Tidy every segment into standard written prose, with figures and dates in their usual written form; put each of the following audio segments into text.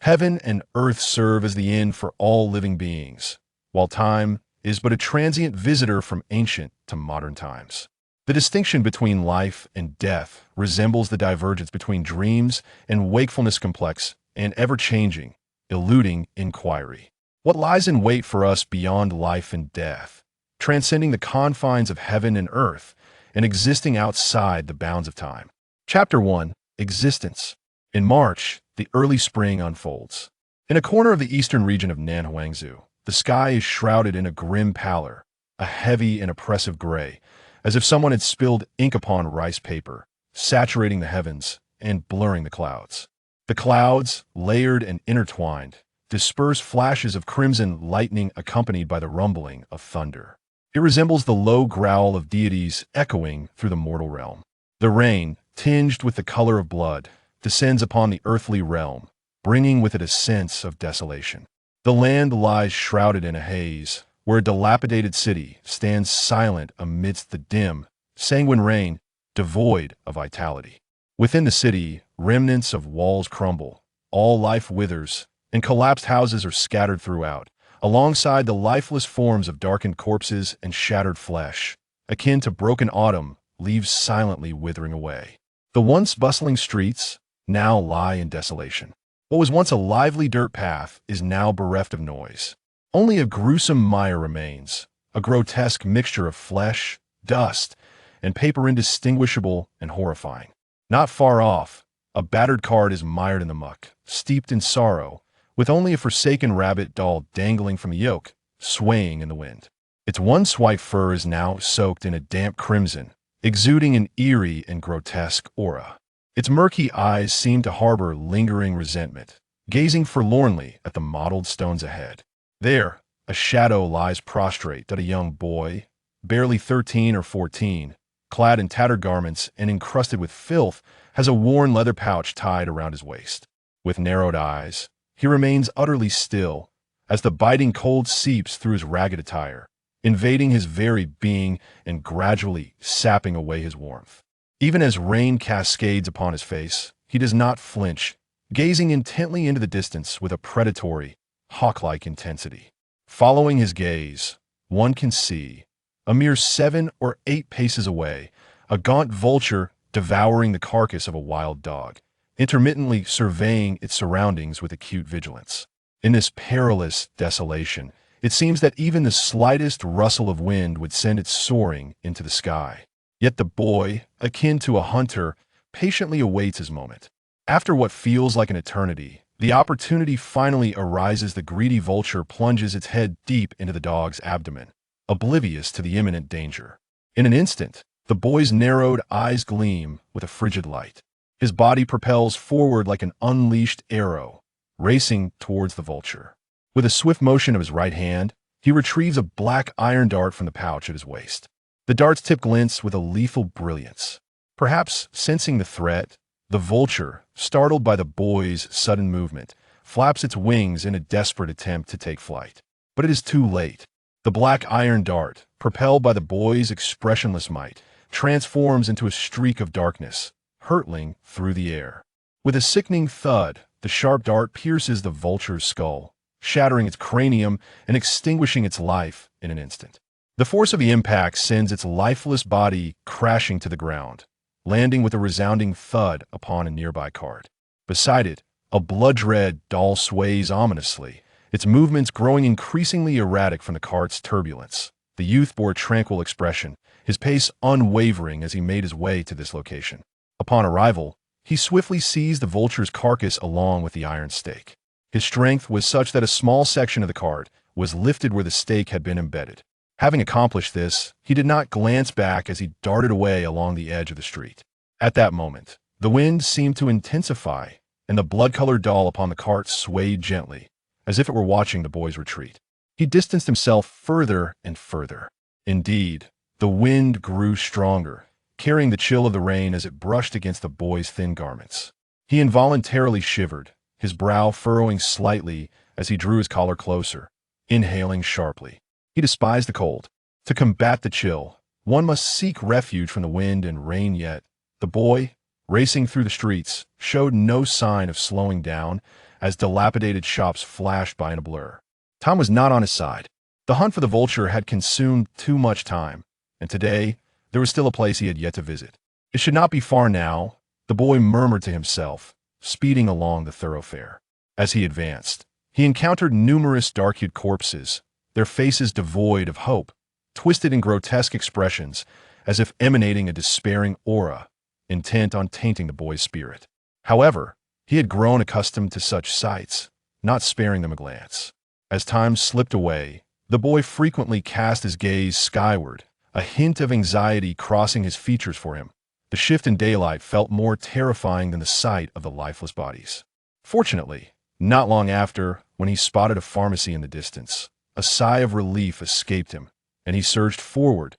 Heaven and earth serve as the end for all living beings, while time is but a transient visitor from ancient to modern times. The distinction between life and death resembles the divergence between dreams and wakefulness, complex and ever-changing, eluding inquiry. What lies in wait for us beyond life and death, transcending the confines of heaven and earth, and existing outside the bounds of time? Chapter 1. Existence. In March, the early spring unfolds. In a corner of the eastern region of Nanhuangzhou, the sky is shrouded in a grim pallor, a heavy and oppressive gray, as if someone had spilled ink upon rice paper, saturating the heavens and blurring the clouds. The clouds, layered and intertwined, disperse flashes of crimson lightning accompanied by the rumbling of thunder. It resembles the low growl of deities echoing through the mortal realm. The rain, tinged with the color of blood, descends upon the earthly realm, bringing with it a sense of desolation. The land lies shrouded in a haze, where a dilapidated city stands silent amidst the dim, sanguine rain, devoid of vitality. Within the city, remnants of walls crumble, all life withers, and collapsed houses are scattered throughout, alongside the lifeless forms of darkened corpses and shattered flesh, akin to broken autumn leaves silently withering away. The once bustling streets now lie in desolation. What was once a lively dirt path is now bereft of noise. Only a gruesome mire remains, a grotesque mixture of flesh, dust, and paper, indistinguishable and horrifying. Not far off, a battered cart is mired in the muck, steeped in sorrow, with only a forsaken rabbit doll dangling from the yoke, swaying in the wind. Its once white fur is now soaked in a damp crimson, exuding an eerie and grotesque aura. Its murky eyes seem to harbor lingering resentment, gazing forlornly at the mottled stones ahead. There, a shadow lies prostrate at a young boy, barely 13 or 14, clad in tattered garments and encrusted with filth, has a worn leather pouch tied around his waist. With narrowed eyes, he remains utterly still, as the biting cold seeps through his ragged attire, invading his very being and gradually sapping away his warmth. Even as rain cascades upon his face, he does not flinch, gazing intently into the distance with a predatory, hawk-like intensity. Following his gaze, one can see, a mere 7 or 8 paces away, a gaunt vulture devouring the carcass of a wild dog, intermittently surveying its surroundings with acute vigilance. In this perilous desolation, it seems that even the slightest rustle of wind would send it soaring into the sky. Yet the boy, akin to a hunter, patiently awaits his moment. After what feels like an eternity, the opportunity finally arises. The greedy vulture plunges its head deep into the dog's abdomen, oblivious to the imminent danger. In an instant, the boy's narrowed eyes gleam with a frigid light. His body propels forward like an unleashed arrow, racing towards the vulture. With a swift motion of his right hand, he retrieves a black iron dart from the pouch at his waist. The dart's tip glints with a lethal brilliance. Perhaps sensing the threat, the vulture, startled by the boy's sudden movement, flaps its wings in a desperate attempt to take flight. But it is too late. The black iron dart, propelled by the boy's expressionless might, transforms into a streak of darkness, hurtling through the air. With a sickening thud, the sharp dart pierces the vulture's skull, shattering its cranium and extinguishing its life in an instant. The force of the impact sends its lifeless body crashing to the ground, landing with a resounding thud upon a nearby cart. Beside it, a blood-red doll sways ominously, its movements growing increasingly erratic from the cart's turbulence. The youth bore a tranquil expression, his pace unwavering as he made his way to this location. Upon arrival, he swiftly seized the vulture's carcass along with the iron stake. His strength was such that a small section of the cart was lifted where the stake had been embedded. Having accomplished this, he did not glance back as he darted away along the edge of the street. At that moment, the wind seemed to intensify, and the blood-colored doll upon the cart swayed gently, as if it were watching the boy's retreat. He distanced himself further and further. Indeed, the wind grew stronger, carrying the chill of the rain as it brushed against the boy's thin garments. He involuntarily shivered, his brow furrowing slightly as he drew his collar closer, inhaling sharply. He despised the cold. To combat the chill, one must seek refuge from the wind and rain, yet the boy, racing through the streets, showed no sign of slowing down as dilapidated shops flashed by in a blur. Time was not on his side. The hunt for the vulture had consumed too much time, and today there was still a place he had yet to visit. It should not be far now, the boy murmured to himself, speeding along the thoroughfare. As he advanced, he encountered numerous dark-hued corpses, their faces devoid of hope, twisted in grotesque expressions, as if emanating a despairing aura, intent on tainting the boy's spirit. However, he had grown accustomed to such sights, not sparing them a glance. As time slipped away, the boy frequently cast his gaze skyward, a hint of anxiety crossing his features for him. The shift in daylight felt more terrifying than the sight of the lifeless bodies. Fortunately, not long after, when he spotted a pharmacy in the distance, a sigh of relief escaped him, and he surged forward.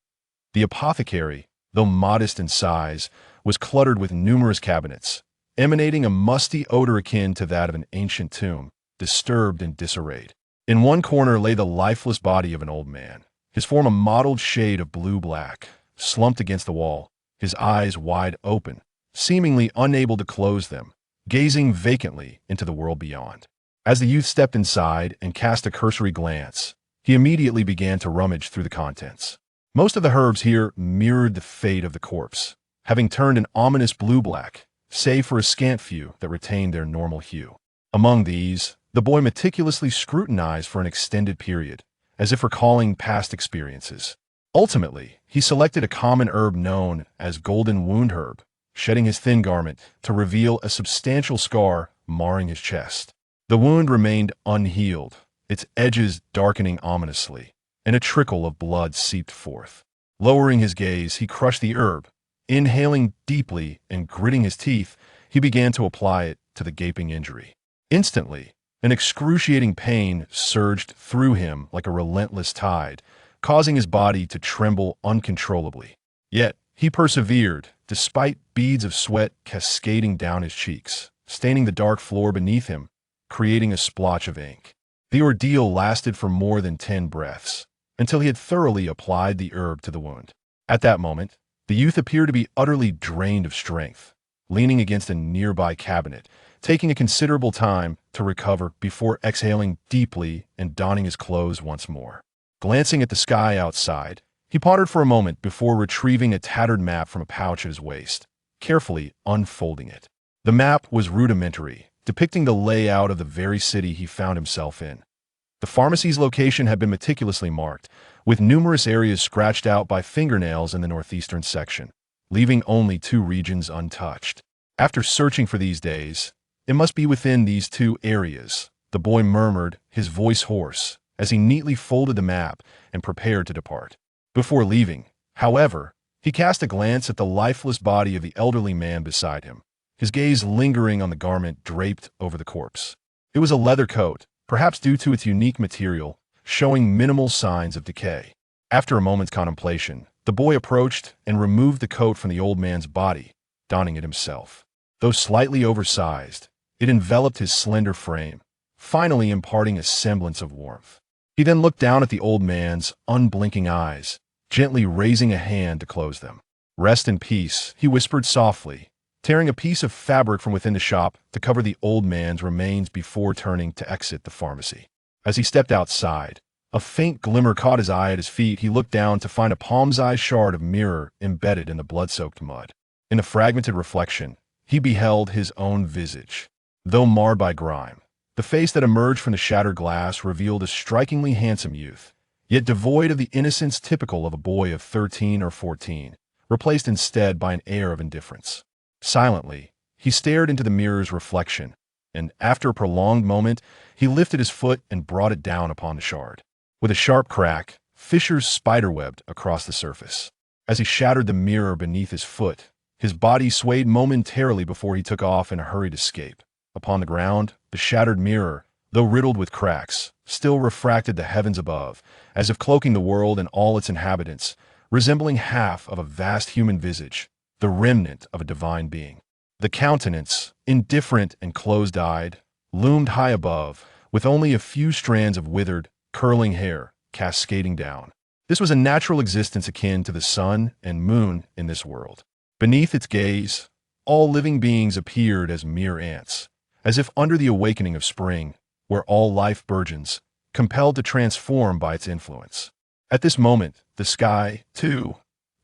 The apothecary, though modest in size, was cluttered with numerous cabinets, emanating a musty odor akin to that of an ancient tomb, disturbed and disarrayed. In one corner lay the lifeless body of an old man, his form a mottled shade of blue-black, slumped against the wall, his eyes wide open, seemingly unable to close them, gazing vacantly into the world beyond. As the youth stepped inside and cast a cursory glance, he immediately began to rummage through the contents. Most of the herbs here mirrored the fate of the corpse, having turned an ominous blue-black, save for a scant few that retained their normal hue. Among these, the boy meticulously scrutinized for an extended period, as if recalling past experiences. Ultimately, he selected a common herb known as golden wound herb, shedding his thin garment to reveal a substantial scar marring his chest. The wound remained unhealed, its edges darkening ominously, and a trickle of blood seeped forth. Lowering his gaze, he crushed the herb. Inhaling deeply and gritting his teeth, he began to apply it to the gaping injury. Instantly, an excruciating pain surged through him like a relentless tide, causing his body to tremble uncontrollably. Yet, he persevered, despite beads of sweat cascading down his cheeks, staining the dark floor beneath him, creating a splotch of ink. The ordeal lasted for more than 10 breaths, until he had thoroughly applied the herb to the wound. At that moment, the youth appeared to be utterly drained of strength, leaning against a nearby cabinet, taking a considerable time to recover before exhaling deeply and donning his clothes once more. Glancing at the sky outside, he pondered for a moment before retrieving a tattered map from a pouch at his waist, carefully unfolding it. The map was rudimentary, depicting the layout of the very city he found himself in. The pharmacy's location had been meticulously marked, with numerous areas scratched out by fingernails in the northeastern section, leaving only 2 regions untouched. After searching for these days, it must be within these 2 areas, the boy murmured, his voice hoarse, as he neatly folded the map and prepared to depart. Before leaving, however, he cast a glance at the lifeless body of the elderly man beside him, his gaze lingering on the garment draped over the corpse. It was a leather coat, perhaps due to its unique material, showing minimal signs of decay. After a moment's contemplation, the boy approached and removed the coat from the old man's body, donning it himself. Though slightly oversized, it enveloped his slender frame, finally imparting a semblance of warmth. He then looked down at the old man's unblinking eyes, gently raising a hand to close them. "Rest in peace," he whispered softly, tearing a piece of fabric from within the shop to cover the old man's remains before turning to exit the pharmacy. As he stepped outside, a faint glimmer caught his eye at his feet. He looked down to find a palm-sized shard of mirror embedded in the blood-soaked mud. In the fragmented reflection, he beheld his own visage. Though marred by grime, the face that emerged from the shattered glass revealed a strikingly handsome youth, yet devoid of the innocence typical of a boy of 13 or 14, replaced instead by an air of indifference. Silently, he stared into the mirror's reflection, and after a prolonged moment, he lifted his foot and brought it down upon the shard. With a sharp crack, fissures spiderwebbed across the surface. As he shattered the mirror beneath his foot, his body swayed momentarily before he took off in a hurried escape. Upon the ground, the shattered mirror, though riddled with cracks, still refracted the heavens above, as if cloaking the world and all its inhabitants, resembling half of a vast human visage, the remnant of a divine being. The countenance, indifferent and closed-eyed, loomed high above, with only a few strands of withered, curling hair cascading down. This was a natural existence akin to the sun and moon in this world. Beneath its gaze, all living beings appeared as mere ants, as if under the awakening of spring, where all life burgeons, compelled to transform by its influence. At this moment, the sky, too,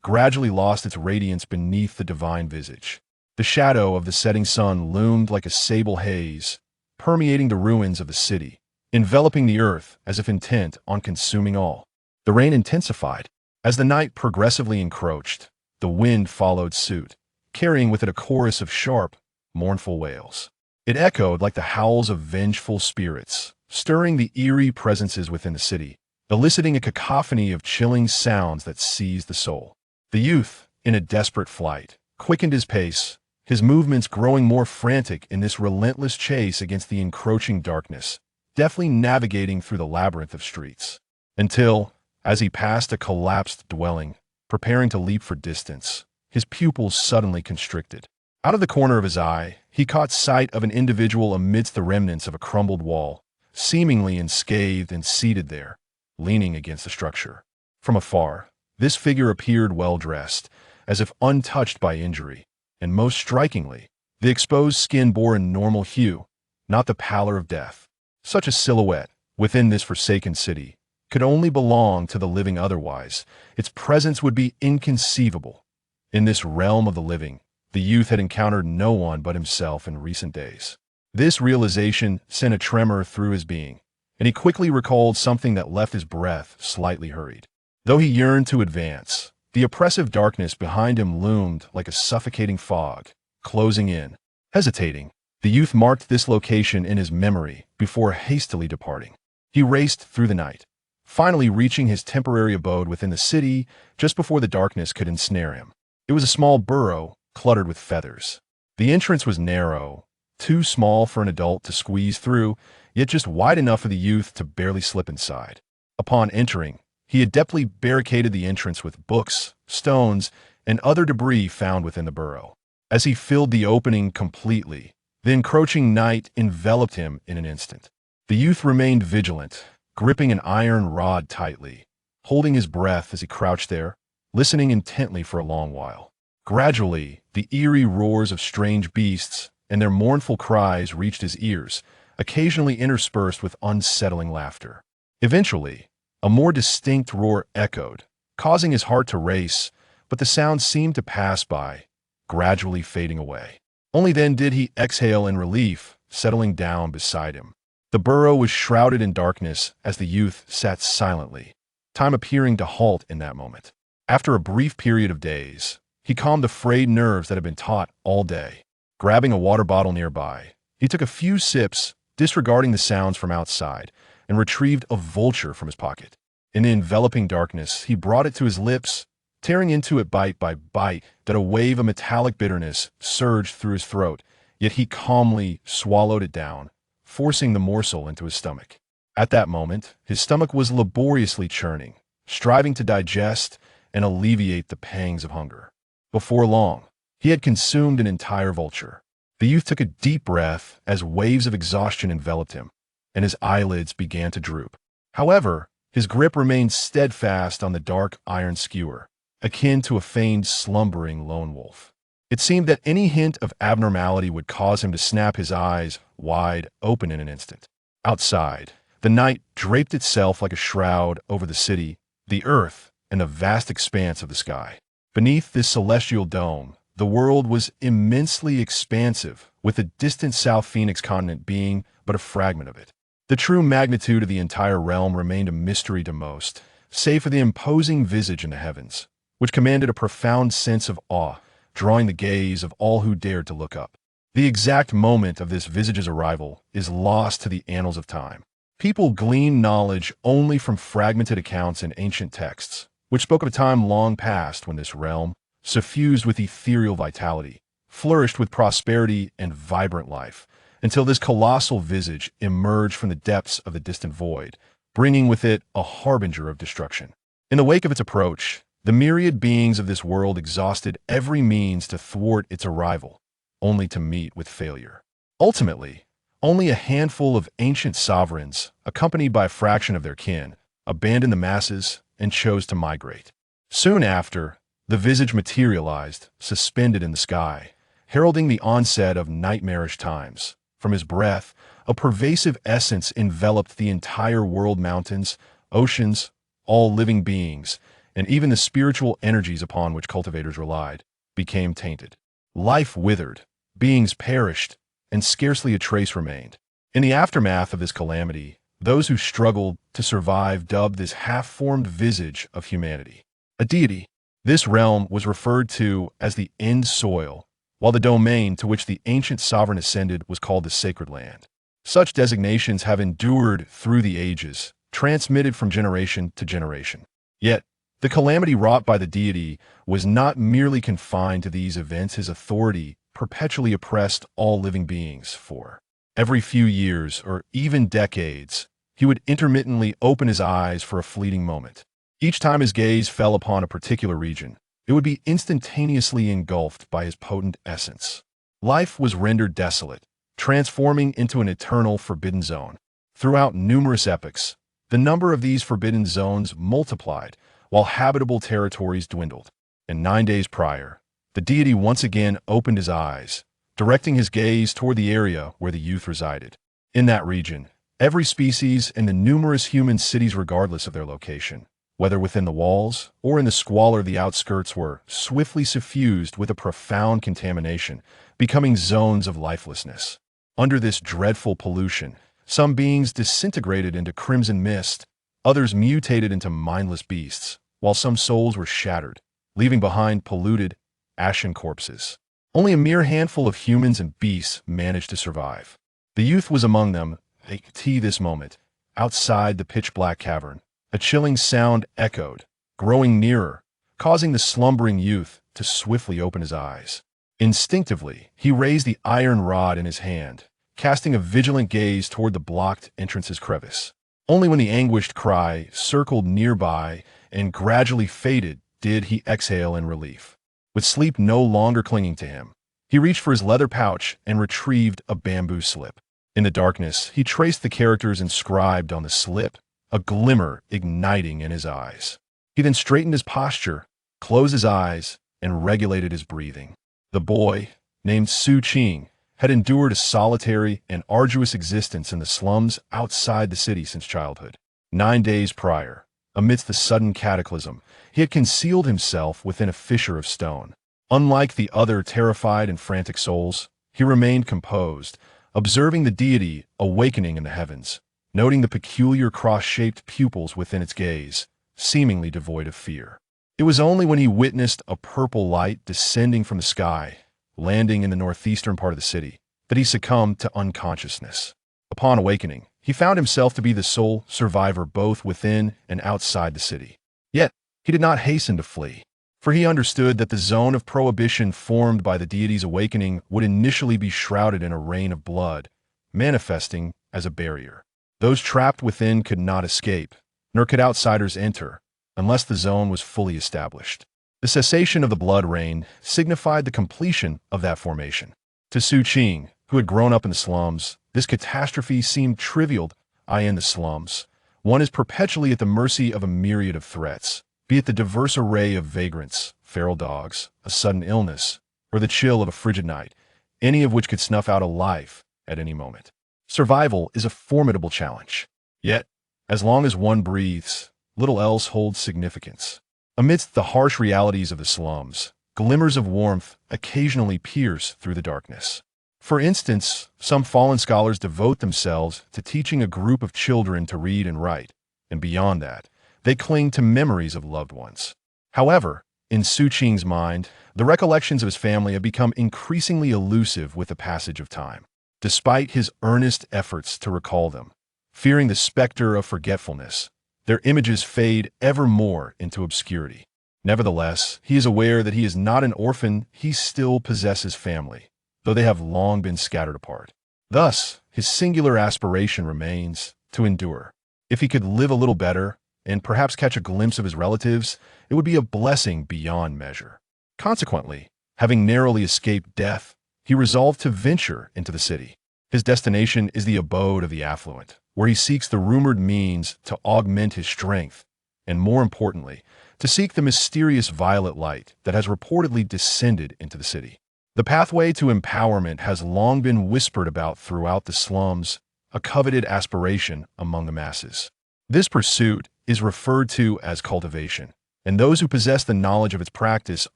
gradually lost its radiance beneath the divine visage. The shadow of the setting sun loomed like a sable haze, permeating the ruins of the city, enveloping the earth as if intent on consuming all. The rain intensified. As the night progressively encroached, the wind followed suit, carrying with it a chorus of sharp, mournful wails. It echoed like the howls of vengeful spirits, stirring the eerie presences within the city, eliciting a cacophony of chilling sounds that seized the soul. The youth, in a desperate flight, quickened his pace, his movements growing more frantic in this relentless chase against the encroaching darkness, deftly navigating through the labyrinth of streets. Until, as he passed a collapsed dwelling, preparing to leap for distance, his pupils suddenly constricted. Out of the corner of his eye, he caught sight of an individual amidst the remnants of a crumbled wall, seemingly unscathed and seated there, leaning against the structure. From afar, this figure appeared well-dressed, as if untouched by injury, and most strikingly, the exposed skin bore a normal hue, not the pallor of death. Such a silhouette, within this forsaken city, could only belong to the living. Otherwise, its presence would be inconceivable. In this realm of the living, the youth had encountered no one but himself in recent days. This realization sent a tremor through his being, and he quickly recalled something that left his breath slightly hurried. Though he yearned to advance, the oppressive darkness behind him loomed like a suffocating fog, closing in. Hesitating, the youth marked this location in his memory before hastily departing. He raced through the night, finally reaching his temporary abode within the city just before the darkness could ensnare him. It was a small burrow, cluttered with feathers. The entrance was narrow, too small for an adult to squeeze through, yet just wide enough for the youth to barely slip inside. Upon entering, he adeptly barricaded the entrance with books, stones, and other debris found within the burrow. As he filled the opening completely, the encroaching night enveloped him in an instant. The youth remained vigilant, gripping an iron rod tightly, holding his breath as he crouched there, listening intently for a long while. Gradually, the eerie roars of strange beasts and their mournful cries reached his ears, occasionally interspersed with unsettling laughter. Eventually, a more distinct roar echoed, causing his heart to race, but the sound seemed to pass by, gradually fading away. Only then did he exhale in relief, settling down beside him. The burrow was shrouded in darkness as the youth sat silently, time appearing to halt in that moment. After a brief period of daze, he calmed the frayed nerves that had been taut all day. Grabbing a water bottle nearby, he took a few sips, disregarding the sounds from outside, and retrieved a vulture from his pocket. In the enveloping darkness, he brought it to his lips, tearing into it bite by bite, that a wave of metallic bitterness surged through his throat, yet he calmly swallowed it down, forcing the morsel into his stomach. At that moment, his stomach was laboriously churning, striving to digest and alleviate the pangs of hunger. Before long, he had consumed an entire vulture. The youth took a deep breath as waves of exhaustion enveloped him, and his eyelids began to droop. However, his grip remained steadfast on the dark iron skewer, akin to a feigned slumbering lone wolf. It seemed that any hint of abnormality would cause him to snap his eyes wide open in an instant. Outside, the night draped itself like a shroud over the city, the earth, and the vast expanse of the sky. Beneath this celestial dome, the world was immensely expansive, with the distant South Phoenix continent being but a fragment of it. The true magnitude of the entire realm remained a mystery to most, save for the imposing visage in the heavens, which commanded a profound sense of awe, drawing the gaze of all who dared to look up. The exact moment of this visage's arrival is lost to the annals of time. People glean knowledge only from fragmented accounts in ancient texts, which spoke of a time long past when this realm, suffused with ethereal vitality, flourished with prosperity and vibrant life, until this colossal visage emerged from the depths of the distant void, bringing with it a harbinger of destruction. In the wake of its approach, the myriad beings of this world exhausted every means to thwart its arrival, only to meet with failure. Ultimately, only a handful of ancient sovereigns, accompanied by a fraction of their kin, abandoned the masses and chose to migrate. Soon after, the visage materialized, suspended in the sky, heralding the onset of nightmarish times, From his breath, a pervasive essence enveloped the entire world: mountains, oceans, all living beings, and even the spiritual energies upon which cultivators relied, became tainted. Life withered, beings perished, and scarcely a trace remained. In the aftermath of this calamity, those who struggled to survive dubbed this half-formed visage of humanity a deity. This realm was referred to as the end soil, while the domain to which the ancient sovereign ascended was called the sacred land. Such designations have endured through the ages, transmitted from generation to generation. Yet, the calamity wrought by the deity was not merely confined to these events. His authority perpetually oppressed all living beings. For every few years, or even decades, he would intermittently open his eyes for a fleeting moment. Each time his gaze fell upon a particular region, it would be instantaneously engulfed by his potent essence. Life was rendered desolate, transforming into an eternal forbidden zone. Throughout numerous epochs, the number of these forbidden zones multiplied, while habitable territories dwindled. And 9 days prior, the deity once again opened his eyes, directing his gaze toward the area where the youth resided. In that region, every species and the numerous human cities, regardless of their location, whether within the walls or in the squalor of the outskirts, were swiftly suffused with a profound contamination, becoming zones of lifelessness. Under this dreadful pollution, some beings disintegrated into crimson mist, others mutated into mindless beasts, while some souls were shattered, leaving behind polluted, ashen corpses. Only a mere handful of humans and beasts managed to survive. The youth was among them. They could see this moment. Outside the pitch-black cavern, a chilling sound echoed, growing nearer, causing the slumbering youth to swiftly open his eyes. Instinctively, he raised the iron rod in his hand, casting a vigilant gaze toward the blocked entrance's crevice. Only when the anguished cry circled nearby and gradually faded did he exhale in relief. With sleep no longer clinging to him, he reached for his leather pouch and retrieved a bamboo slip. In the darkness, he traced the characters inscribed on the slip, a glimmer igniting in his eyes. He then straightened his posture, closed his eyes, and regulated his breathing. The boy, named Xu Qing, had endured a solitary and arduous existence in the slums outside the city since childhood. 9 days prior, amidst the sudden cataclysm, he had concealed himself within a fissure of stone. Unlike the other terrified and frantic souls, he remained composed, observing the deity awakening in the heavens, noting the peculiar cross-shaped pupils within its gaze, seemingly devoid of fear. It was only when he witnessed a purple light descending from the sky, landing in the northeastern part of the city, that he succumbed to unconsciousness. Upon awakening, he found himself to be the sole survivor both within and outside the city. Yet, he did not hasten to flee, for he understood that the zone of prohibition formed by the deity's awakening would initially be shrouded in a rain of blood, manifesting as a barrier. Those trapped within could not escape, nor could outsiders enter, unless the zone was fully established. The cessation of the blood rain signified the completion of that formation. To Xu Qing, who had grown up in the slums, this catastrophe seemed trivial. In the slums, one is perpetually at the mercy of a myriad of threats, be it the diverse array of vagrants, feral dogs, a sudden illness, or the chill of a frigid night, any of which could snuff out a life at any moment. Survival is a formidable challenge. Yet, as long as one breathes, little else holds significance. Amidst the harsh realities of the slums, glimmers of warmth occasionally pierce through the darkness. For instance, some fallen scholars devote themselves to teaching a group of children to read and write, and beyond that, they cling to memories of loved ones. However, in Xu Qing's mind, the recollections of his family have become increasingly elusive with the passage of time. Despite his earnest efforts to recall them, fearing the specter of forgetfulness, their images fade ever more into obscurity. Nevertheless, he is aware that he is not an orphan. He still possesses family, though they have long been scattered apart. Thus, his singular aspiration remains to endure. If he could live a little better, and perhaps catch a glimpse of his relatives, it would be a blessing beyond measure. Consequently, having narrowly escaped death, he resolved to venture into the city. His destination is the abode of the affluent, where he seeks the rumored means to augment his strength, and more importantly, to seek the mysterious violet light that has reportedly descended into the city. The pathway to empowerment has long been whispered about throughout the slums, a coveted aspiration among the masses. This pursuit is referred to as cultivation, and those who possess the knowledge of its practice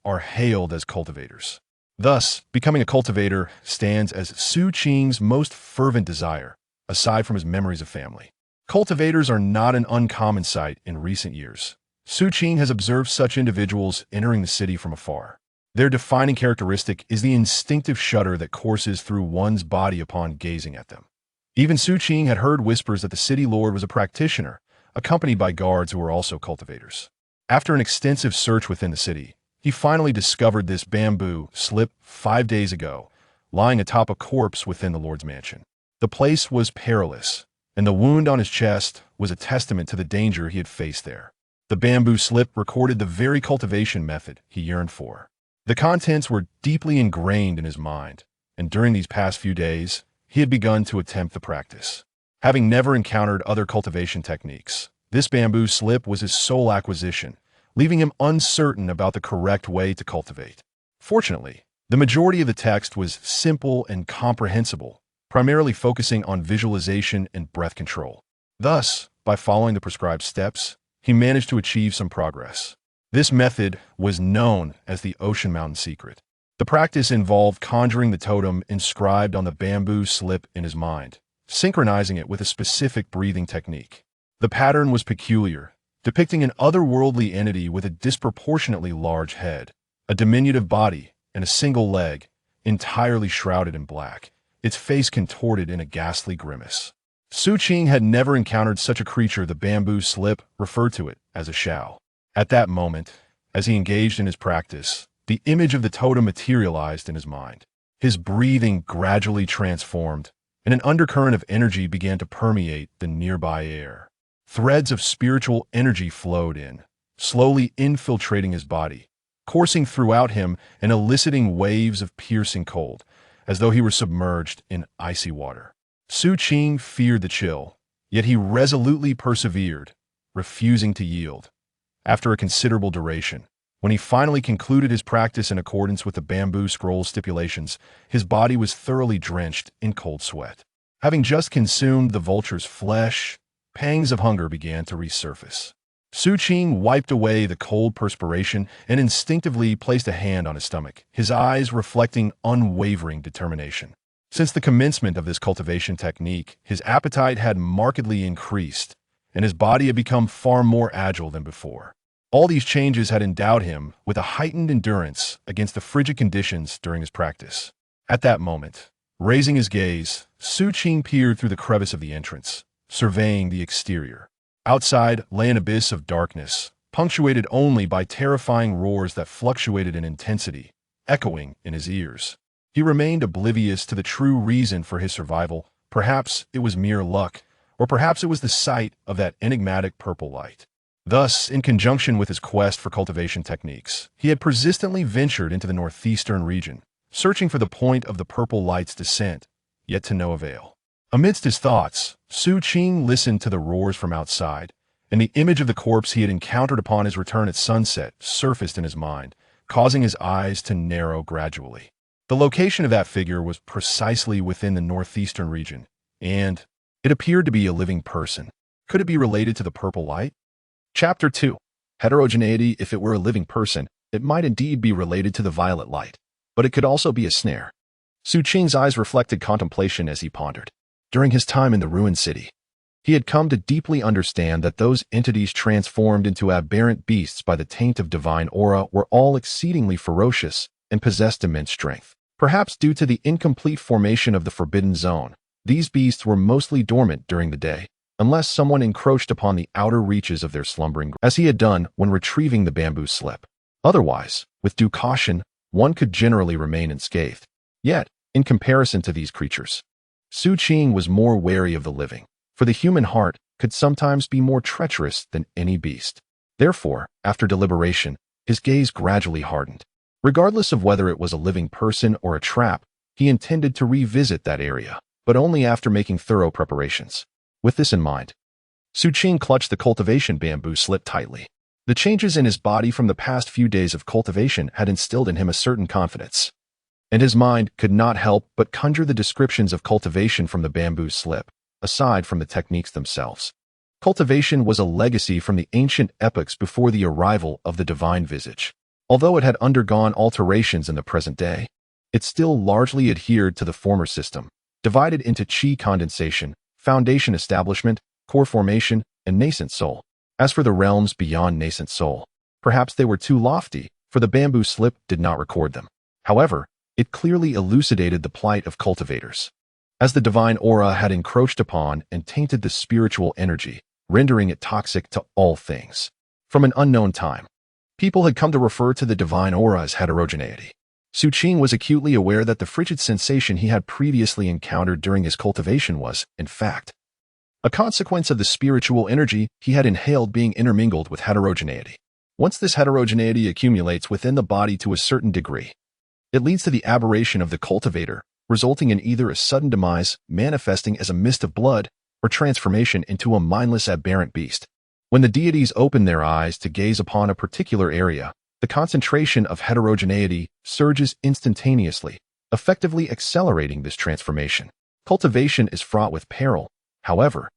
are hailed as cultivators. Thus, becoming a cultivator stands as Xu Qing's most fervent desire, aside from his memories of family. Cultivators are not an uncommon sight in recent years. Xu Qing has observed such individuals entering the city from afar. Their defining characteristic is the instinctive shudder that courses through one's body upon gazing at them. Even Xu Qing had heard whispers that the city lord was a practitioner, accompanied by guards who were also cultivators. After an extensive search within the city, he finally discovered this bamboo slip 5 days ago, lying atop a corpse within the lord's mansion. The place was perilous, and the wound on his chest was a testament to the danger he had faced there. The bamboo slip recorded the very cultivation method he yearned for. The contents were deeply ingrained in his mind, and during these past few days, he had begun to attempt the practice. Having never encountered other cultivation techniques, this bamboo slip was his sole acquisition, leaving him uncertain about the correct way to cultivate. Fortunately, the majority of the text was simple and comprehensible, primarily focusing on visualization and breath control. Thus, by following the prescribed steps, he managed to achieve some progress. This method was known as the Ocean Mountain Secret. The practice involved conjuring the totem inscribed on the bamboo slip in his mind, synchronizing it with a specific breathing technique. The pattern was peculiar, depicting an otherworldly entity with a disproportionately large head, a diminutive body, and a single leg, entirely shrouded in black, its face contorted in a ghastly grimace. Xu Qing had never encountered such a creature. The bamboo slip referred to it as a shao. At that moment, as he engaged in his practice, the image of the totem materialized in his mind. His breathing gradually transformed, and an undercurrent of energy began to permeate the nearby air. Threads of spiritual energy flowed in, slowly infiltrating his body, coursing throughout him and eliciting waves of piercing cold, as though he were submerged in icy water. Xu Qing feared the chill, yet he resolutely persevered, refusing to yield. After a considerable duration, when he finally concluded his practice in accordance with the bamboo scroll stipulations, his body was thoroughly drenched in cold sweat. Having just consumed the vulture's flesh, pangs of hunger began to resurface. Xu Qing wiped away the cold perspiration and instinctively placed a hand on his stomach, his eyes reflecting unwavering determination. Since the commencement of this cultivation technique, his appetite had markedly increased, and his body had become far more agile than before. All these changes had endowed him with a heightened endurance against the frigid conditions during his practice. At that moment, raising his gaze, Xu Qing peered through the crevice of the entrance, surveying the exterior. Outside lay an abyss of darkness, punctuated only by terrifying roars that fluctuated in intensity, echoing in his ears. He remained oblivious to the true reason for his survival. Perhaps it was mere luck, or perhaps it was the sight of that enigmatic purple light. Thus, in conjunction with his quest for cultivation techniques, he had persistently ventured into the northeastern region, searching for the point of the purple light's descent, yet to no avail. Amidst his thoughts, Xu Qing listened to the roars from outside, and the image of the corpse he had encountered upon his return at sunset surfaced in his mind, causing his eyes to narrow gradually. The location of that figure was precisely within the northeastern region, and it appeared to be a living person. Could it be related to the purple light? Chapter 2. Heterogeneity. If it were a living person, it might indeed be related to the violet light, but it could also be a snare. Xu Qing's eyes reflected contemplation as he pondered. During his time in the ruined city, he had come to deeply understand that those entities transformed into aberrant beasts by the taint of divine aura were all exceedingly ferocious and possessed immense strength. Perhaps due to the incomplete formation of the Forbidden Zone, these beasts were mostly dormant during the day, unless someone encroached upon the outer reaches of their slumbering, as he had done when retrieving the bamboo slip. Otherwise, with due caution, one could generally remain unscathed. Yet, in comparison to these creatures, Xu Qing was more wary of the living, for the human heart could sometimes be more treacherous than any beast. Therefore, after deliberation, his gaze gradually hardened. Regardless of whether it was a living person or a trap, he intended to revisit that area, but only after making thorough preparations. With this in mind, Xu Qing clutched the cultivation bamboo slip tightly. The changes in his body from the past few days of cultivation had instilled in him a certain confidence. and his mind could not help but conjure the descriptions of cultivation from the bamboo slip, aside from the techniques themselves. Cultivation was a legacy from the ancient epochs before the arrival of the divine visage. Although it had undergone alterations in the present day, it still largely adhered to the former system, divided into qi condensation, foundation establishment, core formation, and nascent soul. As for the realms beyond nascent soul, perhaps they were too lofty, for the bamboo slip did not record them. However, it clearly elucidated the plight of cultivators, as the divine aura had encroached upon and tainted the spiritual energy, rendering it toxic to all things. From an unknown time, people had come to refer to the divine aura as heterogeneity. Xu Qing was acutely aware that the frigid sensation he had previously encountered during his cultivation was, in fact, a consequence of the spiritual energy he had inhaled being intermingled with heterogeneity. Once this heterogeneity accumulates within the body to a certain degree, it leads to the aberration of the cultivator, resulting in either a sudden demise, manifesting as a mist of blood, or transformation into a mindless aberrant beast. When the deities open their eyes to gaze upon a particular area, the concentration of heterogeneity surges instantaneously, effectively accelerating this transformation. Cultivation is fraught with peril, however.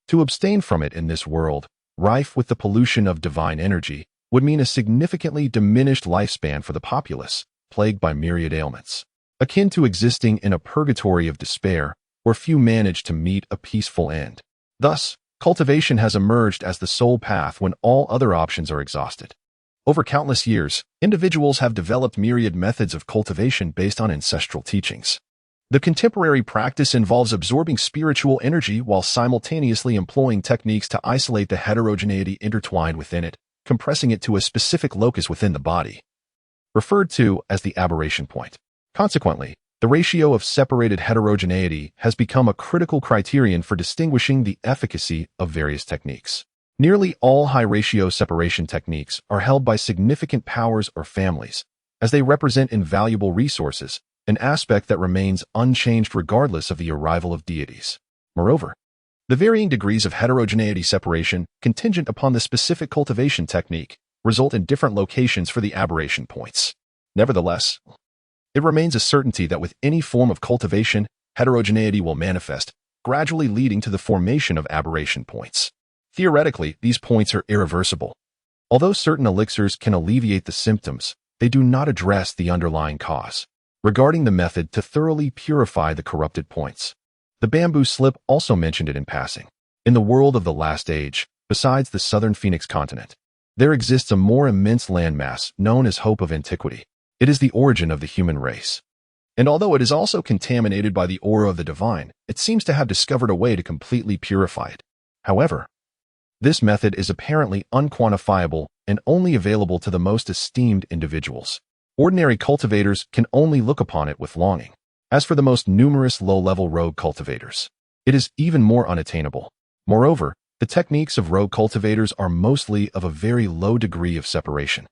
To abstain from it in this world, rife with the pollution of divine energy, would mean a significantly diminished lifespan for the populace, plagued by myriad ailments, akin to existing in a purgatory of despair, where few manage to meet a peaceful end. Thus, cultivation has emerged as the sole path when all other options are exhausted. Over countless years, individuals have developed myriad methods of cultivation based on ancestral teachings. The contemporary practice involves absorbing spiritual energy while simultaneously employing techniques to isolate the heterogeneity intertwined within it, compressing it to a specific locus within the body, referred to as the aberration point. Consequently, the ratio of separated heterogeneity has become a critical criterion for distinguishing the efficacy of various techniques. Nearly all high-ratio separation techniques are held by significant powers or families, as they represent invaluable resources, an aspect that remains unchanged regardless of the arrival of deities. Moreover, the varying degrees of heterogeneity separation, contingent upon the specific cultivation technique, result in different locations for the aberration points. Nevertheless, it remains a certainty that with any form of cultivation, heterogeneity will manifest, gradually leading to the formation of aberration points. Theoretically, these points are irreversible. Although certain elixirs can alleviate the symptoms, they do not address the underlying cause. Regarding the method to thoroughly purify the corrupted points, the bamboo slip also mentioned it in passing. In the world of the last age, besides the southern Phoenix continent, there exists a more immense landmass known as Hope of Antiquity. It is the origin of the human race. And although it is also contaminated by the aura of the divine, it seems to have discovered a way to completely purify it. However, this method is apparently unquantifiable and only available to the most esteemed individuals. Ordinary cultivators can only look upon it with longing. As for the most numerous low-level rogue cultivators, it is even more unattainable. Moreover, the techniques of rogue cultivators are mostly of a very low degree of separation,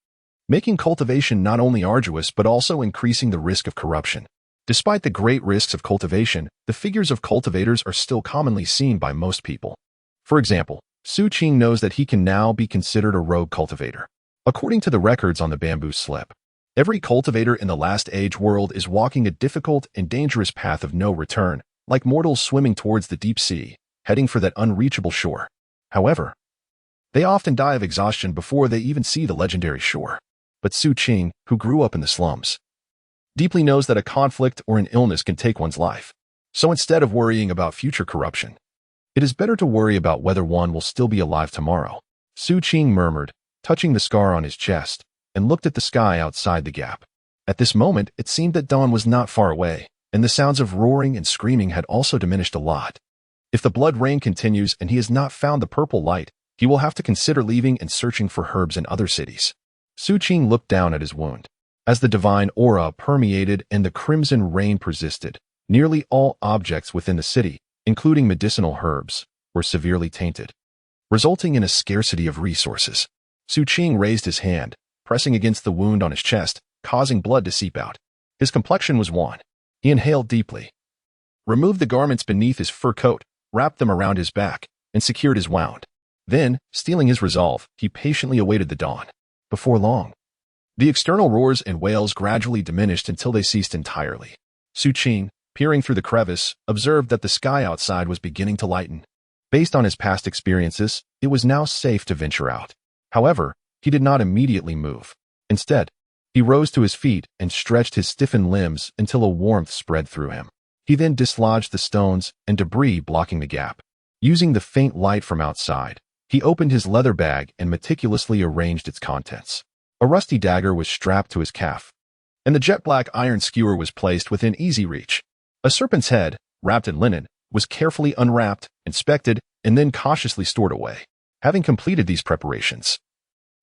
making cultivation not only arduous but also increasing the risk of corruption. Despite the great risks of cultivation, the figures of cultivators are still commonly seen by most people. For example, Xu Qing knows that he can now be considered a rogue cultivator. According to the records on the bamboo slip, every cultivator in the last age world is walking a difficult and dangerous path of no return, like mortals swimming towards the deep sea, heading for that unreachable shore. However, they often die of exhaustion before they even see the legendary shore. But Xu Qing, who grew up in the slums, deeply knows that a conflict or an illness can take one's life. So instead of worrying about future corruption, it is better to worry about whether one will still be alive tomorrow. Xu Qing murmured, touching the scar on his chest, and looked at the sky outside the gap. At this moment, it seemed that dawn was not far away, and the sounds of roaring and screaming had also diminished a lot. If the blood rain continues and he has not found the purple light, he will have to consider leaving and searching for herbs in other cities. Xu Qing looked down at his wound. As the divine aura permeated and the crimson rain persisted, nearly all objects within the city, including medicinal herbs, were severely tainted, resulting in a scarcity of resources. Xu Qing raised his hand, pressing against the wound on his chest, causing blood to seep out. His complexion was wan. He inhaled deeply, removed the garments beneath his fur coat, wrapped them around his back, and secured his wound. Then, steeling his resolve, he patiently awaited the dawn. Before long, The external roars and wails gradually diminished until they ceased entirely. Xu Qing, peering through the crevice, observed that the sky outside was beginning to lighten. Based on his past experiences, it was now safe to venture out. However, he did not immediately move. Instead, he rose to his feet and stretched his stiffened limbs until a warmth spread through him. He then dislodged the stones and debris blocking the gap. Using the faint light from outside, he opened his leather bag and meticulously arranged its contents. A rusty dagger was strapped to his calf, and the jet-black iron skewer was placed within easy reach. A serpent's head, wrapped in linen, was carefully unwrapped, inspected, and then cautiously stored away. Having completed these preparations,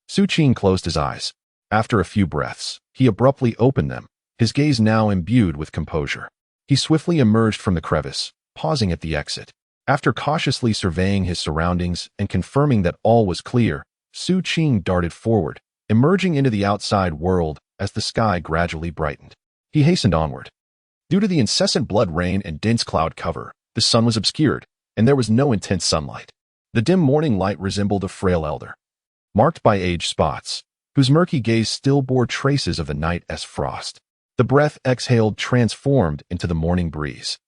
Xu Qing closed his eyes. After a few breaths, he abruptly opened them, his gaze now imbued with composure. He swiftly emerged from the crevice, pausing at the exit. After cautiously surveying his surroundings and confirming that all was clear, Xu Qing darted forward, emerging into the outside world as the sky gradually brightened. He hastened onward. Due to the incessant blood rain and dense cloud cover, the sun was obscured, and there was no intense sunlight. The dim morning light resembled a frail elder, marked by age spots, whose murky gaze still bore traces of the night as frost. The breath exhaled transformed into the morning breeze,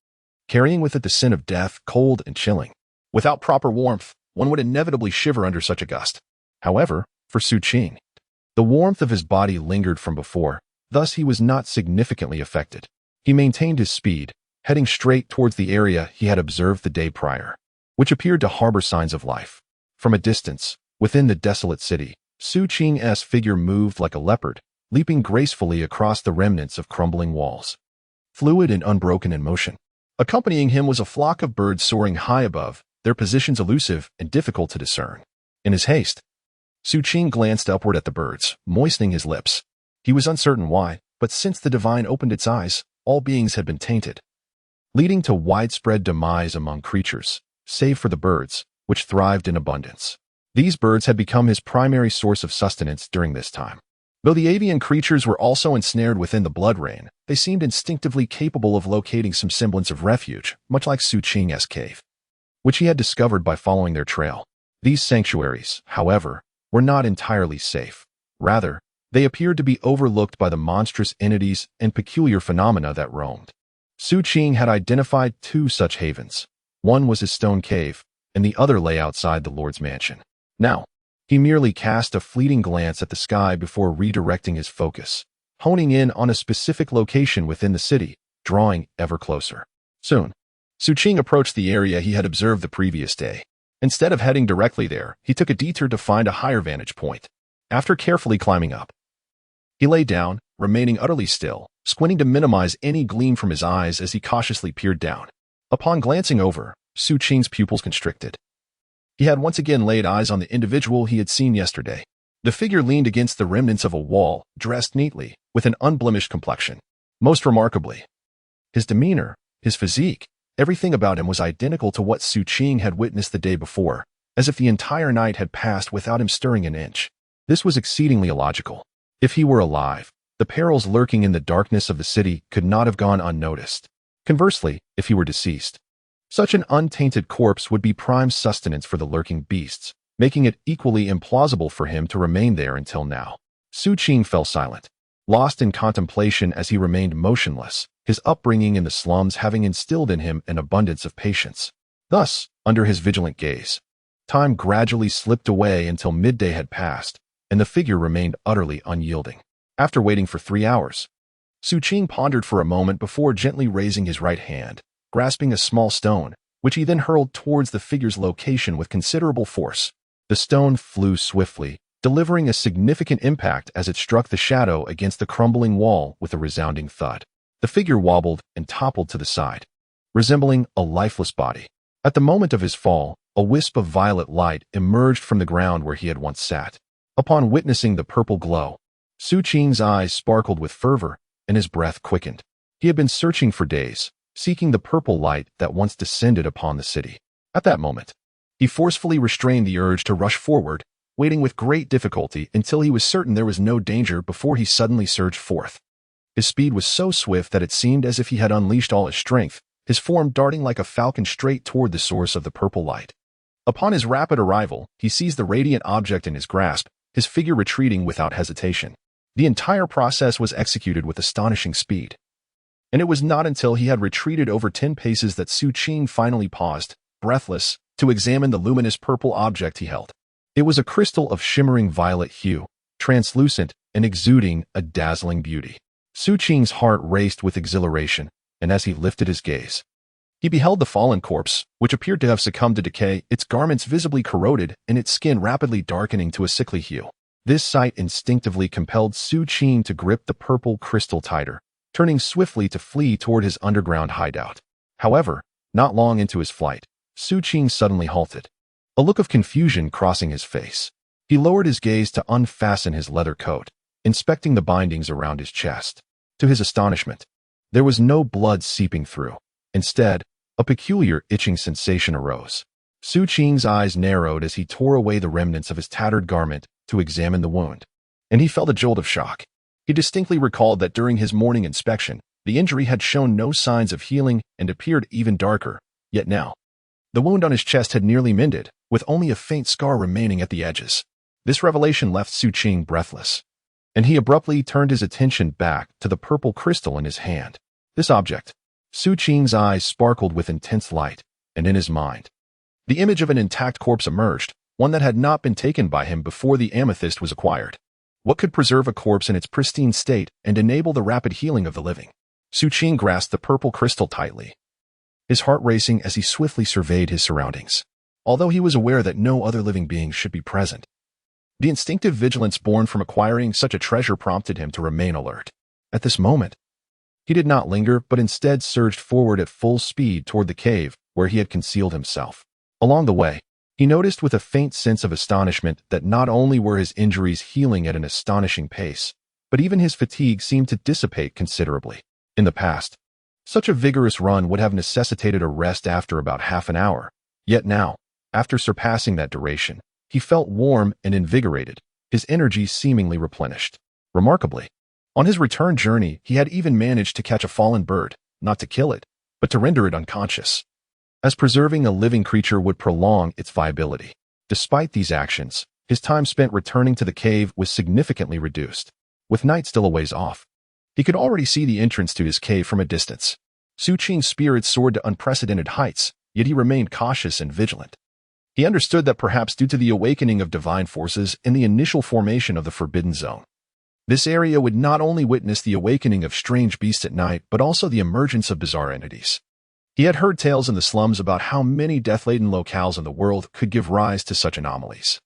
carrying with it the scent of death, cold and chilling. Without proper warmth, one would inevitably shiver under such a gust. However, for Xu Qing, the warmth of his body lingered from before, thus he was not significantly affected. He maintained his speed, heading straight towards the area he had observed the day prior, which appeared to harbor signs of life. From a distance, within the desolate city, Xu Qing's figure moved like a leopard, leaping gracefully across the remnants of crumbling walls, fluid and unbroken in motion. Accompanying him was a flock of birds soaring high above, their positions elusive and difficult to discern. In his haste, Xu Qing glanced upward at the birds, moistening his lips. He was uncertain why, but since the divine opened its eyes, all beings had been tainted, leading to widespread demise among creatures, save for the birds, which thrived in abundance. These birds had become his primary source of sustenance during this time. Though the avian creatures were also ensnared within the blood rain, they seemed instinctively capable of locating some semblance of refuge, much like Xu Qing's cave, which he had discovered by following their trail. These sanctuaries, however, were not entirely safe. Rather, they appeared to be overlooked by the monstrous entities and peculiar phenomena that roamed. Xu Qing had identified two such havens. One was his stone cave, and the other lay outside the Lord's mansion. Now, he merely cast a fleeting glance at the sky before redirecting his focus, honing in on a specific location within the city, drawing ever closer. Soon, Xu Qing approached the area he had observed the previous day. Instead of heading directly there, he took a detour to find a higher vantage point. After carefully climbing up, he lay down, remaining utterly still, squinting to minimize any gleam from his eyes as he cautiously peered down. Upon glancing over, Xu Qing's pupils constricted. He had once again laid eyes on the individual he had seen yesterday. The figure leaned against the remnants of a wall, dressed neatly, with an unblemished complexion. Most remarkably, his demeanor, his physique, everything about him was identical to what Xu Qing had witnessed the day before, as if the entire night had passed without him stirring an inch. This was exceedingly illogical. If he were alive, the perils lurking in the darkness of the city could not have gone unnoticed. Conversely, if he were deceased, such an untainted corpse would be prime sustenance for the lurking beasts, making it equally implausible for him to remain there until now. Xu Qing fell silent, lost in contemplation as he remained motionless, his upbringing in the slums having instilled in him an abundance of patience. Thus, under his vigilant gaze, time gradually slipped away until midday had passed, and the figure remained utterly unyielding. After waiting for 3 hours, Xu Qing pondered for a moment before gently raising his right hand, grasping a small stone, which he then hurled towards the figure's location with considerable force. The stone flew swiftly, delivering a significant impact as it struck the shadow against the crumbling wall with a resounding thud. The figure wobbled and toppled to the side, resembling a lifeless body. At the moment of his fall, a wisp of violet light emerged from the ground where he had once sat. Upon witnessing the purple glow, Xu Qing's eyes sparkled with fervor, and his breath quickened. He had been searching for days, seeking the purple light that once descended upon the city. At that moment, he forcefully restrained the urge to rush forward, waiting with great difficulty until he was certain there was no danger before he suddenly surged forth. His speed was so swift that it seemed as if he had unleashed all his strength, his form darting like a falcon straight toward the source of the purple light. Upon his rapid arrival, he seized the radiant object in his grasp, his figure retreating without hesitation. The entire process was executed with astonishing speed. And it was not until he had retreated over 10 paces that Xu Qing finally paused, breathless, to examine the luminous purple object he held. It was a crystal of shimmering violet hue, translucent and exuding a dazzling beauty. Xu Qing's heart raced with exhilaration, and as he lifted his gaze, he beheld the fallen corpse, which appeared to have succumbed to decay, its garments visibly corroded and its skin rapidly darkening to a sickly hue. This sight instinctively compelled Xu Qing to grip the purple crystal tighter, turning swiftly to flee toward his underground hideout. However, not long into his flight, Xu Qing suddenly halted, a look of confusion crossing his face. He lowered his gaze to unfasten his leather coat, inspecting the bindings around his chest. To his astonishment, there was no blood seeping through. Instead, a peculiar itching sensation arose. Xu Qing's eyes narrowed as he tore away the remnants of his tattered garment to examine the wound, and he felt a jolt of shock. He distinctly recalled that during his morning inspection, the injury had shown no signs of healing and appeared even darker, yet now, the wound on his chest had nearly mended, with only a faint scar remaining at the edges. This revelation left Xu Qing breathless, and he abruptly turned his attention back to the purple crystal in his hand. This object, Xu Qing's eyes sparkled with intense light, and in his mind, the image of an intact corpse emerged, one that had not been taken by him before the amethyst was acquired. What could preserve a corpse in its pristine state and enable the rapid healing of the living? Xu Qing grasped the purple crystal tightly, his heart racing as he swiftly surveyed his surroundings. Although he was aware that no other living being should be present, the instinctive vigilance born from acquiring such a treasure prompted him to remain alert. At this moment, he did not linger but instead surged forward at full speed toward the cave where he had concealed himself. Along the way, he noticed with a faint sense of astonishment that not only were his injuries healing at an astonishing pace, but even his fatigue seemed to dissipate considerably. In the past, such a vigorous run would have necessitated a rest after about half an hour. Yet now, after surpassing that duration, he felt warm and invigorated, his energy seemingly replenished. Remarkably, on his return journey, he had even managed to catch a fallen bird, not to kill it, but to render it unconscious, as preserving a living creature would prolong its viability. Despite these actions, his time spent returning to the cave was significantly reduced. With night still a ways off, he could already see the entrance to his cave from a distance. Xu Qing's spirits soared to unprecedented heights, yet he remained cautious and vigilant. He understood that perhaps due to the awakening of divine forces in the initial formation of the Forbidden Zone, this area would not only witness the awakening of strange beasts at night, but also the emergence of bizarre entities. He had heard tales in the slums about how many death-laden locales in the world could give rise to such anomalies.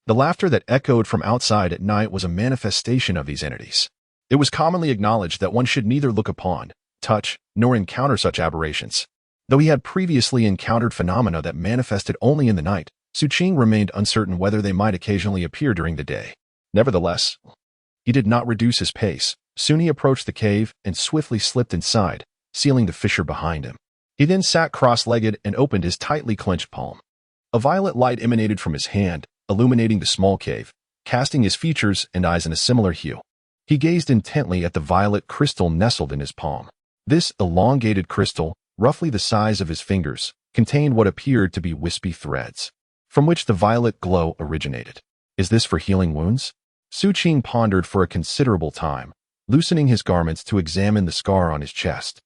The laughter that echoed from outside at night was a manifestation of these entities. It was commonly acknowledged that one should neither look upon, touch, nor encounter such aberrations. Though he had previously encountered phenomena that manifested only in the night, Xu Qing remained uncertain whether they might occasionally appear during the day. Nevertheless, he did not reduce his pace. Soon he approached the cave and swiftly slipped inside, sealing the fissure behind him. He then sat cross-legged and opened his tightly clenched palm. A violet light emanated from his hand, illuminating the small cave, casting his features and eyes in a similar hue. He gazed intently at the violet crystal nestled in his palm. This elongated crystal, roughly the size of his fingers, contained what appeared to be wispy threads, from which the violet glow originated. Is this for healing wounds? Xu Qing pondered for a considerable time, loosening his garments to examine the scar on his chest,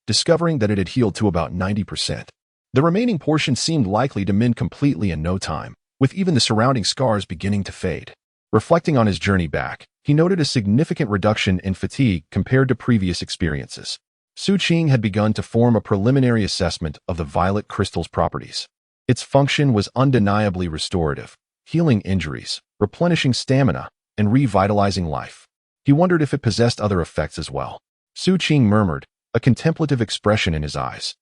discovering that it had healed to about 90%. The remaining portion seemed likely to mend completely in no time, with even the surrounding scars beginning to fade. Reflecting on his journey back, he noted a significant reduction in fatigue compared to previous experiences. Xu Qing had begun to form a preliminary assessment of the violet crystal's properties. Its function was undeniably restorative, healing injuries, replenishing stamina, and revitalizing life. He wondered if it possessed other effects as well. Xu Qing murmured, a contemplative expression in his eyes.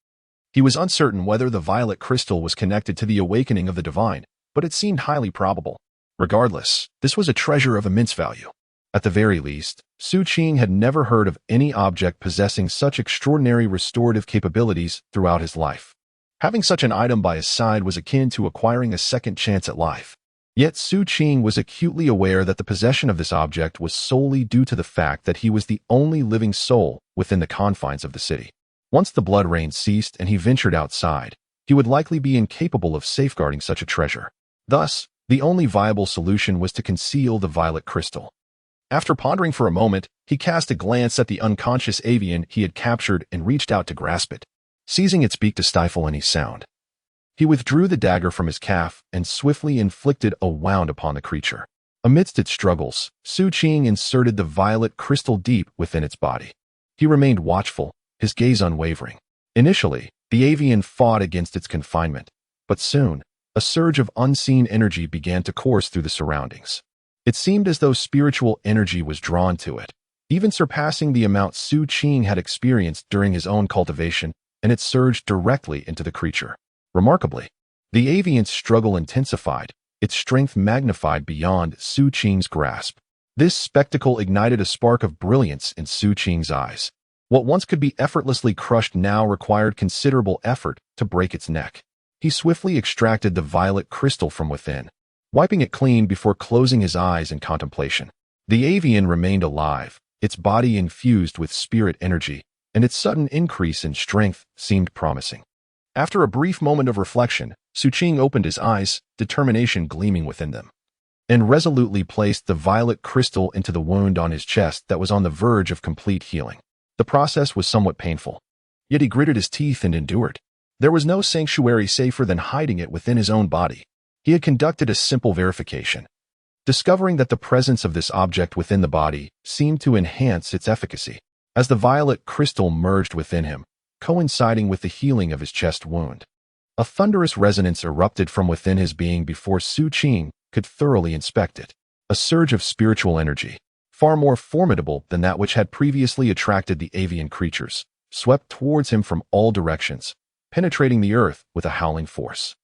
He was uncertain whether the violet crystal was connected to the awakening of the divine, but it seemed highly probable. Regardless, this was a treasure of immense value. At the very least, Xu Qing had never heard of any object possessing such extraordinary restorative capabilities throughout his life. Having such an item by his side was akin to acquiring a second chance at life. Yet Xu Qing was acutely aware that the possession of this object was solely due to the fact that he was the only living soul within the confines of the city. Once the blood rain ceased and he ventured outside, he would likely be incapable of safeguarding such a treasure. Thus, the only viable solution was to conceal the violet crystal. After pondering for a moment, he cast a glance at the unconscious avian he had captured and reached out to grasp it, seizing its beak to stifle any sound. He withdrew the dagger from his calf and swiftly inflicted a wound upon the creature. Amidst its struggles, Xu Qing inserted the violet crystal deep within its body. He remained watchful, his gaze unwavering. Initially, the avian fought against its confinement, but soon, a surge of unseen energy began to course through the surroundings. It seemed as though spiritual energy was drawn to it, even surpassing the amount Xu Qing had experienced during his own cultivation, and it surged directly into the creature. Remarkably, the avian's struggle intensified, its strength magnified beyond Xu Qing's grasp. This spectacle ignited a spark of brilliance in Xu Qing's eyes. What once could be effortlessly crushed now required considerable effort to break its neck. He swiftly extracted the violet crystal from within, wiping it clean before closing his eyes in contemplation. The avian remained alive, its body infused with spirit energy, and its sudden increase in strength seemed promising. After a brief moment of reflection, Xu Qing opened his eyes, determination gleaming within them, and resolutely placed the violet crystal into the wound on his chest that was on the verge of complete healing. The process was somewhat painful, yet he gritted his teeth and endured. There was no sanctuary safer than hiding it within his own body. He had conducted a simple verification, discovering that the presence of this object within the body seemed to enhance its efficacy. As the violet crystal merged within him, coinciding with the healing of his chest wound, a thunderous resonance erupted from within his being before Xu Qing could thoroughly inspect it. A surge of spiritual energy, far more formidable than that which had previously attracted the avian creatures, swept towards him from all directions, penetrating the earth with a howling force.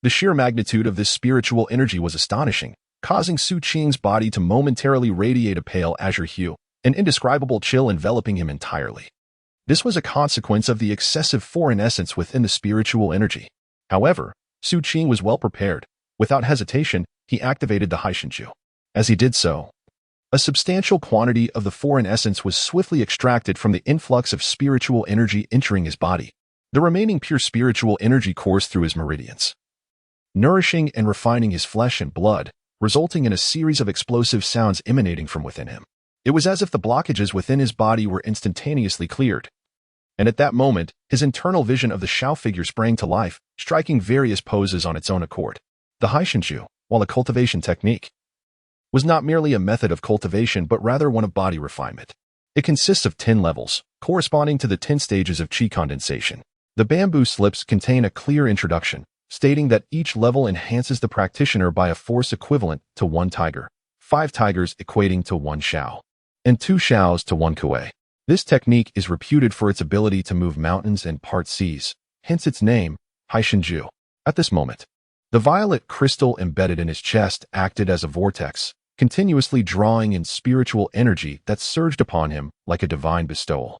The sheer magnitude of this spiritual energy was astonishing, causing Xu Qing's body to momentarily radiate a pale azure hue, an indescribable chill enveloping him entirely. This was a consequence of the excessive foreign essence within the spiritual energy. However, Xu Qing was well prepared. Without hesitation, he activated the Haishanju. As he did so, a substantial quantity of the foreign essence was swiftly extracted from the influx of spiritual energy entering his body. The remaining pure spiritual energy coursed through his meridians, nourishing and refining his flesh and blood, resulting in a series of explosive sounds emanating from within him. It was as if the blockages within his body were instantaneously cleared. And at that moment, his internal vision of the Shao figure sprang to life, striking various poses on its own accord. The Haishanju, while a cultivation technique, was not merely a method of cultivation but rather one of body refinement. It consists of 10 levels, corresponding to the 10 stages of qi condensation. The bamboo slips contain a clear introduction, stating that each level enhances the practitioner by a force equivalent to 1 tiger, 5 tigers equating to 1 Shao, and 2 Shaos to 1 Kuei. This technique is reputed for its ability to move mountains and part seas, hence its name, Haishanju. At this moment, the violet crystal embedded in his chest acted as a vortex, continuously drawing in spiritual energy that surged upon him like a divine bestowal.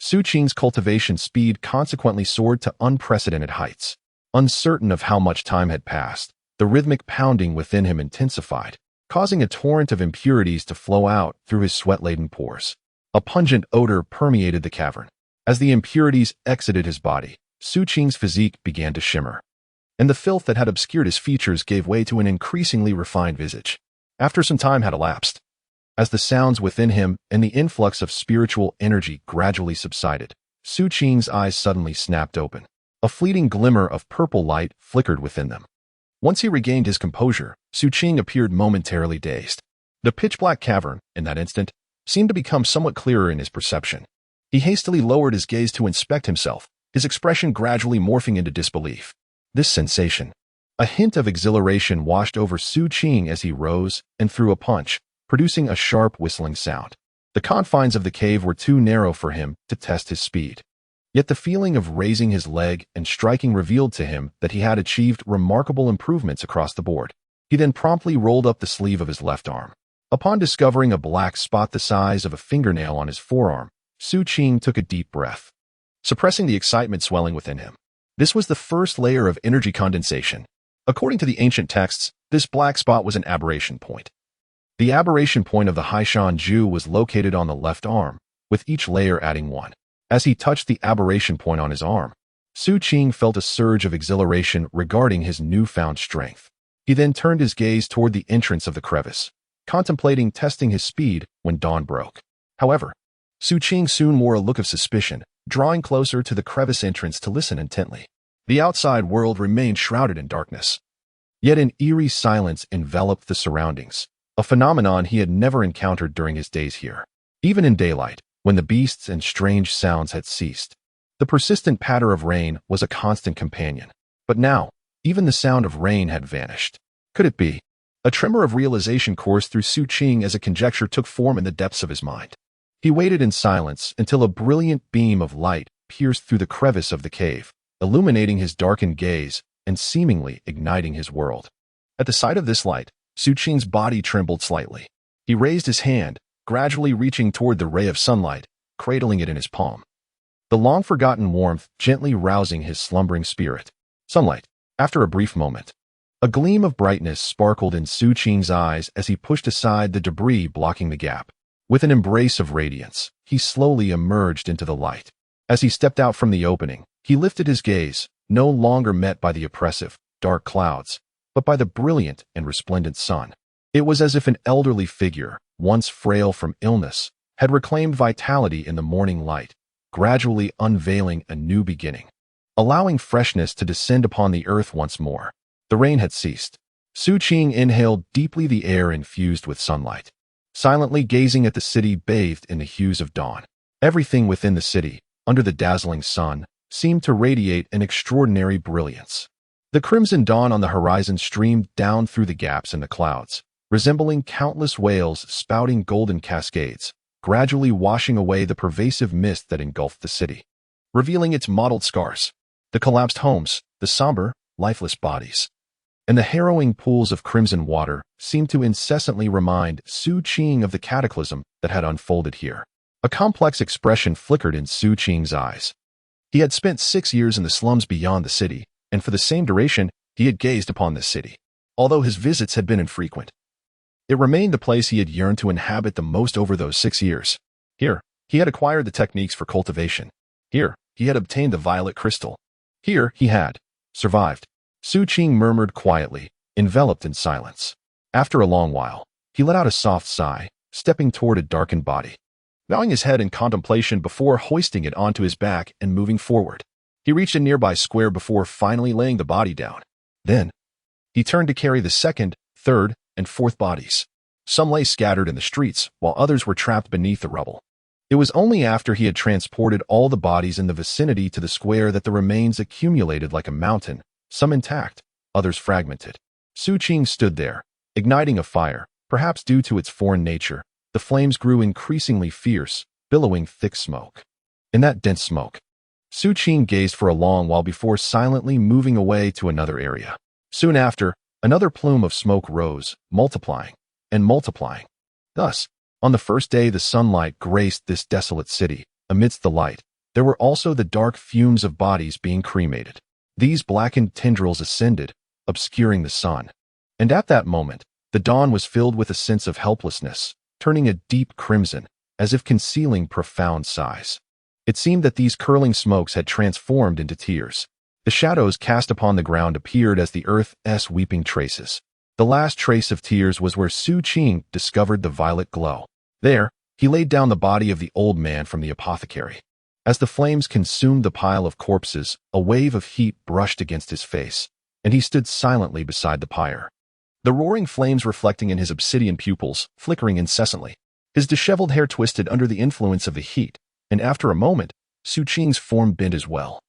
Xu Qing's cultivation speed consequently soared to unprecedented heights. Uncertain of how much time had passed, the rhythmic pounding within him intensified, causing a torrent of impurities to flow out through his sweat-laden pores. A pungent odor permeated the cavern. As the impurities exited his body, Xu Qing's physique began to shimmer, and the filth that had obscured his features gave way to an increasingly refined visage. After some time had elapsed, as the sounds within him and the influx of spiritual energy gradually subsided, Xu Qing's eyes suddenly snapped open. A fleeting glimmer of purple light flickered within them. Once he regained his composure, Xu Qing appeared momentarily dazed. The pitch-black cavern, in that instant, seemed to become somewhat clearer in his perception. He hastily lowered his gaze to inspect himself, his expression gradually morphing into disbelief. This sensation, a hint of exhilaration, washed over Xu Qing as he rose and threw a punch, producing a sharp whistling sound. The confines of the cave were too narrow for him to test his speed. Yet the feeling of raising his leg and striking revealed to him that he had achieved remarkable improvements across the board. He then promptly rolled up the sleeve of his left arm. Upon discovering a black spot the size of a fingernail on his forearm, Xu Qing took a deep breath, suppressing the excitement swelling within him. This was the first layer of energy condensation. According to the ancient texts, this black spot was an aberration point. The aberration point of the Haishanju was located on the left arm, with each layer adding 1. As he touched the aberration point on his arm, Xu Qing felt a surge of exhilaration regarding his newfound strength. He then turned his gaze toward the entrance of the crevice, contemplating testing his speed when dawn broke. However, Xu Qing soon wore a look of suspicion, drawing closer to the crevice entrance to listen intently. The outside world remained shrouded in darkness. Yet an eerie silence enveloped the surroundings, a phenomenon he had never encountered during his days here. Even in daylight, when the beasts and strange sounds had ceased, the persistent patter of rain was a constant companion. But now, even the sound of rain had vanished. Could it be? A tremor of realization coursed through Xu Qing as a conjecture took form in the depths of his mind. He waited in silence until a brilliant beam of light pierced through the crevice of the cave, illuminating his darkened gaze and seemingly igniting his world. At the sight of this light, Xu Qing's body trembled slightly. He raised his hand, gradually reaching toward the ray of sunlight, cradling it in his palm. The long-forgotten warmth gently rousing his slumbering spirit. Sunlight. After a brief moment, a gleam of brightness sparkled in Xu Qing's eyes as he pushed aside the debris blocking the gap. With an embrace of radiance, he slowly emerged into the light. As he stepped out from the opening, he lifted his gaze, no longer met by the oppressive, dark clouds, but by the brilliant and resplendent sun. It was as if an elderly figure, once frail from illness, had reclaimed vitality in the morning light, gradually unveiling a new beginning, allowing freshness to descend upon the earth once more. The rain had ceased. Xu Qing inhaled deeply the air infused with sunlight, silently gazing at the city bathed in the hues of dawn. Everything within the city, under the dazzling sun, seemed to radiate an extraordinary brilliance. The crimson dawn on the horizon streamed down through the gaps in the clouds, resembling countless whales spouting golden cascades, gradually washing away the pervasive mist that engulfed the city, revealing its mottled scars, the collapsed homes, the somber, lifeless bodies. And the harrowing pools of crimson water seemed to incessantly remind Xu Qing of the cataclysm that had unfolded here. A complex expression flickered in Xu Qing's eyes. He had spent 6 years in the slums beyond the city, and for the same duration, he had gazed upon this city. Although his visits had been infrequent, it remained the place he had yearned to inhabit the most over those 6 years. Here, he had acquired the techniques for cultivation. Here, he had obtained the violet crystal. Here, he had survived. Xu Qing murmured quietly, enveloped in silence. After a long while, he let out a soft sigh, stepping toward a darkened body, bowing his head in contemplation before hoisting it onto his back and moving forward. He reached a nearby square before finally laying the body down. Then, he turned to carry the second, third, and fourth bodies. Some lay scattered in the streets, while others were trapped beneath the rubble. It was only after he had transported all the bodies in the vicinity to the square that the remains accumulated like a mountain, some intact, others fragmented. Xu Qing stood there, igniting a fire, perhaps due to its foreign nature. The flames grew increasingly fierce, billowing thick smoke. In that dense smoke, Xu Qing gazed for a long while before silently moving away to another area. Soon after, another plume of smoke rose, multiplying and multiplying. Thus, on the first day the sunlight graced this desolate city, amidst the light, there were also the dark fumes of bodies being cremated. These blackened tendrils ascended, obscuring the sun. And at that moment, the dawn was filled with a sense of helplessness, turning a deep crimson, as if concealing profound sighs. It seemed that these curling smokes had transformed into tears. The shadows cast upon the ground appeared as the earth's weeping traces. The last trace of tears was where Xu Qing discovered the violet glow. There, he laid down the body of the old man from the apothecary. As the flames consumed the pile of corpses, a wave of heat brushed against his face, and he stood silently beside the pyre, the roaring flames reflecting in his obsidian pupils, flickering incessantly. His disheveled hair twisted under the influence of the heat, and after a moment, Xu Qing's form bent as well,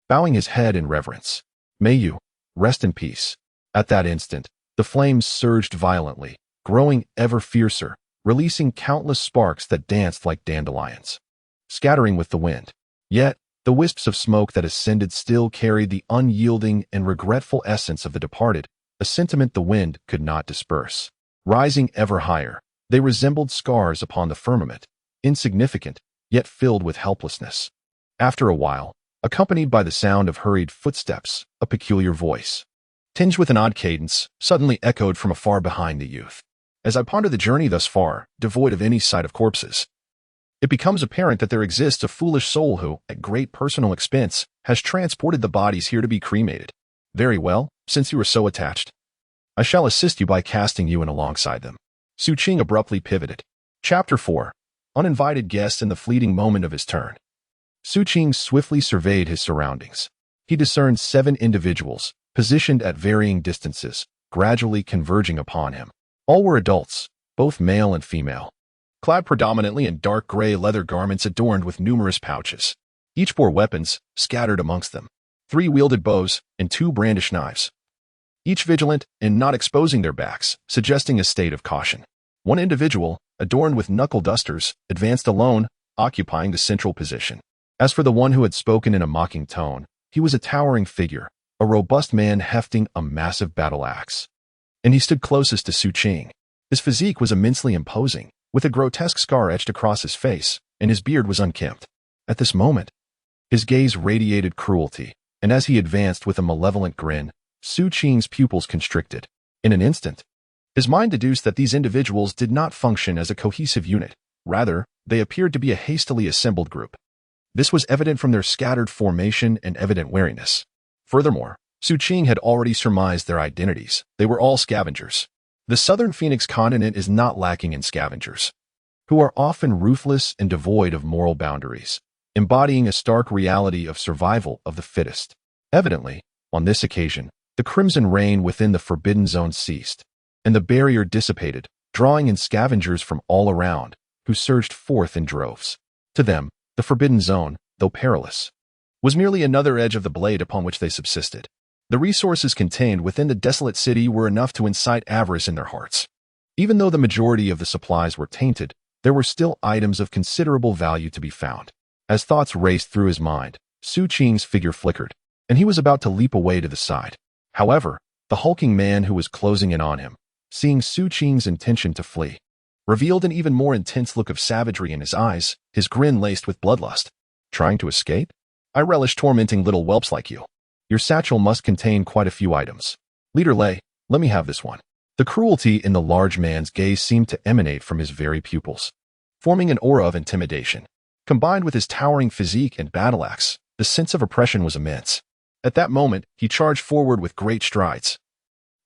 bowing his head in reverence. "May you rest in peace." At that instant, the flames surged violently, growing ever fiercer, releasing countless sparks that danced like dandelions, scattering with the wind. Yet, the wisps of smoke that ascended still carried the unyielding and regretful essence of the departed, a sentiment the wind could not disperse. Rising ever higher, they resembled scars upon the firmament, insignificant, yet filled with helplessness. After a while, accompanied by the sound of hurried footsteps, a peculiar voice, tinged with an odd cadence, suddenly echoed from afar behind the youth. "As I ponder the journey thus far, devoid of any sight of corpses, it becomes apparent that there exists a foolish soul who, at great personal expense, has transported the bodies here to be cremated. Very well, since you are so attached, I shall assist you by casting you in alongside them." Xu Qing abruptly pivoted. Chapter 4. Uninvited Guest in the Fleeting Moment of His Turn. Xu Qing swiftly surveyed his surroundings. He discerned 7 individuals, positioned at varying distances, gradually converging upon him. All were adults, both male and female, clad predominantly in dark gray leather garments adorned with numerous pouches. Each bore weapons, scattered amongst them. 3 wielded bows and 2 brandished knives, each vigilant and not exposing their backs, suggesting a state of caution. One individual, adorned with knuckle dusters, advanced alone, occupying the central position. As for the one who had spoken in a mocking tone, he was a towering figure, a robust man hefting a massive battle axe. And he stood closest to Xu Qing. His physique was immensely imposing, with a grotesque scar etched across his face, and his beard was unkempt. At this moment, his gaze radiated cruelty, and as he advanced with a malevolent grin, Xu Qing's pupils constricted. In an instant, his mind deduced that these individuals did not function as a cohesive unit. Rather, they appeared to be a hastily assembled group. This was evident from their scattered formation and evident wariness. Furthermore, Xu Qing had already surmised their identities. They were all scavengers. The southern Phoenix continent is not lacking in scavengers, who are often ruthless and devoid of moral boundaries, embodying a stark reality of survival of the fittest. Evidently, on this occasion, the crimson rain within the Forbidden Zone ceased, and the barrier dissipated, drawing in scavengers from all around, who surged forth in droves. To them, the Forbidden Zone, though perilous, was merely another edge of the blade upon which they subsisted. The resources contained within the desolate city were enough to incite avarice in their hearts. Even though the majority of the supplies were tainted, there were still items of considerable value to be found. As thoughts raced through his mind, Xu Qing's figure flickered, and he was about to leap away to the side. However, the hulking man who was closing in on him, seeing Xu Qing's intention to flee, revealed an even more intense look of savagery in his eyes, his grin laced with bloodlust. Trying to escape? I relish tormenting little whelps like you. Your satchel must contain quite a few items. Leader Lei, let me have this one. The cruelty in the large man's gaze seemed to emanate from his very pupils, forming an aura of intimidation. Combined with his towering physique and battle axe, the sense of oppression was immense. At that moment, he charged forward with great strides,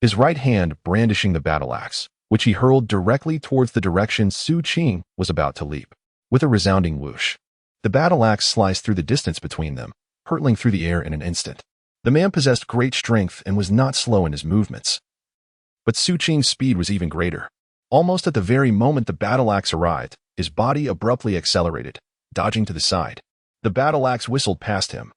his right hand brandishing the battle axe, which he hurled directly towards the direction Xu Qing was about to leap. With a resounding whoosh, the battle axe sliced through the distance between them, hurtling through the air in an instant. The man possessed great strength and was not slow in his movements. But Xu Qing's speed was even greater. Almost at the very moment the battle axe arrived, his body abruptly accelerated, dodging to the side. The battle axe whistled past him.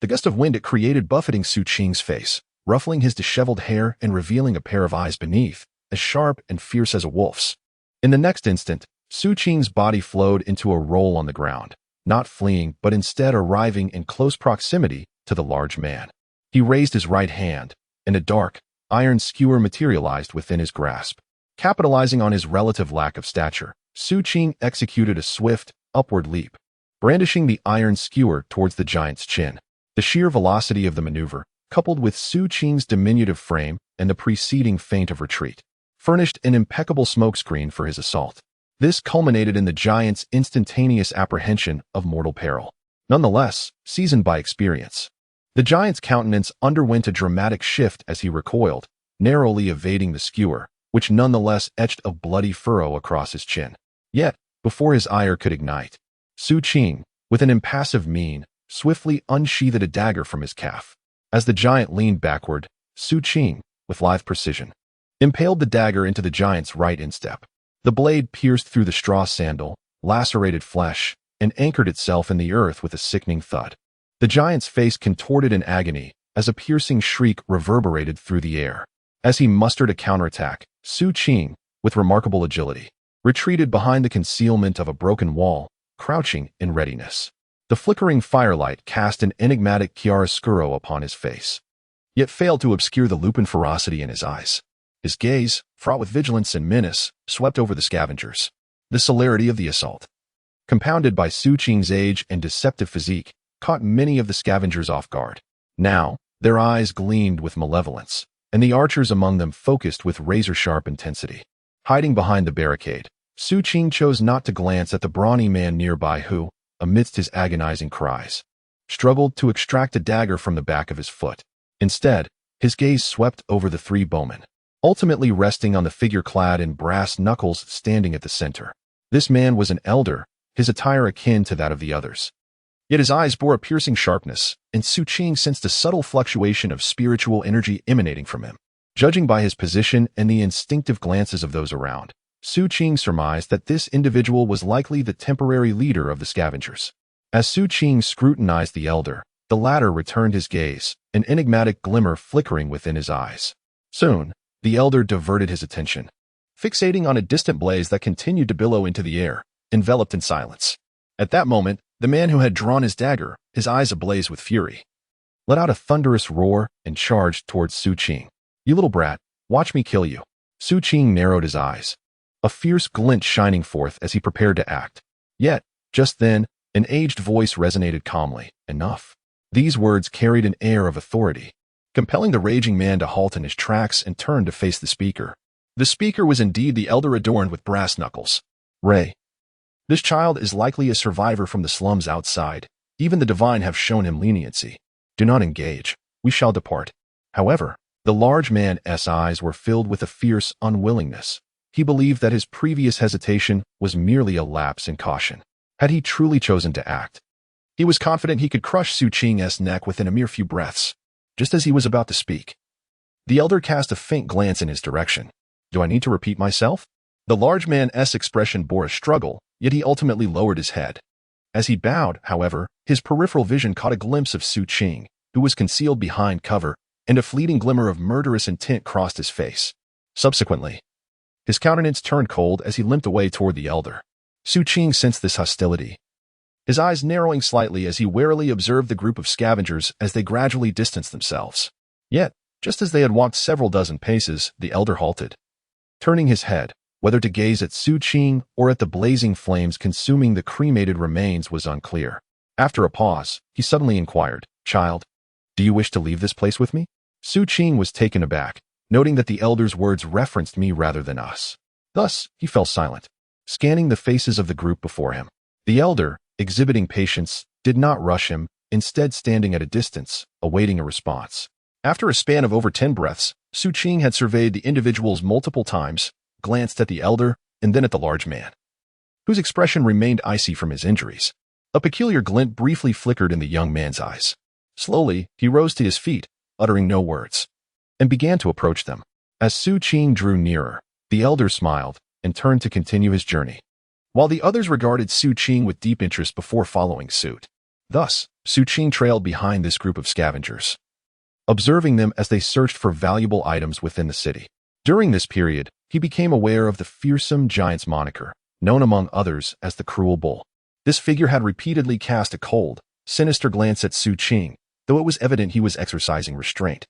The gust of wind it created buffeting Xu Qing's face, ruffling his disheveled hair and revealing a pair of eyes beneath, as sharp and fierce as a wolf's. In the next instant, Xu Qing's body flowed into a roll on the ground, not fleeing but instead arriving in close proximity to the large man. He raised his right hand, and a dark, iron skewer materialized within his grasp. Capitalizing on his relative lack of stature, Xu Qing executed a swift, upward leap, brandishing the iron skewer towards the giant's chin. The sheer velocity of the maneuver, coupled with Xu Qing's diminutive frame and the preceding feint of retreat, furnished an impeccable smokescreen for his assault. This culminated in the giant's instantaneous apprehension of mortal peril. Nonetheless, seasoned by experience, the giant's countenance underwent a dramatic shift as he recoiled, narrowly evading the skewer, which nonetheless etched a bloody furrow across his chin. Yet, before his ire could ignite, Xu Qing, with an impassive mien, swiftly unsheathed a dagger from his calf. As the giant leaned backward, Xu Qing, with lithe precision, impaled the dagger into the giant's right instep. The blade pierced through the straw sandal, lacerated flesh, and anchored itself in the earth with a sickening thud. The giant's face contorted in agony as a piercing shriek reverberated through the air. As he mustered a counterattack, Xu Qing, with remarkable agility, retreated behind the concealment of a broken wall, crouching in readiness. The flickering firelight cast an enigmatic chiaroscuro upon his face, yet failed to obscure the lupin ferocity in his eyes. His gaze, fraught with vigilance and menace, swept over the scavengers. The celerity of the assault, compounded by Xu Qing's age and deceptive physique, caught many of the scavengers off guard. Now, their eyes gleamed with malevolence, and the archers among them focused with razor-sharp intensity. Hiding behind the barricade, Xu Qing chose not to glance at the brawny man nearby who, amidst his agonizing cries, struggled to extract a dagger from the back of his foot. Instead, his gaze swept over the 3 bowmen, ultimately resting on the figure clad in brass knuckles standing at the center. This man was an elder, his attire akin to that of the others. Yet his eyes bore a piercing sharpness, and Xu Qing sensed a subtle fluctuation of spiritual energy emanating from him. Judging by his position and the instinctive glances of those around, Xu Qing surmised that this individual was likely the temporary leader of the scavengers. As Xu Qing scrutinized the elder, the latter returned his gaze, an enigmatic glimmer flickering within his eyes. Soon, the elder diverted his attention, fixating on a distant blaze that continued to billow into the air, enveloped in silence. At that moment, the man who had drawn his dagger, his eyes ablaze with fury, let out a thunderous roar and charged towards Xu Qing. "You little brat, watch me kill you." Xu Qing narrowed his eyes, a fierce glint shining forth as he prepared to act. Yet, just then, an aged voice resonated calmly. "Enough." These words carried an air of authority, compelling the raging man to halt in his tracks and turn to face the speaker. The speaker was indeed the elder adorned with brass knuckles. "Ray, this child is likely a survivor from the slums outside. Even the divine have shown him leniency. Do not engage. We shall depart." However, the large man's eyes were filled with a fierce unwillingness. He believed that his previous hesitation was merely a lapse in caution. Had he truly chosen to act, he was confident he could crush Xu Qing's neck within a mere few breaths. Just as he was about to speak, the elder cast a faint glance in his direction. "Do I need to repeat myself?" The large man's expression bore a struggle, yet he ultimately lowered his head. As he bowed, however, his peripheral vision caught a glimpse of Xu Qing, who was concealed behind cover, and a fleeting glimmer of murderous intent crossed his face. Subsequently, his countenance turned cold as he limped away toward the elder. Xu Qing sensed this hostility, his eyes narrowing slightly as he warily observed the group of scavengers as they gradually distanced themselves. Yet, just as they had walked several dozen paces, the elder halted. Turning his head, whether to gaze at Xu Qing or at the blazing flames consuming the cremated remains was unclear. After a pause, he suddenly inquired, "Child, do you wish to leave this place with me?" Xu Qing was taken aback, noting that the elder's words referenced me rather than us. Thus, he fell silent, scanning the faces of the group before him. The elder, exhibiting patience, did not rush him, instead standing at a distance, awaiting a response. After a span of over 10 breaths, Xu Qing had surveyed the individuals multiple times, glanced at the elder, and then at the large man, whose expression remained icy from his injuries. A peculiar glint briefly flickered in the young man's eyes. Slowly, he rose to his feet, uttering no words, and began to approach them. As Xu Qing drew nearer, the elder smiled and turned to continue his journey, while the others regarded Xu Qing with deep interest before following suit. Thus, Xu Qing trailed behind this group of scavengers, observing them as they searched for valuable items within the city. During this period, he became aware of the fearsome giant's moniker, known among others as the Cruel Bull. This figure had repeatedly cast a cold, sinister glance at Xu Qing, though it was evident he was exercising restraint,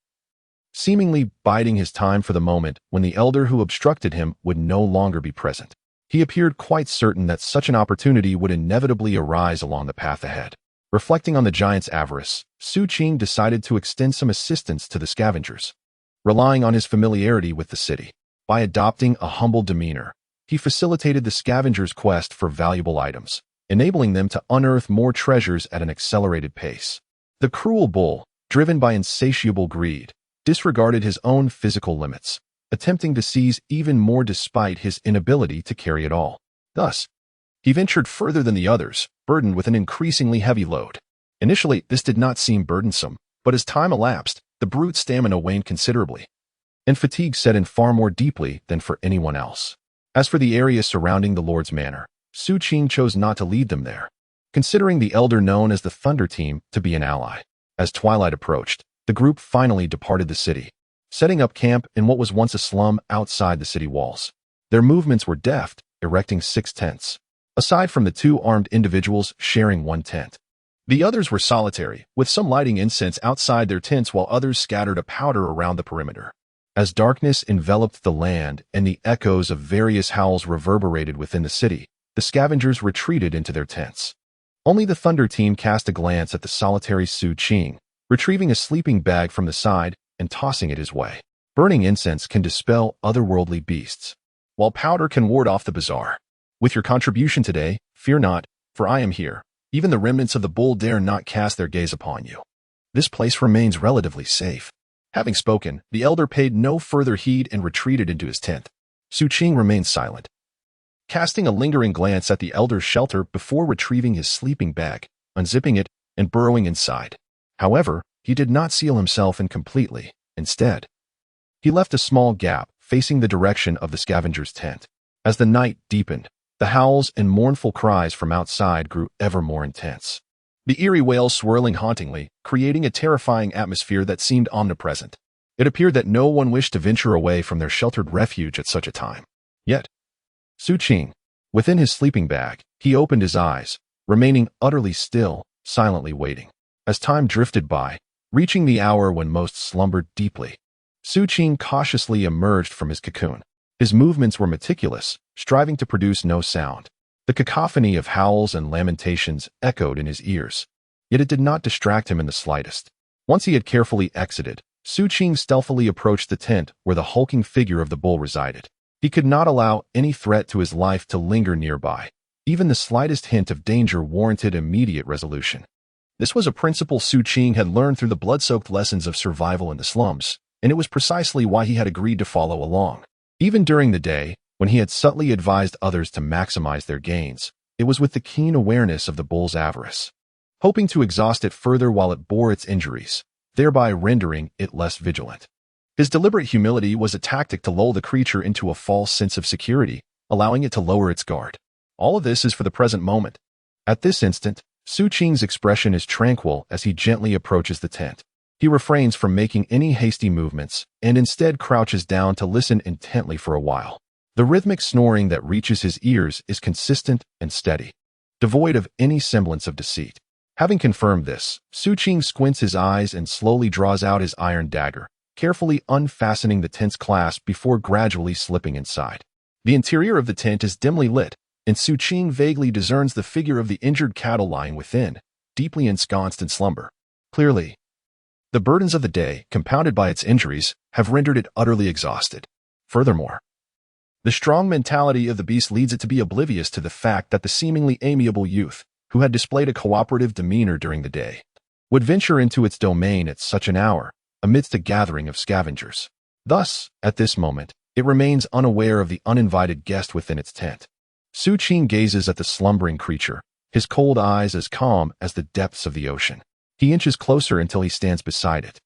seemingly biding his time for the moment when the elder who obstructed him would no longer be present. He appeared quite certain that such an opportunity would inevitably arise along the path ahead. Reflecting on the giant's avarice, Xu Qing decided to extend some assistance to the scavengers. Relying on his familiarity with the city, by adopting a humble demeanor, he facilitated the scavengers' quest for valuable items, enabling them to unearth more treasures at an accelerated pace. The Cruel Bull, driven by insatiable greed, disregarded his own physical limits, attempting to seize even more despite his inability to carry it all. Thus, he ventured further than the others, burdened with an increasingly heavy load. Initially, this did not seem burdensome, but as time elapsed, the brute's stamina waned considerably, and fatigue set in far more deeply than for anyone else. As for the area surrounding the Lord's Manor, Xu Qing chose not to lead them there, considering the elder known as the Thunder Team to be an ally. As twilight approached, the group finally departed the city, setting up camp in what was once a slum outside the city walls. Their movements were deft, erecting 6 tents, aside from the 2 armed individuals sharing one tent. The others were solitary, with some lighting incense outside their tents while others scattered a powder around the perimeter. As darkness enveloped the land and the echoes of various howls reverberated within the city, the scavengers retreated into their tents. Only the Thunder Team cast a glance at the solitary Xu Qing, retrieving a sleeping bag from the side and tossing it his way. Burning incense can dispel otherworldly beasts, while powder can ward off the bizarre. With your contribution today, fear not, for I am here. Even the remnants of the bull dare not cast their gaze upon you. This place remains relatively safe. Having spoken, the elder paid no further heed and retreated into his tent. Xu Qing remained silent, casting a lingering glance at the elder's shelter before retrieving his sleeping bag, unzipping it, and burrowing inside. However, he did not seal himself in completely. Instead, he left a small gap facing the direction of the scavenger's tent. As the night deepened, the howls and mournful cries from outside grew ever more intense. The eerie wails swirling hauntingly, creating a terrifying atmosphere that seemed omnipresent. It appeared that no one wished to venture away from their sheltered refuge at such a time. Yet, Xu Qing, within his sleeping bag, he opened his eyes, remaining utterly still, silently waiting. As time drifted by, reaching the hour when most slumbered deeply, Xu Qing cautiously emerged from his cocoon. His movements were meticulous, striving to produce no sound. The cacophony of howls and lamentations echoed in his ears, yet it did not distract him in the slightest. Once he had carefully exited, Xu Qing stealthily approached the tent where the hulking figure of the bull resided. He could not allow any threat to his life to linger nearby. Even the slightest hint of danger warranted immediate resolution. This was a principle Xu Qing had learned through the blood-soaked lessons of survival in the slums, and it was precisely why he had agreed to follow along. Even during the day, when he had subtly advised others to maximize their gains, it was with the keen awareness of the bull's avarice, hoping to exhaust it further while it bore its injuries, thereby rendering it less vigilant. His deliberate humility was a tactic to lull the creature into a false sense of security, allowing it to lower its guard. All of this is for the present moment. At this instant, Xu Qing's expression is tranquil as he gently approaches the tent. He refrains from making any hasty movements and instead crouches down to listen intently for a while. The rhythmic snoring that reaches his ears is consistent and steady, devoid of any semblance of deceit. Having confirmed this, Xu Qing squints his eyes and slowly draws out his iron dagger, carefully unfastening the tent's clasp before gradually slipping inside. The interior of the tent is dimly lit, and Xu Qing vaguely discerns the figure of the injured cattle lying within, deeply ensconced in slumber. Clearly, the burdens of the day, compounded by its injuries, have rendered it utterly exhausted. Furthermore, the strong mentality of the beast leads it to be oblivious to the fact that the seemingly amiable youth, who had displayed a cooperative demeanor during the day, would venture into its domain at such an hour, amidst a gathering of scavengers. Thus, at this moment, it remains unaware of the uninvited guest within its tent. Xu Qing gazes at the slumbering creature, his cold eyes as calm as the depths of the ocean. He inches closer until he stands beside it,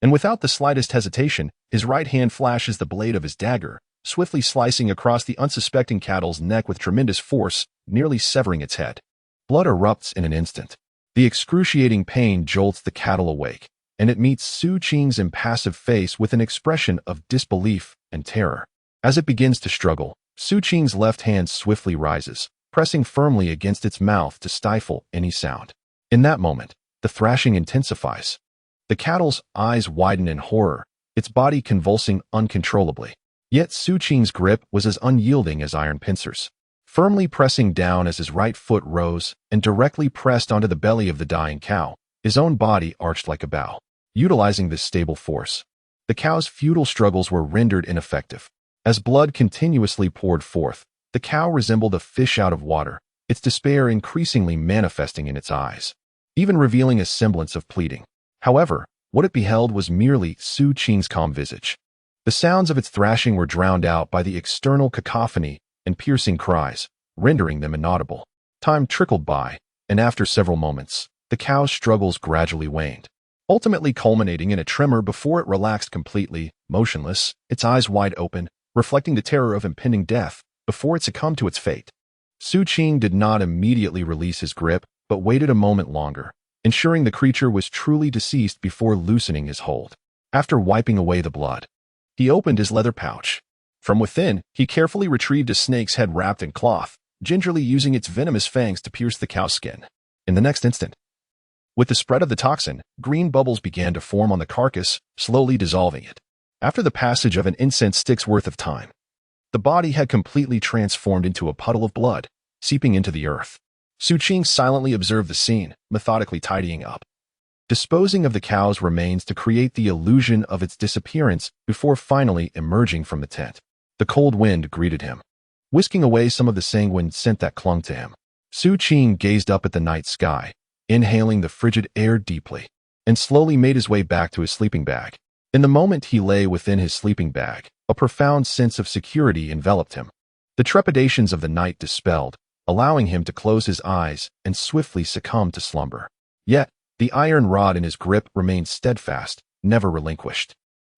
and without the slightest hesitation, his right hand flashes the blade of his dagger, swiftly slicing across the unsuspecting cattle's neck with tremendous force, nearly severing its head. Blood erupts in an instant. The excruciating pain jolts the cattle awake, and it meets Xu Qing's impassive face with an expression of disbelief and terror. As it begins to struggle, Xu Qing's left hand swiftly rises, pressing firmly against its mouth to stifle any sound. In that moment, the thrashing intensifies. The cattle's eyes widen in horror, its body convulsing uncontrollably. Yet Xu Qing's grip was as unyielding as iron pincers, firmly pressing down as his right foot rose and directly pressed onto the belly of the dying cow. His own body arched like a bow. Utilizing this stable force, the cow's futile struggles were rendered ineffective. As blood continuously poured forth, the cow resembled a fish out of water, its despair increasingly manifesting in its eyes, even revealing a semblance of pleading. However, what it beheld was merely Xu Qing's calm visage. The sounds of its thrashing were drowned out by the external cacophony and piercing cries, rendering them inaudible. Time trickled by, and after several moments, the cow's struggles gradually waned, ultimately culminating in a tremor before it relaxed completely, motionless, its eyes wide open, reflecting the terror of impending death before it succumbed to its fate. Xu Qing did not immediately release his grip, but waited a moment longer, ensuring the creature was truly deceased before loosening his hold. After wiping away the blood, he opened his leather pouch. From within, he carefully retrieved a snake's head wrapped in cloth, gingerly using its venomous fangs to pierce the cow's skin. In the next instant, with the spread of the toxin, green bubbles began to form on the carcass, slowly dissolving it. After the passage of an incense stick's worth of time, the body had completely transformed into a puddle of blood, seeping into the earth. Xu Qing silently observed the scene, methodically tidying up, disposing of the cow's remains to create the illusion of its disappearance before finally emerging from the tent. The cold wind greeted him, whisking away some of the sanguine scent that clung to him. Xu Qing gazed up at the night sky, inhaling the frigid air deeply, and slowly made his way back to his sleeping bag. In the moment he lay within his sleeping bag, a profound sense of security enveloped him. The trepidations of the night dispelled, allowing him to close his eyes and swiftly succumb to slumber. Yet, the iron rod in his grip remained steadfast, never relinquished.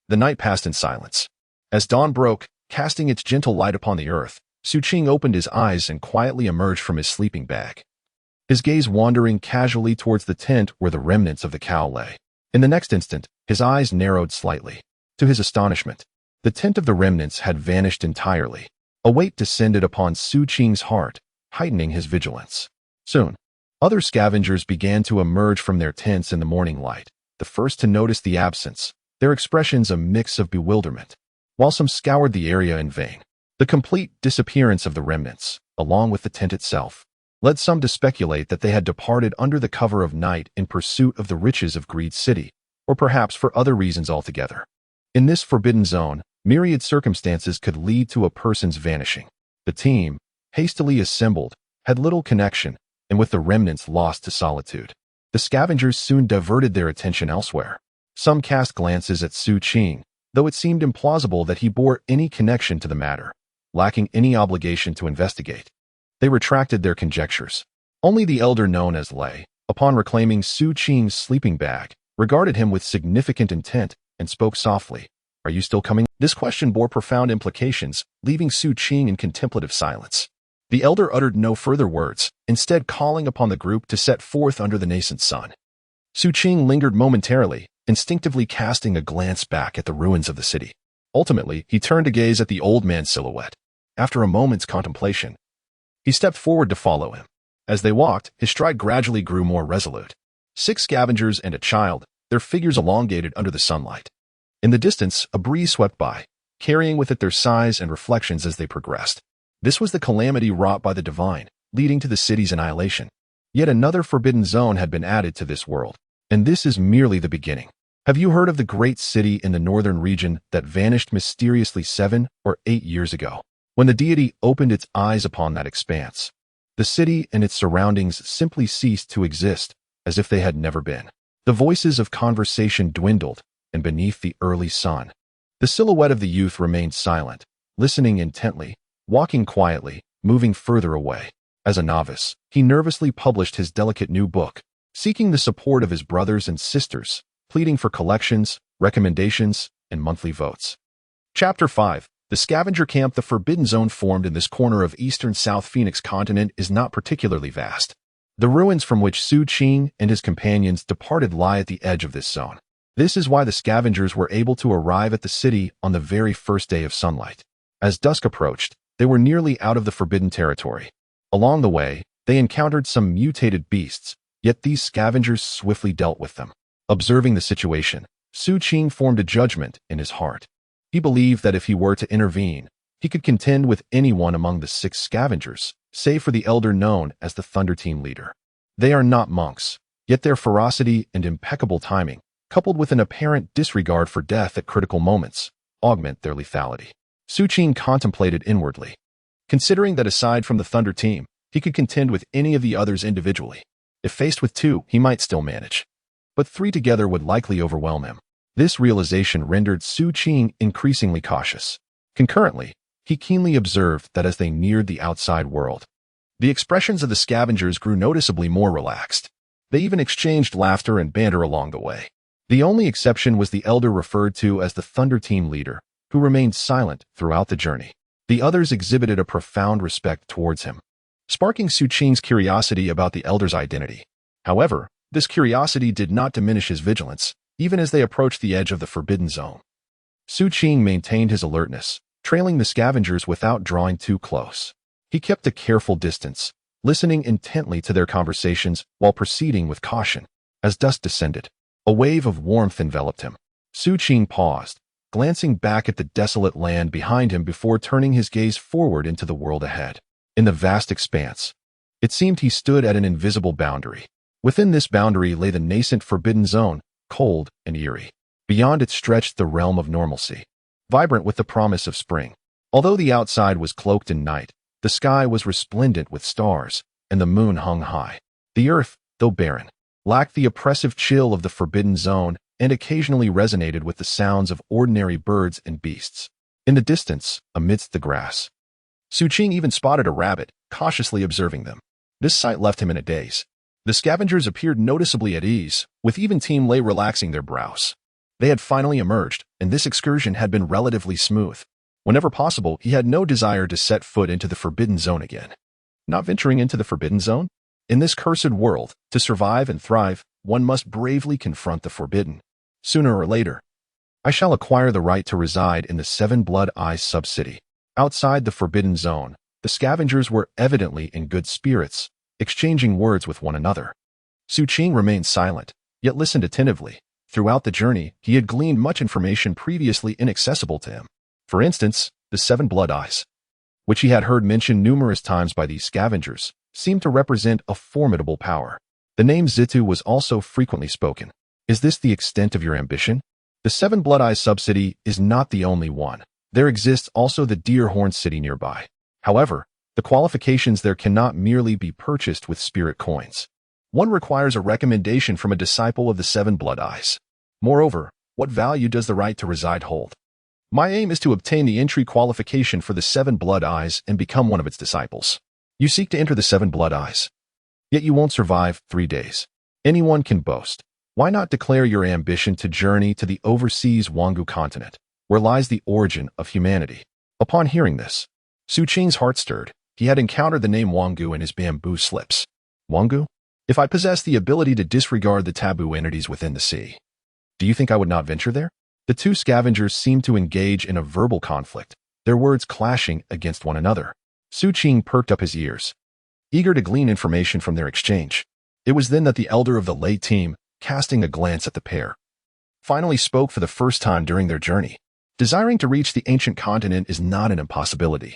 The night passed in silence. As dawn broke, casting its gentle light upon the earth, Xu Qing opened his eyes and quietly emerged from his sleeping bag. His gaze wandering casually towards the tent where the remnants of the cow lay. In the next instant, his eyes narrowed slightly. To his astonishment, the tent of the remnants had vanished entirely. A weight descended upon Xu Qing's heart, heightening his vigilance. Soon, other scavengers began to emerge from their tents in the morning light, the first to notice the absence, their expressions a mix of bewilderment. While some scoured the area in vain, the complete disappearance of the remnants, along with the tent itself, led some to speculate that they had departed under the cover of night in pursuit of the riches of Greed City, or perhaps for other reasons altogether. In this forbidden zone, myriad circumstances could lead to a person's vanishing. The team, hastily assembled, had little connection, and with the remnants lost to solitude, the scavengers soon diverted their attention elsewhere. Some cast glances at Xu Qing, though it seemed implausible that he bore any connection to the matter, lacking any obligation to investigate. They retracted their conjectures. Only the elder known as Lei, upon reclaiming Xu Qing's sleeping bag, regarded him with significant intent and spoke softly. "Are you still coming?" This question bore profound implications, leaving Xu Qing in contemplative silence. The elder uttered no further words, instead calling upon the group to set forth under the nascent sun. Xu Qing lingered momentarily, instinctively casting a glance back at the ruins of the city. Ultimately, he turned to gaze at the old man's silhouette. After a moment's contemplation, he stepped forward to follow him. As they walked, his stride gradually grew more resolute. 6 scavengers and a child, their figures elongated under the sunlight. In the distance, a breeze swept by, carrying with it their sighs and reflections as they progressed. This was the calamity wrought by the divine, leading to the city's annihilation. Yet another forbidden zone had been added to this world, and this is merely the beginning. Have you heard of the great city in the northern region that vanished mysteriously 7 or 8 years ago? When the deity opened its eyes upon that expanse, the city and its surroundings simply ceased to exist, as if they had never been. The voices of conversation dwindled, and beneath the early sun, the silhouette of the youth remained silent, listening intently, walking quietly, moving further away. As a novice, he nervously published his delicate new book, seeking the support of his brothers and sisters, pleading for collections, recommendations, and monthly votes. Chapter 5. The scavenger camp. The forbidden zone formed in this corner of eastern South Phoenix continent is not particularly vast. The ruins from which Xu Qing and his companions departed lie at the edge of this zone. This is why the scavengers were able to arrive at the city on the very first day of sunlight. As dusk approached, they were nearly out of the forbidden territory. Along the way, they encountered some mutated beasts, yet these scavengers swiftly dealt with them. Observing the situation, Xu Qing formed a judgment in his heart. He believed that if he were to intervene, he could contend with anyone among the 6 scavengers, save for the elder known as the Thunder Team leader. They are not monks, yet their ferocity and impeccable timing, coupled with an apparent disregard for death at critical moments, augment their lethality. Xu Qing contemplated inwardly. Considering that aside from the Thunder Team, he could contend with any of the others individually. If faced with 2, he might still manage. But 3 together would likely overwhelm him. This realization rendered Xu Qing increasingly cautious. Concurrently, he keenly observed that as they neared the outside world, the expressions of the scavengers grew noticeably more relaxed. They even exchanged laughter and banter along the way. The only exception was the elder referred to as the Thunder Team leader, who remained silent throughout the journey. The others exhibited a profound respect towards him, sparking Xu Qing's curiosity about the elder's identity. However, this curiosity did not diminish his vigilance, even as they approached the edge of the forbidden zone. Xu Qing maintained his alertness, trailing the scavengers without drawing too close. He kept a careful distance, listening intently to their conversations while proceeding with caution. As dusk descended, a wave of warmth enveloped him. Xu Qing paused, glancing back at the desolate land behind him before turning his gaze forward into the world ahead. In the vast expanse, it seemed he stood at an invisible boundary. Within this boundary lay the nascent forbidden zone, cold and eerie. Beyond it stretched the realm of normalcy, vibrant with the promise of spring. Although the outside was cloaked in night, the sky was resplendent with stars, and the moon hung high. The earth, though barren, lacked the oppressive chill of the forbidden zone, and occasionally resonated with the sounds of ordinary birds and beasts. In the distance, amidst the grass, Xu Qing even spotted a rabbit, cautiously observing them. This sight left him in a daze. The scavengers appeared noticeably at ease, with even Team Lei relaxing their brows. They had finally emerged, and this excursion had been relatively smooth. Whenever possible, he had no desire to set foot into the Forbidden Zone again. Not venturing into the Forbidden Zone? In this cursed world, to survive and thrive, one must bravely confront the forbidden. Sooner or later, I shall acquire the right to reside in the Seven Blood Eyes sub-city. Outside the Forbidden Zone, the scavengers were evidently in good spirits, exchanging words with one another. Xu Qing remained silent, yet listened attentively. Throughout the journey, he had gleaned much information previously inaccessible to him. For instance, the Seven Blood Eyes, which he had heard mentioned numerous times by these scavengers, seemed to represent a formidable power. The name Zitu was also frequently spoken. Is this the extent of your ambition? The Seven Blood Eyes sub-city is not the only one. There exists also the Deerhorn city nearby. However, the qualifications there cannot merely be purchased with spirit coins. One requires a recommendation from a disciple of the Seven Blood Eyes. Moreover, what value does the right to reside hold? My aim is to obtain the entry qualification for the Seven Blood Eyes and become one of its disciples. You seek to enter the Seven Blood Eyes, yet you won't survive 3 days. Anyone can boast. Why not declare your ambition to journey to the overseas Wangu continent, where lies the origin of humanity? Upon hearing this, Xu Qing's heart stirred. He had encountered the name Wangu in his bamboo slips. Wangu? If I possess the ability to disregard the taboo entities within the sea, do you think I would not venture there? The two scavengers seemed to engage in a verbal conflict, their words clashing against one another. Xu Qing perked up his ears, eager to glean information from their exchange. It was then that the elder of the Lei team, casting a glance at the pair, finally spoke for the first time during their journey. Desiring to reach the ancient continent is not an impossibility.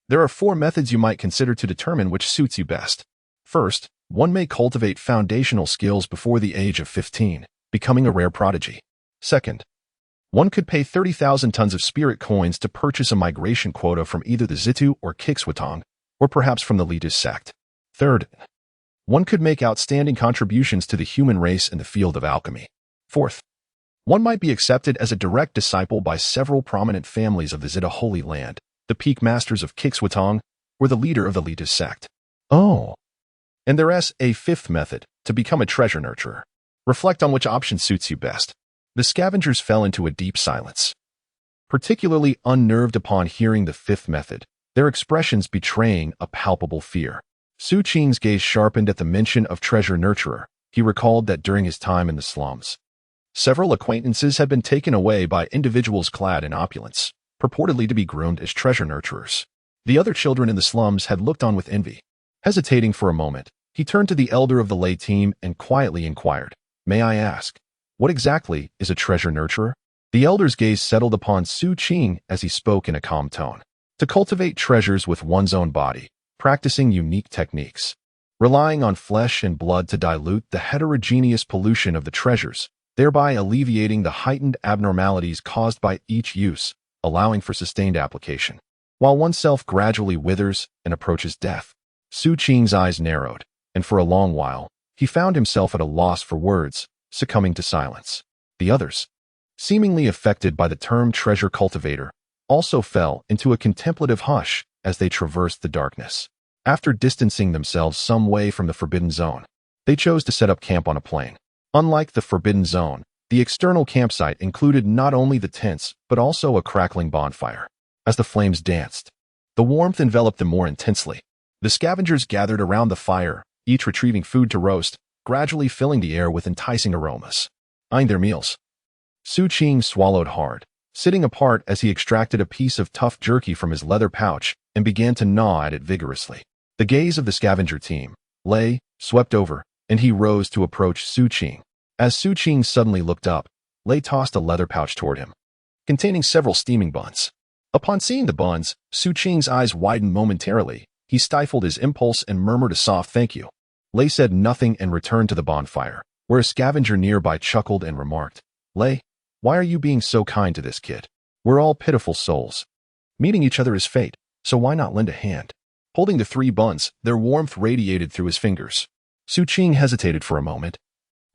There are 4 methods you might consider to determine which suits you best. First, one may cultivate foundational skills before the age of 15, becoming a rare prodigy. Second, one could pay 30,000 tons of spirit coins to purchase a migration quota from either the Zitu or Kixwatong, or perhaps from the Litus sect. Third, one could make outstanding contributions to the human race in the field of alchemy. Fourth, one might be accepted as a direct disciple by several prominent families of the Zita Holy Land, the peak masters of Kixwatong, or the leader of the Litus sect. Oh. And there's a 5th method, to become a treasure nurturer. Reflect on which option suits you best. The scavengers fell into a deep silence, particularly unnerved upon hearing the 5th method, their expressions betraying a palpable fear. Xu Qing's gaze sharpened at the mention of treasure nurturer. He recalled that during his time in the slums, several acquaintances had been taken away by individuals clad in opulence, purportedly to be groomed as treasure nurturers. The other children in the slums had looked on with envy. Hesitating for a moment, he turned to the elder of the Lei team and quietly inquired, "May I ask, what exactly is a treasure nurturer?" The elder's gaze settled upon Xu Qing as he spoke in a calm tone. To cultivate treasures with one's own body, practicing unique techniques, relying on flesh and blood to dilute the heterogeneous pollution of the treasures, thereby alleviating the heightened abnormalities caused by each use, allowing for sustained application, while oneself gradually withers and approaches death. Xu Qing's eyes narrowed, and for a long while, he found himself at a loss for words, succumbing to silence. The others, seemingly affected by the term treasure cultivator, also fell into a contemplative hush as they traversed the darkness. After distancing themselves some way from the Forbidden Zone, they chose to set up camp on a plain. Unlike the Forbidden Zone, the external campsite included not only the tents, but also a crackling bonfire. As the flames danced, the warmth enveloped them more intensely. The scavengers gathered around the fire, each retrieving food to roast, gradually filling the air with enticing aromas. Eyeing their meals, Xu Qing swallowed hard, sitting apart as he extracted a piece of tough jerky from his leather pouch and began to gnaw at it vigorously. The gaze of the scavenger team, Lei, swept over, and he rose to approach Xu Qing. As Xu Qing suddenly looked up, Lei tossed a leather pouch toward him, containing several steaming buns. Upon seeing the buns, Xu Qing's eyes widened momentarily. He stifled his impulse and murmured a soft thank you. Lei said nothing and returned to the bonfire, where a scavenger nearby chuckled and remarked, "Lei, why are you being so kind to this kid? We're all pitiful souls. Meeting each other is fate, so why not lend a hand?" Holding the 3 buns, their warmth radiated through his fingers. Xu Qing hesitated for a moment,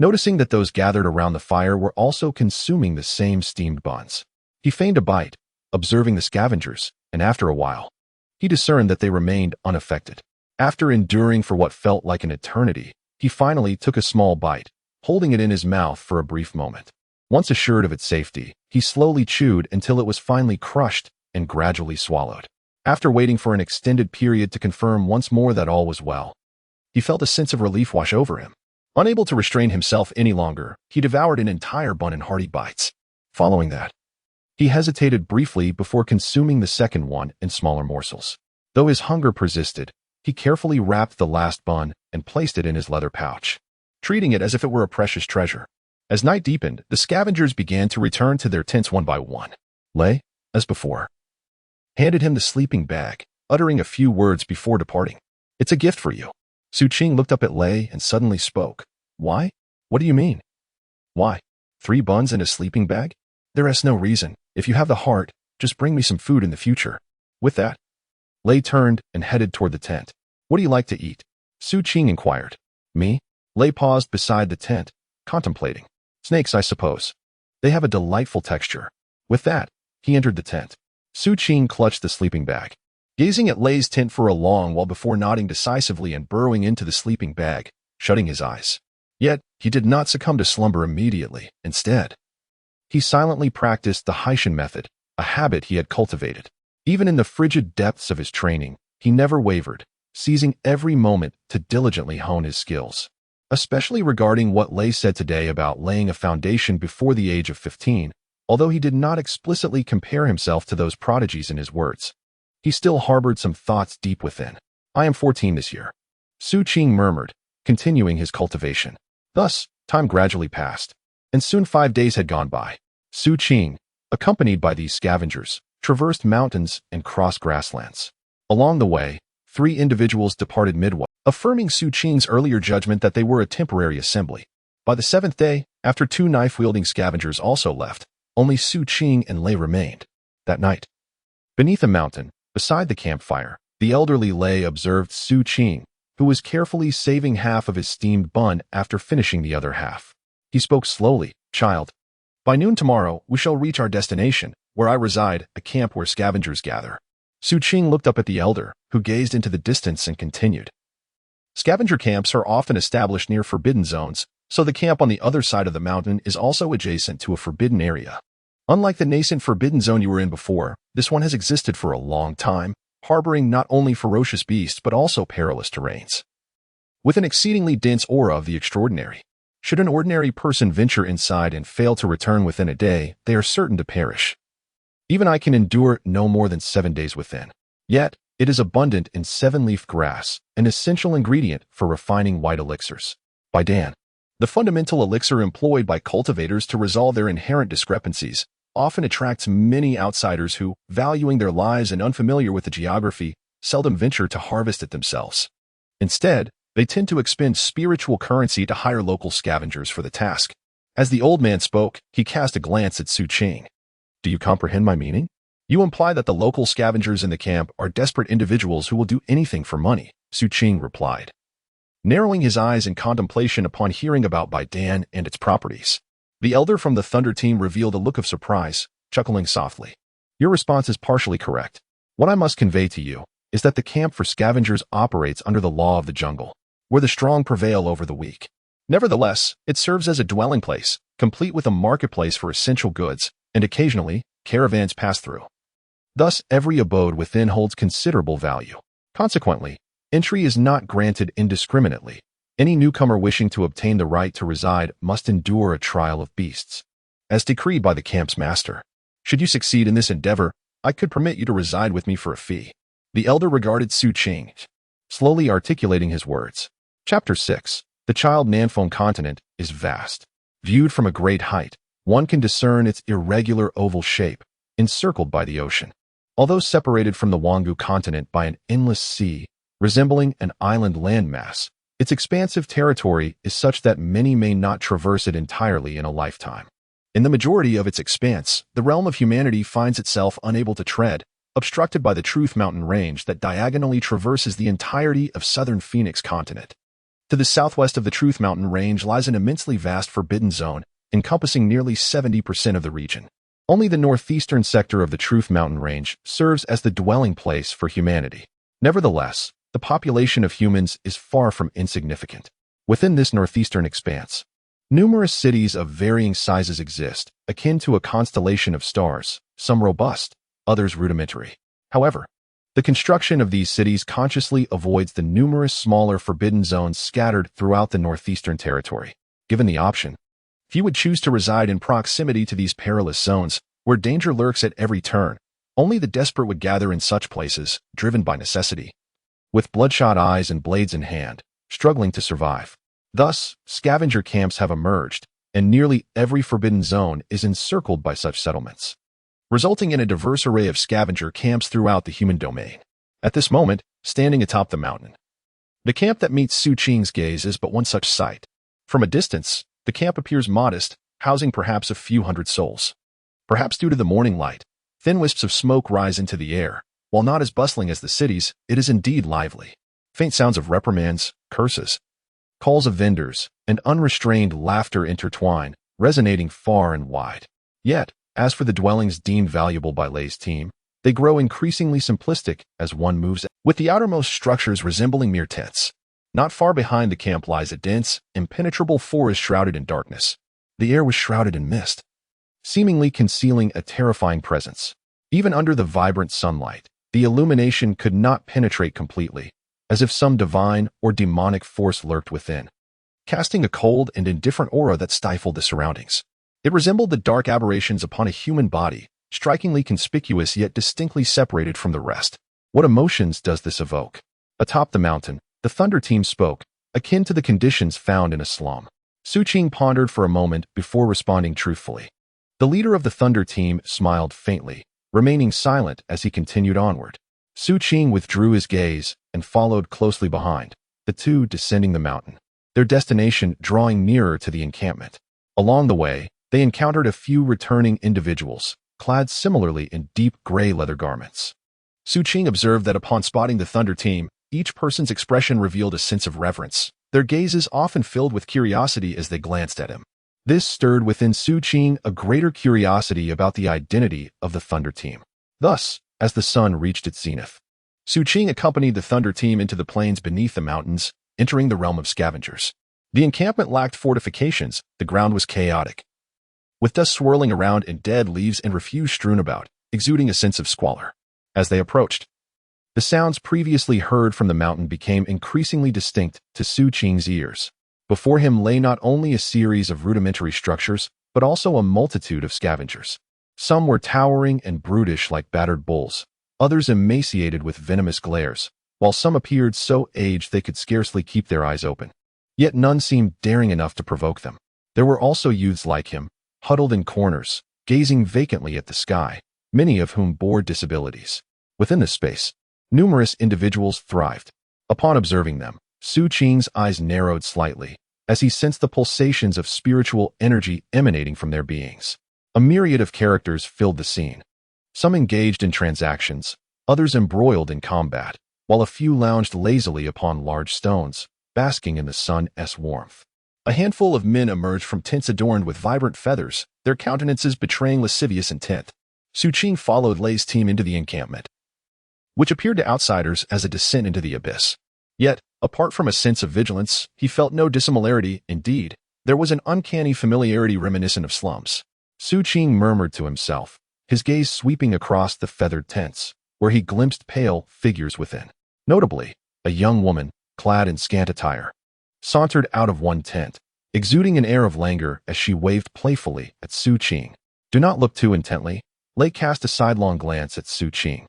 noticing that those gathered around the fire were also consuming the same steamed buns. He feigned a bite, observing the scavengers, and after a while, he discerned that they remained unaffected. After enduring for what felt like an eternity, he finally took a small bite, holding it in his mouth for a brief moment. Once assured of its safety, he slowly chewed until it was finally crushed and gradually swallowed. After waiting for an extended period to confirm once more that all was well, he felt a sense of relief wash over him. Unable to restrain himself any longer, he devoured an entire bun in hearty bites. Following that, he hesitated briefly before consuming the second one in smaller morsels. Though his hunger persisted, he carefully wrapped the last bun and placed it in his leather pouch, treating it as if it were a precious treasure. As night deepened, the scavengers began to return to their tents one by one. Lei, as before, handed him the sleeping bag, uttering a few words before departing. "It's a gift for you." Xu Qing looked up at Lei and suddenly spoke. "Why? What do you mean?" "Why? 3 buns and a sleeping bag? There is no reason. If you have the heart, just bring me some food in the future." With that, Lei turned and headed toward the tent. "What do you like to eat?" Xu Qing inquired. "Me?" Lei paused beside the tent, contemplating. "Snakes, I suppose. They have a delightful texture." With that, he entered the tent. Xu Qing clutched the sleeping bag, gazing at Lei's tent for a long while before nodding decisively and burrowing into the sleeping bag, shutting his eyes. Yet, he did not succumb to slumber immediately. Instead, he silently practiced the Haitian method, a habit he had cultivated. Even in the frigid depths of his training, he never wavered, seizing every moment to diligently hone his skills. Especially regarding what Lei said today about laying a foundation before the age of 15, although he did not explicitly compare himself to those prodigies in his words, he still harbored some thoughts deep within. "I am 14 this year," Xu Qing murmured, continuing his cultivation. Thus, time gradually passed, and soon 5 days had gone by. Xu Qing, accompanied by these scavengers, traversed mountains and crossed grasslands. Along the way, 3 individuals departed midway, affirming Xu Qing's earlier judgment that they were a temporary assembly. By the 7th day, after 2 knife-wielding scavengers also left, only Xu Qing and Lei remained. That night, beneath a mountain, beside the campfire, the elderly Lei observed Xu Qing, who was carefully saving half of his steamed bun after finishing the other half. He spoke slowly. "Child, by noon tomorrow, we shall reach our destination, where I reside, a camp where scavengers gather." Xu Qing looked up at the elder, who gazed into the distance and continued. "Scavenger camps are often established near forbidden zones, so the camp on the other side of the mountain is also adjacent to a forbidden area. Unlike the nascent forbidden zone you were in before, this one has existed for a long time, harboring not only ferocious beasts but also perilous terrains, with an exceedingly dense aura of the extraordinary. Should an ordinary person venture inside and fail to return within a day, they are certain to perish. Even I can endure no more than 7 days within. Yet, it is abundant in 7-leaf grass, an essential ingredient for refining white elixirs. By Dan, the fundamental elixir employed by cultivators to resolve their inherent discrepancies often attracts many outsiders who, valuing their lives and unfamiliar with the geography, seldom venture to harvest it themselves. Instead, they tend to expend spiritual currency to hire local scavengers for the task." As the old man spoke, he cast a glance at Xu Qing. "Do you comprehend my meaning? You imply that the local scavengers in the camp are desperate individuals who will do anything for money," Xu Qing replied, narrowing his eyes in contemplation upon hearing about Bai Dan and its properties. The elder from the Thunder team revealed a look of surprise, chuckling softly. "Your response is partially correct. What I must convey to you is that the camp for scavengers operates under the law of the jungle, where the strong prevail over the weak. Nevertheless, it serves as a dwelling place, complete with a marketplace for essential goods, and occasionally, caravans pass through. Thus, every abode within holds considerable value. Consequently, entry is not granted indiscriminately. Any newcomer wishing to obtain the right to reside must endure a trial of beasts, as decreed by the camp's master. Should you succeed in this endeavor, I could permit you to reside with me for a fee." The elder regarded Xu Qing, slowly articulating his words. Chapter 6. The Child Nanfeng continent is vast. Viewed from a great height, one can discern its irregular oval shape, encircled by the ocean. Although separated from the Wangu continent by an endless sea, resembling an island landmass, its expansive territory is such that many may not traverse it entirely in a lifetime. In the majority of its expanse, the realm of humanity finds itself unable to tread, obstructed by the Truth Mountain range that diagonally traverses the entirety of southern Phoenix continent. To the southwest of the Truth Mountain Range lies an immensely vast forbidden zone, encompassing nearly 70% of the region. Only the northeastern sector of the Truth Mountain Range serves as the dwelling place for humanity. Nevertheless, the population of humans is far from insignificant. Within this northeastern expanse, numerous cities of varying sizes exist, akin to a constellation of stars, some robust, others rudimentary. However, the construction of these cities consciously avoids the numerous smaller forbidden zones scattered throughout the northeastern territory. Given the option, few would choose to reside in proximity to these perilous zones, where danger lurks at every turn. Only the desperate would gather in such places, driven by necessity, with bloodshot eyes and blades in hand, struggling to survive. Thus, scavenger camps have emerged, and nearly every forbidden zone is encircled by such settlements, resulting in a diverse array of scavenger camps throughout the human domain. At this moment, standing atop the mountain, the camp that meets Xu Qing's gaze is but one such sight. From a distance, the camp appears modest, housing perhaps a few hundred souls. Perhaps due to the morning light, thin wisps of smoke rise into the air. While not as bustling as the cities, it is indeed lively. Faint sounds of reprimands, curses, calls of vendors, and unrestrained laughter intertwine, resonating far and wide. Yet, as for the dwellings deemed valuable by Lei's team, they grow increasingly simplistic as one moves, with the outermost structures resembling mere tents. Not far behind the camp lies a dense, impenetrable forest shrouded in darkness. The air was shrouded in mist, seemingly concealing a terrifying presence. Even under the vibrant sunlight, the illumination could not penetrate completely, as if some divine or demonic force lurked within, casting a cold and indifferent aura that stifled the surroundings. It resembled the dark aberrations upon a human body, strikingly conspicuous yet distinctly separated from the rest. What emotions does this evoke? Atop the mountain, the Thunder Team spoke, akin to the conditions found in a slum. Xu Qing pondered for a moment before responding truthfully. The leader of the Thunder Team smiled faintly, remaining silent as he continued onward. Xu Qing withdrew his gaze and followed closely behind, the two descending the mountain, their destination drawing nearer to the encampment. Along the way, they encountered a few returning individuals, clad similarly in deep gray leather garments. Xu Qing observed that upon spotting the Thunder Team, each person's expression revealed a sense of reverence, their gazes often filled with curiosity as they glanced at him. This stirred within Xu Qing a greater curiosity about the identity of the Thunder Team. Thus, as the sun reached its zenith, Xu Qing accompanied the Thunder Team into the plains beneath the mountains, entering the realm of scavengers. The encampment lacked fortifications, the ground was chaotic, with dust swirling around and dead leaves and refuse strewn about, exuding a sense of squalor. As they approached, the sounds previously heard from the mountain became increasingly distinct to Xu Qing's ears. Before him lay not only a series of rudimentary structures, but also a multitude of scavengers. Some were towering and brutish like battered bulls, others emaciated with venomous glares, while some appeared so aged they could scarcely keep their eyes open. Yet none seemed daring enough to provoke them. There were also youths like him, huddled in corners, gazing vacantly at the sky, many of whom bore disabilities. Within this space, numerous individuals thrived. Upon observing them, Xu Qing's eyes narrowed slightly, as he sensed the pulsations of spiritual energy emanating from their beings. A myriad of characters filled the scene. Some engaged in transactions, others embroiled in combat, while a few lounged lazily upon large stones, basking in the sun's warmth. A handful of men emerged from tents adorned with vibrant feathers, their countenances betraying lascivious intent. Xu Qing followed Lei's team into the encampment, which appeared to outsiders as a descent into the abyss. Yet, apart from a sense of vigilance, he felt no dissimilarity. Indeed, there was an uncanny familiarity reminiscent of slums. Xu Qing murmured to himself, his gaze sweeping across the feathered tents, where he glimpsed pale figures within. Notably, a young woman, clad in scant attire, sauntered out of one tent, exuding an air of languor as she waved playfully at Xu Qing. Do not look too intently. Lei cast a sidelong glance at Xu Qing.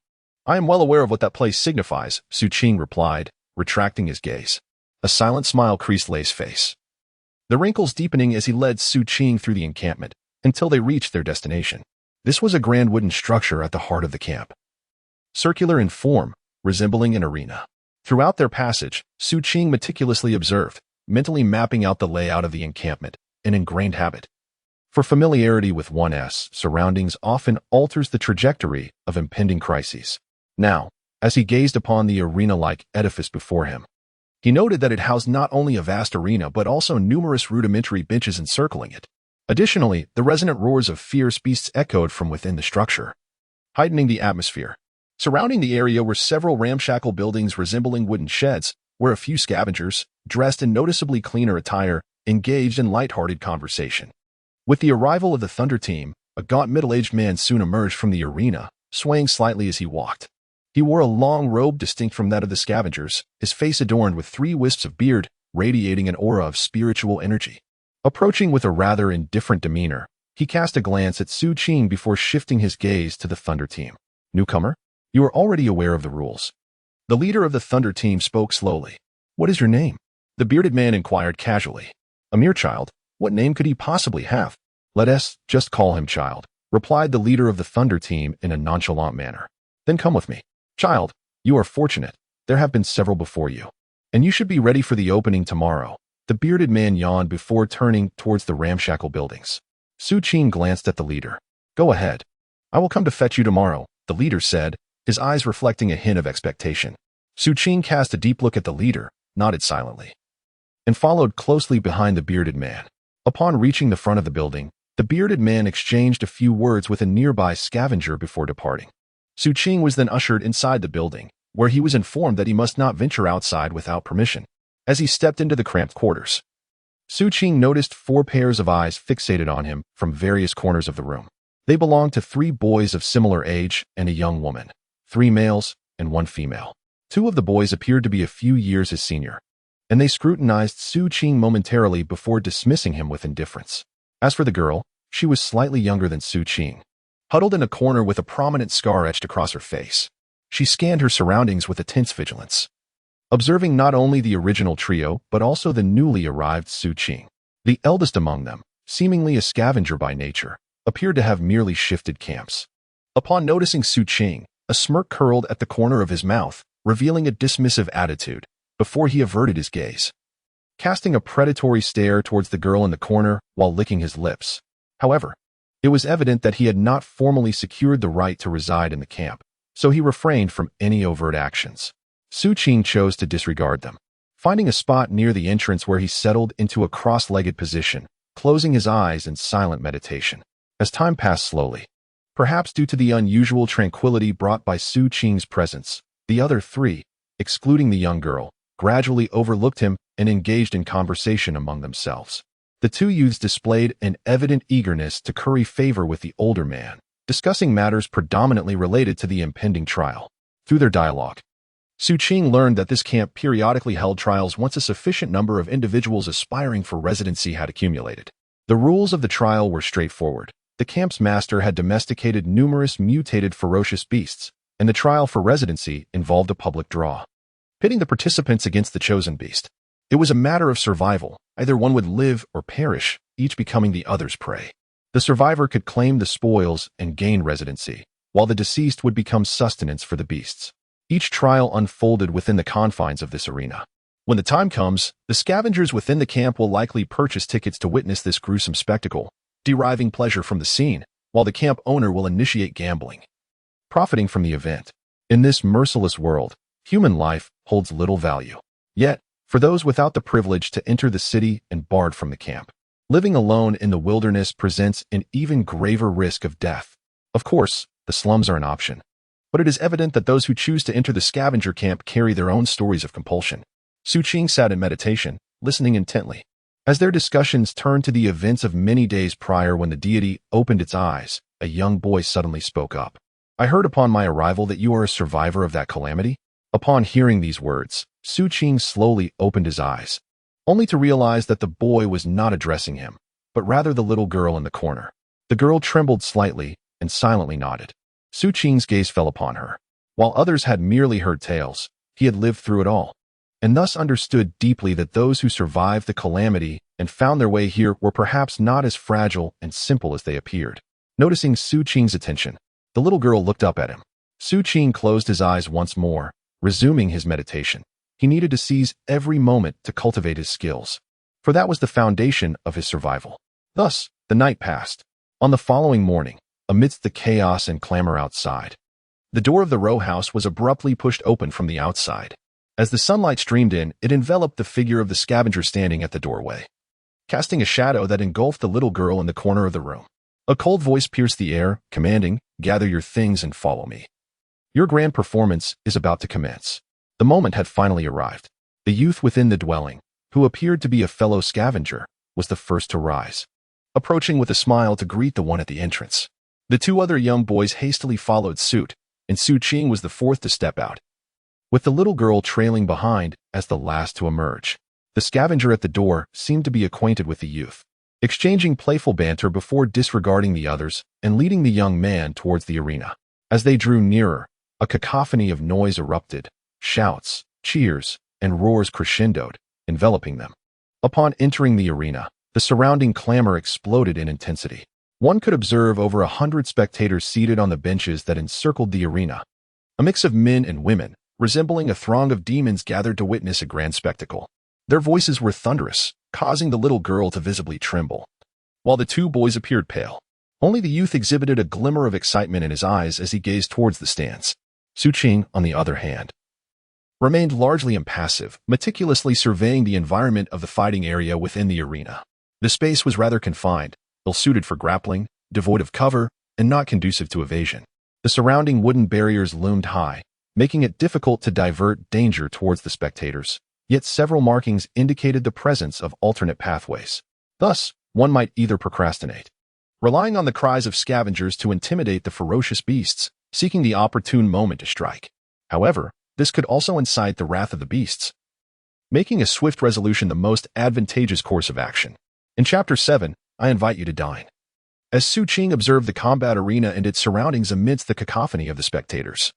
I am well aware of what that place signifies, Xu Qing replied, retracting his gaze. A silent smile creased Lei's face, the wrinkles deepening as he led Xu Qing through the encampment until they reached their destination. This was a grand wooden structure at the heart of the camp, circular in form, resembling an arena. Throughout their passage, Xu Qing meticulously observed, mentally mapping out the layout of the encampment, an ingrained habit. For familiarity with one's surroundings often alters the trajectory of impending crises. Now, as he gazed upon the arena-like edifice before him, He noted that it housed not only a vast arena but also numerous rudimentary benches encircling it. Additionally, the resonant roars of fierce beasts echoed from within the structure, heightening the atmosphere. Surrounding the area were several ramshackle buildings resembling wooden sheds, where a few scavengers, dressed in noticeably cleaner attire, engaged in light-hearted conversation. With the arrival of the Thunder Team, a gaunt middle-aged man soon emerged from the arena, swaying slightly as he walked. He wore a long robe distinct from that of the scavengers, his face adorned with 3 wisps of beard, radiating an aura of spiritual energy. Approaching with a rather indifferent demeanor, he cast a glance at Xu Qing before shifting his gaze to the Thunder Team. "Newcomer, you are already aware of the rules." The leader of the Thunder Team spoke slowly. "What is your name?" The bearded man inquired casually. "A mere child. What name could he possibly have?" "Let us just call him Child," replied the leader of the Thunder Team in a nonchalant manner. "Then come with me. Child, you are fortunate. There have been several before you. And you should be ready for the opening tomorrow." The bearded man yawned before turning towards the ramshackle buildings. Xu Qing glanced at the leader. "Go ahead. I will come to fetch you tomorrow," the leader said, his eyes reflecting a hint of expectation. Xu Qing cast a deep look at the leader, nodded silently, and followed closely behind the bearded man. Upon reaching the front of the building, the bearded man exchanged a few words with a nearby scavenger before departing. Xu Qing was then ushered inside the building, where he was informed that he must not venture outside without permission. As he stepped into the cramped quarters, Xu Qing noticed 4 pairs of eyes fixated on him from various corners of the room. They belonged to 3 boys of similar age and a young woman, 3 males and 1 female. 2 of the boys appeared to be a few years his senior, and they scrutinized Xu Qing momentarily before dismissing him with indifference. As for the girl, she was slightly younger than Xu Qing. Huddled in a corner with a prominent scar etched across her face, she scanned her surroundings with intense vigilance, observing not only the original trio but also the newly arrived Xu Qing. The eldest among them, seemingly a scavenger by nature, appeared to have merely shifted camps. Upon noticing Xu Qing, a smirk curled at the corner of his mouth, revealing a dismissive attitude, before he averted his gaze, casting a predatory stare towards the girl in the corner while licking his lips. However, it was evident that he had not formally secured the right to reside in the camp, so he refrained from any overt actions. Xu Qing chose to disregard them, finding a spot near the entrance where he settled into a cross-legged position, closing his eyes in silent meditation. As time passed slowly, perhaps due to the unusual tranquility brought by Xu Qing's presence, the other 3, excluding the young girl, gradually overlooked him and engaged in conversation among themselves. The 2 youths displayed an evident eagerness to curry favor with the older man, discussing matters predominantly related to the impending trial. Through their dialogue, Xu Qing learned that this camp periodically held trials once a sufficient number of individuals aspiring for residency had accumulated. The rules of the trial were straightforward. The camp's master had domesticated numerous mutated ferocious beasts, and the trial for residency involved a public draw, pitting the participants against the chosen beast. It was a matter of survival. Either one would live or perish, each becoming the other's prey. The survivor could claim the spoils and gain residency, while the deceased would become sustenance for the beasts. Each trial unfolded within the confines of this arena. When the time comes, the scavengers within the camp will likely purchase tickets to witness this gruesome spectacle, deriving pleasure from the scene, while the camp owner will initiate gambling, profiting from the event. In this merciless world, human life holds little value. Yet, for those without the privilege to enter the city and barred from the camp, living alone in the wilderness presents an even graver risk of death. Of course, the slums are an option, but it is evident that those who choose to enter the scavenger camp carry their own stories of compulsion. Xu Qing sat in meditation, listening intently. As their discussions turned to the events of many days prior when the deity opened its eyes, a young boy suddenly spoke up. "I heard upon my arrival that you are a survivor of that calamity." Upon hearing these words, Xu Qing slowly opened his eyes, only to realize that the boy was not addressing him, but rather the little girl in the corner. The girl trembled slightly and silently nodded. Xu Qing's gaze fell upon her. While others had merely heard tales, he had lived through it all, and thus understood deeply that those who survived the calamity and found their way here were perhaps not as fragile and simple as they appeared. Noticing Xu Qing's attention, the little girl looked up at him. Xu Qing closed his eyes once more, resuming his meditation. He needed to seize every moment to cultivate his skills, for that was the foundation of his survival. Thus, the night passed. On the following morning, amidst the chaos and clamor outside, the door of the row house was abruptly pushed open from the outside. As the sunlight streamed in, it enveloped the figure of the scavenger standing at the doorway, casting a shadow that engulfed the little girl in the corner of the room. A cold voice pierced the air, commanding, "Gather your things and follow me. Your grand performance is about to commence." The moment had finally arrived. The youth within the dwelling, who appeared to be a fellow scavenger, was the first to rise, approaching with a smile to greet the one at the entrance. The two other young boys hastily followed suit, and Xu Qing was the fourth to step out, with the little girl trailing behind as the last to emerge. The scavenger at the door seemed to be acquainted with the youth, exchanging playful banter before disregarding the others and leading the young man towards the arena. As they drew nearer, a cacophony of noise erupted, shouts, cheers, and roars crescendoed, enveloping them. Upon entering the arena, the surrounding clamor exploded in intensity. One could observe over 100 spectators seated on the benches that encircled the arena, a mix of men and women, resembling a throng of demons gathered to witness a grand spectacle. Their voices were thunderous, causing the little girl to visibly tremble. While the two boys appeared pale, only the youth exhibited a glimmer of excitement in his eyes as he gazed towards the stands. Xu Qing, on the other hand, remained largely impassive, meticulously surveying the environment of the fighting area within the arena. The space was rather confined, ill-suited for grappling, devoid of cover, and not conducive to evasion. The surrounding wooden barriers loomed high, making it difficult to divert danger towards the spectators, yet several markings indicated the presence of alternate pathways. Thus, one might either procrastinate, relying on the cries of scavengers to intimidate the ferocious beasts, seeking the opportune moment to strike. However, this could also incite the wrath of the beasts, making a swift resolution the most advantageous course of action. In Chapter 7, I invite you to dine. As Xu Qing observed the combat arena and its surroundings amidst the cacophony of the spectators,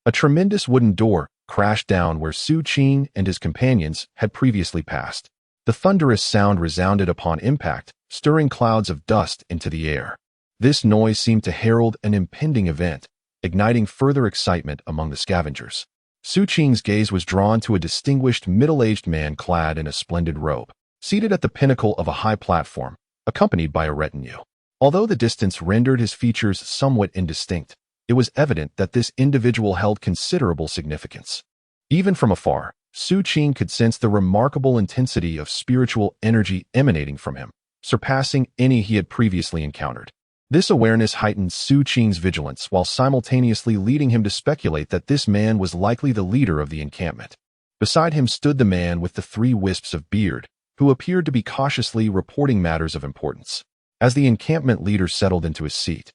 a tremendous wooden door crashed down where Xu Qing and his companions had previously passed. The thunderous sound resounded upon impact, stirring clouds of dust into the air. This noise seemed to herald an impending event, igniting further excitement among the scavengers. Xu Qing's gaze was drawn to a distinguished middle-aged man clad in a splendid robe, seated at the pinnacle of a high platform, accompanied by a retinue. Although the distance rendered his features somewhat indistinct, it was evident that this individual held considerable significance. Even from afar, Xu Qing could sense the remarkable intensity of spiritual energy emanating from him, surpassing any he had previously encountered. This awareness heightened Xu Qing's vigilance while simultaneously leading him to speculate that this man was likely the leader of the encampment. Beside him stood the man with the 3 wisps of beard, who appeared to be cautiously reporting matters of importance. As the encampment leader settled into his seat,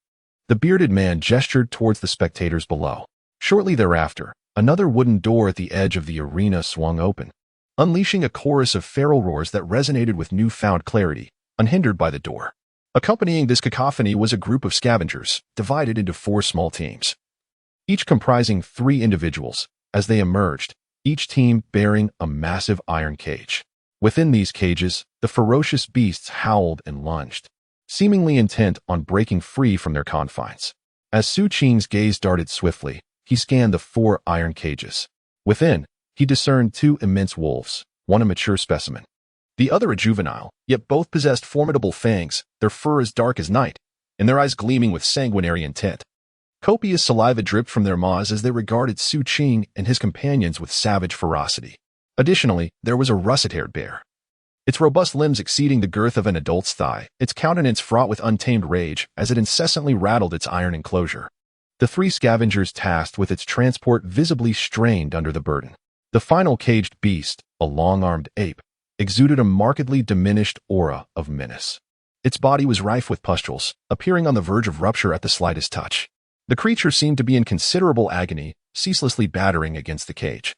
the bearded man gestured towards the spectators below. Shortly thereafter, another wooden door at the edge of the arena swung open, unleashing a chorus of feral roars that resonated with newfound clarity, unhindered by the door. Accompanying this cacophony was a group of scavengers, divided into 4 small teams, each comprising 3 individuals. As they emerged, each team bearing a massive iron cage. Within these cages, the ferocious beasts howled and lunged, seemingly intent on breaking free from their confines. As Xu Qing's gaze darted swiftly, he scanned the 4 iron cages. Within, he discerned 2 immense wolves, one a mature specimen, the other a juvenile, yet both possessed formidable fangs, their fur as dark as night, and their eyes gleaming with sanguinary intent. Copious saliva dripped from their maws as they regarded Xu Qing and his companions with savage ferocity. Additionally, there was a russet-haired bear, its robust limbs exceeding the girth of an adult's thigh, its countenance fraught with untamed rage as it incessantly rattled its iron enclosure. The 3 scavengers tasked with its transport visibly strained under the burden. The final caged beast, a long-armed ape, exuded a markedly diminished aura of menace. Its body was rife with pustules, appearing on the verge of rupture at the slightest touch. The creature seemed to be in considerable agony, ceaselessly battering against the cage,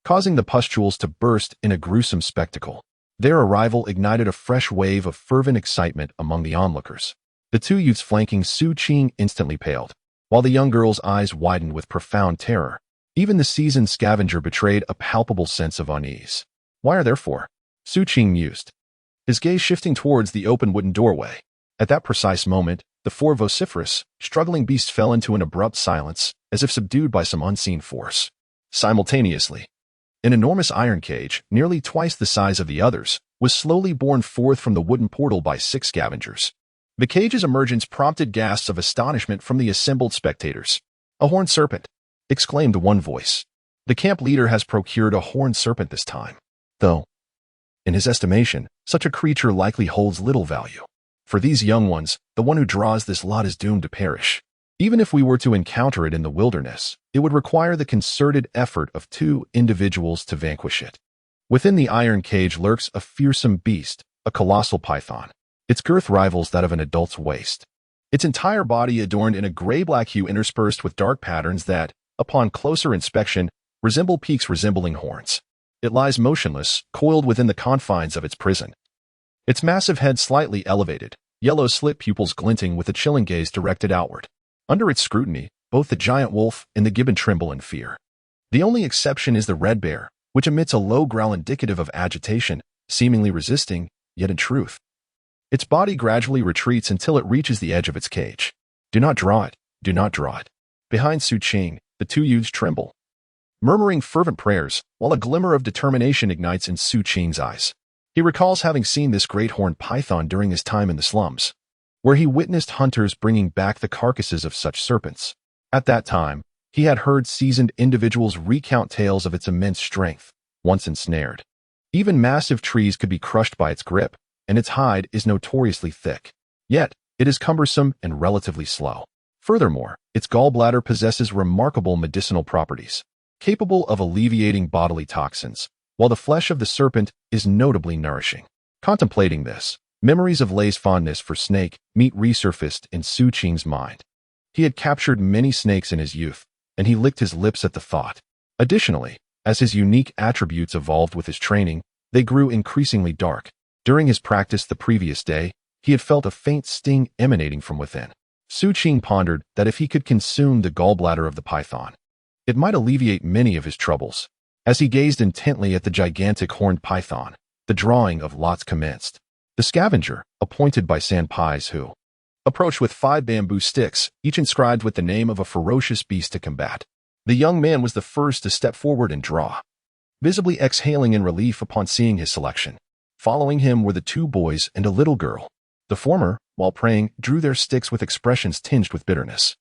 causing the pustules to burst in a gruesome spectacle. Their arrival ignited a fresh wave of fervent excitement among the onlookers. The 2 youths flanking Xu Qing instantly paled, while the young girl's eyes widened with profound terror. Even the seasoned scavenger betrayed a palpable sense of unease. "Why are there 4?" Xu Qing mused, his gaze shifting towards the open wooden doorway. At that precise moment, the 4 vociferous, struggling beasts fell into an abrupt silence, as if subdued by some unseen force. Simultaneously, an enormous iron cage, nearly twice the size of the others, was slowly borne forth from the wooden portal by 6 scavengers. The cage's emergence prompted gasps of astonishment from the assembled spectators. "A horned serpent!" exclaimed one voice. The camp leader has procured a horned serpent this time, though, in his estimation, such a creature likely holds little value. For these young ones, the one who draws this lot is doomed to perish. Even if we were to encounter it in the wilderness, it would require the concerted effort of 2 individuals to vanquish it. Within the iron cage lurks a fearsome beast, a colossal python. Its girth rivals that of an adult's waist. Its entire body adorned in a gray-black hue interspersed with dark patterns that, upon closer inspection, resemble peaks resembling horns. It lies motionless, coiled within the confines of its prison. Its massive head slightly elevated, yellow slit pupils glinting with a chilling gaze directed outward. Under its scrutiny, both the giant wolf and the gibbon tremble in fear. The only exception is the red bear, which emits a low growl indicative of agitation, seemingly resisting, yet in truth. Its body gradually retreats until it reaches the edge of its cage. Do not draw it, do not draw it. Behind Xu Qing, the 2 youths tremble, murmuring fervent prayers, while a glimmer of determination ignites in Xu Qing's eyes. He recalls having seen this great horned python during his time in the slums, where he witnessed hunters bringing back the carcasses of such serpents. At that time, he had heard seasoned individuals recount tales of its immense strength, once ensnared. Even massive trees could be crushed by its grip, and its hide is notoriously thick. Yet, it is cumbersome and relatively slow. Furthermore, its gallbladder possesses remarkable medicinal properties, capable of alleviating bodily toxins, while the flesh of the serpent is notably nourishing. Contemplating this, memories of Lei's fondness for snake meat resurfaced in Xu Qing's mind. He had captured many snakes in his youth, and he licked his lips at the thought. Additionally, as his unique attributes evolved with his training, they grew increasingly dark. During his practice the previous day, he had felt a faint sting emanating from within. Xu Qing pondered that if he could consume the gallbladder of the python, it might alleviate many of his troubles. As he gazed intently at the gigantic horned python, the drawing of lots commenced. The scavenger, appointed by Sanpais Hu, approached with 5 bamboo sticks, each inscribed with the name of a ferocious beast to combat. The young man was the first to step forward and draw, visibly exhaling in relief upon seeing his selection. Following him were the 2 boys and a little girl. The former, while praying, drew their sticks with expressions tinged with bitterness.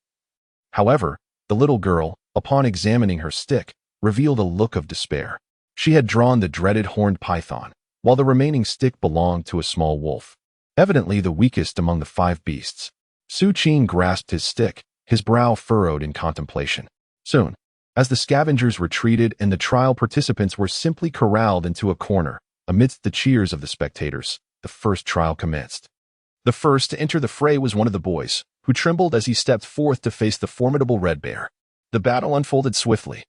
However, the little girl, upon examining her stick, revealed a look of despair. She had drawn the dreaded horned python, while the remaining stick belonged to a small wolf, evidently the weakest among the 5 beasts. Xu Qing grasped his stick, his brow furrowed in contemplation. Soon, as the scavengers retreated and the trial participants were simply corralled into a corner, amidst the cheers of the spectators, the first trial commenced. The first to enter the fray was one of the boys, who trembled as he stepped forth to face the formidable red bear. The battle unfolded swiftly.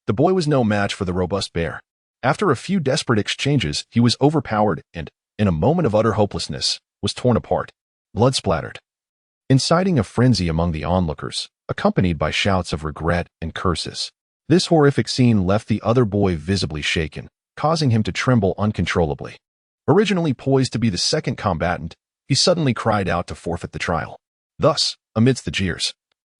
The boy was no match for the robust bear. After a few desperate exchanges, he was overpowered and, in a moment of utter hopelessness, was torn apart, blood splattered, inciting a frenzy among the onlookers, accompanied by shouts of regret and curses. This horrific scene left the other boy visibly shaken, causing him to tremble uncontrollably. Originally poised to be the second combatant, he suddenly cried out to forfeit the trial. Thus, amidst the jeers,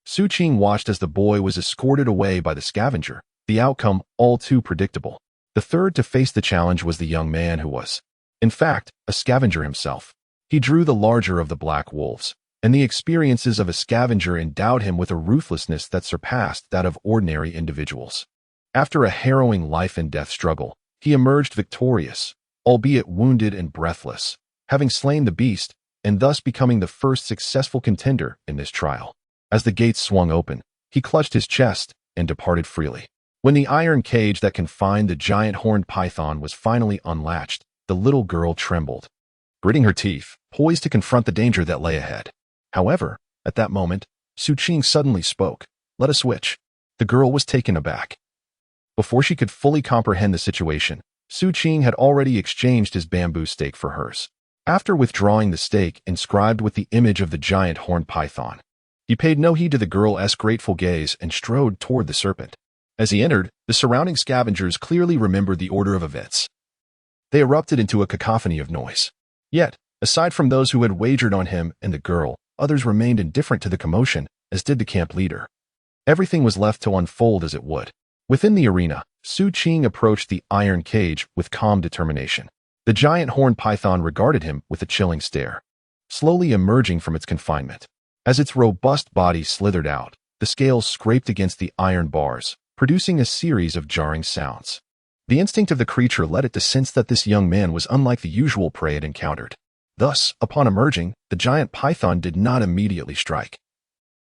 Xu Qing watched as the boy was escorted away by the scavenger, the outcome all too predictable. The third to face the challenge was the young man who was, in fact, a scavenger himself. He drew the larger of the black wolves, and the experiences of a scavenger endowed him with a ruthlessness that surpassed that of ordinary individuals. After a harrowing life-and-death struggle, he emerged victorious, albeit wounded and breathless, having slain the beast, and thus becoming the first successful contender in this trial. As the gates swung open, he clutched his chest and departed freely. When the iron cage that confined the giant horned python was finally unlatched, the little girl trembled, gritting her teeth, poised to confront the danger that lay ahead. However, at that moment, Xu Qing suddenly spoke. "Let us switch." The girl was taken aback. Before she could fully comprehend the situation, Xu Qing had already exchanged his bamboo stake for hers. After withdrawing the stake inscribed with the image of the giant horned python, he paid no heed to the girl's grateful gaze and strode toward the serpent. As he entered, the surrounding scavengers clearly remembered the order of events. They erupted into a cacophony of noise. Yet, aside from those who had wagered on him and the girl, others remained indifferent to the commotion, as did the camp leader. Everything was left to unfold as it would. Within the arena, Xu Qing approached the iron cage with calm determination. The giant horned python regarded him with a chilling stare, slowly emerging from its confinement. As its robust body slithered out, the scales scraped against the iron bars, producing a series of jarring sounds. The instinct of the creature led it to sense that this young man was unlike the usual prey it encountered. Thus, upon emerging, the giant python did not immediately strike.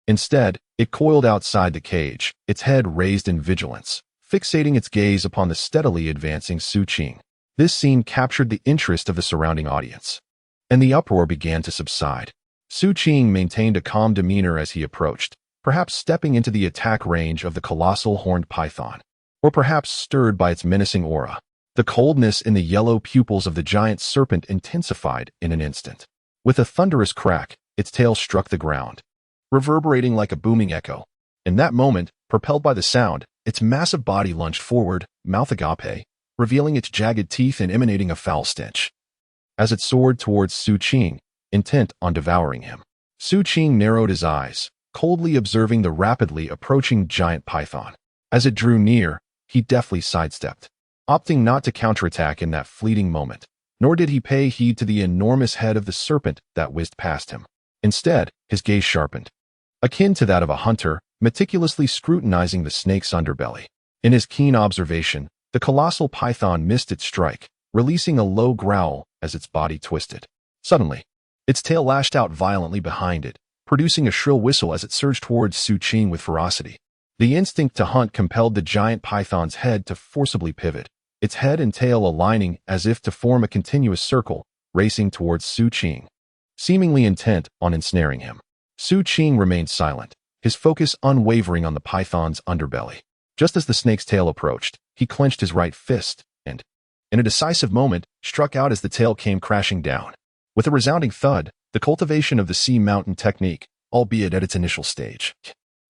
Instead, it coiled outside the cage, its head raised in vigilance, fixating its gaze upon the steadily advancing Xu Qing. This scene captured the interest of the surrounding audience, and the uproar began to subside. Xu Qing maintained a calm demeanor as he approached, perhaps stepping into the attack range of the colossal horned python, or perhaps stirred by its menacing aura. The coldness in the yellow pupils of the giant serpent intensified in an instant. With a thunderous crack, its tail struck the ground, reverberating like a booming echo. In that moment, propelled by the sound, its massive body lunged forward, mouth agape, revealing its jagged teeth and emanating a foul stench. As it soared towards Xu Qing, intent on devouring him, Xu Qing narrowed his eyes, coldly observing the rapidly approaching giant python. As it drew near, he deftly sidestepped, opting not to counterattack in that fleeting moment, nor did he pay heed to the enormous head of the serpent that whizzed past him. Instead, his gaze sharpened, akin to that of a hunter, meticulously scrutinizing the snake's underbelly. In his keen observation, the colossal python missed its strike, releasing a low growl as its body twisted. Suddenly, its tail lashed out violently behind it, producing a shrill whistle as it surged towards Xu Qing with ferocity. The instinct to hunt compelled the giant python's head to forcibly pivot, its head and tail aligning as if to form a continuous circle, racing towards Xu Qing, seemingly intent on ensnaring him. Xu Qing remained silent, his focus unwavering on the python's underbelly. Just as the snake's tail approached, he clenched his right fist and, in a decisive moment, struck out as the tail came crashing down. With a resounding thud, the cultivation of the sea mountain technique, albeit at its initial stage,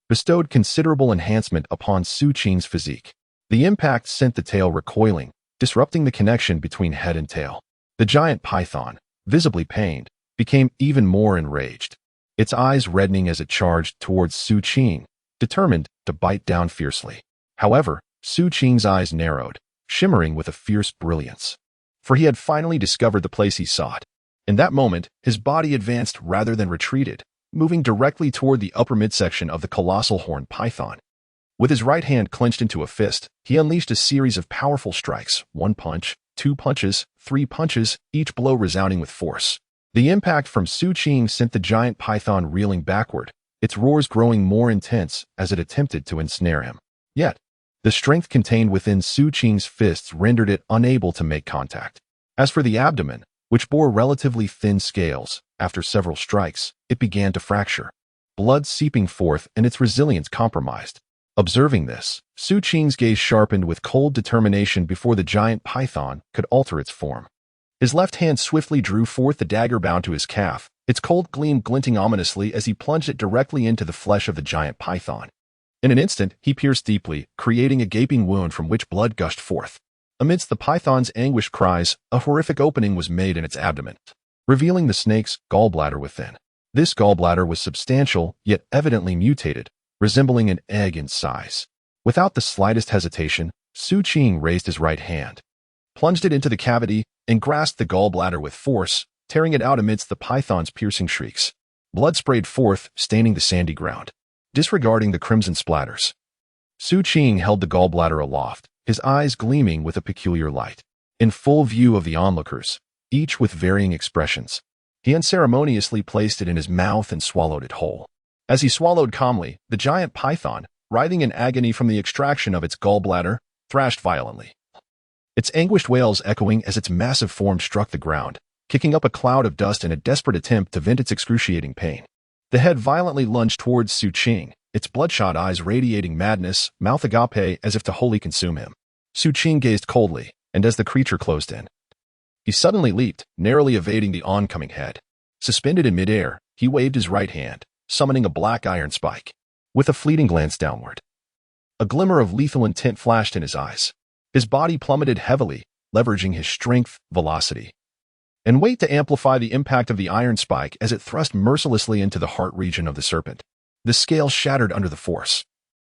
bestowed considerable enhancement upon Xu Qing's physique. The impact sent the tail recoiling, disrupting the connection between head and tail. The giant python, visibly pained, became even more enraged, its eyes reddening as it charged towards Xu Qing, determined to bite down fiercely. However, Xu Qing's eyes narrowed, shimmering with a fierce brilliance, for he had finally discovered the place he sought. In that moment, his body advanced rather than retreated, moving directly toward the upper midsection of the colossal horned python. With his right hand clenched into a fist, he unleashed a series of powerful strikes, 1 punch, 2 punches, 3 punches, each blow resounding with force. The impact from Xu Qing sent the giant python reeling backward, its roars growing more intense as it attempted to ensnare him. Yet, the strength contained within Xu Qing's fists rendered it unable to make contact. As for the abdomen, which bore relatively thin scales, after several strikes, it began to fracture, blood seeping forth and its resilience compromised. Observing this, Xu Qing's gaze sharpened with cold determination before the giant python could alter its form. His left hand swiftly drew forth the dagger bound to his calf, its cold gleam glinting ominously as he plunged it directly into the flesh of the giant python. In an instant, he pierced deeply, creating a gaping wound from which blood gushed forth. Amidst the python's anguished cries, a horrific opening was made in its abdomen, revealing the snake's gallbladder within. This gallbladder was substantial, yet evidently mutated, resembling an egg in size. Without the slightest hesitation, Xu Qing raised his right hand, plunged it into the cavity, and grasped the gallbladder with force, tearing it out amidst the python's piercing shrieks. Blood sprayed forth, staining the sandy ground. Disregarding the crimson splatters, Xu Qing held the gallbladder aloft, his eyes gleaming with a peculiar light. In full view of the onlookers, each with varying expressions, he unceremoniously placed it in his mouth and swallowed it whole. As he swallowed calmly, the giant python, writhing in agony from the extraction of its gallbladder, thrashed violently, its anguished wails echoing as its massive form struck the ground, kicking up a cloud of dust in a desperate attempt to vent its excruciating pain. The head violently lunged towards Xu Qing, its bloodshot eyes radiating madness, mouth agape as if to wholly consume him. Xu Qing gazed coldly, and as the creature closed in, he suddenly leaped, narrowly evading the oncoming head. Suspended in midair, he waved his right hand, summoning a black iron spike. With a fleeting glance downward, a glimmer of lethal intent flashed in his eyes. His body plummeted heavily, leveraging his strength, velocity, and weight to amplify the impact of the iron spike as it thrust mercilessly into the heart region of the serpent. The scale shattered under the force,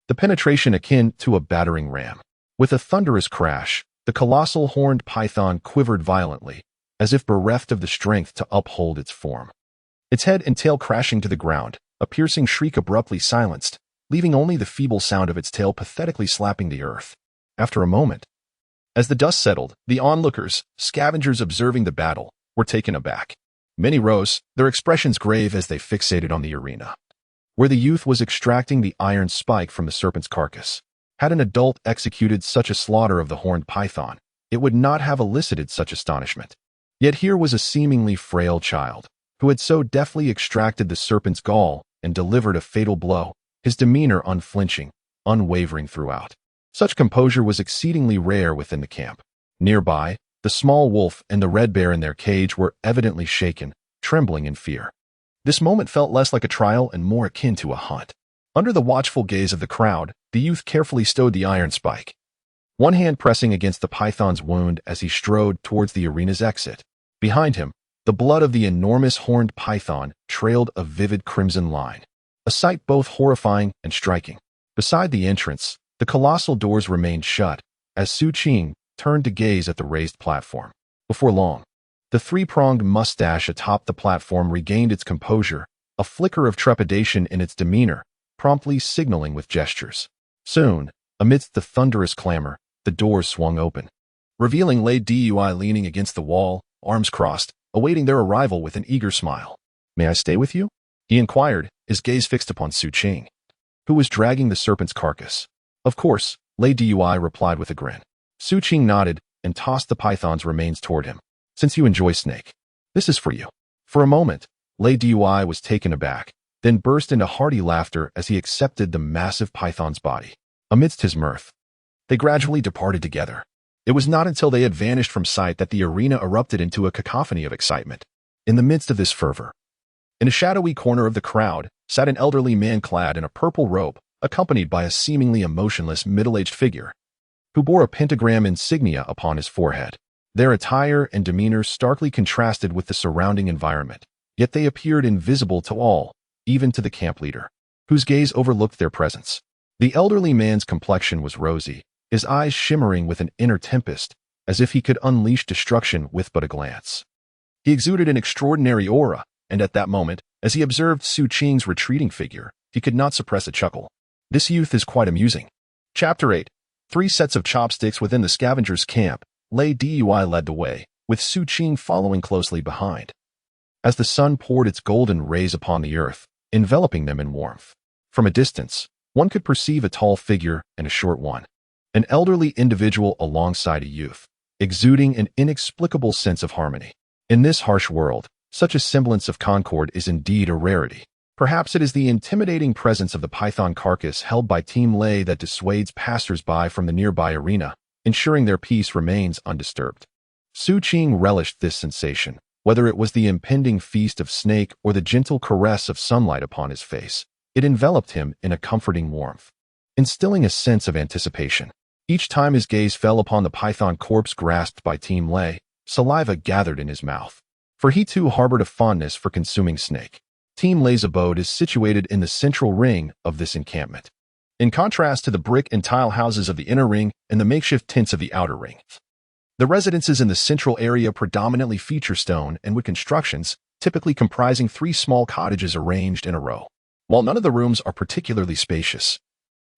the penetration akin to a battering ram. With a thunderous crash, the colossal horned python quivered violently, as if bereft of the strength to uphold its form. Its head and tail crashing to the ground, a piercing shriek abruptly silenced, leaving only the feeble sound of its tail pathetically slapping the earth. After a moment, as the dust settled, the onlookers, scavengers observing the battle, were taken aback. Many rose, their expressions grave as they fixated on the arena, where the youth was extracting the iron spike from the serpent's carcass. Had an adult executed such a slaughter of the horned python, it would not have elicited such astonishment. Yet here was a seemingly frail child, who had so deftly extracted the serpent's gall and delivered a fatal blow, his demeanor unflinching, unwavering throughout. Such composure was exceedingly rare within the camp. Nearby, the small wolf and the red bear in their cage were evidently shaken, trembling in fear. This moment felt less like a trial and more akin to a hunt. Under the watchful gaze of the crowd, the youth carefully stowed the iron spike, one hand pressing against the python's wound as he strode towards the arena's exit. Behind him, the blood of the enormous horned python trailed a vivid crimson line, a sight both horrifying and striking. Beside the entrance, the colossal doors remained shut, as Xu Qing turned to gaze at the raised platform. Before long, the three-pronged mustache atop the platform regained its composure, a flicker of trepidation in its demeanor, promptly signaling with gestures. Soon, amidst the thunderous clamor, the doors swung open, revealing Lei Dui leaning against the wall, arms crossed, awaiting their arrival with an eager smile. "May I stay with you?" he inquired, his gaze fixed upon Xu Qing, who was dragging the serpent's carcass. "Of course," Lei Dui replied with a grin. Xu Qing nodded and tossed the python's remains toward him. "Since you enjoy snake, this is for you." For a moment, Lei Dui was taken aback, then burst into hearty laughter as he accepted the massive python's body. Amidst his mirth, they gradually departed together. It was not until they had vanished from sight that the arena erupted into a cacophony of excitement. In the midst of this fervor, in a shadowy corner of the crowd, sat an elderly man clad in a purple robe, accompanied by a seemingly emotionless middle-aged figure, who bore a pentagram insignia upon his forehead. Their attire and demeanor starkly contrasted with the surrounding environment, yet they appeared invisible to all, even to the camp leader, whose gaze overlooked their presence. The elderly man's complexion was rosy, his eyes shimmering with an inner tempest, as if he could unleash destruction with but a glance. He exuded an extraordinary aura, and at that moment, as he observed Xu Qing's retreating figure, he could not suppress a chuckle. This youth is quite amusing. Chapter 8. 3 sets of chopsticks within the scavenger's camp. Lei Dui led the way, with Xu Qing following closely behind, as the sun poured its golden rays upon the earth, enveloping them in warmth. From a distance, one could perceive a tall figure and a short one, an elderly individual alongside a youth, exuding an inexplicable sense of harmony. In this harsh world, such a semblance of concord is indeed a rarity. Perhaps it is the intimidating presence of the python carcass held by Team Lei that dissuades passers-by from the nearby arena, ensuring their peace remains undisturbed. Xu Qing relished this sensation, whether it was the impending feast of snake or the gentle caress of sunlight upon his face. It enveloped him in a comforting warmth, instilling a sense of anticipation. Each time his gaze fell upon the python corpse grasped by Team Lei, saliva gathered in his mouth, for he too harbored a fondness for consuming snake. Team Lei's abode is situated in the central ring of this encampment, in contrast to the brick and tile houses of the inner ring and the makeshift tents of the outer ring. The residences in the central area predominantly feature stone and wood constructions, typically comprising 3 small cottages arranged in a row. While none of the rooms are particularly spacious,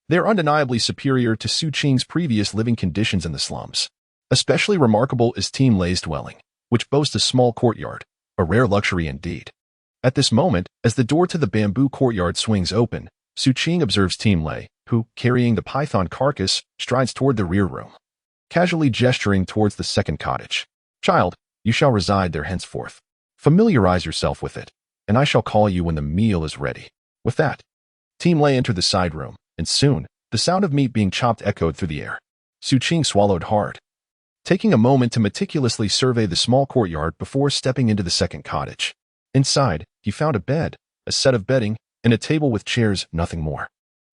they are undeniably superior to Xu Qing's previous living conditions in the slums. Especially remarkable is Team Lei's dwelling, which boasts a small courtyard, a rare luxury indeed. At this moment, as the door to the bamboo courtyard swings open, Xu Qing observes Team Lei, who, carrying the python carcass, strides toward the rear room, casually gesturing towards the second cottage. "Child, you shall reside there henceforth. Familiarize yourself with it, and I shall call you when the meal is ready." With that, Team Lei entered the side room, and soon, the sound of meat being chopped echoed through the air. Xu Qing swallowed hard, taking a moment to meticulously survey the small courtyard before stepping into the second cottage. Inside, he found a bed, a set of bedding, and a table with chairs, nothing more.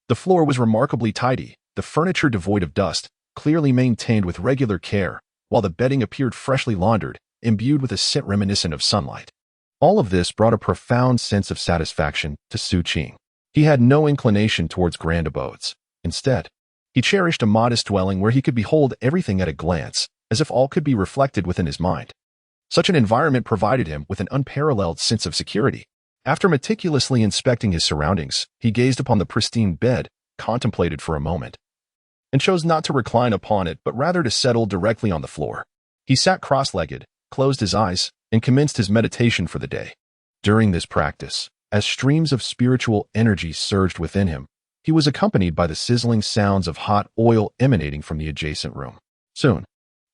The floor was remarkably tidy, the furniture devoid of dust, clearly maintained with regular care, while the bedding appeared freshly laundered, imbued with a scent reminiscent of sunlight. All of this brought a profound sense of satisfaction to Xu Qing. He had no inclination towards grand abodes. Instead, he cherished a modest dwelling where he could behold everything at a glance, as if all could be reflected within his mind. Such an environment provided him with an unparalleled sense of security. After meticulously inspecting his surroundings, he gazed upon the pristine bed, contemplated for a moment, and chose not to recline upon it but rather to settle directly on the floor. He sat cross-legged, closed his eyes, and commenced his meditation for the day. During this practice, as streams of spiritual energy surged within him, he was accompanied by the sizzling sounds of hot oil emanating from the adjacent room. Soon,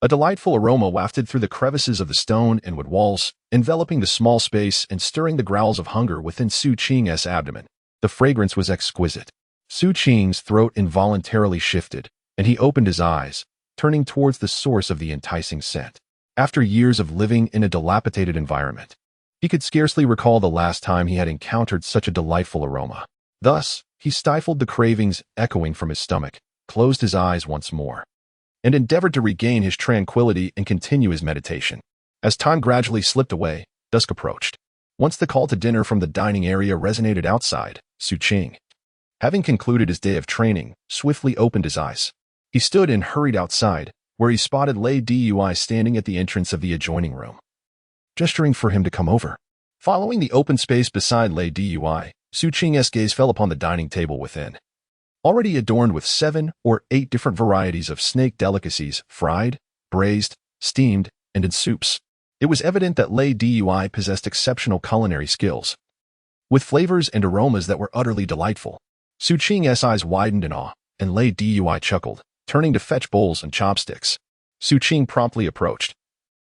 a delightful aroma wafted through the crevices of the stone and wood walls, enveloping the small space and stirring the growls of hunger within Xu Qing's abdomen. The fragrance was exquisite. Xu Qing's throat involuntarily shifted, and he opened his eyes, turning towards the source of the enticing scent. After years of living in a dilapidated environment, he could scarcely recall the last time he had encountered such a delightful aroma. Thus, he stifled the cravings echoing from his stomach, closed his eyes once more, and endeavored to regain his tranquility and continue his meditation. As time gradually slipped away, dusk approached. Once the call to dinner from the dining area resonated outside, Xu Qing, having concluded his day of training, swiftly opened his eyes. He stood and hurried outside, where he spotted Lei Dui standing at the entrance of the adjoining room, gesturing for him to come over. Following the open space beside Lei Dui, Xu Qing's gaze fell upon the dining table within, already adorned with 7 or 8 different varieties of snake delicacies, fried, braised, steamed, and in soups. It was evident that Lei Dui possessed exceptional culinary skills, with flavors and aromas that were utterly delightful. Xu Qing's eyes widened in awe, and Lei Dui chuckled, turning to fetch bowls and chopsticks. Xu Qing promptly approached,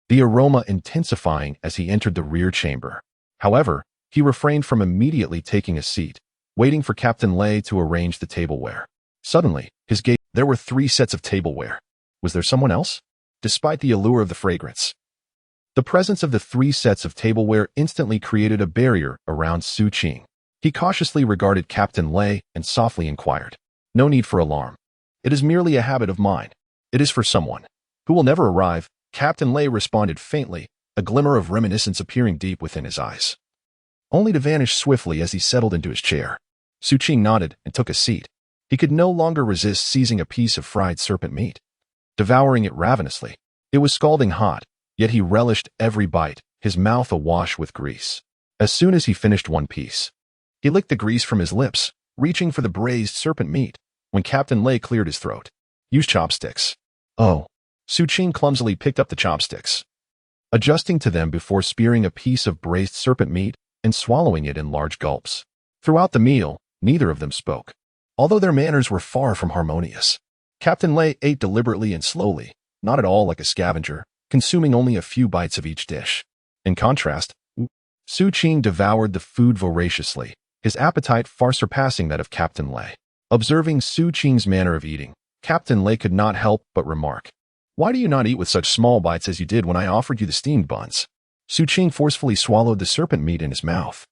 the aroma intensifying as he entered the rear chamber. However, he refrained from immediately taking a seat, waiting for Captain Lei to arrange the tableware. Suddenly, his gaze— there were 3 sets of tableware. Was there someone else? Despite the allure of the fragrance, the presence of the 3 sets of tableware instantly created a barrier around Xu Qing. He cautiously regarded Captain Lei and softly inquired, "No need for alarm. It is merely a habit of mine. It is for someone who will never arrive." Captain Lei responded faintly, a glimmer of reminiscence appearing deep within his eyes, only to vanish swiftly as he settled into his chair. Xu Qing nodded and took a seat. He could no longer resist seizing a piece of fried serpent meat, devouring it ravenously. It was scalding hot, yet he relished every bite, his mouth awash with grease. As soon as he finished one piece, he licked the grease from his lips, reaching for the braised serpent meat, when Captain Lei cleared his throat. "Use chopsticks." "Oh." Xu Qing clumsily picked up the chopsticks, adjusting to them before spearing a piece of braised serpent meat and swallowing it in large gulps. Throughout the meal, neither of them spoke, although their manners were far from harmonious. Captain Lei ate deliberately and slowly, not at all like a scavenger, consuming only a few bites of each dish. In contrast, Xu Qing devoured the food voraciously, his appetite far surpassing that of Captain Lei. Observing Xu Qing's manner of eating, Captain Lei could not help but remark, "Why do you not eat with such small bites as you did when I offered you the steamed buns?" Xu Qing forcefully swallowed the serpent meat in his mouth,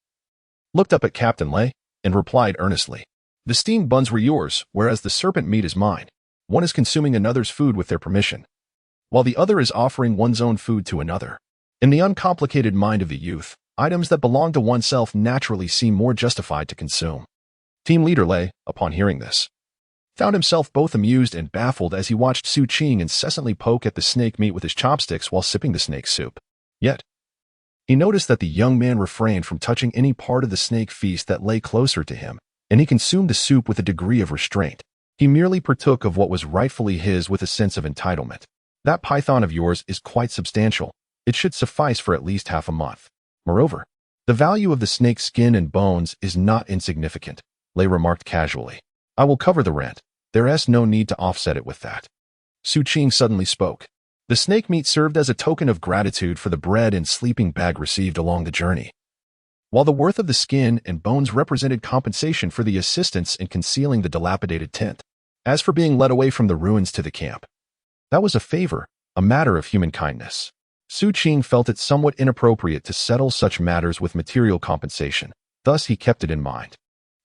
looked up at Captain Lei, and replied earnestly, "The steamed buns were yours, whereas the serpent meat is mine. One is consuming another's food with their permission, while the other is offering one's own food to another." In the uncomplicated mind of the youth, items that belong to oneself naturally seem more justified to consume. Team leader Lei, upon hearing this, found himself both amused and baffled as he watched Xu Qing incessantly poke at the snake meat with his chopsticks while sipping the snake soup. Yet, he noticed that the young man refrained from touching any part of the snake feast that lay closer to him, and he consumed the soup with a degree of restraint. He merely partook of what was rightfully his with a sense of entitlement. "That python of yours is quite substantial. It should suffice for at least half a month. Moreover, the value of the snake's skin and bones is not insignificant," Lei remarked casually. "I will cover the rent. There is no need to offset it with that." Xu Qing suddenly spoke. The snake meat served as a token of gratitude for the bread and sleeping bag received along the journey, while the worth of the skin and bones represented compensation for the assistance in concealing the dilapidated tent. As for being led away from the ruins to the camp, that was a favor, a matter of human kindness. Xu Qing felt it somewhat inappropriate to settle such matters with material compensation, thus he kept it in mind.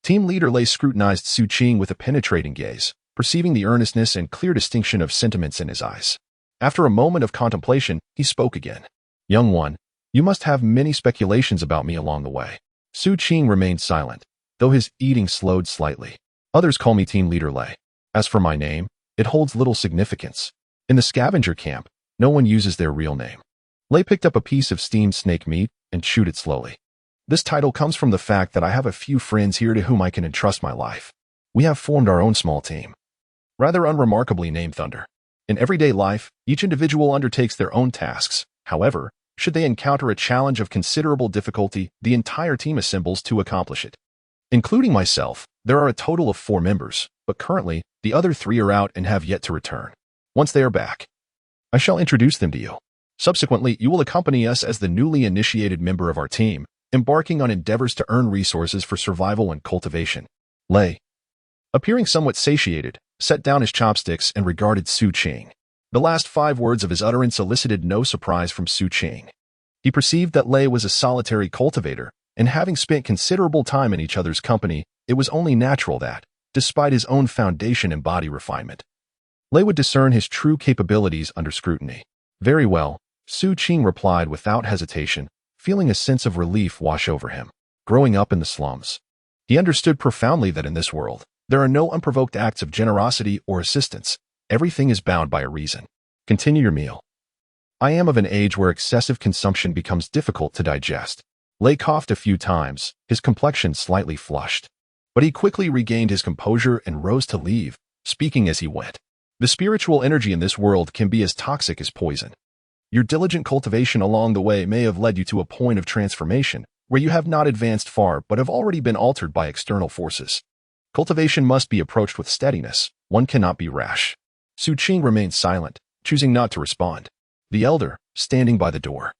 Team leader Lei scrutinized Xu Qing with a penetrating gaze, perceiving the earnestness and clear distinction of sentiments in his eyes. After a moment of contemplation, he spoke again. "Young one, you must have many speculations about me along the way." Xu Qing remained silent, though his eating slowed slightly. "Others call me Team Leader Lei. As for my name, it holds little significance. In the scavenger camp, no one uses their real name." Lei picked up a piece of steamed snake meat and chewed it slowly. This title comes from the fact that I have a few friends here to whom I can entrust my life. We have formed our own small team, rather unremarkably named Thunder. In everyday life, each individual undertakes their own tasks. However, should they encounter a challenge of considerable difficulty, the entire team assembles to accomplish it. Including myself, there are a total of 4 members, but currently, the other 3 are out and have yet to return. Once they are back, I shall introduce them to you. Subsequently, you will accompany us as the newly initiated member of our team, embarking on endeavors to earn resources for survival and cultivation. Lei, appearing somewhat satiated, set down his chopsticks and regarded Xu Qing. The last 5 words of his utterance elicited no surprise from Xu Qing. He perceived that Lei was a solitary cultivator, and having spent considerable time in each other's company, it was only natural that, despite his own foundation and body refinement, Lei would discern his true capabilities under scrutiny. Very well, Xu Qing replied without hesitation, feeling a sense of relief wash over him. Growing up in the slums, he understood profoundly that in this world, there are no unprovoked acts of generosity or assistance. Everything is bound by a reason. Continue your meal. I am of an age where excessive consumption becomes difficult to digest. Lei coughed a few times, his complexion slightly flushed. But he quickly regained his composure and rose to leave, speaking as he went. The spiritual energy in this world can be as toxic as poison. Your diligent cultivation along the way may have led you to a point of transformation where you have not advanced far but have already been altered by external forces. Cultivation must be approached with steadiness. One cannot be rash. Xu Qing remained silent, choosing not to respond. The elder, standing by the door,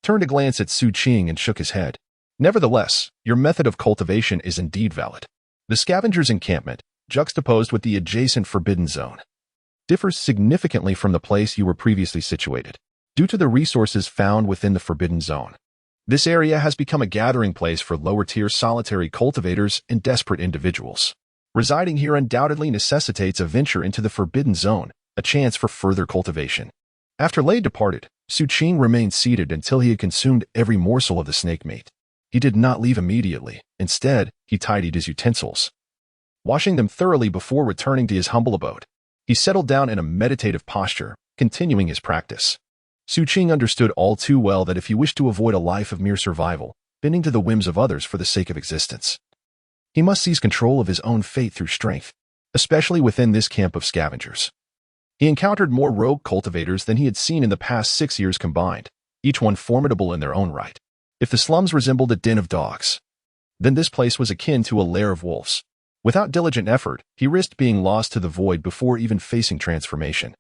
turned a glance at Xu Qing and shook his head. Nevertheless, your method of cultivation is indeed valid. The scavenger's encampment, juxtaposed with the adjacent forbidden zone, differs significantly from the place you were previously situated, due to the resources found within the forbidden zone. This area has become a gathering place for lower-tier solitary cultivators and desperate individuals. Residing here undoubtedly necessitates a venture into the forbidden zone, a chance for further cultivation. After Lei departed, Xu Qing remained seated until he had consumed every morsel of the snake meat. He did not leave immediately. Instead, he tidied his utensils, washing them thoroughly before returning to his humble abode. He settled down in a meditative posture, continuing his practice. Xu Qing understood all too well that if he wished to avoid a life of mere survival, bending to the whims of others for the sake of existence, he must seize control of his own fate through strength, especially within this camp of scavengers. He encountered more rogue cultivators than he had seen in the past 6 years combined, each one formidable in their own right. If the slums resembled a den of dogs, then this place was akin to a lair of wolves. Without diligent effort, he risked being lost to the void before even facing transformation,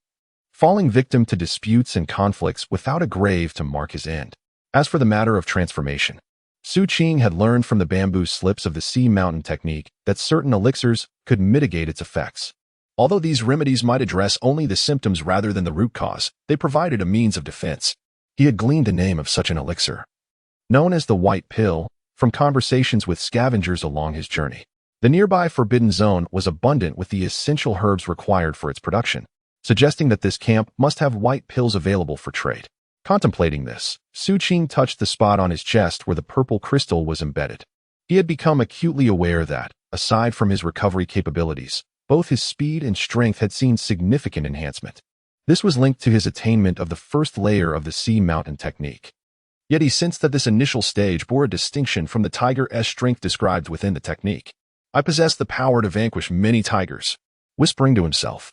falling victim to disputes and conflicts without a grave to mark his end. As for the matter of transformation, Xu Qing had learned from the bamboo slips of the sea mountain technique that certain elixirs could mitigate its effects. Although these remedies might address only the symptoms rather than the root cause, they provided a means of defense. He had gleaned the name of such an elixir, known as the White Pill, from conversations with scavengers along his journey. The nearby forbidden zone was abundant with the essential herbs required for its production, suggesting that this camp must have white pills available for trade. Contemplating this, Xu Qing touched the spot on his chest where the purple crystal was embedded. He had become acutely aware that, aside from his recovery capabilities, both his speed and strength had seen significant enhancement. This was linked to his attainment of the first layer of the sea mountain technique. Yet he sensed that this initial stage bore a distinction from the tiger-esque strength described within the technique. I possess the power to vanquish many tigers. Whispering to himself,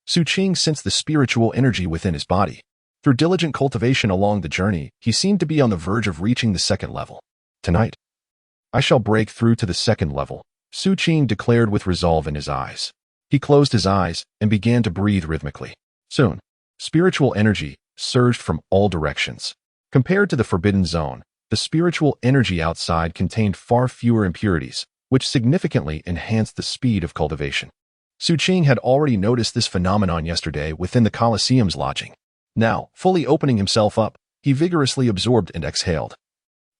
Xu Qing sensed the spiritual energy within his body. Through diligent cultivation along the journey, he seemed to be on the verge of reaching the second level. Tonight, I shall break through to the second level, Xu Qing declared with resolve in his eyes. He closed his eyes and began to breathe rhythmically. Soon, spiritual energy surged from all directions. Compared to the forbidden zone, the spiritual energy outside contained far fewer impurities, which significantly enhanced the speed of cultivation. Xu Qing had already noticed this phenomenon yesterday within the Colosseum's lodging. Now, fully opening himself up, he vigorously absorbed and exhaled,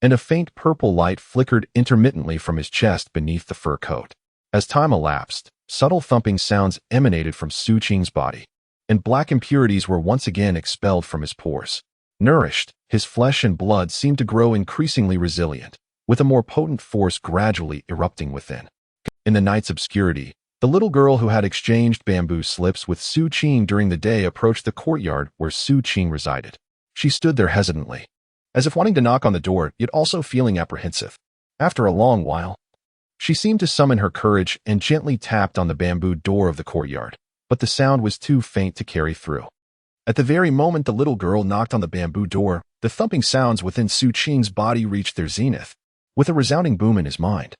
and a faint purple light flickered intermittently from his chest beneath the fur coat. As time elapsed, subtle thumping sounds emanated from Xu Qing's body, and black impurities were once again expelled from his pores. Nourished, his flesh and blood seemed to grow increasingly resilient, with a more potent force gradually erupting within. In the night's obscurity, the little girl who had exchanged bamboo slips with Xu Qing during the day approached the courtyard where Xu Qing resided. She stood there hesitantly, as if wanting to knock on the door, yet also feeling apprehensive. After a long while, she seemed to summon her courage and gently tapped on the bamboo door of the courtyard, but the sound was too faint to carry through. At the very moment the little girl knocked on the bamboo door, the thumping sounds within Xu Qing's body reached their zenith. With a resounding boom in his mind,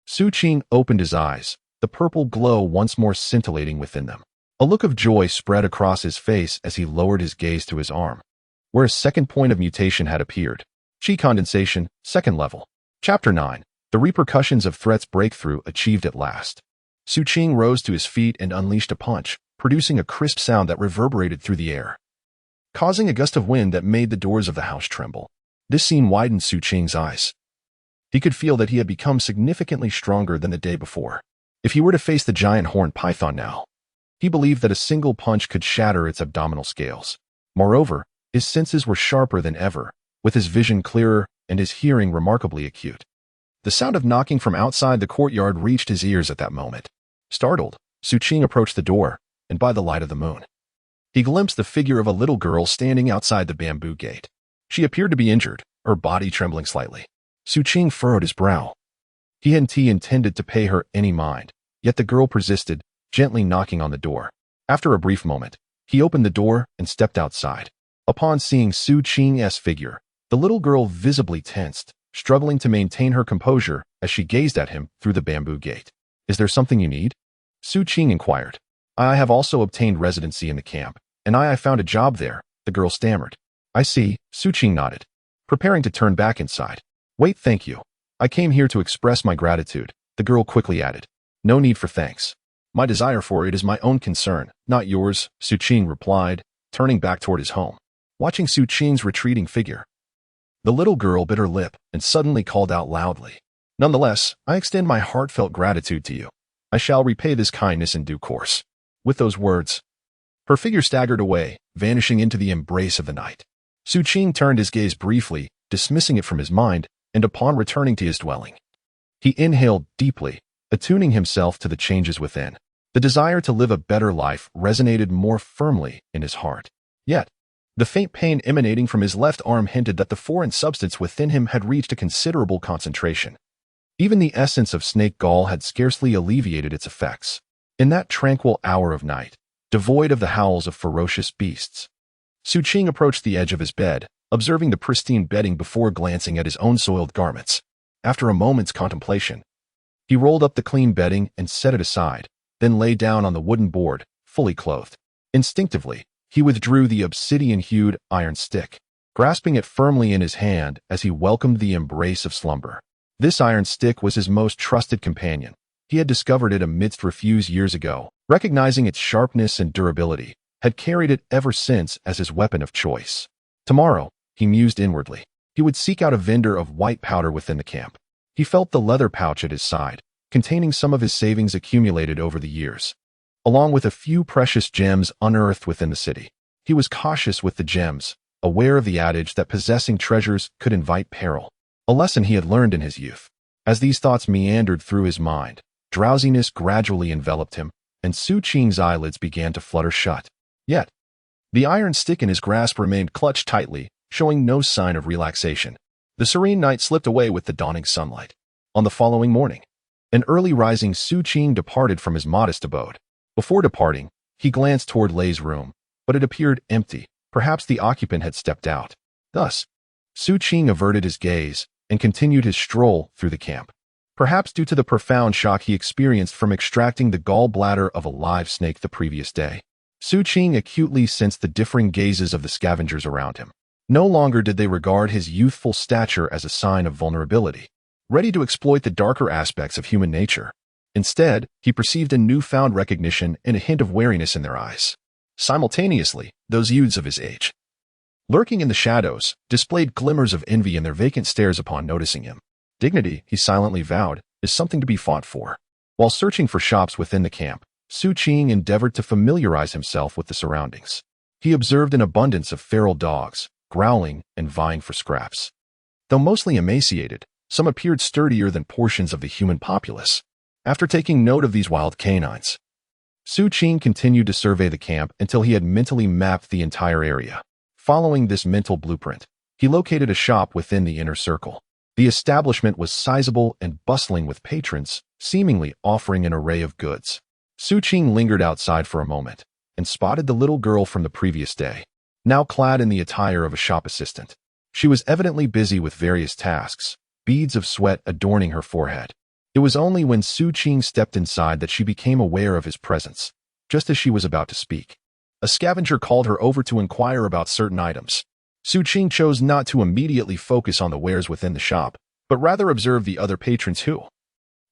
Xu Qing opened his eyes, the purple glow once more scintillating within them. A look of joy spread across his face as he lowered his gaze to his arm, where a second point of mutation had appeared. Qi condensation, second level. Chapter 9. The repercussions of threats breakthrough achieved at last. Xu Qing rose to his feet and unleashed a punch, producing a crisp sound that reverberated through the air, causing a gust of wind that made the doors of the house tremble. This scene widened Xu Qing's eyes. He could feel that he had become significantly stronger than the day before. If he were to face the giant horned python now, he believed that a single punch could shatter its abdominal scales. Moreover, his senses were sharper than ever, with his vision clearer and his hearing remarkably acute. The sound of knocking from outside the courtyard reached his ears at that moment. Startled, Xu Qing approached the door, and by the light of the moon, he glimpsed the figure of a little girl standing outside the bamboo gate. She appeared to be injured, her body trembling slightly. Xu Qing furrowed his brow. He hadn't intended to pay her any mind, yet the girl persisted, gently knocking on the door. After a brief moment, he opened the door and stepped outside. Upon seeing Xu Qing's figure, the little girl visibly tensed, struggling to maintain her composure as she gazed at him through the bamboo gate. "Is there something you need?" Xu Qing inquired. "I have also obtained residency in the camp, and I found a job there," the girl stammered. "I see," Xu Qing nodded, preparing to turn back inside. "Wait, thank you. I came here to express my gratitude," the girl quickly added. "No need for thanks. My desire for it is my own concern, not yours," Xu Qing replied, turning back toward his home. Watching Xu Qing's retreating figure, the little girl bit her lip and suddenly called out loudly. "Nonetheless, I extend my heartfelt gratitude to you. I shall repay this kindness in due course." With those words, her figure staggered away, vanishing into the embrace of the night. Xu Qing turned his gaze briefly, dismissing it from his mind, and upon returning to his dwelling, he inhaled deeply, attuning himself to the changes within. The desire to live a better life resonated more firmly in his heart. Yet, the faint pain emanating from his left arm hinted that the foreign substance within him had reached a considerable concentration. Even the essence of snake gall had scarcely alleviated its effects. In that tranquil hour of night, devoid of the howls of ferocious beasts, Xu Qing approached the edge of his bed, observing the pristine bedding before glancing at his own soiled garments. After a moment's contemplation, he rolled up the clean bedding and set it aside, then lay down on the wooden board, fully clothed. Instinctively, he withdrew the obsidian-hued iron stick, grasping it firmly in his hand as he welcomed the embrace of slumber. This iron stick was his most trusted companion. He had discovered it amidst refuse years ago, recognizing its sharpness and durability, had carried it ever since as his weapon of choice. Tomorrow, he mused inwardly, he would seek out a vendor of white powder within the camp. He felt the leather pouch at his side, containing some of his savings accumulated over the years, along with a few precious gems unearthed within the city. He was cautious with the gems, aware of the adage that possessing treasures could invite peril, a lesson he had learned in his youth. As these thoughts meandered through his mind, drowsiness gradually enveloped him, and Xu Qing's eyelids began to flutter shut. Yet, the iron stick in his grasp remained clutched tightly, showing no sign of relaxation. The serene night slipped away with the dawning sunlight. On the following morning, an early rising Xu Qing departed from his modest abode. Before departing, he glanced toward Lei's room, but it appeared empty. Perhaps the occupant had stepped out. Thus, Xu Qing averted his gaze and continued his stroll through the camp. Perhaps due to the profound shock he experienced from extracting the gallbladder of a live snake the previous day, Xu Qing acutely sensed the differing gazes of the scavengers around him. No longer did they regard his youthful stature as a sign of vulnerability, ready to exploit the darker aspects of human nature. Instead, he perceived a newfound recognition and a hint of wariness in their eyes. Simultaneously, those youths of his age, lurking in the shadows, displayed glimmers of envy in their vacant stares upon noticing him. Dignity, he silently vowed, is something to be fought for. While searching for shops within the camp, Xu Qing endeavored to familiarize himself with the surroundings. He observed an abundance of feral dogs, growling and vying for scraps. Though mostly emaciated, some appeared sturdier than portions of the human populace. After taking note of these wild canines, Xu Qing continued to survey the camp until he had mentally mapped the entire area. Following this mental blueprint, he located a shop within the inner circle. The establishment was sizable and bustling with patrons, seemingly offering an array of goods. Xu Qing lingered outside for a moment and spotted the little girl from the previous day, now clad in the attire of a shop assistant. She was evidently busy with various tasks, beads of sweat adorning her forehead. It was only when Xu Qing stepped inside that she became aware of his presence, just as she was about to speak. A scavenger called her over to inquire about certain items. Xu Qing chose not to immediately focus on the wares within the shop, but rather observe the other patrons who,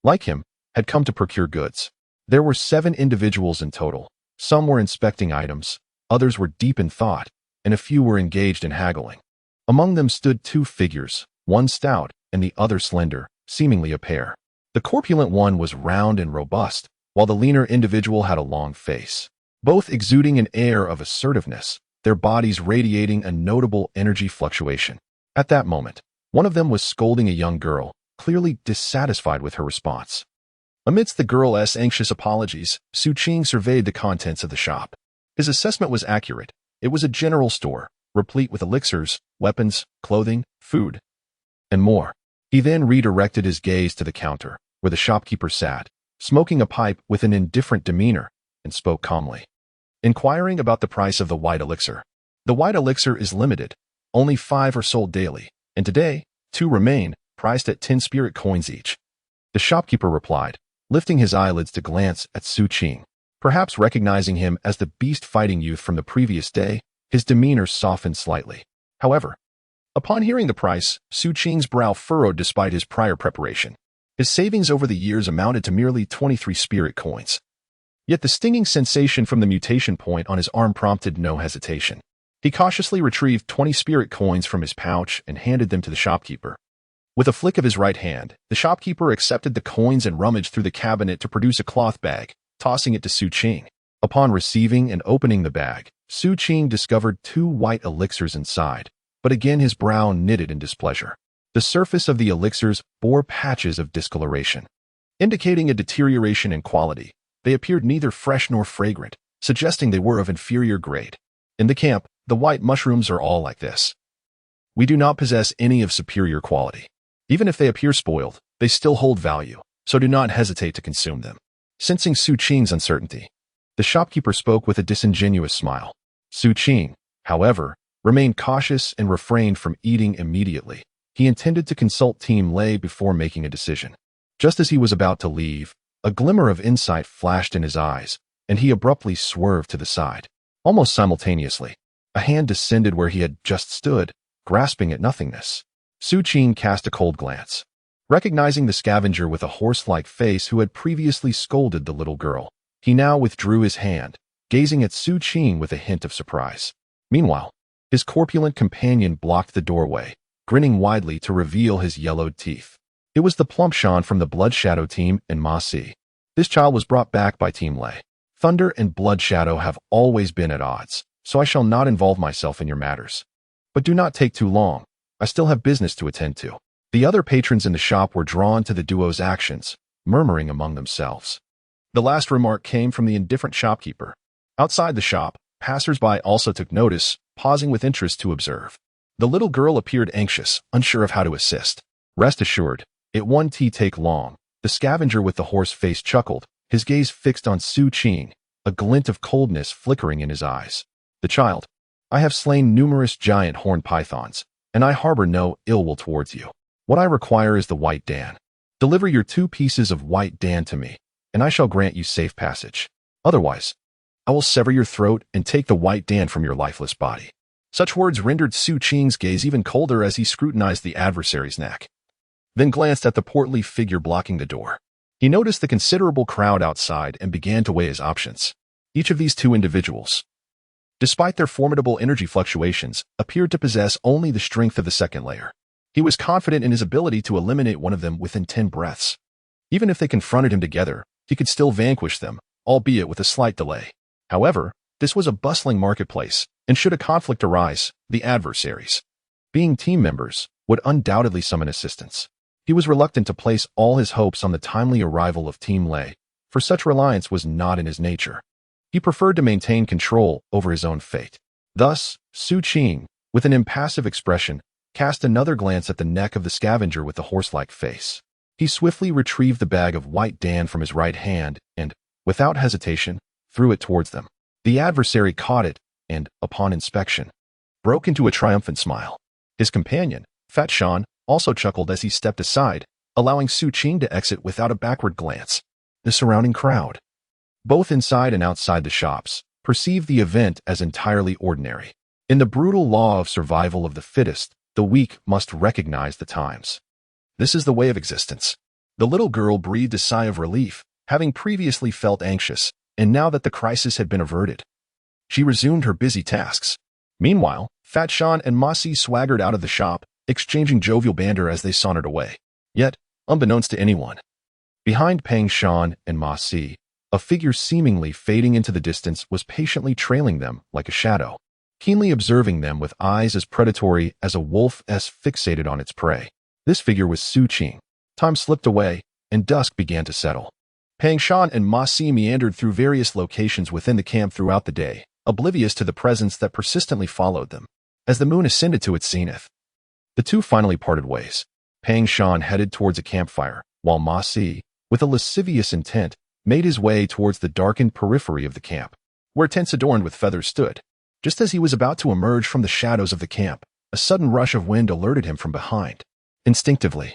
like him, had come to procure goods. There were 7 individuals in total. Some were inspecting items, others were deep in thought, and a few were engaged in haggling. Among them stood 2 figures, one stout and the other slender, seemingly a pair. The corpulent one was round and robust, while the leaner individual had a long face, both exuding an air of assertiveness, their bodies radiating a notable energy fluctuation. At that moment, one of them was scolding a young girl, clearly dissatisfied with her response. Amidst the girl's anxious apologies, Xu Qing surveyed the contents of the shop. His assessment was accurate. It was a general store, replete with elixirs, weapons, clothing, food, and more. He then redirected his gaze to the counter, where the shopkeeper sat, smoking a pipe with an indifferent demeanor, and spoke calmly. Inquiring about the price of the white elixir. The white elixir is limited. Only 5 are sold daily, and today, 2 remain, priced at 10 spirit coins each. The shopkeeper replied, lifting his eyelids to glance at Xu Qing. Perhaps recognizing him as the beast-fighting youth from the previous day, his demeanor softened slightly. However, upon hearing the price, Xu Qing's brow furrowed despite his prior preparation. His savings over the years amounted to merely 23 spirit coins. Yet the stinging sensation from the mutation point on his arm prompted no hesitation. He cautiously retrieved 20 spirit coins from his pouch and handed them to the shopkeeper. With a flick of his right hand, the shopkeeper accepted the coins and rummaged through the cabinet to produce a cloth bag, tossing it to Xu Qing. Upon receiving and opening the bag, Xu Qing discovered 2 white elixirs inside, but again his brow knitted in displeasure. The surface of the elixirs bore patches of discoloration, indicating a deterioration in quality. They appeared neither fresh nor fragrant, suggesting they were of inferior grade. In the camp, the white mushrooms are all like this. We do not possess any of superior quality. Even if they appear spoiled, they still hold value, so do not hesitate to consume them. Sensing Xu Qing's uncertainty, the shopkeeper spoke with a disingenuous smile. Xu Qing, however, remained cautious and refrained from eating immediately. He intended to consult Team Lei before making a decision. Just as he was about to leave, a glimmer of insight flashed in his eyes, and he abruptly swerved to the side. Almost simultaneously, a hand descended where he had just stood, grasping at nothingness. Xu Qing cast a cold glance. Recognizing the scavenger with a horse-like face who had previously scolded the little girl, he now withdrew his hand, gazing at Xu Qing with a hint of surprise. Meanwhile, his corpulent companion blocked the doorway, grinning widely to reveal his yellowed teeth. It was the plump Shan from the Blood Shadow team in Ma Si. This child was brought back by Team Lei. Thunder and Blood Shadow have always been at odds, so I shall not involve myself in your matters. But do not take too long. I still have business to attend to. The other patrons in the shop were drawn to the duo's actions, murmuring among themselves. The last remark came from the indifferent shopkeeper. Outside the shop, passers-by also took notice, pausing with interest to observe. The little girl appeared anxious, unsure of how to assist. Rest assured, it won't take long. The scavenger with the horse face chuckled, his gaze fixed on Xu Qing, a glint of coldness flickering in his eyes. The child, I have slain numerous giant horned pythons, and I harbor no ill will towards you. What I require is the white Dan. Deliver your 2 pieces of white Dan to me, and I shall grant you safe passage. Otherwise, I will sever your throat and take the white Dan from your lifeless body. Such words rendered Xu Qing's gaze even colder as he scrutinized the adversary's neck, then glanced at the portly figure blocking the door. He noticed the considerable crowd outside and began to weigh his options. Each of these 2 individuals, despite their formidable energy fluctuations, appeared to possess only the strength of the second layer. He was confident in his ability to eliminate one of them within 10 breaths. Even if they confronted him together, he could still vanquish them, albeit with a slight delay. However, this was a bustling marketplace, and should a conflict arise, the adversaries, being team members, would undoubtedly summon assistance. He was reluctant to place all his hopes on the timely arrival of Team Lei, for such reliance was not in his nature. He preferred to maintain control over his own fate. Thus, Xu Qing, with an impassive expression, cast another glance at the neck of the scavenger with the horse-like face. He swiftly retrieved the bag of white dan from his right hand and, without hesitation, threw it towards them. The adversary caught it and, upon inspection, broke into a triumphant smile. His companion, Fat Shan, also chuckled as he stepped aside, allowing Xu Qing to exit without a backward glance. The surrounding crowd, both inside and outside the shops, perceived the event as entirely ordinary. In the brutal law of survival of the fittest, the weak must recognize the times. This is the way of existence. The little girl breathed a sigh of relief, having previously felt anxious, and now that the crisis had been averted, she resumed her busy tasks. Meanwhile, Fat Shan and Ma Si swaggered out of the shop, exchanging jovial banter as they sauntered away. Yet, unbeknownst to anyone, behind Pang Shan and Ma Si, a figure seemingly fading into the distance was patiently trailing them like a shadow, keenly observing them with eyes as predatory as a wolf fixated on its prey. This figure was Xu Qing. Time slipped away, and dusk began to settle. Pang Shan and Ma Si meandered through various locations within the camp throughout the day, oblivious to the presence that persistently followed them. As the moon ascended to its zenith, the two finally parted ways. Pang Shan headed towards a campfire, while Ma Si, with a lascivious intent, made his way towards the darkened periphery of the camp, where tents adorned with feathers stood. Just as he was about to emerge from the shadows of the camp, a sudden rush of wind alerted him from behind. Instinctively,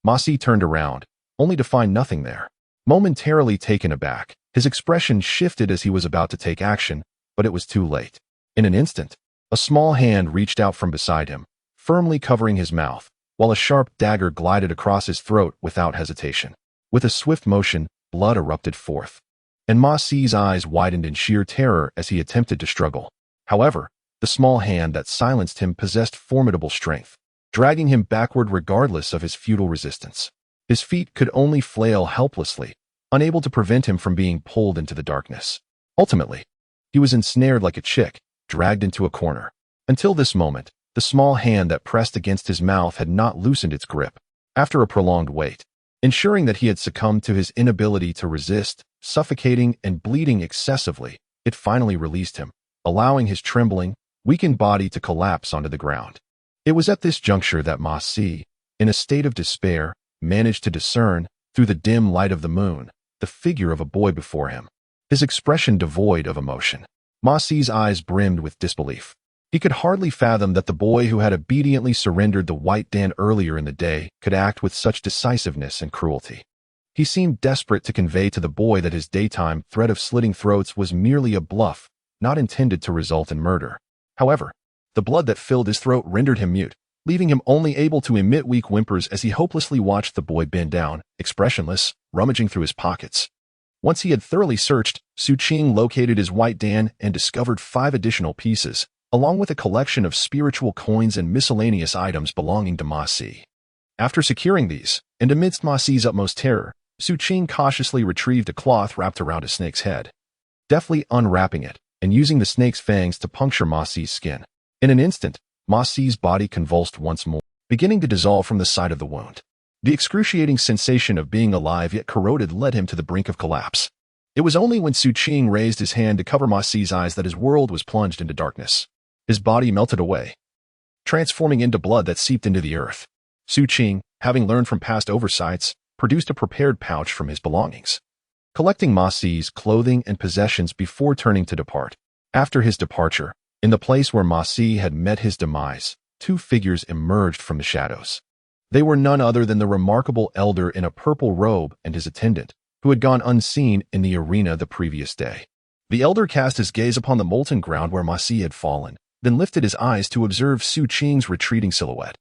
Ma Si turned around, only to find nothing there. Momentarily taken aback, his expression shifted as he was about to take action, but it was too late. In an instant, a small hand reached out from beside him, firmly covering his mouth, while a sharp dagger glided across his throat without hesitation. With a swift motion, blood erupted forth, and Ma Si's eyes widened in sheer terror as he attempted to struggle. However, the small hand that silenced him possessed formidable strength, dragging him backward regardless of his futile resistance. His feet could only flail helplessly, unable to prevent him from being pulled into the darkness. Ultimately, he was ensnared like a chick, dragged into a corner. Until this moment, the small hand that pressed against his mouth had not loosened its grip. After a prolonged wait, ensuring that he had succumbed to his inability to resist, suffocating and bleeding excessively, it finally released him, allowing his trembling, weakened body to collapse onto the ground. It was at this juncture that Ma Si, in a state of despair, managed to discern, through the dim light of the moon, the figure of a boy before him, his expression devoid of emotion. Ma Si's eyes brimmed with disbelief. He could hardly fathom that the boy who had obediently surrendered the white dan earlier in the day could act with such decisiveness and cruelty. He seemed desperate to convey to the boy that his daytime threat of slitting throats was merely a bluff, not intended to result in murder. However, the blood that filled his throat rendered him mute, leaving him only able to emit weak whimpers as he hopelessly watched the boy bend down, expressionless, rummaging through his pockets. Once he had thoroughly searched, Xu Qing located his white dan and discovered 5 additional pieces, along with a collection of spiritual coins and miscellaneous items belonging to Ma Si. After securing these, and amidst Ma Si's utmost terror, Xu Qing cautiously retrieved a cloth wrapped around a snake's head, deftly unwrapping it and using the snake's fangs to puncture Ma Si's skin. In an instant, Ma Si's body convulsed once more, beginning to dissolve from the side of the wound. The excruciating sensation of being alive yet corroded led him to the brink of collapse. It was only when Xu Qing raised his hand to cover Ma Si's eyes that his world was plunged into darkness. His body melted away, transforming into blood that seeped into the earth. Xu Qing, having learned from past oversights, produced a prepared pouch from his belongings, collecting Ma Si's clothing and possessions before turning to depart. After his departure, in the place where Ma Si had met his demise, 2 figures emerged from the shadows. They were none other than the remarkable elder in a purple robe and his attendant, who had gone unseen in the arena the previous day. The elder cast his gaze upon the molten ground where Ma Si had fallen, then lifted his eyes to observe Xu Qing's retreating silhouette.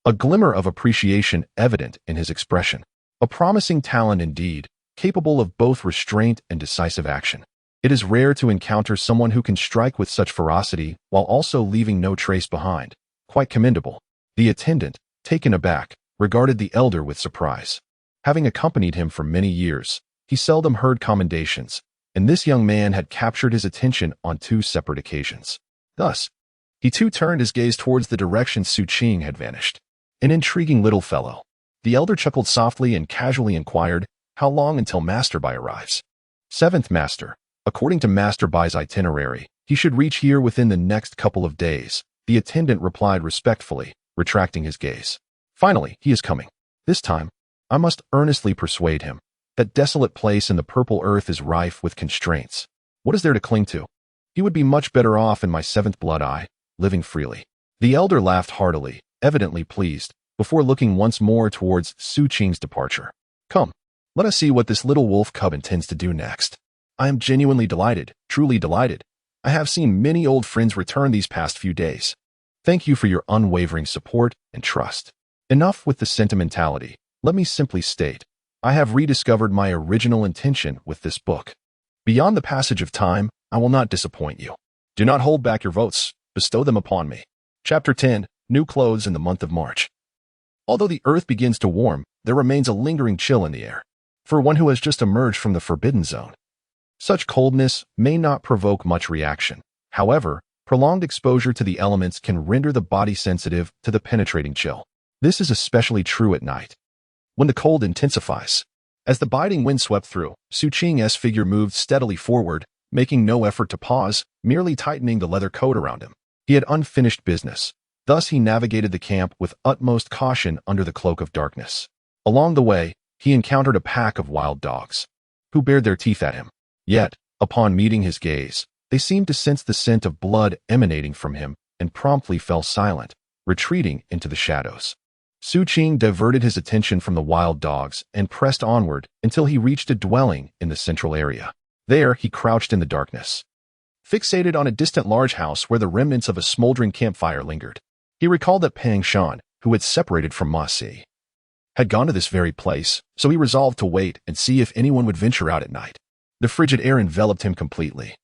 A glimmer of appreciation evident in his expression. A promising talent indeed, capable of both restraint and decisive action. It is rare to encounter someone who can strike with such ferocity while also leaving no trace behind. Quite commendable. The attendant, taken aback, regarded the elder with surprise. Having accompanied him for many years, he seldom heard commendations, and this young man had captured his attention on 2 separate occasions. Thus, he too turned his gaze towards the direction Xu Qing had vanished. An intriguing little fellow. The elder chuckled softly and casually inquired, "How long until Master Bai arrives?" 7th Master. According to Master Bai's itinerary, he should reach here within the next couple of days, the attendant replied respectfully, retracting his gaze. Finally, he is coming. This time, I must earnestly persuade him. That desolate place in the purple earth is rife with constraints. What is there to cling to? He would be much better off in my seventh blood eye, living freely. The elder laughed heartily, evidently pleased, before looking once more towards Xu Qing's departure. Come, let us see what this little wolf cub intends to do next. I am genuinely delighted, truly delighted. I have seen many old friends return these past few days. Thank you for your unwavering support and trust. Enough with the sentimentality. Let me simply state, I have rediscovered my original intention with this book. Beyond the passage of time, I will not disappoint you. Do not hold back your votes. Bestow them upon me. Chapter 10, New Clothes in the Month of March. Although the earth begins to warm, there remains a lingering chill in the air. For one who has just emerged from the forbidden zone, such coldness may not provoke much reaction. However, prolonged exposure to the elements can render the body sensitive to the penetrating chill. This is especially true at night, when the cold intensifies. As the biting wind swept through, Xu Qing's figure moved steadily forward, making no effort to pause, merely tightening the leather coat around him. He had unfinished business. Thus he navigated the camp with utmost caution under the cloak of darkness. Along the way, he encountered a pack of wild dogs, who bared their teeth at him. Yet, upon meeting his gaze, they seemed to sense the scent of blood emanating from him and promptly fell silent, retreating into the shadows. Xu Qing diverted his attention from the wild dogs and pressed onward until he reached a dwelling in the central area. There, he crouched in the darkness, fixated on a distant large house where the remnants of a smoldering campfire lingered. He recalled that Pang Shan, who had separated from Ma Si, had gone to this very place, so he resolved to wait and see if anyone would venture out at night. The frigid air enveloped him completely.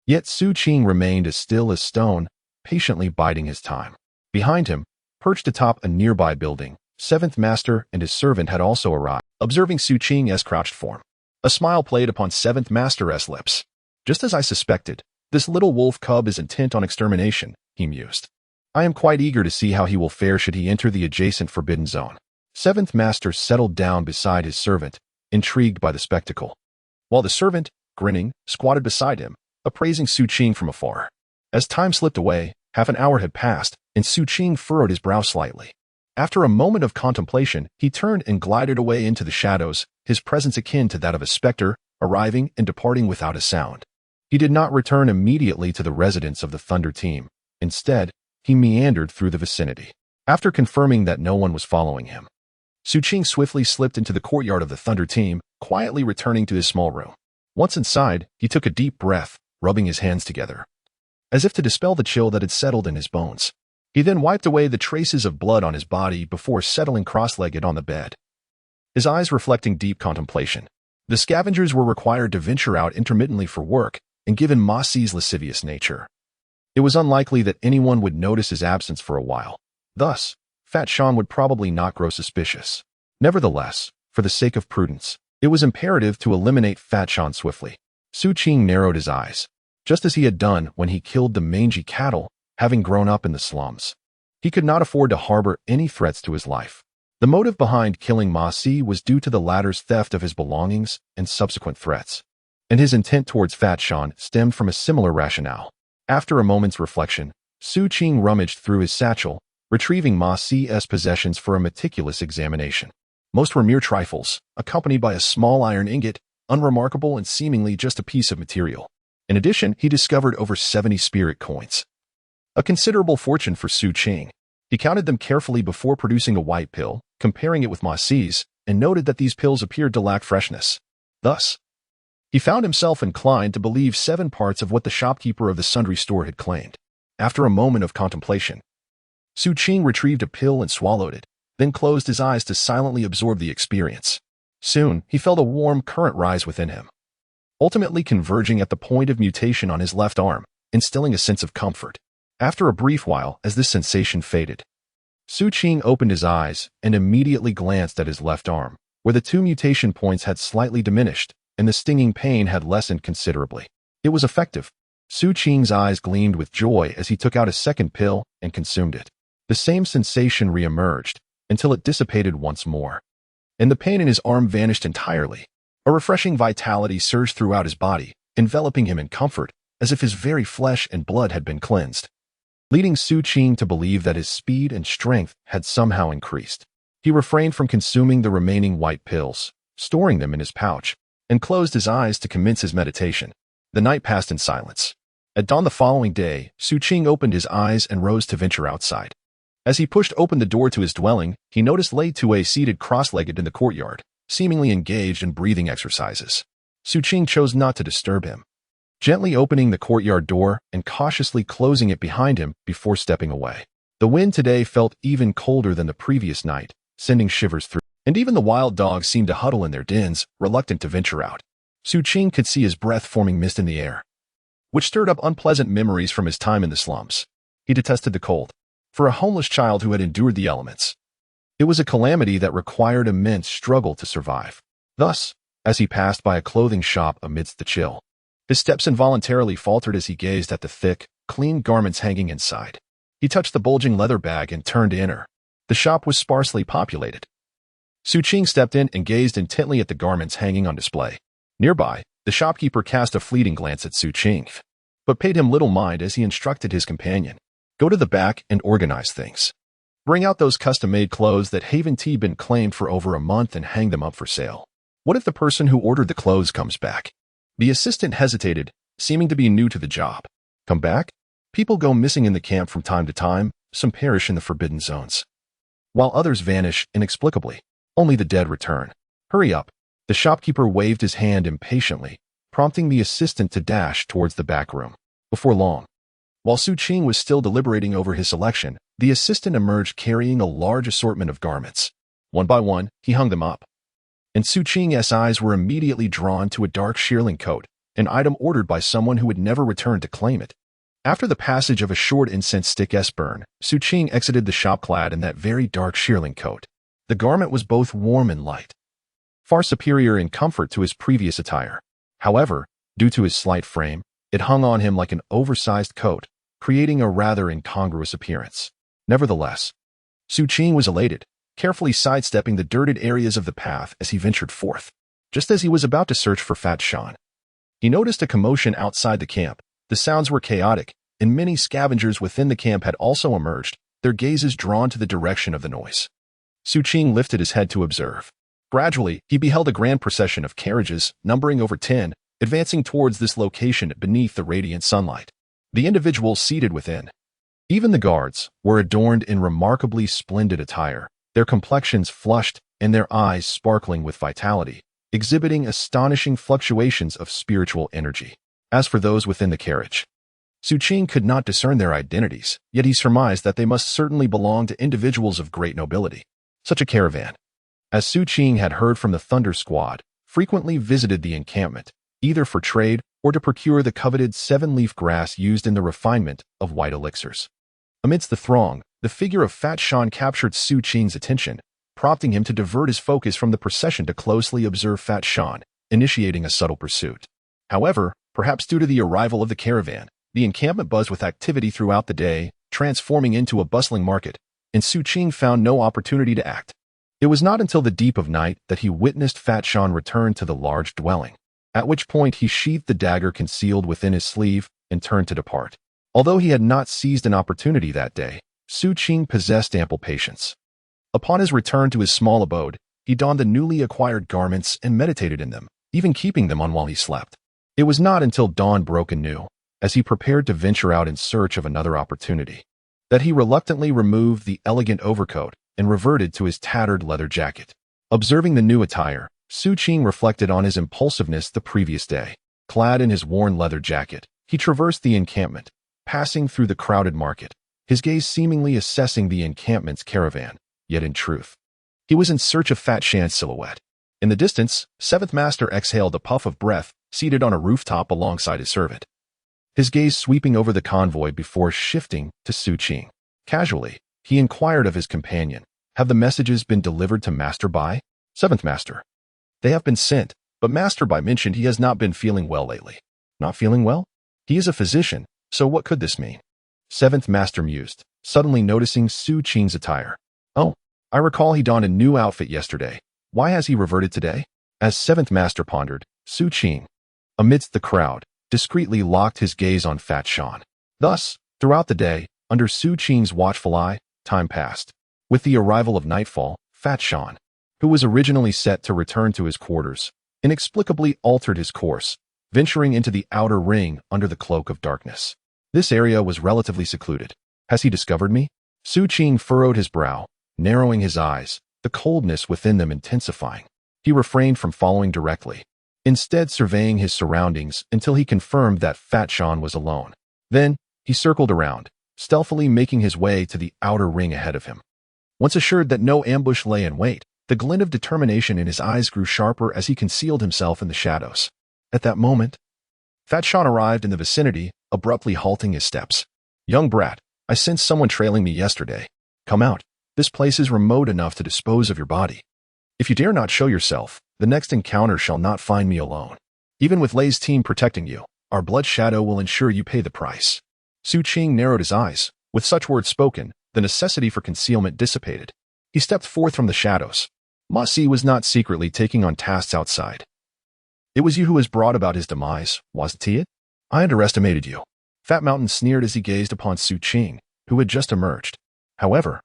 Yet Xu Qing remained as still as stone, patiently biding his time. Behind him, perched atop a nearby building, Seventh Master and his servant had also arrived. Observing Xu Qing's crouched form, a smile played upon Seventh Master's lips. Just as I suspected, this little wolf cub is intent on extermination, he mused. I am quite eager to see how he will fare should he enter the adjacent forbidden zone. Seventh Master settled down beside his servant, intrigued by the spectacle, while the servant, grinning, squatted beside him, appraising Xu Qing from afar. As time slipped away, half an hour had passed, and Xu Qing furrowed his brow slightly. After a moment of contemplation, he turned and glided away into the shadows, his presence akin to that of a specter, arriving and departing without a sound. He did not return immediately to the residence of the Thunder team. Instead, he meandered through the vicinity. After confirming that no one was following him, Xu Qing swiftly slipped into the courtyard of the Thunder team, quietly returning to his small room. Once inside, he took a deep breath, rubbing his hands together, as if to dispel the chill that had settled in his bones. He then wiped away the traces of blood on his body before settling cross-legged on the bed, his eyes reflecting deep contemplation. The scavengers were required to venture out intermittently for work, and given Ma Si's lascivious nature, it was unlikely that anyone would notice his absence for a while. Thus, Fat Shan would probably not grow suspicious. Nevertheless, for the sake of prudence, it was imperative to eliminate Fat Shan swiftly. Xu Qing narrowed his eyes, just as he had done when he killed the mangy cattle, having grown up in the slums. He could not afford to harbor any threats to his life. The motive behind killing Ma Si was due to the latter's theft of his belongings and subsequent threats, and his intent towards Fat Shan stemmed from a similar rationale. After a moment's reflection, Xu Qing rummaged through his satchel, retrieving Ma Si's possessions for a meticulous examination. Most were mere trifles, accompanied by a small iron ingot, unremarkable and seemingly just a piece of material. In addition, he discovered over 70 spirit coins, a considerable fortune for Xu Qing. He counted them carefully before producing a white pill, comparing it with Ma Si's, and noted that these pills appeared to lack freshness. Thus, he found himself inclined to believe 7 parts of what the shopkeeper of the sundry store had claimed. After a moment of contemplation, Xu Qing retrieved a pill and swallowed it, then closed his eyes to silently absorb the experience. Soon, he felt a warm current rise within him, ultimately converging at the point of mutation on his left arm, instilling a sense of comfort. After a brief while, as this sensation faded, Xu Qing opened his eyes and immediately glanced at his left arm, where the 2 mutation points had slightly diminished, and the stinging pain had lessened considerably. It was effective. Xu Qing's eyes gleamed with joy as he took out a second pill and consumed it. The same sensation reemerged, until it dissipated once more, and the pain in his arm vanished entirely. A refreshing vitality surged throughout his body, enveloping him in comfort, as if his very flesh and blood had been cleansed. leading Xu Qing to believe that his speed and strength had somehow increased. He refrained from consuming the remaining white pills, storing them in his pouch, and closed his eyes to commence his meditation. The night passed in silence. At dawn the following day, Xu Qing opened his eyes and rose to venture outside. As he pushed open the door to his dwelling, he noticed Lei Tue seated cross-legged in the courtyard, seemingly engaged in breathing exercises. Xu Qing chose not to disturb him, gently opening the courtyard door and cautiously closing it behind him before stepping away. The wind today felt even colder than the previous night, sending shivers through, and even the wild dogs seemed to huddle in their dens, reluctant to venture out. Xu Qing could see his breath forming mist in the air, which stirred up unpleasant memories from his time in the slums. He detested the cold. For a homeless child who had endured the elements, it was a calamity that required immense struggle to survive. Thus, as he passed by a clothing shop amidst the chill, his steps involuntarily faltered as he gazed at the thick, clean garments hanging inside. He touched the bulging leather bag and turned to enter. The shop was sparsely populated. Xu Qing stepped in and gazed intently at the garments hanging on display. Nearby, the shopkeeper cast a fleeting glance at Xu Qing, but paid him little mind as he instructed his companion. Go to the back and organize things. Bring out those custom-made clothes that haven't been claimed for over a month and hang them up for sale. What if the person who ordered the clothes comes back? The assistant hesitated, seeming to be new to the job. Come back? People go missing in the camp from time to time, some perish in the forbidden zones, while others vanish inexplicably. Only the dead return. Hurry up. The shopkeeper waved his hand impatiently, prompting the assistant to dash towards the back room. Before long, while Xu Qing was still deliberating over his selection, the assistant emerged carrying a large assortment of garments. One by one, he hung them up, and Xu Qing's eyes were immediately drawn to a dark shearling coat, an item ordered by someone who would never return to claim it. After the passage of a short incense stick-esque burn, Xu Qing exited the shop clad in that very dark shearling coat. The garment was both warm and light, far superior in comfort to his previous attire. However, due to his slight frame, it hung on him like an oversized coat, creating a rather incongruous appearance. Nevertheless, Xu Qing was elated, carefully sidestepping the dirted areas of the path as he ventured forth. Just as he was about to search for Fat Shan, he noticed a commotion outside the camp. The sounds were chaotic, and many scavengers within the camp had also emerged, their gazes drawn to the direction of the noise. Xu Qing lifted his head to observe. Gradually, he beheld a grand procession of carriages, numbering over 10, advancing towards this location beneath the radiant sunlight. The individuals seated within, even the guards, were adorned in remarkably splendid attire, their complexions flushed and their eyes sparkling with vitality, exhibiting astonishing fluctuations of spiritual energy. As for those within the carriage, Xu Qing could not discern their identities, yet he surmised that they must certainly belong to individuals of great nobility. Such a caravan, as Xu Qing had heard from the Thunder Squad, frequently visited the encampment, either for trade or to procure the coveted 7-leaf grass used in the refinement of white elixirs. Amidst the throng, the figure of Fat Shan captured Xu Qing's attention, prompting him to divert his focus from the procession to closely observe Fat Shan, initiating a subtle pursuit. However, perhaps due to the arrival of the caravan, the encampment buzzed with activity throughout the day, transforming into a bustling market, and Xu Qing found no opportunity to act. It was not until the deep of night that he witnessed Fat Shan return to the large dwelling, at which point he sheathed the dagger concealed within his sleeve and turned to depart. Although he had not seized an opportunity that day, Xu Qing possessed ample patience. Upon his return to his small abode, he donned the newly acquired garments and meditated in them, even keeping them on while he slept. It was not until dawn broke anew, as he prepared to venture out in search of another opportunity, that he reluctantly removed the elegant overcoat and reverted to his tattered leather jacket. Observing the new attire, Xu Qing reflected on his impulsiveness the previous day. Clad in his worn leather jacket, he traversed the encampment, passing through the crowded market, his gaze seemingly assessing the encampment's caravan, yet in truth, he was in search of Fat Shan's silhouette. In the distance, 7th Master exhaled a puff of breath, seated on a rooftop alongside his servant, his gaze sweeping over the convoy before shifting to Xu Qing. Casually, he inquired of his companion, "Have the messages been delivered to Master Bai?" "7th Master. They have been sent, but Master Bai mentioned he has not been feeling well lately." "Not feeling well? He is a physician, so what could this mean?" 7th Master mused, suddenly noticing Xu Qing's attire. "Oh, I recall he donned a new outfit yesterday. Why has he reverted today?" As 7th Master pondered, Xu Qing, amidst the crowd, discreetly locked his gaze on Fat Shan. Thus, throughout the day, Under Xu Qing's watchful eye, time passed. With the arrival of nightfall, Fat Shan, who was originally set to return to his quarters, inexplicably altered his course, venturing into the outer ring under the cloak of darkness. This area was relatively secluded. Has he discovered me? Xu Qing furrowed his brow, narrowing his eyes, the coldness within them intensifying. He refrained from following directly, instead surveying his surroundings until he confirmed that Fat Shan was alone. Then, he circled around, stealthily making his way to the outer ring ahead of him. Once assured that no ambush lay in wait, the glint of determination in his eyes grew sharper as he concealed himself in the shadows. At that moment, Fat Shan arrived in the vicinity, abruptly halting his steps. "Young brat, I sensed someone trailing me yesterday. Come out. This place is remote enough to dispose of your body. If you dare not show yourself, the next encounter shall not find me alone. Even with Lei's team protecting you, our blood shadow will ensure you pay the price." Xu Qing narrowed his eyes. With such words spoken, the necessity for concealment dissipated. He stepped forth from the shadows. Ma Si was not secretly taking on tasks outside. "It was you who has brought about his demise, wasn't it? I underestimated you." Fat Mountain sneered as he gazed upon Xu Qing, who had just emerged. "However,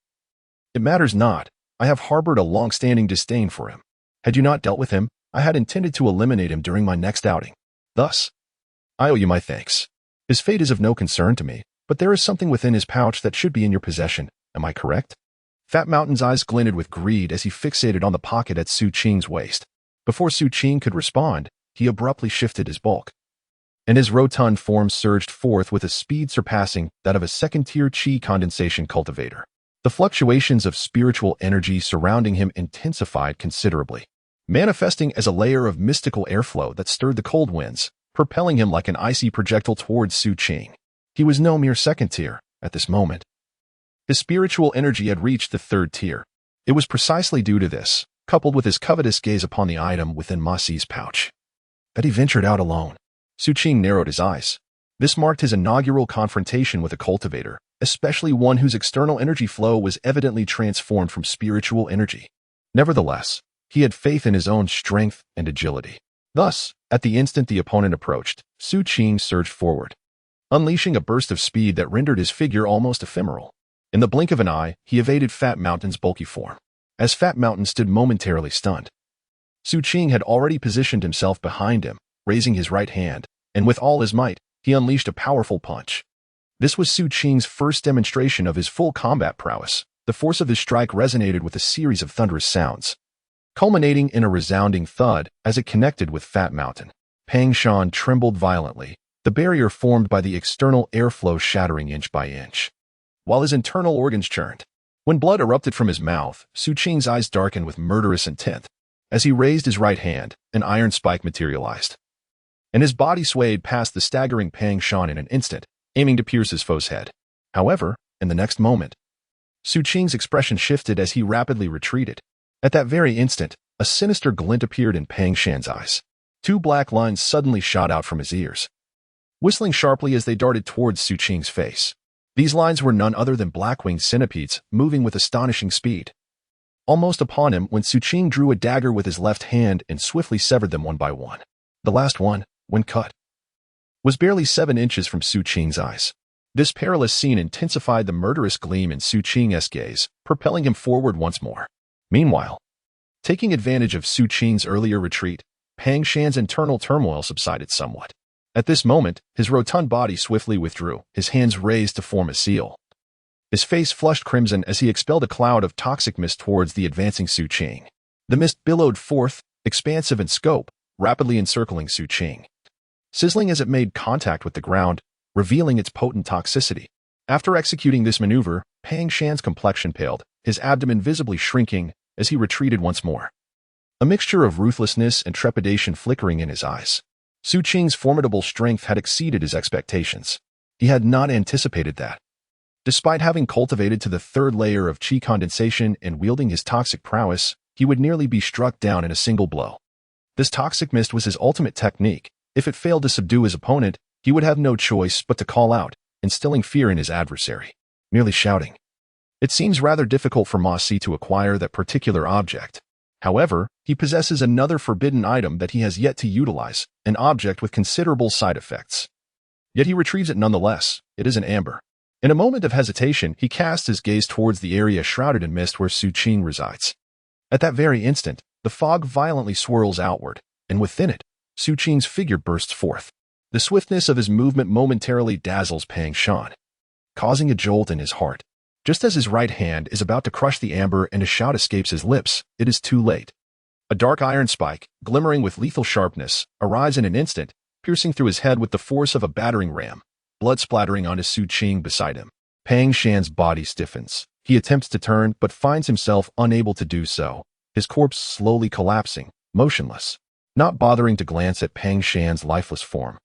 it matters not. I have harbored a long-standing disdain for him. Had you not dealt with him, I had intended to eliminate him during my next outing. Thus, I owe you my thanks. His fate is of no concern to me, but there is something within his pouch that should be in your possession. Am I correct?" Fat Mountain's eyes glinted with greed as he fixated on the pocket at Xu Qing's waist. Before Xu Qing could respond, he abruptly shifted his bulk, and his rotund form surged forth with a speed surpassing that of a second-tier qi condensation cultivator. The fluctuations of spiritual energy surrounding him intensified considerably, manifesting as a layer of mystical airflow that stirred the cold winds, propelling him like an icy projectile towards Xu Qing. He was no mere second tier at this moment. His spiritual energy had reached the third tier. It was precisely due to this, coupled with his covetous gaze upon the item within Ma Si's pouch, that he ventured out alone. Xu Qing narrowed his eyes. This marked his inaugural confrontation with a cultivator, especially one whose external energy flow was evidently transformed from spiritual energy. Nevertheless, he had faith in his own strength and agility. Thus, at the instant the opponent approached, Xu Qing surged forward, unleashing a burst of speed that rendered his figure almost ephemeral. In the blink of an eye, he evaded Fat Mountain's bulky form. As Fat Mountain stood momentarily stunned, Xu Qing had already positioned himself behind him, raising his right hand, and with all his might, he unleashed a powerful punch. This was Xu Qing's first demonstration of his full combat prowess. The force of his strike resonated with a series of thunderous sounds, culminating in a resounding thud as it connected with Fat Mountain. Pang Shan trembled violently, the barrier formed by the external airflow shattering inch by inch, while his internal organs churned. When blood erupted from his mouth, Xu Qing's eyes darkened with murderous intent. As he raised his right hand, an iron spike materialized, and his body swayed past the staggering Pang Shan in an instant, aiming to pierce his foe's head. However, in the next moment, Xu Qing's expression shifted as he rapidly retreated. At that very instant, a sinister glint appeared in Pang Shan's eyes. Two black lines suddenly shot out from his ears, whistling sharply as they darted towards Xu Qing's face. These lines were none other than black-winged centipedes, moving with astonishing speed. Almost upon him when Xu Qing drew a dagger with his left hand and swiftly severed them one by one. The last one, when cut, was barely 7 inches from Xu Qing's eyes. This perilous scene intensified the murderous gleam in Xu Qing's gaze, propelling him forward once more. Meanwhile, taking advantage of Xu Qing's earlier retreat, Pang Shan's internal turmoil subsided somewhat. At this moment, his rotund body swiftly withdrew, his hands raised to form a seal. His face flushed crimson as he expelled a cloud of toxic mist towards the advancing Xu Qing. The mist billowed forth, expansive in scope, rapidly encircling Xu Qing, sizzling as it made contact with the ground, revealing its potent toxicity. After executing this maneuver, Pang Shan's complexion paled, his abdomen visibly shrinking as he retreated once more, a mixture of ruthlessness and trepidation flickering in his eyes. Xu Qing's formidable strength had exceeded his expectations. He had not anticipated that, despite having cultivated to the third layer of qi condensation and wielding his toxic prowess, he would nearly be struck down in a single blow. This toxic mist was his ultimate technique. If it failed to subdue his opponent, he would have no choice but to call out, instilling fear in his adversary, merely shouting. It seems rather difficult for Ma Si to acquire that particular object. However, he possesses another forbidden item that he has yet to utilize, an object with considerable side effects. Yet he retrieves it nonetheless. It is an amber. In a moment of hesitation, he cast his gaze towards the area shrouded in mist where Xu Qing resides. At that very instant, the fog violently swirls outward, and within it, Xu Qing's figure bursts forth. The swiftness of his movement momentarily dazzles Pang Shan, causing a jolt in his heart. Just as his right hand is about to crush the amber and a shout escapes his lips, it is too late. A dark iron spike, glimmering with lethal sharpness, arrives in an instant, piercing through his head with the force of a battering ram, blood splattering onto Xu Qing beside him. Pang Shan's body stiffens. He attempts to turn, but finds himself unable to do so, his corpse slowly collapsing, motionless. Not bothering to glance at Pang Shan's lifeless form,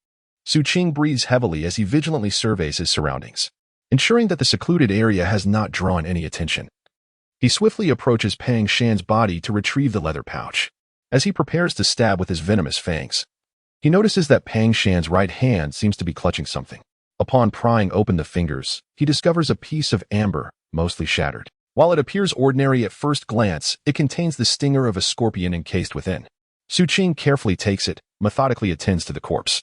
Xu Qing breathes heavily as he vigilantly surveys his surroundings, ensuring that the secluded area has not drawn any attention. He swiftly approaches Pang Shan's body to retrieve the leather pouch. As he prepares to stab with his venomous fangs, he notices that Pang Shan's right hand seems to be clutching something. Upon prying open the fingers, he discovers a piece of amber, mostly shattered. While it appears ordinary at first glance, it contains the stinger of a scorpion encased within. Xu Qing carefully takes it, methodically attends to the corpse.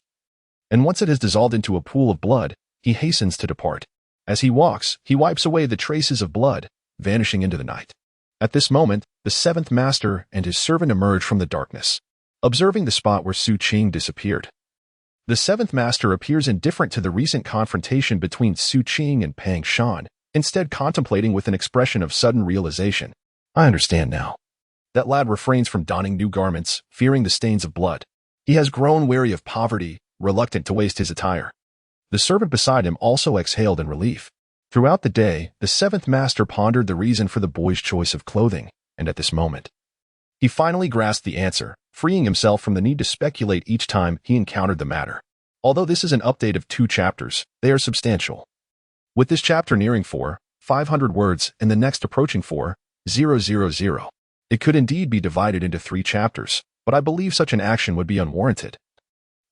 And once it has dissolved into a pool of blood, he hastens to depart. As he walks, he wipes away the traces of blood, vanishing into the night. At this moment, the seventh master and his servant emerge from the darkness, observing the spot where Xu Qing disappeared. The seventh master appears indifferent to the recent confrontation between Xu Qing and Pang Shan, instead contemplating with an expression of sudden realization. I understand now. That lad refrains from donning new garments, fearing the stains of blood. He has grown wary of poverty, reluctant to waste his attire. The servant beside him also exhaled in relief. Throughout the day, the seventh master pondered the reason for the boy's choice of clothing, and at this moment, he finally grasped the answer, freeing himself from the need to speculate each time he encountered the matter. Although this is an update of 2 chapters, they are substantial. With this chapter nearing 500 words and the next approaching 4,000, it could indeed be divided into 3 chapters, but I believe such an action would be unwarranted,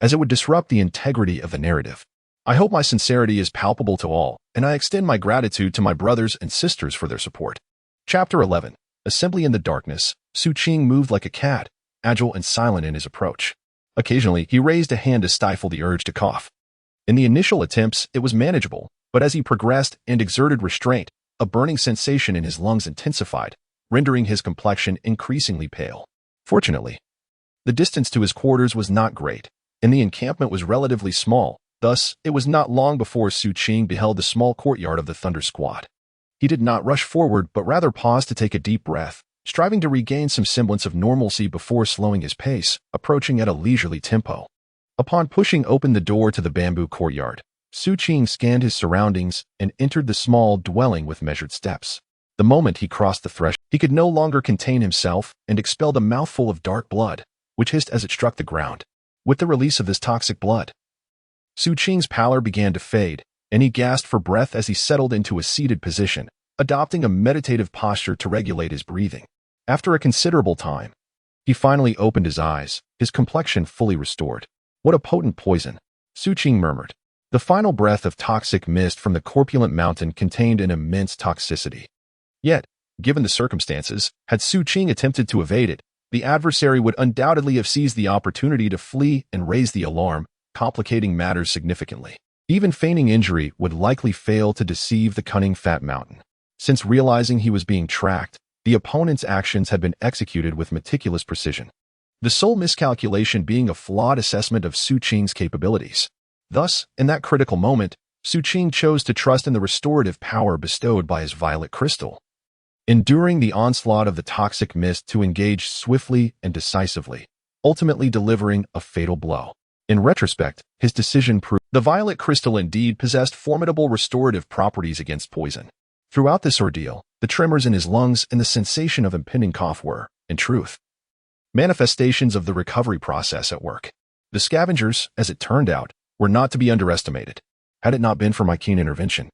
as it would disrupt the integrity of the narrative. I hope my sincerity is palpable to all, and I extend my gratitude to my brothers and sisters for their support. Chapter 11. Assembly in the darkness. Xu Qing moved like a cat, agile and silent in his approach. Occasionally, he raised a hand to stifle the urge to cough. In the initial attempts, it was manageable, but as he progressed and exerted restraint, a burning sensation in his lungs intensified, rendering his complexion increasingly pale. Fortunately, the distance to his quarters was not great, and the encampment was relatively small. Thus, it was not long before Xu Qing beheld the small courtyard of the Thunder Squad. He did not rush forward, but rather paused to take a deep breath, striving to regain some semblance of normalcy before slowing his pace, approaching at a leisurely tempo. Upon pushing open the door to the bamboo courtyard, Xu Qing scanned his surroundings and entered the small dwelling with measured steps. The moment he crossed the threshold, he could no longer contain himself and expelled a mouthful of dark blood, which hissed as it struck the ground. With the release of this toxic blood, Xu Qing's pallor began to fade, and he gasped for breath as he settled into a seated position, adopting a meditative posture to regulate his breathing. After a considerable time, he finally opened his eyes, his complexion fully restored. What a potent poison, Xu Qing murmured. The final breath of toxic mist from the corpulent mountain contained an immense toxicity. Yet, given the circumstances, had Xu Qing attempted to evade it, the adversary would undoubtedly have seized the opportunity to flee and raise the alarm, complicating matters significantly. Even feigning injury would likely fail to deceive the cunning Fat Mountain. Since realizing he was being tracked, the opponent's actions had been executed with meticulous precision, the sole miscalculation being a flawed assessment of Xu Qing's capabilities. Thus, in that critical moment, Xu Qing chose to trust in the restorative power bestowed by his violet crystal, enduring the onslaught of the toxic mist to engage swiftly and decisively, ultimately delivering a fatal blow. In retrospect, his decision proved the violet crystal indeed possessed formidable restorative properties against poison. Throughout this ordeal, the tremors in his lungs and the sensation of impending cough were, in truth, manifestations of the recovery process at work. The scavengers, as it turned out, were not to be underestimated. Had it not been for my keen intervention,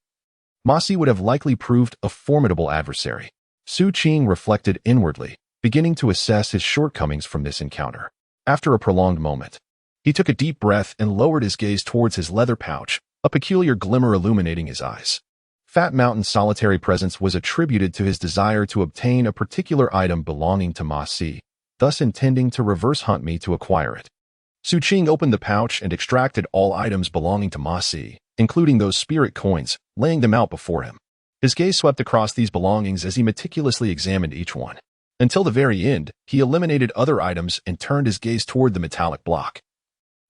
Ma Si would have likely proved a formidable adversary. Xu Qing reflected inwardly, beginning to assess his shortcomings from this encounter. After a prolonged moment, he took a deep breath and lowered his gaze towards his leather pouch, a peculiar glimmer illuminating his eyes. Fat Mountain's solitary presence was attributed to his desire to obtain a particular item belonging to Ma Si, thus intending to reverse hunt me to acquire it. Xu Qing opened the pouch and extracted all items belonging to Ma Si, including those spirit coins, laying them out before him. His gaze swept across these belongings as he meticulously examined each one. Until the very end, he eliminated other items and turned his gaze toward the metallic block.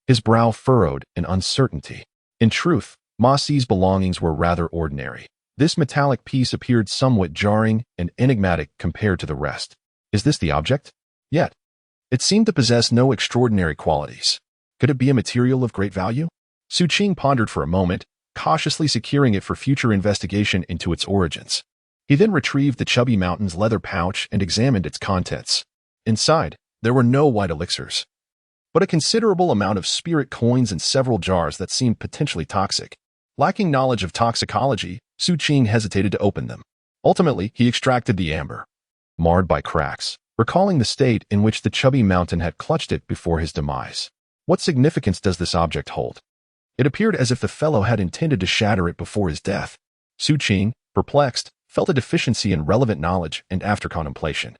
His brow furrowed in uncertainty. In truth, Ma Si's belongings were rather ordinary. This metallic piece appeared somewhat jarring and enigmatic compared to the rest. Is this the object? Yet, it seemed to possess no extraordinary qualities. Could it be a material of great value? Xu Qing pondered for a moment, cautiously securing it for future investigation into its origins. He then retrieved the Chubby Mountain's leather pouch and examined its contents. Inside, there were no white elixirs, but a considerable amount of spirit coins and several jars that seemed potentially toxic. Lacking knowledge of toxicology, Xu Qing hesitated to open them. Ultimately, he extracted the amber, marred by cracks, recalling the state in which the Chubby Mountain had clutched it before his demise. What significance does this object hold? It appeared as if the fellow had intended to shatter it before his death. Xu Qing, perplexed, felt a deficiency in relevant knowledge and after contemplation,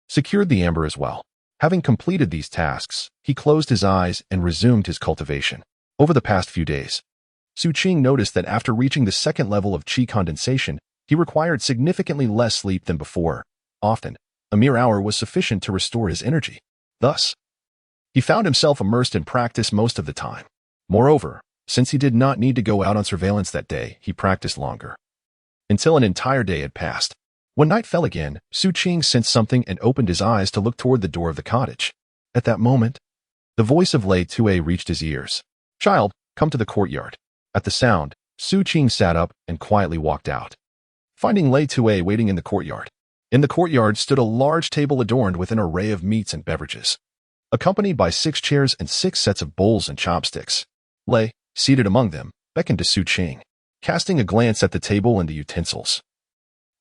secured the amber as well. Having completed these tasks, he closed his eyes and resumed his cultivation. Over the past few days, Xu Qing noticed that after reaching the second level of qi condensation, he required significantly less sleep than before. Often, a mere hour was sufficient to restore his energy. Thus, he found himself immersed in practice most of the time. Moreover, since he did not need to go out on surveillance that day, he practiced longer, until an entire day had passed. When night fell again, Xu Qing sensed something and opened his eyes to look toward the door of the cottage. At that moment, the voice of Lei Tue reached his ears. "Child, come to the courtyard." At the sound, Xu Qing sat up and quietly walked out, finding Lei Tue waiting in the courtyard. In the courtyard stood a large table adorned with an array of meats and beverages, accompanied by 6 chairs and 6 sets of bowls and chopsticks. Lei, seated among them, beckoned to Xu Qing, casting a glance at the table and the utensils.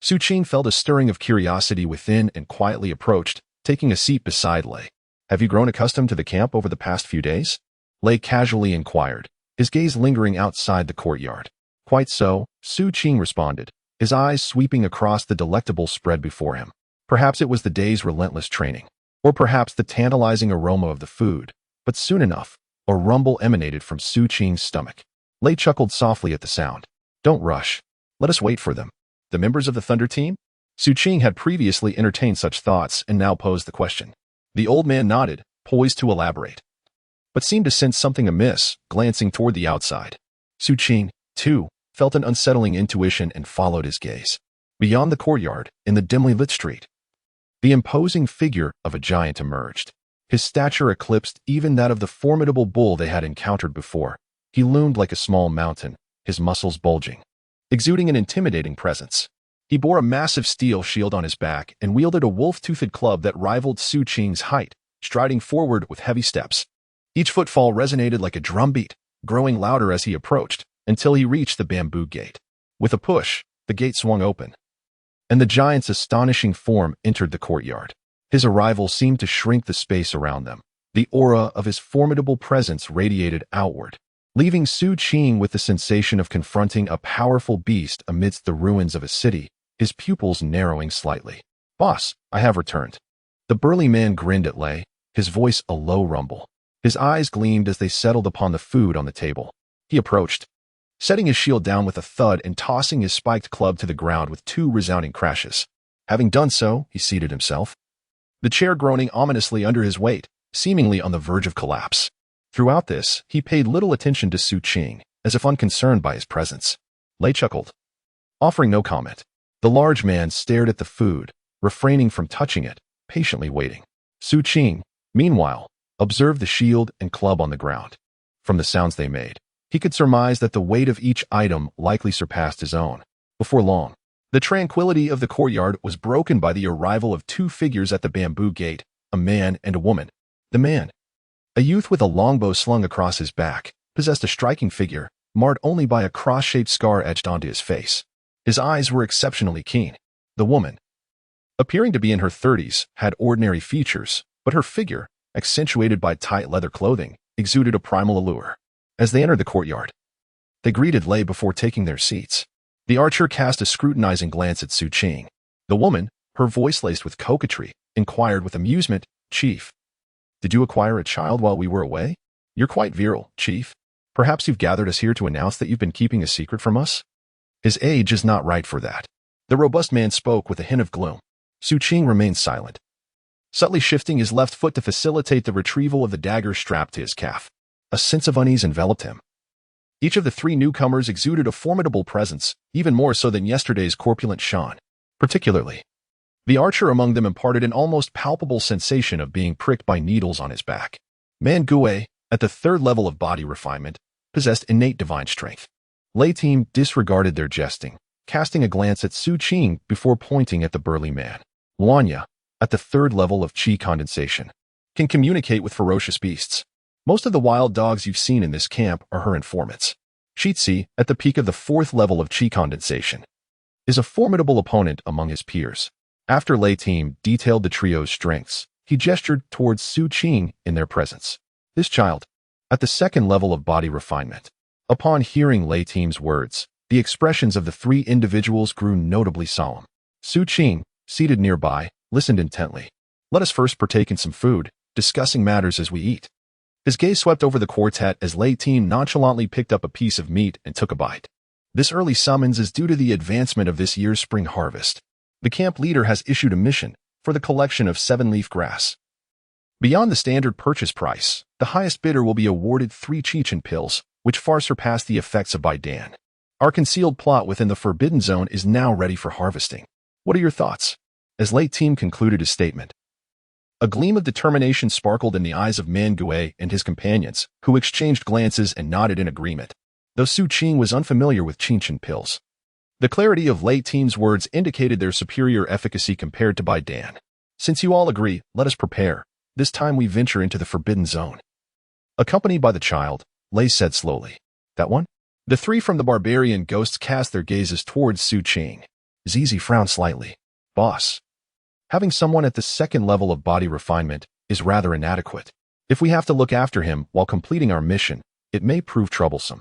Xu Qing felt a stirring of curiosity within and quietly approached, taking a seat beside Lei. "Have you grown accustomed to the camp over the past few days?" Lei casually inquired, his gaze lingering outside the courtyard. "Quite so," Xu Qing responded, his eyes sweeping across the delectable spread before him. Perhaps it was the day's relentless training, or perhaps the tantalizing aroma of the food, but soon enough, a rumble emanated from Xu Qing's stomach. Lei chuckled softly at the sound. "Don't rush. Let us wait for them." The members of the Thunder Team? Xu Qing had previously entertained such thoughts and now posed the question. The old man nodded, poised to elaborate, but seemed to sense something amiss, glancing toward the outside. Xu Qing, too, felt an unsettling intuition and followed his gaze. Beyond the courtyard, in the dimly lit street, the imposing figure of a giant emerged. His stature eclipsed even that of the formidable bull they had encountered before. He loomed like a small mountain, his muscles bulging, exuding an intimidating presence. He bore a massive steel shield on his back and wielded a wolf-toothed club that rivaled Xu Qing's height, striding forward with heavy steps. Each footfall resonated like a drumbeat, growing louder as he approached, until he reached the bamboo gate. With a push, the gate swung open, and the giant's astonishing form entered the courtyard. His arrival seemed to shrink the space around them. The aura of his formidable presence radiated outward, leaving Xu Qing with the sensation of confronting a powerful beast amidst the ruins of a city, his pupils narrowing slightly. "Boss, I have returned." The burly man grinned at Lei, his voice a low rumble. His eyes gleamed as they settled upon the food on the table. He approached, setting his shield down with a thud and tossing his spiked club to the ground with 2 resounding crashes. Having done so, he seated himself, the chair groaning ominously under his weight, seemingly on the verge of collapse. Throughout this, he paid little attention to Xu Qing, as if unconcerned by his presence. Lei chuckled, offering no comment. The large man stared at the food, refraining from touching it, patiently waiting. Xu Qing, meanwhile, observed the shield and club on the ground. From the sounds they made, he could surmise that the weight of each item likely surpassed his own. Before long, the tranquility of the courtyard was broken by the arrival of 2 figures at the bamboo gate, a man and a woman. The man, a youth with a longbow slung across his back, possessed a striking figure, marred only by a cross-shaped scar etched onto his face. His eyes were exceptionally keen. The woman, appearing to be in her 30s, had ordinary features, but her figure, accentuated by tight leather clothing, exuded a primal allure. As they entered the courtyard, they greeted Lei before taking their seats. The archer cast a scrutinizing glance at Xu Qing. The woman, her voice laced with coquetry, inquired with amusement, "Chief, did you acquire a child while we were away? You're quite virile, Chief." Perhaps you've gathered us here to announce that you've been keeping a secret from us? His age is not right for that. The robust man spoke with a hint of gloom. Xu Qing remained silent, subtly shifting his left foot to facilitate the retrieval of the dagger strapped to his calf. A sense of unease enveloped him. Each of the three newcomers exuded a formidable presence, even more so than yesterday's corpulent Shan. Particularly, the archer among them imparted an almost palpable sensation of being pricked by needles on his back. Man Gui, at the third level of body refinement, possessed innate divine strength. Lei Team disregarded their jesting, casting a glance at Xu Qing before pointing at the burly man. Wanya, at the third level of qi condensation, can communicate with ferocious beasts. Most of the wild dogs you've seen in this camp are her informants. Shitzi, at the peak of the fourth level of qi condensation, is a formidable opponent among his peers. After Lei Team detailed the trio's strengths, he gestured towards Xu Qing in their presence. This child, at the second level of body refinement. Upon hearing Lei Team's words, the expressions of the three individuals grew notably solemn. Xu Qing, seated nearby, listened intently. Let us first partake in some food, discussing matters as we eat. His gaze swept over the quartet as Lei Team nonchalantly picked up a piece of meat and took a bite. This early summons is due to the advancement of this year's spring harvest. The camp leader has issued a mission for the collection of 7-leaf grass. Beyond the standard purchase price, the highest bidder will be awarded 3 Chechen pills, which far surpass the effects of Baidan. Our concealed plot within the Forbidden Zone is now ready for harvesting. What are your thoughts? As Lei Team concluded his statement, a gleam of determination sparkled in the eyes of Man Gui and his companions, who exchanged glances and nodded in agreement. Though Xu Qing was unfamiliar with Chechen pills, the clarity of Lei Team's words indicated their superior efficacy compared to Baidan. Since you all agree, let us prepare. This time we venture into the Forbidden Zone. Accompanied by the child, Lei said slowly. That one? The three from the barbarian ghosts cast their gazes towards Xu Qing. Zizi frowned slightly. Boss, having someone at the second level of body refinement is rather inadequate. If we have to look after him while completing our mission, it may prove troublesome.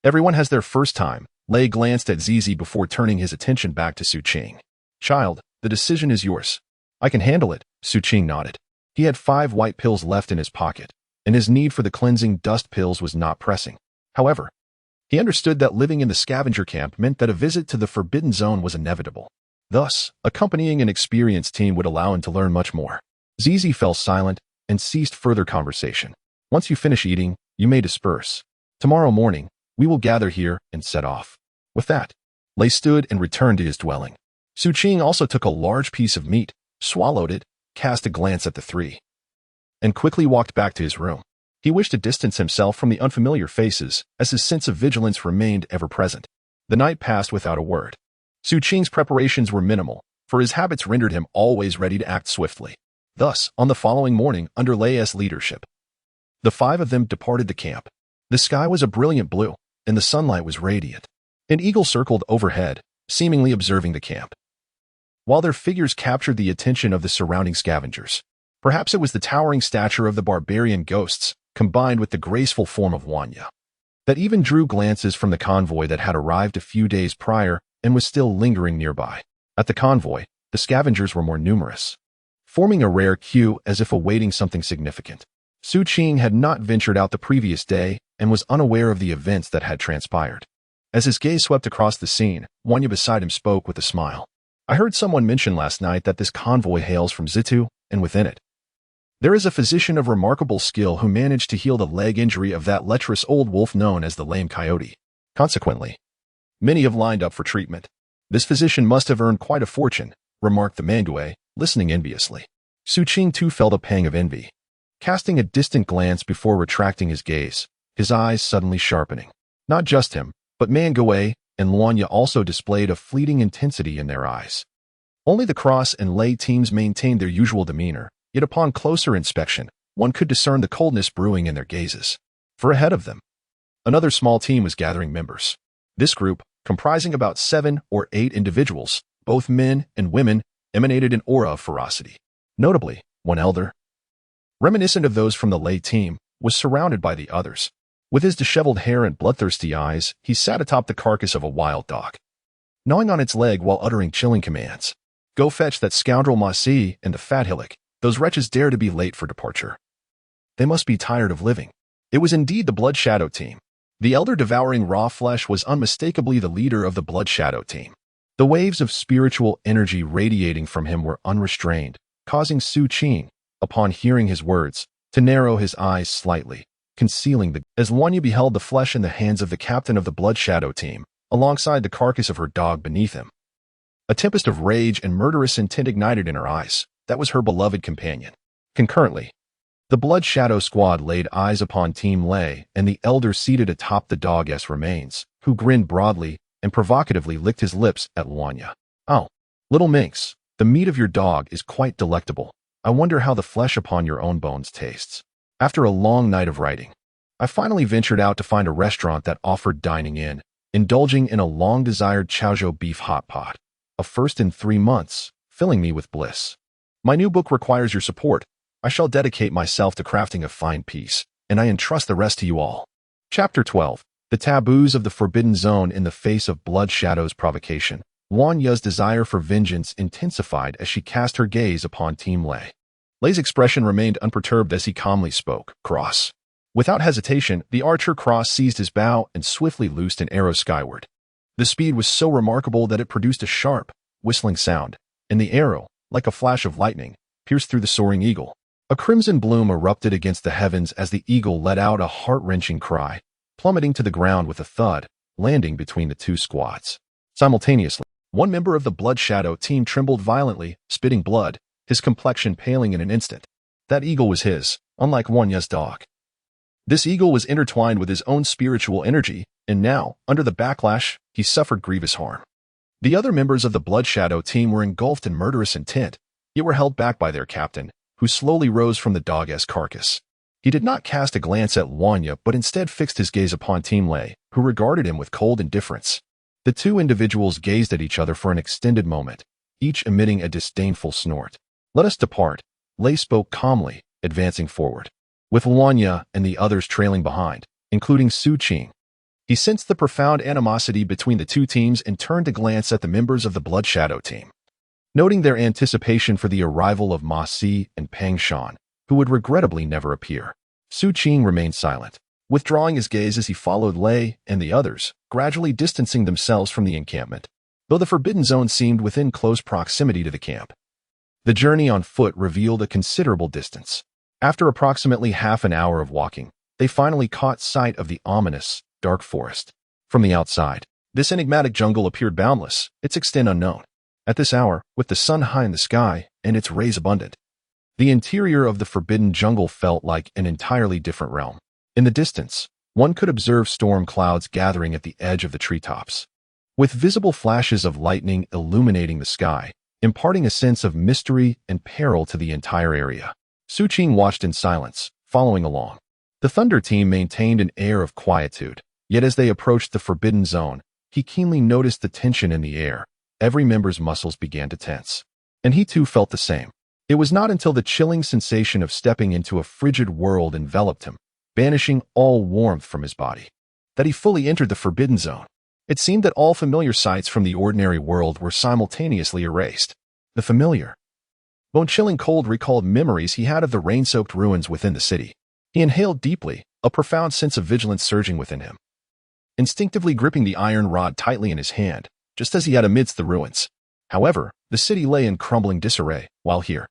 Everyone has their first time. Lei glanced at Zizi before turning his attention back to Xu Qing. Child, the decision is yours. I can handle it, Xu Qing nodded. He had 5 white pills left in his pocket, and his need for the cleansing dust pills was not pressing. However, he understood that living in the scavenger camp meant that a visit to the Forbidden Zone was inevitable. Thus, accompanying an experienced team would allow him to learn much more. Zizi fell silent and ceased further conversation. Once you finish eating, you may disperse. Tomorrow morning, we will gather here and set off. With that, Lei stood and returned to his dwelling. Xu Qing also took a large piece of meat, swallowed it, cast a glance at the three, and quickly walked back to his room. He wished to distance himself from the unfamiliar faces, as his sense of vigilance remained ever present. The night passed without a word. Xu Qing's preparations were minimal, for his habits rendered him always ready to act swiftly. Thus, on the following morning, under Lei's leadership, the 5 of them departed the camp. The sky was a brilliant blue, and the sunlight was radiant. An eagle circled overhead, seemingly observing the camp, while their figures captured the attention of the surrounding scavengers. Perhaps it was the towering stature of the barbarian ghosts, combined with the graceful form of Wanya, that even drew glances from the convoy that had arrived a few days prior and was still lingering nearby. At the convoy, the scavengers were more numerous, forming a rare queue as if awaiting something significant. Xu Qing had not ventured out the previous day and was unaware of the events that had transpired. As his gaze swept across the scene, Wanya beside him spoke with a smile. I heard someone mention last night that this convoy hails from Zitu, and within it, there is a physician of remarkable skill who managed to heal the leg injury of that lecherous old wolf known as the Lame Coyote. Consequently, many have lined up for treatment. This physician must have earned quite a fortune, remarked the Mangue, listening enviously. Xu Qing too felt a pang of envy. Casting a distant glance before retracting his gaze, his eyes suddenly sharpening. Not just him, but Mangue and Luanya also displayed a fleeting intensity in their eyes. Only the Cross and Lei teams maintained their usual demeanor, yet upon closer inspection, one could discern the coldness brewing in their gazes. For ahead of them, another small team was gathering members. This group, comprising about 7 or 8 individuals, both men and women, emanated an aura of ferocity. Notably, one elder, reminiscent of those from the Lei team, was surrounded by the others. With his disheveled hair and bloodthirsty eyes, he sat atop the carcass of a wild dog, gnawing on its leg while uttering chilling commands. Go fetch that scoundrel Masi and the fat hillock. Those wretches dare to be late for departure. They must be tired of living. It was indeed the Blood Shadow team. The elder devouring raw flesh was unmistakably the leader of the Blood Shadow team. The waves of spiritual energy radiating from him were unrestrained, causing Xu Qing, upon hearing his words, to narrow his eyes slightly, concealing as Wanya beheld the flesh in the hands of the captain of the Blood Shadow team, alongside the carcass of her dog beneath him. A tempest of rage and murderous intent ignited in her eyes. That was her beloved companion. Concurrently, the Blood Shadow squad laid eyes upon Team Lei and the elder seated atop the dog's remains, who grinned broadly and provocatively licked his lips at Wanya. "Oh, little minx, the meat of your dog is quite delectable. I wonder how the flesh upon your own bones tastes." After a long night of writing, I finally ventured out to find a restaurant that offered dining in, indulging in a long-desired Chaozhou beef hot pot, a first in 3 months, filling me with bliss. My new book requires your support. I shall dedicate myself to crafting a fine piece, and I entrust the rest to you all. Chapter 12. The Taboos of the Forbidden Zone. In the face of Blood Shadow's provocation, Wanya's desire for vengeance intensified as she cast her gaze upon Team Lei. Lei's expression remained unperturbed as he calmly spoke. "Cross." Without hesitation, the archer seized his bow and swiftly loosed an arrow skyward. The speed was so remarkable that it produced a sharp, whistling sound, and the arrow, like a flash of lightning, pierced through the soaring eagle. A crimson bloom erupted against the heavens as the eagle let out a heart-wrenching cry, plummeting to the ground with a thud, landing between the two squads. Simultaneously, one member of the Blood Shadow team trembled violently, spitting blood, his complexion paling in an instant. That eagle was his, unlike Wanya's dog. This eagle was intertwined with his own spiritual energy, and now, under the backlash, he suffered grievous harm. The other members of the Blood Shadow team were engulfed in murderous intent, yet were held back by their captain, who slowly rose from the dog's carcass. He did not cast a glance at Wanya, but instead fixed his gaze upon Team Lei, who regarded him with cold indifference. The two individuals gazed at each other for an extended moment, each emitting a disdainful snort. "Let us depart," Lei spoke calmly, advancing forward, with Wanya and the others trailing behind, including Xu Qing. He sensed the profound animosity between the two teams and turned to glance at the members of the Blood Shadow team. Noting their anticipation for the arrival of Ma Si and Pang Shan, who would regrettably never appear, Xu Qing remained silent, withdrawing his gaze as he followed Lei and the others, gradually distancing themselves from the encampment, though the Forbidden Zone seemed within close proximity to the camp. The journey on foot revealed a considerable distance. After approximately half an hour of walking, they finally caught sight of the ominous, dark forest. From the outside, this enigmatic jungle appeared boundless, its extent unknown. At this hour, with the sun high in the sky and its rays abundant, the interior of the forbidden jungle felt like an entirely different realm. In the distance, one could observe storm clouds gathering at the edge of the treetops, with visible flashes of lightning illuminating the sky, imparting a sense of mystery and peril to the entire area. Xu Qing watched in silence, following along. The Thunder team maintained an air of quietude, yet as they approached the Forbidden Zone, he keenly noticed the tension in the air. Every member's muscles began to tense, and he too felt the same. It was not until the chilling sensation of stepping into a frigid world enveloped him, banishing all warmth from his body, that he fully entered the Forbidden Zone. It seemed that all familiar sights from the ordinary world were simultaneously erased. The familiar, bone-chilling cold recalled memories he had of the rain-soaked ruins within the city. He inhaled deeply, a profound sense of vigilance surging within him, instinctively gripping the iron rod tightly in his hand, just as he had amidst the ruins. However, the city lay in crumbling disarray, while here,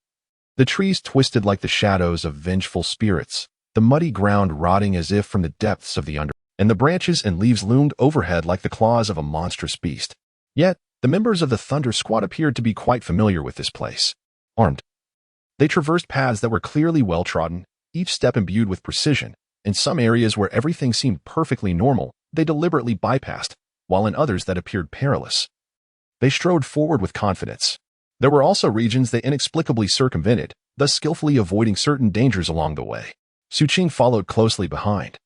the trees twisted like the shadows of vengeful spirits, the muddy ground rotting as if from the depths of the under, and the branches and leaves loomed overhead like the claws of a monstrous beast. Yet, the members of the Thunder Squad appeared to be quite familiar with this place. Armed, they traversed paths that were clearly well-trodden, each step imbued with precision. In some areas where everything seemed perfectly normal, they deliberately bypassed, while in others that appeared perilous, they strode forward with confidence. There were also regions they inexplicably circumvented, thus skillfully avoiding certain dangers along the way. Xu Qing followed closely behind,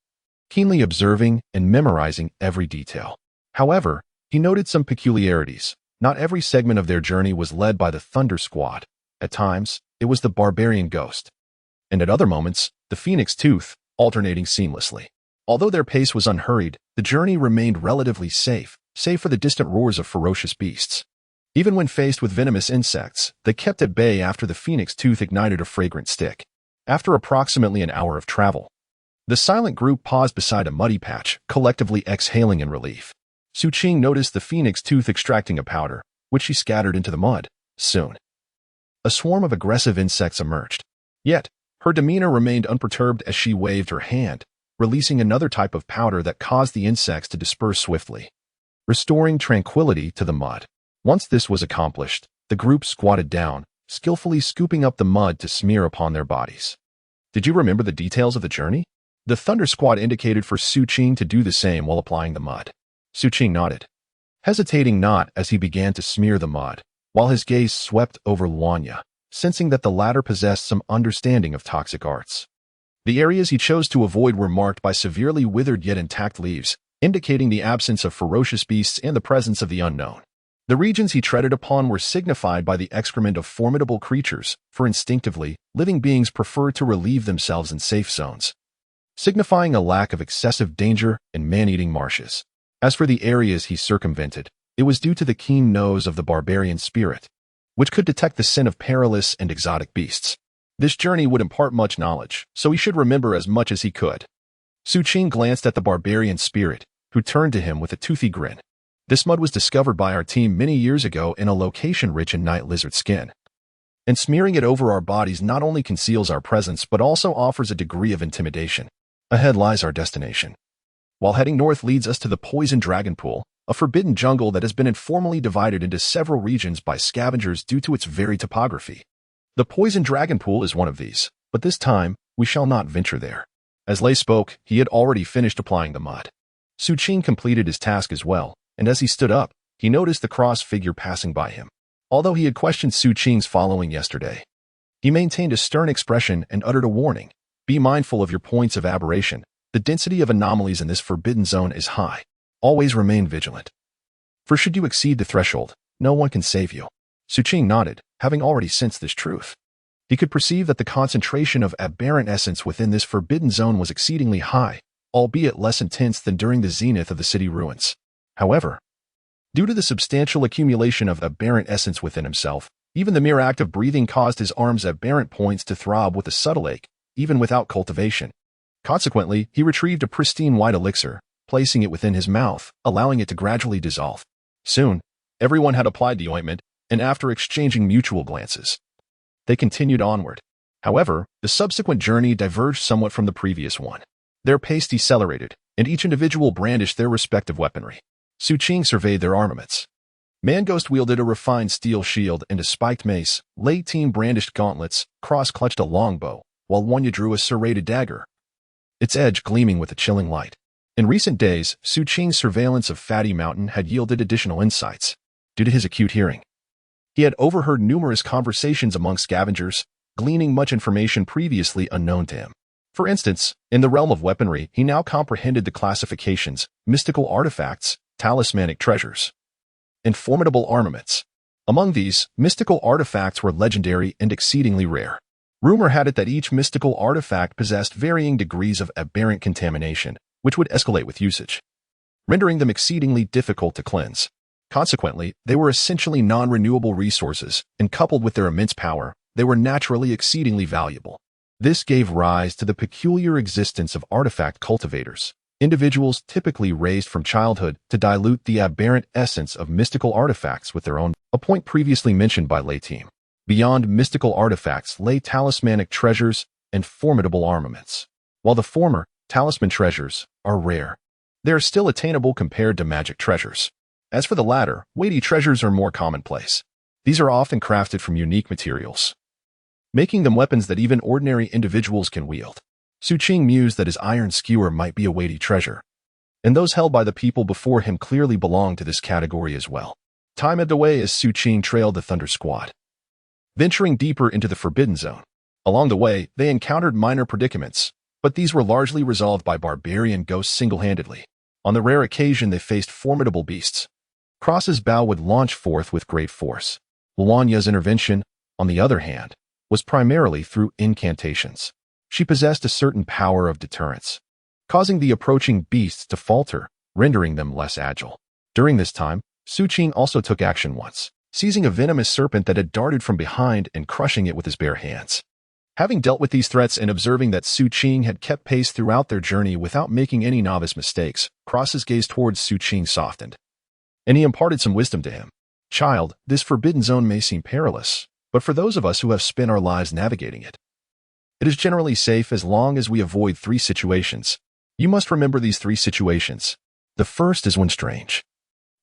keenly observing and memorizing every detail. However, he noted some peculiarities. Not every segment of their journey was led by the Thunder Squad. At times, it was the Barbarian Ghost, and at other moments, the Phoenix Tooth, alternating seamlessly. Although their pace was unhurried, the journey remained relatively safe, save for the distant roars of ferocious beasts. Even when faced with venomous insects, they kept at bay after the Phoenix Tooth ignited a fragrant stick. After approximately an hour of travel, The silent group paused beside a muddy patch, collectively exhaling in relief. Xu Qing noticed the phoenix tooth extracting a powder, which she scattered into the mud. Soon, a swarm of aggressive insects emerged. Yet, her demeanor remained unperturbed as she waved her hand, releasing another type of powder that caused the insects to disperse swiftly, restoring tranquility to the mud. Once this was accomplished, the group squatted down, skillfully scooping up the mud to smear upon their bodies. Did you remember the details of the journey? The Thunder Squad indicated for Xu Qing to do the same while applying the mud. Xu Qing nodded, hesitating not as he began to smear the mud, while his gaze swept over Luanya, sensing that the latter possessed some understanding of toxic arts. The areas he chose to avoid were marked by severely withered yet intact leaves, indicating the absence of ferocious beasts and the presence of the unknown. The regions he treaded upon were signified by the excrement of formidable creatures, for instinctively, living beings prefer to relieve themselves in safe zones, signifying a lack of excessive danger in man-eating marshes. As for the areas he circumvented, it was due to the keen nose of the barbarian spirit, which could detect the scent of perilous and exotic beasts. This journey would impart much knowledge, so he should remember as much as he could. Xu Qing glanced at the barbarian spirit, who turned to him with a toothy grin. This mud was discovered by our team many years ago in a location rich in night lizard skin. And smearing it over our bodies not only conceals our presence but also offers a degree of intimidation. Ahead lies our destination. While heading north leads us to the Poison Dragon Pool, a forbidden jungle that has been informally divided into several regions by scavengers due to its varied topography. The Poison Dragon Pool is one of these, but this time, we shall not venture there. As Lei spoke, he had already finished applying the mud. Xu Qing completed his task as well, and as he stood up, he noticed the cross figure passing by him. Although he had questioned Xu Qing's following yesterday, he maintained a stern expression and uttered a warning. Be mindful of your points of aberration. The density of anomalies in this forbidden zone is high. Always remain vigilant. For should you exceed the threshold, no one can save you. Xu Qing nodded, having already sensed this truth. He could perceive that the concentration of aberrant essence within this forbidden zone was exceedingly high, albeit less intense than during the zenith of the city ruins. However, due to the substantial accumulation of aberrant essence within himself, even the mere act of breathing caused his arm's aberrant points to throb with a subtle ache, even without cultivation. Consequently, he retrieved a pristine white elixir, placing it within his mouth, allowing it to gradually dissolve. Soon, everyone had applied the ointment, and after exchanging mutual glances, they continued onward. However, the subsequent journey diverged somewhat from the previous one. Their pace decelerated, and each individual brandished their respective weaponry. Xu Qing surveyed their armaments. Manghost wielded a refined steel shield and a spiked mace, Lei team brandished gauntlets, Cross clutched a longbow, while Wanya drew a serrated dagger, its edge gleaming with a chilling light. In recent days, Xu Qing's surveillance of Fatty Mountain had yielded additional insights. Due to his acute hearing, he had overheard numerous conversations among scavengers, gleaning much information previously unknown to him. For instance, in the realm of weaponry, he now comprehended the classifications, mystical artifacts, talismanic treasures, and formidable armaments. Among these, mystical artifacts were legendary and exceedingly rare. Rumor had it that each mystical artifact possessed varying degrees of aberrant contamination, which would escalate with usage, rendering them exceedingly difficult to cleanse. Consequently, they were essentially non-renewable resources, and coupled with their immense power, they were naturally exceedingly valuable. This gave rise to the peculiar existence of artifact cultivators, individuals typically raised from childhood to dilute the aberrant essence of mystical artifacts with their own, a point previously mentioned by Lei team. Beyond mystical artifacts lay talismanic treasures and formidable armaments. While the former, talisman treasures, are rare, they are still attainable compared to magic treasures. As for the latter, weighty treasures are more commonplace. These are often crafted from unique materials, making them weapons that even ordinary individuals can wield. Xu Qing mused that his iron skewer might be a weighty treasure, and those held by the people before him clearly belonged to this category as well. Time ebbed away as Xu Qing trailed the Thunder Squad, venturing deeper into the Forbidden Zone. Along the way, they encountered minor predicaments, but these were largely resolved by barbarian ghosts single-handedly. On the rare occasion they faced formidable beasts, Cross's bow would launch forth with great force. Luanya's intervention, on the other hand, was primarily through incantations. She possessed a certain power of deterrence, causing the approaching beasts to falter, rendering them less agile. During this time, Xu Qing also took action once, seizing a venomous serpent that had darted from behind and crushing it with his bare hands. Having dealt with these threats and observing that Xu Qing had kept pace throughout their journey without making any novice mistakes, Cross's gaze towards Xu Qing softened, and he imparted some wisdom to him. Child, this forbidden zone may seem perilous, but for those of us who have spent our lives navigating it, it is generally safe as long as we avoid 3 situations. You must remember these 3 situations. The first is when strange,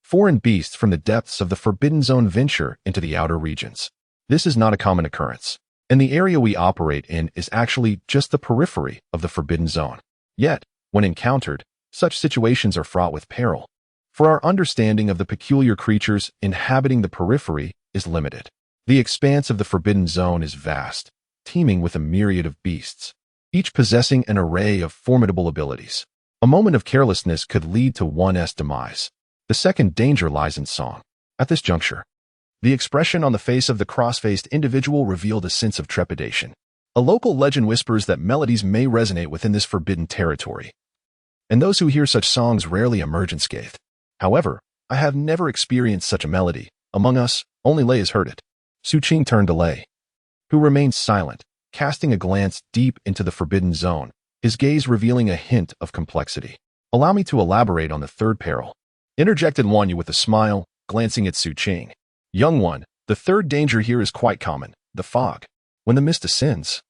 foreign beasts from the depths of the forbidden zone venture into the outer regions. This is not a common occurrence, and the area we operate in is actually just the periphery of the forbidden zone. Yet, when encountered, such situations are fraught with peril, for our understanding of the peculiar creatures inhabiting the periphery is limited. The expanse of the forbidden zone is vast, teeming with a myriad of beasts, each possessing an array of formidable abilities. A moment of carelessness could lead to one's demise. The second danger lies in song. At this juncture, the expression on the face of the cross-faced individual revealed a sense of trepidation. A local legend whispers that melodies may resonate within this forbidden territory, and those who hear such songs rarely emerge unscathed. However, I have never experienced such a melody. Among us, only Lei has heard it. Xu Qing turned to Lei, who remained silent, casting a glance deep into the forbidden zone, his gaze revealing a hint of complexity. Allow me to elaborate on the third peril, interjected Wanya with a smile, glancing at Xu Qing. Young one, the third danger here is quite common, the fog. When the mist ascends,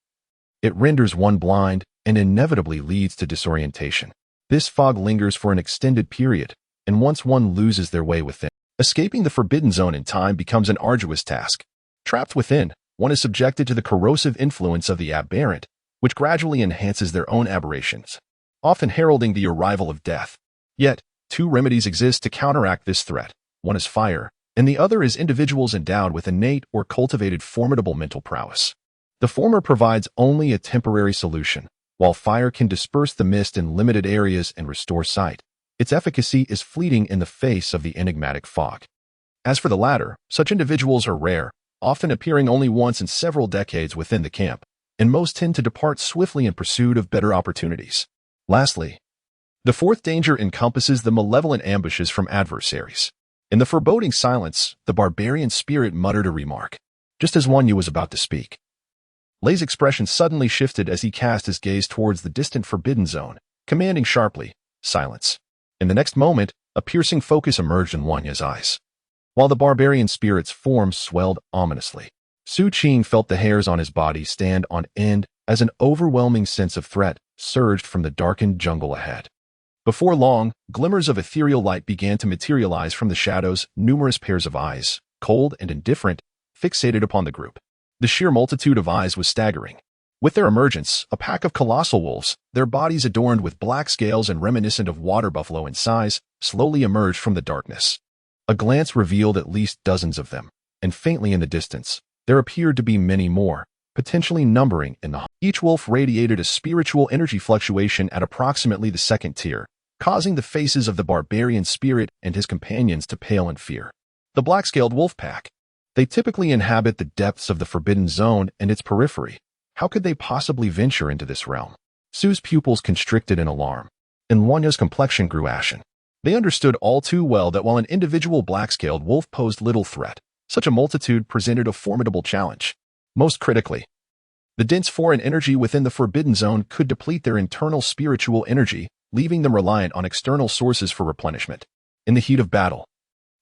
it renders one blind and inevitably leads to disorientation. This fog lingers for an extended period, and once one loses their way within, escaping the forbidden zone in time becomes an arduous task. Trapped within, one is subjected to the corrosive influence of the aberrant, which gradually enhances their own aberrations, often heralding the arrival of death. Yet, 2 remedies exist to counteract this threat. One is fire, and the other is individuals endowed with innate or cultivated formidable mental prowess. The former provides only a temporary solution, while fire can disperse the mist in limited areas and restore sight. Its efficacy is fleeting in the face of the enigmatic fog. As for the latter, such individuals are rare, often appearing only once in several decades within the camp, and most tend to depart swiftly in pursuit of better opportunities. Lastly, the fourth danger encompasses the malevolent ambushes from adversaries. In the foreboding silence, the barbarian spirit muttered a remark, just as Wanya was about to speak. Lei's expression suddenly shifted as he cast his gaze towards the distant forbidden zone, commanding sharply, silence. In the next moment, a piercing focus emerged in Wanya's eyes, while the barbarian spirit's form swelled ominously. Xu Qing felt the hairs on his body stand on end as an overwhelming sense of threat surged from the darkened jungle ahead. Before long, glimmers of ethereal light began to materialize from the shadows, numerous pairs of eyes, cold and indifferent, fixated upon the group. The sheer multitude of eyes was staggering. With their emergence, a pack of colossal wolves, their bodies adorned with black scales and reminiscent of water buffalo in size, slowly emerged from the darkness. A glance revealed at least dozens of them, and faintly in the distance, there appeared to be many more, potentially numbering in the Each wolf radiated a spiritual energy fluctuation at approximately the second tier, causing the faces of the barbarian spirit and his companions to pale in fear. The black-scaled wolf pack. They typically inhabit the depths of the forbidden zone and its periphery. How could they possibly venture into this realm? Sue's pupils constricted in alarm, and Wanya's complexion grew ashen. They understood all too well that while an individual black-scaled wolf posed little threat, such a multitude presented a formidable challenge. Most critically, the dense foreign energy within the forbidden zone could deplete their internal spiritual energy, leaving them reliant on external sources for replenishment. In the heat of battle,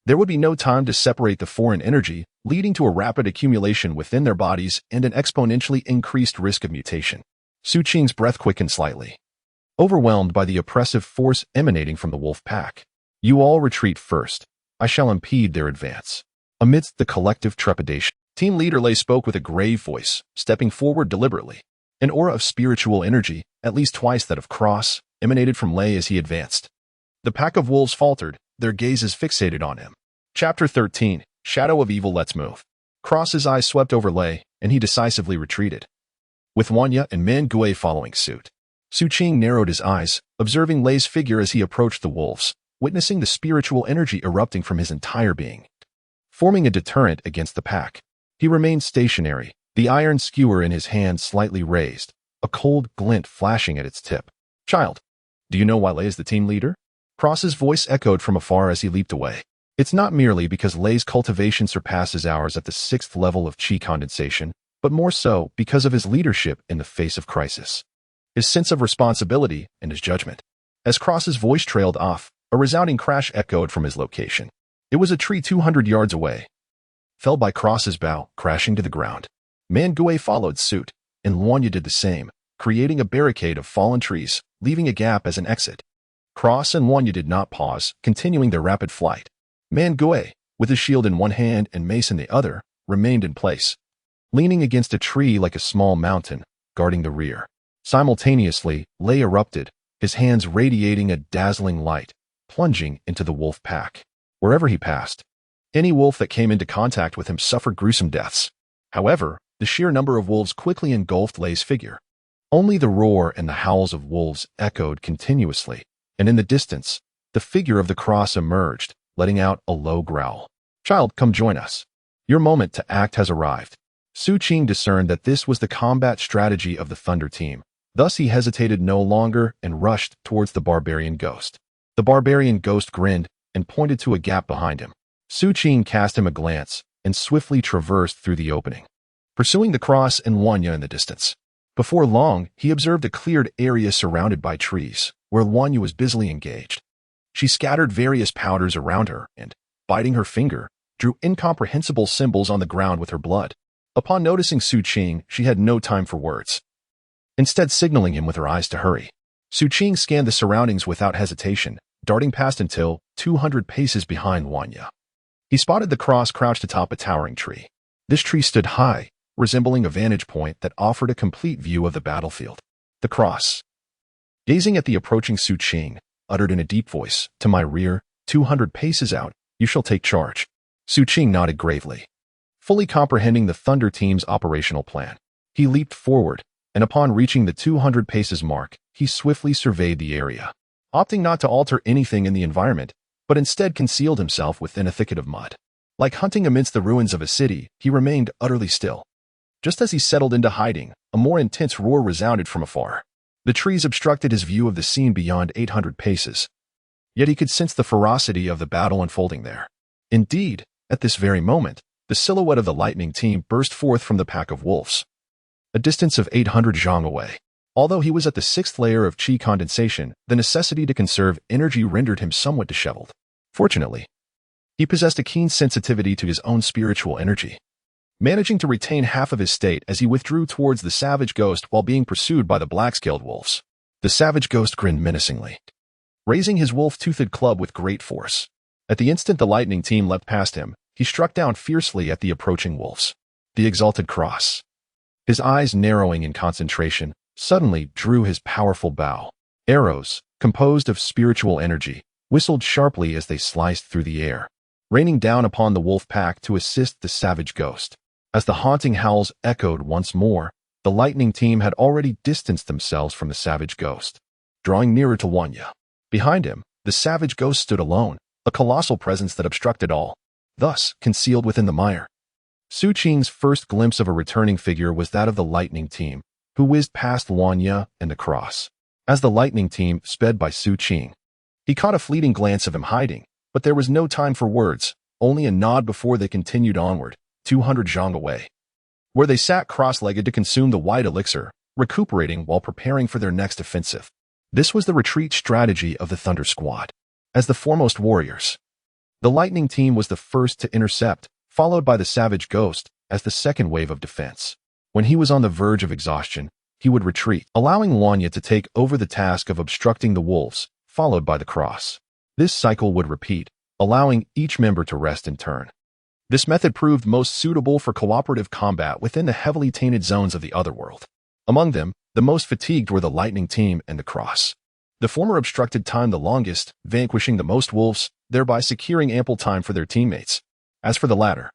there would be no time to separate the foreign energy, leading to a rapid accumulation within their bodies and an exponentially increased risk of mutation. Xu Qing's breath quickened slightly, overwhelmed by the oppressive force emanating from the wolf pack. You all retreat first. I shall impede their advance. Amidst the collective trepidation, Team Leader Lei spoke with a grave voice, stepping forward deliberately. An aura of spiritual energy, at least twice that of Cross, emanated from Lei as he advanced. The pack of wolves faltered, their gazes fixated on him. Chapter 13, Shadow of Evil. Let's move. Cross's eyes swept over Lei, and he decisively retreated, with Wanya and Man Gui following suit. Xu Qing narrowed his eyes, observing Lei's figure as he approached the wolves, witnessing the spiritual energy erupting from his entire being, forming a deterrent against the pack. He remained stationary, the iron skewer in his hand slightly raised, a cold glint flashing at its tip. Child, do you know why Lei is the team leader? Cross's voice echoed from afar as he leaped away. It's not merely because Lei's cultivation surpasses ours at the 6th level of chi condensation, but more so because of his leadership in the face of crisis, his sense of responsibility, and his judgment. As Cross's voice trailed off, a resounding crash echoed from his location. It was a tree 200 yards away, felled by Cross's bough, crashing to the ground. Mangue followed suit, and Luanya did the same, creating a barricade of fallen trees, leaving a gap as an exit. Cross and Luanya did not pause, continuing their rapid flight. Mangue, with his shield in one hand and mace in the other, remained in place, leaning against a tree like a small mountain, guarding the rear. Simultaneously, Lei erupted, his hands radiating a dazzling light, plunging into the wolf pack. Wherever he passed, any wolf that came into contact with him suffered gruesome deaths. However, the sheer number of wolves quickly engulfed Lei's figure. Only the roar and the howls of wolves echoed continuously, and in the distance, the figure of the Cross emerged, letting out a low growl. "Child, come join us. Your moment to act has arrived." Xu Qing discerned that this was the combat strategy of the Thunder team. Thus he hesitated no longer and rushed towards the barbarian ghost. The barbarian ghost grinned and pointed to a gap behind him. Xu Qing cast him a glance and swiftly traversed through the opening, pursuing the Cross and Luanya in the distance. Before long, he observed a cleared area surrounded by trees, where Luanya was busily engaged. She scattered various powders around her and, biting her finger, drew incomprehensible symbols on the ground with her blood. Upon noticing Xu Qing, she had no time for words, instead signaling him with her eyes to hurry. Xu Qing scanned the surroundings without hesitation, darting past until 200 paces behind Luanya. He spotted the Cross crouched atop a towering tree. This tree stood high, resembling a vantage point that offered a complete view of the battlefield. The Cross, gazing at the approaching Xu Qing, uttered in a deep voice, "To my rear, 200 paces out, you shall take charge." Xu Qing nodded gravely, fully comprehending the Thunder team's operational plan. He leaped forward, and upon reaching the 200 paces mark, he swiftly surveyed the area, opting not to alter anything in the environment, but instead concealed himself within a thicket of mud. Like hunting amidst the ruins of a city, he remained utterly still. Just as he settled into hiding, a more intense roar resounded from afar. The trees obstructed his view of the scene beyond 800 paces, yet he could sense the ferocity of the battle unfolding there. Indeed, at this very moment, the silhouette of the lightning team burst forth from the pack of wolves, a distance of 800 zhang away. Although he was at the 6th layer of qi condensation, the necessity to conserve energy rendered him somewhat disheveled. Fortunately, he possessed a keen sensitivity to his own spiritual energy, managing to retain half of his state as he withdrew towards the savage ghost while being pursued by the black-scaled wolves. The savage ghost grinned menacingly, raising his wolf-toothed club with great force. At the instant the lightning team leapt past him, he struck down fiercely at the approaching wolves. The exalted Cross, his eyes narrowing in concentration, suddenly drew his powerful bow. Arrows, composed of spiritual energy, whistled sharply as they sliced through the air, raining down upon the wolf pack to assist the savage ghost. As the haunting howls echoed once more, the lightning team had already distanced themselves from the savage ghost, drawing nearer to Luanya. Behind him, the savage ghost stood alone, a colossal presence that obstructed all, thus concealed within the mire. Xu Qing's first glimpse of a returning figure was that of the lightning team, who whizzed past Luanya and the Cross. As the lightning team sped by Xu Qing, he caught a fleeting glance of him hiding, but there was no time for words, only a nod before they continued onward, 200 zhang away, where they sat cross-legged to consume the white elixir, recuperating while preparing for their next offensive. This was the retreat strategy of the Thunder Squad. As the foremost warriors, the lightning team was the first to intercept, followed by the savage ghost as the second wave of defense. When he was on the verge of exhaustion, he would retreat, allowing Luanya to take over the task of obstructing the wolves, followed by the Cross. This cycle would repeat, allowing each member to rest in turn. This method proved most suitable for cooperative combat within the heavily tainted zones of the Otherworld. Among them, the most fatigued were the lightning team and the Cross. The former obstructed time the longest, vanquishing the most wolves, thereby securing ample time for their teammates. As for the latter,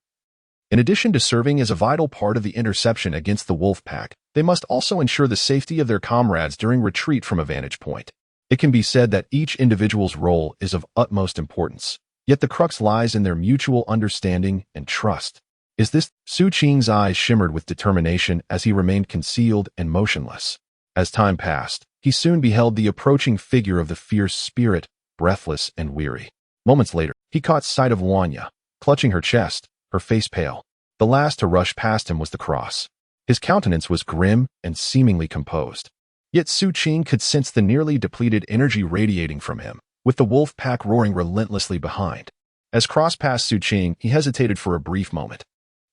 in addition to serving as a vital part of the interception against the wolf pack, they must also ensure the safety of their comrades during retreat from a vantage point. It can be said that each individual's role is of utmost importance, yet the crux lies in their mutual understanding and trust. Is this? Xu Qing's eyes shimmered with determination as he remained concealed and motionless. As time passed, he soon beheld the approaching figure of the fierce spirit, breathless and weary. Moments later, he caught sight of Luanya, clutching her chest, her face pale. The last to rush past him was the Cross. His countenance was grim and seemingly composed. Yet Xu Qing could sense the nearly depleted energy radiating from him, with the wolf pack roaring relentlessly behind. As Cross passed Xu Qing, he hesitated for a brief moment.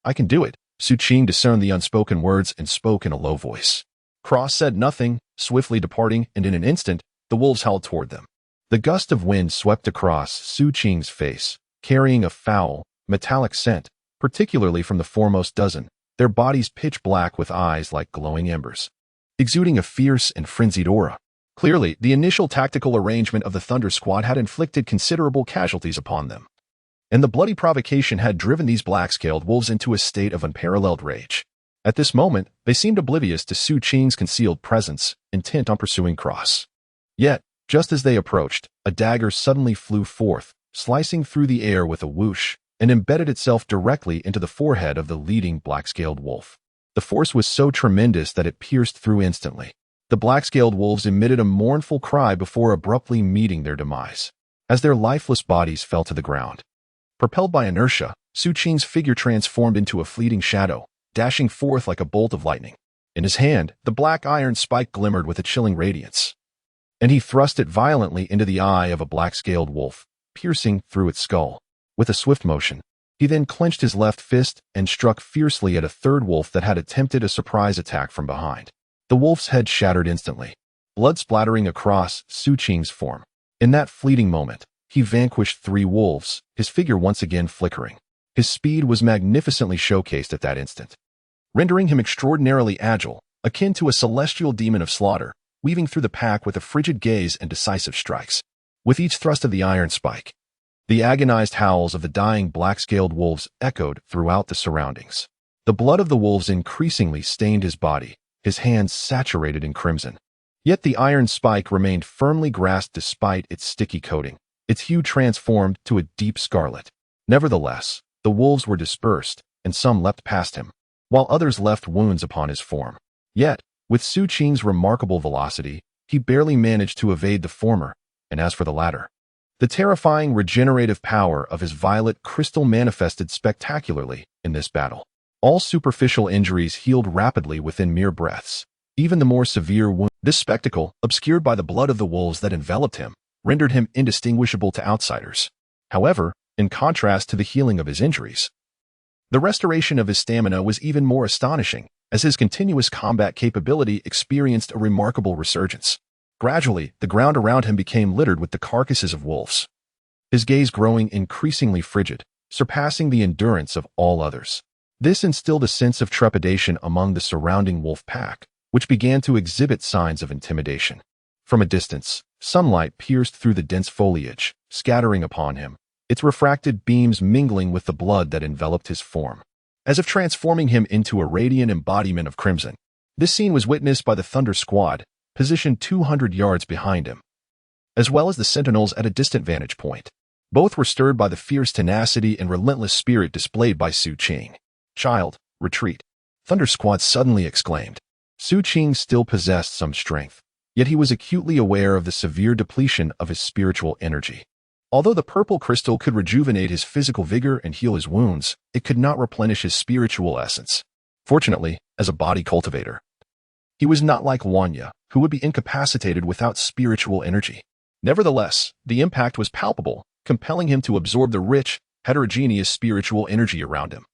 "I can do it." Xu Qing discerned the unspoken words and spoke in a low voice. Cross said nothing, swiftly departing, and in an instant, the wolves howled toward them. The gust of wind swept across Xu Qing's face, carrying a foul, metallic scent, particularly from the foremost dozen, their bodies pitch black with eyes like glowing embers, exuding a fierce and frenzied aura. Clearly, the initial tactical arrangement of the Thunder Squad had inflicted considerable casualties upon them, and the bloody provocation had driven these black-scaled wolves into a state of unparalleled rage. At this moment, they seemed oblivious to Xu Qing's concealed presence, intent on pursuing Cross. Yet, just as they approached, a dagger suddenly flew forth, slicing through the air with a whoosh, and embedded itself directly into the forehead of the leading black-scaled wolf. The force was so tremendous that it pierced through instantly. The black-scaled wolves emitted a mournful cry before abruptly meeting their demise, as their lifeless bodies fell to the ground. Propelled by inertia, Xu Qing's figure transformed into a fleeting shadow, dashing forth like a bolt of lightning. In his hand, the black iron spike glimmered with a chilling radiance, and he thrust it violently into the eye of a black-scaled wolf, piercing through its skull. With a swift motion, he then clenched his left fist and struck fiercely at a third wolf that had attempted a surprise attack from behind. The wolf's head shattered instantly, blood splattering across Xu Qing's form. In that fleeting moment, he vanquished 3 wolves, his figure once again flickering. His speed was magnificently showcased at that instant, rendering him extraordinarily agile, akin to a celestial demon of slaughter, weaving through the pack with a frigid gaze and decisive strikes. With each thrust of the iron spike, the agonized howls of the dying black-scaled wolves echoed throughout the surroundings. The blood of the wolves increasingly stained his body, his hands saturated in crimson. Yet the iron spike remained firmly grasped despite its sticky coating, its hue transformed to a deep scarlet. Nevertheless, the wolves were dispersed, and some leapt past him, while others left wounds upon his form. Yet, with Xu Qing's remarkable velocity, he barely managed to evade the former, and as for the latter, the terrifying regenerative power of his violet crystal manifested spectacularly in this battle. All superficial injuries healed rapidly within mere breaths. Even the more severe wounds. This spectacle, obscured by the blood of the wolves that enveloped him, rendered him indistinguishable to outsiders. However, in contrast to the healing of his injuries, the restoration of his stamina was even more astonishing, as his continuous combat capability experienced a remarkable resurgence. Gradually, the ground around him became littered with the carcasses of wolves, his gaze growing increasingly frigid, surpassing the endurance of all others. This instilled a sense of trepidation among the surrounding wolf pack, which began to exhibit signs of intimidation. From a distance, sunlight pierced through the dense foliage, scattering upon him, its refracted beams mingling with the blood that enveloped his form, as if transforming him into a radiant embodiment of crimson. This scene was witnessed by the Thunder Squad, positioned 200 yards behind him, as well as the sentinels at a distant vantage point. Both were stirred by the fierce tenacity and relentless spirit displayed by Xu Qing. "Child, retreat," Thunder Squad suddenly exclaimed. Xu Qing still possessed some strength, yet he was acutely aware of the severe depletion of his spiritual energy. Although the purple crystal could rejuvenate his physical vigor and heal his wounds, it could not replenish his spiritual essence. Fortunately, as a body cultivator, he was not like Wanya, who would be incapacitated without spiritual energy. Nevertheless, the impact was palpable, compelling him to absorb the rich, heterogeneous spiritual energy around him,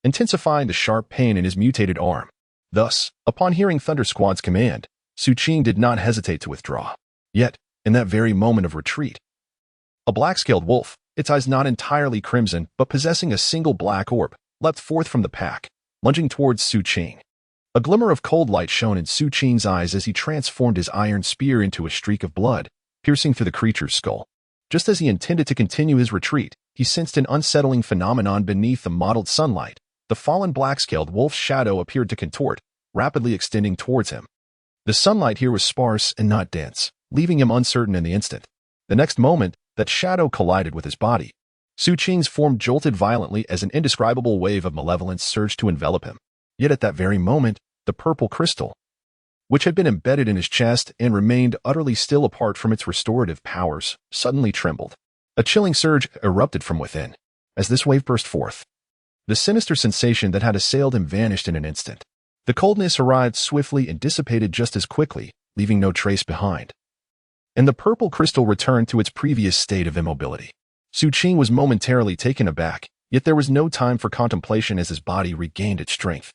intensifying the sharp pain in his mutated arm. Thus, upon hearing Thunder Squad's command, Xu Qing did not hesitate to withdraw. Yet, in that very moment of retreat, a black-scaled wolf, its eyes not entirely crimson but possessing a single black orb, leapt forth from the pack, lunging towards Xu Qing. A glimmer of cold light shone in Xu Qing's eyes as he transformed his iron spear into a streak of blood, piercing through the creature's skull. Just as he intended to continue his retreat, he sensed an unsettling phenomenon beneath the mottled sunlight. The fallen black-scaled wolf's shadow appeared to contort, rapidly extending towards him. The sunlight here was sparse and not dense, leaving him uncertain in the instant. The next moment, that shadow collided with his body. Xu Qing's form jolted violently as an indescribable wave of malevolence surged to envelop him. Yet at that very moment, the purple crystal, which had been embedded in his chest and remained utterly still apart from its restorative powers, suddenly trembled. A chilling surge erupted from within. As this wave burst forth, the sinister sensation that had assailed him vanished in an instant. The coldness arrived swiftly and dissipated just as quickly, leaving no trace behind. And the purple crystal returned to its previous state of immobility. Xu Qing was momentarily taken aback, yet there was no time for contemplation as his body regained its strength,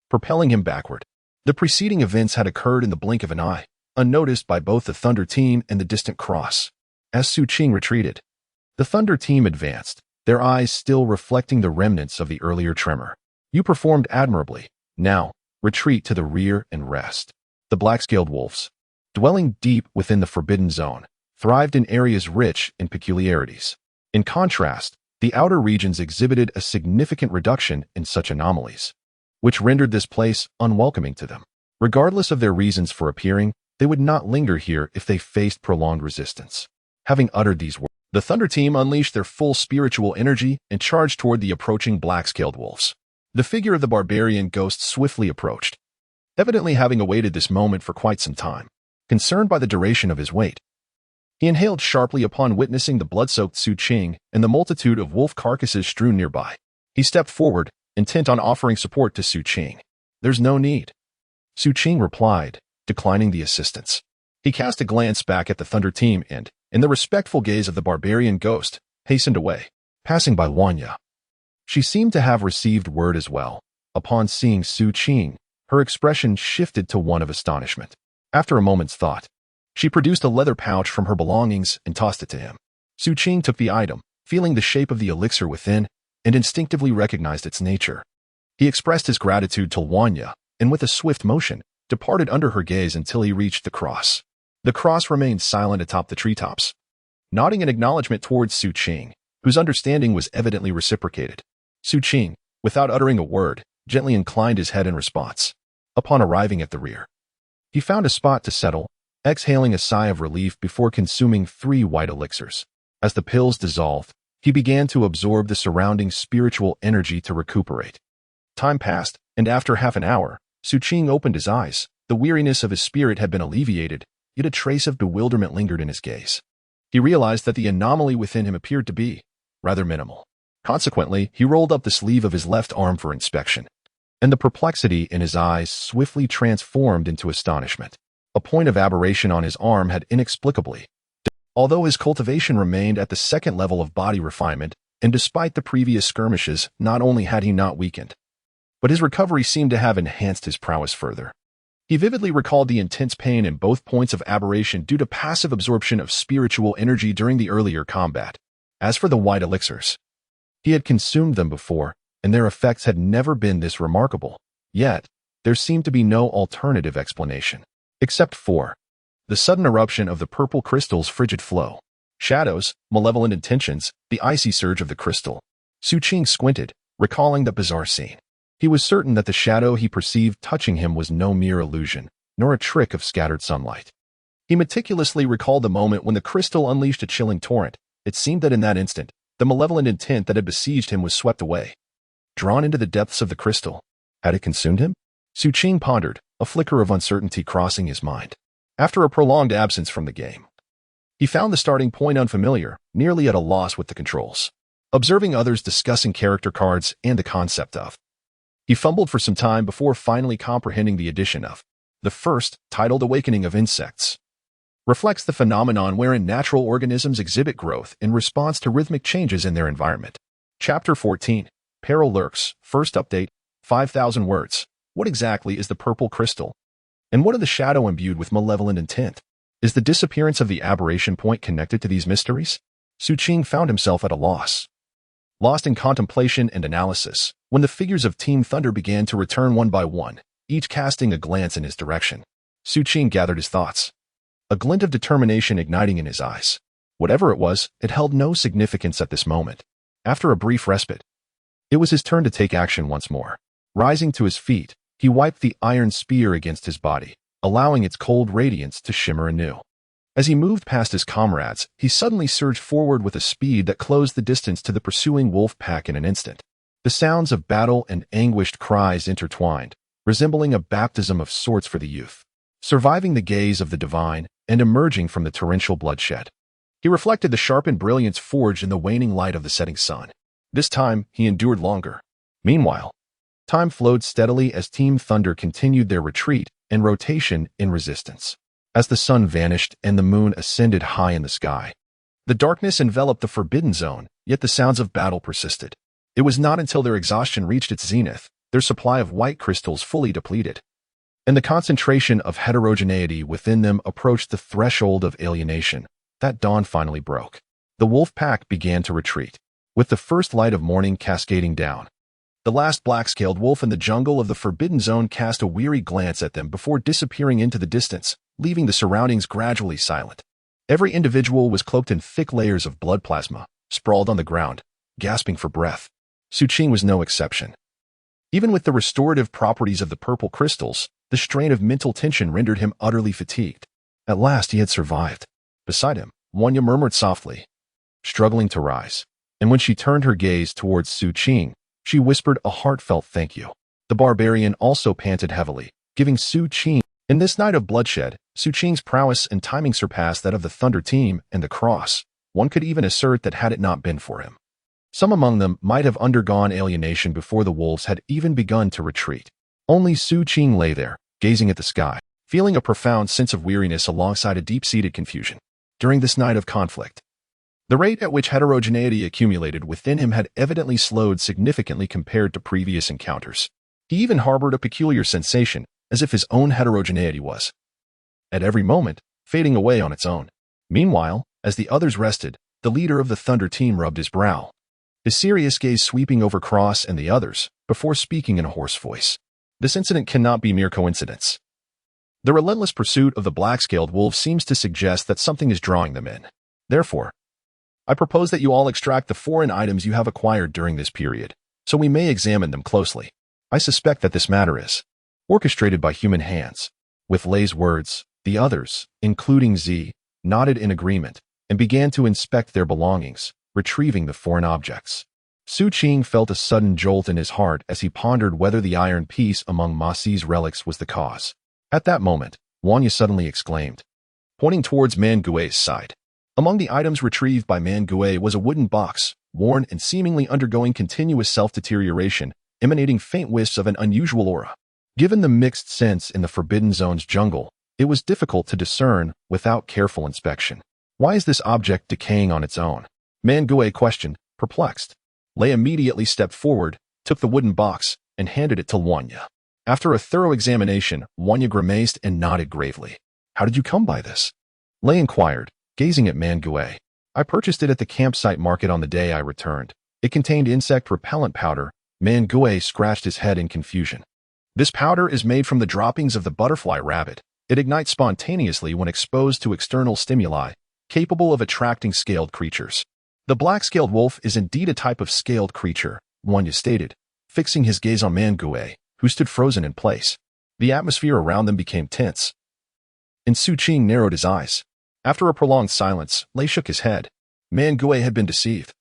propelling him backward. The preceding events had occurred in the blink of an eye, unnoticed by both the Thunder Team and the distant cross. As Xu Qing retreated, the Thunder Team advanced, their eyes still reflecting the remnants of the earlier tremor. You performed admirably. Now, retreat to the rear and rest. The black-scaled wolves, dwelling deep within the forbidden zone, thrived in areas rich in peculiarities. In contrast, the outer regions exhibited a significant reduction in such anomalies, which rendered this place unwelcoming to them. Regardless of their reasons for appearing, they would not linger here if they faced prolonged resistance. Having uttered these words, the Thunder Team unleashed their full spiritual energy and charged toward the approaching black-scaled wolves. The figure of the barbarian ghost swiftly approached, evidently having awaited this moment for quite some time. Concerned by the duration of his wait, he inhaled sharply upon witnessing the blood-soaked Xu Qing and the multitude of wolf carcasses strewn nearby. He stepped forward, intent on offering support to Xu Qing. "There's no need," Xu Qing replied, declining the assistance. He cast a glance back at the Thunder Team and, in the respectful gaze of the barbarian ghost, hastened away, passing by Wanya. She seemed to have received word as well. Upon seeing Xu Qing, her expression shifted to one of astonishment. After a moment's thought, she produced a leather pouch from her belongings and tossed it to him. Xu Qing took the item, feeling the shape of the elixir within, and instinctively recognized its nature. He expressed his gratitude to Wanya, and with a swift motion, departed under her gaze until he reached the cross. The cross remained silent atop the treetops, nodding in acknowledgement towards Xu Qing, whose understanding was evidently reciprocated. Xu Qing, without uttering a word, gently inclined his head in response. Upon arriving at the rear, he found a spot to settle, exhaling a sigh of relief before consuming 3 white elixirs. As the pills dissolved, he began to absorb the surrounding spiritual energy to recuperate. Time passed, and after half an hour, Xu Qing opened his eyes. The weariness of his spirit had been alleviated, yet a trace of bewilderment lingered in his gaze. He realized that the anomaly within him appeared to be rather minimal. Consequently, he rolled up the sleeve of his left arm for inspection, and the perplexity in his eyes swiftly transformed into astonishment. A point of aberration on his arm had inexplicably, although his cultivation remained at the second level of body refinement, and despite the previous skirmishes, not only had he not weakened, but his recovery seemed to have enhanced his prowess further. He vividly recalled the intense pain in both points of aberration due to passive absorption of spiritual energy during the earlier combat. As for the white elixirs, he had consumed them before, and their effects had never been this remarkable. Yet, there seemed to be no alternative explanation, except for the sudden eruption of the purple crystal's frigid flow. Shadows, malevolent intentions, the icy surge of the crystal. Xu Qing squinted, recalling that bizarre scene. He was certain that the shadow he perceived touching him was no mere illusion, nor a trick of scattered sunlight. He meticulously recalled the moment when the crystal unleashed a chilling torrent. It seemed that in that instant, the malevolent intent that had besieged him was swept away. Drawn into the depths of the crystal, had it consumed him? Xu Qing pondered, a flicker of uncertainty crossing his mind. After a prolonged absence from the game, he found the starting point unfamiliar, nearly at a loss with the controls. Observing others discussing character cards and the concept of, he fumbled for some time before finally comprehending the addition of. The first, titled Awakening of Insects, reflects the phenomenon wherein natural organisms exhibit growth in response to rhythmic changes in their environment. Chapter 14, Peril Lurks, first update, 5,000 words. What exactly is the purple crystal? And what are the shadow imbued with malevolent intent? Is the disappearance of the aberration point connected to these mysteries? Xu Qing found himself at a loss. Lost in contemplation and analysis, when the figures of Team Thunder began to return one by one, each casting a glance in his direction. Xu Qing gathered his thoughts, a glint of determination igniting in his eyes. Whatever it was, it held no significance at this moment. After a brief respite, it was his turn to take action once more. Rising to his feet, he wiped the iron spear against his body, allowing its cold radiance to shimmer anew. As he moved past his comrades, he suddenly surged forward with a speed that closed the distance to the pursuing wolf pack in an instant. The sounds of battle and anguished cries intertwined, resembling a baptism of sorts for the youth. Surviving the gaze of the divine and emerging from the torrential bloodshed, he reflected the sharpened brilliance forged in the waning light of the setting sun. This time, he endured longer. Meanwhile, Time flowed steadily as Team Thunder continued their retreat and rotation in resistance. As the sun vanished and the moon ascended high in the sky, the darkness enveloped the Forbidden Zone, yet the sounds of battle persisted. It was not until their exhaustion reached its zenith, their supply of white crystals fully depleted, and the concentration of heterogeneity within them approached the threshold of alienation, that dawn finally broke. The wolf pack began to retreat, with the first light of morning cascading down. The last black-scaled wolf in the jungle of the Forbidden Zone cast a weary glance at them before disappearing into the distance, leaving the surroundings gradually silent. Every individual was cloaked in thick layers of blood plasma, sprawled on the ground, gasping for breath. Xu Qing was no exception. Even with the restorative properties of the purple crystals, the strain of mental tension rendered him utterly fatigued. At last he had survived. Beside him, Wanya murmured softly, struggling to rise. And when she turned her gaze towards Xu Qing, she whispered a heartfelt thank you. The barbarian also panted heavily, giving Xu Qing. In this night of bloodshed, Xu Qing's prowess and timing surpassed that of the Thunder Team and the Cross. One could even assert that had it not been for him, some among them might have undergone alienation before the wolves had even begun to retreat. Only Xu Qing lay there, gazing at the sky, feeling a profound sense of weariness alongside a deep-seated confusion. During this night of conflict, the rate at which heterogeneity accumulated within him had evidently slowed significantly compared to previous encounters. He even harbored a peculiar sensation, as if his own heterogeneity was, at every moment, fading away on its own. Meanwhile, as the others rested, the leader of the Thunder Team rubbed his brow, his serious gaze sweeping over Cross and the others, before speaking in a hoarse voice. This incident cannot be mere coincidence. The relentless pursuit of the black-scaled wolf seems to suggest that something is drawing them in. Therefore, I propose that you all extract the foreign items you have acquired during this period, so we may examine them closely. I suspect that this matter is orchestrated by human hands. With Lei's words, the others, including Z, nodded in agreement and began to inspect their belongings, retrieving the foreign objects. Xu Qing felt a sudden jolt in his heart as he pondered whether the iron piece among Ma Si's relics was the cause. At that moment, Wanya suddenly exclaimed, pointing towards Man Gui's side. Among the items retrieved by Man Gui was a wooden box, worn and seemingly undergoing continuous self-deterioration, emanating faint wisps of an unusual aura. Given the mixed scents in the Forbidden Zone's jungle, it was difficult to discern without careful inspection. Why is this object decaying on its own? Man Gui questioned, perplexed. Lei immediately stepped forward, took the wooden box, and handed it to Wanya. After a thorough examination, Wanya grimaced and nodded gravely. How did you come by this? Lei inquired, gazing at Man Gui. I purchased it at the campsite market on the day I returned. It contained insect repellent powder. Man Gui scratched his head in confusion. This powder is made from the droppings of the butterfly rabbit. It ignites spontaneously when exposed to external stimuli, capable of attracting scaled creatures. The black-scaled wolf is indeed a type of scaled creature, Wanya stated, fixing his gaze on Man Gui, who stood frozen in place. The atmosphere around them became tense, and Xu Qing narrowed his eyes. After a prolonged silence, Lei shook his head. Man Gui had been deceived.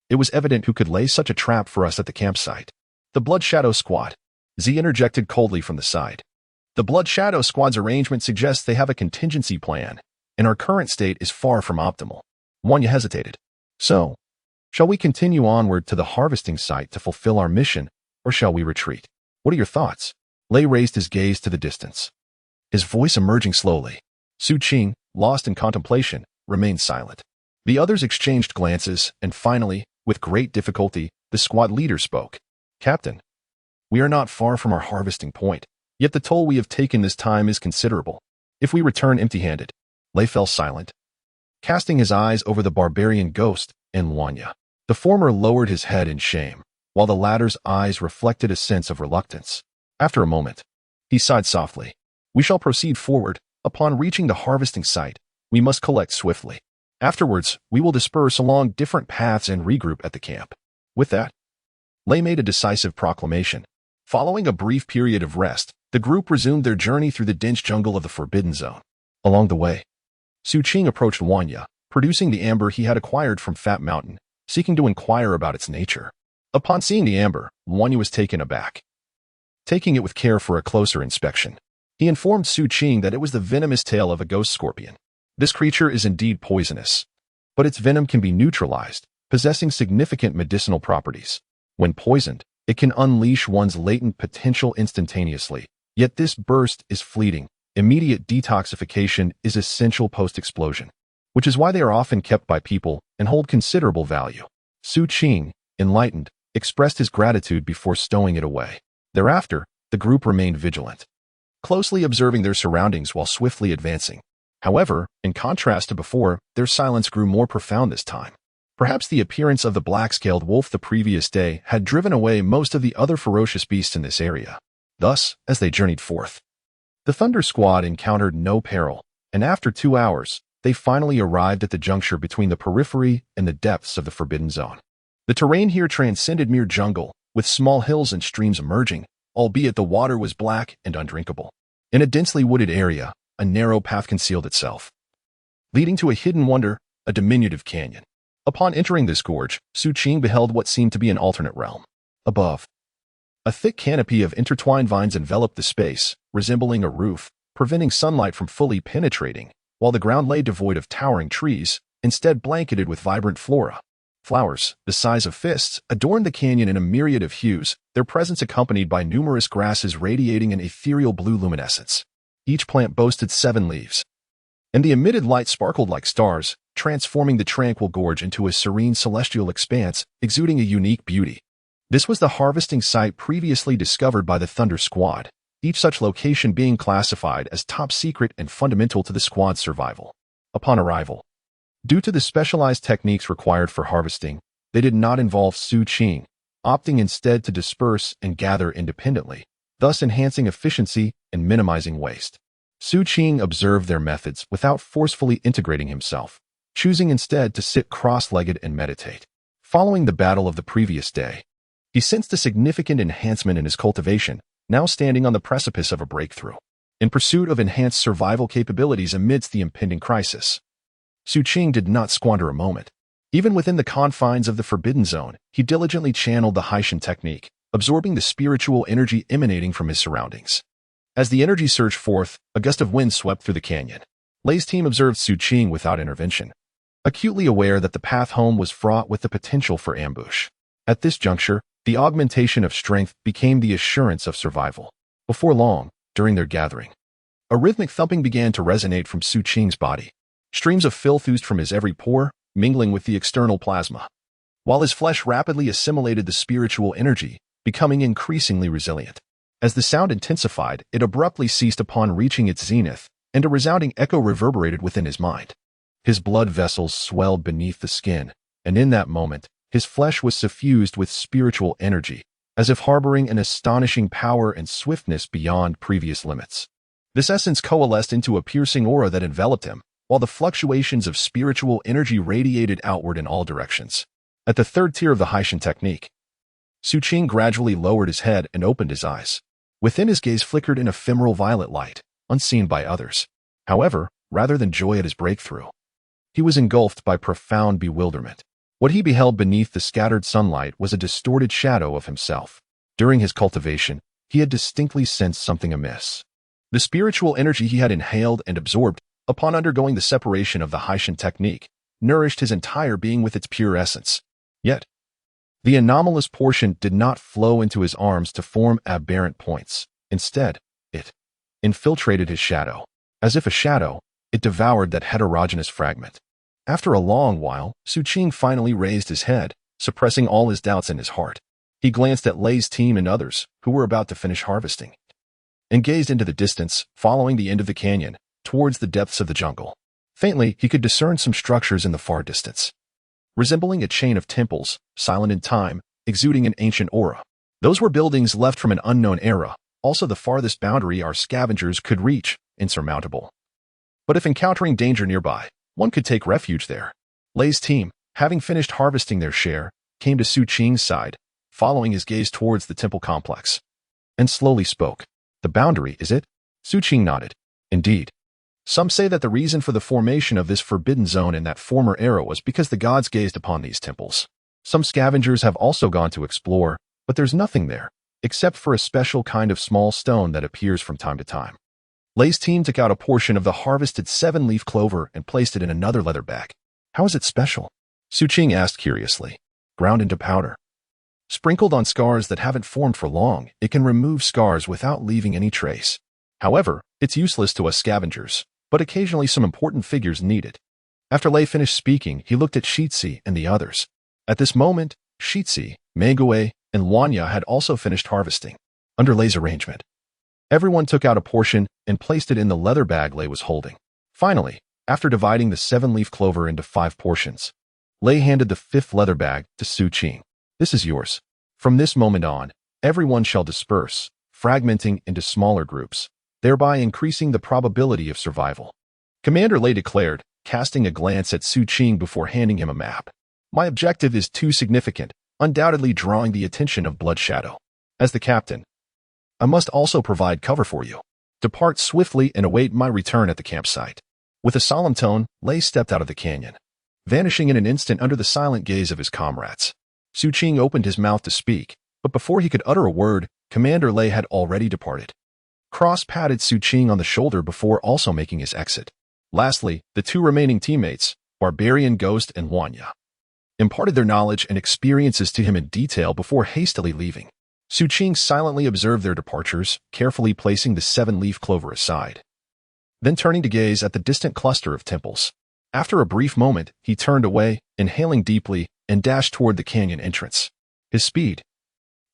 It was evident who could lay such a trap for us at the campsite. The Blood Shadow Squad. Z interjected coldly from the side. The Blood Shadow Squad's arrangement suggests they have a contingency plan, and our current state is far from optimal. Wanya hesitated. So, shall we continue onward to the harvesting site to fulfill our mission, or shall we retreat? What are your thoughts? Lei raised his gaze to the distance, his voice emerging slowly. Xu Qing, lost in contemplation, remained silent. The others exchanged glances, and finally, with great difficulty, the squad leader spoke. Captain, we are not far from our harvesting point, yet the toll we have taken this time is considerable. If we return empty-handed. Lei fell silent, casting his eyes over the barbarian ghost and Wanya. The former lowered his head in shame, while the latter's eyes reflected a sense of reluctance. After a moment, he sighed softly. We shall proceed forward. Upon reaching the harvesting site, we must collect swiftly. Afterwards, we will disperse along different paths and regroup at the camp. With that, Lei made a decisive proclamation. Following a brief period of rest, the group resumed their journey through the dense jungle of the Forbidden Zone. Along the way, Xu Qing approached Wanya, producing the amber he had acquired from Fat Mountain, seeking to inquire about its nature. Upon seeing the amber, Wanya was taken aback. Taking it with care for a closer inspection, he informed Xu Qing that it was the venomous tail of a ghost scorpion. This creature is indeed poisonous, but its venom can be neutralized, possessing significant medicinal properties. When poisoned, It can unleash one's latent potential instantaneously, yet this burst is fleeting. Immediate detoxification is essential post-explosion, which is why they are often kept by people and hold considerable value. Xu Qing, enlightened, expressed his gratitude before stowing it away. Thereafter, the group remained vigilant, closely observing their surroundings while swiftly advancing. However, in contrast to before, their silence grew more profound this time. Perhaps the appearance of the black-scaled wolf the previous day had driven away most of the other ferocious beasts in this area. Thus, as they journeyed forth, the Thunder Squad encountered no peril, and after 2 hours, they finally arrived at the juncture between the periphery and the depths of the Forbidden Zone. The terrain here transcended mere jungle, with small hills and streams emerging, albeit the water was black and undrinkable. In a densely wooded area, a narrow path concealed itself, leading to a hidden wonder, a diminutive canyon. Upon entering this gorge, Xu Qing beheld what seemed to be an alternate realm. Above, a thick canopy of intertwined vines enveloped the space, resembling a roof, preventing sunlight from fully penetrating, while the ground lay devoid of towering trees, instead blanketed with vibrant flora. Flowers, the size of fists, adorned the canyon in a myriad of hues, their presence accompanied by numerous grasses radiating an ethereal blue luminescence. Each plant boasted 7 leaves, and the emitted light sparkled like stars, transforming the tranquil gorge into a serene celestial expanse, exuding a unique beauty. This was the harvesting site previously discovered by the Thunder Squad, each such location being classified as top secret and fundamental to the squad's survival. Upon arrival, due to the specialized techniques required for harvesting, they did not involve Xu Qing, opting instead to disperse and gather independently, thus enhancing efficiency and minimizing waste. Xu Qing observed their methods without forcefully integrating himself, choosing instead to sit cross-legged and meditate. Following the battle of the previous day, he sensed a significant enhancement in his cultivation, now standing on the precipice of a breakthrough. In pursuit of enhanced survival capabilities amidst the impending crisis, Xu Qing did not squander a moment. Even within the confines of the Forbidden Zone, he diligently channeled the Haitian technique, absorbing the spiritual energy emanating from his surroundings. As the energy surged forth, a gust of wind swept through the canyon. Lei's team observed Xu Qing without intervention, acutely aware that the path home was fraught with the potential for ambush. At this juncture, the augmentation of strength became the assurance of survival. Before long, during their gathering, a rhythmic thumping began to resonate from Xu Qing's body. Streams of filth oozed from his every pore, mingling with the external plasma, while his flesh rapidly assimilated the spiritual energy, becoming increasingly resilient. As the sound intensified, it abruptly ceased upon reaching its zenith, and a resounding echo reverberated within his mind. His blood vessels swelled beneath the skin, and in that moment, his flesh was suffused with spiritual energy, as if harboring an astonishing power and swiftness beyond previous limits. This essence coalesced into a piercing aura that enveloped him, while the fluctuations of spiritual energy radiated outward in all directions. At the third tier of the Haitian technique, Xu Qing gradually lowered his head and opened his eyes. Within his gaze flickered an ephemeral violet light, unseen by others. However, rather than joy at his breakthrough, he was engulfed by profound bewilderment. What he beheld beneath the scattered sunlight was a distorted shadow of himself. During his cultivation, he had distinctly sensed something amiss. The spiritual energy he had inhaled and absorbed, upon undergoing the separation of the Haitian technique, nourished his entire being with its pure essence. Yet, the anomalous portion did not flow into his arms to form aberrant points. Instead, it infiltrated his shadow. As if a shadow, it devoured that heterogeneous fragment. After a long while, Xu Qing finally raised his head, suppressing all his doubts in his heart. He glanced at Lei's team and others, who were about to finish harvesting, and gazed into the distance, following the end of the canyon, towards the depths of the jungle. Faintly, he could discern some structures in the far distance, resembling a chain of temples, silent in time, exuding an ancient aura. Those were buildings left from an unknown era, also the farthest boundary our scavengers could reach, insurmountable. But if encountering danger nearby, one could take refuge there. Lei's team, having finished harvesting their share, came to Xu Qing's side, following his gaze towards the temple complex, and slowly spoke. "The boundary, is it?" Xu Qing nodded. "Indeed. Some say that the reason for the formation of this forbidden zone in that former era was because the gods gazed upon these temples. Some scavengers have also gone to explore, but there's nothing there, except for a special kind of small stone that appears from time to time." Lei's team took out a portion of the harvested 7-leaf clover and placed it in another leather bag. "How is it special?" Xu Qing asked curiously. "Ground into powder." Sprinkled on scars that haven't formed for long, it can remove scars without leaving any trace. However, it's useless to us scavengers, but occasionally some important figures need it. After Lei finished speaking, he looked at Shitsi and the others. At this moment, Shitsi, Meguei, and Wanya had also finished harvesting. Under Lei's arrangement, everyone took out a portion and placed it in the leather bag Lei was holding. Finally, after dividing the 7-leaf clover into 5 portions, Lei handed the 5th leather bag to Xu Qing. This is yours. From this moment on, everyone shall disperse, fragmenting into smaller groups, thereby increasing the probability of survival. Commander Lei declared, casting a glance at Xu Qing before handing him a map. My objective is too significant, undoubtedly drawing the attention of Blood Shadow. As the captain, I must also provide cover for you. Depart swiftly and await my return at the campsite. With a solemn tone, Lei stepped out of the canyon, vanishing in an instant under the silent gaze of his comrades. Xu Qing opened his mouth to speak, but before he could utter a word, Commander Lei had already departed. Cross patted Xu Qing on the shoulder before also making his exit. Lastly, the 2 remaining teammates, Barbarian Ghost and Wanya, imparted their knowledge and experiences to him in detail before hastily leaving. Xu Qing silently observed their departures, carefully placing the 7-leaf clover aside. Then turning to gaze at the distant cluster of temples. After a brief moment, he turned away, inhaling deeply, and dashed toward the canyon entrance. His speed,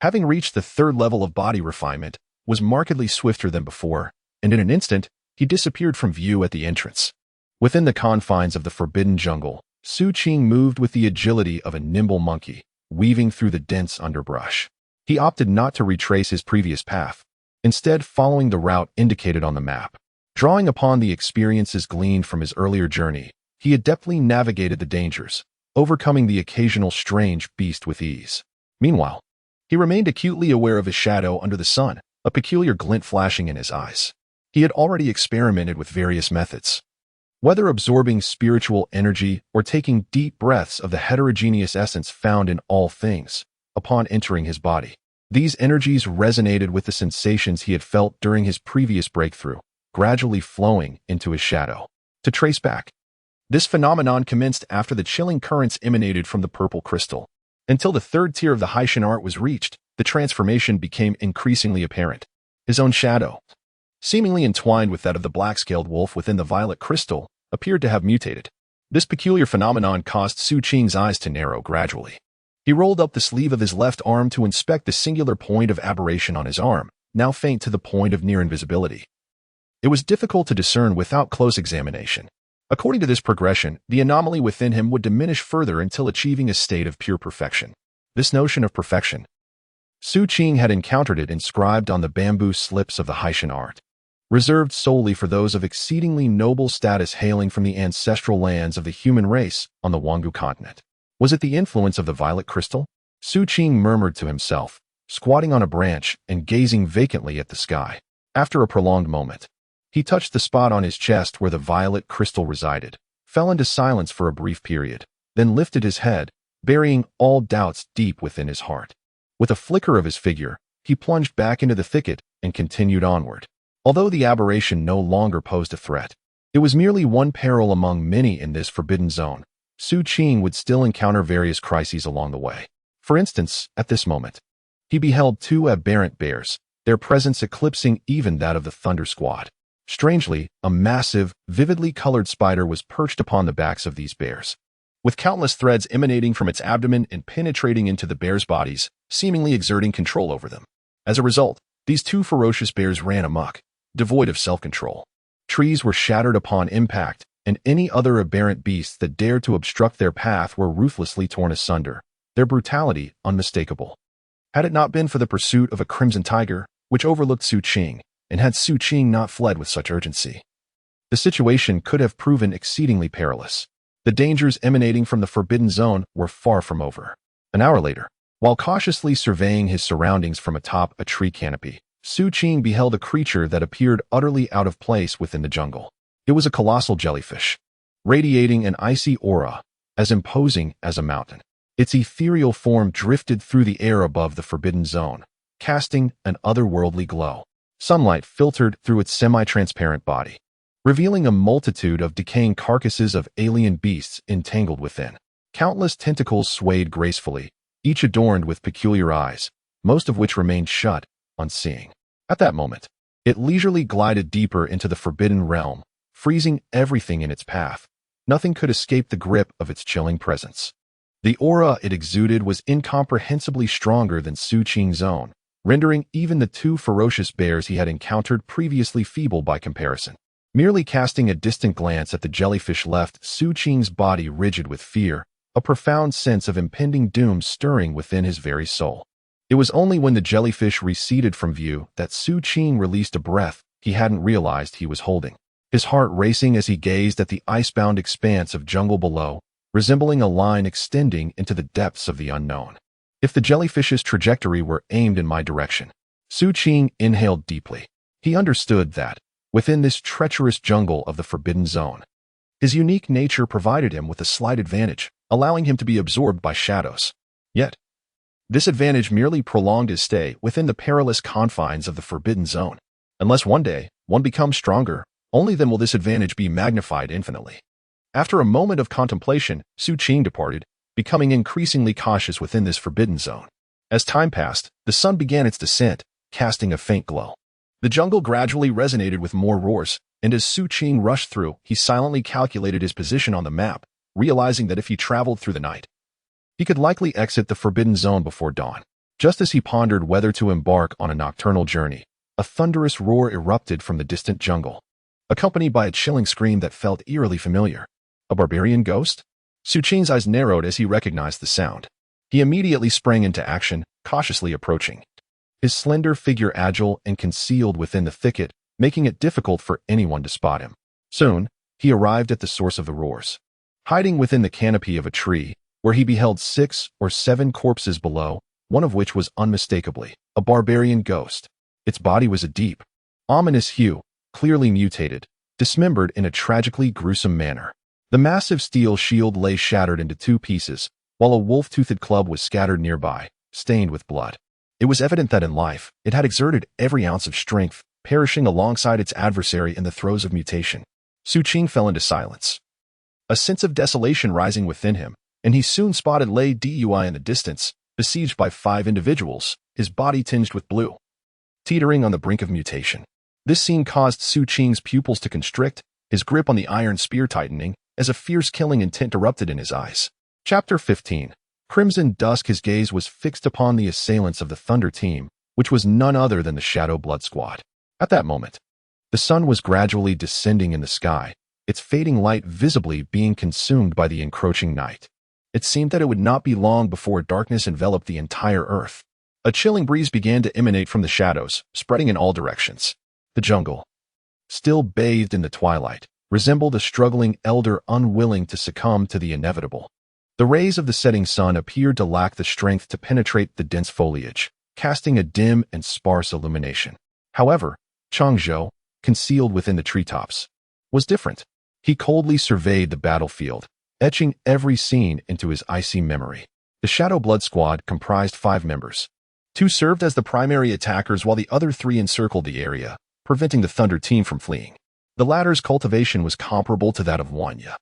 having reached the 3rd level of body refinement, was markedly swifter than before, and in an instant, he disappeared from view at the entrance. Within the confines of the forbidden jungle, Xu Qing moved with the agility of a nimble monkey, weaving through the dense underbrush. He opted not to retrace his previous path, instead following the route indicated on the map. Drawing upon the experiences gleaned from his earlier journey, he adeptly navigated the dangers, overcoming the occasional strange beast with ease. Meanwhile, he remained acutely aware of his shadow under the sun, a peculiar glint flashing in his eyes. He had already experimented with various methods, whether absorbing spiritual energy or taking deep breaths of the heterogeneous essence found in all things. Upon entering his body, these energies resonated with the sensations he had felt during his previous breakthrough, gradually flowing into his shadow. To trace back, this phenomenon commenced after the chilling currents emanated from the purple crystal. Until the 3rd tier of the Haitian art was reached, the transformation became increasingly apparent. His own shadow, seemingly entwined with that of the black-scaled wolf within the violet crystal, appeared to have mutated. This peculiar phenomenon caused Xu Qing's eyes to narrow gradually. He rolled up the sleeve of his left arm to inspect the singular point of aberration on his arm, now faint to the point of near invisibility. It was difficult to discern without close examination. According to this progression, the anomaly within him would diminish further until achieving a state of pure perfection. This notion of perfection, Xu Qing had encountered it inscribed on the bamboo slips of the Haitian art, reserved solely for those of exceedingly noble status hailing from the ancestral lands of the human race on the Wangu continent. Was it the influence of the violet crystal? Xu Qing murmured to himself, squatting on a branch and gazing vacantly at the sky. After a prolonged moment, he touched the spot on his chest where the violet crystal resided, fell into silence for a brief period, then lifted his head, burying all doubts deep within his heart. With a flicker of his figure, he plunged back into the thicket and continued onward. Although the aberration no longer posed a threat, it was merely one peril among many in this forbidden zone. Xu Qing would still encounter various crises along the way. For instance, at this moment, he beheld 2 aberrant bears, their presence eclipsing even that of the Thunder Squad. Strangely, a massive, vividly colored spider was perched upon the backs of these bears, with countless threads emanating from its abdomen and penetrating into the bears' bodies, seemingly exerting control over them. As a result, these 2 ferocious bears ran amok, devoid of self-control. Trees were shattered upon impact, and any other aberrant beasts that dared to obstruct their path were ruthlessly torn asunder, their brutality unmistakable. Had it not been for the pursuit of a crimson tiger, which overlooked Xu Qing, and had Xu Qing not fled with such urgency, the situation could have proven exceedingly perilous. The dangers emanating from the forbidden zone were far from over. An hour later, while cautiously surveying his surroundings from atop a tree canopy, Xu Qing beheld a creature that appeared utterly out of place within the jungle. It was a colossal jellyfish, radiating an icy aura, as imposing as a mountain. Its ethereal form drifted through the air above the forbidden zone, casting an otherworldly glow. Sunlight filtered through its semi-transparent body, revealing a multitude of decaying carcasses of alien beasts entangled within. Countless tentacles swayed gracefully, each adorned with peculiar eyes, most of which remained shut, unseeing. At that moment, it leisurely glided deeper into the forbidden realm, freezing everything in its path. Nothing could escape the grip of its chilling presence. The aura it exuded was incomprehensibly stronger than Xu Qing's own, rendering even the two ferocious bears he had encountered previously feeble by comparison. Merely casting a distant glance at the jellyfish left Xu Qing's body rigid with fear, a profound sense of impending doom stirring within his very soul. It was only when the jellyfish receded from view that Xu Qing released a breath he hadn't realized he was holding. His heart racing as he gazed at the icebound expanse of jungle below, resembling a line extending into the depths of the unknown. If the jellyfish's trajectory were aimed in my direction, Xu Qing inhaled deeply. He understood that, within this treacherous jungle of the forbidden zone, his unique nature provided him with a slight advantage, allowing him to be absorbed by shadows. Yet, this advantage merely prolonged his stay within the perilous confines of the forbidden zone. Unless one day, one becomes stronger, only then will this advantage be magnified infinitely. After a moment of contemplation, Xu Qing departed, becoming increasingly cautious within this forbidden zone. As time passed, the sun began its descent, casting a faint glow. The jungle gradually resonated with more roars, and as Xu Qing rushed through, he silently calculated his position on the map, realizing that if he traveled through the night, he could likely exit the forbidden zone before dawn. Just as he pondered whether to embark on a nocturnal journey, a thunderous roar erupted from the distant jungle, accompanied by a chilling scream that felt eerily familiar. A barbarian ghost? Xu Qing's eyes narrowed as he recognized the sound. He immediately sprang into action, cautiously approaching, his slender figure agile and concealed within the thicket, making it difficult for anyone to spot him. Soon, he arrived at the source of the roars. Hiding within the canopy of a tree, where he beheld 6 or 7 corpses below, one of which was unmistakably a barbarian ghost. Its body was a deep, ominous hue, clearly mutated, dismembered in a tragically gruesome manner. The massive steel shield lay shattered into 2 pieces, while a wolf-toothed club was scattered nearby, stained with blood. It was evident that in life, it had exerted every ounce of strength, perishing alongside its adversary in the throes of mutation. Xu Qing fell into silence, a sense of desolation rising within him, and he soon spotted Lei Dui in the distance, besieged by 5 individuals, his body tinged with blue, teetering on the brink of mutation. This scene caused Xu Qing's pupils to constrict, his grip on the iron spear tightening, as a fierce killing intent erupted in his eyes. Chapter 15. Crimson dusk. His gaze was fixed upon the assailants of the Thunder Team, which was none other than the Shadow Blood Squad. At that moment, the sun was gradually descending in the sky, its fading light visibly being consumed by the encroaching night. It seemed that it would not be long before darkness enveloped the entire earth. A chilling breeze began to emanate from the shadows, spreading in all directions. The jungle, still bathed in the twilight, resembled a struggling elder unwilling to succumb to the inevitable. The rays of the setting sun appeared to lack the strength to penetrate the dense foliage, casting a dim and sparse illumination. However, Changzhou, concealed within the treetops, was different. He coldly surveyed the battlefield, etching every scene into his icy memory. The Shadow Blood Squad comprised 5 members. 2 served as the primary attackers while the other 3 encircled the area, preventing the Thunder Team from fleeing. The latter's cultivation was comparable to that of Wanya,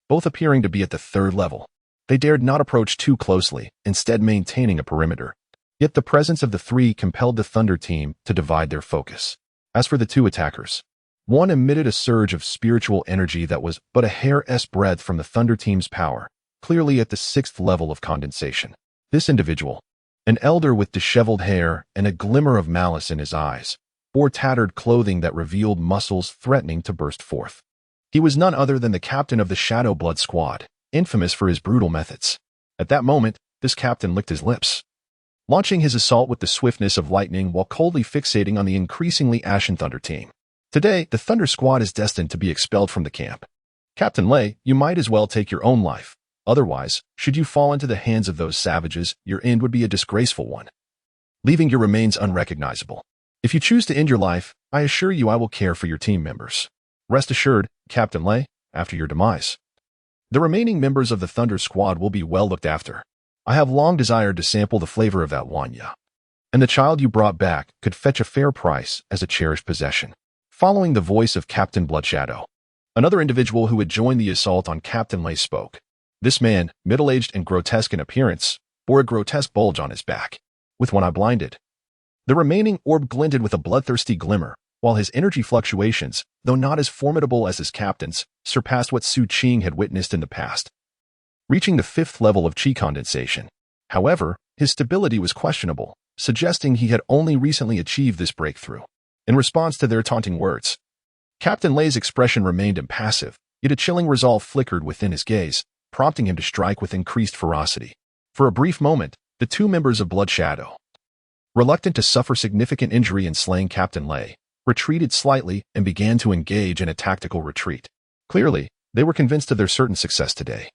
both appearing to be at the 3rd level. They dared not approach too closely, instead maintaining a perimeter. Yet the presence of the 3 compelled the Thunder Team to divide their focus. As for the 2 attackers, one emitted a surge of spiritual energy that was but a hair's breadth from the Thunder Team's power, clearly at the 6th level of condensation. This individual, an elder with disheveled hair and a glimmer of malice in his eyes, wore tattered clothing that revealed muscles threatening to burst forth. He was none other than the captain of the Shadow Blood Squad, infamous for his brutal methods. At that moment, this captain licked his lips, launching his assault with the swiftness of lightning while coldly fixating on the increasingly ashen Thunder Team. Today, the Thunder Squad is destined to be expelled from the camp. Captain Lei, you might as well take your own life. Otherwise, should you fall into the hands of those savages, your end would be a disgraceful one, leaving your remains unrecognizable. If you choose to end your life, I assure you I will care for your team members. Rest assured, Captain Lei, after your demise, the remaining members of the Thunder Squad will be well looked after. I have long desired to sample the flavor of that Wanya, and the child you brought back could fetch a fair price as a cherished possession. Following the voice of Captain Bloodshadow, another individual who had joined the assault on Captain Lei spoke. This man, middle-aged and grotesque in appearance, bore a grotesque bulge on his back, with one eye blinded. The remaining orb glinted with a bloodthirsty glimmer, while his energy fluctuations, though not as formidable as his captain's, surpassed what Xu Qing had witnessed in the past. Reaching the 5th level of chi condensation, however, his stability was questionable, suggesting he had only recently achieved this breakthrough. In response to their taunting words, Captain Lei's expression remained impassive, yet a chilling resolve flickered within his gaze, prompting him to strike with increased ferocity. For a brief moment, the two members of Blood Shadow, reluctant to suffer significant injury in slaying Captain Lei, retreated slightly and began to engage in a tactical retreat. Clearly, they were convinced of their certain success today,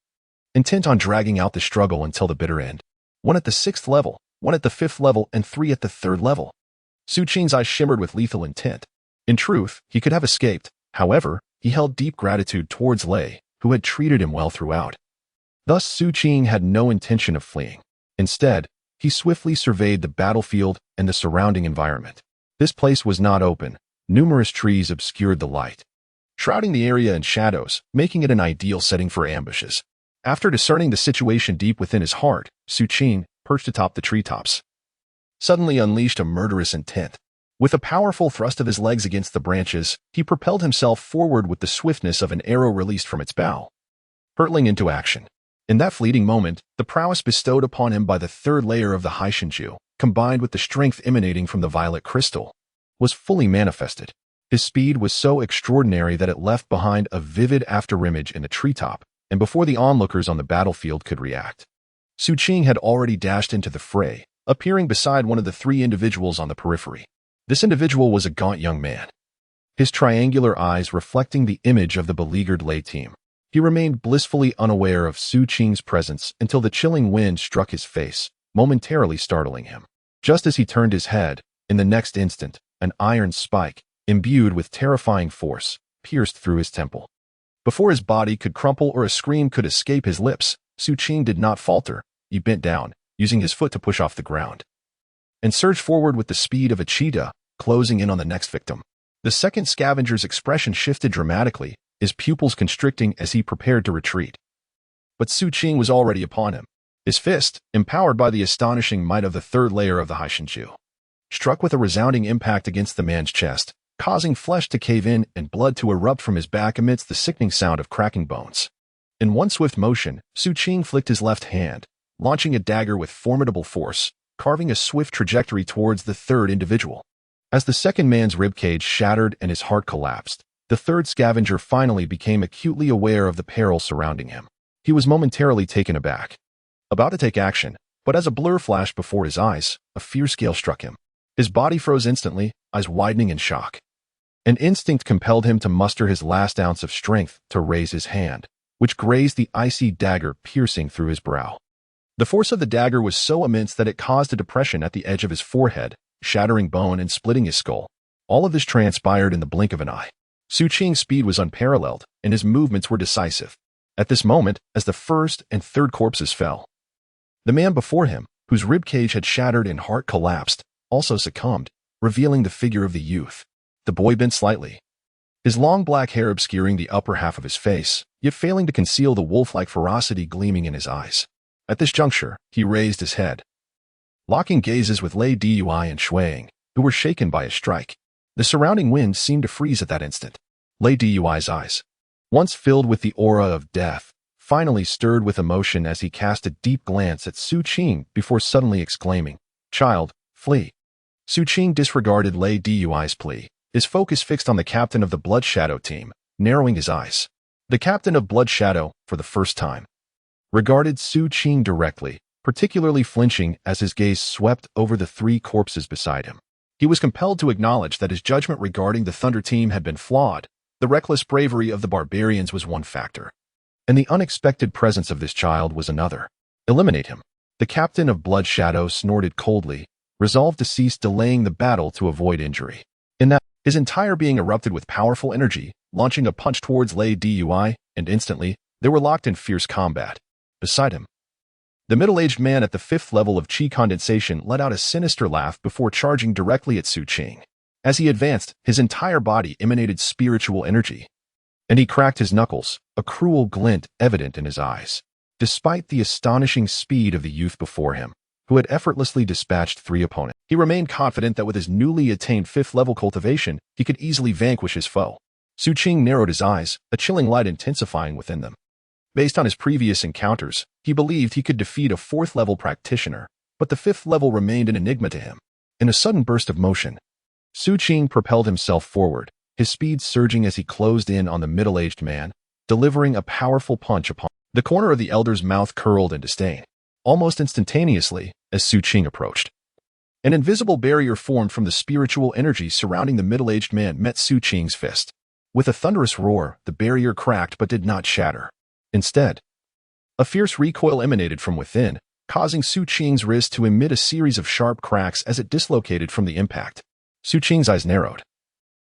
intent on dragging out the struggle until the bitter end. One at the 6th level, one at the 5th level, and 3 at the 3rd level. Xu Qing's eyes shimmered with lethal intent. In truth, he could have escaped. However, he held deep gratitude towards Lei, who had treated him well throughout. Thus, Xu Qing had no intention of fleeing. Instead, he swiftly surveyed the battlefield and the surrounding environment. This place was not open. Numerous trees obscured the light, shrouding the area in shadows, making it an ideal setting for ambushes. After discerning the situation deep within his heart, Xu Qing, perched atop the treetops, suddenly unleashed a murderous intent. With a powerful thrust of his legs against the branches, he propelled himself forward with the swiftness of an arrow released from its bow, hurtling into action. In that fleeting moment, the prowess bestowed upon him by the 3rd layer of the Haishanju, combined with the strength emanating from the violet crystal, was fully manifested. His speed was so extraordinary that it left behind a vivid afterimage in the treetop, and before the onlookers on the battlefield could react, Xu Qing had already dashed into the fray, appearing beside one of the 3 individuals on the periphery. This individual was a gaunt young man, his triangular eyes reflecting the image of the beleaguered Lei team. He remained blissfully unaware of Xu Qing's presence until the chilling wind struck his face, momentarily startling him. Just as he turned his head, in the next instant, an iron spike, imbued with terrifying force, pierced through his temple. Before his body could crumple or a scream could escape his lips, Xu Qing did not falter. He bent down, using his foot to push off the ground, and surged forward with the speed of a cheetah, closing in on the next victim. The second scavenger's expression shifted dramatically, his pupils constricting as he prepared to retreat. But Xu Qing was already upon him. His fist, empowered by the astonishing might of the 3rd layer of the Haishanju, struck with a resounding impact against the man's chest, causing flesh to cave in and blood to erupt from his back amidst the sickening sound of cracking bones. In one swift motion, Xu Qing flicked his left hand, launching a dagger with formidable force, carving a swift trajectory towards the 3rd individual. As the second man's ribcage shattered and his heart collapsed, the 3rd scavenger finally became acutely aware of the peril surrounding him. He was momentarily taken aback, about to take action, but as a blur flashed before his eyes, a fierce gale struck him. His body froze instantly, eyes widening in shock. An instinct compelled him to muster his last ounce of strength to raise his hand, which grazed the icy dagger piercing through his brow. The force of the dagger was so immense that it caused a depression at the edge of his forehead, shattering bone and splitting his skull. All of this transpired in the blink of an eye. Xu Qing's speed was unparalleled, and his movements were decisive. At this moment, as the 1st and 3rd corpses fell, the man before him, whose ribcage had shattered and heart collapsed, also succumbed, revealing the figure of the youth. The boy bent slightly, his long black hair obscuring the upper half of his face, yet failing to conceal the wolf-like ferocity gleaming in his eyes. At this juncture, he raised his head, locking gazes with Lei Dui and Shuang, who were shaken by his strike. The surrounding wind seemed to freeze at that instant. Lei Dui's eyes, once filled with the aura of death, finally stirred with emotion as he cast a deep glance at Xu Qing before suddenly exclaiming, "Child, flee." Xu Qing disregarded Lei Dui's plea, his focus fixed on the captain of the Blood Shadow team, narrowing his eyes. The captain of Blood Shadow, for the first time, regarded Xu Qing directly, particularly flinching as his gaze swept over the 3 corpses beside him. He was compelled to acknowledge that his judgment regarding the Thunder team had been flawed. The reckless bravery of the barbarians was one factor, and the unexpected presence of this child was another. Eliminate him. The captain of Blood Shadow snorted coldly, resolved to cease delaying the battle to avoid injury. In that, his entire being erupted with powerful energy, launching a punch towards Lei Dui, and instantly, they were locked in fierce combat. Beside him, the middle-aged man at the 5th level of chi condensation let out a sinister laugh before charging directly at Xu Qing. As he advanced, his entire body emanated spiritual energy, and he cracked his knuckles, a cruel glint evident in his eyes. Despite the astonishing speed of the youth before him, who had effortlessly dispatched 3 opponents, he remained confident that with his newly attained 5th-level cultivation, he could easily vanquish his foe. Xu Qing narrowed his eyes, a chilling light intensifying within them. Based on his previous encounters, he believed he could defeat a 4th-level practitioner, but the 5th level remained an enigma to him. In a sudden burst of motion, Xu Qing propelled himself forward, his speed surging as he closed in on the middle-aged man, delivering a powerful punch upon the corner of the elder's mouth curled in disdain. Almost instantaneously, as Xu Qing approached, an invisible barrier formed from the spiritual energy surrounding the middle-aged man met Xu Qing's fist. With a thunderous roar, the barrier cracked but did not shatter. Instead, a fierce recoil emanated from within, causing Xu Qing's wrist to emit a series of sharp cracks as it dislocated from the impact. Xu Qing's eyes narrowed,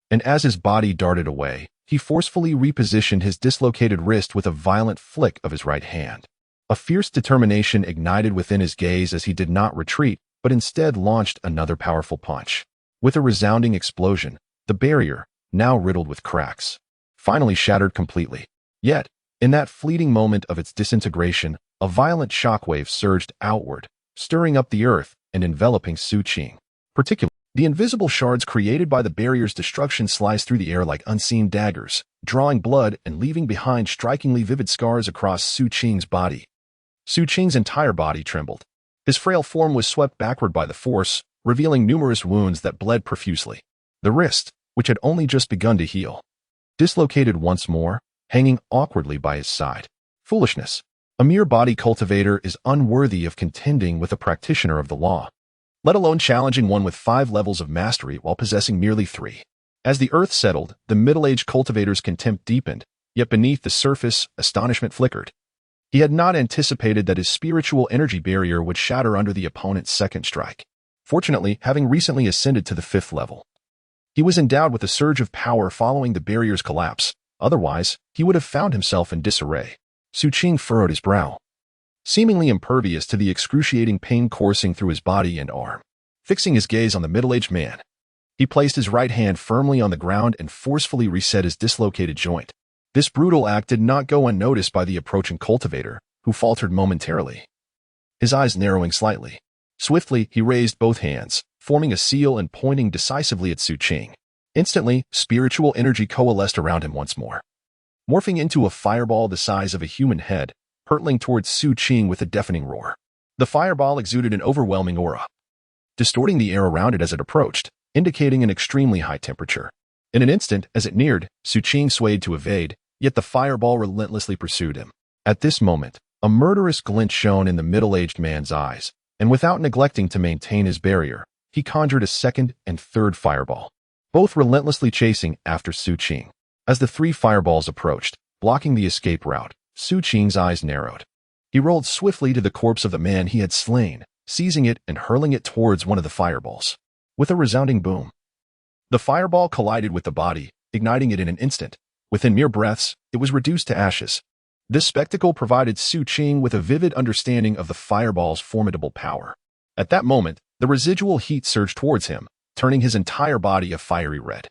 and as his body darted away, he forcefully repositioned his dislocated wrist with a violent flick of his right hand. A fierce determination ignited within his gaze as he did not retreat, but instead launched another powerful punch. With a resounding explosion, the barrier, now riddled with cracks, finally shattered completely. Yet, in that fleeting moment of its disintegration, a violent shockwave surged outward, stirring up the earth and enveloping Xu Qing. Particularly, the invisible shards created by the barrier's destruction sliced through the air like unseen daggers, drawing blood and leaving behind strikingly vivid scars across Xu Qing's body. Xu Qing's entire body trembled. His frail form was swept backward by the force, revealing numerous wounds that bled profusely. The wrist, which had only just begun to heal, dislocated once more, hanging awkwardly by his side. Foolishness. A mere body cultivator is unworthy of contending with a practitioner of the law, let alone challenging one with 5 levels of mastery while possessing merely 3. As the earth settled, the middle-aged cultivator's contempt deepened, yet beneath the surface, astonishment flickered. He had not anticipated that his spiritual energy barrier would shatter under the opponent's second strike. Fortunately, having recently ascended to the 5th level, he was endowed with a surge of power following the barrier's collapse. Otherwise, he would have found himself in disarray. Xu Qing furrowed his brow, seemingly impervious to the excruciating pain coursing through his body and arm. Fixing his gaze on the middle-aged man, he placed his right hand firmly on the ground and forcefully reset his dislocated joint. This brutal act did not go unnoticed by the approaching cultivator, who faltered momentarily, his eyes narrowing slightly. Swiftly, he raised both hands, forming a seal and pointing decisively at Xu Qing. Instantly, spiritual energy coalesced around him once more, morphing into a fireball the size of a human head, hurtling towards Xu Qing with a deafening roar. The fireball exuded an overwhelming aura, distorting the air around it as it approached, indicating an extremely high temperature. In an instant, as it neared, Xu Qing swayed to evade, yet the fireball relentlessly pursued him. At this moment, a murderous glint shone in the middle-aged man's eyes, and without neglecting to maintain his barrier, he conjured a second and third fireball, both relentlessly chasing after Xu Qing. As the 3 fireballs approached, blocking the escape route, Xu Qing's eyes narrowed. He rolled swiftly to the corpse of the man he had slain, seizing it and hurling it towards one of the fireballs. With a resounding boom, the fireball collided with the body, igniting it in an instant. Within mere breaths, it was reduced to ashes. This spectacle provided Xu Qing with a vivid understanding of the fireball's formidable power. At that moment, the residual heat surged towards him, turning his entire body a fiery red.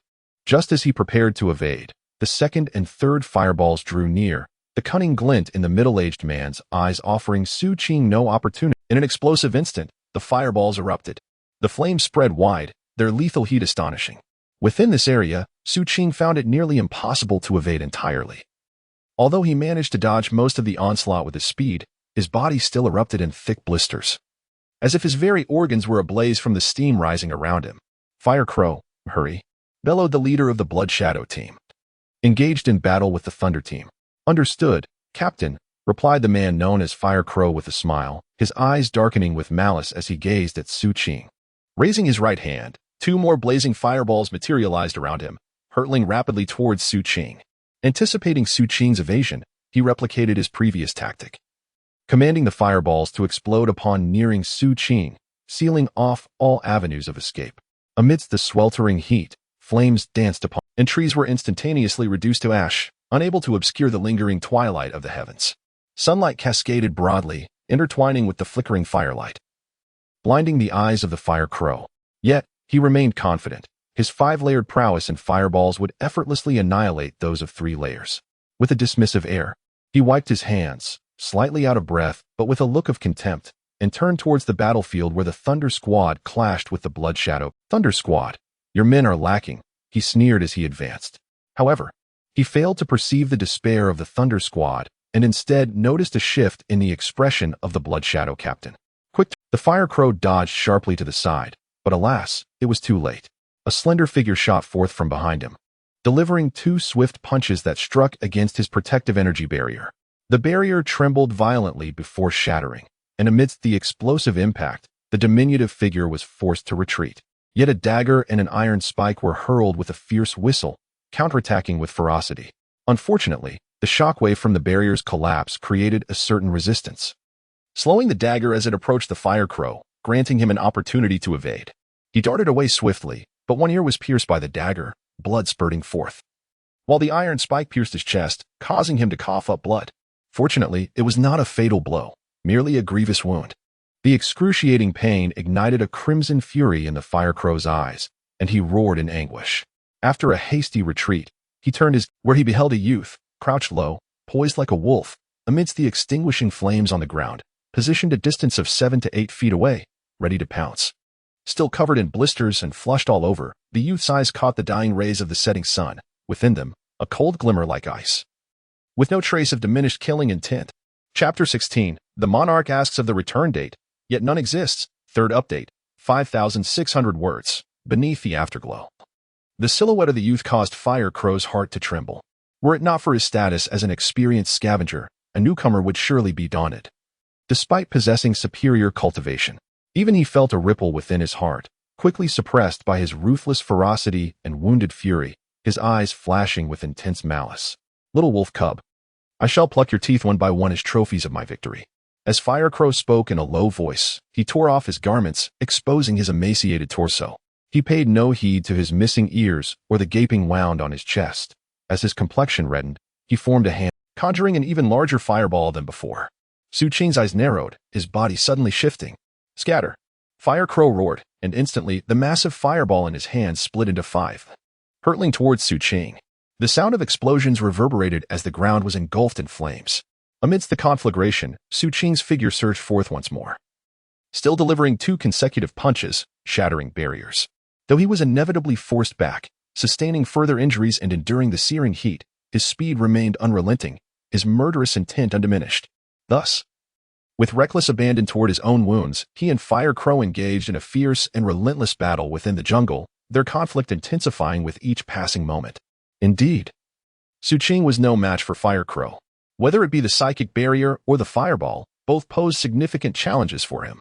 Just as he prepared to evade, the second and third fireballs drew near, the cunning glint in the middle-aged man's eyes offering Xu Qing no opportunity. In an explosive instant, the fireballs erupted. The flames spread wide, their lethal heat astonishing. Within this area, Xu Qing found it nearly impossible to evade entirely. Although he managed to dodge most of the onslaught with his speed, his body still erupted in thick blisters, as if his very organs were ablaze from the steam rising around him. "Fire Crow, hurry," bellowed the leader of the Blood Shadow team, engaged in battle with the Thunder team. "Understood, Captain," replied the man known as Fire Crow with a smile, his eyes darkening with malice as he gazed at Xu Qing. Raising his right hand, 2 more blazing fireballs materialized around him, hurtling rapidly towards Xu Qing. Anticipating Xu Qing's evasion, he replicated his previous tactic, commanding the fireballs to explode upon nearing Xu Qing, sealing off all avenues of escape. Amidst the sweltering heat, flames danced upon, and trees were instantaneously reduced to ash, unable to obscure the lingering twilight of the heavens. Sunlight cascaded broadly, intertwining with the flickering firelight, blinding the eyes of the Fire Crow. Yet, he remained confident. His 5-layered prowess and fireballs would effortlessly annihilate those of 3 layers. With a dismissive air, he wiped his hands, slightly out of breath, but with a look of contempt, and turned towards the battlefield where the Thunder Squad clashed with the Blood Shadow. Thunder Squad, your men are lacking, he sneered as he advanced. However, he failed to perceive the despair of the Thunder Squad and instead noticed a shift in the expression of the Blood Shadow captain. Quick, the Fire Crow dodged sharply to the side, but alas, it was too late. A slender figure shot forth from behind him, delivering two swift punches that struck against his protective energy barrier. The barrier trembled violently before shattering, and amidst the explosive impact, the diminutive figure was forced to retreat. Yet a dagger and an iron spike were hurled with a fierce whistle, counterattacking with ferocity. Unfortunately, the shockwave from the barrier's collapse created a certain resistance, slowing the dagger as it approached the Fire Crow, granting him an opportunity to evade. He darted away swiftly, but one ear was pierced by the dagger, blood spurting forth, while the iron spike pierced his chest, causing him to cough up blood. Fortunately, it was not a fatal blow, merely a grievous wound. The excruciating pain ignited a crimson fury in the Fire Crow's eyes, and he roared in anguish. After a hasty retreat, he turned where he beheld a youth, crouched low, poised like a wolf, amidst the extinguishing flames on the ground, positioned a distance of 7 to 8 feet away, ready to pounce. Still covered in blisters and flushed all over, the youth's eyes caught the dying rays of the setting sun, within them, a cold glimmer like ice, with no trace of diminished killing intent. Chapter 16, The Monarch asks of the return date, yet none exists. Third update, 5,600 words, beneath the afterglow. The silhouette of the youth caused Fire Crow's heart to tremble. Were it not for his status as an experienced scavenger, a newcomer would surely be daunted. Despite possessing superior cultivation, even he felt a ripple within his heart, quickly suppressed by his ruthless ferocity and wounded fury, his eyes flashing with intense malice. Little wolf cub, I shall pluck your teeth one by one as trophies of my victory. As Fire Crow spoke in a low voice, he tore off his garments, exposing his emaciated torso. He paid no heed to his missing ears or the gaping wound on his chest. As his complexion reddened, he formed a hand, conjuring an even larger fireball than before. Xu Qing's eyes narrowed, his body suddenly shifting. Scatter! Fire Crow roared, and instantly the massive fireball in his hand split into 5, hurtling towards Xu Qing. The sound of explosions reverberated as the ground was engulfed in flames. Amidst the conflagration, Xu Qing's figure surged forth once more, still delivering 2 consecutive punches, shattering barriers. Though he was inevitably forced back, sustaining further injuries and enduring the searing heat, his speed remained unrelenting, his murderous intent undiminished. Thus, with reckless abandon toward his own wounds, he and Fire Crow engaged in a fierce and relentless battle within the jungle, their conflict intensifying with each passing moment. Indeed, Xu Qing was no match for Fire Crow. Whether it be the psychic barrier or the fireball, both posed significant challenges for him.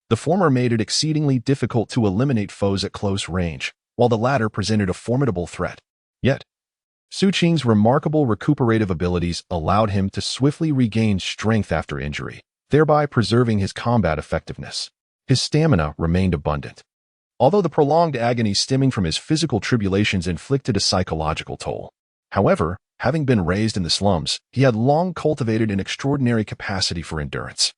The former made it exceedingly difficult to eliminate foes at close range, while the latter presented a formidable threat. Yet, Xu Qing's remarkable recuperative abilities allowed him to swiftly regain strength after injury, thereby preserving his combat effectiveness. His stamina remained abundant, although the prolonged agony stemming from his physical tribulations inflicted a psychological toll. However, having been raised in the slums, he had long cultivated an extraordinary capacity for endurance.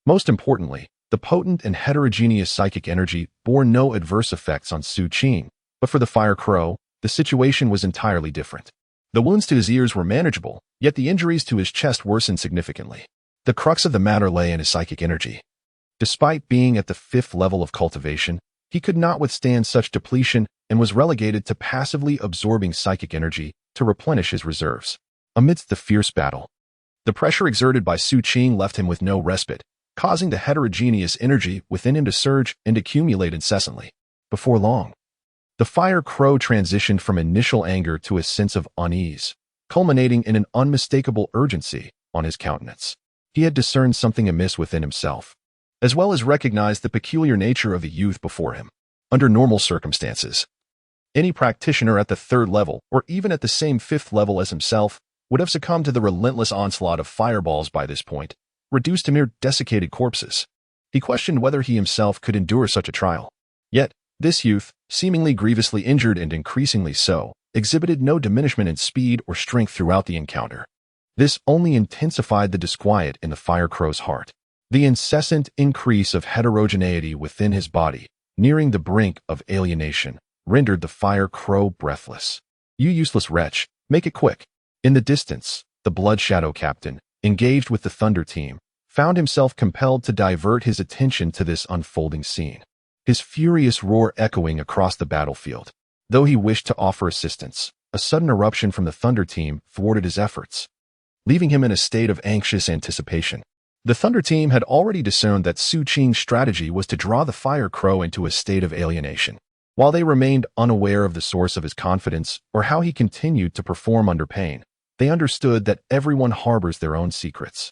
Most importantly, the potent and heterogeneous psychic energy bore no adverse effects on Xu Qing, but for the Fire Crow, the situation was entirely different. The wounds to his ears were manageable, yet the injuries to his chest worsened significantly. The crux of the matter lay in his psychic energy. Despite being at the 5th level of cultivation, he could not withstand such depletion and was relegated to passively absorbing psychic energy to replenish his reserves. Amidst the fierce battle, the pressure exerted by Xu Qing left him with no respite, causing the heterogeneous energy within him to surge and accumulate incessantly. Before long, the Fire Crow transitioned from initial anger to a sense of unease, culminating in an unmistakable urgency on his countenance. He had discerned something amiss within himself, as well as recognized the peculiar nature of the youth before him. Under normal circumstances, any practitioner at the 3rd level, or even at the same 5th level as himself, would have succumbed to the relentless onslaught of fireballs by this point, reduced to mere desiccated corpses. He questioned whether he himself could endure such a trial. Yet, this youth, seemingly grievously injured and increasingly so, exhibited no diminishment in speed or strength throughout the encounter. This only intensified the disquiet in the Fire Crow's heart. The incessant increase of heterogeneity within his body, nearing the brink of alienation, rendered the Fire Crow breathless. You useless wretch, make it quick. In the distance, the Blood Shadow captain, engaged with the Thunder team, found himself compelled to divert his attention to this unfolding scene, his furious roar echoing across the battlefield. Though he wished to offer assistance, a sudden eruption from the Thunder team thwarted his efforts, leaving him in a state of anxious anticipation. The Thunder team had already discerned that Xu Qing's strategy was to draw the Fire Crow into a state of alienation. While they remained unaware of the source of his confidence or how he continued to perform under pain, they understood that everyone harbors their own secrets,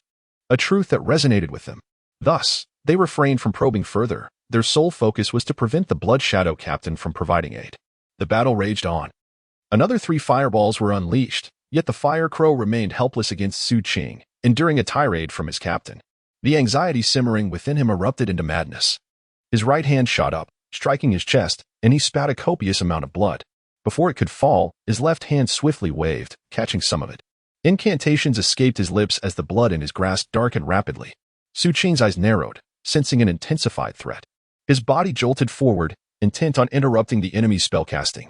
a truth that resonated with them. Thus, they refrained from probing further. Their sole focus was to prevent the Blood Shadow captain from providing aid. The battle raged on. Another 3 fireballs were unleashed, yet the Fire Crow remained helpless against Xu Qing, enduring a tirade from his captain. The anxiety simmering within him erupted into madness. His right hand shot up, striking his chest, and he spat a copious amount of blood. Before it could fall, his left hand swiftly waved, catching some of it. Incantations escaped his lips as the blood in his grasp darkened rapidly. Xu Qing's eyes narrowed, sensing an intensified threat. His body jolted forward, intent on interrupting the enemy's spellcasting.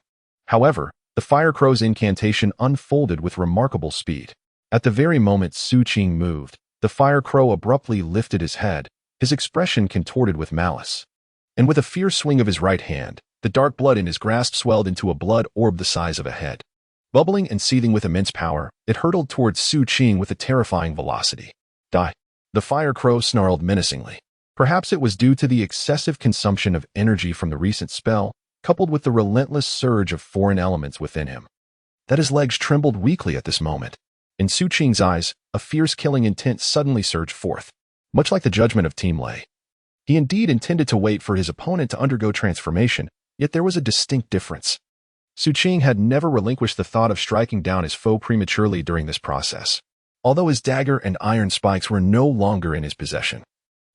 However, the Fire Crow's incantation unfolded with remarkable speed. At the very moment Xu Qing moved, the Fire Crow abruptly lifted his head, his expression contorted with malice. And with a fierce swing of his right hand, the dark blood in his grasp swelled into a blood orb the size of a head. Bubbling and seething with immense power, it hurtled towards Xu Qing with a terrifying velocity. Die! The Fire Crow snarled menacingly. Perhaps it was due to the excessive consumption of energy from the recent spell, coupled with the relentless surge of foreign elements within him, that his legs trembled weakly at this moment. In Xu Qing's eyes, a fierce killing intent suddenly surged forth, much like the judgment of Team Lei. He indeed intended to wait for his opponent to undergo transformation, yet there was a distinct difference. Xu Qing had never relinquished the thought of striking down his foe prematurely during this process. Although his dagger and iron spikes were no longer in his possession,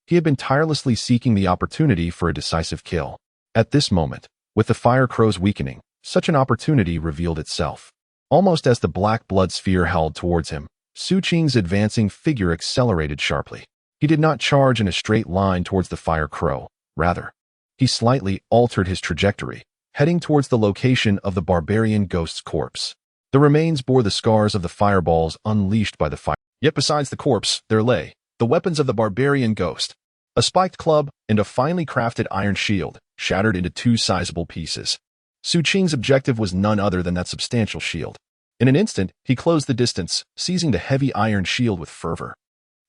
he had been tirelessly seeking the opportunity for a decisive kill. At this moment, with the Fire Crow's weakening, such an opportunity revealed itself. Almost as the black blood sphere howled towards him, Xu Qing's advancing figure accelerated sharply. He did not charge in a straight line towards the Fire Crow. Rather, he slightly altered his trajectory, heading towards the location of the barbarian ghost's corpse. The remains bore the scars of the fireballs unleashed by the fire. Yet besides the corpse, there lay the weapons of the barbarian ghost, a spiked club and a finely crafted iron shield, shattered into 2 sizable pieces. Xu Qing's objective was none other than that substantial shield. In an instant, he closed the distance, seizing the heavy iron shield with fervor.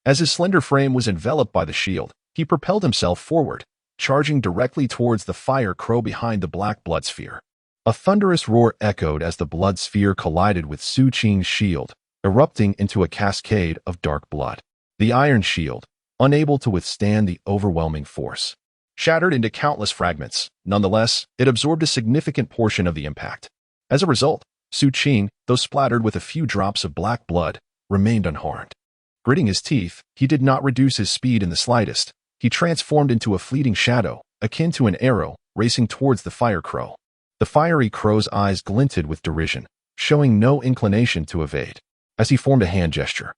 As his slender frame was enveloped by the shield, he propelled himself forward, charging directly towards the Fire Crow behind the black blood sphere. A thunderous roar echoed as the blood sphere collided with Xu Qing's shield, erupting into a cascade of dark blood. The iron shield, unable to withstand the overwhelming force, shattered into countless fragments. Nonetheless, it absorbed a significant portion of the impact. As a result, Xu Qing, though splattered with a few drops of black blood, remained unharmed. Gritting his teeth, he did not reduce his speed in the slightest. He transformed into a fleeting shadow, akin to an arrow, racing towards the Fire Crow. The fiery crow's eyes glinted with derision, showing no inclination to evade. As he formed a hand gesture,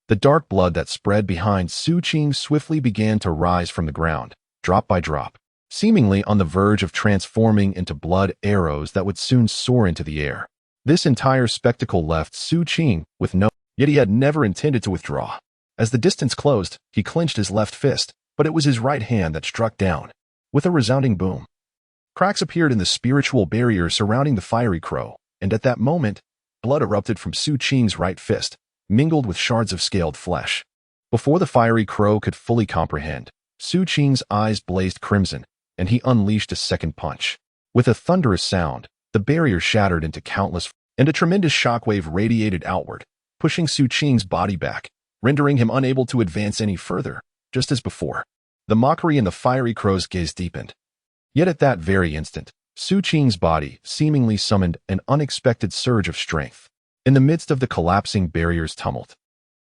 the dark blood that spread behind Xu Qing swiftly began to rise from the ground, drop by drop, seemingly on the verge of transforming into blood arrows that would soon soar into the air. This entire spectacle left Xu Qing with no, yet he had never intended to withdraw. As the distance closed, he clenched his left fist, but it was his right hand that struck down. With a resounding boom, cracks appeared in the spiritual barrier surrounding the Fiery Crow, and at that moment, blood erupted from Xu Qing's right fist, mingled with shards of scaled flesh. Before the Fiery Crow could fully comprehend, Xu Qing's eyes blazed crimson, and he unleashed a second punch. With a thunderous sound, the barrier shattered into countless, and a tremendous shockwave radiated outward, pushing Xu Qing's body back, rendering him unable to advance any further. Just as before, the mockery in the Fiery Crow's gaze deepened. Yet at that very instant, Xu Qing's body seemingly summoned an unexpected surge of strength. In the midst of the collapsing barrier's tumult,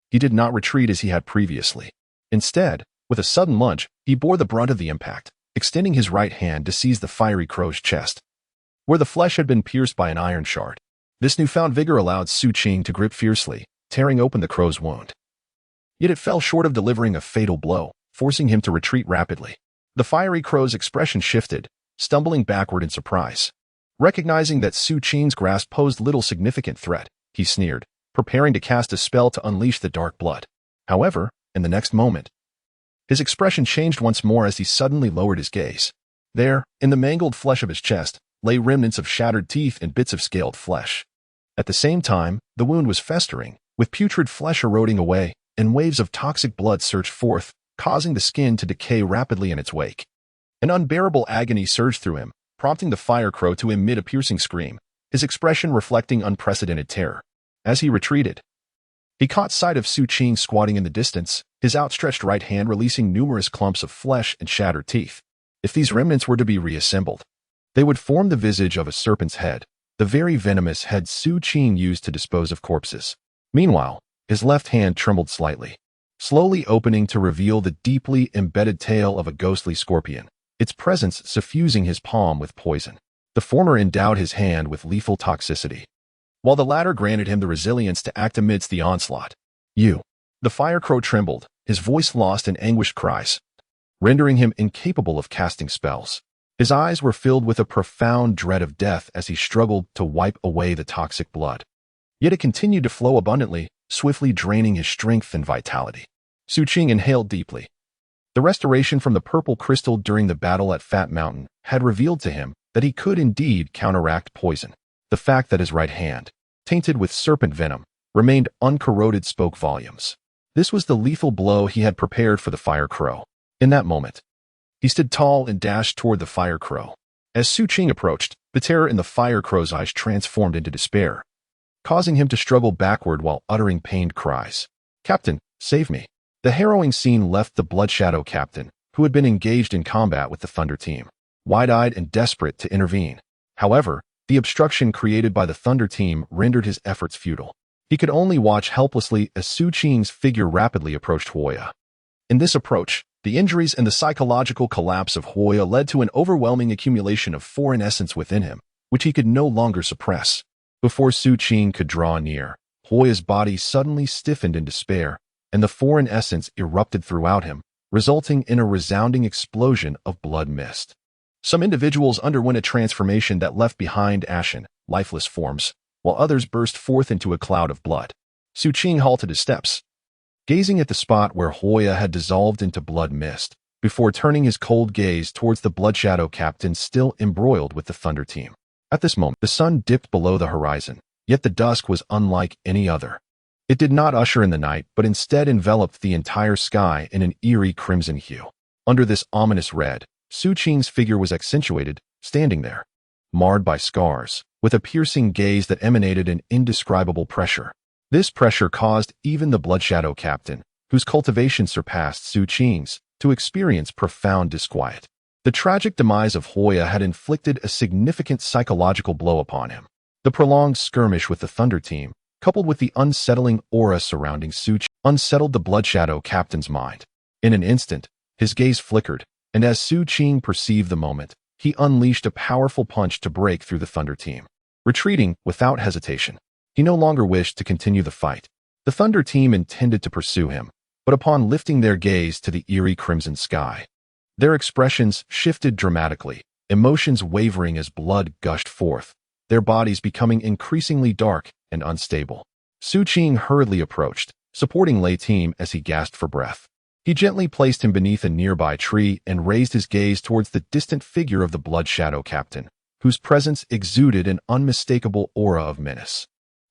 he did not retreat as he had previously. Instead, with a sudden lunge, he bore the brunt of the impact, extending his right hand to seize the Fiery Crow's chest, where the flesh had been pierced by an iron shard. This newfound vigor allowed Xu Qing to grip fiercely, tearing open the crow's wound. Yet it fell short of delivering a fatal blow, forcing him to retreat rapidly. The Fiery Crow's expression shifted, stumbling backward in surprise. Recognizing that Xu Qing's grasp posed little significant threat, he sneered, preparing to cast a spell to unleash the dark blood. However, in the next moment, his expression changed once more as he suddenly lowered his gaze. There, in the mangled flesh of his chest, lay remnants of shattered teeth and bits of scaled flesh. At the same time, the wound was festering, with putrid flesh eroding away, and waves of toxic blood surged forth, causing the skin to decay rapidly in its wake. An unbearable agony surged through him, prompting the fire crow to emit a piercing scream, his expression reflecting unprecedented terror. As he retreated, he caught sight of Xu Qing squatting in the distance, his outstretched right hand releasing numerous clumps of flesh and shattered teeth. If these remnants were to be reassembled, they would form the visage of a serpent's head, the very venomous head Xu Qing used to dispose of corpses. Meanwhile, his left hand trembled slightly, slowly opening to reveal the deeply embedded tail of a ghostly scorpion, its presence suffusing his palm with poison. The former endowed his hand with lethal toxicity, while the latter granted him the resilience to act amidst the onslaught. "You!" The fire crow trembled, his voice lost in anguished cries, rendering him incapable of casting spells. His eyes were filled with a profound dread of death as he struggled to wipe away the toxic blood. Yet it continued to flow abundantly, swiftly draining his strength and vitality. Xu Qing inhaled deeply. The restoration from the purple crystal during the battle at Fat Mountain had revealed to him that he could indeed counteract poison. The fact that his right hand, tainted with serpent venom, remained uncorroded spoke volumes. This was the lethal blow he had prepared for the fire crow. In that moment, he stood tall and dashed toward the fire crow. As Xu Qing approached, the terror in the fire crow's eyes transformed into despair, causing him to struggle backward while uttering pained cries. "Captain, save me." The harrowing scene left the Blood Shadow captain, who had been engaged in combat with the Thunder team, wide-eyed and desperate to intervene. However, the obstruction created by the Thunder team rendered his efforts futile. He could only watch helplessly as Xu Qing's figure rapidly approached Hoya. In this approach, the injuries and the psychological collapse of Hoya led to an overwhelming accumulation of foreign essence within him, which he could no longer suppress. Before Xu Qing could draw near, Hoya's body suddenly stiffened in despair, and the foreign essence erupted throughout him, resulting in a resounding explosion of blood mist. Some individuals underwent a transformation that left behind ashen, lifeless forms, while others burst forth into a cloud of blood. Xu Qing halted his steps, gazing at the spot where Hoya had dissolved into blood mist, before turning his cold gaze towards the Blood Shadow captain still embroiled with the Thunder team. At this moment, the sun dipped below the horizon, yet the dusk was unlike any other. It did not usher in the night, but instead enveloped the entire sky in an eerie crimson hue. Under this ominous red, Xu Qing's figure was accentuated, standing there, marred by scars, with a piercing gaze that emanated an indescribable pressure. This pressure caused even the Blood Shadow captain, whose cultivation surpassed Xu Qing's, to experience profound disquiet. The tragic demise of Hoya had inflicted a significant psychological blow upon him. The prolonged skirmish with the Thunder team, coupled with the unsettling aura surrounding Xu Qing, unsettled the Blood Shadow captain's mind. In an instant, his gaze flickered, and as Xu Qing perceived the moment, he unleashed a powerful punch to break through the Thunder team. Retreating without hesitation, he no longer wished to continue the fight. The Thunder team intended to pursue him, but upon lifting their gaze to the eerie crimson sky, their expressions shifted dramatically, emotions wavering as blood gushed forth, their bodies becoming increasingly dark and unstable. Xu Qing hurriedly approached, supporting Lei team as he gasped for breath. He gently placed him beneath a nearby tree and raised his gaze towards the distant figure of the Blood Shadow captain, whose presence exuded an unmistakable aura of menace.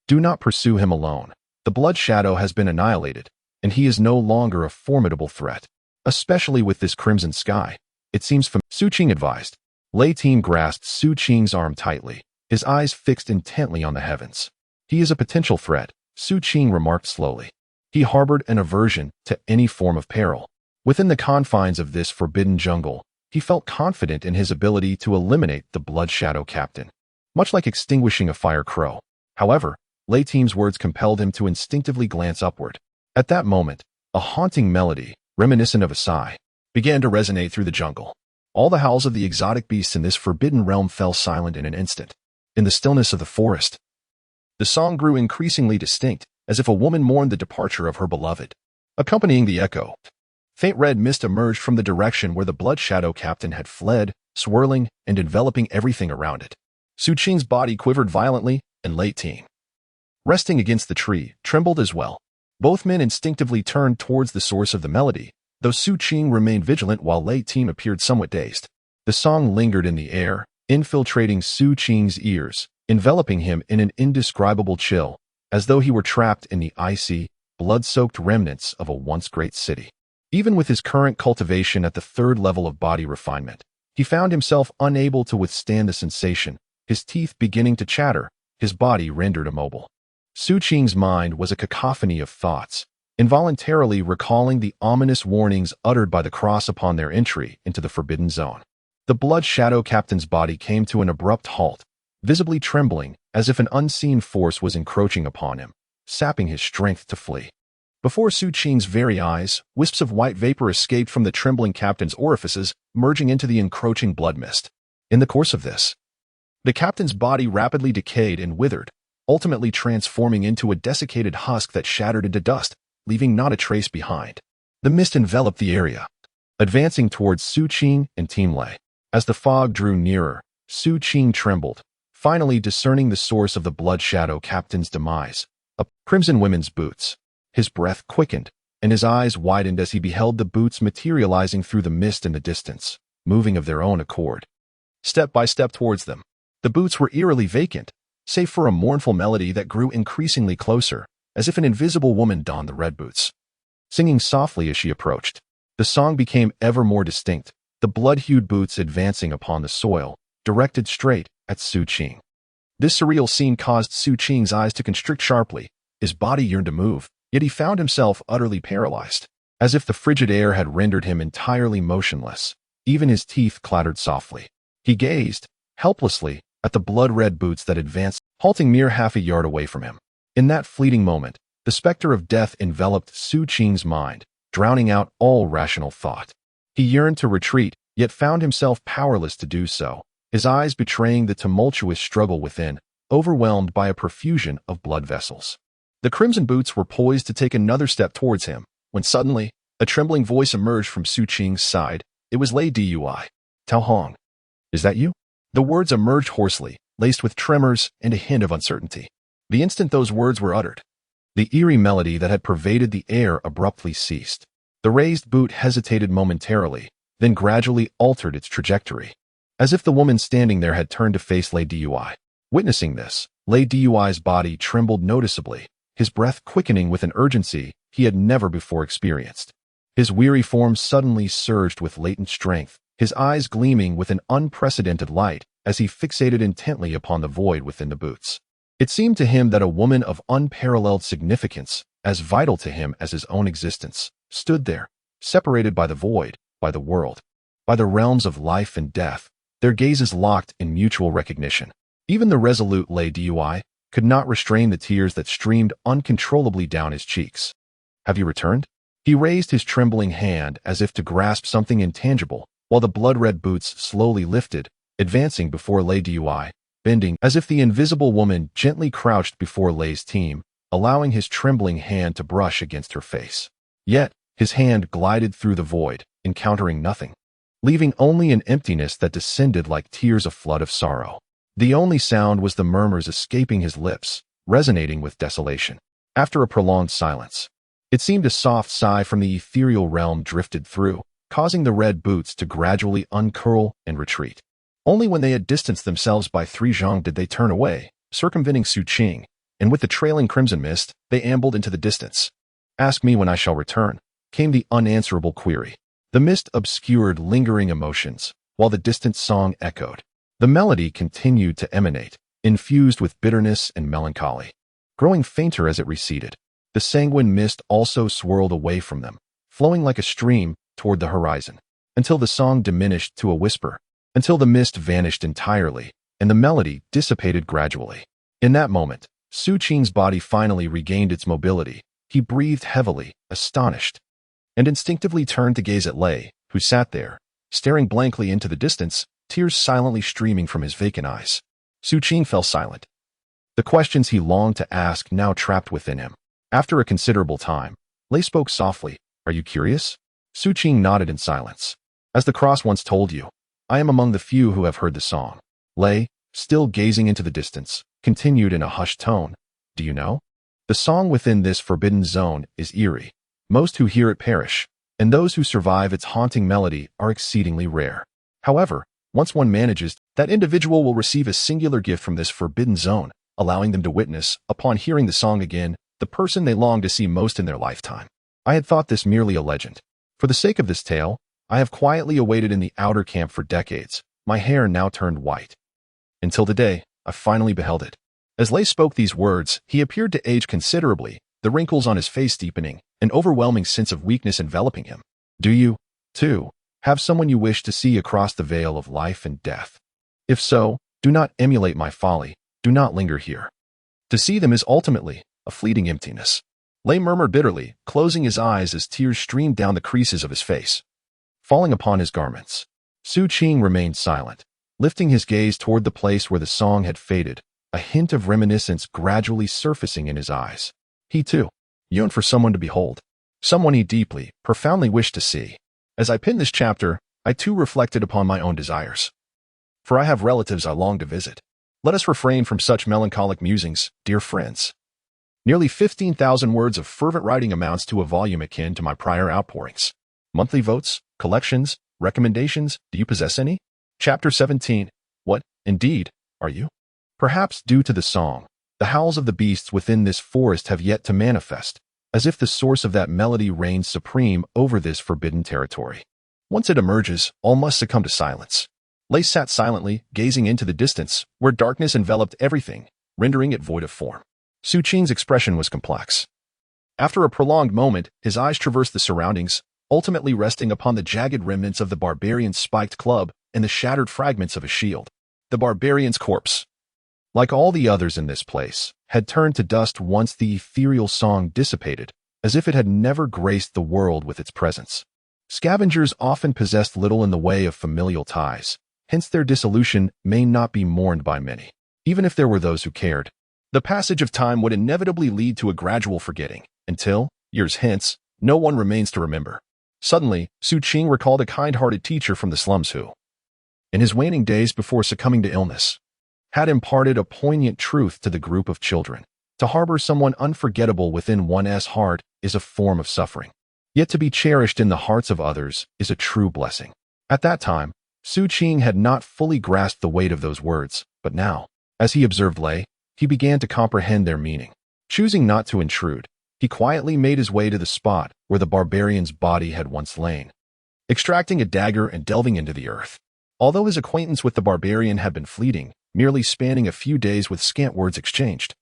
"Do not pursue him alone. The Blood Shadow has been annihilated, and he is no longer a formidable threat, especially with this crimson sky. It seems Xu Qing advised. Lei team grasped Xu Qing's arm tightly, his eyes fixed intently on the heavens. "He is a potential threat," Xu Qing remarked slowly. He harbored an aversion to any form of peril. Within the confines of this forbidden jungle, he felt confident in his ability to eliminate the Blood Shadow captain, much like extinguishing a fire crow. However, Lei team's words compelled him to instinctively glance upward. At that moment, a haunting melody, reminiscent of a sigh, began to resonate through the jungle. All the howls of the exotic beasts in this forbidden realm fell silent in an instant. In the stillness of the forest, the song grew increasingly distinct, as if a woman mourned the departure of her beloved. Accompanying the echo, faint red mist emerged from the direction where the Blood Shadow captain had fled, swirling and enveloping everything around it. Xu Qing's body quivered violently, and Lei team, resting against the tree, trembled as well. Both men instinctively turned towards the source of the melody, though Xu Qing remained vigilant while Lei Team appeared somewhat dazed. The song lingered in the air, infiltrating Xu Qing's ears, enveloping him in an indescribable chill, as though he were trapped in the icy, blood-soaked remnants of a once great city. Even with his current cultivation at the third level of body refinement, he found himself unable to withstand the sensation, his teeth beginning to chatter, his body rendered immobile. Xu Qing's mind was a cacophony of thoughts, involuntarily recalling the ominous warnings uttered by the cross upon their entry into the forbidden zone. The Blood Shadow Captain's body came to an abrupt halt, visibly trembling as if an unseen force was encroaching upon him, sapping his strength to flee. Before Xu Qing's very eyes, wisps of white vapor escaped from the trembling captain's orifices, merging into the encroaching blood mist. In the course of this, the captain's body rapidly decayed and withered, ultimately transforming into a desiccated husk that shattered into dust, leaving not a trace behind. The mist enveloped the area, advancing towards Xu Qing and Team Lei. As the fog drew nearer, Xu Qing trembled, finally discerning the source of the Blood Shadow Captain's demise. A crimson women's boots. His breath quickened, and his eyes widened as he beheld the boots materializing through the mist in the distance, moving of their own accord. Step by step towards them, the boots were eerily vacant, save for a mournful melody that grew increasingly closer, as if an invisible woman donned the red boots. Singing softly as she approached, the song became ever more distinct, the blood-hued boots advancing upon the soil, directed straight at Xu Qing. This surreal scene caused Xu Qing's eyes to constrict sharply. His body yearned to move, yet he found himself utterly paralyzed, as if the frigid air had rendered him entirely motionless. Even his teeth clattered softly. He gazed, helplessly, at the blood-red boots that advanced, halting mere half a yard away from him. In that fleeting moment, the specter of death enveloped Xu Qing's mind, drowning out all rational thought. He yearned to retreat, yet found himself powerless to do so, his eyes betraying the tumultuous struggle within, overwhelmed by a profusion of blood vessels. The crimson boots were poised to take another step towards him, when suddenly, a trembling voice emerged from Xu Qing's side. It was Lei Dui. Tao Hong. Is that you? The words emerged hoarsely, laced with tremors and a hint of uncertainty. The instant those words were uttered, the eerie melody that had pervaded the air abruptly ceased. The raised boot hesitated momentarily, then gradually altered its trajectory, as if the woman standing there had turned to face Lei Dui. Witnessing this, Lei Dui's body trembled noticeably, his breath quickening with an urgency he had never before experienced. His weary form suddenly surged with latent strength, his eyes gleaming with an unprecedented light as he fixated intently upon the void within the boots. It seemed to him that a woman of unparalleled significance, as vital to him as his own existence, stood there, separated by the void, by the world, by the realms of life and death, their gazes locked in mutual recognition. Even the resolute Lei Dui could not restrain the tears that streamed uncontrollably down his cheeks. Have you returned? He raised his trembling hand as if to grasp something intangible, while the blood-red boots slowly lifted, advancing before Lei Dui, bending as if the invisible woman gently crouched before Lei's team, allowing his trembling hand to brush against her face. Yet, his hand glided through the void, encountering nothing, leaving only an emptiness that descended like tears a flood of sorrow. The only sound was the murmurs escaping his lips, resonating with desolation. After a prolonged silence, it seemed a soft sigh from the ethereal realm drifted through, causing the red boots to gradually uncurl and retreat. Only when they had distanced themselves by 3 zhang did they turn away, circumventing Xu Qing, and with the trailing crimson mist, they ambled into the distance. Ask me when I shall return, came the unanswerable query. The mist obscured lingering emotions, while the distant song echoed. The melody continued to emanate, infused with bitterness and melancholy, growing fainter as it receded. The sanguine mist also swirled away from them, flowing like a stream toward the horizon, until the song diminished to a whisper, until the mist vanished entirely, and the melody dissipated gradually. In that moment, Xu Qing's body finally regained its mobility. He breathed heavily, astonished, and instinctively turned to gaze at Lei, who sat there, staring blankly into the distance, tears silently streaming from his vacant eyes. Xu Qing fell silent. The questions he longed to ask now trapped within him. After a considerable time, Lei spoke softly. Are you curious? Xu Qing nodded in silence. As the cross once told you, I am among the few who have heard the song. Lei, still gazing into the distance, continued in a hushed tone. Do you know? The song within this forbidden zone is eerie. Most who hear it perish, and those who survive its haunting melody are exceedingly rare. However, once one manages, that individual will receive a singular gift from this forbidden zone, allowing them to witness, upon hearing the song again, the person they long to see most in their lifetime. I had thought this merely a legend. For the sake of this tale, I have quietly awaited in the outer camp for decades, my hair now turned white. Until the day, I finally beheld it. As Lei spoke these words, he appeared to age considerably, the wrinkles on his face deepening, an overwhelming sense of weakness enveloping him. Do you, too, have someone you wish to see across the veil of life and death? If so, do not emulate my folly, do not linger here. To see them is ultimately a fleeting emptiness. Lei murmured bitterly, closing his eyes as tears streamed down the creases of his face, falling upon his garments. Xu Qing remained silent, lifting his gaze toward the place where the song had faded, a hint of reminiscence gradually surfacing in his eyes. He, too, yearned for someone to behold, someone he deeply, profoundly wished to see. As I penned this chapter, I too reflected upon my own desires. For I have relatives I long to visit. Let us refrain from such melancholic musings, dear friends. Nearly 15,000 words of fervent writing amounts to a volume akin to my prior outpourings. Monthly votes, collections, recommendations, do you possess any? Chapter 17. What, indeed, are you? Perhaps due to the song, the howls of the beasts within this forest have yet to manifest, as if the source of that melody reigns supreme over this forbidden territory. Once it emerges, all must succumb to silence. Lei sat silently, gazing into the distance, where darkness enveloped everything, rendering it void of form. Xu Qing's expression was complex. After a prolonged moment, his eyes traversed the surroundings, ultimately resting upon the jagged remnants of the barbarian's spiked club and the shattered fragments of his shield. The barbarian's corpse, like all the others in this place, had turned to dust once the ethereal song dissipated, as if it had never graced the world with its presence. Scavengers often possessed little in the way of familial ties, hence their dissolution may not be mourned by many. Even if there were those who cared, the passage of time would inevitably lead to a gradual forgetting, until, years hence, no one remains to remember. Suddenly, Xu Qing recalled a kind-hearted teacher from the slums who, in his waning days before succumbing to illness, had imparted a poignant truth to the group of children. To harbor someone unforgettable within one's heart is a form of suffering. Yet to be cherished in the hearts of others is a true blessing. At that time, Xu Qing had not fully grasped the weight of those words, but now, as he observed Lei, he began to comprehend their meaning. Choosing not to intrude, he quietly made his way to the spot where the barbarian's body had once lain, extracting a dagger and delving into the earth. Although his acquaintance with the barbarian had been fleeting, merely spanning a few days with scant words exchanged,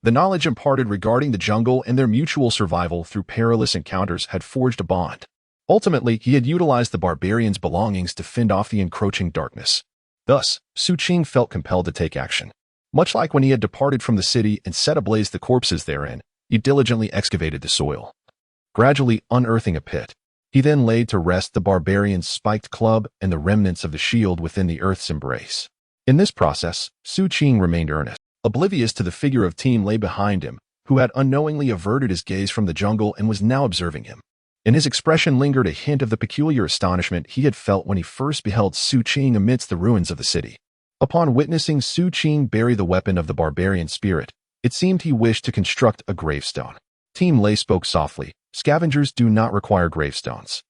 the knowledge imparted regarding the jungle and their mutual survival through perilous encounters had forged a bond. Ultimately, he had utilized the barbarian's belongings to fend off the encroaching darkness. Thus, Xu Qing felt compelled to take action. Much like when he had departed from the city and set ablaze the corpses therein, he diligently excavated the soil, gradually unearthing a pit. He then laid to rest the barbarian's spiked club and the remnants of the shield within the earth's embrace. In this process, Xu Qing remained earnest, oblivious to the figure of Team Lei behind him, who had unknowingly averted his gaze from the jungle and was now observing him. In his expression lingered a hint of the peculiar astonishment he had felt when he first beheld Xu Qing amidst the ruins of the city. Upon witnessing Xu Qing bury the weapon of the barbarian spirit, it seemed he wished to construct a gravestone. Team Lei spoke softly. Scavengers do not require gravestones.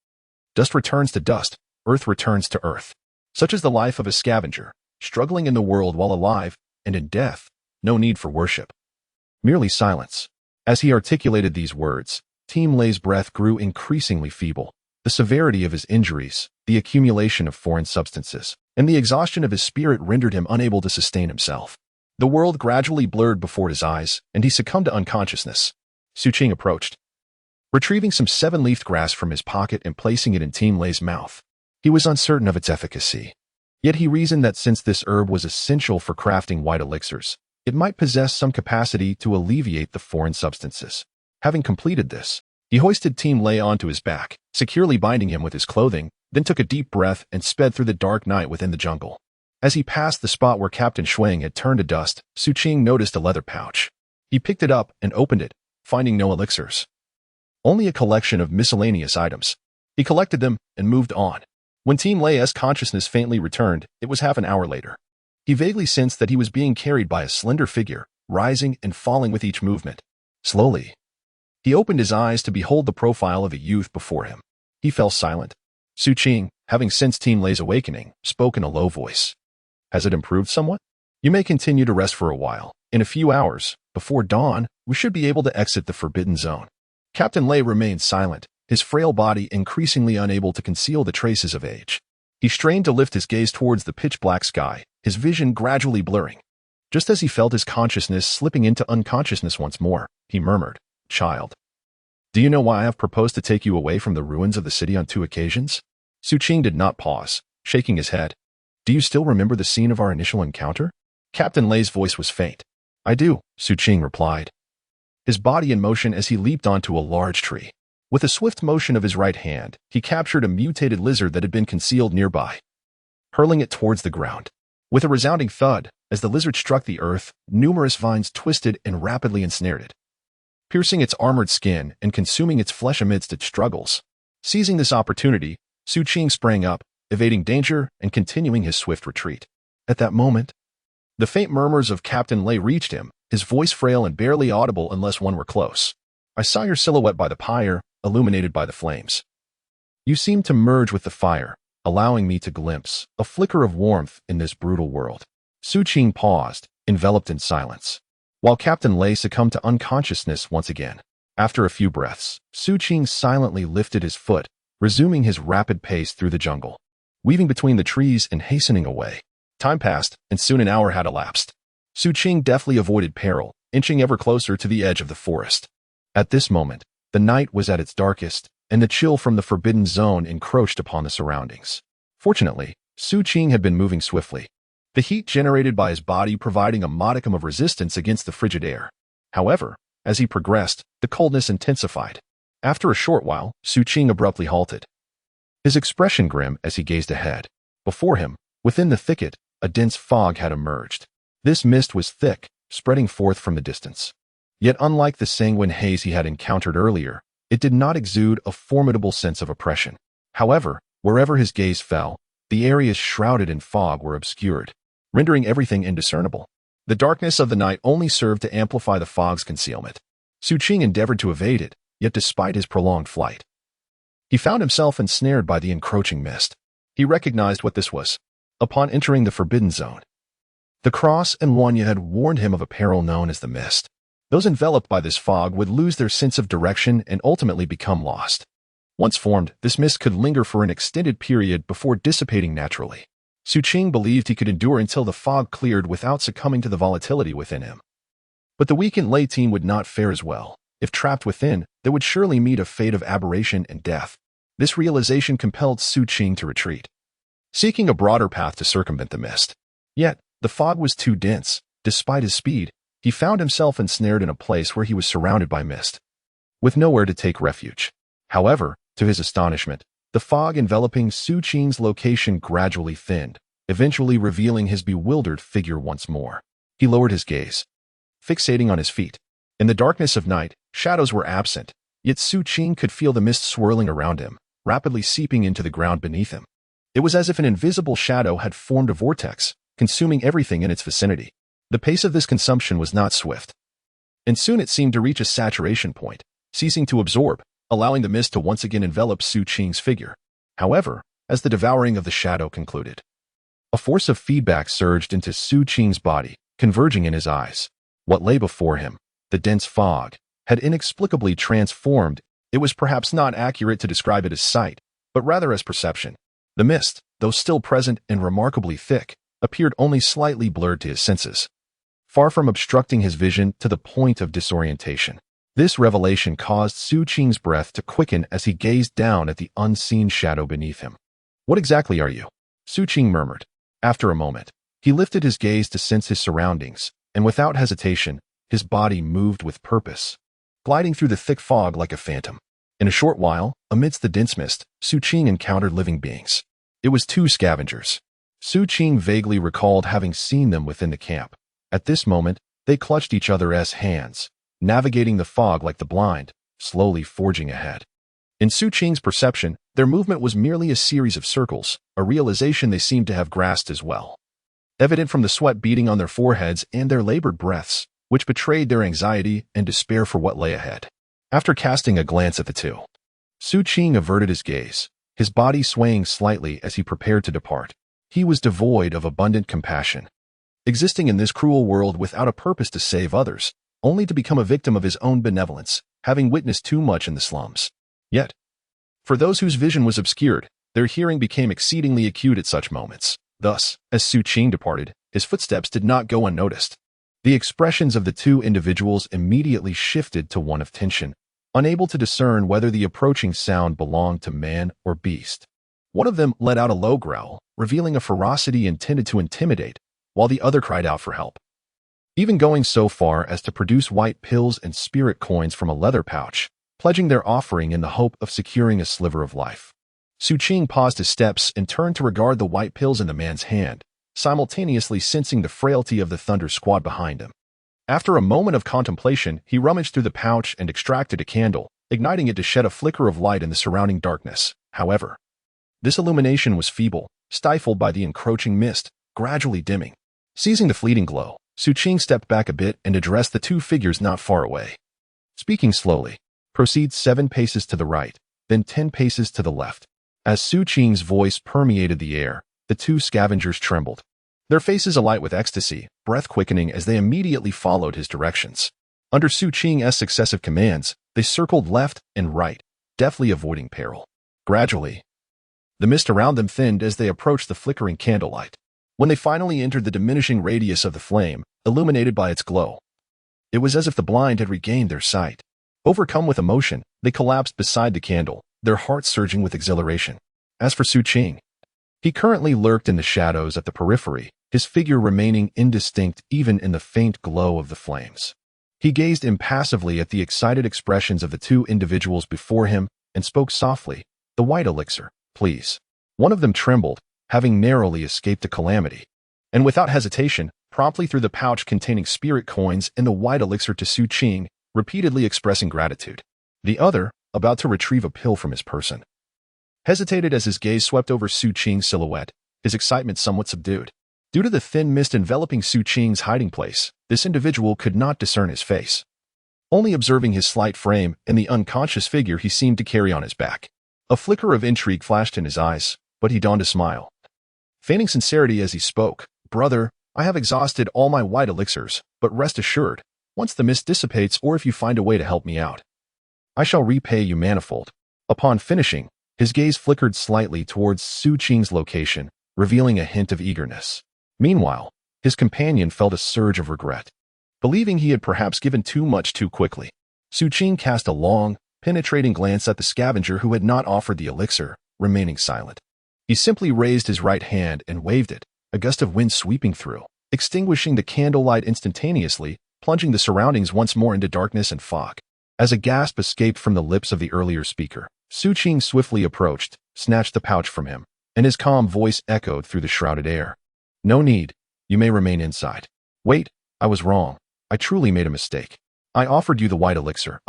Dust returns to dust, earth returns to earth. Such is the life of a scavenger, struggling in the world while alive, and in death, no need for worship. Merely silence. As he articulated these words, Team Lei's breath grew increasingly feeble. The severity of his injuries, the accumulation of foreign substances, and the exhaustion of his spirit rendered him unable to sustain himself. The world gradually blurred before his eyes, and he succumbed to unconsciousness. Xu Qing approached, retrieving some 7-leafed grass from his pocket and placing it in Team Lei's mouth. He was uncertain of its efficacy. Yet he reasoned that since this herb was essential for crafting white elixirs, it might possess some capacity to alleviate the foreign substances. Having completed this, he hoisted Team Lei onto his back, securely binding him with his clothing, then took a deep breath and sped through the dark night within the jungle. As he passed the spot where Captain Shuang had turned to dust, Xu Qing noticed a leather pouch. He picked it up and opened it, finding no elixirs, only a collection of miscellaneous items. He collected them and moved on. When Team Lei's consciousness faintly returned, it was half an hour later. He vaguely sensed that he was being carried by a slender figure, rising and falling with each movement. Slowly, he opened his eyes to behold the profile of a youth before him. He fell silent. Xu Qing, having sensed Team Lei's awakening, spoke in a low voice. Has it improved somewhat? You may continue to rest for a while. In a few hours, before dawn, we should be able to exit the forbidden zone. Captain Lei remained silent, his frail body increasingly unable to conceal the traces of age. He strained to lift his gaze towards the pitch-black sky, his vision gradually blurring. Just as he felt his consciousness slipping into unconsciousness once more, he murmured, "Child, do you know why I have proposed to take you away from the ruins of the city on 2 occasions?" Xu Qing did not pause, shaking his head. "Do you still remember the scene of our initial encounter?" Captain Lei's voice was faint. "I do," Xu Qing replied, his body in motion as he leaped onto a large tree. With a swift motion of his right hand, he captured a mutated lizard that had been concealed nearby, hurling it towards the ground. With a resounding thud, as the lizard struck the earth, numerous vines twisted and rapidly ensnared it, piercing its armored skin and consuming its flesh amidst its struggles. Seizing this opportunity, Xu Qing sprang up, evading danger and continuing his swift retreat. At that moment, the faint murmurs of Captain Lei reached him, his voice frail and barely audible unless one were close. "I saw your silhouette by the pyre, illuminated by the flames. You seemed to merge with the fire, allowing me to glimpse a flicker of warmth in this brutal world." Xu Qing paused, enveloped in silence, while Captain Lei succumbed to unconsciousness once again. After a few breaths, Xu Qing silently lifted his foot, resuming his rapid pace through the jungle, weaving between the trees and hastening away. Time passed, and soon an hour had elapsed. Xu Qing deftly avoided peril, inching ever closer to the edge of the forest. At this moment, the night was at its darkest, and the chill from the forbidden zone encroached upon the surroundings. Fortunately, Xu Qing had been moving swiftly, the heat generated by his body providing a modicum of resistance against the frigid air. However, as he progressed, the coldness intensified. After a short while, Xu Qing abruptly halted, his expression grim as he gazed ahead. Before him, within the thicket, a dense fog had emerged. This mist was thick, spreading forth from the distance. Yet unlike the sanguine haze he had encountered earlier, it did not exude a formidable sense of oppression. However, wherever his gaze fell, the areas shrouded in fog were obscured, rendering everything indiscernible. The darkness of the night only served to amplify the fog's concealment. Xu Qing endeavored to evade it, yet despite his prolonged flight, he found himself ensnared by the encroaching mist. He recognized what this was. Upon entering the forbidden zone, the cross and Wanya had warned him of a peril known as the mist. Those enveloped by this fog would lose their sense of direction and ultimately become lost. Once formed, this mist could linger for an extended period before dissipating naturally. Xu Qing believed he could endure until the fog cleared without succumbing to the volatility within him. But the weakened Lei team would not fare as well. If trapped within, they would surely meet a fate of aberration and death. This realization compelled Xu Qing to retreat, seeking a broader path to circumvent the mist. Yet, the fog was too dense. Despite his speed, he found himself ensnared in a place where he was surrounded by mist, with nowhere to take refuge. However, to his astonishment, the fog enveloping Xu Qing's location gradually thinned, eventually revealing his bewildered figure once more. He lowered his gaze, fixating on his feet. In the darkness of night, shadows were absent, yet Xu Qing could feel the mist swirling around him, rapidly seeping into the ground beneath him. It was as if an invisible shadow had formed a vortex, consuming everything in its vicinity. The pace of this consumption was not swift, and soon it seemed to reach a saturation point, ceasing to absorb, allowing the mist to once again envelop Xu Qing's figure. However, as the devouring of the shadow concluded, a force of feedback surged into Xu Qing's body, converging in his eyes. What lay before him, the dense fog, had inexplicably transformed. It was perhaps not accurate to describe it as sight, but rather as perception. The mist, though still present and remarkably thick, appeared only slightly blurred to his senses, far from obstructing his vision to the point of disorientation. This revelation caused Xu Qing's breath to quicken as he gazed down at the unseen shadow beneath him. "What exactly are you?" Xu Qing murmured. After a moment, he lifted his gaze to sense his surroundings, and without hesitation, his body moved with purpose, gliding through the thick fog like a phantom. In a short while, amidst the dense mist, Xu Qing encountered living beings. It was 2 scavengers. Xu Qing vaguely recalled having seen them within the camp. At this moment, they clutched each other as hands, navigating the fog like the blind, slowly forging ahead. In Xu Qing's perception, their movement was merely a series of circles, a realization they seemed to have grasped as well. Evident from the sweat beading on their foreheads and their labored breaths, which betrayed their anxiety and despair for what lay ahead. After casting a glance at the two, Xu Qing averted his gaze, his body swaying slightly as he prepared to depart. He was devoid of abundant compassion, existing in this cruel world without a purpose to save others, only to become a victim of his own benevolence, having witnessed too much in the slums. Yet, for those whose vision was obscured, their hearing became exceedingly acute at such moments. Thus, as Xu Qing departed, his footsteps did not go unnoticed. The expressions of the two individuals immediately shifted to one of tension, unable to discern whether the approaching sound belonged to man or beast. One of them let out a low growl, revealing a ferocity intended to intimidate, while the other cried out for help, even going so far as to produce white pills and spirit coins from a leather pouch, pledging their offering in the hope of securing a sliver of life. Xu Qing paused his steps and turned to regard the white pills in the man's hand, simultaneously sensing the frailty of the Thunder Squad behind him. After a moment of contemplation, he rummaged through the pouch and extracted a candle, igniting it to shed a flicker of light in the surrounding darkness. However, this illumination was feeble, stifled by the encroaching mist, gradually dimming. Seizing the fleeting glow, Xu Qing stepped back a bit and addressed the two figures not far away. Speaking slowly, proceed 7 paces to the right, then 10 paces to the left. As Xu Qing's voice permeated the air, the two scavengers trembled, their faces alight with ecstasy, breath quickening as they immediately followed his directions. Under Xu Qing's successive commands, they circled left and right, deftly avoiding peril. Gradually, the mist around them thinned as they approached the flickering candlelight. When they finally entered the diminishing radius of the flame, illuminated by its glow, it was as if the blind had regained their sight. Overcome with emotion, they collapsed beside the candle, their hearts surging with exhilaration. As for Xu Qing, he currently lurked in the shadows at the periphery, his figure remaining indistinct even in the faint glow of the flames. He gazed impassively at the excited expressions of the two individuals before him and spoke softly, "The white elixir, please." One of them trembled, having narrowly escaped a calamity, and without hesitation, promptly threw the pouch containing spirit coins and the white elixir to Xu Qing, repeatedly expressing gratitude. The other, about to retrieve a pill from his person, hesitated as his gaze swept over Xu Qing's silhouette, his excitement somewhat subdued. Due to the thin mist enveloping Xu Qing's hiding place, this individual could not discern his face, only observing his slight frame and the unconscious figure he seemed to carry on his back. A flicker of intrigue flashed in his eyes, but he donned a smile, feigning sincerity as he spoke. "Brother, I have exhausted all my white elixirs, but rest assured, once the mist dissipates or if you find a way to help me out, I shall repay you manifold." Upon finishing, his gaze flickered slightly towards Xu Qing's location, revealing a hint of eagerness. Meanwhile, his companion felt a surge of regret, believing he had perhaps given too much too quickly. Xu Qing cast a long, penetrating glance at the scavenger who had not offered the elixir, remaining silent. He simply raised his right hand and waved it, a gust of wind sweeping through, extinguishing the candlelight instantaneously, plunging the surroundings once more into darkness and fog. As a gasp escaped from the lips of the earlier speaker, Xu Qing swiftly approached, snatched the pouch from him, and his calm voice echoed through the shrouded air. "No need. You may remain inside." "Wait, I was wrong. I truly made a mistake. I offered you the white elixir,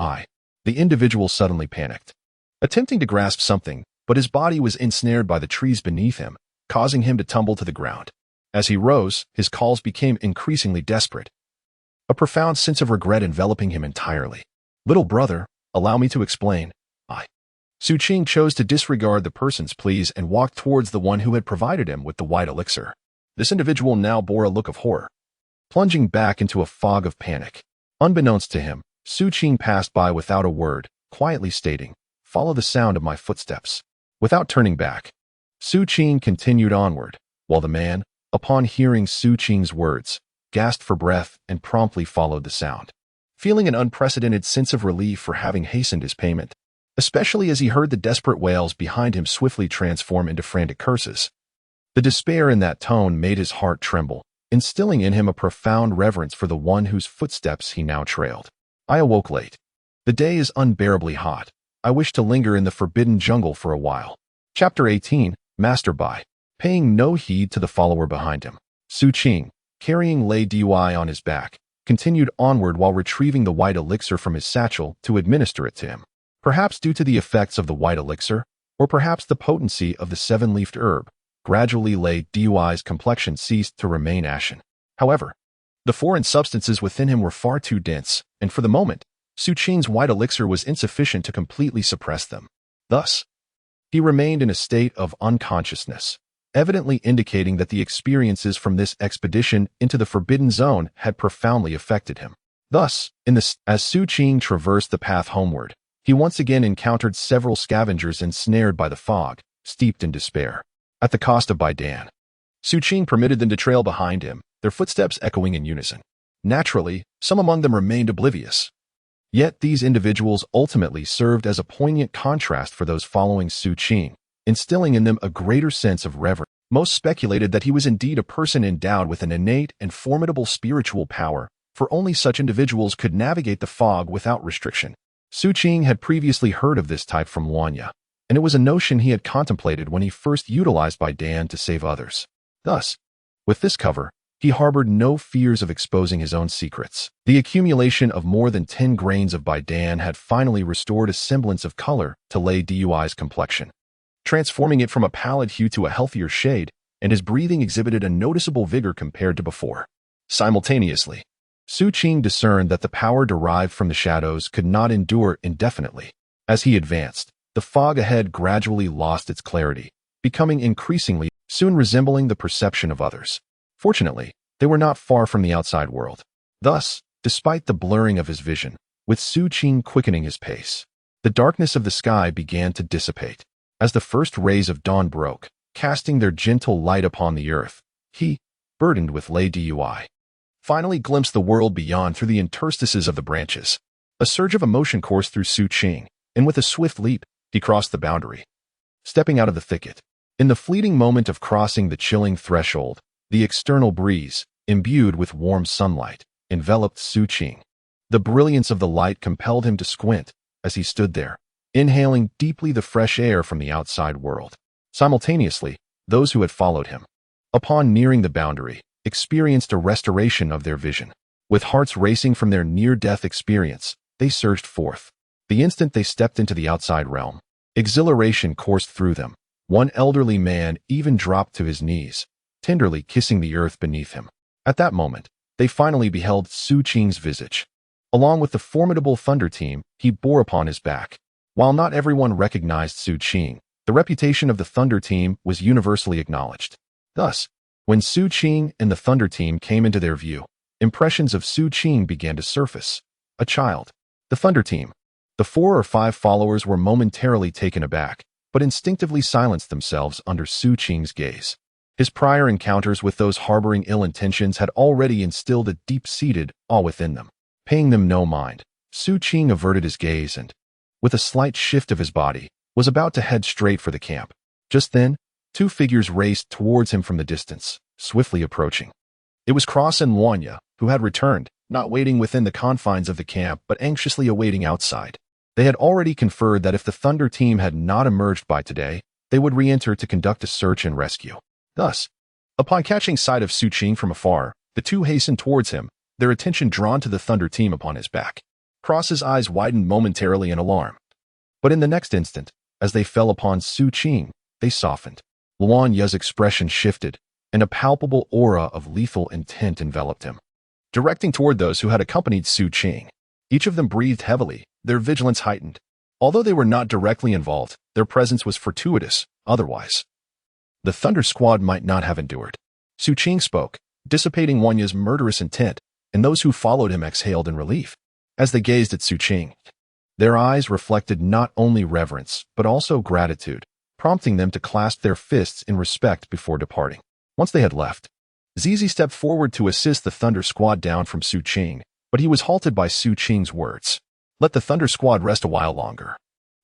The individual suddenly panicked, attempting to grasp something, but his body was ensnared by the trees beneath him, causing him to tumble to the ground. As he rose, his calls became increasingly desperate, a profound sense of regret enveloping him entirely. "Little brother, allow me to explain." Xu Qing chose to disregard the person's pleas and walked towards the one who had provided him with the white elixir. This individual now bore a look of horror, plunging back into a fog of panic. Unbeknownst to him, Xu Qing passed by without a word, quietly stating, "Follow the sound of my footsteps." Without turning back, Xu Qing continued onward, while the man, upon hearing Xu Qing's words, gasped for breath and promptly followed the sound, feeling an unprecedented sense of relief for having hastened his payment, especially as he heard the desperate wails behind him swiftly transform into frantic curses. The despair in that tone made his heart tremble, instilling in him a profound reverence for the one whose footsteps he now trailed. "I awoke late. The day is unbearably hot. I wish to linger in the forbidden jungle for a while." Chapter 18, Master Bai. Paying no heed to the follower behind him, Xu Qing, carrying Lei Dui on his back, continued onward while retrieving the white elixir from his satchel to administer it to him. Perhaps due to the effects of the white elixir, or perhaps the potency of the 7-leafed herb, gradually Lei Dui's complexion ceased to remain ashen. However, The foreign substances within him were far too dense, and for the moment, Xu Qing's white elixir was insufficient to completely suppress them. Thus, he remained in a state of unconsciousness, evidently indicating that the experiences from this expedition into the Forbidden Zone had profoundly affected him. Thus, as Xu Qing traversed the path homeward, he once again encountered several scavengers ensnared by the fog, steeped in despair. At the cost of Baidan, Xu Qing permitted them to trail behind him, their footsteps echoing in unison. Naturally, some among them remained oblivious. Yet these individuals ultimately served as a poignant contrast for those following Xu Qing, instilling in them a greater sense of reverence. Most speculated that he was indeed a person endowed with an innate and formidable spiritual power, for only such individuals could navigate the fog without restriction. Xu Qing had previously heard of this type from Wanya, and it was a notion he had contemplated when he first utilized Baidan to save others. Thus, with this cover, he harbored no fears of exposing his own secrets. The accumulation of more than 10 grains of Baidan had finally restored a semblance of color to Lei Dui's complexion, transforming it from a pallid hue to a healthier shade, and his breathing exhibited a noticeable vigor compared to before. Simultaneously, Xu Qing discerned that the power derived from the shadows could not endure indefinitely. As he advanced, the fog ahead gradually lost its clarity, becoming increasingly soon resembling the perception of others. Fortunately, they were not far from the outside world. Thus, despite the blurring of his vision, with Xu Qing quickening his pace, the darkness of the sky began to dissipate. As the first rays of dawn broke, casting their gentle light upon the earth, he, burdened with Lei Dui, finally glimpsed the world beyond through the interstices of the branches. A surge of emotion coursed through Xu Qing, and with a swift leap, he crossed the boundary. Stepping out of the thicket, in the fleeting moment of crossing the chilling threshold, the external breeze, imbued with warm sunlight, enveloped Xu Qing. The brilliance of the light compelled him to squint as he stood there, inhaling deeply the fresh air from the outside world. Simultaneously, those who had followed him, upon nearing the boundary, experienced a restoration of their vision. With hearts racing from their near-death experience, they surged forth. The instant they stepped into the outside realm, exhilaration coursed through them. One elderly man even dropped to his knees, tenderly kissing the earth beneath him. At that moment, they finally beheld Xu Qing's visage. Along with the formidable Thunder Team he bore upon his back. While not everyone recognized Xu Qing, the reputation of the Thunder Team was universally acknowledged. Thus, when Xu Qing and the Thunder Team came into their view, impressions of Xu Qing began to surface. A child. The Thunder Team. The 4 or 5 followers were momentarily taken aback, but instinctively silenced themselves under Xu Qing's gaze. His prior encounters with those harboring ill intentions had already instilled a deep-seated awe within them. Paying them no mind, Xu Qing averted his gaze and, with a slight shift of his body, was about to head straight for the camp. Just then, 2 figures raced towards him from the distance, swiftly approaching. It was Cross and Wanya, who had returned, not waiting within the confines of the camp but anxiously awaiting outside. They had already conferred that if the Thunder Team had not emerged by today, they would re-enter to conduct a search and rescue. Thus, upon catching sight of Xu Qing from afar, the 2 hastened towards him, their attention drawn to the Thunder Team upon his back. Cross's eyes widened momentarily in alarm. But in the next instant, as they fell upon Xu Qing, they softened. Luan Ye's expression shifted, and a palpable aura of lethal intent enveloped him. Directing toward those who had accompanied Xu Qing, each of them breathed heavily, their vigilance heightened. Although they were not directly involved, their presence was fortuitous, otherwise the Thunder Squad might not have endured. Xu Qing spoke, dissipating Wanya's murderous intent, and those who followed him exhaled in relief. As they gazed at Xu Qing, their eyes reflected not only reverence, but also gratitude, prompting them to clasp their fists in respect before departing. Once they had left, Zizi stepped forward to assist the Thunder Squad down from Xu Qing, but he was halted by Xu Qing's words. Let the Thunder Squad rest a while longer.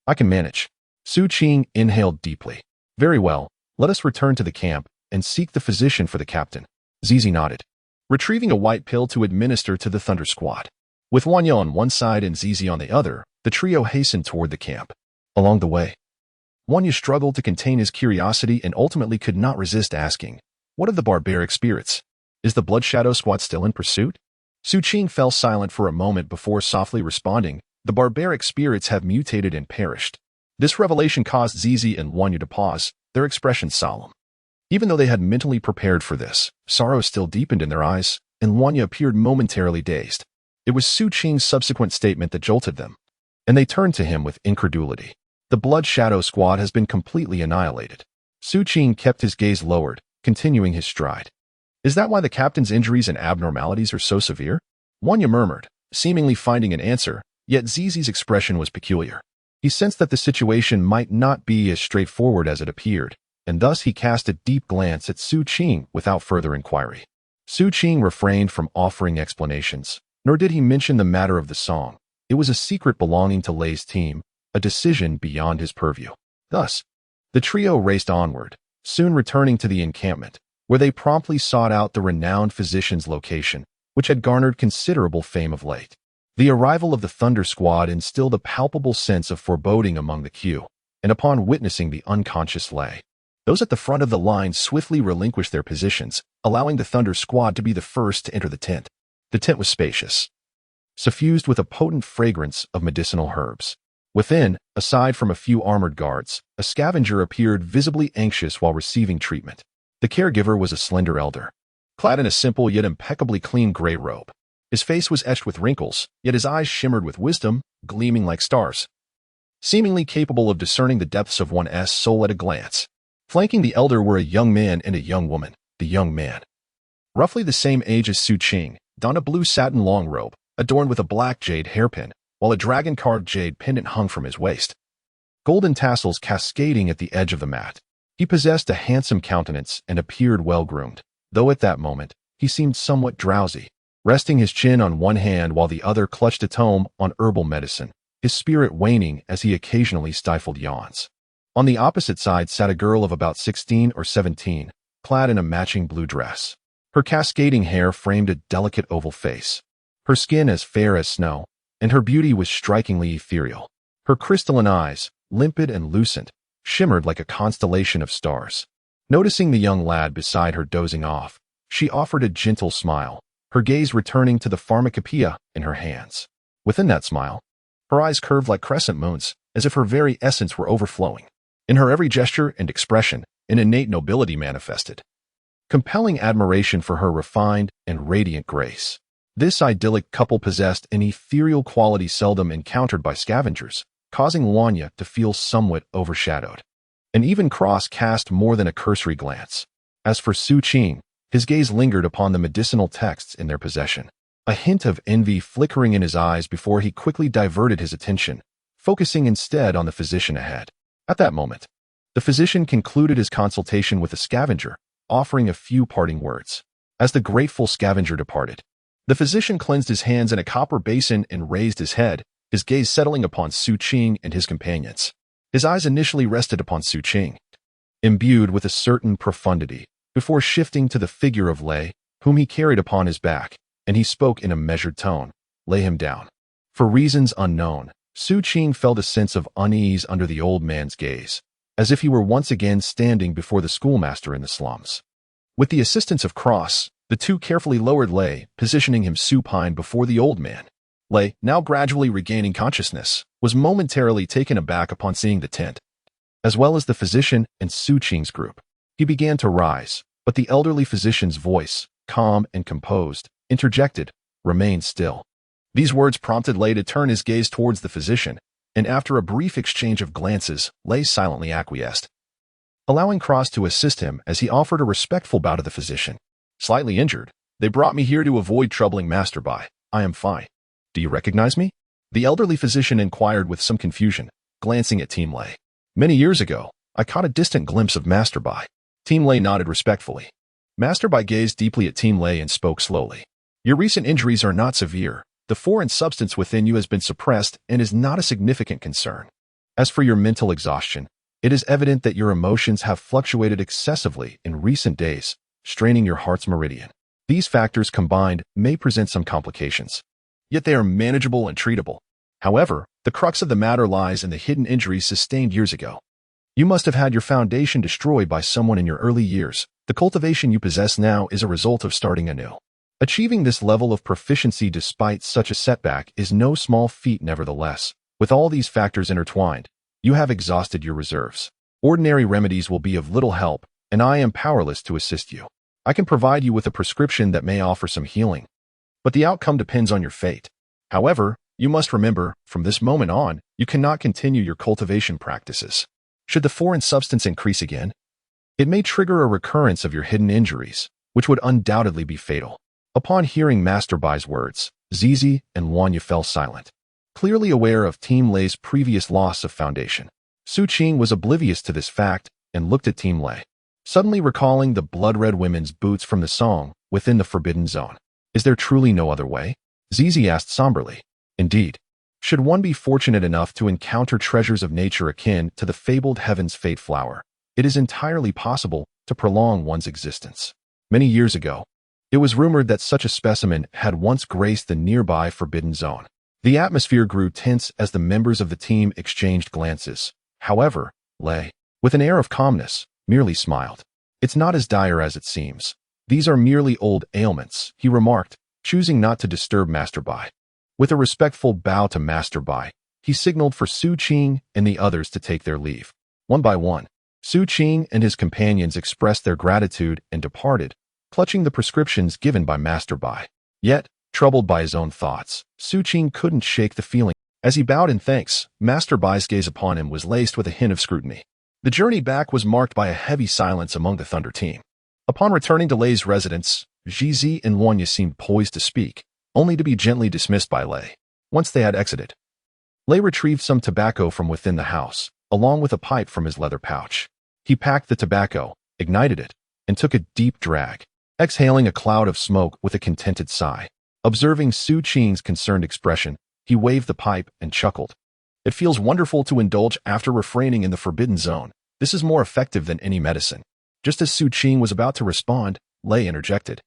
I can manage. Xu Qing inhaled deeply. Very well. Let us return to the camp and seek the physician for the captain. Zizi nodded, retrieving a white pill to administer to the Thunder Squad. With Wanya on one side and Zizi on the other, the trio hastened toward the camp. Along the way, Wanya struggled to contain his curiosity and ultimately could not resist asking, what of the barbaric spirits? Is the Blood Shadow Squad still in pursuit? Xu Qing fell silent for a moment before softly responding, the barbaric spirits have mutated and perished. This revelation caused Zizi and Wanya to pause, their expressions solemn. Even though they had mentally prepared for this, sorrow still deepened in their eyes. and Wanya appeared momentarily dazed. It was Xu Qing's subsequent statement that jolted them, and they turned to him with incredulity. The Blood Shadow Squad has been completely annihilated. Xu Qing kept his gaze lowered, continuing his stride. Is that why the captain's injuries and abnormalities are so severe? Wanya murmured, seemingly finding an answer, yet Zizi's expression was peculiar. He sensed that the situation might not be as straightforward as it appeared, and thus he cast a deep glance at Xu Qing without further inquiry. Xu Qing refrained from offering explanations, nor did he mention the matter of the song. It was a secret belonging to Lei's team, a decision beyond his purview. Thus, the trio raced onward, soon returning to the encampment, where they promptly sought out the renowned physician's location, which had garnered considerable fame of late. The arrival of the Thunder Squad instilled a palpable sense of foreboding among the queue, and upon witnessing the unconscious Lei, those at the front of the line swiftly relinquished their positions, allowing the Thunder Squad to be the first to enter the tent. The tent was spacious, suffused with a potent fragrance of medicinal herbs. Within, aside from a few armored guards, a scavenger appeared visibly anxious while receiving treatment. The caregiver was a slender elder, clad in a simple yet impeccably clean gray robe. His face was etched with wrinkles, yet his eyes shimmered with wisdom, gleaming like stars, seemingly capable of discerning the depths of one's soul at a glance. Flanking the elder were a young man and a young woman. The young man, roughly the same age as Xu Qing, donned a blue satin long robe, adorned with a black jade hairpin, while a dragon-carved jade pendant hung from his waist, golden tassels cascading at the edge of the mat. He possessed a handsome countenance and appeared well-groomed, though at that moment, he seemed somewhat drowsy, resting his chin on one hand while the other clutched a tome on herbal medicine, his spirit waning as he occasionally stifled yawns. On the opposite side sat a girl of about 16 or 17, clad in a matching blue dress. Her cascading hair framed a delicate oval face, her skin as fair as snow, and her beauty was strikingly ethereal. Her crystalline eyes, limpid and lucent, shimmered like a constellation of stars. Noticing the young lad beside her dozing off, she offered a gentle smile, her gaze returning to the pharmacopoeia in her hands. Within that smile, her eyes curved like crescent moons, as if her very essence were overflowing. In her every gesture and expression, an innate nobility manifested, compelling admiration for her refined and radiant grace. This idyllic couple possessed an ethereal quality seldom encountered by scavengers, causing Wanya to feel somewhat overshadowed. And even Cross cast more than a cursory glance. As for Xu Qing, his gaze lingered upon the medicinal texts in their possession, a hint of envy flickering in his eyes before he quickly diverted his attention, focusing instead on the physician ahead. At that moment, the physician concluded his consultation with the scavenger, offering a few parting words. As the grateful scavenger departed, the physician cleansed his hands in a copper basin and raised his head, his gaze settling upon Xu Qing and his companions. His eyes initially rested upon Xu Qing, imbued with a certain profundity, before shifting to the figure of Lei, whom he carried upon his back, and he spoke in a measured tone. Lay him down. For reasons unknown, Xu Qing felt a sense of unease under the old man's gaze, as if he were once again standing before the schoolmaster in the slums. With the assistance of Cross, the two carefully lowered Lei, positioning him supine before the old man. Lei, now gradually regaining consciousness, was momentarily taken aback upon seeing the tent, as well as the physician and Xu Qing's group. He began to rise, but the elderly physician's voice, calm and composed, interjected, "Remain still." These words prompted Lei to turn his gaze towards the physician, and after a brief exchange of glances, Lei silently acquiesced, allowing Cross to assist him as he offered a respectful bow to the physician. "Slightly injured. They brought me here to avoid troubling Master Bai. I am fine. Do you recognize me?" The elderly physician inquired with some confusion, glancing at Team Lei. "Many years ago, I caught a distant glimpse of Master Bai." Team Lei nodded respectfully. Master Bai gazed deeply at Team Lei and spoke slowly. "Your recent injuries are not severe. The foreign substance within you has been suppressed and is not a significant concern. As for your mental exhaustion, it is evident that your emotions have fluctuated excessively in recent days, straining your heart's meridian. These factors combined may present some complications, yet they are manageable and treatable. However, the crux of the matter lies in the hidden injuries sustained years ago. You must have had your foundation destroyed by someone in your early years. The cultivation you possess now is a result of starting anew. Achieving this level of proficiency despite such a setback is no small feat nevertheless. With all these factors intertwined, you have exhausted your reserves. Ordinary remedies will be of little help, and I am powerless to assist you. I can provide you with a prescription that may offer some healing, but the outcome depends on your fate. However, you must remember, from this moment on, you cannot continue your cultivation practices. Should the foreign substance increase again, it may trigger a recurrence of your hidden injuries, which would undoubtedly be fatal. Upon hearing Master Bai's words, Zizi and Wanya fell silent, clearly aware of Team Lei's previous loss of foundation. Xu Qing was oblivious to this fact and looked at Team Lei, suddenly recalling the blood-red women's boots from the song within the Forbidden Zone. Is there truly no other way? Zizi asked somberly. Indeed, should one be fortunate enough to encounter treasures of nature akin to the fabled Heaven's Fate flower, it is entirely possible to prolong one's existence. Many years ago, it was rumored that such a specimen had once graced the nearby Forbidden Zone. The atmosphere grew tense as the members of the team exchanged glances. However, Lei, with an air of calmness, merely smiled. It's not as dire as it seems. These are merely old ailments, he remarked, choosing not to disturb Master Bai. With a respectful bow to Master Bai, he signaled for Xu Qing and the others to take their leave. One by one, Xu Qing and his companions expressed their gratitude and departed, clutching the prescriptions given by Master Bai. Yet, troubled by his own thoughts, Xu Qing couldn't shake the feeling. As he bowed in thanks, Master Bai's gaze upon him was laced with a hint of scrutiny. The journey back was marked by a heavy silence among the Thunder team. Upon returning to Lei's residence, Zizi and Wanya seemed poised to speak, only to be gently dismissed by Lei. Once they had exited, Lei retrieved some tobacco from within the house, along with a pipe from his leather pouch. He packed the tobacco, ignited it, and took a deep drag, exhaling a cloud of smoke with a contented sigh. Observing Xu Qing's concerned expression, he waved the pipe and chuckled. It feels wonderful to indulge after refraining in the Forbidden Zone. This is more effective than any medicine. Just as Xu Qing was about to respond, Lei interjected.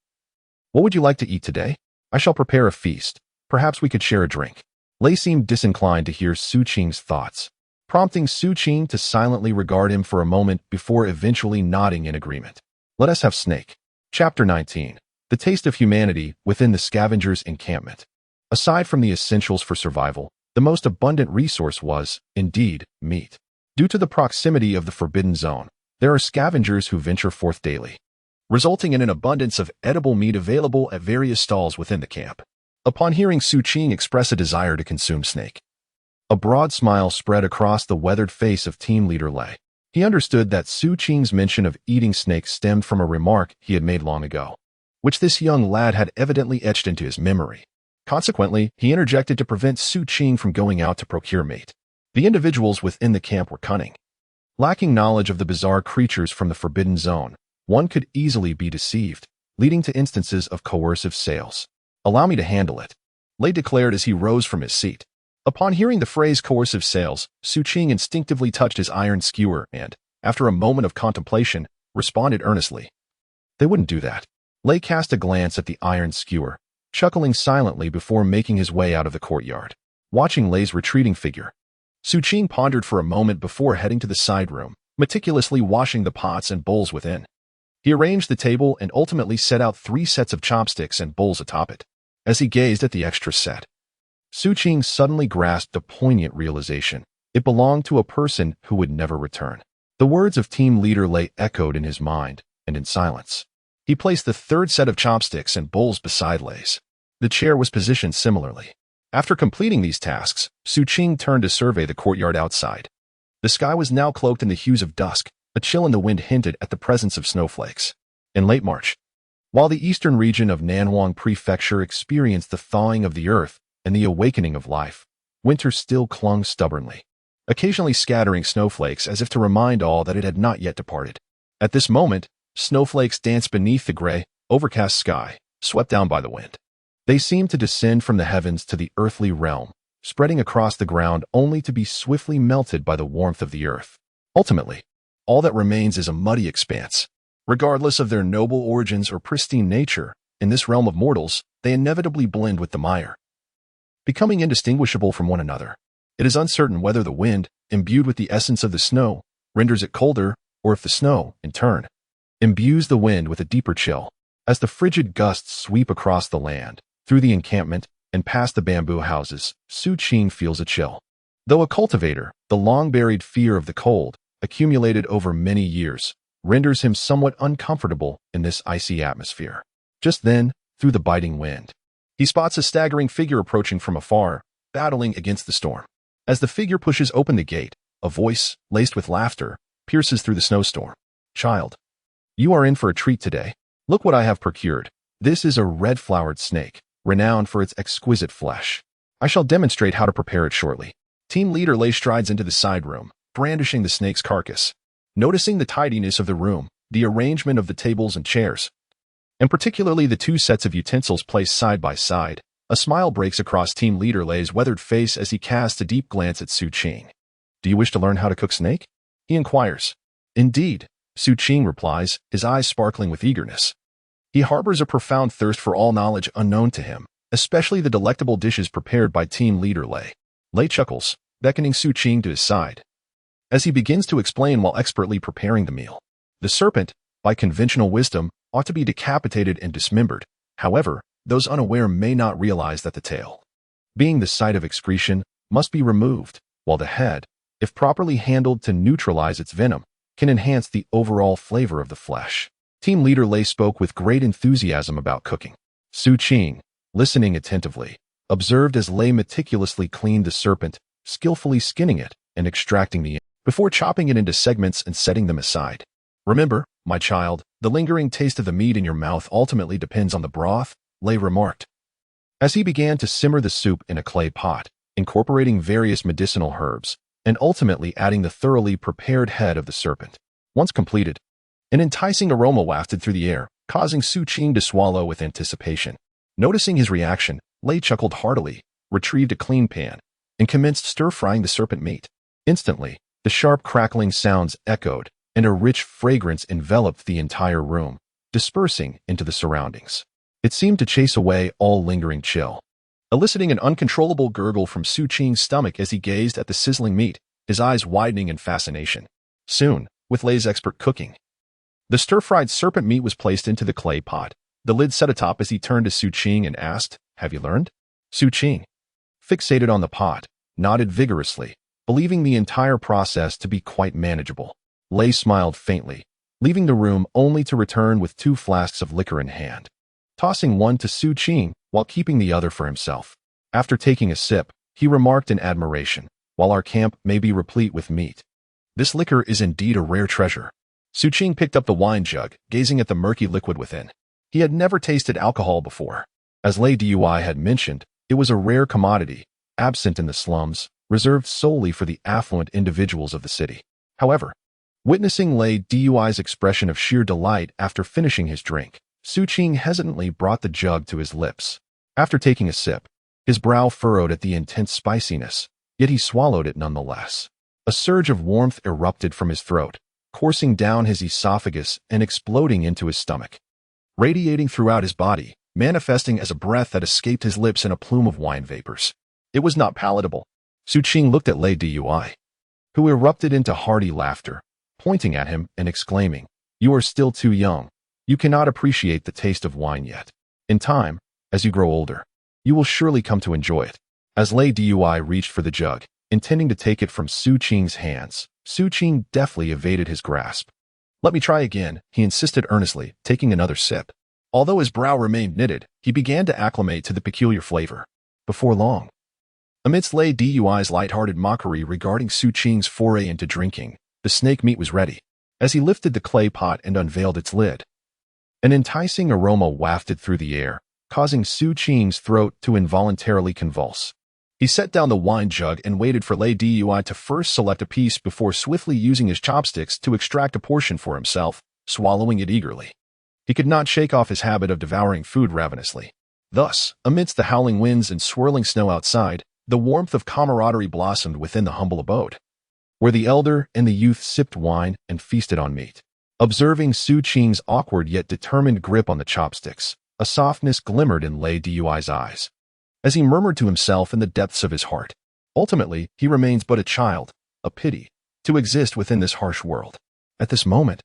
What would you like to eat today? I shall prepare a feast. Perhaps we could share a drink. Lei seemed disinclined to hear Xu Qing's thoughts, prompting Xu Qing to silently regard him for a moment before eventually nodding in agreement. Let us have snake. Chapter 19. The taste of humanity within the scavenger's encampment. Aside from the essentials for survival, the most abundant resource was, indeed, meat. Due to the proximity of the Forbidden Zone, there are scavengers who venture forth daily, resulting in an abundance of edible meat available at various stalls within the camp. Upon hearing Xu Qing express a desire to consume snake, a broad smile spread across the weathered face of team leader Lei. He understood that Xu Qing's mention of eating snake stemmed from a remark he had made long ago, which this young lad had evidently etched into his memory. Consequently, he interjected to prevent Xu Qing from going out to procure mate. The individuals within the camp were cunning. Lacking knowledge of the bizarre creatures from the Forbidden Zone, one could easily be deceived, leading to instances of coercive sales. Allow me to handle it, Lei declared as he rose from his seat. Upon hearing the phrase coercive sales, Xu Qing instinctively touched his iron skewer and, after a moment of contemplation, responded earnestly. They wouldn't do that. Lei cast a glance at the iron skewer, chuckling silently before making his way out of the courtyard. Watching Lei's retreating figure, Xu Qing pondered for a moment before heading to the side room, meticulously washing the pots and bowls within. He arranged the table and ultimately set out 3 sets of chopsticks and bowls atop it. As he gazed at the extra set, Xu Qing suddenly grasped a poignant realization. It belonged to a person who would never return. The words of team leader Lei echoed in his mind, and in silence, he placed the 3rd set of chopsticks and bowls beside Lei's. The chair was positioned similarly. After completing these tasks, Xu Qing turned to survey the courtyard outside. The sky was now cloaked in the hues of dusk. A chill in the wind hinted at the presence of snowflakes. In late March, while the eastern region of Nanhuang Prefecture experienced the thawing of the earth and the awakening of life, winter still clung stubbornly, occasionally scattering snowflakes as if to remind all that it had not yet departed. At this moment, snowflakes danced beneath the gray, overcast sky, swept down by the wind. They seemed to descend from the heavens to the earthly realm, spreading across the ground only to be swiftly melted by the warmth of the earth. Ultimately, all that remains is a muddy expanse. Regardless of their noble origins or pristine nature, in this realm of mortals, they inevitably blend with the mire, becoming indistinguishable from one another. It is uncertain whether the wind, imbued with the essence of the snow, renders it colder, or if the snow, in turn, imbues the wind with a deeper chill. As the frigid gusts sweep across the land, through the encampment, and past the bamboo houses, Xu Qing feels a chill. Though a cultivator, the long-buried fear of the cold, accumulated over many years, renders him somewhat uncomfortable in this icy atmosphere. Just then, through the biting wind, he spots a staggering figure approaching from afar, battling against the storm. As the figure pushes open the gate, a voice, laced with laughter, pierces through the snowstorm. "Child, you are in for a treat today. Look what I have procured. This is a red-flowered snake, renowned for its exquisite flesh. I shall demonstrate how to prepare it shortly." Team leader Lei strides into the side room, brandishing the snake's carcass. Noticing the tidiness of the room, the arrangement of the tables and chairs, and particularly the two sets of utensils placed side by side, a smile breaks across Team Leader Lei's weathered face as he casts a deep glance at Xu Qing. "Do you wish to learn how to cook snake?" he inquires. "Indeed," Xu Qing replies, his eyes sparkling with eagerness. He harbors a profound thirst for all knowledge unknown to him, especially the delectable dishes prepared by Team Leader Lei. Lei chuckles, beckoning Xu Qing to his side. As he begins to explain while expertly preparing the meal, the serpent, by conventional wisdom, ought to be decapitated and dismembered. However, those unaware may not realize that the tail, being the site of excretion, must be removed, while the head, if properly handled to neutralize its venom, can enhance the overall flavor of the flesh. Team leader Lei spoke with great enthusiasm about cooking. Xu Qing, listening attentively, observed as Lei meticulously cleaned the serpent, skillfully skinning it and extracting the before chopping it into segments and setting them aside. "Remember, my child, the lingering taste of the meat in your mouth ultimately depends on the broth," Lei remarked, as he began to simmer the soup in a clay pot, incorporating various medicinal herbs, and ultimately adding the thoroughly prepared head of the serpent. Once completed, an enticing aroma wafted through the air, causing Xu Qing to swallow with anticipation. Noticing his reaction, Lei chuckled heartily, retrieved a clean pan, and commenced stir-frying the serpent meat. Instantly, the sharp crackling sounds echoed, and a rich fragrance enveloped the entire room, dispersing into the surroundings. It seemed to chase away all lingering chill, eliciting an uncontrollable gurgle from Xu Qing's stomach as he gazed at the sizzling meat, his eyes widening in fascination. Soon, with Lei's expert cooking, the stir-fried serpent meat was placed into the clay pot, the lid set atop as he turned to Xu Qing and asked, "Have you learned?" Xu Qing, fixated on the pot, nodded vigorously, believing the entire process to be quite manageable. Lei smiled faintly, leaving the room only to return with 2 flasks of liquor in hand, tossing one to Xu Qing while keeping the other for himself. After taking a sip, he remarked in admiration, "While our camp may be replete with meat, this liquor is indeed a rare treasure." Xu Qing picked up the wine jug, gazing at the murky liquid within. He had never tasted alcohol before. As Lei Dui had mentioned, it was a rare commodity, absent in the slums, reserved solely for the affluent individuals of the city. However, witnessing Lei Dui's expression of sheer delight after finishing his drink, Xu Qing hesitantly brought the jug to his lips. After taking a sip, his brow furrowed at the intense spiciness, yet he swallowed it nonetheless. A surge of warmth erupted from his throat, coursing down his esophagus and exploding into his stomach, radiating throughout his body, manifesting as a breath that escaped his lips in a plume of wine vapors. It was not palatable. Xu Qing looked at Lei Dui, who erupted into hearty laughter, pointing at him and exclaiming, "You are still too young. You cannot appreciate the taste of wine yet. In time, as you grow older, you will surely come to enjoy it." As Lei Dui reached for the jug, intending to take it from Xu Qing's hands, Xu Qing deftly evaded his grasp. "Let me try again," he insisted earnestly, taking another sip. Although his brow remained knitted, he began to acclimate to the peculiar flavor. Before long, amidst Lei Dui's light-hearted mockery regarding Xu Qing's foray into drinking, the snake meat was ready. As he lifted the clay pot and unveiled its lid, an enticing aroma wafted through the air, causing Xu Qing's throat to involuntarily convulse. He set down the wine jug and waited for Lei Dui to first select a piece before swiftly using his chopsticks to extract a portion for himself, swallowing it eagerly. He could not shake off his habit of devouring food ravenously. Thus, amidst the howling winds and swirling snow outside, the warmth of camaraderie blossomed within the humble abode, where the elder and the youth sipped wine and feasted on meat. Observing Xu Qing's awkward yet determined grip on the chopsticks, a softness glimmered in Lei Dui's eyes, as he murmured to himself in the depths of his heart, "Ultimately, he remains but a child, a pity, to exist within this harsh world." At this moment,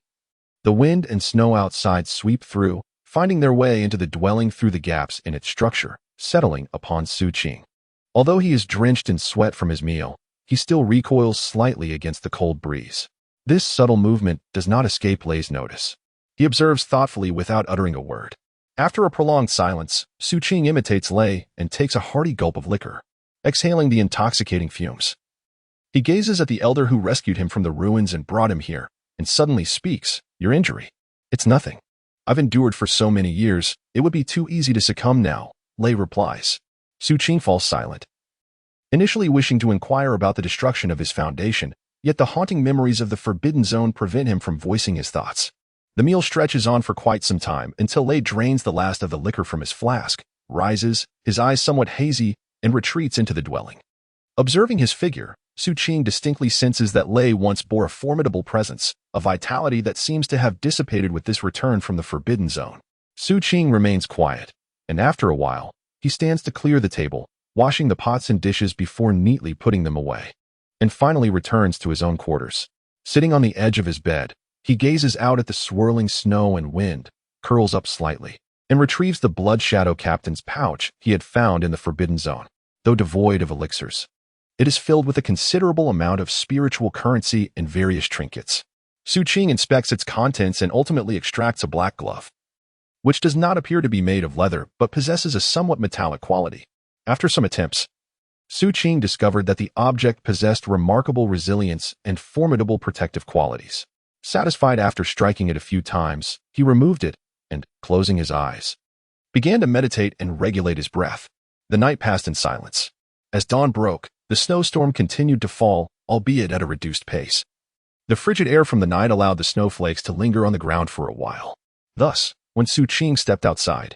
the wind and snow outside sweep through, finding their way into the dwelling through the gaps in its structure, settling upon Xu Qing. Although he is drenched in sweat from his meal, he still recoils slightly against the cold breeze. This subtle movement does not escape Lei's notice. He observes thoughtfully without uttering a word. After a prolonged silence, Xu Qing imitates Lei and takes a hearty gulp of liquor, exhaling the intoxicating fumes. He gazes at the elder who rescued him from the ruins and brought him here, and suddenly speaks, "Your injury. It's nothing. I've endured for so many years, it would be too easy to succumb now," Lei replies. Xu Qing falls silent, initially wishing to inquire about the destruction of his foundation, yet the haunting memories of the Forbidden Zone prevent him from voicing his thoughts. The meal stretches on for quite some time until Lei drains the last of the liquor from his flask, rises, his eyes somewhat hazy, and retreats into the dwelling. Observing his figure, Xu Qing distinctly senses that Lei once bore a formidable presence, a vitality that seems to have dissipated with this return from the Forbidden Zone. Xu Qing remains quiet, and after a while, he stands to clear the table, washing the pots and dishes before neatly putting them away, and finally returns to his own quarters. Sitting on the edge of his bed, he gazes out at the swirling snow and wind, curls up slightly, and retrieves the Blood Shadow Captain's pouch he had found in the Forbidden Zone. Though devoid of elixirs, it is filled with a considerable amount of spiritual currency and various trinkets. Xu Qing inspects its contents and ultimately extracts a black glove, which does not appear to be made of leather but possesses a somewhat metallic quality. After some attempts, Xu Qing discovered that the object possessed remarkable resilience and formidable protective qualities. Satisfied after striking it a few times, he removed it and, closing his eyes, began to meditate and regulate his breath. The night passed in silence. As dawn broke, the snowstorm continued to fall, albeit at a reduced pace. The frigid air from the night allowed the snowflakes to linger on the ground for a while. Thus, when Xu Qing stepped outside,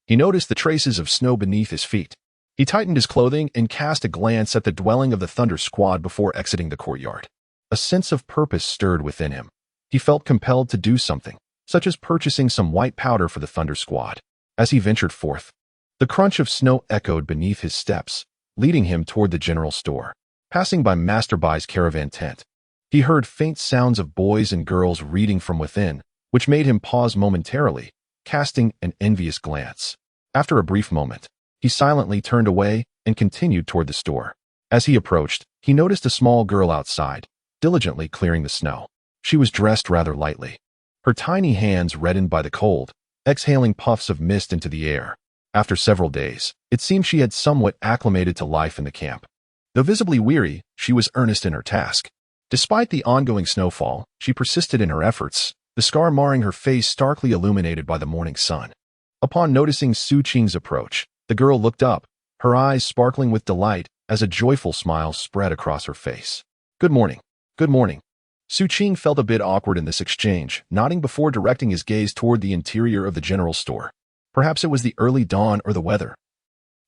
he noticed the traces of snow beneath his feet. He tightened his clothing and cast a glance at the dwelling of the Thunder Squad before exiting the courtyard. A sense of purpose stirred within him. He felt compelled to do something, such as purchasing some white powder for the Thunder Squad. As he ventured forth, the crunch of snow echoed beneath his steps, leading him toward the general store. Passing by Master Bai's caravan tent, he heard faint sounds of boys and girls reading from within, which made him pause momentarily, casting an envious glance. After a brief moment, he silently turned away and continued toward the store. As he approached, he noticed a small girl outside, diligently clearing the snow. She was dressed rather lightly, her tiny hands reddened by the cold, exhaling puffs of mist into the air. After several days, it seemed she had somewhat acclimated to life in the camp. Though visibly weary, she was earnest in her task. Despite the ongoing snowfall, she persisted in her efforts, the scar marring her face starkly illuminated by the morning sun. Upon noticing Xu Qing's approach, the girl looked up, her eyes sparkling with delight as a joyful smile spread across her face. "Good morning. Good morning." Xu Qing felt a bit awkward in this exchange, nodding before directing his gaze toward the interior of the general store. Perhaps it was the early dawn or the weather.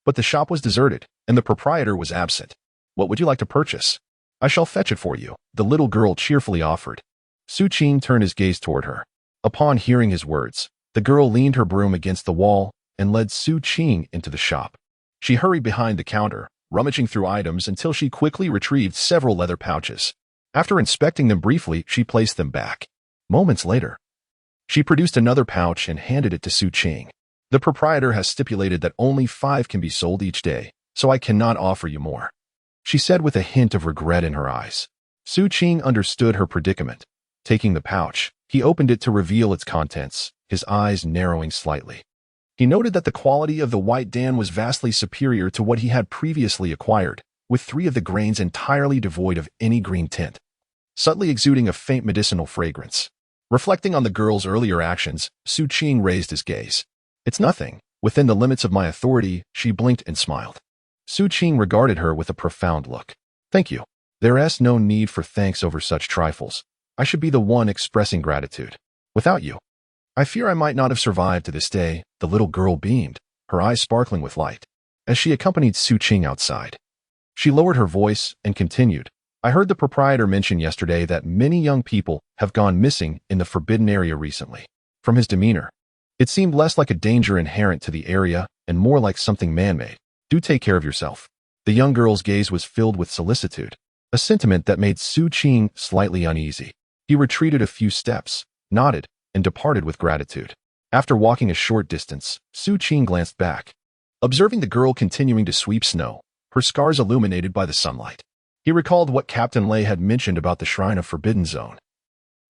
But the shop was deserted, and the proprietor was absent. "What would you like to purchase?" "I shall fetch it for you," the little girl cheerfully offered. Xu Qing turned his gaze toward her. Upon hearing his words, the girl leaned her broom against the wall and led Xu Qing into the shop. She hurried behind the counter, rummaging through items until she quickly retrieved several leather pouches. After inspecting them briefly, she placed them back. Moments later, she produced another pouch and handed it to Xu Qing. "The proprietor has stipulated that only 5 can be sold each day, so I cannot offer you more," she said with a hint of regret in her eyes. Xu Qing understood her predicament. Taking the pouch, he opened it to reveal its contents, his eyes narrowing slightly. He noted that the quality of the white dan was vastly superior to what he had previously acquired, with 3 of the grains entirely devoid of any green tint, subtly exuding a faint medicinal fragrance. Reflecting on the girl's earlier actions, Xu Qing raised his gaze. "It's nothing. Within the limits of my authority," she blinked and smiled. Xu Qing regarded her with a profound look. "Thank you. There is no need for thanks over such trifles. I should be the one expressing gratitude. Without you, I fear I might not have survived to this day." The little girl beamed, her eyes sparkling with light, as she accompanied Xu Qing outside. She lowered her voice and continued, "I heard the proprietor mention yesterday that many young people have gone missing in the forbidden area recently." From his demeanor, it seemed less like a danger inherent to the area and more like something man-made. "Do take care of yourself." The young girl's gaze was filled with solicitude, a sentiment that made Xu Qing slightly uneasy. He retreated a few steps, nodded, and departed with gratitude. After walking a short distance, Xu Qing glanced back, observing the girl continuing to sweep snow, her scars illuminated by the sunlight. He recalled what Captain Lei had mentioned about the Shrine of Forbidden Zone,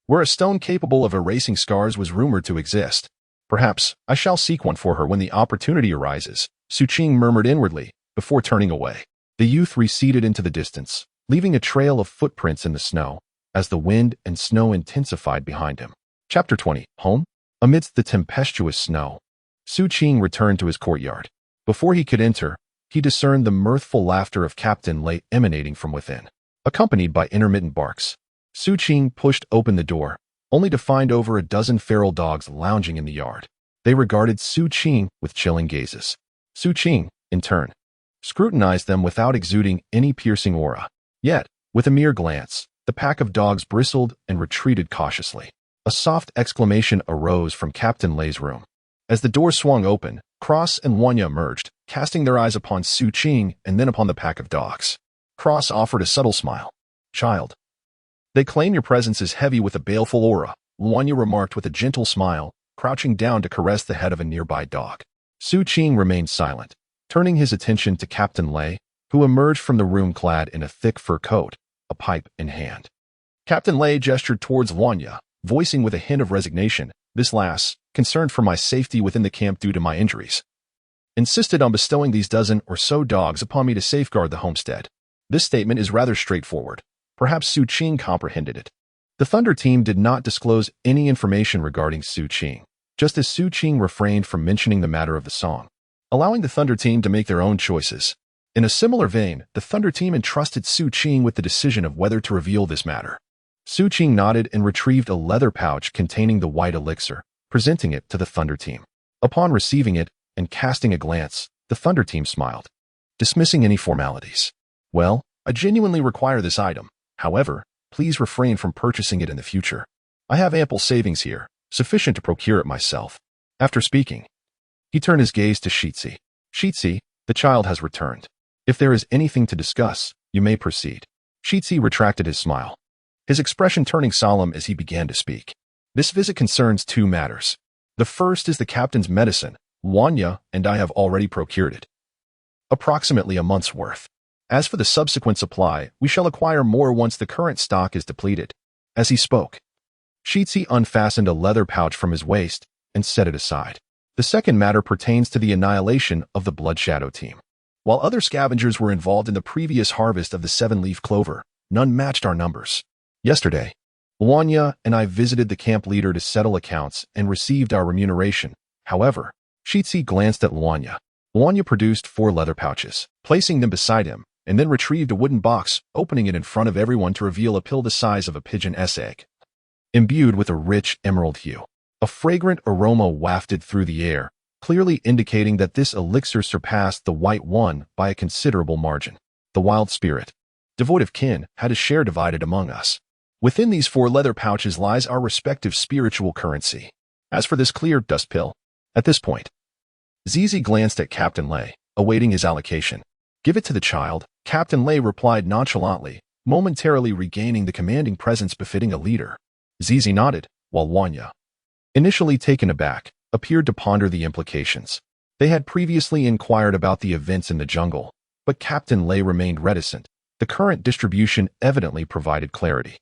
where a stone capable of erasing scars was rumored to exist. Perhaps I shall seek one for her when the opportunity arises, Xu Qing murmured inwardly, before turning away. The youth receded into the distance, leaving a trail of footprints in the snow, as the wind and snow intensified behind him. Chapter 20. Home? Amidst the tempestuous snow, Xu Qing returned to his courtyard. Before he could enter, he discerned the mirthful laughter of Captain Lei emanating from within, accompanied by intermittent barks. Xu Qing pushed open the door, only to find over a dozen feral dogs lounging in the yard. They regarded Xu Qing with chilling gazes. Xu Qing, in turn, scrutinized them without exuding any piercing aura. Yet, with a mere glance, the pack of dogs bristled and retreated cautiously. A soft exclamation arose from Captain Lei's room. As the door swung open, Cross and Wanya emerged, casting their eyes upon Xu Qing and then upon the pack of dogs. Cross offered a subtle smile. "Child, they claim your presence is heavy with a baleful aura," Wanya remarked with a gentle smile, crouching down to caress the head of a nearby dog. Xu Qing remained silent, turning his attention to Captain Lei, who emerged from the room clad in a thick fur coat, a pipe in hand. Captain Lei gestured towards Wanya, voicing with a hint of resignation, "This lass, concerned for my safety within the camp due to my injuries, insisted on bestowing these dozen or so dogs upon me to safeguard the homestead." This statement is rather straightforward. Perhaps Xu Qing comprehended it. The Thunder team did not disclose any information regarding Xu Qing, just as Xu Qing refrained from mentioning the matter of the song, allowing the Thunder team to make their own choices. In a similar vein, the Thunder team entrusted Xu Qing with the decision of whether to reveal this matter. Xu Qing nodded and retrieved a leather pouch containing the white elixir, presenting it to the Thunder team. Upon receiving it and casting a glance, the Thunder team smiled, dismissing any formalities. "Well, I genuinely require this item. However, please refrain from purchasing it in the future. I have ample savings here, sufficient to procure it myself." After speaking, he turned his gaze to Shitsi. "Shitsi, the child has returned. If there is anything to discuss, you may proceed." Shitsi retracted his smile, his expression turning solemn as he began to speak. "This visit concerns two matters. The first is the captain's medicine. Wanya and I have already procured it, approximately a month's worth. As for the subsequent supply, we shall acquire more once the current stock is depleted." As he spoke, Shitsi unfastened a leather pouch from his waist and set it aside. "The second matter pertains to the annihilation of the Blood Shadow team. While other scavengers were involved in the previous harvest of the 7-leaf clover, none matched our numbers. Yesterday, Wanya and I visited the camp leader to settle accounts and received our remuneration. However," Shitsi glanced at Wanya. Wanya produced 4 leather pouches, placing them beside him, and then retrieved a wooden box, opening it in front of everyone to reveal a pill the size of a pigeon's egg, imbued with a rich emerald hue. A fragrant aroma wafted through the air, clearly indicating that this elixir surpassed the white one by a considerable margin. The wild spirit, devoid of kin, had his share divided among us. Within these 4 leather pouches lies our respective spiritual currency. As for this clear dust pill, at this point, Zizi glanced at Captain Lei, awaiting his allocation. "Give it to the child," Captain Lei replied nonchalantly, momentarily regaining the commanding presence befitting a leader. Zizi nodded, while Wanya, initially taken aback, appeared to ponder the implications. They had previously inquired about the events in the jungle, but Captain Lei remained reticent. The current distribution evidently provided clarity.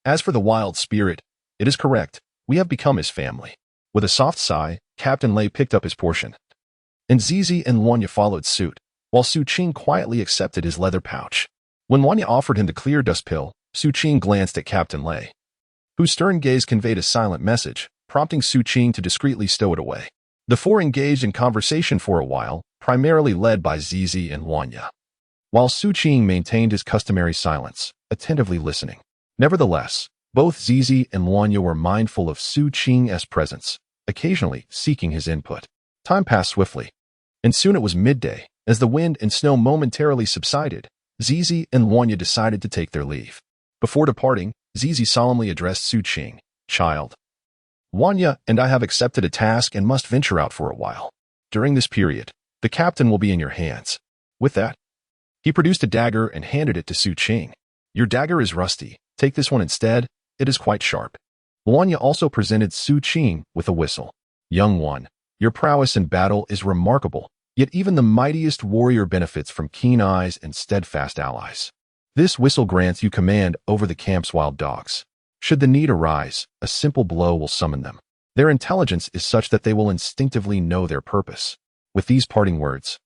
"As for the wild spirit, it is correct. We have become his family." With a soft sigh, Captain Lei picked up his portion, and Zizi and Wanya followed suit, while Xu Qing quietly accepted his leather pouch. When Wanya offered him the clear dust pill, Xu Qing glanced at Captain Lei, whose stern gaze conveyed a silent message, prompting Xu Qing to discreetly stow it away. The 4 engaged in conversation for a while, primarily led by Zizi and Wanya, while Xu Qing maintained his customary silence, attentively listening. Nevertheless, both Zizi and Wanya were mindful of Xu Qing's presence, occasionally seeking his input. Time passed swiftly, and soon it was midday. As the wind and snow momentarily subsided, Zizi and Wanya decided to take their leave. Before departing, Zizi solemnly addressed Xu Qing. "Child, Wanya and I have accepted a task and must venture out for a while. During this period, the captain will be in your hands." With that, he produced a dagger and handed it to Xu Qing. "Your dagger is rusty. Take this one instead. It is quite sharp." Wanya also presented Xu Qing with a whistle. "Young one, your prowess in battle is remarkable. Yet even the mightiest warrior benefits from keen eyes and steadfast allies. This whistle grants you command over the camp's wild dogs." Should the need arise, a simple blow will summon them. Their intelligence is such that they will instinctively know their purpose. With these parting words,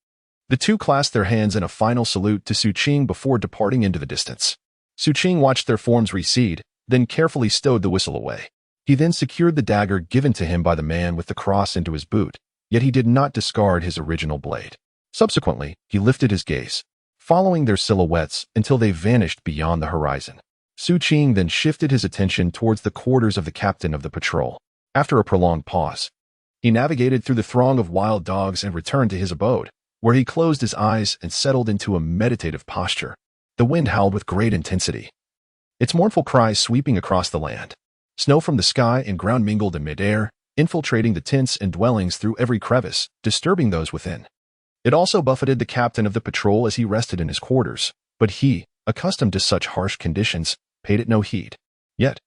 the two clasped their hands in a final salute to Xu Qing before departing into the distance. Xu Qing watched their forms recede, then carefully stowed the whistle away. He then secured the dagger given to him by the man with the cross into his boot, yet he did not discard his original blade. Subsequently, he lifted his gaze, following their silhouettes until they vanished beyond the horizon. Xu Qing then shifted his attention towards the quarters of the captain of the patrol. After a prolonged pause, he navigated through the throng of wild dogs and returned to his abode, where he closed his eyes and settled into a meditative posture. The wind howled with great intensity, its mournful cries sweeping across the land. Snow from the sky and ground mingled in midair, infiltrating the tents and dwellings through every crevice, disturbing those within. It also buffeted the captain of the patrol as he rested in his quarters, but he, accustomed to such harsh conditions, paid it no heed. Yet,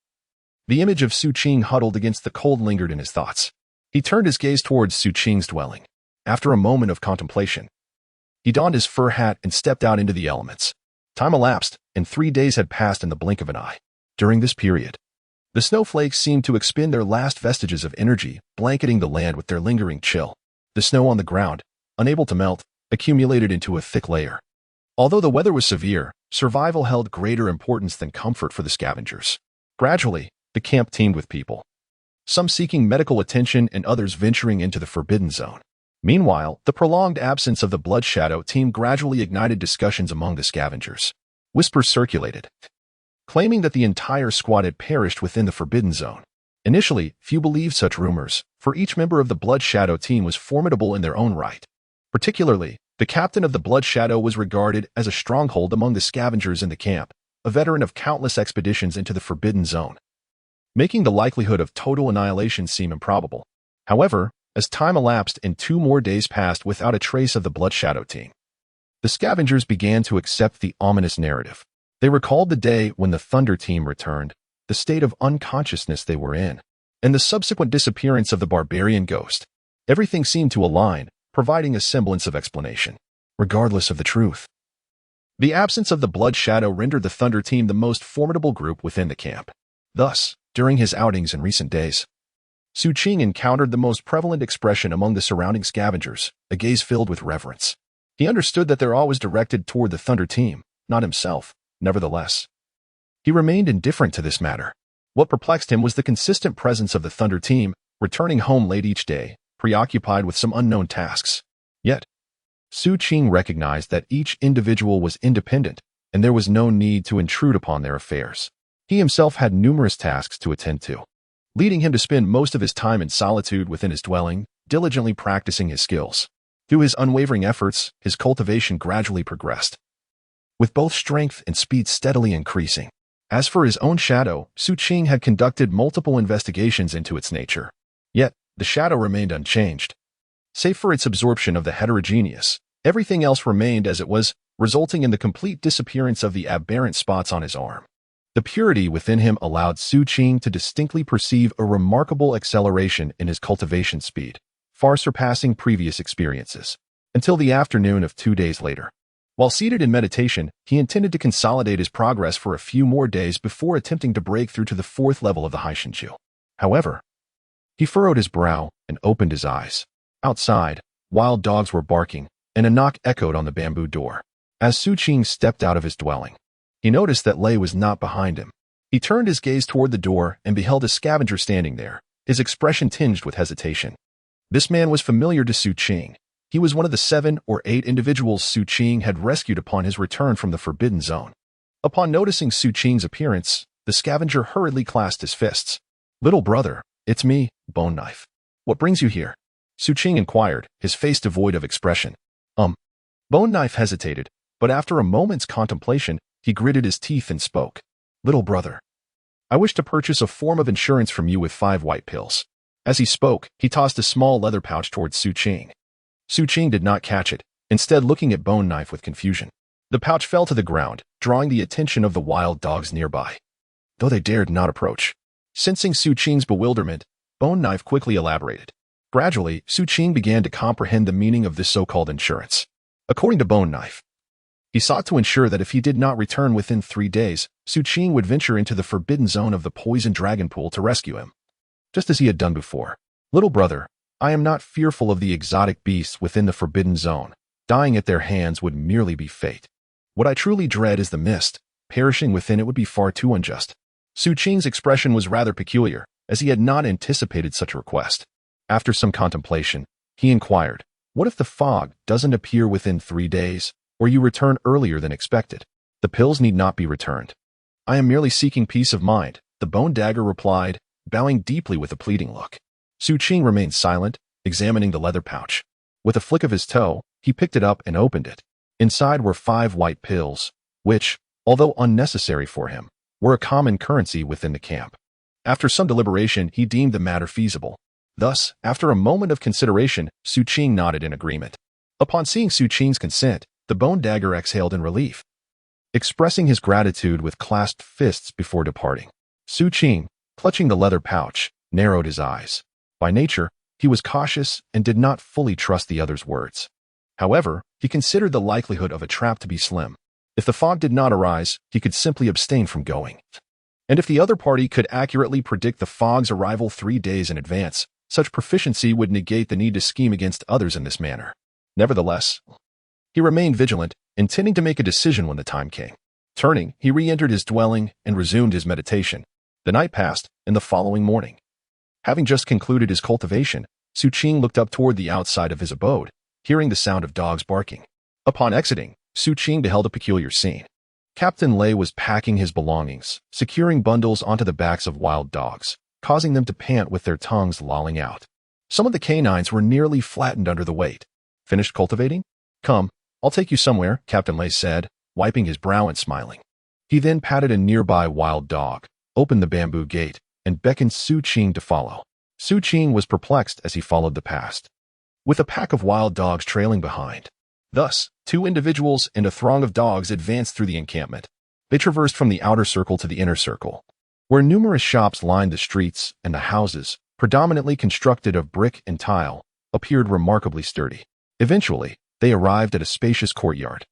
the image of Xu Qing huddled against the cold lingered in his thoughts. He turned his gaze towards Xu Qing's dwelling. After a moment of contemplation, he donned his fur hat and stepped out into the elements. Time elapsed, and 3 days had passed in the blink of an eye. During this period, the snowflakes seemed to expend their last vestiges of energy, blanketing the land with their lingering chill. The snow on the ground, unable to melt, accumulated into a thick layer. Although the weather was severe, survival held greater importance than comfort for the scavengers. Gradually, the camp teemed with people, some seeking medical attention and others venturing into the forbidden zone. Meanwhile, the prolonged absence of the Blood Shadow team gradually ignited discussions among the scavengers. Whispers circulated, claiming that the entire squad had perished within the forbidden zone. Initially, few believed such rumors, for each member of the Blood Shadow team was formidable in their own right. Particularly, the captain of the Blood Shadow was regarded as a stronghold among the scavengers in the camp, a veteran of countless expeditions into the forbidden zone, making the likelihood of total annihilation seem improbable. However, as time elapsed and 2 more days passed without a trace of the Blood Shadow team, the scavengers began to accept the ominous narrative. They recalled the day when the Thunder team returned, the state of unconsciousness they were in, and the subsequent disappearance of the barbarian ghost. Everything seemed to align, providing a semblance of explanation. Regardless of the truth, the absence of the Blood Shadow rendered the Thunder team the most formidable group within the camp. Thus, during his outings in recent days, Xu Qing encountered the most prevalent expression among the surrounding scavengers, a gaze filled with reverence. He understood that their awe was directed toward the Thunder team, not himself. Nevertheless, he remained indifferent to this matter. What perplexed him was the consistent presence of the Thunder team, returning home late each day, preoccupied with some unknown tasks. Yet, Xu Qing recognized that each individual was independent, and there was no need to intrude upon their affairs. He himself had numerous tasks to attend to, leading him to spend most of his time in solitude within his dwelling, diligently practicing his skills. Through his unwavering efforts, his cultivation gradually progressed, with both strength and speed steadily increasing. As for his own shadow, Xu Qing had conducted multiple investigations into its nature. Yet, the shadow remained unchanged. Save for its absorption of the heterogeneous, everything else remained as it was, resulting in the complete disappearance of the aberrant spots on his arm. The purity within him allowed Xu Qing to distinctly perceive a remarkable acceleration in his cultivation speed, far surpassing previous experiences. Until the afternoon of 2 days later, while seated in meditation, he intended to consolidate his progress for a few more days before attempting to break through to the 4th level of the Haishinshu. However, he furrowed his brow and opened his eyes. Outside, wild dogs were barking, and a knock echoed on the bamboo door. As Xu Qing stepped out of his dwelling, he noticed that Lei was not behind him. He turned his gaze toward the door and beheld a scavenger standing there, his expression tinged with hesitation. This man was familiar to Xu Qing. He was one of the 7 or 8 individuals Xu Qing had rescued upon his return from the Forbidden Zone. Upon noticing Xu Qing's appearance, the scavenger hurriedly clasped his fists. "Little brother, it's me, Bone Knife. What brings you here?" Xu Qing inquired, his face devoid of expression. Bone Knife hesitated, but after a moment's contemplation, he gritted his teeth and spoke. "Little brother, I wish to purchase a form of insurance from you with 5 white pills." As he spoke, he tossed a small leather pouch towards Xu Qing. Xu Qing did not catch it, instead looking at Bone Knife with confusion. The pouch fell to the ground, drawing the attention of the wild dogs nearby, though they dared not approach. Sensing Xu Qing's bewilderment, Bone Knife quickly elaborated. Gradually, Xu Qing began to comprehend the meaning of this so-called insurance. According to Bone Knife, He sought to ensure that if he did not return within 3 days, Xu Qing would venture into the forbidden zone of the poison dragon pool to rescue him. Just as he had done before. Little brother, I am not fearful of the exotic beasts within the forbidden zone. Dying at their hands would merely be fate. What I truly dread is the mist. Perishing within it would be far too unjust. Xu Qing's expression was rather peculiar, as he had not anticipated such a request. After some contemplation, he inquired, what if the fog doesn't appear within 3 days, or you return earlier than expected? The pills need not be returned. I am merely seeking peace of mind, the bone dagger replied, bowing deeply with a pleading look. Xu Qing remained silent, examining the leather pouch. With a flick of his toe, he picked it up and opened it. Inside were 5 white pills, which, although unnecessary for him, were a common currency within the camp. After some deliberation, he deemed the matter feasible. Thus, after a moment of consideration, Xu Qing nodded in agreement. Upon seeing Xu Qing's consent, the bone dagger exhaled in relief, expressing his gratitude with clasped fists before departing. Xu Qing, clutching the leather pouch, narrowed his eyes. By nature, he was cautious and did not fully trust the other's words. However, he considered the likelihood of a trap to be slim. If the fog did not arise, he could simply abstain from going. And if the other party could accurately predict the fog's arrival 3 days in advance, such proficiency would negate the need to scheme against others in this manner. Nevertheless, he remained vigilant, intending to make a decision when the time came. Turning, he re-entered his dwelling and resumed his meditation. The night passed, and the following morning. Having just concluded his cultivation, Xu Qing looked up toward the outside of his abode, hearing the sound of dogs barking. Upon exiting, Xu Qing beheld a peculiar scene. Captain Lei was packing his belongings, securing bundles onto the backs of wild dogs, causing them to pant with their tongues lolling out. Some of the canines were nearly flattened under the weight. Finished cultivating? Come, I'll take you somewhere, Captain Lei said, wiping his brow and smiling. He then patted a nearby wild dog, opened the bamboo gate, and beckoned Xu Qing to follow. Xu Qing was perplexed as he followed the past, with a pack of wild dogs trailing behind. Thus, 2 individuals and a throng of dogs advanced through the encampment. They traversed from the outer circle to the inner circle, where numerous shops lined the streets and the houses, predominantly constructed of brick and tile, appeared remarkably sturdy. Eventually, they arrived at a spacious courtyard,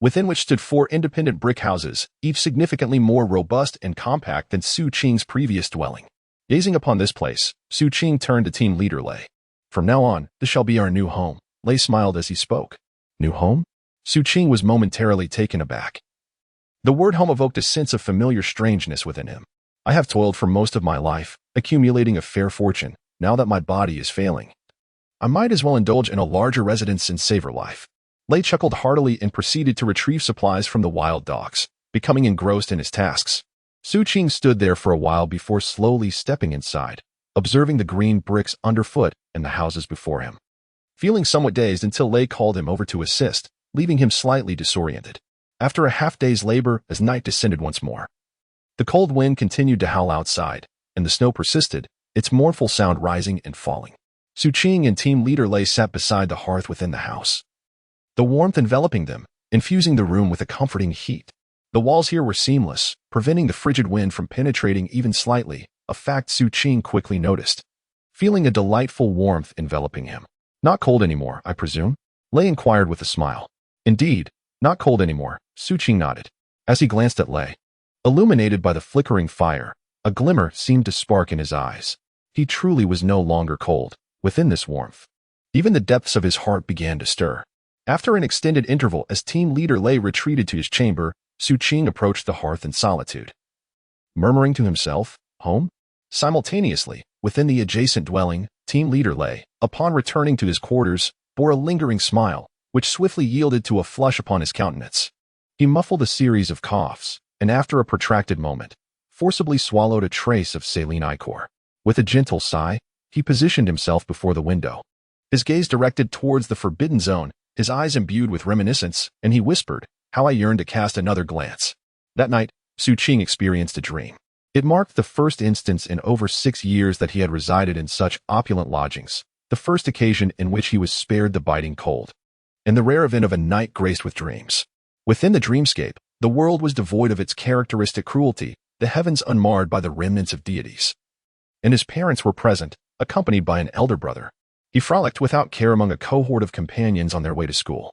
within which stood 4 independent brick houses, each significantly more robust and compact than Xu Qing's previous dwelling. Gazing upon this place, Xu Qing turned to team leader Lei. From now on, this shall be our new home. Lei smiled as he spoke. New home? Xu Qing was momentarily taken aback. The word home evoked a sense of familiar strangeness within him. I have toiled for most of my life, accumulating a fair fortune. Now that my body is failing, I might as well indulge in a larger residence and savor life. Lei chuckled heartily and proceeded to retrieve supplies from the wild dogs, becoming engrossed in his tasks. Xu Qing stood there for a while before slowly stepping inside, observing the green bricks underfoot and the houses before him. Feeling somewhat dazed until Lei called him over to assist, leaving him slightly disoriented. After a half-day's labor, as night descended once more, the cold wind continued to howl outside, and the snow persisted, its mournful sound rising and falling. Xu Qing and team leader Lei sat beside the hearth within the house, the warmth enveloping them, infusing the room with a comforting heat. The walls here were seamless, preventing the frigid wind from penetrating even slightly, a fact Xu Qing quickly noticed, feeling a delightful warmth enveloping him. Not cold anymore, I presume? Lei inquired with a smile. Indeed, not cold anymore, Xu Qing nodded. As he glanced at Lei, illuminated by the flickering fire, a glimmer seemed to spark in his eyes. He truly was no longer cold. Within this warmth, even the depths of his heart began to stir. After an extended interval as team leader Lei retreated to his chamber, Xu Qing approached the hearth in solitude, murmuring to himself, home? Simultaneously, within the adjacent dwelling, team leader Lei, upon returning to his quarters, bore a lingering smile, which swiftly yielded to a flush upon his countenance. He muffled a series of coughs, and after a protracted moment, forcibly swallowed a trace of saline ichor. With a gentle sigh, he positioned himself before the window, his gaze directed towards the forbidden zone, his eyes imbued with reminiscence, and he whispered, how I yearned to cast another glance. That night, Xu Qing experienced a dream. It marked the first instance in over 6 years that he had resided in such opulent lodgings, the first occasion in which he was spared the biting cold, and the rare event of a night graced with dreams. Within the dreamscape, the world was devoid of its characteristic cruelty, the heavens unmarred by the remnants of deities. And his parents were present, accompanied by an elder brother. He frolicked without care among a cohort of companions on their way to school.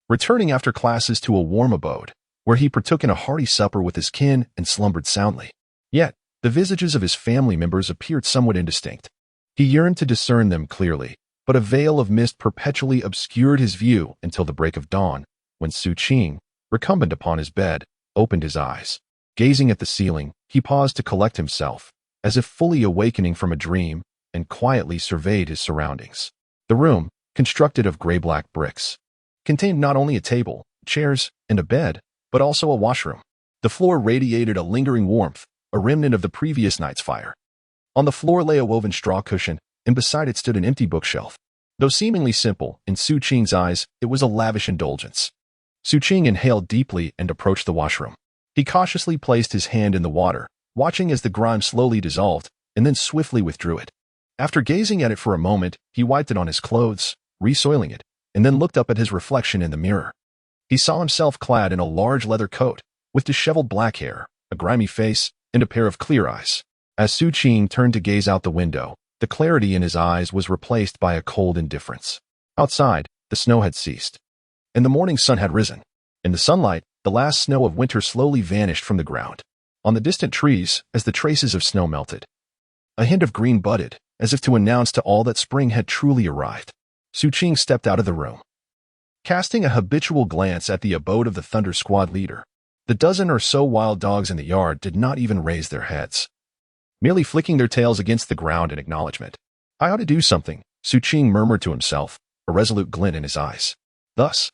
returning after classes to a warm abode, where he partook in a hearty supper with his kin and slumbered soundly. Yet, the visages of his family members appeared somewhat indistinct. He yearned to discern them clearly, but a veil of mist perpetually obscured his view until the break of dawn, when Xu Qing, recumbent upon his bed, opened his eyes. Gazing at the ceiling, he paused to collect himself, as if fully awakening from a dream, and quietly surveyed his surroundings. The room, constructed of gray-black bricks, contained not only a table, chairs, and a bed, but also a washroom. The floor radiated a lingering warmth, a remnant of the previous night's fire. On the floor lay a woven straw cushion, and beside it stood an empty bookshelf. Though seemingly simple, in Xu Qing's eyes, it was a lavish indulgence. Xu Qing inhaled deeply and approached the washroom. He cautiously placed his hand in the water, watching as the grime slowly dissolved, and then swiftly withdrew it. After gazing at it for a moment, he wiped it on his clothes, resoiling it, and then looked up at his reflection in the mirror. He saw himself clad in a large leather coat, with disheveled black hair, a grimy face, and a pair of clear eyes. As Xu Qing turned to gaze out the window, the clarity in his eyes was replaced by a cold indifference. Outside, the snow had ceased, and the morning sun had risen. In the sunlight, the last snow of winter slowly vanished from the ground. On the distant trees, as the traces of snow melted, a hint of green budded, as if to announce to all that spring had truly arrived. Xu Qing stepped out of the room, casting a habitual glance at the abode of the Thunder Squad leader. The dozen or so wild dogs in the yard did not even raise their heads, merely flicking their tails against the ground in acknowledgement. I ought to do something, Xu Qing murmured to himself, a resolute glint in his eyes. Thus,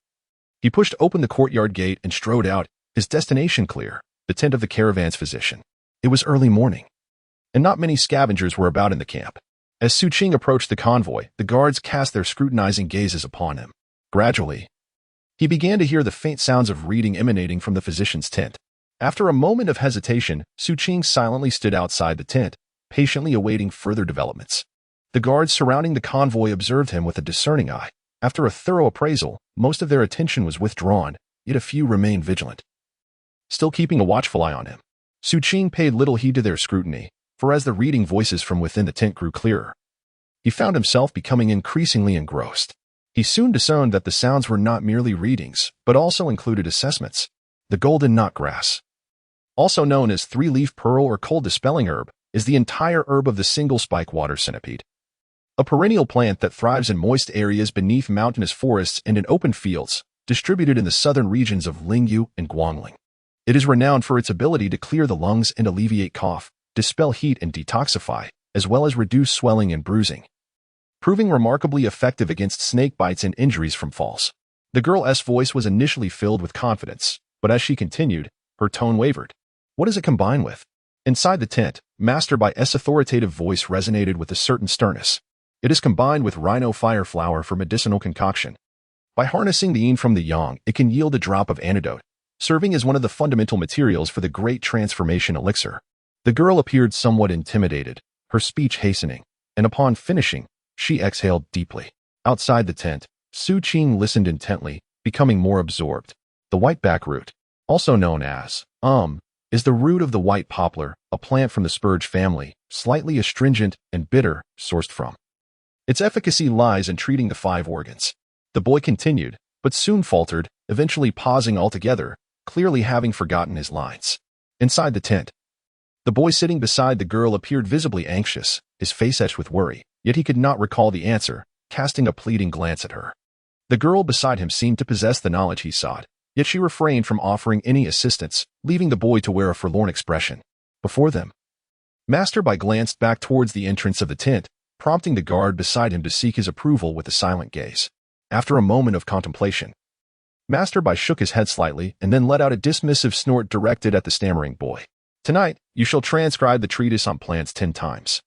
he pushed open the courtyard gate and strode out, his destination clear, the tent of the caravan's physician. It was early morning, and not many scavengers were about in the camp. As Xu Qing approached the convoy, the guards cast their scrutinizing gazes upon him. Gradually, he began to hear the faint sounds of reading emanating from the physician's tent. After a moment of hesitation, Xu Qing silently stood outside the tent, patiently awaiting further developments. The guards surrounding the convoy observed him with a discerning eye. After a thorough appraisal, most of their attention was withdrawn, yet a few remained vigilant, still keeping a watchful eye on him. Xu Qing paid little heed to their scrutiny, for as the reading voices from within the tent grew clearer, he found himself becoming increasingly engrossed. He soon discerned that the sounds were not merely readings, but also included assessments. The golden knot grass, also known as three-leaf pearl or cold-dispelling herb, is the entire herb of the single-spike water centipede, a perennial plant that thrives in moist areas beneath mountainous forests and in open fields, distributed in the southern regions of Lingyu and Guangling. It is renowned for its ability to clear the lungs and alleviate cough, dispel heat and detoxify, as well as reduce swelling and bruising, proving remarkably effective against snake bites and injuries from falls. The girl's voice was initially filled with confidence, but as she continued, her tone wavered. What does it combine with? Inside the tent, Master Bai's authoritative voice resonated with a certain sternness. It is combined with rhino fire flower for medicinal concoction. By harnessing the yin from the yang, it can yield a drop of antidote, serving as one of the fundamental materials for the great transformation elixir. The girl appeared somewhat intimidated, her speech hastening, and upon finishing, she exhaled deeply. Outside the tent, Xu Qing listened intently, becoming more absorbed. The whiteback root, also known as is the root of the white poplar, a plant from the spurge family, slightly astringent and bitter, sourced from. Its efficacy lies in treating the 5 organs. The boy continued, but soon faltered, eventually pausing altogether, clearly having forgotten his lines. Inside the tent, the boy sitting beside the girl appeared visibly anxious, his face etched with worry, yet he could not recall the answer, casting a pleading glance at her. The girl beside him seemed to possess the knowledge he sought, yet she refrained from offering any assistance, leaving the boy to wear a forlorn expression. Before them, Master Bai glanced back towards the entrance of the tent, prompting the guard beside him to seek his approval with a silent gaze. After a moment of contemplation, Master Bai shook his head slightly and then let out a dismissive snort directed at the stammering boy. Tonight, you shall transcribe the treatise on plants 10 times.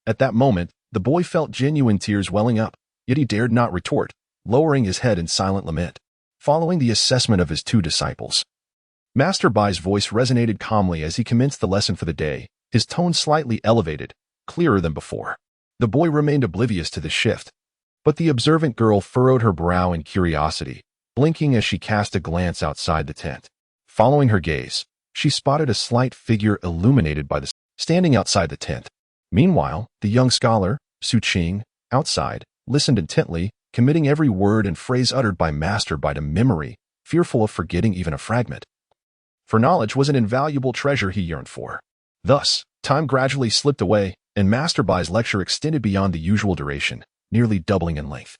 At that moment, the boy felt genuine tears welling up, yet he dared not retort, lowering his head in silent lament. Following the assessment of his 2 disciples, Master Bai's voice resonated calmly as he commenced the lesson for the day, his tone slightly elevated, clearer than before. The boy remained oblivious to this shift, but the observant girl furrowed her brow in curiosity, blinking as she cast a glance outside the tent. Following her gaze, she spotted a slight figure illuminated by the sun standing outside the tent. Meanwhile, the young scholar, Xu Qing, outside, listened intently, committing every word and phrase uttered by Master Bai to memory, fearful of forgetting even a fragment. For knowledge was an invaluable treasure he yearned for. Thus, time gradually slipped away, and Master Bai's lecture extended beyond the usual duration, nearly doubling in length.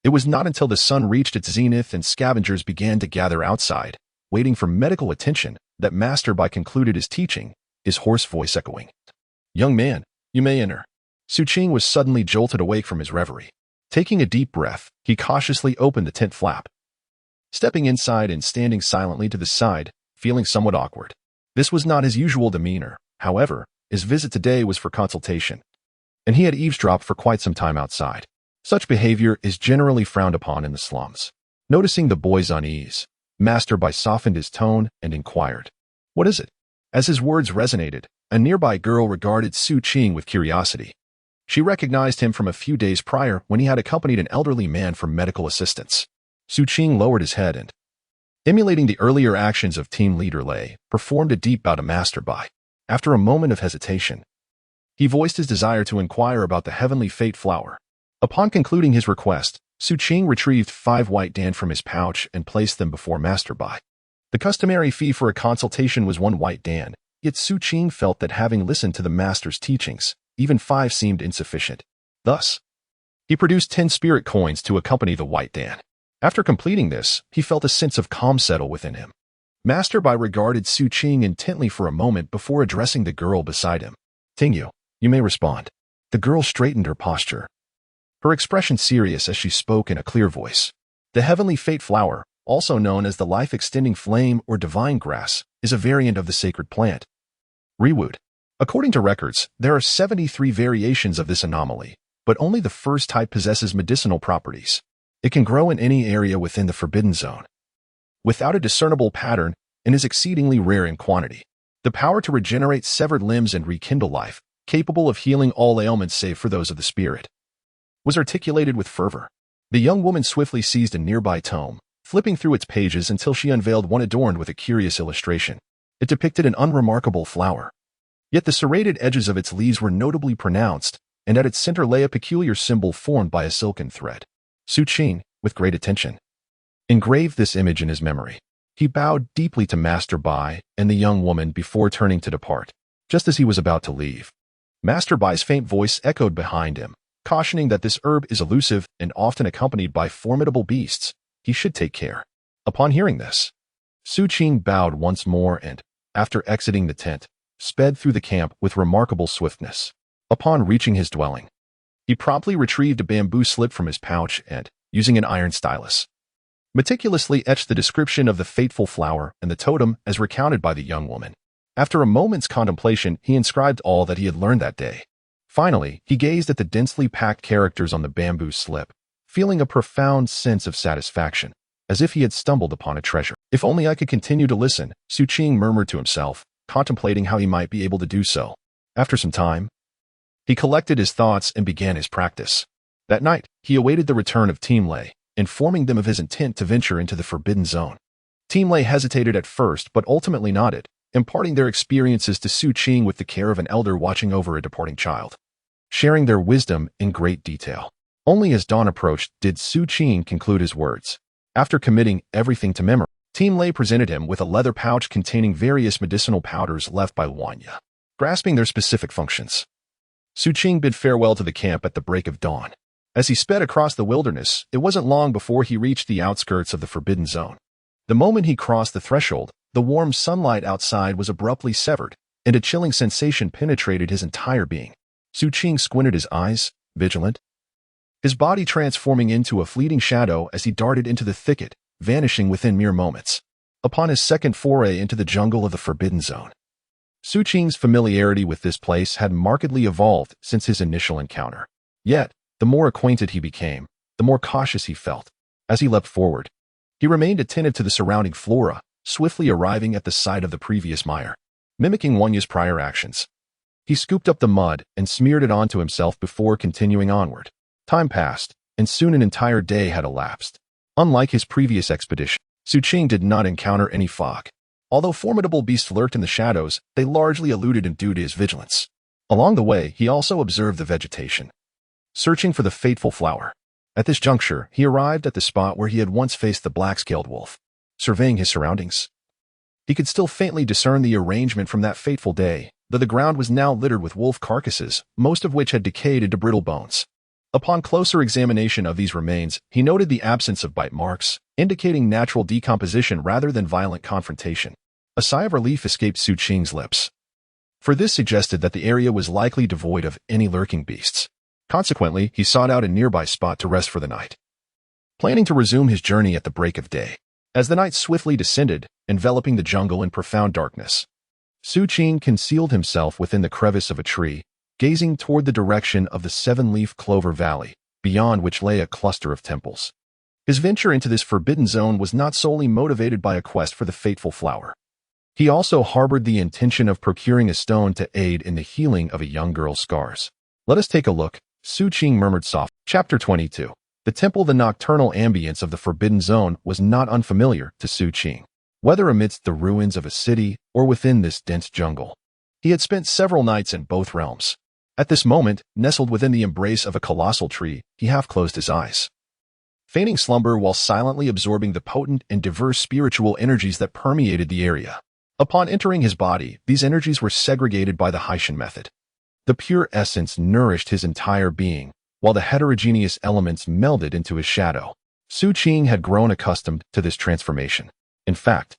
It was not until the sun reached its zenith and scavengers began to gather outside, waiting for medical attention, that Master Bai concluded his teaching, his hoarse voice echoing. "Young man, you may enter." Xu Qing was suddenly jolted awake from his reverie. Taking a deep breath, he cautiously opened the tent flap. Stepping inside and standing silently to the side, feeling somewhat awkward. This was not his usual demeanor, however, his visit today was for consultation, and he had eavesdropped for quite some time outside. Such behavior is generally frowned upon in the slums. Noticing the boy's unease, Master Bai softened his tone and inquired, "What is it?" As his words resonated, a nearby girl regarded Xu Qing with curiosity. She recognized him from a few days prior when he had accompanied an elderly man for medical assistance. Xu Qing lowered his head and, emulating the earlier actions of team leader Lei, performed a deep bow to Master Bai. After a moment of hesitation, he voiced his desire to inquire about the heavenly fate flower. Upon concluding his request, Xu Qing retrieved 5 white dan from his pouch and placed them before Master Bai. The customary fee for a consultation was 1 white dan, yet Xu Qing felt that having listened to the master's teachings, even 5 seemed insufficient. Thus, he produced 10 spirit coins to accompany the white dan. After completing this, he felt a sense of calm settle within him. Master Bai regarded Xu Qing intently for a moment before addressing the girl beside him. "Tingyu, you may respond." The girl straightened her posture, her expression serious as she spoke in a clear voice. "The heavenly fate flower, also known as the life-extending flame or divine grass, is a variant of the sacred plant Rewood. According to records, there are 73 variations of this anomaly, but only the first type possesses medicinal properties. It can grow in any area within the forbidden zone, without a discernible pattern, and is exceedingly rare in quantity. The power to regenerate severed limbs and rekindle life, capable of healing all ailments save for those of the spirit, was articulated with fervor. The young woman swiftly seized a nearby tome, flipping through its pages until she unveiled one adorned with a curious illustration. It depicted an unremarkable flower, yet the serrated edges of its leaves were notably pronounced, and at its center lay a peculiar symbol formed by a silken thread. Xu Qing, with great attention, engraved this image in his memory. He bowed deeply to Master Bai and the young woman before turning to depart. Just as he was about to leave, Master Bai's faint voice echoed behind him, cautioning that this herb is elusive and often accompanied by formidable beasts. He should take care. Upon hearing this, Xu Qing bowed once more and, after exiting the tent, sped through the camp with remarkable swiftness. Upon reaching his dwelling, he promptly retrieved a bamboo slip from his pouch and, using an iron stylus, meticulously etched the description of the fateful flower and the totem as recounted by the young woman. After a moment's contemplation, he inscribed all that he had learned that day. Finally, he gazed at the densely packed characters on the bamboo slip, feeling a profound sense of satisfaction, as if he had stumbled upon a treasure. "If only I could continue to listen," Xu Qing murmured to himself, contemplating how he might be able to do so. After some time, he collected his thoughts and began his practice. That night, he awaited the return of Team Lei, informing them of his intent to venture into the forbidden zone. Team Lei hesitated at first but ultimately nodded, imparting their experiences to Xu Qing with the care of an elder watching over a departing child, sharing their wisdom in great detail. Only as dawn approached did Xu Qing conclude his words. After committing everything to memory, Team Lei presented him with a leather pouch containing various medicinal powders left by Wanya, grasping their specific functions. Xu Qing bid farewell to the camp at the break of dawn. As he sped across the wilderness, it wasn't long before he reached the outskirts of the forbidden zone. The moment he crossed the threshold, the warm sunlight outside was abruptly severed, and a chilling sensation penetrated his entire being. Xu Qing squinted his eyes, vigilant, his body transforming into a fleeting shadow as he darted into the thicket, vanishing within mere moments. Upon his second foray into the jungle of the forbidden zone, Xu Qing's familiarity with this place had markedly evolved since his initial encounter. Yet, the more acquainted he became, the more cautious he felt. As he leapt forward, he remained attentive to the surrounding flora, swiftly arriving at the site of the previous mire. Mimicking Wanya's prior actions, he scooped up the mud and smeared it onto himself before continuing onward. Time passed, and soon an entire day had elapsed. Unlike his previous expedition, Xu Qing did not encounter any fog. Although formidable beasts lurked in the shadows, they largely eluded him due to his vigilance. Along the way, he also observed the vegetation, searching for the fateful flower. At this juncture, he arrived at the spot where he had once faced the black-scaled wolf. Surveying his surroundings, he could still faintly discern the arrangement from that fateful day, though the ground was now littered with wolf carcasses, most of which had decayed into brittle bones. Upon closer examination of these remains, he noted the absence of bite marks, indicating natural decomposition rather than violent confrontation. A sigh of relief escaped Xu Qing's lips, for this suggested that the area was likely devoid of any lurking beasts. Consequently, he sought out a nearby spot to rest for the night, planning to resume his journey at the break of day. As the night swiftly descended, enveloping the jungle in profound darkness, Xu Qing concealed himself within the crevice of a tree, gazing toward the direction of the seven-leaf clover valley, beyond which lay a cluster of temples. His venture into this forbidden zone was not solely motivated by a quest for the fateful flower. He also harbored the intention of procuring a stone to aid in the healing of a young girl's scars. Let us take a look, Xu Qing murmured softly. Chapter 22. The temple. The nocturnal ambience of the forbidden zone was not unfamiliar to Xu Qing. Whether amidst the ruins of a city or within this dense jungle, he had spent several nights in both realms. At this moment, nestled within the embrace of a colossal tree, he half closed his eyes, feigning slumber while silently absorbing the potent and diverse spiritual energies that permeated the area. Upon entering his body, these energies were segregated by the Haitian method. The pure essence nourished his entire being, while the heterogeneous elements melded into his shadow. Xu Qing had grown accustomed to this transformation. In fact,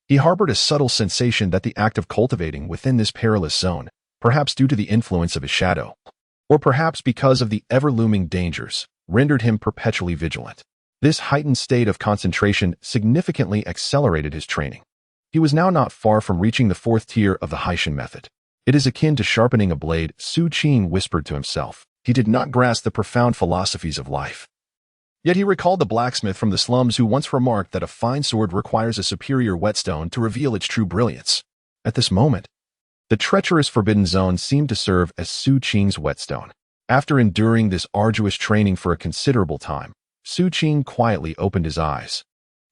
he harbored a subtle sensation that the act of cultivating within this perilous zone, perhaps due to the influence of his shadow, or perhaps because of the ever-looming dangers, rendered him perpetually vigilant. This heightened state of concentration significantly accelerated his training. He was now not far from reaching the fourth tier of the Haitian method. It is akin to sharpening a blade, Xu Qing whispered to himself. He did not grasp the profound philosophies of life. Yet he recalled the blacksmith from the slums who once remarked that a fine sword requires a superior whetstone to reveal its true brilliance. At this moment, the treacherous forbidden zone seemed to serve as Xu Qing's whetstone. After enduring this arduous training for a considerable time, Xu Qing quietly opened his eyes,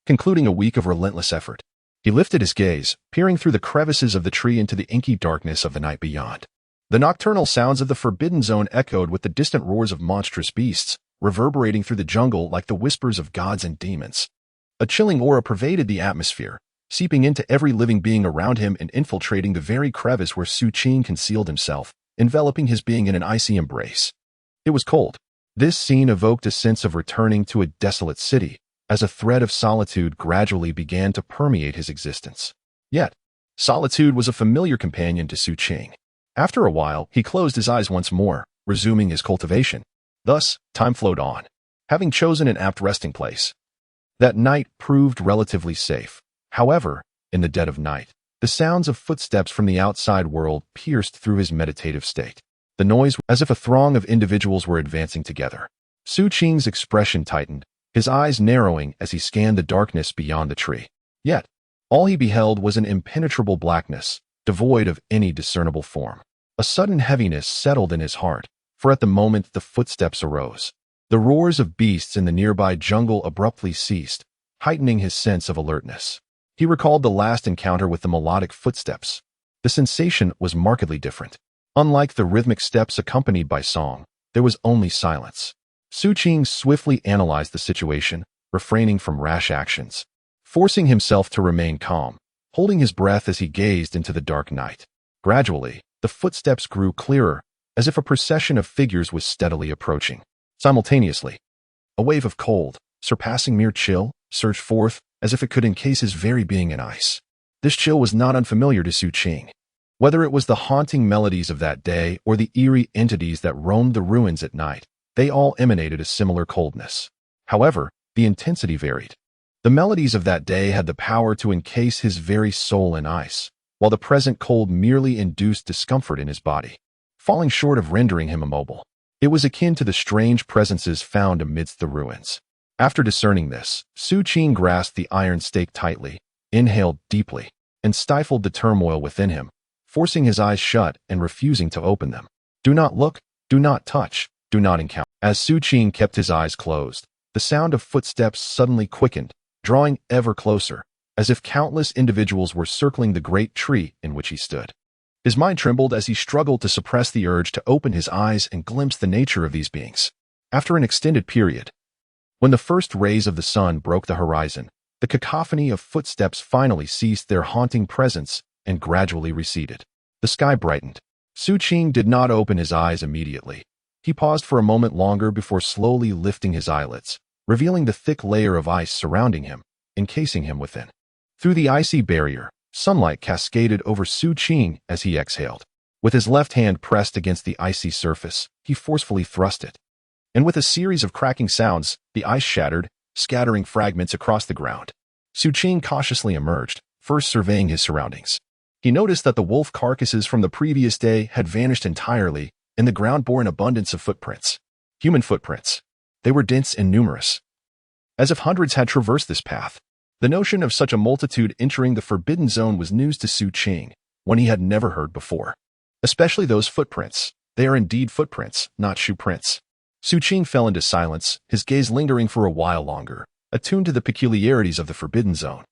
concluding a week of relentless effort. He lifted his gaze, peering through the crevices of the tree into the inky darkness of the night beyond. The nocturnal sounds of the forbidden zone echoed with the distant roars of monstrous beasts, reverberating through the jungle like the whispers of gods and demons. A chilling aura pervaded the atmosphere, seeping into every living being around him and infiltrating the very crevice where Xu Qing concealed himself, enveloping his being in an icy embrace. It was cold. This scene evoked a sense of returning to a desolate city, as a thread of solitude gradually began to permeate his existence. Yet, solitude was a familiar companion to Xu Qing. After a while, he closed his eyes once more, resuming his cultivation. Thus, time flowed on, having chosen an apt resting place. That night proved relatively safe. However, in the dead of night, the sounds of footsteps from the outside world pierced through his meditative state. The noise was as if a throng of individuals were advancing together. Xu Qing's expression tightened, his eyes narrowing as he scanned the darkness beyond the tree. Yet, all he beheld was an impenetrable blackness, devoid of any discernible form. A sudden heaviness settled in his heart, for at the moment the footsteps arose. The roars of beasts in the nearby jungle abruptly ceased, heightening his sense of alertness. He recalled the last encounter with the melodic footsteps. The sensation was markedly different. Unlike the rhythmic steps accompanied by song, there was only silence. Xu Qing swiftly analyzed the situation, refraining from rash actions, forcing himself to remain calm, holding his breath as he gazed into the dark night. Gradually, the footsteps grew clearer, as if a procession of figures was steadily approaching. Simultaneously, a wave of cold, surpassing mere chill, surged forth, as if it could encase his very being in ice. This chill was not unfamiliar to Xu Qing. Whether it was the haunting melodies of that day or the eerie entities that roamed the ruins at night, they all emanated a similar coldness. However, the intensity varied. The melodies of that day had the power to encase his very soul in ice, while the present cold merely induced discomfort in his body, falling short of rendering him immobile. It was akin to the strange presences found amidst the ruins. After discerning this, Xu Qing grasped the iron stake tightly, inhaled deeply, and stifled the turmoil within him, forcing his eyes shut and refusing to open them. Do not look, do not touch, do not encounter. As Xu Qing kept his eyes closed, the sound of footsteps suddenly quickened, drawing ever closer, as if countless individuals were circling the great tree in which he stood. His mind trembled as he struggled to suppress the urge to open his eyes and glimpse the nature of these beings. After an extended period, When the first rays of the sun broke the horizon, the cacophony of footsteps finally ceased their haunting presence and gradually receded. The sky brightened. Xu Qing did not open his eyes immediately. He paused for a moment longer before slowly lifting his eyelids, revealing the thick layer of ice surrounding him, encasing him within. Through the icy barrier, sunlight cascaded over Xu Qing as he exhaled. With his left hand pressed against the icy surface, he forcefully thrust it. And with a series of cracking sounds, the ice shattered, scattering fragments across the ground. Xu Qing cautiously emerged, first surveying his surroundings. He noticed that the wolf carcasses from the previous day had vanished entirely, and the ground bore an abundance of footprints. Human footprints. They were dense and numerous, as if hundreds had traversed this path. The notion of such a multitude entering the forbidden zone was news to Xu Qing, one he had never heard before. Especially those footprints. They are indeed footprints, not shoe prints. Xu Qing fell into silence, his gaze lingering for a while longer, attuned to the peculiarities of the forbidden zone.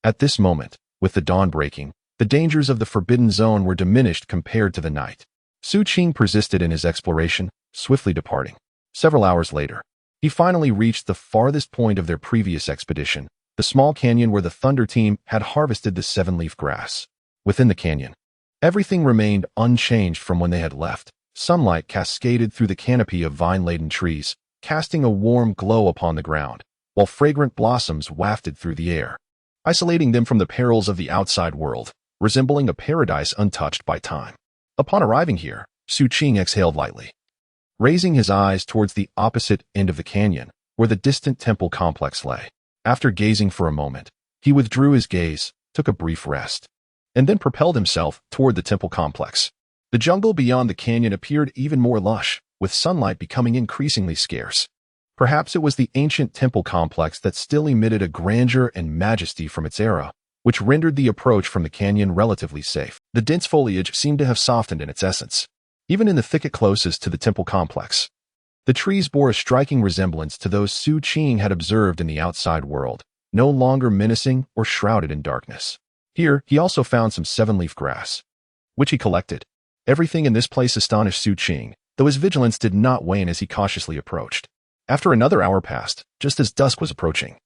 At this moment, with the dawn breaking, the dangers of the forbidden zone were diminished compared to the night. Xu Qing persisted in his exploration, swiftly departing. Several hours later, he finally reached the farthest point of their previous expedition, the small canyon where the Thunder team had harvested the seven-leaf grass. Within the canyon, everything remained unchanged from when they had left. Sunlight cascaded through the canopy of vine-laden trees, casting a warm glow upon the ground, while fragrant blossoms wafted through the air, isolating them from the perils of the outside world, resembling a paradise untouched by time. Upon arriving here, Xu Qing exhaled lightly. Raising his eyes towards the opposite end of the canyon, where the distant temple complex lay. After gazing for a moment, he withdrew his gaze, took a brief rest, and then propelled himself toward the temple complex. The jungle beyond the canyon appeared even more lush, with sunlight becoming increasingly scarce. Perhaps it was the ancient temple complex that still emitted a grandeur and majesty from its era, which rendered the approach from the canyon relatively safe. The dense foliage seemed to have softened in its essence, even in the thicket closest to the temple complex. The trees bore a striking resemblance to those Xu Qing had observed in the outside world, no longer menacing or shrouded in darkness. Here, he also found some seven-leaf grass, which he collected. Everything in this place astonished Xu Qing, though his vigilance did not wane as he cautiously approached. After another hour passed, just as dusk was approaching,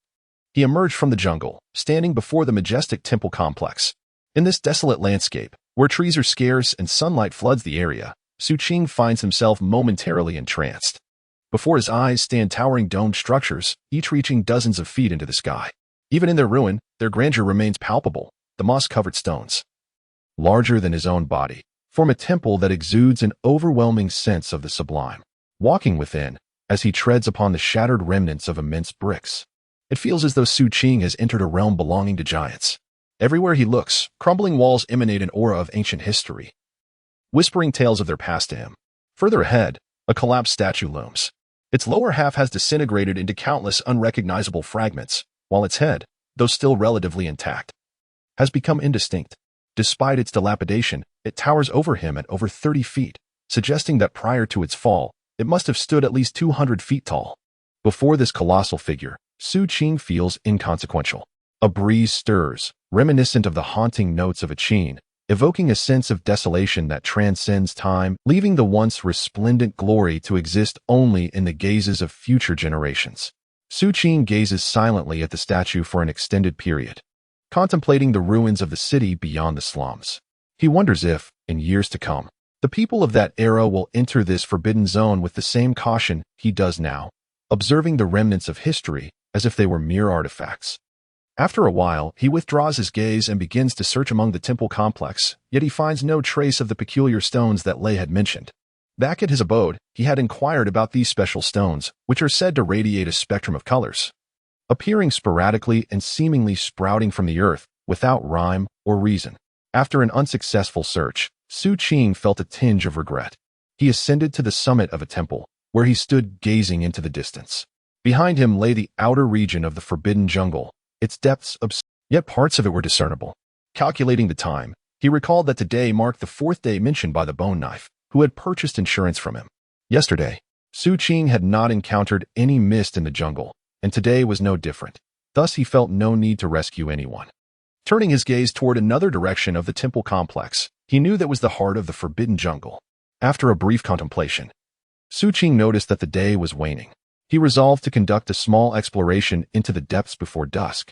he emerged from the jungle, standing before the majestic temple complex. In this desolate landscape, where trees are scarce and sunlight floods the area, Xu Qing finds himself momentarily entranced. Before his eyes stand towering domed structures, each reaching dozens of feet into the sky. Even in their ruin, their grandeur remains palpable. The moss-covered stones, larger than his own body, form a temple that exudes an overwhelming sense of the sublime. Walking within, as he treads upon the shattered remnants of immense bricks, it feels as though Xu Qing has entered a realm belonging to giants. Everywhere he looks, crumbling walls emanate an aura of ancient history, whispering tales of their past to him. Further ahead, a collapsed statue looms. Its lower half has disintegrated into countless unrecognizable fragments, while its head, though still relatively intact, has become indistinct. Despite its dilapidation, it towers over him at over 30 feet, suggesting that prior to its fall, it must have stood at least 200 feet tall. Before this colossal figure, Xu Qing feels inconsequential. A breeze stirs, reminiscent of the haunting notes of a Qing, evoking a sense of desolation that transcends time, leaving the once resplendent glory to exist only in the gazes of future generations. Xu Qing gazes silently at the statue for an extended period, contemplating the ruins of the city beyond the slums. He wonders if, in years to come, the people of that era will enter this forbidden zone with the same caution he does now, observing the remnants of history as if they were mere artifacts. After a while, he withdraws his gaze and begins to search among the temple complex, yet he finds no trace of the peculiar stones that Lei had mentioned. Back at his abode, he had inquired about these special stones, which are said to radiate a spectrum of colors, appearing sporadically and seemingly sprouting from the earth, without rhyme or reason. After an unsuccessful search, Xu Qing felt a tinge of regret. He ascended to the summit of a temple, where he stood gazing into the distance. Behind him lay the outer region of the forbidden jungle, its depths obscure, yet parts of it were discernible. Calculating the time, he recalled that today marked the 4th day mentioned by the bone knife, who had purchased insurance from him. Yesterday, Xu Qing had not encountered any mist in the jungle, and today was no different. Thus he felt no need to rescue anyone. Turning his gaze toward another direction of the temple complex, he knew that was the heart of the forbidden jungle. After a brief contemplation, Xu Qing noticed that the day was waning. he resolved to conduct a small exploration into the depths before dusk,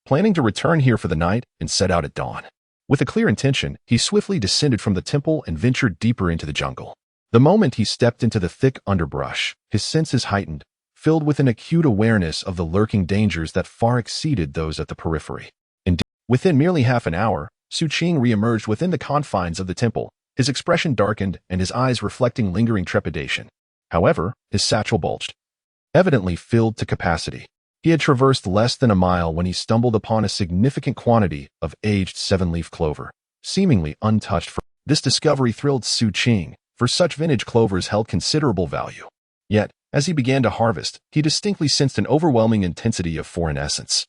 planning to return here for the night and set out at dawn. With a clear intention, he swiftly descended from the temple and ventured deeper into the jungle. The moment he stepped into the thick underbrush, his senses heightened, filled with an acute awareness of the lurking dangers that far exceeded those at the periphery. Indeed, within merely half an hour, Xu Qing re-emerged within the confines of the temple, his expression darkened and his eyes reflecting lingering trepidation. However, his satchel bulged, evidently filled to capacity. He had traversed less than a mile when he stumbled upon a significant quantity of aged seven-leaf clover, seemingly untouched. This discovery thrilled Xu Qing, for such vintage clovers held considerable value. Yet, as he began to harvest, he distinctly sensed an overwhelming intensity of foreign essence.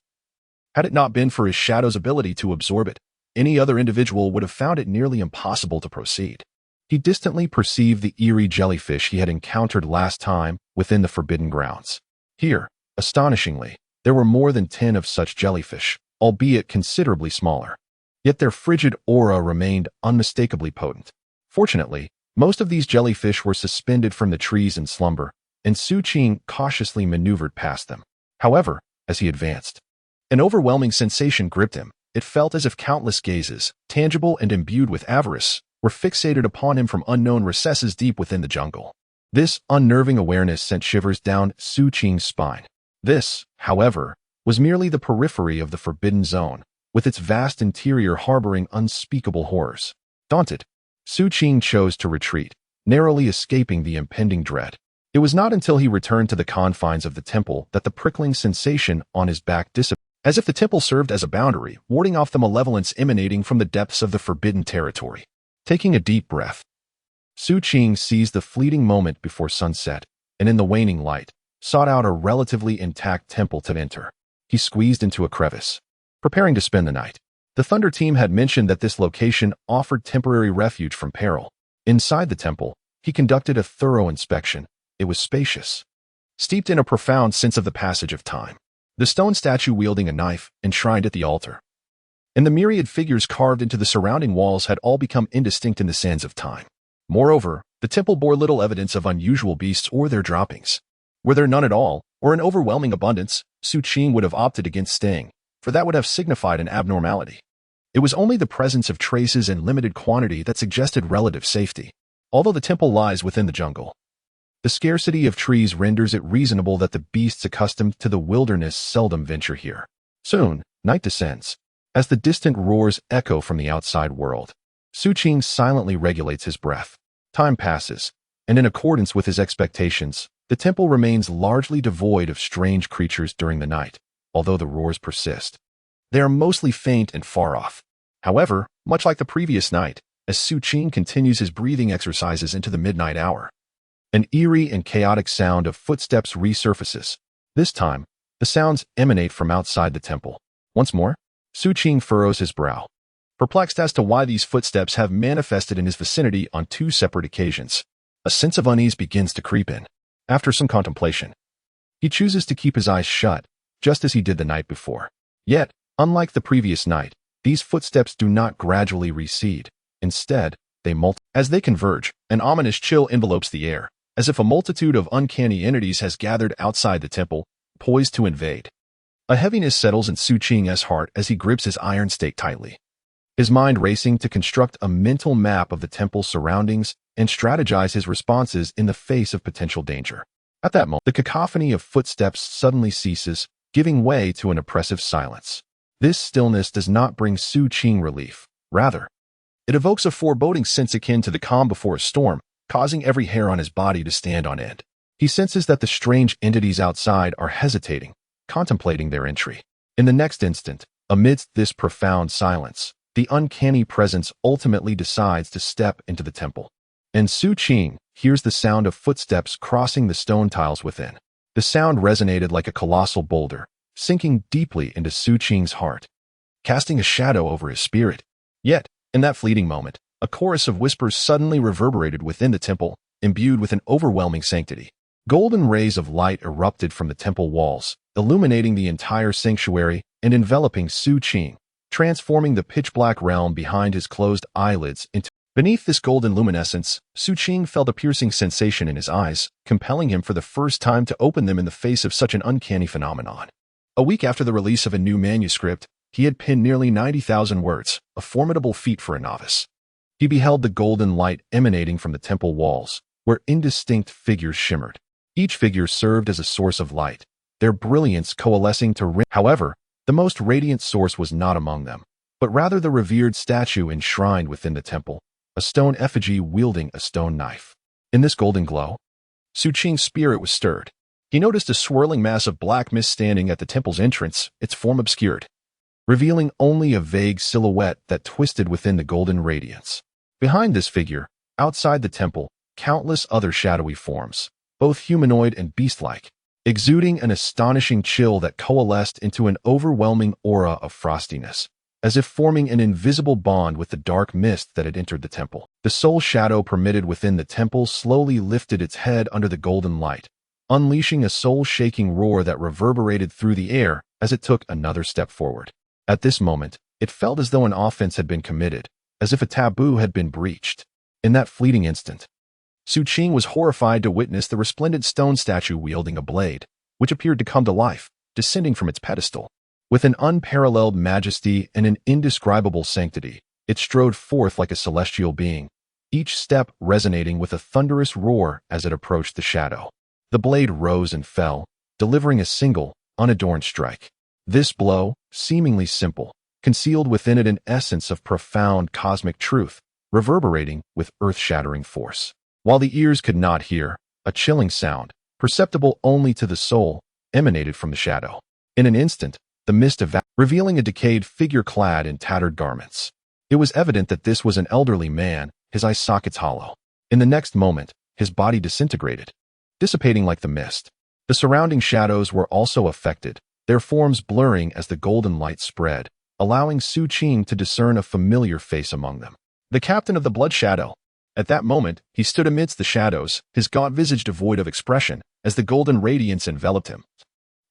Had it not been for his shadow's ability to absorb it, any other individual would have found it nearly impossible to proceed. He distantly perceived the eerie jellyfish he had encountered last time within the forbidden grounds. Here, astonishingly, there were more than 10 of such jellyfish, albeit considerably smaller. Yet their frigid aura remained unmistakably potent. Fortunately, most of these jellyfish were suspended from the trees in slumber, and Xu Qing cautiously maneuvered past them. However, as he advanced, an overwhelming sensation gripped him. It felt as if countless gazes, tangible and imbued with avarice, were fixated upon him from unknown recesses deep within the jungle. This unnerving awareness sent shivers down Xu Qing's spine. This, however, was merely the periphery of the forbidden zone, with its vast interior harboring unspeakable horrors. Daunted, Xu Qing chose to retreat, narrowly escaping the impending dread. It was not until he returned to the confines of the temple that the prickling sensation on his back disappeared, as if the temple served as a boundary, warding off the malevolence emanating from the depths of the forbidden territory. Taking a deep breath, Xu Qing seized the fleeting moment before sunset, and in the waning light, sought out a relatively intact temple to enter. He squeezed into a crevice, preparing to spend the night. The Thunder team had mentioned that this location offered temporary refuge from peril. Inside the temple, he conducted a thorough inspection. It was spacious, steeped in a profound sense of the passage of time. The stone statue wielding a knife, enshrined at the altar, and the myriad figures carved into the surrounding walls had all become indistinct in the sands of time. Moreover, the temple bore little evidence of unusual beasts or their droppings. Were there none at all, or an overwhelming abundance, Xu Qing would have opted against staying, for that would have signified an abnormality. It was only the presence of traces in limited quantity that suggested relative safety. Although the temple lies within the jungle, the scarcity of trees renders it reasonable that the beasts accustomed to the wilderness seldom venture here. Soon, night descends. As the distant roars echo from the outside world, Xu Qing silently regulates his breath. Time passes, and in accordance with his expectations, the temple remains largely devoid of strange creatures during the night, although the roars persist. They are mostly faint and far off. However, much like the previous night, as Xu Qing continues his breathing exercises into the midnight hour, an eerie and chaotic sound of footsteps resurfaces. This time, the sounds emanate from outside the temple. Once more, Xu Qing furrows his brow, perplexed as to why these footsteps have manifested in his vicinity on two separate occasions. A sense of unease begins to creep in. After some contemplation, he chooses to keep his eyes shut, just as he did the night before. Yet, unlike the previous night, these footsteps do not gradually recede. Instead, they multiply. As they converge, an ominous chill envelopes the air, as if a multitude of uncanny entities has gathered outside the temple, poised to invade. A heaviness settles in Xu Qing's heart as he grips his iron stake tightly, his mind racing to construct a mental map of the temple's surroundings and strategize his responses in the face of potential danger. At that moment, the cacophony of footsteps suddenly ceases, giving way to an oppressive silence. This stillness does not bring Xu Qing relief. Rather, it evokes a foreboding sense akin to the calm before a storm, causing every hair on his body to stand on end. He senses that the strange entities outside are hesitating, contemplating their entry. In the next instant, amidst this profound silence, the uncanny presence ultimately decides to step into the temple. And Xu Qing hears the sound of footsteps crossing the stone tiles within. The sound resonated like a colossal boulder, sinking deeply into Xu Qing's heart, casting a shadow over his spirit. Yet, in that fleeting moment, a chorus of whispers suddenly reverberated within the temple, imbued with an overwhelming sanctity. Golden rays of light erupted from the temple walls, illuminating the entire sanctuary and enveloping Xu Qing, transforming the pitch-black realm behind his closed eyelids into Beneath this golden luminescence, Xu Qing felt a piercing sensation in his eyes, compelling him for the first time to open them in the face of such an uncanny phenomenon. A week after the release of a new manuscript, he had penned nearly 90,000 words, a formidable feat for a novice. He beheld the golden light emanating from the temple walls, where indistinct figures shimmered. Each figure served as a source of light, their brilliance coalescing to However, the most radiant source was not among them, but rather the revered statue enshrined within the temple, a stone effigy wielding a stone knife. In this golden glow, Xu Qing's spirit was stirred. He noticed a swirling mass of black mist standing at the temple's entrance, its form obscured, revealing only a vague silhouette that twisted within the golden radiance. Behind this figure, outside the temple, countless other shadowy forms, both humanoid and beast-like, exuding an astonishing chill that coalesced into an overwhelming aura of frostiness, as if forming an invisible bond with the dark mist that had entered the temple. The sole shadow permitted within the temple slowly lifted its head under the golden light, unleashing a soul-shaking roar that reverberated through the air as it took another step forward. At this moment, it felt as though an offense had been committed, as if a taboo had been breached. In that fleeting instant, Xu Qing was horrified to witness the resplendent stone statue wielding a blade, which appeared to come to life, descending from its pedestal. With an unparalleled majesty and an indescribable sanctity, it strode forth like a celestial being, each step resonating with a thunderous roar as it approached the shadow. The blade rose and fell, delivering a single, unadorned strike. This blow, seemingly simple, concealed within it an essence of profound cosmic truth, reverberating with earth-shattering force. While the ears could not hear, a chilling sound, perceptible only to the soul, emanated from the shadow. In an instant, the mist evaporated, revealing a decayed figure clad in tattered garments. It was evident that this was an elderly man, his eye sockets hollow. In the next moment, his body disintegrated, dissipating like the mist. The surrounding shadows were also affected, their forms blurring as the golden light spread, allowing Xu Qing to discern a familiar face among them. The captain of the Blood Shadow. At that moment, he stood amidst the shadows, his gaunt visage devoid of expression, as the golden radiance enveloped him,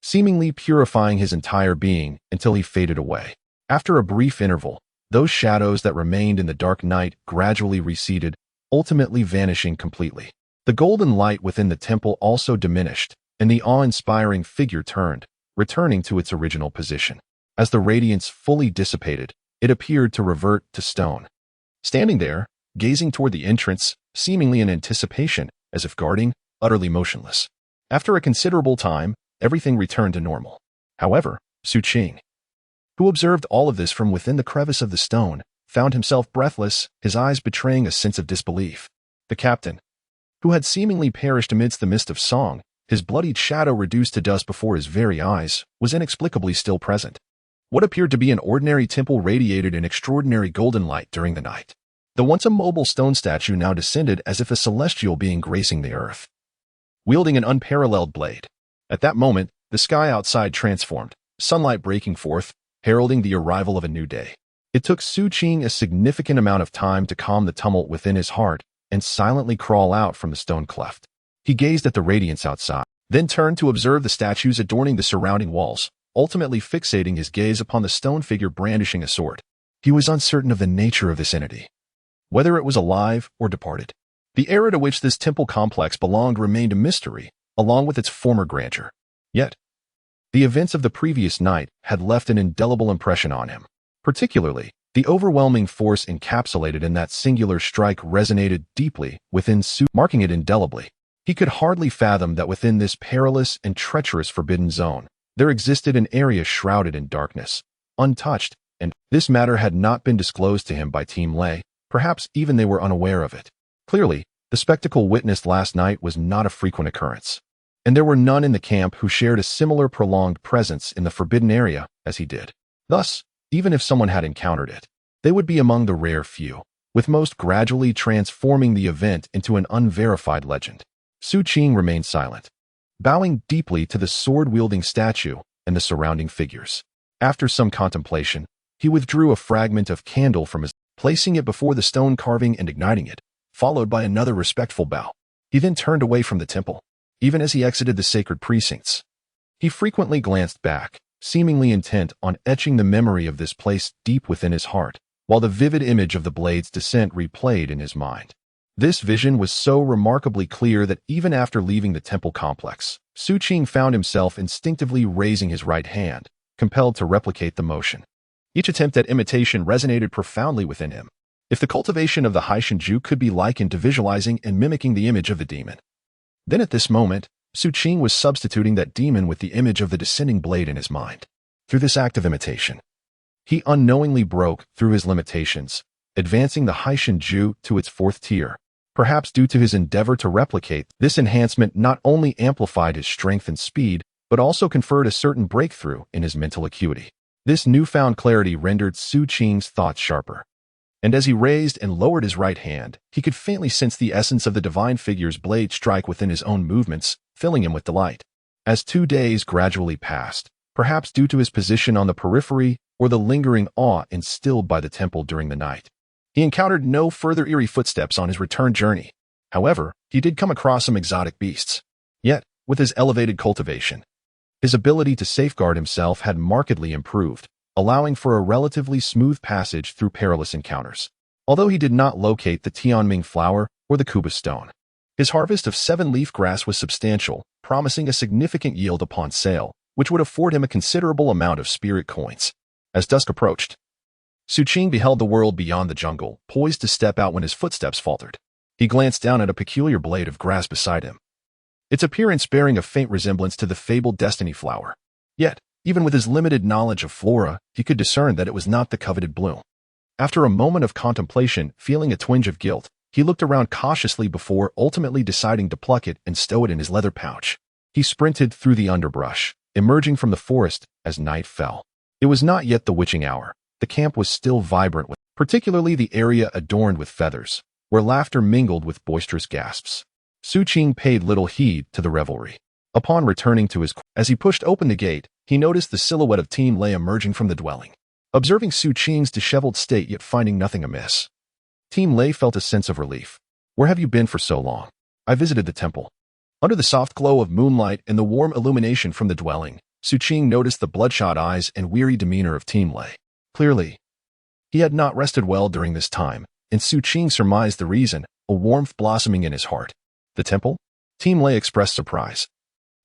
seemingly purifying his entire being until he faded away. After a brief interval, those shadows that remained in the dark night gradually receded, ultimately vanishing completely. The golden light within the temple also diminished, and the awe-inspiring figure turned, returning to its original position. As the radiance fully dissipated, it appeared to revert to stone. Standing there, gazing toward the entrance, seemingly in anticipation, as if guarding, utterly motionless. After a considerable time, everything returned to normal. However, Xu Qing, who observed all of this from within the crevice of the stone, found himself breathless, his eyes betraying a sense of disbelief. The captain, who had seemingly perished amidst the mist of song, his bloodied shadow reduced to dust before his very eyes, was inexplicably still present. What appeared to be an ordinary temple radiated an extraordinary golden light during the night. The once immobile stone statue now descended as if a celestial being gracing the earth, wielding an unparalleled blade. At that moment, the sky outside transformed, sunlight breaking forth, heralding the arrival of a new day. It took Xu Qing a significant amount of time to calm the tumult within his heart and silently crawl out from the stone cleft. He gazed at the radiance outside, then turned to observe the statues adorning the surrounding walls, ultimately fixating his gaze upon the stone figure brandishing a sword. He was uncertain of the nature of this entity, whether it was alive or departed. The era to which this temple complex belonged remained a mystery, along with its former grandeur. Yet, the events of the previous night had left an indelible impression on him. Particularly, the overwhelming force encapsulated in that singular strike resonated deeply within Xu, marking it indelibly. He could hardly fathom that within this perilous and treacherous forbidden zone, there existed an area shrouded in darkness, untouched, and this matter had not been disclosed to him by Team Lei. Perhaps even they were unaware of it. Clearly, the spectacle witnessed last night was not a frequent occurrence, and there were none in the camp who shared a similar prolonged presence in the forbidden area as he did. Thus, even if someone had encountered it, they would be among the rare few, with most gradually transforming the event into an unverified legend. Xu Qing remained silent, bowing deeply to the sword-wielding statue and the surrounding figures. After some contemplation, he withdrew a fragment of candle from his, placing it before the stone carving and igniting it, followed by another respectful bow. He then turned away from the temple. Even as he exited the sacred precincts, he frequently glanced back, seemingly intent on etching the memory of this place deep within his heart, while the vivid image of the blade's descent replayed in his mind. This vision was so remarkably clear that even after leaving the temple complex, Xu Qing found himself instinctively raising his right hand, compelled to replicate the motion. Each attempt at imitation resonated profoundly within him. If the cultivation of the Haishanju could be likened to visualizing and mimicking the image of the demon, then at this moment, Xu Qing was substituting that demon with the image of the descending blade in his mind. Through this act of imitation, he unknowingly broke through his limitations, advancing the Haishanju to its fourth tier. Perhaps due to his endeavor to replicate, this enhancement not only amplified his strength and speed, but also conferred a certain breakthrough in his mental acuity. This newfound clarity rendered Xu Qing's thoughts sharper. And as he raised and lowered his right hand, he could faintly sense the essence of the divine figure's blade strike within his own movements, filling him with delight. As 2 days gradually passed, perhaps due to his position on the periphery or the lingering awe instilled by the temple during the night, he encountered no further eerie footsteps on his return journey. However, he did come across some exotic beasts. Yet, with his elevated cultivation, his ability to safeguard himself had markedly improved, allowing for a relatively smooth passage through perilous encounters. Although he did not locate the Tianming flower or the Kuba stone, his harvest of 7-leaf grass was substantial, promising a significant yield upon sale, which would afford him a considerable amount of spirit coins. As dusk approached, Xu Qing beheld the world beyond the jungle, poised to step out when his footsteps faltered. He glanced down at a peculiar blade of grass beside him, its appearance bearing a faint resemblance to the fabled destiny flower. Yet, even with his limited knowledge of flora, he could discern that it was not the coveted bloom. After a moment of contemplation, feeling a twinge of guilt, he looked around cautiously before ultimately deciding to pluck it and stow it in his leather pouch. He sprinted through the underbrush, emerging from the forest as night fell. It was not yet the witching hour. The camp was still vibrant, particularly the area adorned with feathers, where laughter mingled with boisterous gasps. Xu Qing paid little heed to the revelry. Upon returning to as he pushed open the gate, he noticed the silhouette of Team Lei emerging from the dwelling. Observing Xu Qing's disheveled state yet finding nothing amiss, Team Lei felt a sense of relief. "Where have you been for so long?" "I visited the temple." Under the soft glow of moonlight and the warm illumination from the dwelling, Xu Qing noticed the bloodshot eyes and weary demeanor of Team Lei. Clearly, he had not rested well during this time, and Xu Qing surmised the reason, a warmth blossoming in his heart. "The temple?" Team Lei expressed surprise.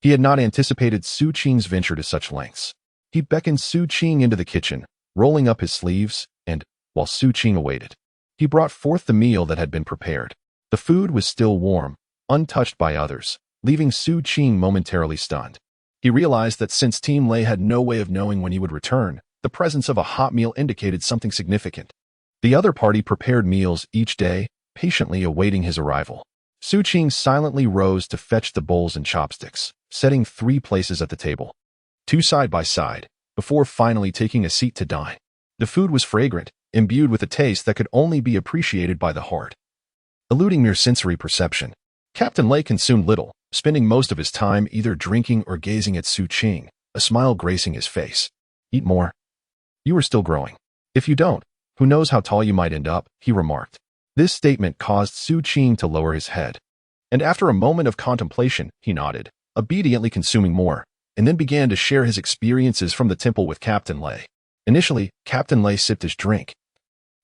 He had not anticipated Xu Qing's venture to such lengths. He beckoned Xu Qing into the kitchen, rolling up his sleeves, and, while Xu Qing awaited, he brought forth the meal that had been prepared. The food was still warm, untouched by others, leaving Xu Qing momentarily stunned. He realized that since Team Lei had no way of knowing when he would return, the presence of a hot meal indicated something significant. The other party prepared meals each day, patiently awaiting his arrival. Xu Qing silently rose to fetch the bowls and chopsticks, setting 3 places at the table, 2 side by side, before finally taking a seat to dine. The food was fragrant, imbued with a taste that could only be appreciated by the heart. Eluding mere sensory perception, Captain Lei consumed little, spending most of his time either drinking or gazing at Xu Qing, a smile gracing his face. "Eat more. You are still growing. If you don't, who knows how tall you might end up," he remarked. This statement caused Xu Qing to lower his head, and after a moment of contemplation, he nodded, obediently consuming more, and then began to share his experiences from the temple with Captain Lei. Initially, Captain Lei sipped his drink,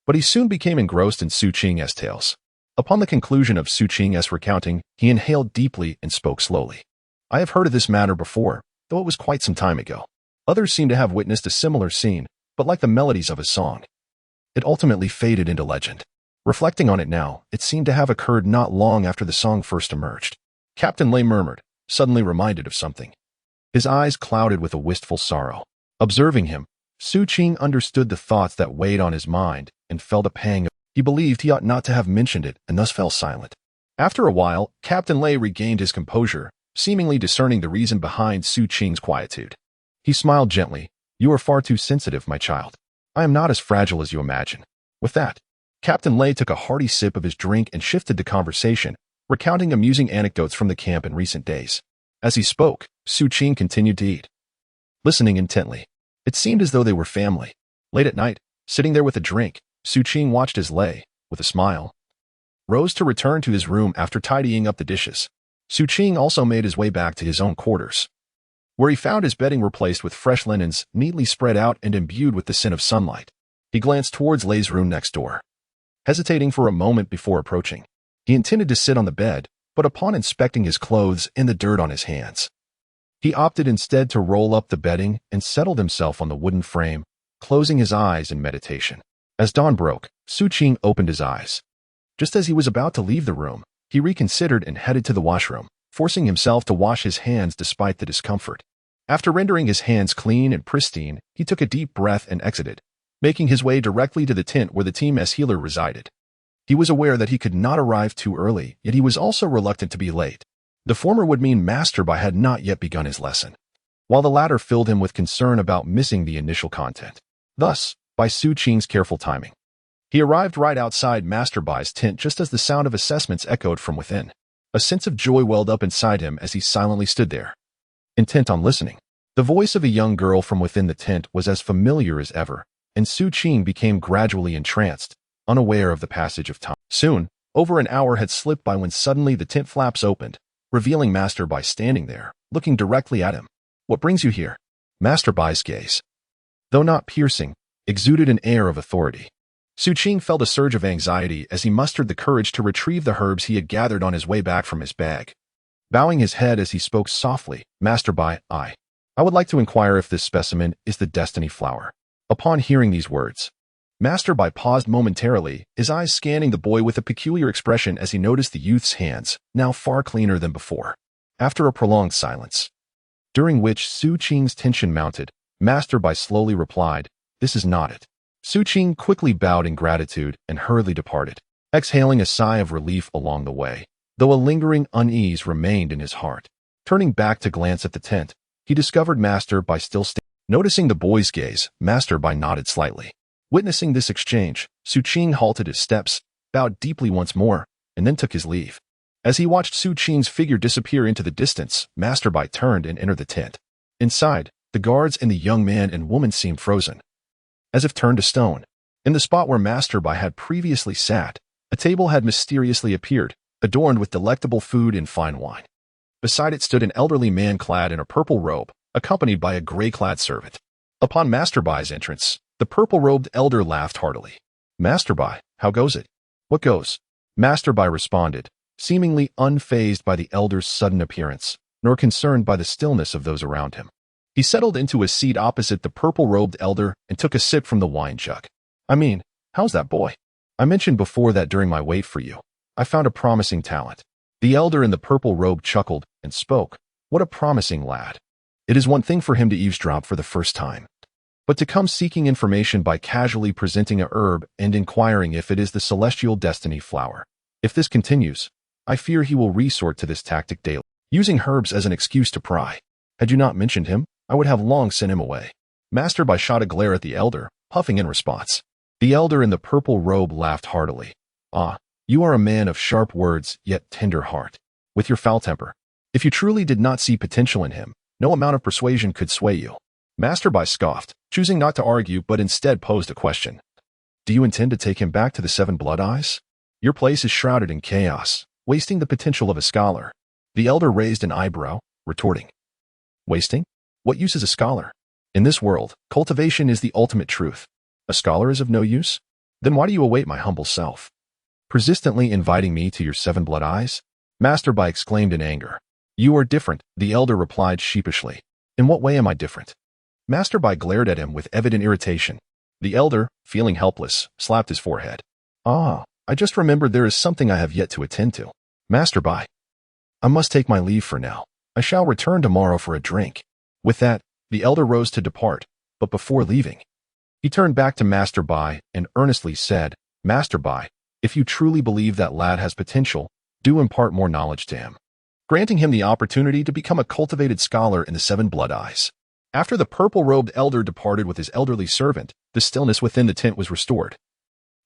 but he soon became engrossed in Xu Qing's tales. Upon the conclusion of Xu Qing's recounting, he inhaled deeply and spoke slowly. "I have heard of this matter before, though it was quite some time ago. Others seem to have witnessed a similar scene, but like the melodies of a song, it ultimately faded into legend. Reflecting on it now, it seemed to have occurred not long after the song first emerged." Captain Lei murmured, suddenly reminded of something. His eyes clouded with a wistful sorrow. Observing him, Xu Qing understood the thoughts that weighed on his mind and felt a pang. He believed he ought not to have mentioned it and thus fell silent. After a while, Captain Lei regained his composure, seemingly discerning the reason behind Xu Qing's quietude. He smiled gently. "You are far too sensitive, my child. I am not as fragile as you imagine." With that, Captain Lei took a hearty sip of his drink and shifted the conversation, recounting amusing anecdotes from the camp in recent days. As he spoke, Xu Qing continued to eat, listening intently. It seemed as though they were family. Late at night, sitting there with a drink, Xu Qing watched as Lei, with a smile, rose to return to his room after tidying up the dishes. Xu Qing also made his way back to his own quarters, where he found his bedding replaced with fresh linens neatly spread out and imbued with the scent of sunlight. He glanced towards Lei's room next door, hesitating for a moment before approaching. He intended to sit on the bed, but upon inspecting his clothes and the dirt on his hands, he opted instead to roll up the bedding and settled himself on the wooden frame, closing his eyes in meditation. As dawn broke, Xu Qing opened his eyes. Just as he was about to leave the room, he reconsidered and headed to the washroom, forcing himself to wash his hands despite the discomfort. After rendering his hands clean and pristine, he took a deep breath and exited, making his way directly to the tent where the team as healer resided. He was aware that he could not arrive too early, yet he was also reluctant to be late. The former would mean Master Bai had not yet begun his lesson, while the latter filled him with concern about missing the initial content. Thus, by Xu Qing's careful timing, he arrived right outside Master Bai's tent just as the sound of assessments echoed from within. A sense of joy welled up inside him as he silently stood there, intent on listening. The voice of a young girl from within the tent was as familiar as ever, and Xu Qing became gradually entranced, unaware of the passage of time. Soon, over an hour had slipped by when suddenly the tent flaps opened, revealing Master Bai standing there, looking directly at him. "What brings you here?" Master Bai's gaze, though not piercing, exuded an air of authority. Xu Qing felt a surge of anxiety as he mustered the courage to retrieve the herbs he had gathered on his way back from his bag. Bowing his head as he spoke softly, "Master Bai, I would like to inquire if this specimen is the destiny flower." Upon hearing these words, Master Bai paused momentarily, his eyes scanning the boy with a peculiar expression as he noticed the youth's hands, now far cleaner than before. After a prolonged silence, during which Xu Qing's tension mounted, Master Bai slowly replied, "This is not it." Xu Qing quickly bowed in gratitude and hurriedly departed, exhaling a sigh of relief along the way, though a lingering unease remained in his heart. Turning back to glance at the tent, he discovered Master Bai still standing. Noticing the boy's gaze, Master Bai nodded slightly. Witnessing this exchange, Xu Qing halted his steps, bowed deeply once more, and then took his leave. As he watched Xu Qing's figure disappear into the distance, Master Bai turned and entered the tent. Inside, the guards and the young man and woman seemed frozen, as if turned to stone. In the spot where Master Bai had previously sat, a table had mysteriously appeared, adorned with delectable food and fine wine. Beside it stood an elderly man clad in a purple robe, accompanied by a gray-clad servant. Upon Master Bai's entrance, the purple-robed elder laughed heartily. "Master Bai, how goes it?" "What goes?" Master Bai responded, seemingly unfazed by the elder's sudden appearance, nor concerned by the stillness of those around him. He settled into a seat opposite the purple-robed elder and took a sip from the wine jug. "I mean, how's that boy? I mentioned before that during my wait for you, I found a promising talent." The elder in the purple robe chuckled and spoke. "What a promising lad. It is one thing for him to eavesdrop for the first time, but to come seeking information by casually presenting a herb and inquiring if it is the celestial destiny flower. If this continues, I fear he will resort to this tactic daily, using herbs as an excuse to pry. Had you not mentioned him, I would have long sent him away." Master Bai shot a glare at the elder, puffing in response. The elder in the purple robe laughed heartily. "Ah, you are a man of sharp words yet tender heart. With your foul temper, if you truly did not see potential in him, no amount of persuasion could sway you." Master Bai scoffed, choosing not to argue but instead posed a question. "Do you intend to take him back to the Seven Blood Eyes? Your place is shrouded in chaos, wasting the potential of a scholar." The elder raised an eyebrow, retorting, "Wasting? What use is a scholar? In this world, cultivation is the ultimate truth. A scholar is of no use? Then why do you await my humble self, persistently inviting me to your Seven Blood Eyes?" Master Bai exclaimed in anger. "You are different," the elder replied sheepishly. "In what way am I different?" Master Bai glared at him with evident irritation. The elder, feeling helpless, slapped his forehead. "Ah, I just remembered there is something I have yet to attend to. Master Bai, I must take my leave for now. I shall return tomorrow for a drink." With that, the elder rose to depart, but before leaving, he turned back to Master Bai and earnestly said, "Master Bai, if you truly believe that lad has potential, do impart more knowledge to him, granting him the opportunity to become a cultivated scholar in the Seven Blood Eyes." After the purple-robed elder departed with his elderly servant, the stillness within the tent was restored.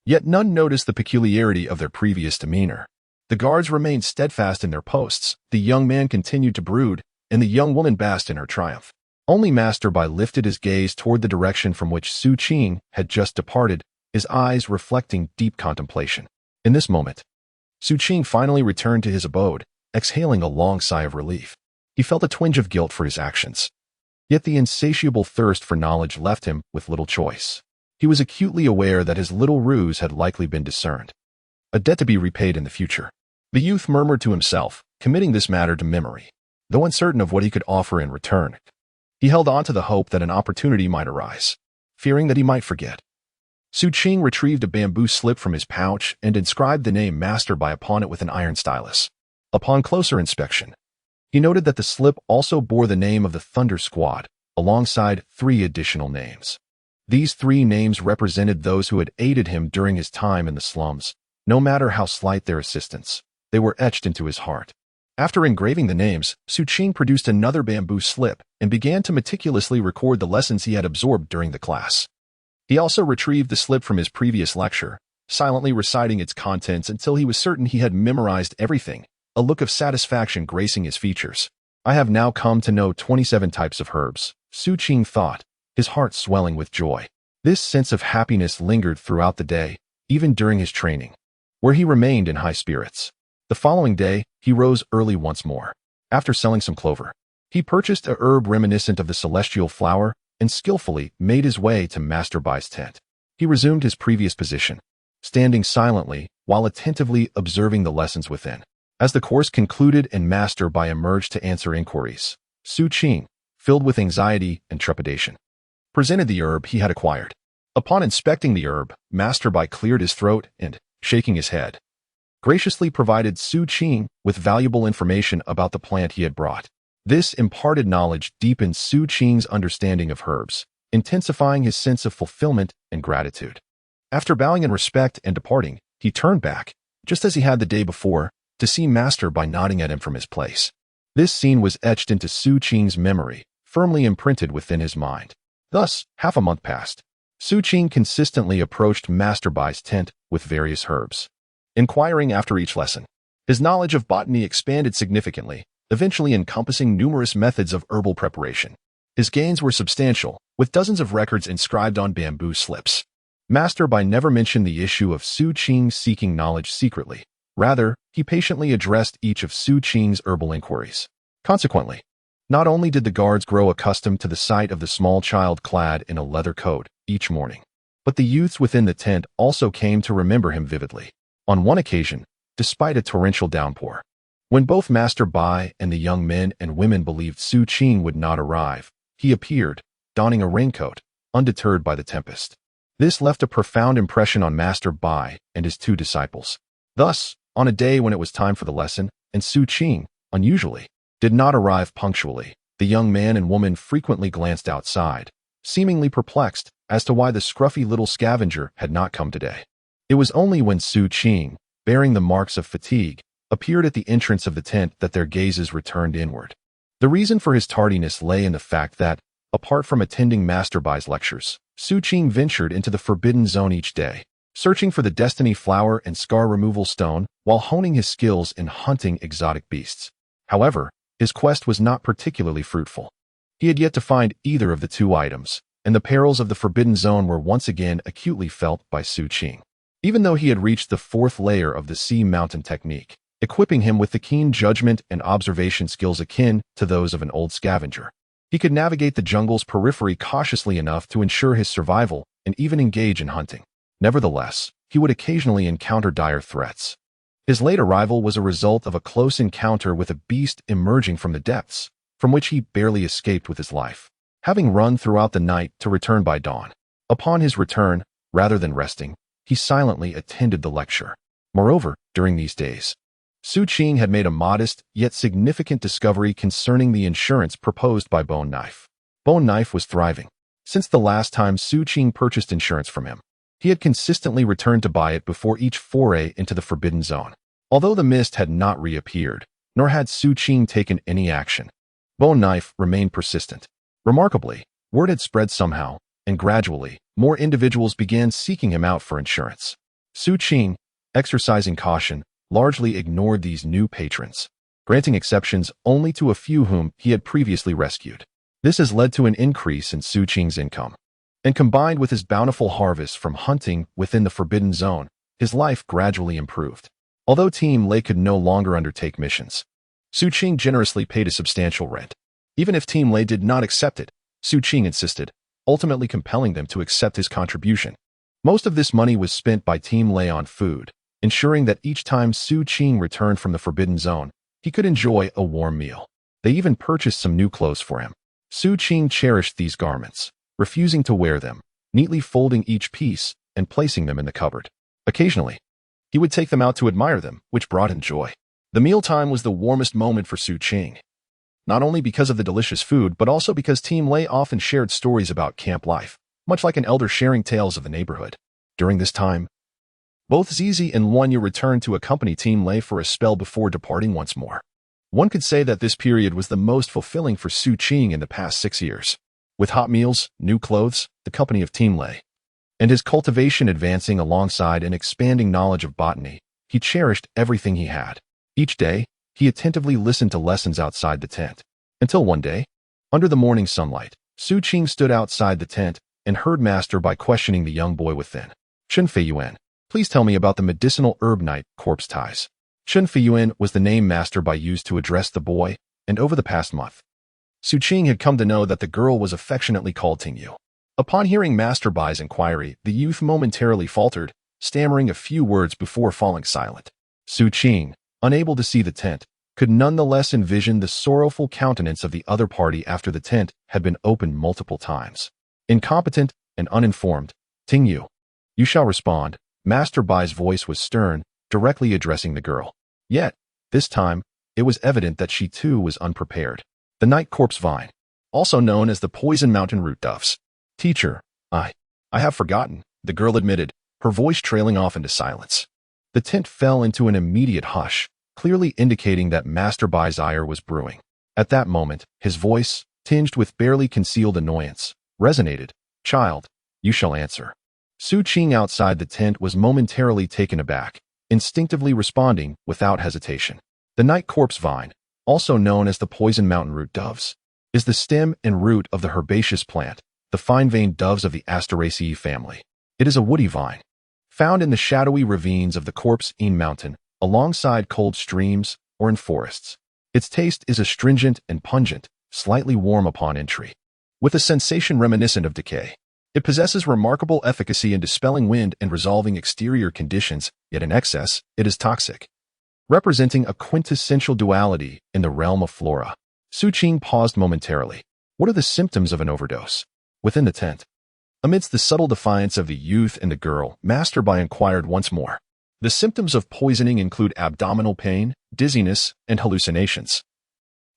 Yet none noticed the peculiarity of their previous demeanor. The guards remained steadfast in their posts, the young man continued to brood, and the young woman basked in her triumph. Only Master Bai lifted his gaze toward the direction from which Xu Qing had just departed, his eyes reflecting deep contemplation. In this moment, Xu Qing finally returned to his abode, exhaling a long sigh of relief. He felt a twinge of guilt for his actions, yet the insatiable thirst for knowledge left him with little choice. He was acutely aware that his little ruse had likely been discerned, a debt to be repaid in the future. The youth murmured to himself, committing this matter to memory. Though uncertain of what he could offer in return, he held on to the hope that an opportunity might arise, fearing that he might forget. Xu Qing retrieved a bamboo slip from his pouch and inscribed the name Master Bai upon it with an iron stylus. Upon closer inspection, he noted that the slip also bore the name of the Thunder Squad, alongside 3 additional names. These 3 names represented those who had aided him during his time in the slums. No matter how slight their assistance, they were etched into his heart. After engraving the names, Xu Qing produced another bamboo slip and began to meticulously record the lessons he had absorbed during the class. He also retrieved the slip from his previous lecture, silently reciting its contents until he was certain he had memorized everything, a look of satisfaction gracing his features. I have now come to know 27 types of herbs, Xu Qing thought, his heart swelling with joy. This sense of happiness lingered throughout the day, even during his training, where he remained in high spirits. The following day, he rose early once more. After selling some clover, he purchased a herb reminiscent of the celestial flower and skillfully made his way to Master Bai's tent. He resumed his previous position, standing silently while attentively observing the lessons within. As the course concluded and Master Bai emerged to answer inquiries, Xu Qing, filled with anxiety and trepidation, presented the herb he had acquired. Upon inspecting the herb, Master Bai cleared his throat and, shaking his head, graciously provided Xu Qing with valuable information about the plant he had brought. This imparted knowledge deepened Xu Qing's understanding of herbs, intensifying his sense of fulfillment and gratitude. After bowing in respect and departing, he turned back, just as he had the day before, to see Master Bai nodding at him from his place. This scene was etched into Xu Qing's memory, firmly imprinted within his mind. Thus, half a month passed. Xu Qing consistently approached Master Bai's tent with various herbs, inquiring after each lesson. His knowledge of botany expanded significantly, eventually encompassing numerous methods of herbal preparation. His gains were substantial, with dozens of records inscribed on bamboo slips. Master Bai never mentioned the issue of Xu Qing seeking knowledge secretly. Rather, he patiently addressed each of Xu Qing's herbal inquiries. Consequently, not only did the guards grow accustomed to the sight of the small child clad in a leather coat each morning, but the youths within the tent also came to remember him vividly. On one occasion, despite a torrential downpour, when both Master Bai and the young men and women believed Xu Qing would not arrive, he appeared, donning a raincoat, undeterred by the tempest. This left a profound impression on Master Bai and his 2 disciples. Thus, on a day when it was time for the lesson, and Xu Qing, unusually, did not arrive punctually, the young man and woman frequently glanced outside, seemingly perplexed as to why the scruffy little scavenger had not come today. It was only when Xu Qing, bearing the marks of fatigue, appeared at the entrance of the tent that their gazes returned inward. The reason for his tardiness lay in the fact that, apart from attending Master Bai's lectures, Xu Qing ventured into the Forbidden Zone each day, searching for the Destiny Flower and Scar Removal Stone while honing his skills in hunting exotic beasts. However, his quest was not particularly fruitful. He had yet to find either of the 2 items, and the perils of the Forbidden Zone were once again acutely felt by Xu Qing. Even though he had reached the 4th layer of the Sea Mountain technique, equipping him with the keen judgment and observation skills akin to those of an old scavenger, he could navigate the jungle's periphery cautiously enough to ensure his survival and even engage in hunting. Nevertheless, he would occasionally encounter dire threats. His late arrival was a result of a close encounter with a beast emerging from the depths, from which he barely escaped with his life, having run throughout the night to return by dawn. Upon his return, rather than resting, he silently attended the lecture. Moreover, during these days, Xu Qing had made a modest yet significant discovery concerning the insurance proposed by Bone Knife. Bone Knife was thriving. Since the last time Xu Qing purchased insurance from him, he had consistently returned to buy it before each foray into the Forbidden Zone. Although the mist had not reappeared, nor had Xu Qing taken any action, Bone Knife remained persistent. Remarkably, word had spread somehow, and gradually, more individuals began seeking him out for insurance. Xu Qing, exercising caution, largely ignored these new patrons, granting exceptions only to a few whom he had previously rescued. This has led to an increase in Xu Qing's income, and combined with his bountiful harvest from hunting within the Forbidden Zone, his life gradually improved. Although Team Lei could no longer undertake missions, Xu Qing generously paid a substantial rent. Even if Team Lei did not accept it, Xu Qing insisted, ultimately compelling them to accept his contribution. Most of this money was spent by Team Lei on food, ensuring that each time Xu Qing returned from the Forbidden Zone, he could enjoy a warm meal. They even purchased some new clothes for him. Xu Qing cherished these garments, refusing to wear them, neatly folding each piece and placing them in the cupboard. Occasionally, he would take them out to admire them, which brought him joy. The mealtime was the warmest moment for Xu Qing, not only because of the delicious food, but also because Team Lei often shared stories about camp life, much like an elder sharing tales of the neighborhood. During this time, both Zizi and Luanyu returned to accompany Team Lei for a spell before departing once more. One could say that this period was the most fulfilling for Xu Qing in the past 6 years. With hot meals, new clothes, the company of Team Lei, and his cultivation advancing alongside an expanding knowledge of botany, he cherished everything he had. Each day, he attentively listened to lessons outside the tent. Until one day, under the morning sunlight, Xu Qing stood outside the tent and heard Master Bai questioning the young boy within. Chen Feiyuan, please tell me about the medicinal herb night corpse ties. Chen Feiyuan was the name Master Bai used to address the boy, and over the past month, Xu Qing had come to know that the girl was affectionately called Tingyu. Upon hearing Master Bai's inquiry, the youth momentarily faltered, stammering a few words before falling silent. Xu Qing, unable to see the tent, could nonetheless envision the sorrowful countenance of the other party after the tent had been opened multiple times. Incompetent and uninformed, Tingyu, you shall respond. Master Bai's voice was stern, directly addressing the girl. Yet, this time, it was evident that she too was unprepared. The night corpse vine, also known as the poison mountain root doves. Teacher, I have forgotten, the girl admitted, her voice trailing off into silence. The tent fell into an immediate hush, clearly indicating that Master Bai's ire was brewing. At that moment, his voice, tinged with barely concealed annoyance, resonated. Child, you shall answer. Xu Qing outside the tent was momentarily taken aback, instinctively responding without hesitation. The night corpse vine, also known as the poison mountain root doves, is the stem and root of the herbaceous plant, the fine-veined doves of the Asteraceae family. It is a woody vine, found in the shadowy ravines of the Corpse Een Mountain, alongside cold streams or in forests. Its taste is astringent and pungent, slightly warm upon entry, with a sensation reminiscent of decay. It possesses remarkable efficacy in dispelling wind and resolving exterior conditions, yet in excess, it is toxic, representing a quintessential duality in the realm of flora. Xu Qing paused momentarily. What are the symptoms of an overdose? Within the tent, amidst the subtle defiance of the youth and the girl, Master Bai inquired once more. The symptoms of poisoning include abdominal pain, dizziness, and hallucinations,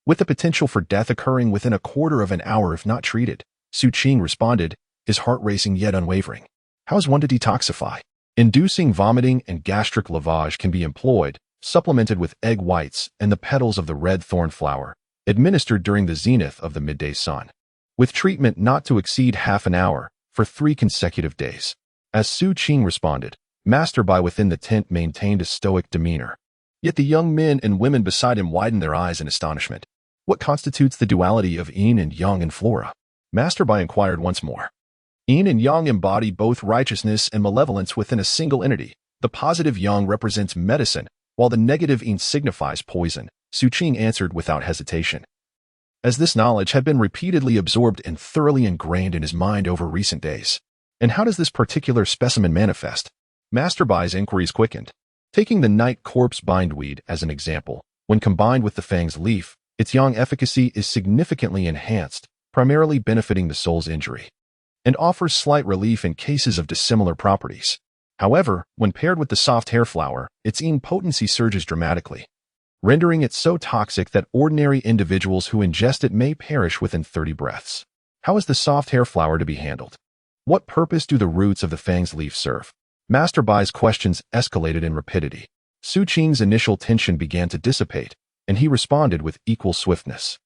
with the potential for death occurring within a quarter of an hour if not treated. Xu Qing responded, his heart racing yet unwavering. How is one to detoxify? Inducing vomiting and gastric lavage can be employed, supplemented with egg whites and the petals of the red thorn flower, administered during the zenith of the midday sun, with treatment not to exceed half an hour, for 3 consecutive days. As Xu Qing responded, Master Bai within the tent maintained a stoic demeanor. Yet the young men and women beside him widened their eyes in astonishment. What constitutes the duality of yin and yang in flora? Master Bai inquired once more. Yin and yang embody both righteousness and malevolence within a single entity. The positive yang represents medicine, while the negative yin signifies poison, Xu Qing answered without hesitation, as this knowledge had been repeatedly absorbed and thoroughly ingrained in his mind over recent days. And how does this particular specimen manifest? Master Bai's inquiries quickened. Taking the night corpse bindweed as an example, when combined with the fang's leaf, its yang efficacy is significantly enhanced, primarily benefiting the soul's injury, and offers slight relief in cases of dissimilar properties. However, when paired with the soft hair flower, its yin potency surges dramatically, rendering it so toxic that ordinary individuals who ingest it may perish within 30 breaths. How is the soft hair flower to be handled? What purpose do the roots of the fang's leaf serve? Master Bai's questions escalated in rapidity. Xu Qing's initial tension began to dissipate, and he responded with equal swiftness.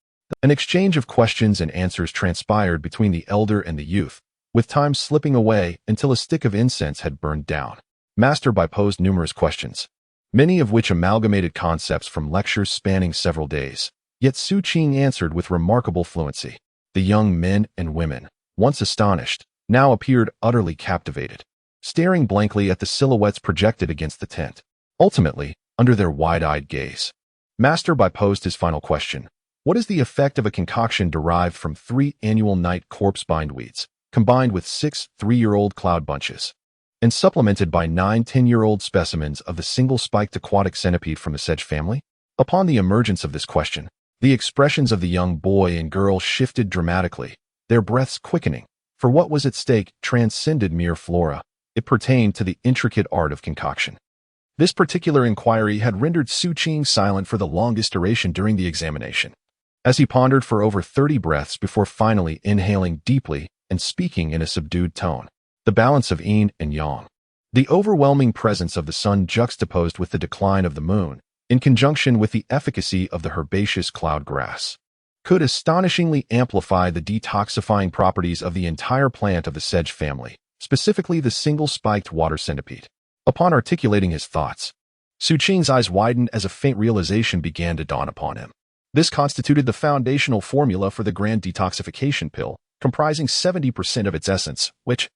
An exchange of questions and answers transpired between the elder and the youth, with time slipping away until a stick of incense had burned down. Master Bai posed numerous questions, many of which amalgamated concepts from lectures spanning several days. Yet Xu Qing answered with remarkable fluency. The young men and women, once astonished, now appeared utterly captivated, staring blankly at the silhouettes projected against the tent. Ultimately, under their wide-eyed gaze, Master Bai posed his final question. What is the effect of a concoction derived from 3 annual night corpse bindweeds? combined with 6 3-year-old cloud bunches, and supplemented by 9 10-year-old specimens of the single-spiked aquatic centipede from the sedge family? Upon the emergence of this question, the expressions of the young boy and girl shifted dramatically, their breaths quickening, for what was at stake transcended mere flora. It pertained to the intricate art of concoction. This particular inquiry had rendered Xu Qing silent for the longest duration during the examination, as he pondered for over 30 breaths before finally inhaling deeply and speaking in a subdued tone. The balance of yin and yang. The overwhelming presence of the sun juxtaposed with the decline of the moon, in conjunction with the efficacy of the herbaceous cloud grass, could astonishingly amplify the detoxifying properties of the entire plant of the sedge family, specifically the single-spiked water centipede. Upon articulating his thoughts, Xu Qing's eyes widened as a faint realization began to dawn upon him. This constituted the foundational formula for the grand detoxification pill, comprising 70% of its essence, which,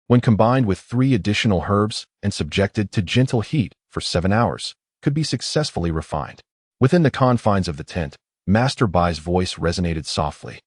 when combined with 3 additional herbs and subjected to gentle heat for 7 hours, could be successfully refined. Within the confines of the tent, Master Bai's voice resonated softly.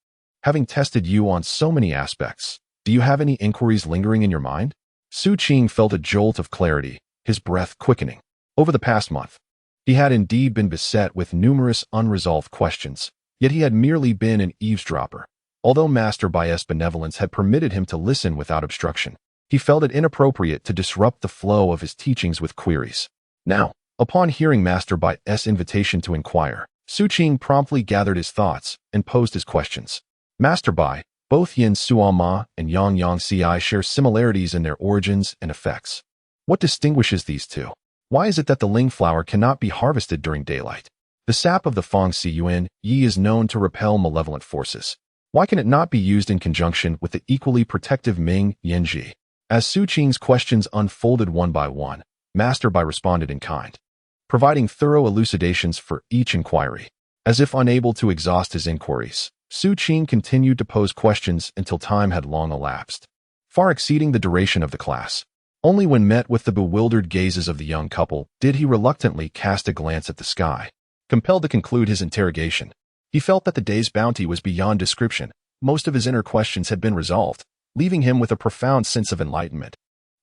Having tested you on so many aspects, do you have any inquiries lingering in your mind? Xu Qing felt a jolt of clarity, his breath quickening. Over the past month, he had indeed been beset with numerous unresolved questions, yet he had merely been an eavesdropper. Although Master Bai's benevolence had permitted him to listen without obstruction, he felt it inappropriate to disrupt the flow of his teachings with queries. Now, upon hearing Master Bai's invitation to inquire, Xu Qing promptly gathered his thoughts and posed his questions. Master Bai, both Yin Suama and Yang Yang Ci share similarities in their origins and effects. What distinguishes these two? Why is it that the ling flower cannot be harvested during daylight? The sap of the Fang Si Yuan Yi is known to repel malevolent forces. Why can it not be used in conjunction with the equally protective Ming Yin Ji? As Xu Qing's questions unfolded one by one, Master Bai responded in kind, providing thorough elucidations for each inquiry. As if unable to exhaust his inquiries, Xu Qing continued to pose questions until time had long elapsed, far exceeding the duration of the class. Only when met with the bewildered gazes of the young couple did he reluctantly cast a glance at the sky. Compelled to conclude his interrogation, he felt that the day's bounty was beyond description. Most of his inner questions had been resolved, leaving him with a profound sense of enlightenment.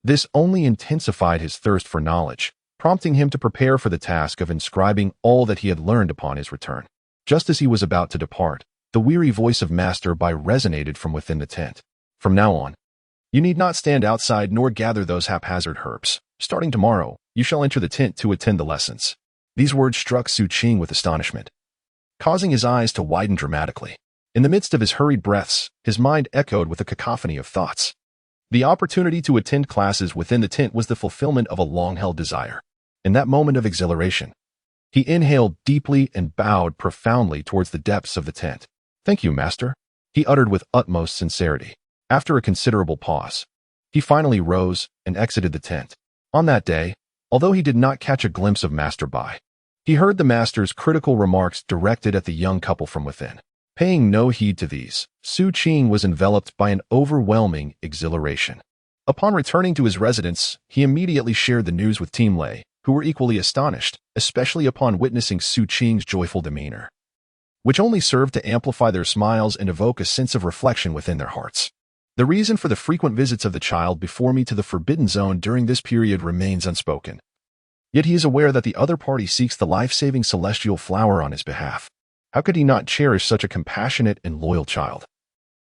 This only intensified his thirst for knowledge, prompting him to prepare for the task of inscribing all that he had learned upon his return. Just as he was about to depart, the weary voice of Master Bai resonated from within the tent. From now on, you need not stand outside nor gather those haphazard herbs. Starting tomorrow, you shall enter the tent to attend the lessons. These words struck Xu Qing with astonishment, causing his eyes to widen dramatically. In the midst of his hurried breaths, his mind echoed with a cacophony of thoughts. The opportunity to attend classes within the tent was the fulfillment of a long-held desire. In that moment of exhilaration, he inhaled deeply and bowed profoundly towards the depths of the tent. "Thank you, Master," he uttered with utmost sincerity. After a considerable pause, he finally rose and exited the tent. On that day, although he did not catch a glimpse of Master Bai, he heard the Master's critical remarks directed at the young couple from within. Paying no heed to these, Xu Qing was enveloped by an overwhelming exhilaration. Upon returning to his residence, he immediately shared the news with Team Lei, who were equally astonished, especially upon witnessing Xu Qing's joyful demeanor, which only served to amplify their smiles and evoke a sense of reflection within their hearts. The reason for the frequent visits of the child before me to the Forbidden Zone during this period remains unspoken. Yet he is aware that the other party seeks the life-saving celestial flower on his behalf. How could he not cherish such a compassionate and loyal child,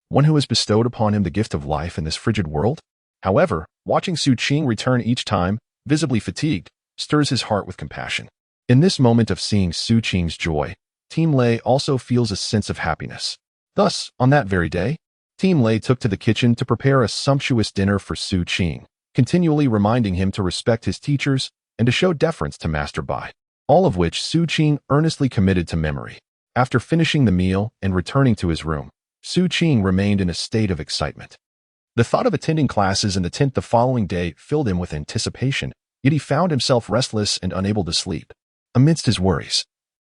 one who has bestowed upon him the gift of life in this frigid world? However, watching Xu Qing return each time, visibly fatigued, stirs his heart with compassion. In this moment of seeing Xu Qing's joy, Team Lei also feels a sense of happiness. Thus, on that very day, Team Lei took to the kitchen to prepare a sumptuous dinner for Xu Qing, continually reminding him to respect his teachers and to show deference to Master Bai, all of which Xu Qing earnestly committed to memory. After finishing the meal and returning to his room, Xu Qing remained in a state of excitement. The thought of attending classes in the tent the following day filled him with anticipation, yet he found himself restless and unable to sleep. Amidst his worries,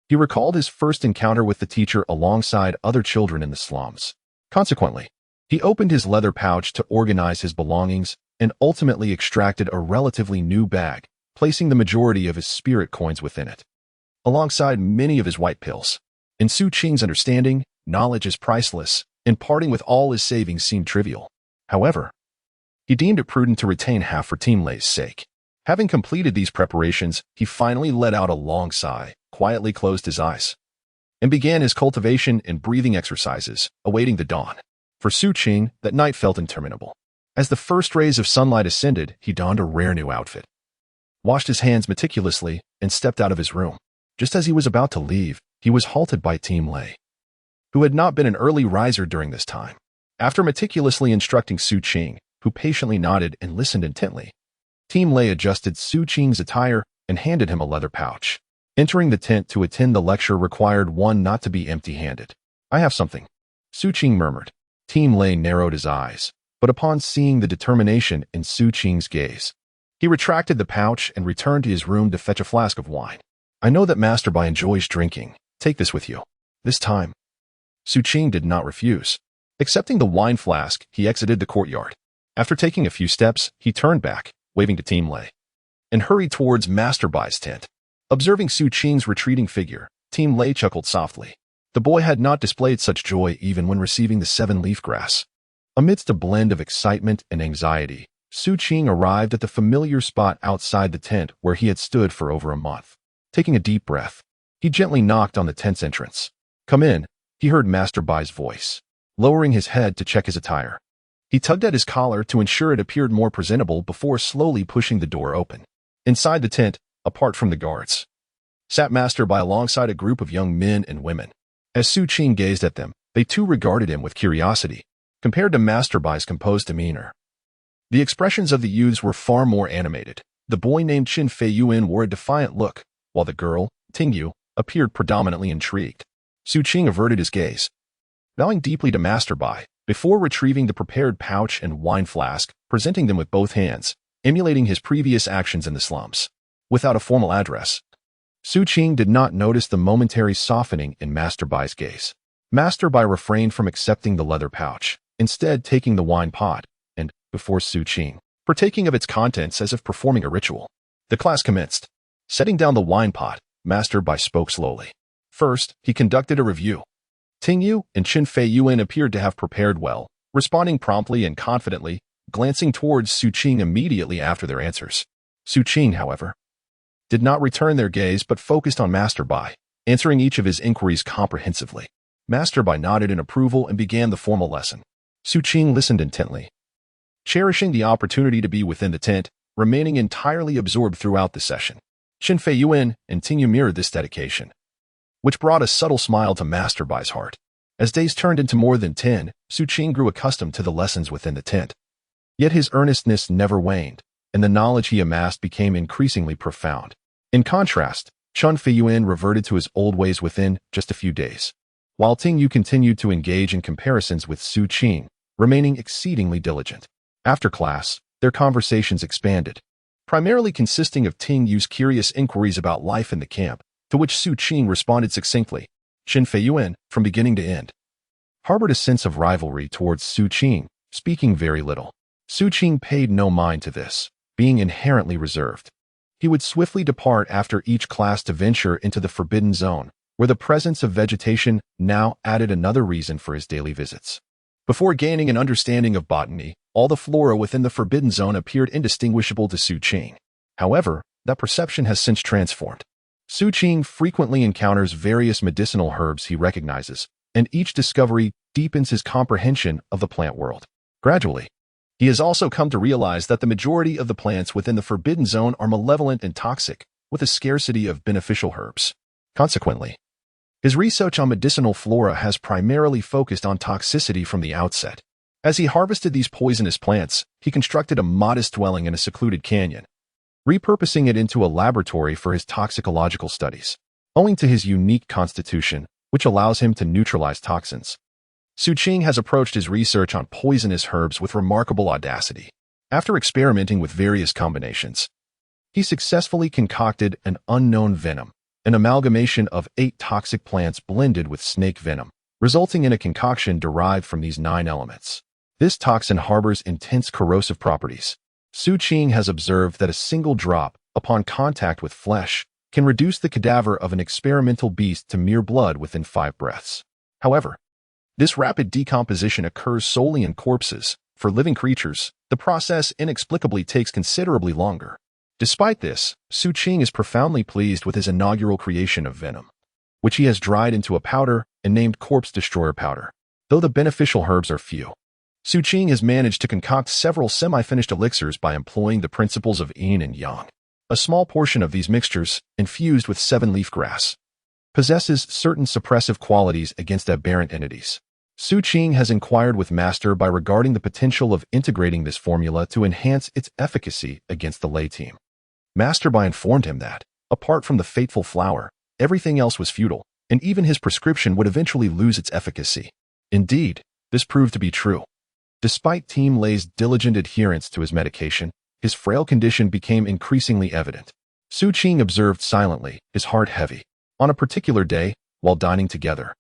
he recalled his first encounter with the teacher alongside other children in the slums. Consequently, he opened his leather pouch to organize his belongings and ultimately extracted a relatively new bag, placing the majority of his spirit coins within it, alongside many of his white pills. In Xu Qing's understanding, knowledge is priceless, and parting with all his savings seemed trivial. However, he deemed it prudent to retain half for Team Lei's sake. Having completed these preparations, he finally let out a long sigh, quietly closed his eyes, and began his cultivation and breathing exercises, awaiting the dawn. For Xu Qing, that night felt interminable. As the first rays of sunlight ascended, he donned a rare new outfit, washed his hands meticulously, and stepped out of his room. Just as he was about to leave, he was halted by Team Lei, who had not been an early riser during this time. After meticulously instructing Xu Qing, who patiently nodded and listened intently, Team Lei adjusted Xu Qing's attire and handed him a leather pouch. Entering the tent to attend the lecture required one not to be empty-handed. "I have something," Xu Qing murmured. Team Lei narrowed his eyes, but upon seeing the determination in Xu Qing's gaze, he retracted the pouch and returned to his room to fetch a flask of wine. "I know that Master Bai enjoys drinking. Take this with you." This time, Xu Qing did not refuse. Accepting the wine flask, he exited the courtyard. After taking a few steps, he turned back, waving to Team Lei, and hurried towards Master Bai's tent. Observing Xu Qing's retreating figure, Team Lei chuckled softly. The boy had not displayed such joy even when receiving the 7-leaf grass. Amidst a blend of excitement and anxiety, Xu Qing arrived at the familiar spot outside the tent where he had stood for over a month. Taking a deep breath, he gently knocked on the tent's entrance. "Come in," he heard Master Bai's voice. Lowering his head to check his attire, he tugged at his collar to ensure it appeared more presentable before slowly pushing the door open. Inside the tent, apart from the guards, sat Master Bai alongside a group of young men and women. As Xu Qing gazed at them, they too regarded him with curiosity. Compared to Master Bai's composed demeanor, the expressions of the youths were far more animated. The boy named Qin Fei Yuan wore a defiant look, while the girl, Ting Yu, appeared predominantly intrigued. Xu Qing averted his gaze, bowing deeply to Master Bai, before retrieving the prepared pouch and wine flask, presenting them with both hands, emulating his previous actions in the slums. Without a formal address, Xu Qing did not notice the momentary softening in Master Bai's gaze. Master Bai refrained from accepting the leather pouch, instead taking the wine pot, and, before Xu Qing, partaking of its contents as if performing a ritual. The class commenced. Setting down the wine pot, Master Bai spoke slowly. First, he conducted a review. Ting Yu and Qin Fei Yuan appeared to have prepared well, responding promptly and confidently, glancing towards Xu Qing immediately after their answers. Xu Qing, however, did not return their gaze but focused on Master Bai, answering each of his inquiries comprehensively. Master Bai nodded in approval and began the formal lesson. Xu Qing listened intently, cherishing the opportunity to be within the tent, remaining entirely absorbed throughout the session. Qin Fei Yuan and Ting Yu mirrored this dedication, which brought a subtle smile to Master Bai's heart. As days turned into more than 10, Xu Qing grew accustomed to the lessons within the tent. Yet his earnestness never waned, and the knowledge he amassed became increasingly profound. In contrast, Qin Fei Yuan reverted to his old ways within just a few days, while Ting Yu continued to engage in comparisons with Xu Qing, remaining exceedingly diligent. After class, their conversations expanded, primarily consisting of Ting Yu's curious inquiries about life in the camp, to which Xu Qing responded succinctly. Qin Fei Yuan, from beginning to end, harbored a sense of rivalry towards Xu Qing, speaking very little. Xu Qing paid no mind to this, being inherently reserved. He would swiftly depart after each class to venture into the forbidden zone, where the presence of vegetation now added another reason for his daily visits. Before gaining an understanding of botany, all the flora within the forbidden zone appeared indistinguishable to Xu Qing. However, that perception has since transformed. Xu Qing frequently encounters various medicinal herbs he recognizes, and each discovery deepens his comprehension of the plant world. Gradually, he has also come to realize that the majority of the plants within the forbidden zone are malevolent and toxic, with a scarcity of beneficial herbs. Consequently, his research on medicinal flora has primarily focused on toxicity from the outset. As he harvested these poisonous plants, he constructed a modest dwelling in a secluded canyon, repurposing it into a laboratory for his toxicological studies. Owing to his unique constitution, which allows him to neutralize toxins, Xu Qing has approached his research on poisonous herbs with remarkable audacity. After experimenting with various combinations, he successfully concocted an unknown venom, an amalgamation of 8 toxic plants blended with snake venom, resulting in a concoction derived from these 9 elements. This toxin harbors intense corrosive properties. Xu Qing has observed that a single drop, upon contact with flesh, can reduce the cadaver of an experimental beast to mere blood within 5 breaths. However, this rapid decomposition occurs solely in corpses, For living creatures, the process inexplicably takes considerably longer. Despite this, Xu Qing is profoundly pleased with his inaugural creation of venom, which he has dried into a powder and named Corpse Destroyer Powder. Though the beneficial herbs are few, Xu Qing has managed to concoct several semi-finished elixirs by employing the principles of yin and yang. A small portion of these mixtures, infused with 7-leaf grass, possesses certain suppressive qualities against aberrant entities. Xu Qing has inquired with Master Bai regarding the potential of integrating this formula to enhance its efficacy against the Lei team. Master Bai informed him that, apart from the fateful flower, everything else was futile, and even his prescription would eventually lose its efficacy. Indeed, this proved to be true. Despite Team Lei's diligent adherence to his medication, his frail condition became increasingly evident. Xu Qing observed silently, his heart heavy. On a particular day, while dining together,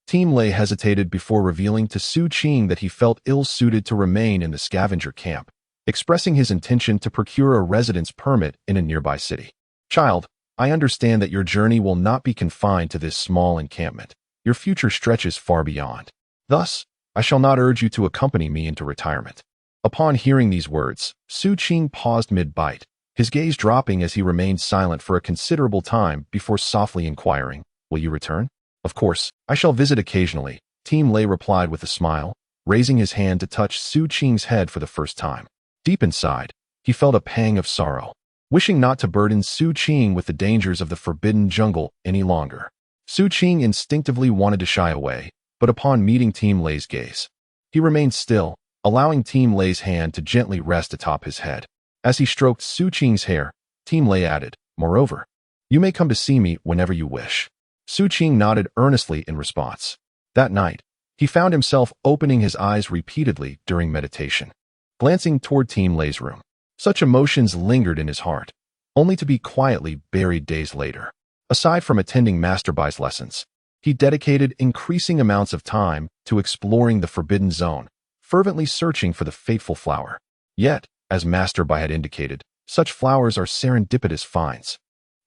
Team Lei hesitated before revealing to Xu Qing that he felt ill-suited to remain in the scavenger camp, expressing his intention to procure a residence permit in a nearby city. "Child, I understand that your journey will not be confined to this small encampment. Your future stretches far beyond. Thus, I shall not urge you to accompany me into retirement." Upon hearing these words, Xu Qing paused mid-bite, his gaze dropping as he remained silent for a considerable time before softly inquiring, "Will you return?" "Of course, I shall visit occasionally," Team Lei replied with a smile, raising his hand to touch Xu Qing's head for the first time. Deep inside, he felt a pang of sorrow, wishing not to burden Xu Qing with the dangers of the forbidden jungle any longer. Xu Qing instinctively wanted to shy away, but upon meeting Team Lei's gaze, he remained still, allowing Team Lei's hand to gently rest atop his head. As he stroked Xu Qing's hair, Team Lei added, "Moreover, you may come to see me whenever you wish." Xu Qing nodded earnestly in response. That night, he found himself opening his eyes repeatedly during meditation, glancing toward Team Lei's room. Such emotions lingered in his heart, only to be quietly buried days later. Aside from attending Master Bai's lessons, he dedicated increasing amounts of time to exploring the Forbidden Zone, fervently searching for the fateful flower. Yet, as Master Bai had indicated, such flowers are serendipitous finds,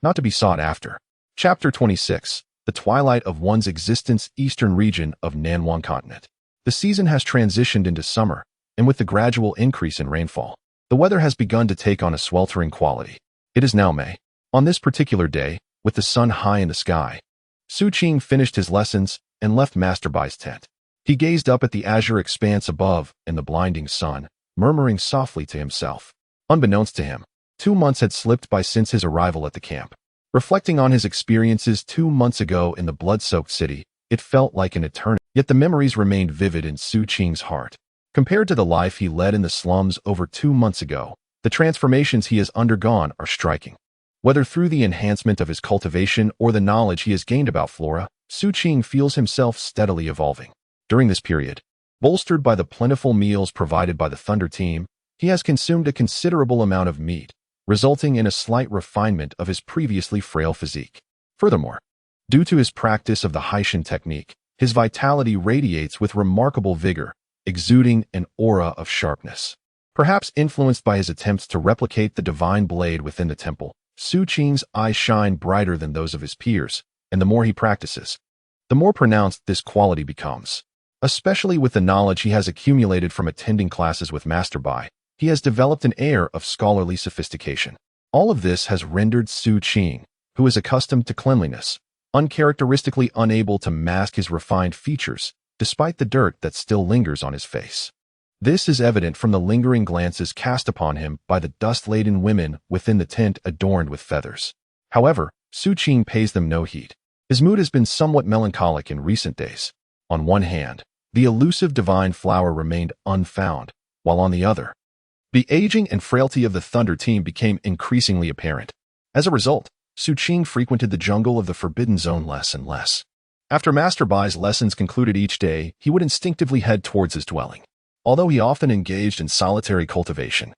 not to be sought after. Chapter 26. The Twilight of One's Existence. Eastern region of Nanwang Continent. The season has transitioned into summer, and with the gradual increase in rainfall, the weather has begun to take on a sweltering quality. It is now May. On this particular day, with the sun high in the sky, Xu Qing finished his lessons and left Master Bai's tent. He gazed up at the azure expanse above and the blinding sun, murmuring softly to himself. Unbeknownst to him, 2 months had slipped by since his arrival at the camp. Reflecting on his experiences 2 months ago in the blood-soaked city, it felt like an eternity. Yet the memories remained vivid in Xu Qing's heart. Compared to the life he led in the slums over 2 months ago, the transformations he has undergone are striking. Whether through the enhancement of his cultivation or the knowledge he has gained about flora, Xu Qing feels himself steadily evolving. During this period, bolstered by the plentiful meals provided by the Thunder team, he has consumed a considerable amount of meat, resulting in a slight refinement of his previously frail physique. Furthermore, due to his practice of the Haishan technique, his vitality radiates with remarkable vigor, exuding an aura of sharpness. Perhaps influenced by his attempts to replicate the divine blade within the temple, Xu Qing's eyes shine brighter than those of his peers, and the more he practices, the more pronounced this quality becomes. Especially with the knowledge he has accumulated from attending classes with Master Bai, he has developed an air of scholarly sophistication. All of this has rendered Xu Qing, who is accustomed to cleanliness, uncharacteristically unable to mask his refined features, despite the dirt that still lingers on his face. This is evident from the lingering glances cast upon him by the dust-laden women within the tent adorned with feathers. However, Xu Qing pays them no heed. His mood has been somewhat melancholic in recent days. On one hand, the elusive divine flower remained unfound, while on the other, the aging and frailty of the Thunder team became increasingly apparent. As a result, Xu Qing frequented the jungle of the Forbidden Zone less and less. After Master Bai's lessons concluded each day, he would instinctively head towards his dwelling. Although he often engaged in solitary cultivation,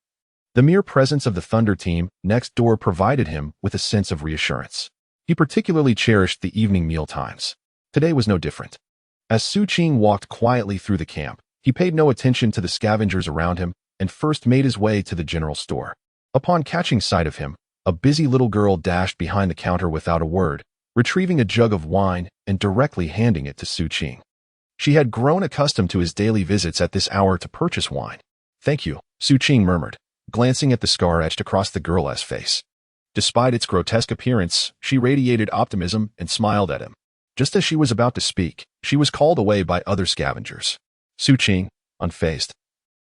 the mere presence of the Thunder team next door provided him with a sense of reassurance. He particularly cherished the evening meal times. Today was no different. As Xu Qing walked quietly through the camp, he paid no attention to the scavengers around him and first made his way to the general store. Upon catching sight of him, a busy little girl dashed behind the counter without a word, retrieving a jug of wine and directly handing it to Xu Qing. She had grown accustomed to his daily visits at this hour to purchase wine. Thank you, Xu Qing murmured, glancing at the scar etched across the girl's face. Despite its grotesque appearance, she radiated optimism and smiled at him. Just as she was about to speak, she was called away by other scavengers. Xu Qing, unfazed,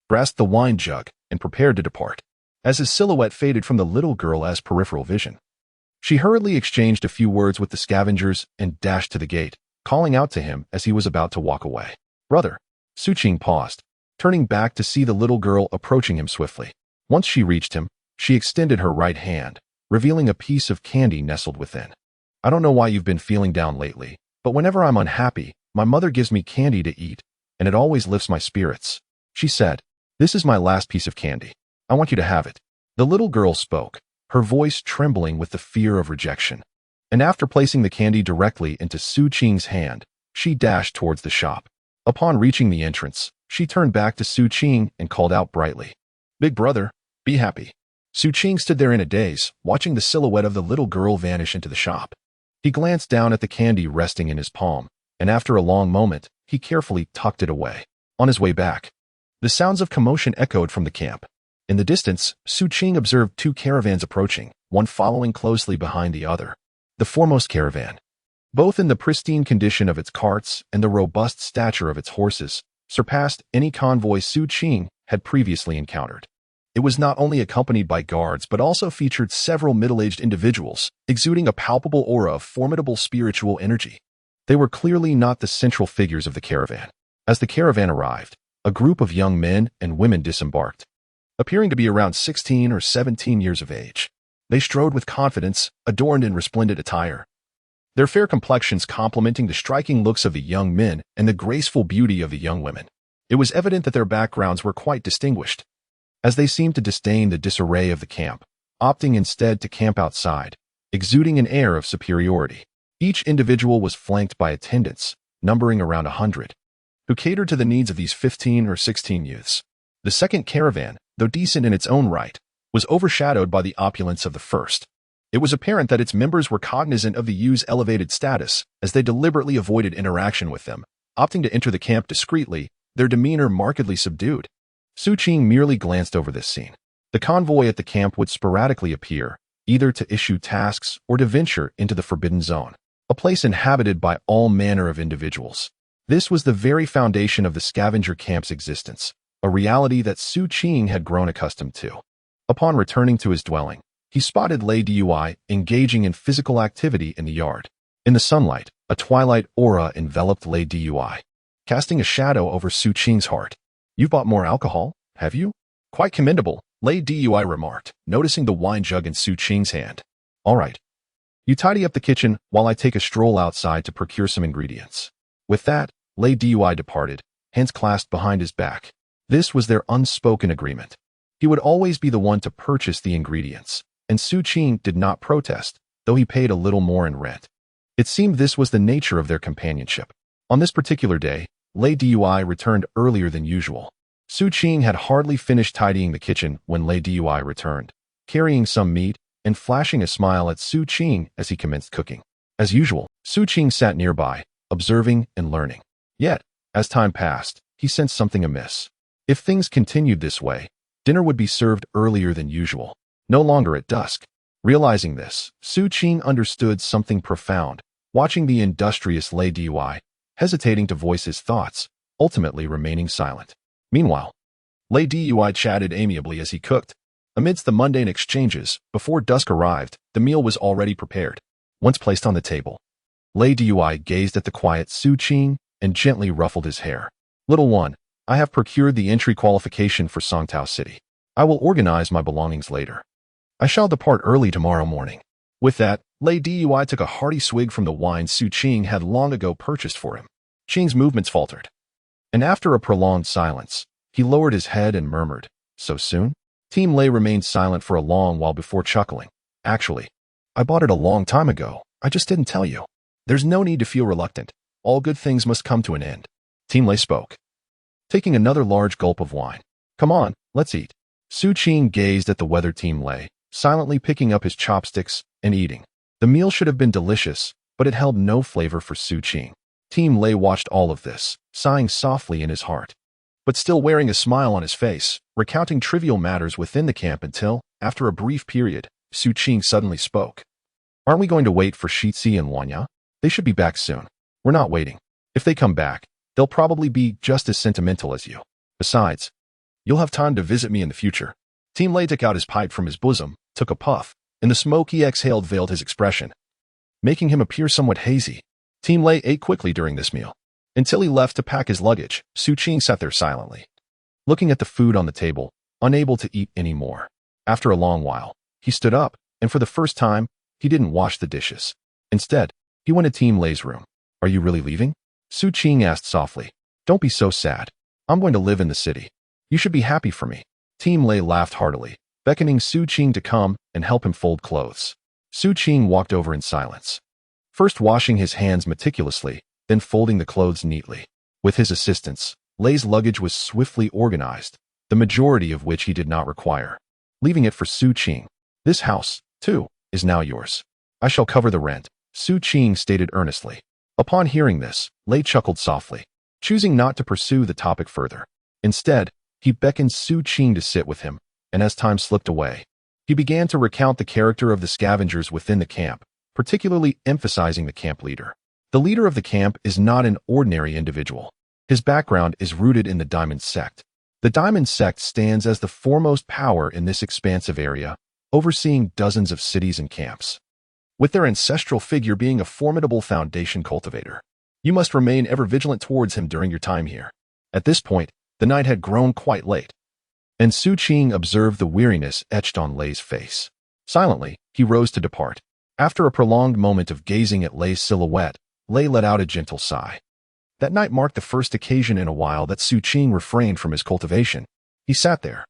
grasped the wine jug and prepared to depart. As his silhouette faded from the little girl's peripheral vision, she hurriedly exchanged a few words with the scavengers and dashed to the gate, calling out to him as he was about to walk away. Brother. Xu Qing paused, turning back to see the little girl approaching him swiftly. Once she reached him, she extended her right hand, revealing a piece of candy nestled within. I don't know why you've been feeling down lately, but whenever I'm unhappy, my mother gives me candy to eat, and it always lifts my spirits. She said, "This is my last piece of candy. I want you to have it." The little girl spoke, her voice trembling with the fear of rejection. And after placing the candy directly into Xu Qing's hand, she dashed towards the shop. Upon reaching the entrance, she turned back to Xu Qing and called out brightly, "Big brother, be happy." Xu Qing stood there in a daze, watching the silhouette of the little girl vanish into the shop. He glanced down at the candy resting in his palm, and after a long moment, he carefully tucked it away. On his way back, the sounds of commotion echoed from the camp. In the distance, Xu Qing observed two caravans approaching, one following closely behind the other. The foremost caravan, both in the pristine condition of its carts and the robust stature of its horses, surpassed any convoy Xu Qing had previously encountered. It was not only accompanied by guards but also featured several middle-aged individuals, exuding a palpable aura of formidable spiritual energy. They were clearly not the central figures of the caravan. As the caravan arrived, a group of young men and women disembarked, appearing to be around 16 or 17 years of age. They strode with confidence, adorned in resplendent attire, their fair complexions complementing the striking looks of the young men and the graceful beauty of the young women. It was evident that their backgrounds were quite distinguished, as they seemed to disdain the disarray of the camp, opting instead to camp outside, exuding an air of superiority. Each individual was flanked by attendants, numbering around 100, who catered to the needs of these 15 or 16 youths. The second caravan, though decent in its own right, was overshadowed by the opulence of the first. It was apparent that its members were cognizant of the youths' elevated status, as they deliberately avoided interaction with them, opting to enter the camp discreetly, their demeanor markedly subdued. Xu Qing merely glanced over this scene. The convoy at the camp would sporadically appear, either to issue tasks or to venture into the Forbidden Zone, a place inhabited by all manner of individuals. This was the very foundation of the scavenger camp's existence, a reality that Xu Qing had grown accustomed to. Upon returning to his dwelling, he spotted Lei Dui engaging in physical activity in the yard. In the sunlight, a twilight aura enveloped Lei Dui, casting a shadow over Xu Qing's heart. "You've bought more alcohol, have you?" "Quite commendable," Lei Dui remarked, noticing the wine jug in Xu Qing's hand. "All right. You tidy up the kitchen while I take a stroll outside to procure some ingredients." With that, Lei Dui departed, hands clasped behind his back. This was their unspoken agreement. He would always be the one to purchase the ingredients, and Xu Qing did not protest, though he paid a little more in rent. It seemed this was the nature of their companionship. On this particular day, Lei Dui returned earlier than usual. Xu Qing had hardly finished tidying the kitchen when Lei Dui returned, carrying some meat and flashing a smile at Xu Qing as he commenced cooking. As usual, Xu Qing sat nearby, observing and learning. Yet, as time passed, he sensed something amiss. If things continued this way, dinner would be served earlier than usual, no longer at dusk. Realizing this, Xu Qing understood something profound, watching the industrious Lei Dui, hesitating to voice his thoughts, ultimately remaining silent. Meanwhile, Lei Dui chatted amiably as he cooked. Amidst the mundane exchanges, before dusk arrived, the meal was already prepared. Once placed on the table, Lei Dui gazed at the quiet Xu Qing and gently ruffled his hair. "Little one, I have procured the entry qualification for Songtao City. I will organize my belongings later. I shall depart early tomorrow morning." With that, Lei Dui took a hearty swig from the wine Xu Qing had long ago purchased for him. Qing's movements faltered, and after a prolonged silence, he lowered his head and murmured, "So soon?" Team Lei remained silent for a long while before chuckling. "Actually, I bought it a long time ago. I just didn't tell you." "There's no need to feel reluctant. All good things must come to an end." Team Lei spoke, taking another large gulp of wine. "Come on, let's eat." Xu Qing gazed at the weathered Team Lei, silently picking up his chopsticks and eating. The meal should have been delicious, but it held no flavor for Xu Qing. Team Lei watched all of this, sighing softly in his heart. but still wearing a smile on his face, recounting trivial matters within the camp until, after a brief period, Xu Qing suddenly spoke. Aren't we going to wait for Shitzi and Wanya? They should be back soon. We're not waiting. If they come back, they'll probably be just as sentimental as you. Besides, you'll have time to visit me in the future. Team Lei took out his pipe from his bosom, took a puff, and the smoke he exhaled veiled his expression, making him appear somewhat hazy. Team Lei ate quickly during this meal. Until he left to pack his luggage, Xu Qing sat there silently, looking at the food on the table, unable to eat any more. After a long while, he stood up, and for the first time, he didn't wash the dishes. Instead, he went to Team Lei's room. Are you really leaving? Xu Qing asked softly. Don't be so sad. I'm going to live in the city. You should be happy for me. Team Lei laughed heartily, beckoning Xu Qing to come and help him fold clothes. Xu Qing walked over in silence, first washing his hands meticulously, then folding the clothes neatly. With his assistance, Lei's luggage was swiftly organized, the majority of which he did not require, leaving it for Xu Qing. This house, too, is now yours. I shall cover the rent, Xu Qing stated earnestly. Upon hearing this, Lei chuckled softly, choosing not to pursue the topic further. Instead, he beckoned Xu Qing to sit with him, and as time slipped away, he began to recount the character of the scavengers within the camp, particularly emphasizing the camp leader. The leader of the camp is not an ordinary individual. His background is rooted in the Diamond Sect. The Diamond Sect stands as the foremost power in this expansive area, overseeing dozens of cities and camps, with their ancestral figure being a formidable foundation cultivator. You must remain ever vigilant towards him during your time here. At this point, the night had grown quite late, and Xu Qing observed the weariness etched on Lei's face. Silently, he rose to depart. After a prolonged moment of gazing at Lei's silhouette, Lei let out a gentle sigh. That night marked the first occasion in a while that Xu Qing refrained from his cultivation. He sat there,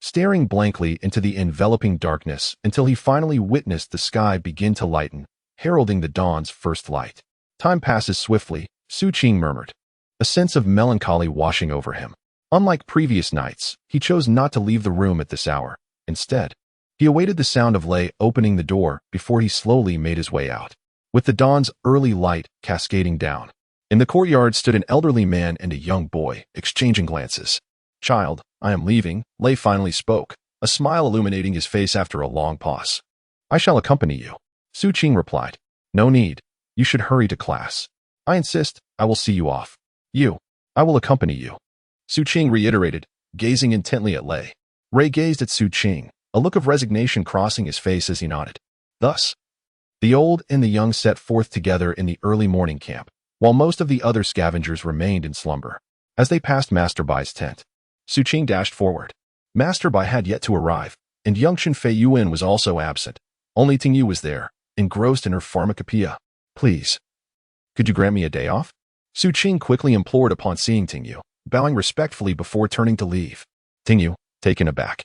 staring blankly into the enveloping darkness until he finally witnessed the sky begin to lighten, heralding the dawn's first light. Time passes swiftly, Xu Qing murmured, a sense of melancholy washing over him. Unlike previous nights, he chose not to leave the room at this hour. Instead, he awaited the sound of Lei opening the door before he slowly made his way out. With the dawn's early light cascading down, in the courtyard stood an elderly man and a young boy, exchanging glances. Child, I am leaving, Lei finally spoke, a smile illuminating his face after a long pause. I shall accompany you. Xu Qing replied. No need. You should hurry to class. I insist, I will see you off. I will accompany you. Xu Qing reiterated, gazing intently at Lei. Ray gazed at Xu Qing, a look of resignation crossing his face as he nodded. Thus, the old and the young set forth together in the early morning camp, while most of the other scavengers remained in slumber. As they passed Master Bai's tent, Xu Qing dashed forward. Master Bai had yet to arrive, and young Fei Yuan was also absent. Only Ting Yu was there, engrossed in her pharmacopoeia. Please, could you grant me a day off? Xu Qing quickly implored upon seeing Ting Yu, bowing respectfully before turning to leave. Ting Yu, taken aback,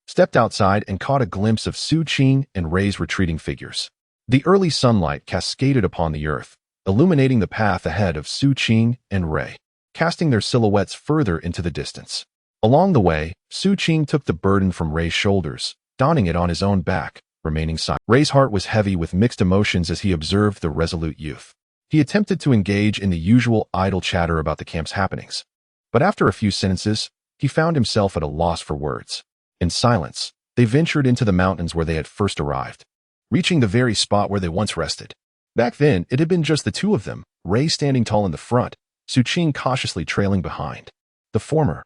stepped outside and caught a glimpse of Xu Qing and Rei's retreating figures. The early sunlight cascaded upon the earth, illuminating the path ahead of Xu Qing and Rei, casting their silhouettes further into the distance. Along the way, Xu Qing took the burden from Rei's shoulders, donning it on his own back, remaining silent. Rei's heart was heavy with mixed emotions as he observed the resolute youth. He attempted to engage in the usual idle chatter about the camp's happenings, but after a few sentences, he found himself at a loss for words. In silence, they ventured into the mountains where they had first arrived, reaching the very spot where they once rested. Back then, it had been just the two of them, Rei standing tall in the front, Xu Qing cautiously trailing behind. The former,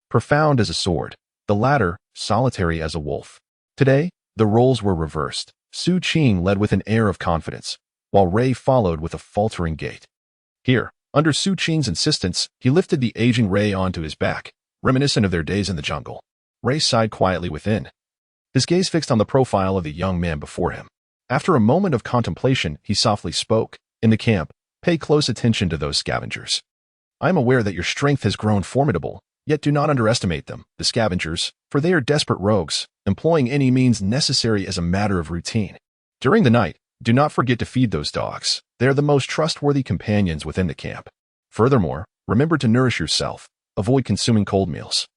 profound as a sword, the latter, solitary as a wolf. Today, the roles were reversed. Xu Qing led with an air of confidence, while Rei followed with a faltering gait. Here, under Xu Qing's insistence, he lifted the aging Rei onto his back, reminiscent of their days in the jungle. Rei sighed quietly within, his gaze fixed on the profile of the young man before him. After a moment of contemplation, he softly spoke. In the camp, pay close attention to those scavengers. I am aware that your strength has grown formidable, yet do not underestimate them, the scavengers, for they are desperate rogues, employing any means necessary as a matter of routine. During the night, do not forget to feed those dogs. They are the most trustworthy companions within the camp. Furthermore, remember to nourish yourself. Avoid consuming cold meals.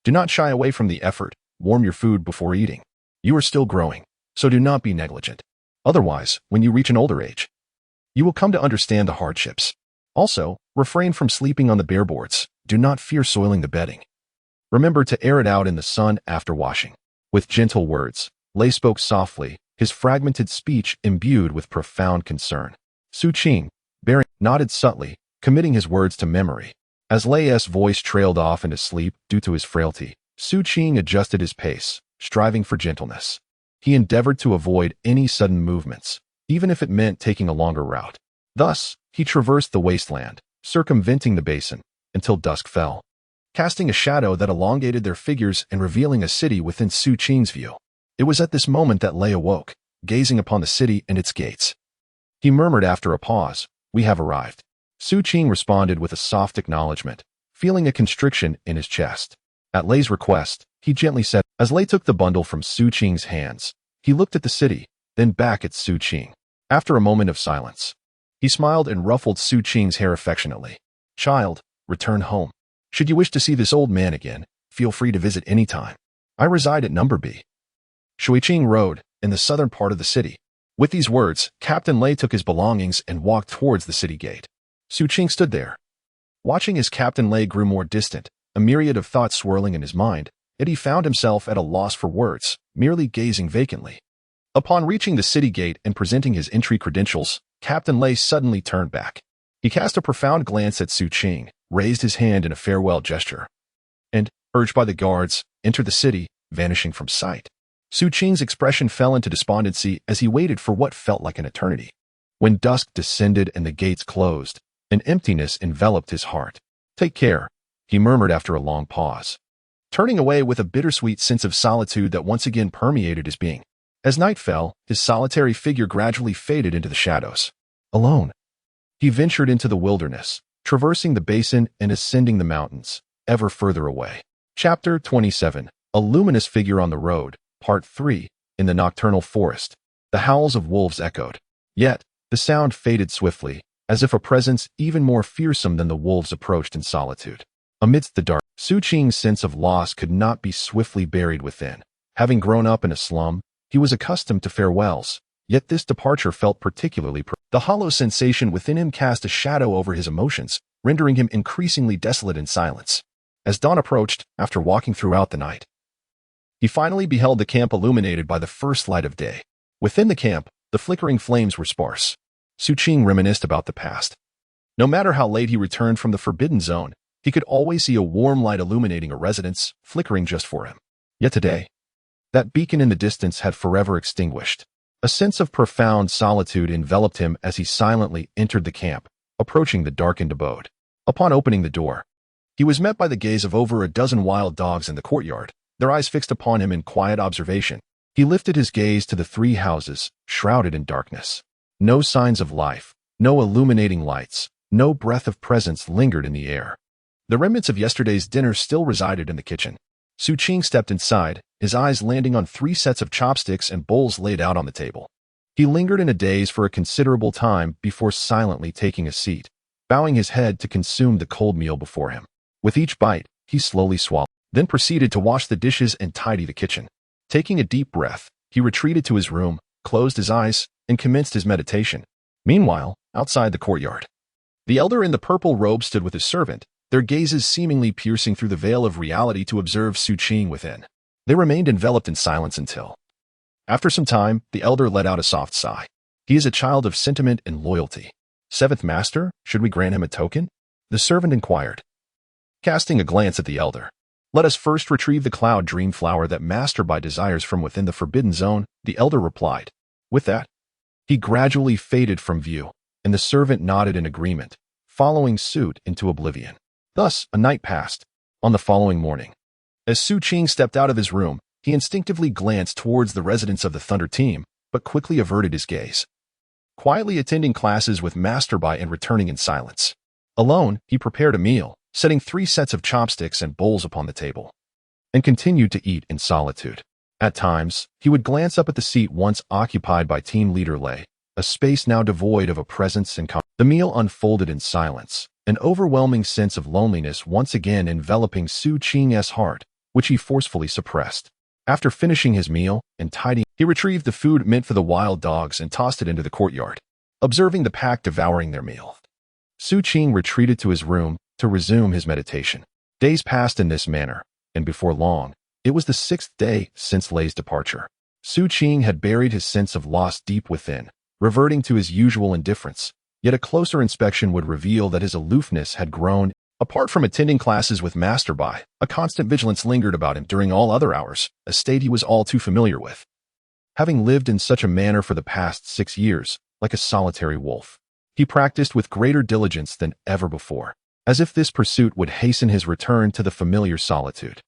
Do not shy away from the effort. Warm your food before eating. You are still growing, so do not be negligent. Otherwise, when you reach an older age, you will come to understand the hardships. Also, refrain from sleeping on the bare boards. do not fear soiling the bedding. Remember to air it out in the sun after washing. With gentle words, Lei spoke softly, his fragmented speech imbued with profound concern. Xu Qing, nodded subtly, committing his words to memory. As Lei's voice trailed off into sleep due to his frailty, Xu Qing adjusted his pace, striving for gentleness. He endeavored to avoid any sudden movements, even if it meant taking a longer route. Thus, he traversed the wasteland, circumventing the basin, until dusk fell, casting a shadow that elongated their figures and revealing a city within Xu Qing's view. It was at this moment that Lei awoke, gazing upon the city and its gates. He murmured after a pause, "We have arrived." Xu Qing responded with a soft acknowledgement, feeling a constriction in his chest. At Lei's request, he gently said, as Lei took the bundle from Xu Qing's hands, he looked at the city, then back at Xu Qing. After a moment of silence, he smiled and ruffled Xu Qing's hair affectionately. "Child, return home. Should you wish to see this old man again, feel free to visit any time. I reside at number B. Xu Qing Road, in the southern part of the city." With these words, Captain Lei took his belongings and walked towards the city gate. Xu Qing stood there, watching as Captain Lei grew more distant, a myriad of thoughts swirling in his mind, yet he found himself at a loss for words, merely gazing vacantly. Upon reaching the city gate and presenting his entry credentials, Captain Lei suddenly turned back. He cast a profound glance at Xu Qing, raised his hand in a farewell gesture, and, urged by the guards, entered the city, vanishing from sight. Xu Qing's expression fell into despondency as he waited for what felt like an eternity. When dusk descended and the gates closed, an emptiness enveloped his heart. "Take care," he murmured after a long pause, turning away with a bittersweet sense of solitude that once again permeated his being. As night fell, his solitary figure gradually faded into the shadows. Alone, he ventured into the wilderness, traversing the basin and ascending the mountains, ever further away. Chapter 27. A luminous figure on the road, Part 3. In the nocturnal forest, the howls of wolves echoed. Yet, the sound faded swiftly, as if a presence even more fearsome than the wolves approached in solitude. Amidst the dark, Xu Qing's sense of loss could not be swiftly buried within. Having grown up in a slum, he was accustomed to farewells, yet this departure felt particularly The hollow sensation within him cast a shadow over his emotions, rendering him increasingly desolate in silence. As dawn approached, after walking throughout the night, he finally beheld the camp illuminated by the first light of day. Within the camp, the flickering flames were sparse. Xu Qing reminisced about the past. No matter how late he returned from the Forbidden Zone, he could always see a warm light illuminating a residence, flickering just for him. Yet today, that beacon in the distance had forever extinguished. A sense of profound solitude enveloped him as he silently entered the camp, approaching the darkened abode. Upon opening the door, he was met by the gaze of over a dozen wild dogs in the courtyard, their eyes fixed upon him in quiet observation. He lifted his gaze to the three houses, shrouded in darkness. No signs of life, no illuminating lights, no breath of presence lingered in the air. The remnants of yesterday's dinner still resided in the kitchen. Xu Qing stepped inside, his eyes landing on 3 sets of chopsticks and bowls laid out on the table. He lingered in a daze for a considerable time before silently taking a seat, bowing his head to consume the cold meal before him. With each bite, he slowly swallowed, then proceeded to wash the dishes and tidy the kitchen. Taking a deep breath, he retreated to his room, closed his eyes, and commenced his meditation. Meanwhile, outside the courtyard, the elder in the purple robe stood with his servant, their gazes seemingly piercing through the veil of reality to observe Xu Qing within. They remained enveloped in silence until, after some time, the elder let out a soft sigh. He is a child of sentiment and loyalty. "Seventh Master, should we grant him a token?" the servant inquired, casting a glance at the elder. "Let us first retrieve the cloud dream flower that Masterby desires from within the Forbidden Zone," the elder replied. With that, he gradually faded from view, and the servant nodded in agreement, following suit into oblivion. Thus, a night passed. On the following morning, as Xu Qing stepped out of his room, he instinctively glanced towards the residence of the Thunder team, but quickly averted his gaze. Quietly attending classes with Masterby and returning in silence. Alone, he prepared a meal, setting 3 sets of chopsticks and bowls upon the table, and continued to eat in solitude. At times, he would glance up at the seat once occupied by team leader Lei, a space now devoid of a presence and The meal unfolded in silence, an overwhelming sense of loneliness once again enveloping Xu Qing's heart, which he forcefully suppressed. After finishing his meal and tidying, he retrieved the food meant for the wild dogs and tossed it into the courtyard. Observing the pack devouring their meal, Xu Qing retreated to his room, to resume his meditation. Days passed in this manner, and before long, it was the 6th day since Lei's departure. Xu Qing had buried his sense of loss deep within, reverting to his usual indifference, yet a closer inspection would reveal that his aloofness had grown. Apart from attending classes with Master Bai, a constant vigilance lingered about him during all other hours, a state he was all too familiar with. Having lived in such a manner for the past 6 years, like a solitary wolf, he practiced with greater diligence than ever before, as if this pursuit would hasten his return to the familiar solitude.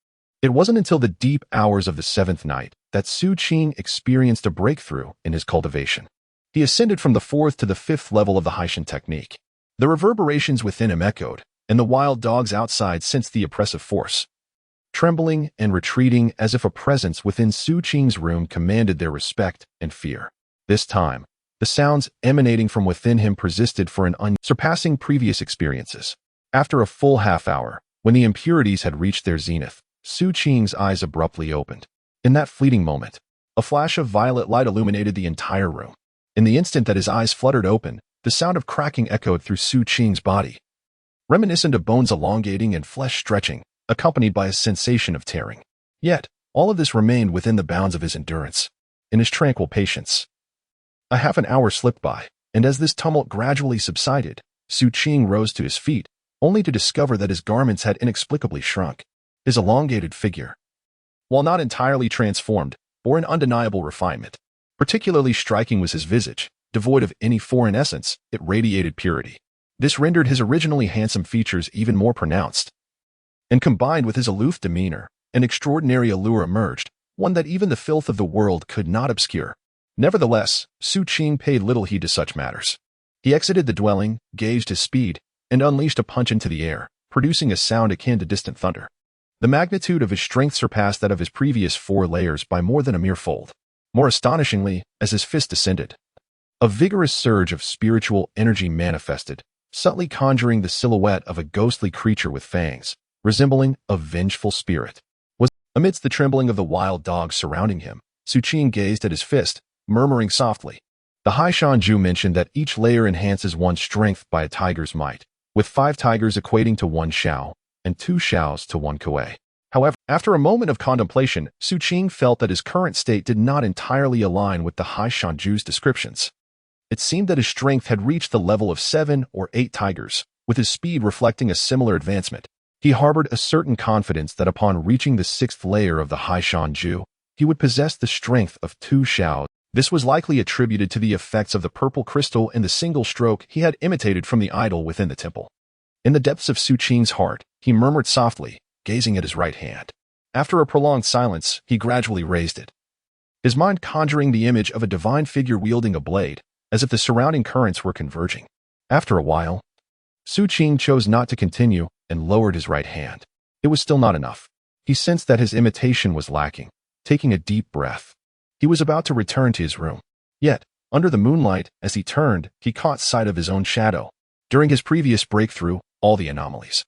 It wasn't until the deep hours of the 7th night that Xu Qing experienced a breakthrough in his cultivation. He ascended from the 4th to the 5th level of the Haishan technique. The reverberations within him echoed, and the wild dogs outside sensed the oppressive force. Trembling and retreating as if a presence within Xu Qing's room commanded their respect and fear. This time, the sounds emanating from within him persisted for an surpassing previous experiences. After a full half hour, when the impurities had reached their zenith, Xu Qing's eyes abruptly opened. In that fleeting moment, a flash of violet light illuminated the entire room. In the instant that his eyes fluttered open, the sound of cracking echoed through Xu Qing's body, reminiscent of bones elongating and flesh stretching, accompanied by a sensation of tearing. Yet, all of this remained within the bounds of his endurance, in his tranquil patience. A half an hour slipped by, and as this tumult gradually subsided, Xu Qing rose to his feet, only to discover that his garments had inexplicably shrunk. His elongated figure, while not entirely transformed, bore an undeniable refinement. Particularly striking was his visage. Devoid of any foreign essence, it radiated purity. This rendered his originally handsome features even more pronounced. And combined with his aloof demeanor, an extraordinary allure emerged, one that even the filth of the world could not obscure. Nevertheless, Xu Qing paid little heed to such matters. He exited the dwelling, gauged his speed, and unleashed a punch into the air, producing a sound akin to distant thunder. The magnitude of his strength surpassed that of his previous 4 layers by more than a mere fold. More astonishingly, as his fist descended, a vigorous surge of spiritual energy manifested, subtly conjuring the silhouette of a ghostly creature with fangs, resembling a vengeful spirit. Amidst the trembling of the wild dogs surrounding him, Xu Qing gazed at his fist, murmuring softly. The Haishan Ju mentioned that each layer enhances one's strength by a tiger's might, with 5 tigers equating to 1 xiao, and 2 xiaos to 1 kuei. However, after a moment of contemplation, Xu Qing felt that his current state did not entirely align with the Haishan Ju's descriptions. It seemed that his strength had reached the level of 7 or 8 tigers, with his speed reflecting a similar advancement. He harbored a certain confidence that upon reaching the 6th layer of the Haishan Ju, he would possess the strength of 2 xiaos. This was likely attributed to the effects of the purple crystal and the single stroke he had imitated from the idol within the temple. In the depths of Xu Qing's heart, he murmured softly, gazing at his right hand. After a prolonged silence, he gradually raised it, his mind conjuring the image of a divine figure wielding a blade, as if the surrounding currents were converging. After a while, Xu Qing chose not to continue and lowered his right hand. It was still not enough. He sensed that his imitation was lacking. Taking a deep breath, he was about to return to his room. Yet, under the moonlight, as he turned, he caught sight of his own shadow. During his previous breakthrough, all the anomalies,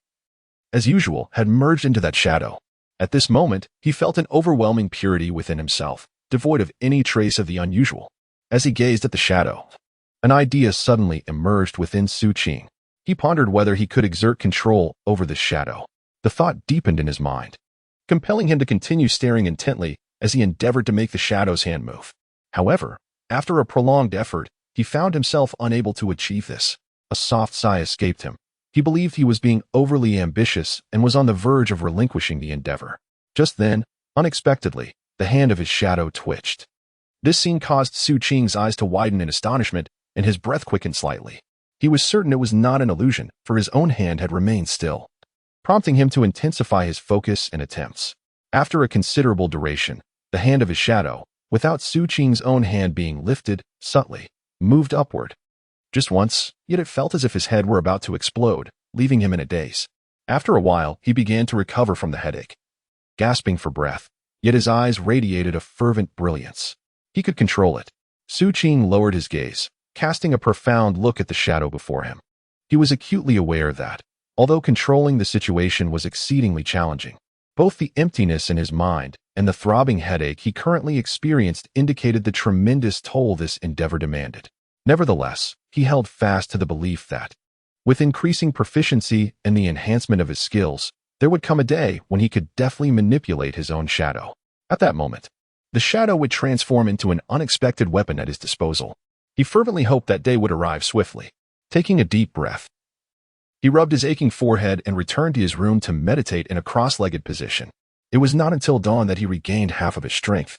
as usual, had merged into that shadow. At this moment, he felt an overwhelming purity within himself, devoid of any trace of the unusual. As he gazed at the shadow, an idea suddenly emerged within Xu Qing. He pondered whether he could exert control over this shadow. The thought deepened in his mind, compelling him to continue staring intently as he endeavored to make the shadow's hand move. However, after a prolonged effort, he found himself unable to achieve this. A soft sigh escaped him. He believed he was being overly ambitious and was on the verge of relinquishing the endeavor. Just then, unexpectedly, the hand of his shadow twitched. This scene caused Xu Qing's eyes to widen in astonishment, and his breath quickened slightly. He was certain it was not an illusion, for his own hand had remained still, prompting him to intensify his focus and attempts. After a considerable duration, the hand of his shadow, without Xu Qing's own hand being lifted, subtly moved upward. Just once, yet it felt as if his head were about to explode, leaving him in a daze. After a while, he began to recover from the headache, gasping for breath, yet his eyes radiated a fervent brilliance. He could control it. Xu Qing lowered his gaze, casting a profound look at the shadow before him. He was acutely aware that, although controlling the situation was exceedingly challenging, both the emptiness in his mind and the throbbing headache he currently experienced indicated the tremendous toll this endeavor demanded. Nevertheless, he held fast to the belief that, With increasing proficiency and the enhancement of his skills, there would come a day when he could deftly manipulate his own shadow. At that moment, the shadow would transform into an unexpected weapon at his disposal. He fervently hoped that day would arrive swiftly. Taking a deep breath, he rubbed his aching forehead and returned to his room to meditate in a cross-legged position. It was not until dawn that he regained half of his strength.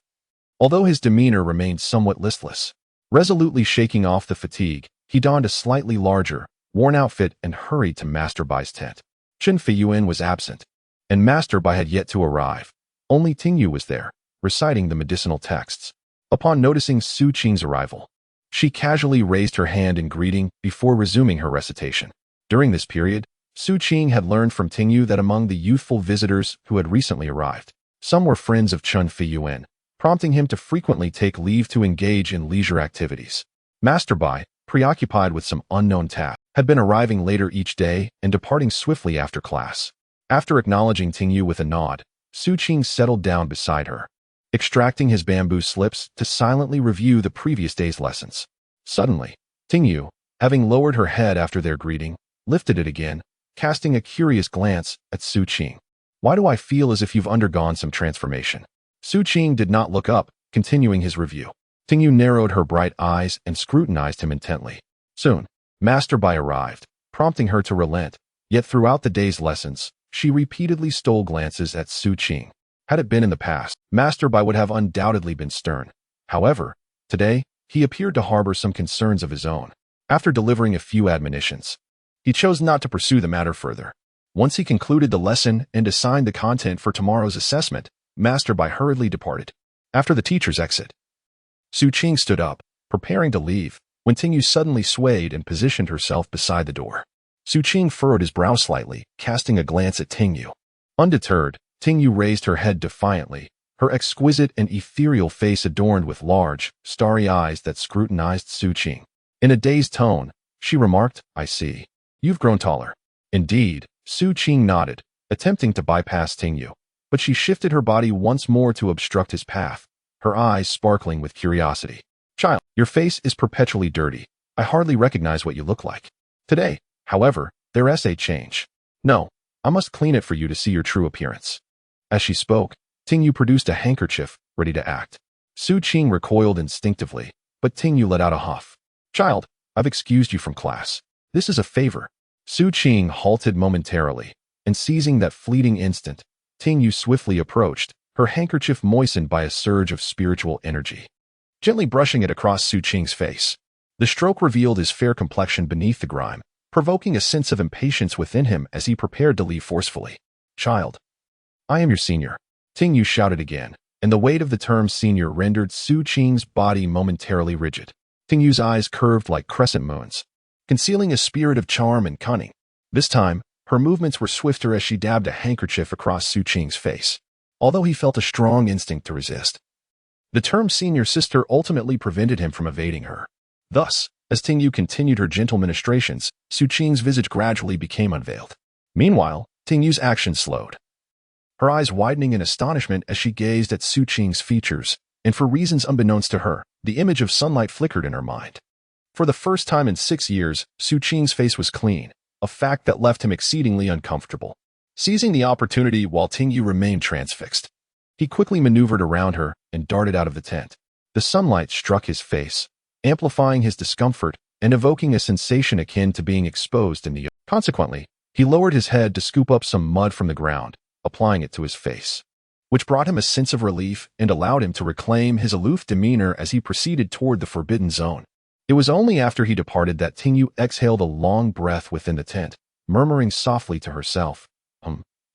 Although his demeanor remained somewhat listless, resolutely shaking off the fatigue, he donned a slightly larger, worn outfit and hurried to Master Bai's tent. Chen Feiyuan was absent, and Master Bai had yet to arrive. Only Tingyu was there, reciting the medicinal texts. Upon noticing Xu Qing's arrival, she casually raised her hand in greeting before resuming her recitation. During this period, Xu Qing had learned from Tingyu that among the youthful visitors who had recently arrived, some were friends of Chen Feiyuan, prompting him to frequently take leave to engage in leisure activities. Master Bai, preoccupied with some unknown task, had been arriving later each day and departing swiftly after class. After acknowledging Tingyu with a nod, Xu Qing settled down beside her, extracting his bamboo slips to silently review the previous day's lessons. Suddenly, Tingyu, having lowered her head after their greeting, lifted it again, casting a curious glance at Xu Qing. "Why do I feel as if you've undergone some transformation?" Xu Qing did not look up, continuing his review. Tingyu narrowed her bright eyes and scrutinized him intently. Soon, Master Bai arrived, prompting her to relent, yet throughout the day's lessons, she repeatedly stole glances at Xu Qing. Had it been in the past, Master Bai would have undoubtedly been stern. However, today, he appeared to harbor some concerns of his own. After delivering a few admonitions, he chose not to pursue the matter further. Once he concluded the lesson and assigned the content for tomorrow's assessment, Master Bai hurriedly departed. After the teacher's exit, Xu Qing stood up, preparing to leave, when Tingyu suddenly swayed and positioned herself beside the door. Xu Qing furrowed his brow slightly, casting a glance at Tingyu. Undeterred, Tingyu raised her head defiantly, her exquisite and ethereal face adorned with large, starry eyes that scrutinized Xu Qing. In a dazed tone, she remarked, "I see. You've grown taller." Indeed, Xu Qing nodded, attempting to bypass Tingyu, but she shifted her body once more to obstruct his path, her eyes sparkling with curiosity. "Child, your face is perpetually dirty. I hardly recognize what you look like. Today, however, there's a change. No, I must clean it for you to see your true appearance." As she spoke, Tingyu produced a handkerchief, ready to act. Xu Qing recoiled instinctively, but Tingyu let out a huff. "Child, I've excused you from class. This is a favor." Xu Qing halted momentarily, and seizing that fleeting instant, Tingyu swiftly approached, her handkerchief moistened by a surge of spiritual energy. Gently brushing it across Xu Qing's face, the stroke revealed his fair complexion beneath the grime, provoking a sense of impatience within him as he prepared to leave forcefully. "Child, I am your senior," Tingyu shouted again, and the weight of the term senior rendered Xu Qing's body momentarily rigid. Tingyu's eyes curved like crescent moons, concealing a spirit of charm and cunning. This time, her movements were swifter as she dabbed a handkerchief across Xu Qing's face, although he felt a strong instinct to resist. The term senior sister ultimately prevented him from evading her. Thus, as Tingyu continued her gentle ministrations, Xu Qing's visage gradually became unveiled. Meanwhile, Tingyu's action slowed, her eyes widening in astonishment as she gazed at Xu Qing's features, and for reasons unbeknownst to her, the image of sunlight flickered in her mind. For the first time in 6 years, Xu Qing's face was clean, a fact that left him exceedingly uncomfortable. Seizing the opportunity while Tingyu remained transfixed, he quickly maneuvered around her and darted out of the tent. The sunlight struck his face, amplifying his discomfort and evoking a sensation akin to being exposed in the open. Consequently, he lowered his head to scoop up some mud from the ground, applying it to his face, which brought him a sense of relief and allowed him to reclaim his aloof demeanor as he proceeded toward the forbidden zone. It was only after he departed that Tingyu exhaled a long breath within the tent, murmuring softly to herself,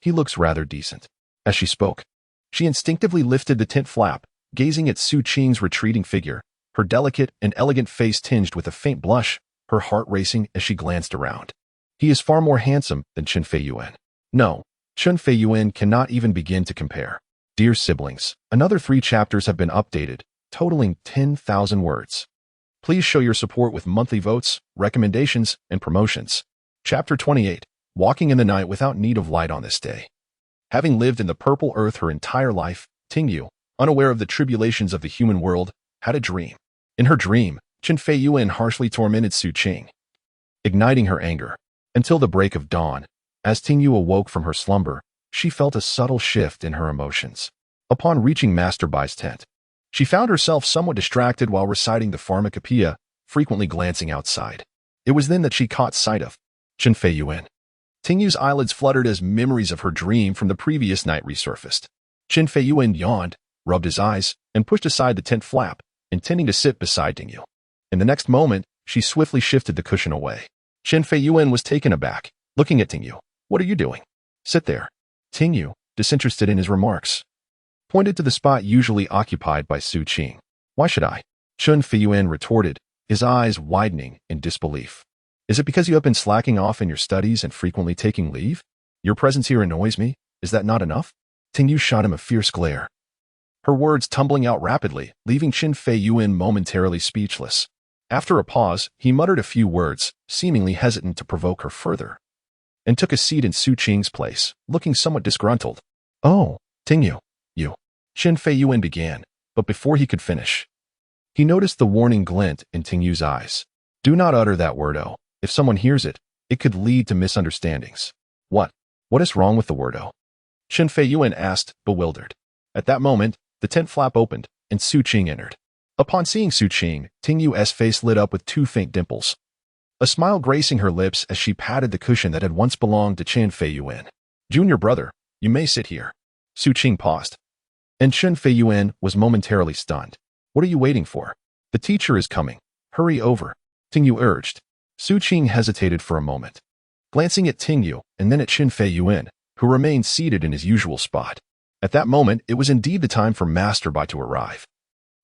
"He looks rather decent." As she spoke, she instinctively lifted the tent flap, gazing at Xu Qing's retreating figure, her delicate and elegant face tinged with a faint blush, her heart racing as she glanced around. "He is far more handsome than Chen Feiyuan. No, Chen Feiyuan cannot even begin to compare." Dear siblings, another 3 chapters have been updated, totaling 10,000 words. Please show your support with monthly votes, recommendations, and promotions. Chapter 28, Walking in the Night Without Need of Light on This Day. Having lived in the purple earth her entire life, Tingyu, unaware of the tribulations of the human world, had a dream. In her dream, Chen Feiyuan harshly tormented Xu Qing, igniting her anger. Until the break of dawn, as Tingyu awoke from her slumber, she felt a subtle shift in her emotions. Upon reaching Master Bai's tent, she found herself somewhat distracted while reciting the pharmacopoeia, frequently glancing outside. It was then that she caught sight of Chen Feiyuan. Tingyu's eyelids fluttered as memories of her dream from the previous night resurfaced. Chen Feiyuan yawned, rubbed his eyes, and pushed aside the tent flap, intending to sit beside Tingyu. In the next moment, she swiftly shifted the cushion away. Chen Feiyuan was taken aback, looking at Tingyu. "What are you doing?" "Sit there." Tingyu, disinterested in his remarks, pointed to the spot usually occupied by Xu Qing. "Why should I?" Chen Feiyuan retorted, his eyes widening in disbelief. "Is it because you have been slacking off in your studies and frequently taking leave? Your presence here annoys me. Is that not enough?" Tingyu shot him a fierce glare, her words tumbling out rapidly, leaving Chen Feiyuan momentarily speechless. After a pause, he muttered a few words, seemingly hesitant to provoke her further, and took a seat in Xu Qing's place, looking somewhat disgruntled. "Oh, Tingyu, you." Chen Feiyuan began, but before he could finish, he noticed the warning glint in Tingyu's eyes. "Do not utter that word, oh. If someone hears it, it could lead to misunderstandings." What is wrong with the word, oh?" Chen Feiyuan asked, bewildered. At that moment, the tent flap opened, and Xu Qing entered. Upon seeing Xu Qing, Tingyu's face lit up with two faint dimples, a smile gracing her lips as she patted the cushion that had once belonged to Chen Feiyuan. "Junior brother, you may sit here." Xu Qing paused, and Chen Feiyuan was momentarily stunned. "What are you waiting for? The teacher is coming. Hurry over," Tingyu urged. Xu Qing hesitated for a moment, glancing at Tingyu and then at Chen Feiyuan, who remained seated in his usual spot. At that moment, it was indeed the time for Master Bai to arrive.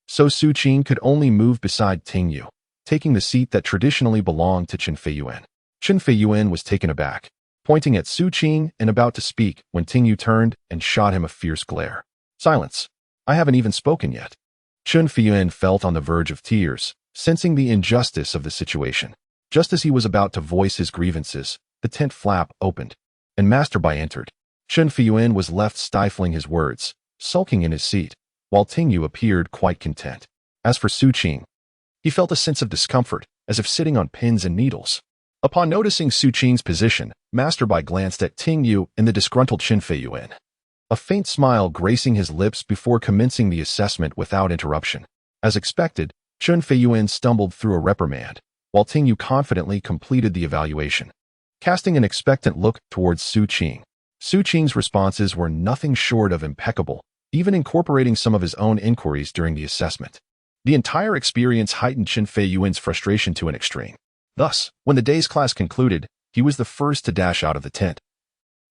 So Xu Qing could only move beside Tingyu, taking the seat that traditionally belonged to Chen Feiyuan. Chen Feiyuan was taken aback, pointing at Xu Qing and about to speak when Tingyu turned and shot him a fierce glare. "Silence. I haven't even spoken yet." Chen Feiyuan felt on the verge of tears, sensing the injustice of the situation. Just as he was about to voice his grievances, the tent flap opened, and Master Bai entered. Chen Feiyuan was left stifling his words, sulking in his seat, while Tingyu appeared quite content. As for Xu Qing, he felt a sense of discomfort, as if sitting on pins and needles. Upon noticing Xu Qing's position, Master Bai glanced at Tingyu and the disgruntled Chen Feiyuan, a faint smile gracing his lips before commencing the assessment without interruption. As expected, Chen Feiyuan stumbled through a reprimand, while Tingyu confidently completed the evaluation, casting an expectant look towards Xu Qing. Xu Qing's responses were nothing short of impeccable, even incorporating some of his own inquiries during the assessment. The entire experience heightened Chen Feiyuan's frustration to an extreme. Thus, when the day's class concluded, he was the first to dash out of the tent,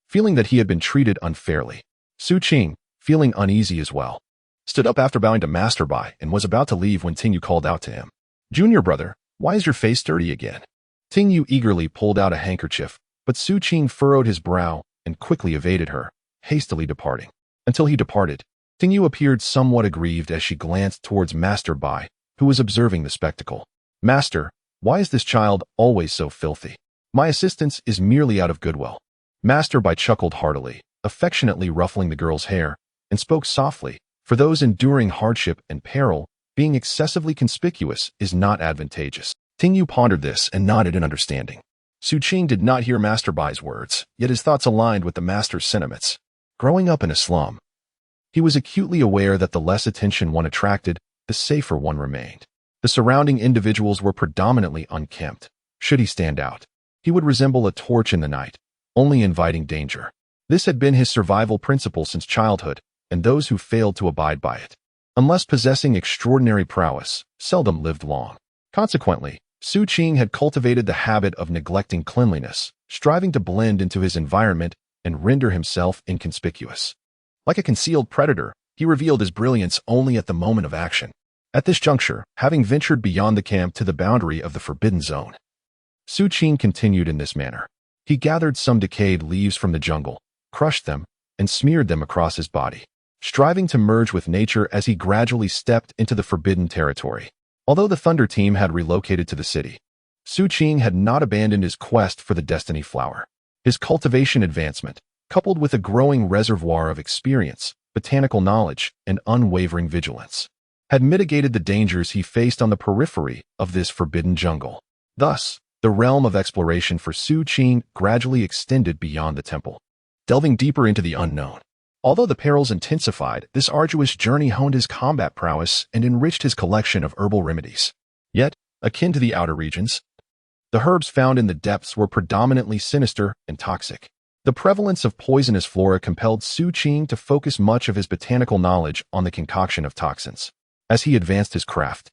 feeling that he had been treated unfairly. Xu Qing, feeling uneasy as well, stood up after bowing to Master Bai and was about to leave when Tingyu called out to him. "Junior brother, why is your face dirty again?" Tingyu eagerly pulled out a handkerchief, but Xu Qing furrowed his brow and quickly evaded her, hastily departing. Until he departed, Tingyu appeared somewhat aggrieved as she glanced towards Master Bai, who was observing the spectacle. "Master, why is this child always so filthy? My assistance is merely out of goodwill." Master Bai chuckled heartily, affectionately ruffling the girl's hair, and spoke softly. "For those enduring hardship and peril, being excessively conspicuous is not advantageous." Tingyu pondered this and nodded in understanding. Xu Qing did not hear Master Bai's words, yet his thoughts aligned with the master's sentiments. Growing up in a slum, he was acutely aware that the less attention one attracted, the safer one remained. The surrounding individuals were predominantly unkempt. Should he stand out, he would resemble a torch in the night, only inviting danger. This had been his survival principle since childhood, and those who failed to abide by it, unless possessing extraordinary prowess, seldom lived long. Consequently, Xu Qing had cultivated the habit of neglecting cleanliness, striving to blend into his environment and render himself inconspicuous. Like a concealed predator, he revealed his brilliance only at the moment of action. At this juncture, having ventured beyond the camp to the boundary of the forbidden zone, Xu Qing continued in this manner. He gathered some decayed leaves from the jungle, crushed them, and smeared them across his body, striving to merge with nature as he gradually stepped into the forbidden territory. Although the Thunder Team had relocated to the city, Xu Qing had not abandoned his quest for the Destiny Flower. His cultivation advancement, coupled with a growing reservoir of experience, botanical knowledge, and unwavering vigilance, had mitigated the dangers he faced on the periphery of this forbidden jungle. Thus, The realm of exploration for Xu Qing gradually extended beyond the temple, delving deeper into the unknown. Although the perils intensified, this arduous journey honed his combat prowess and enriched his collection of herbal remedies. Yet, akin to the outer regions, the herbs found in the depths were predominantly sinister and toxic. The prevalence of poisonous flora compelled Xu Qing to focus much of his botanical knowledge on the concoction of toxins. As he advanced his craft,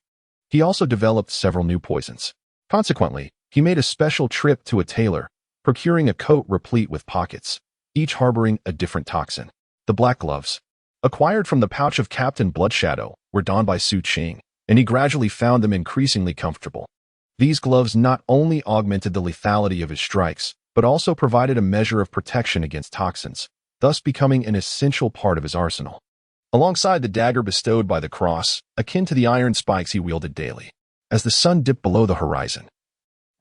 he also developed several new poisons. Consequently, he made a special trip to a tailor, procuring a coat replete with pockets, each harboring a different toxin. The black gloves, acquired from the pouch of Captain Bloodshadow, were donned by Xu Qing, and he gradually found them increasingly comfortable. These gloves not only augmented the lethality of his strikes, but also provided a measure of protection against toxins, thus becoming an essential part of his arsenal. Alongside the dagger bestowed by the cross, akin to the iron spikes he wielded daily, as the sun dipped below the horizon.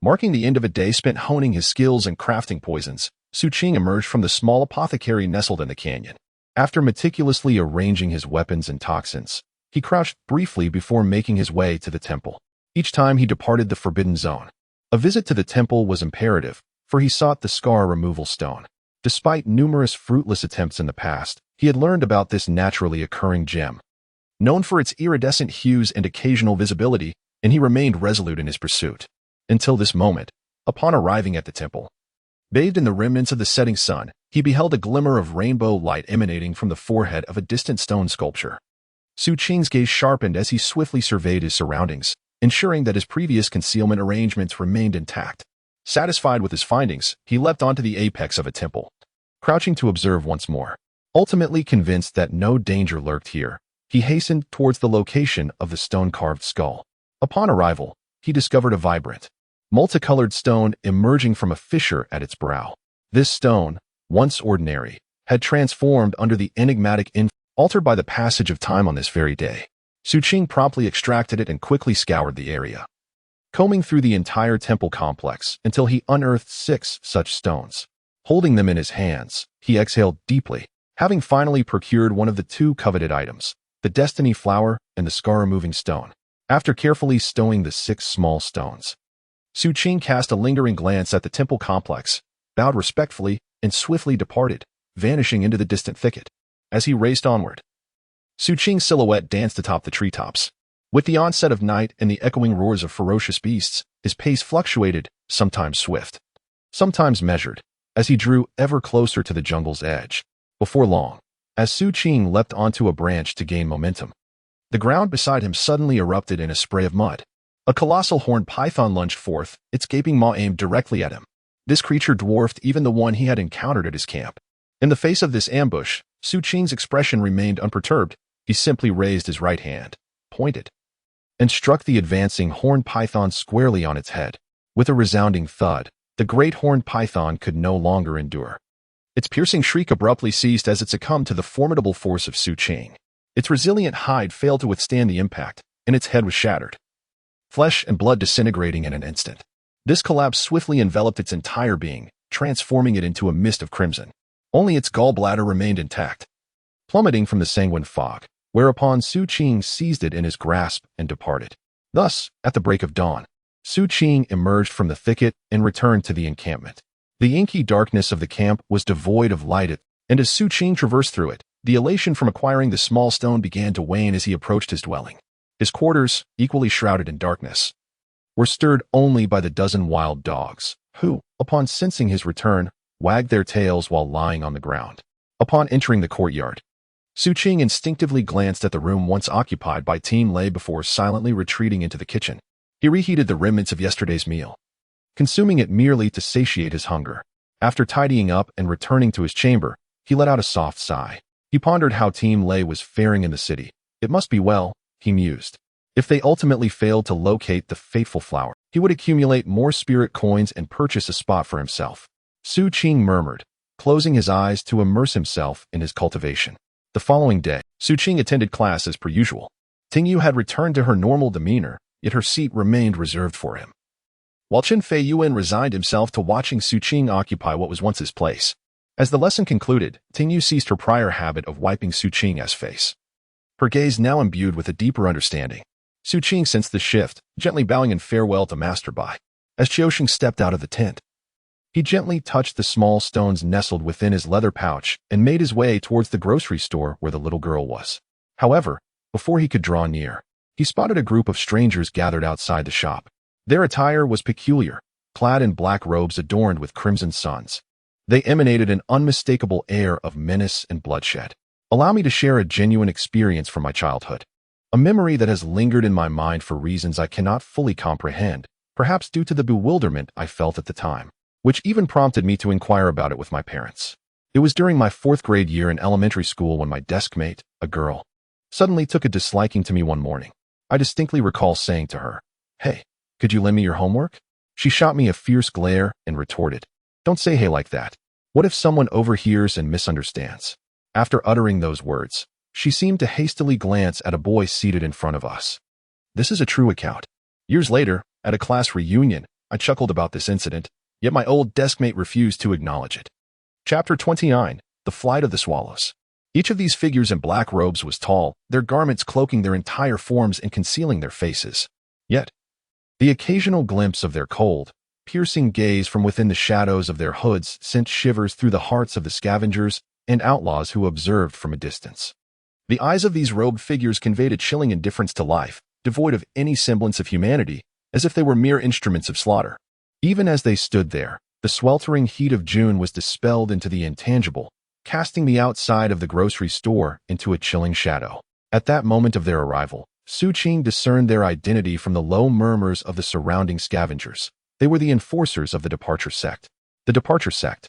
Marking the end of a day spent honing his skills and crafting poisons, Xu Qing emerged from the small apothecary nestled in the canyon. After meticulously arranging his weapons and toxins, he crouched briefly before making his way to the temple. Each time he departed the forbidden zone, a visit to the temple was imperative, for he sought the scar removal stone. Despite numerous fruitless attempts in the past, he had learned about this naturally occurring gem, known for its iridescent hues and occasional visibility, and he remained resolute in his pursuit. Until this moment, upon arriving at the temple, bathed in the remnants of the setting sun, he beheld a glimmer of rainbow light emanating from the forehead of a distant stone sculpture. Xu Qing's gaze sharpened as he swiftly surveyed his surroundings, ensuring that his previous concealment arrangements remained intact. Satisfied with his findings, he leapt onto the apex of a temple, crouching to observe once more. Ultimately convinced that no danger lurked here, he hastened towards the location of the stone-carved skull. Upon arrival, he discovered a vibrant, multicolored stone emerging from a fissure at its brow. This stone, once ordinary, had transformed under the enigmatic influence altered by the passage of time on this very day. Xu Qing promptly extracted it and quickly scoured the area, combing through the entire temple complex until he unearthed 6 such stones. Holding them in his hands, he exhaled deeply, having finally procured one of the 2 coveted items, the Destiny Flower and the Scar-Removing Stone. After carefully stowing the 6 small stones, Xu Qing cast a lingering glance at the temple complex, bowed respectfully, and swiftly departed, vanishing into the distant thicket. As he raced onward, Xu Qing's silhouette danced atop the treetops. With the onset of night and the echoing roars of ferocious beasts, his pace fluctuated, sometimes swift, sometimes measured, as he drew ever closer to the jungle's edge. Before long, as Xu Qing leapt onto a branch to gain momentum, the ground beside him suddenly erupted in a spray of mud. A colossal horned python lunged forth, its gaping maw aimed directly at him. This creature dwarfed even the one he had encountered at his camp. In the face of this ambush, Xu Qing's expression remained unperturbed. He simply raised his right hand, pointed, and struck the advancing horned python squarely on its head. With a resounding thud, the great horned python could no longer endure. Its piercing shriek abruptly ceased as it succumbed to the formidable force of Xu Qing. Its resilient hide failed to withstand the impact, and its head was shattered, flesh and blood disintegrating in an instant. This collapse swiftly enveloped its entire being, transforming it into a mist of crimson. Only its gallbladder remained intact, plummeting from the sanguine fog, whereupon Xu Qing seized it in his grasp and departed. Thus, at the break of dawn, Xu Qing emerged from the thicket and returned to the encampment. The inky darkness of the camp was devoid of light, and as Xu Qing traversed through it, the elation from acquiring the small stone began to wane as he approached his dwelling. His quarters, equally shrouded in darkness, were stirred only by the dozen wild dogs, who, upon sensing his return, wagged their tails while lying on the ground. Upon entering the courtyard, Xu Qing instinctively glanced at the room once occupied by Team Lei before silently retreating into the kitchen. He reheated the remnants of yesterday's meal, consuming it merely to satiate his hunger. After tidying up and returning to his chamber, he let out a soft sigh. He pondered how Team Lei was faring in the city. It must be well, he mused. If they ultimately failed to locate the fateful flower, he would accumulate more spirit coins and purchase a spot for himself. Xu Qing murmured, closing his eyes to immerse himself in his cultivation. The following day, Xu Qing attended class as per usual. Tingyu had returned to her normal demeanor, yet her seat remained reserved for him, while Qin Fei Yuan resigned himself to watching Xu Qing occupy what was once his place. As the lesson concluded, Tingyu ceased her prior habit of wiping Xu Qing's face, her gaze now imbued with a deeper understanding. Xu Qing sensed the shift, gently bowing in farewell to Master Bai. as Xu Qing stepped out of the tent. He gently touched the small stones nestled within his leather pouch and made his way towards the grocery store where the little girl was. However, before he could draw near, he spotted a group of strangers gathered outside the shop. Their attire was peculiar, clad in black robes adorned with crimson suns. They emanated an unmistakable air of menace and bloodshed. Allow me to share a genuine experience from my childhood. A memory that has lingered in my mind for reasons I cannot fully comprehend, perhaps due to the bewilderment I felt at the time, which even prompted me to inquire about it with my parents. It was during my 4th grade year in elementary school when my deskmate, a girl, suddenly took a disliking to me one morning. I distinctly recall saying to her, "Hey, could you lend me your homework?" She shot me a fierce glare and retorted, "Don't say hey like that. What if someone overhears and misunderstands?" After uttering those words, she seemed to hastily glance at a boy seated in front of us. This is a true account. Years later, at a class reunion, I chuckled about this incident, yet my old deskmate refused to acknowledge it. Chapter 29, The Flight of the Swallows. Each of these figures in black robes was tall, their garments cloaking their entire forms and concealing their faces. Yet, the occasional glimpse of their cold, piercing gaze from within the shadows of their hoods sent shivers through the hearts of the scavengers and outlaws who observed from a distance. The eyes of these robed figures conveyed a chilling indifference to life, devoid of any semblance of humanity, as if they were mere instruments of slaughter. Even as they stood there, the sweltering heat of June was dispelled into the intangible, casting the outside of the grocery store into a chilling shadow. At that moment of their arrival, Xu Qing discerned their identity from the low murmurs of the surrounding scavengers. They were the enforcers of the Departure Sect. The Departure Sect,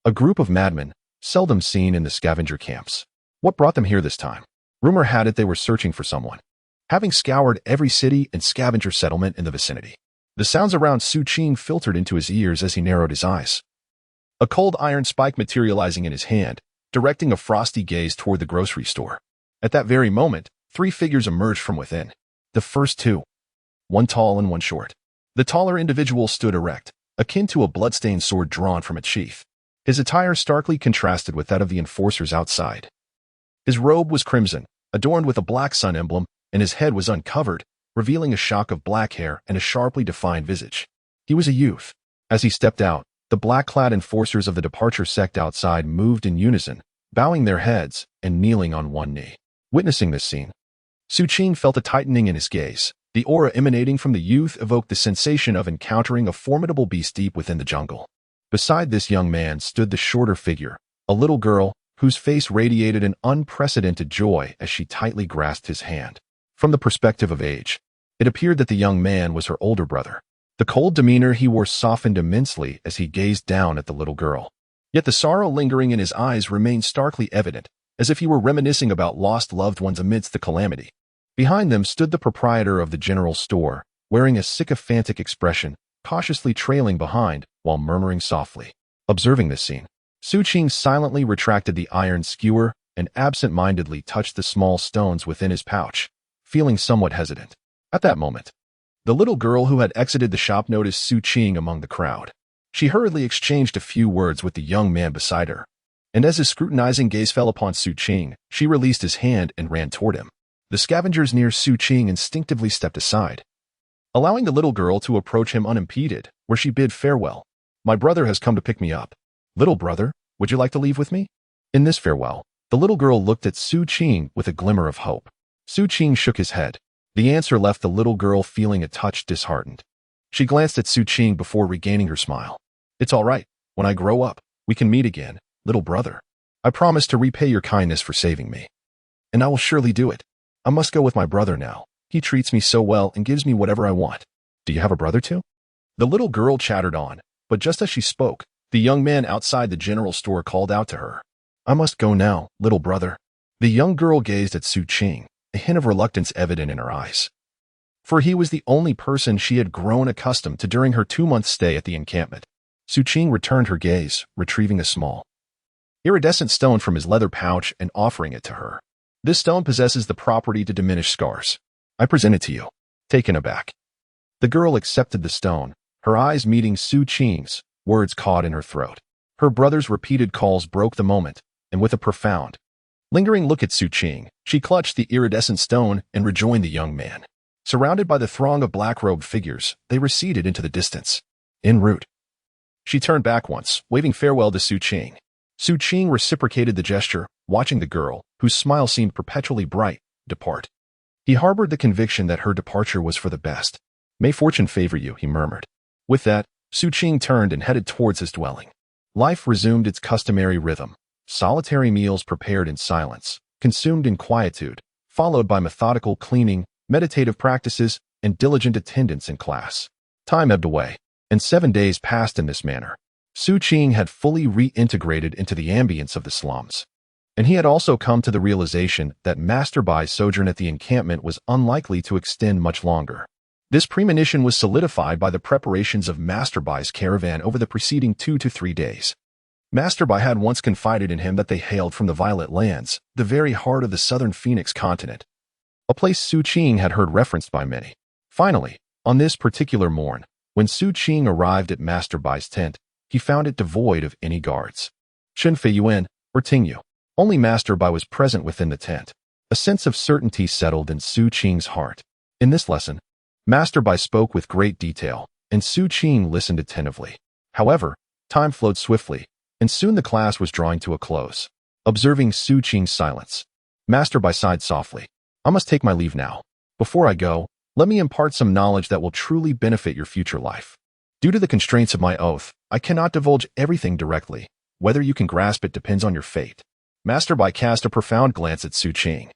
a group of madmen, seldom seen in the scavenger camps. What brought them here this time? Rumor had it they were searching for someone, having scoured every city and scavenger settlement in the vicinity. The sounds around Xu Qing filtered into his ears as he narrowed his eyes. A cold iron spike materializing in his hand, directing a frosty gaze toward the grocery store. At that very moment, 3 figures emerged from within. The first 2, one tall and one short. The taller individual stood erect, akin to a bloodstained sword drawn from its sheath. His attire starkly contrasted with that of the enforcers outside. His robe was crimson, adorned with a black sun emblem, and his head was uncovered, revealing a shock of black hair and a sharply defined visage. He was a youth. As he stepped out, the black-clad enforcers of the Departure Sect outside moved in unison, bowing their heads and kneeling on one knee. Witnessing this scene, Xu Qing felt a tightening in his gaze. The aura emanating from the youth evoked the sensation of encountering a formidable beast deep within the jungle. Beside this young man stood the shorter figure, a little girl, whose face radiated an unprecedented joy as she tightly grasped his hand. From the perspective of age, it appeared that the young man was her older brother. The cold demeanor he wore softened immensely as he gazed down at the little girl. Yet the sorrow lingering in his eyes remained starkly evident, as if he were reminiscing about lost loved ones amidst the calamity. Behind them stood the proprietor of the general store, wearing a sycophantic expression, cautiously trailing behind while murmuring softly. Observing this scene, Xu Qing silently retracted the iron skewer and absent-mindedly touched the small stones within his pouch, feeling somewhat hesitant. At that moment, the little girl who had exited the shop noticed Xu Qing among the crowd. She hurriedly exchanged a few words with the young man beside her, and as his scrutinizing gaze fell upon Xu Qing, she released his hand and ran toward him. The scavengers near Xu Qing instinctively stepped aside, allowing the little girl to approach him unimpeded, where she bid farewell. "My brother has come to pick me up. Little brother, would you like to leave with me?" In this farewell, the little girl looked at Xu Qing with a glimmer of hope. Xu Qing shook his head. The answer left the little girl feeling a touch disheartened. She glanced at Xu Qing before regaining her smile. "It's all right. When I grow up, we can meet again, little brother. I promise to repay your kindness for saving me. And I will surely do it. I must go with my brother now. He treats me so well and gives me whatever I want. Do you have a brother too?" The little girl chattered on, but just as she spoke, the young man outside the general store called out to her, "I must go now, little brother." The young girl gazed at Xu Qing, a hint of reluctance evident in her eyes. For he was the only person she had grown accustomed to during her 2-month stay at the encampment. Xu Qing returned her gaze, retrieving a small, iridescent stone from his leather pouch and offering it to her. "This stone possesses the property to diminish scars. I present it to you." Taken aback, the girl accepted the stone, her eyes meeting Xu Qing's, words caught in her throat. Her brother's repeated calls broke the moment, and with a profound, lingering look at Xu Qing, she clutched the iridescent stone and rejoined the young man. Surrounded by the throng of black-robed figures, they receded into the distance. En route, she turned back once, waving farewell to Xu Qing. Xu Qing reciprocated the gesture, watching the girl, whose smile seemed perpetually bright, depart. He harbored the conviction that her departure was for the best. May fortune favor you, he murmured. With that, Xu Qing turned and headed towards his dwelling. Life resumed its customary rhythm. Solitary meals prepared in silence, consumed in quietude, followed by methodical cleaning, meditative practices, and diligent attendance in class. Time ebbed away, and 7 days passed in this manner. Xu Qing had fully reintegrated into the ambience of the slums. And he had also come to the realization that Master Bai's sojourn at the encampment was unlikely to extend much longer. This premonition was solidified by the preparations of Master Bai's caravan over the preceding 2 to 3 days. Master Bai had once confided in him that they hailed from the Violet Lands, the very heart of the southern Phoenix continent, a place Xu Qing had heard referenced by many. Finally, on this particular morn, when Xu Qing arrived at Master Bai's tent, he found it devoid of any guards. Chen Feiyuan, or Tingyu. Only Master Bai was present within the tent. A sense of certainty settled in Xu Qing's heart. In this lesson, Master Bai spoke with great detail, and Xu Qing listened attentively. However, time flowed swiftly, and soon the class was drawing to a close. Observing Xu Qing's silence, Master Bai sighed softly. I must take my leave now. Before I go, let me impart some knowledge that will truly benefit your future life. Due to the constraints of my oath, I cannot divulge everything directly. Whether you can grasp it depends on your fate. Master Bai cast a profound glance at Xu Qing.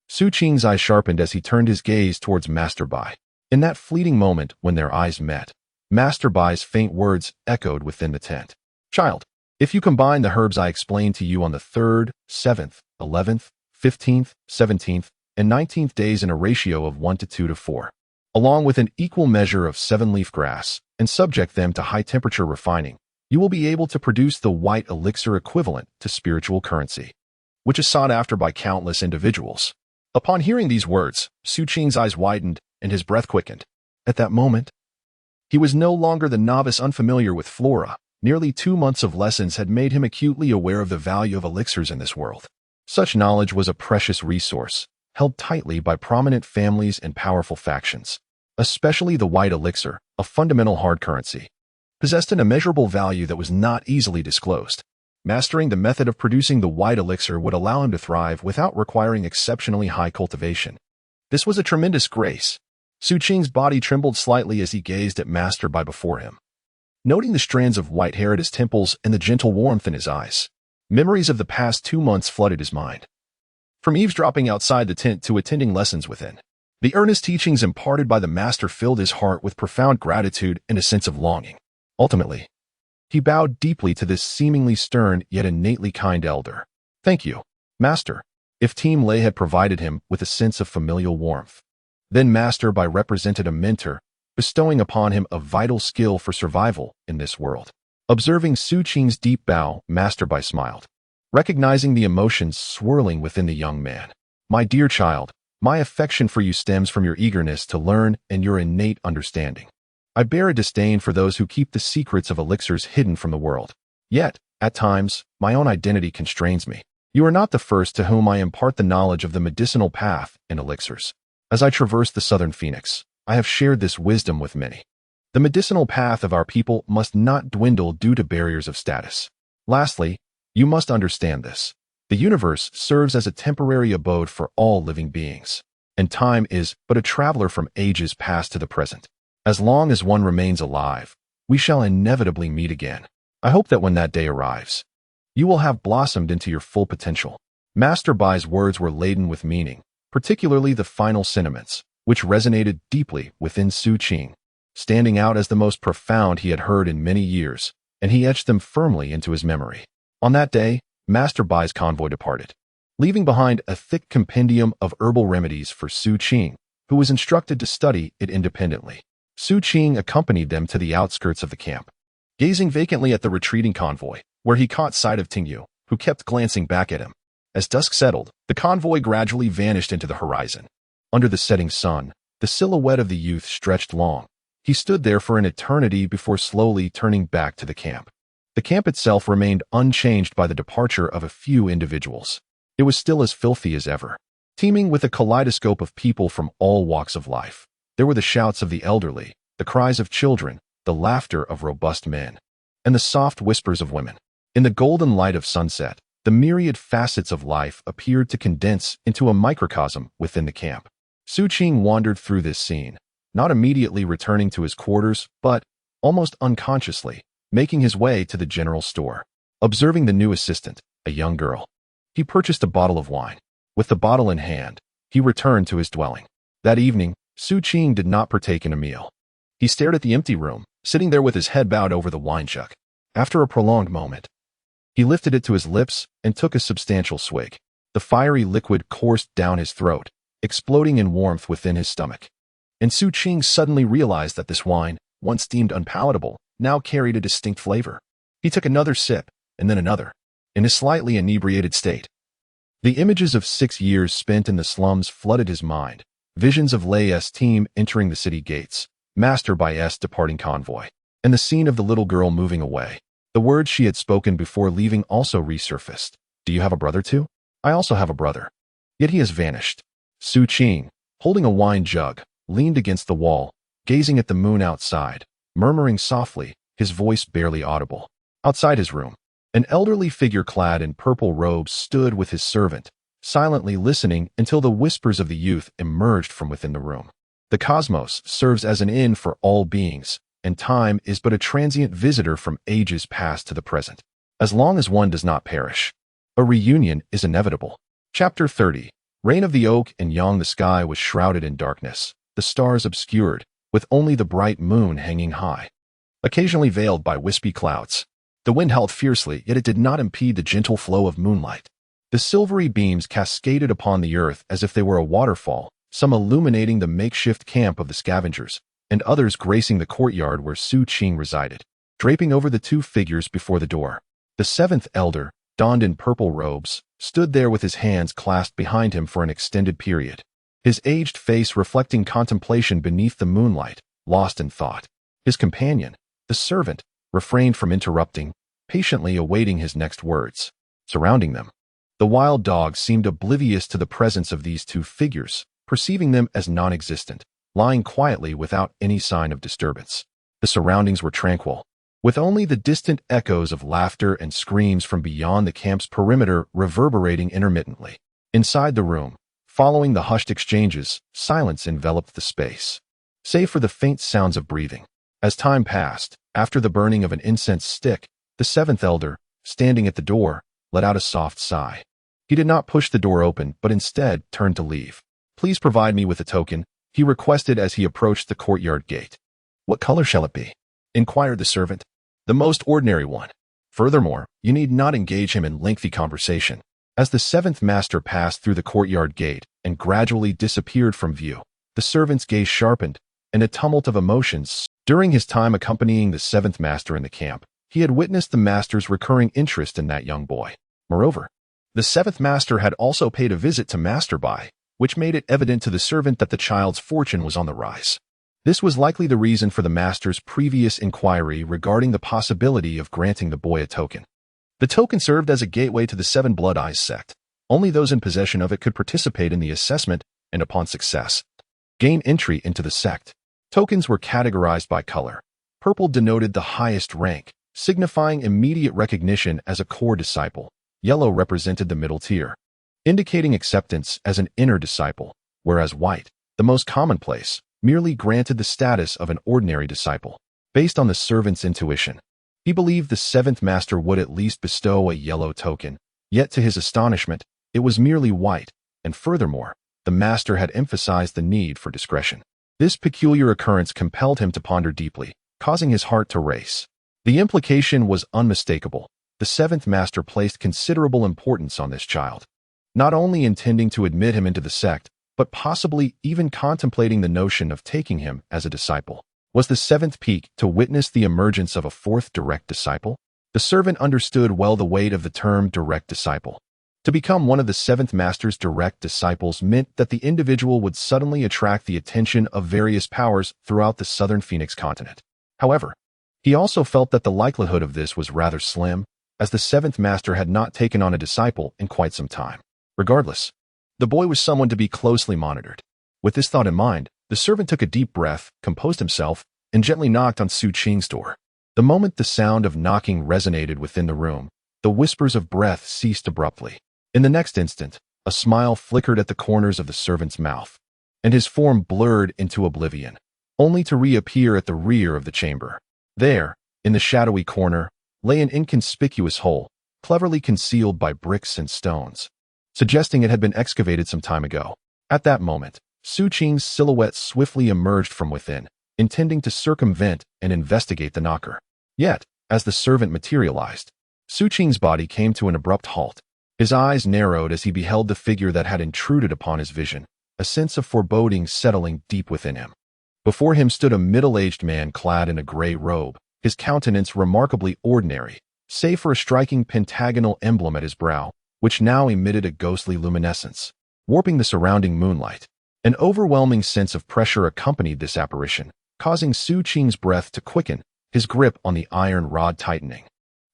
Xu Qing's eyes sharpened as he turned his gaze towards Master Bai. In that fleeting moment when their eyes met, Master Bai's faint words echoed within the tent. Child, if you combine the herbs I explained to you on the 3rd, 7th, 11th, 15th, 17th, and 19th days in a ratio of 1 to 2 to 4, along with an equal measure of 7-leaf grass, and subject them to high-temperature refining, you will be able to produce the white elixir equivalent to spiritual currency, which is sought after by countless individuals. Upon hearing these words, Xu Qing's eyes widened and his breath quickened. At that moment, he was no longer the novice unfamiliar with flora. Nearly 2 months of lessons had made him acutely aware of the value of elixirs in this world. Such knowledge was a precious resource, held tightly by prominent families and powerful factions. Especially the white elixir, a fundamental hard currency, possessed an immeasurable value that was not easily disclosed. Mastering the method of producing the white elixir would allow him to thrive without requiring exceptionally high cultivation. This was a tremendous grace. Xu Qing's body trembled slightly as he gazed at Master Bai before him, noting the strands of white hair at his temples and the gentle warmth in his eyes. Memories of the past 2 months flooded his mind. From eavesdropping outside the tent to attending lessons within, the earnest teachings imparted by the master filled his heart with profound gratitude and a sense of longing. Ultimately, he bowed deeply to this seemingly stern yet innately kind elder. Thank you, Master. If Team Lei had provided him with a sense of familial warmth, then Master Bai represented a mentor, bestowing upon him a vital skill for survival in this world. Observing Xu Qing's deep bow, Master Bai smiled, recognizing the emotions swirling within the young man. My dear child, my affection for you stems from your eagerness to learn and your innate understanding. I bear a disdain for those who keep the secrets of elixirs hidden from the world. Yet, at times, my own identity constrains me. You are not the first to whom I impart the knowledge of the medicinal path in elixirs. As I traverse the southern Phoenix, I have shared this wisdom with many. The medicinal path of our people must not dwindle due to barriers of status. Lastly, you must understand this. The universe serves as a temporary abode for all living beings, and time is but a traveler from ages past to the present. As long as one remains alive, we shall inevitably meet again. I hope that when that day arrives, you will have blossomed into your full potential. Master Bai's words were laden with meaning, particularly the final sentiments, which resonated deeply within Xu Qing, standing out as the most profound he had heard in many years, and he etched them firmly into his memory. On that day, Master Bai's convoy departed, leaving behind a thick compendium of herbal remedies for Xu Qing, who was instructed to study it independently. Xu Qing accompanied them to the outskirts of the camp, gazing vacantly at the retreating convoy, where he caught sight of Tingyu, who kept glancing back at him. As dusk settled, the convoy gradually vanished into the horizon. Under the setting sun, the silhouette of the youth stretched long. He stood there for an eternity before slowly turning back to the camp. The camp itself remained unchanged by the departure of a few individuals. It was still as filthy as ever, teeming with a kaleidoscope of people from all walks of life. There were the shouts of the elderly, the cries of children, the laughter of robust men, and the soft whispers of women. In the golden light of sunset, the myriad facets of life appeared to condense into a microcosm within the camp. Xu Qing wandered through this scene, not immediately returning to his quarters, but, almost unconsciously, making his way to the general store. Observing the new assistant, a young girl, he purchased a bottle of wine. With the bottle in hand, he returned to his dwelling. That evening, Xu Qing did not partake in a meal. He stared at the empty room, sitting there with his head bowed over the wine jug. After a prolonged moment, he lifted it to his lips and took a substantial swig. The fiery liquid coursed down his throat, exploding in warmth within his stomach. And Xu Qing suddenly realized that this wine, once deemed unpalatable, now carried a distinct flavor. He took another sip, and then another, in a slightly inebriated state. The images of 6 years spent in the slums flooded his mind, visions of Lei's team entering the city gates, Master Bai's departing convoy, and the scene of the little girl moving away. The words she had spoken before leaving also resurfaced. Do you have a brother too? I also have a brother. Yet he has vanished. Xu Qing, holding a wine jug, leaned against the wall, gazing at the moon outside, murmuring softly, his voice barely audible. Outside his room, an elderly figure clad in purple robes stood with his servant, silently listening until the whispers of the youth emerged from within the room. The cosmos serves as an inn for all beings, and time is but a transient visitor from ages past to the present. As long as one does not perish, a reunion is inevitable. Chapter 30. Reign of the Oak and Yang. The sky was shrouded in darkness, the stars obscured, with only the bright moon hanging high, occasionally veiled by wispy clouds. The wind howled fiercely, yet it did not impede the gentle flow of moonlight. The silvery beams cascaded upon the earth as if they were a waterfall, some illuminating the makeshift camp of the scavengers, and others gracing the courtyard where Xu Qing resided. Draping over the two figures before the door, the seventh elder, donned in purple robes, stood there with his hands clasped behind him for an extended period, his aged face reflecting contemplation beneath the moonlight, lost in thought. His companion, the servant, refrained from interrupting, patiently awaiting his next words. Surrounding them, the wild dogs seemed oblivious to the presence of these two figures, perceiving them as non-existent, lying quietly without any sign of disturbance. The surroundings were tranquil, with only the distant echoes of laughter and screams from beyond the camp's perimeter reverberating intermittently. Inside the room, following the hushed exchanges, silence enveloped the space, save for the faint sounds of breathing. As time passed, after the burning of an incense stick, the seventh elder, standing at the door, let out a soft sigh. He did not push the door open, but instead turned to leave. Please provide me with a token, he requested as he approached the courtyard gate. What color shall it be? Inquired the servant. The most ordinary one. Furthermore, you need not engage him in lengthy conversation. As the seventh master passed through the courtyard gate and gradually disappeared from view, the servant's gaze sharpened, and a tumult of emotions. During his time accompanying the seventh master in the camp, he had witnessed the master's recurring interest in that young boy. Moreover, the seventh master had also paid a visit to Master Bai, which made it evident to the servant that the child's fortune was on the rise. This was likely the reason for the master's previous inquiry regarding the possibility of granting the boy a token. The token served as a gateway to the Seven Blood Eyes sect. Only those in possession of it could participate in the assessment and, upon success, gain entry into the sect. Tokens were categorized by color. Purple denoted the highest rank, signifying immediate recognition as a core disciple. Yellow represented the middle tier, indicating acceptance as an inner disciple, whereas white, the most commonplace, merely granted the status of an ordinary disciple. Based on the servant's intuition, he believed the seventh master would at least bestow a yellow token, yet to his astonishment, it was merely white, and furthermore, the master had emphasized the need for discretion. This peculiar occurrence compelled him to ponder deeply, causing his heart to race. The implication was unmistakable. The seventh master placed considerable importance on this child, not only intending to admit him into the sect, but possibly even contemplating the notion of taking him as a disciple. Was the seventh peak to witness the emergence of a fourth direct disciple? The servant understood well the weight of the term direct disciple. To become one of the seventh master's direct disciples meant that the individual would suddenly attract the attention of various powers throughout the southern Phoenix continent. However, he also felt that the likelihood of this was rather slim, as the seventh master had not taken on a disciple in quite some time. Regardless, the boy was someone to be closely monitored. With this thought in mind, The servant took a deep breath, composed himself, and gently knocked on Xu Qing's door. The moment the sound of knocking resonated within the room, the whispers of breath ceased abruptly. In the next instant, a smile flickered at the corners of the servant's mouth, and his form blurred into oblivion, only to reappear at the rear of the chamber. There, in the shadowy corner, lay an inconspicuous hole, cleverly concealed by bricks and stones, suggesting it had been excavated some time ago. At that moment, Xu Qing's silhouette swiftly emerged from within, intending to circumvent and investigate the knocker. Yet, as the servant materialized, Xu Qing's body came to an abrupt halt. His eyes narrowed as he beheld the figure that had intruded upon his vision, a sense of foreboding settling deep within him. Before him stood a middle-aged man clad in a gray robe, his countenance remarkably ordinary, save for a striking pentagonal emblem at his brow, which now emitted a ghostly luminescence, warping the surrounding moonlight. An overwhelming sense of pressure accompanied this apparition, causing Xu Qing's breath to quicken, his grip on the iron rod tightening,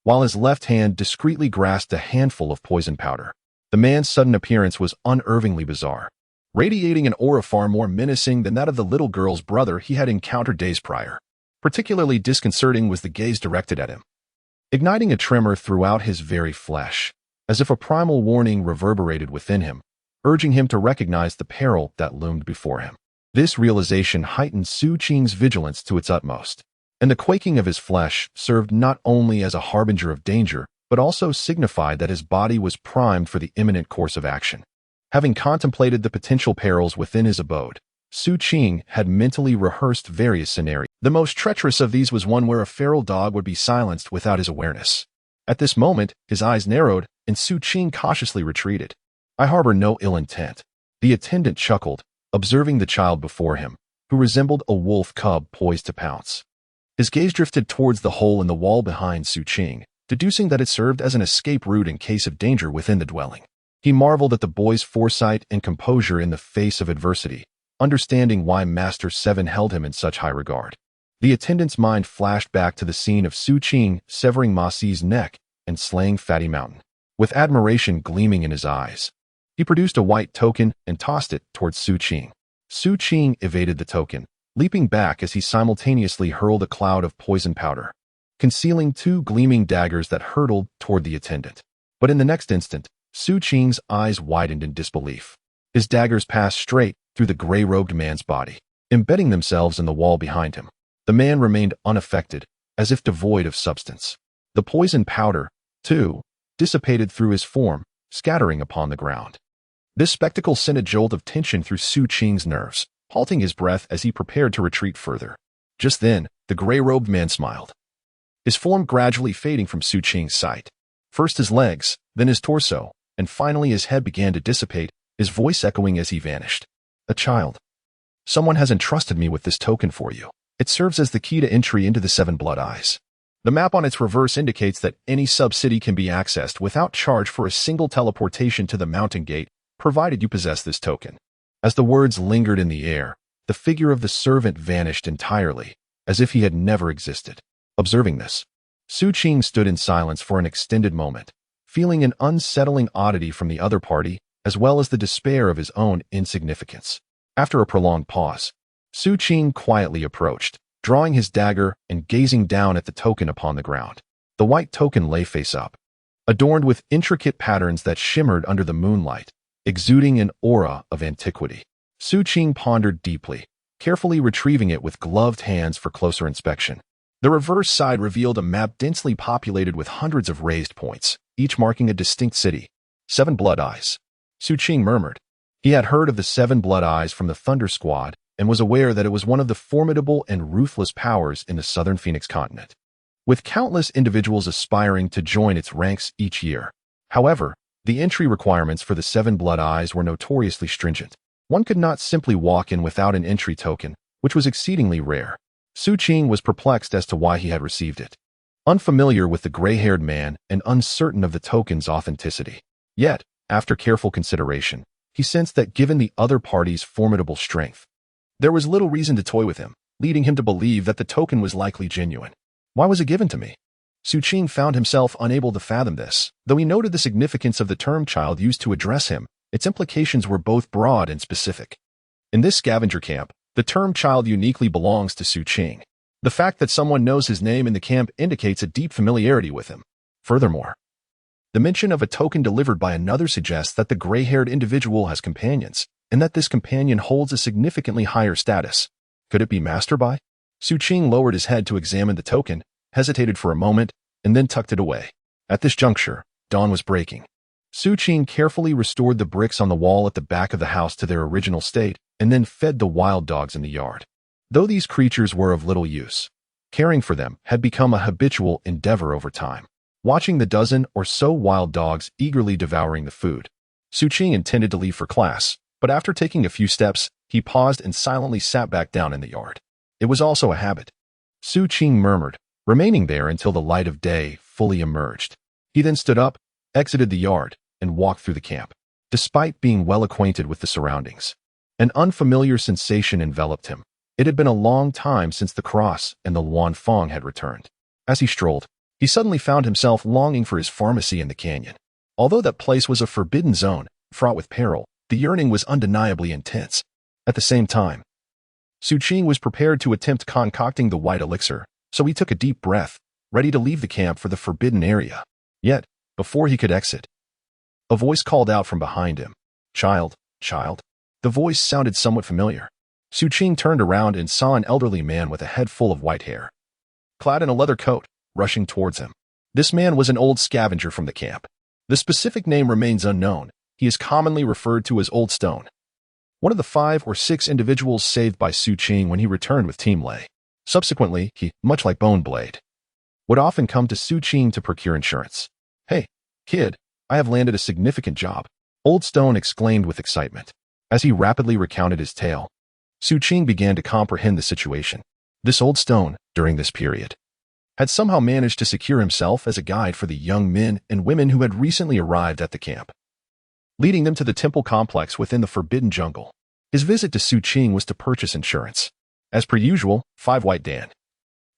while his left hand discreetly grasped a handful of poison powder. The man's sudden appearance was unnervingly bizarre, radiating an aura far more menacing than that of the little girl's brother he had encountered days prior. Particularly disconcerting was the gaze directed at him, igniting a tremor throughout his very flesh, as if a primal warning reverberated within him, urging him to recognize the peril that loomed before him. This realization heightened Xu Qing's vigilance to its utmost, and the quaking of his flesh served not only as a harbinger of danger, but also signified that his body was primed for the imminent course of action. Having contemplated the potential perils within his abode, Xu Qing had mentally rehearsed various scenarios. The most treacherous of these was one where a feral dog would be silenced without his awareness. At this moment, his eyes narrowed, and Xu Qing cautiously retreated. "I harbor no ill intent." The attendant chuckled, observing the child before him, who resembled a wolf cub poised to pounce. His gaze drifted towards the hole in the wall behind Xu Qing, deducing that it served as an escape route in case of danger within the dwelling. He marveled at the boy's foresight and composure in the face of adversity, understanding why Master Seven held him in such high regard. The attendant's mind flashed back to the scene of Xu Qing severing Ma Si's neck and slaying Fatty Mountain. With admiration gleaming in his eyes, he produced a white token and tossed it towards Xu Qing. Xu Qing evaded the token, leaping back as he simultaneously hurled a cloud of poison powder, concealing two gleaming daggers that hurtled toward the attendant. But in the next instant, Xu Qing's eyes widened in disbelief. His daggers passed straight through the gray-robed man's body, embedding themselves in the wall behind him. The man remained unaffected, as if devoid of substance. The poison powder, too, dissipated through his form, scattering upon the ground. This spectacle sent a jolt of tension through Xu Qing's nerves, halting his breath as he prepared to retreat further. Just then, the gray-robed man smiled, his form gradually fading from Xu Qing's sight. First his legs, then his torso, and finally his head began to dissipate, his voice echoing as he vanished. "A child. Someone has entrusted me with this token for you. It serves as the key to entry into the Seven Blood Eyes. The map on its reverse indicates that any sub-city can be accessed without charge for a single teleportation to the mountain gate, provided you possess this token." As the words lingered in the air, the figure of the servant vanished entirely, as if he had never existed. Observing this, Xu Qing stood in silence for an extended moment, feeling an unsettling oddity from the other party, as well as the despair of his own insignificance. After a prolonged pause, Xu Qing quietly approached, drawing his dagger and gazing down at the token upon the ground. The white token lay face up, adorned with intricate patterns that shimmered under the moonlight, exuding an aura of antiquity. Xu Qing pondered deeply, carefully retrieving it with gloved hands for closer inspection. The reverse side revealed a map densely populated with hundreds of raised points, each marking a distinct city. "Seven Blood Eyes," Xu Qing murmured. He had heard of the Seven Blood Eyes from the Thunder Squad and was aware that it was one of the formidable and ruthless powers in the southern Phoenix continent, with countless individuals aspiring to join its ranks each year. However, the entry requirements for the Seven Blood Eyes were notoriously stringent. One could not simply walk in without an entry token, which was exceedingly rare. Xu Qing was perplexed as to why he had received it, unfamiliar with the gray-haired man and uncertain of the token's authenticity. Yet, after careful consideration, he sensed that given the other party's formidable strength, there was little reason to toy with him, leading him to believe that the token was likely genuine. Why was it given to me? Xu Qing found himself unable to fathom this. Though he noted the significance of the term child used to address him, its implications were both broad and specific. In this scavenger camp, The term child uniquely belongs to Xu Qing. The fact that someone knows his name in the camp indicates a deep familiarity with him. Furthermore, the mention of a token delivered by another suggests that the gray-haired individual has companions, and that this companion holds a significantly higher status. Could it be Master Bai? Xu Qing lowered his head to examine the token, hesitated for a moment, and then tucked it away. At this juncture, dawn was breaking. Xu Qing carefully restored the bricks on the wall at the back of the house to their original state, and then fed the wild dogs in the yard. Though these creatures were of little use, caring for them had become a habitual endeavor over time. Watching the dozen or so wild dogs eagerly devouring the food, Xu Qing intended to leave for class, but after taking a few steps, he paused and silently sat back down in the yard. It was also a habit. Xu Qing murmured, remaining there until the light of day fully emerged. He then stood up, exited the yard, and walked through the camp. Despite being well acquainted with the surroundings, an unfamiliar sensation enveloped him. It had been a long time since the cross and the Luan Fong had returned. As he strolled, he suddenly found himself longing for his pharmacy in the canyon. Although that place was a forbidden zone, fraught with peril, the yearning was undeniably intense. At the same time, Xu Qing was prepared to attempt concocting the white elixir, so he took a deep breath, ready to leave the camp for the forbidden area. Yet, before he could exit, a voice called out from behind him, "Child, child." The voice sounded somewhat familiar. Xu Qing turned around and saw an elderly man with a head full of white hair, clad in a leather coat, rushing towards him. This man was an old scavenger from the camp. The specific name remains unknown. He is commonly referred to as Old Stone, one of the 5 or 6 individuals saved by Xu Qing when he returned with Team Lei. Subsequently, he, much like Bone Blade, would often come to Xu Qing to procure insurance. "Hey, kid, I have landed a significant job," Old Stone exclaimed with excitement. As he rapidly recounted his tale, Xu Qing began to comprehend the situation. This Old Stone, during this period, had somehow managed to secure himself as a guide for the young men and women who had recently arrived at the camp, leading them to the temple complex within the Forbidden Jungle. His visit to Xu Qing was to purchase insurance. As per usual, 5 white dan.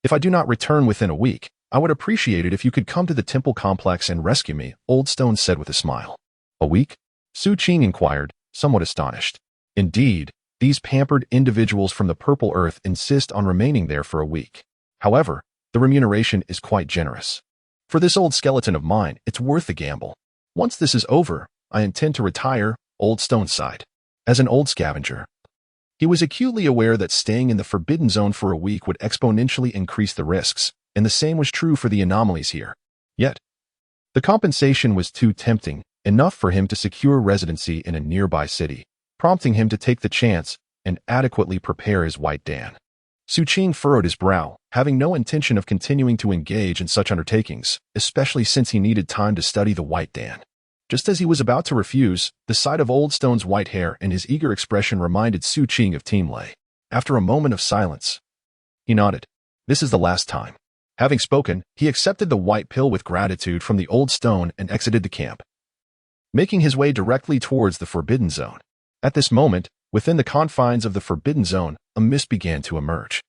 "If I do not return within a week, I would appreciate it if you could come to the temple complex and rescue me," Old Stone said with a smile. "A week?" Xu Qing inquired, somewhat astonished. Indeed, these pampered individuals from the Purple Earth insist on remaining there for a week. However, the remuneration is quite generous. "For this old skeleton of mine, it's worth the gamble. Once this is over, I intend to retire," Old Stone sighed. As an old scavenger, he was acutely aware that staying in the Forbidden Zone for a week would exponentially increase the risks, and the same was true for the anomalies here. Yet, the compensation was too tempting, enough for him to secure residency in a nearby city, prompting him to take the chance and adequately prepare his white dan. Xu Qing furrowed his brow, having no intention of continuing to engage in such undertakings, especially since he needed time to study the white dan. Just as he was about to refuse, the sight of Old Stone's white hair and his eager expression reminded Xu Qing of Team Lei. After a moment of silence, he nodded. This is the last time. Having spoken, he accepted the white pill with gratitude from the Old Stone and exited the camp, making his way directly towards the Forbidden Zone. At this moment, within the confines of the Forbidden Zone, a mist began to emerge,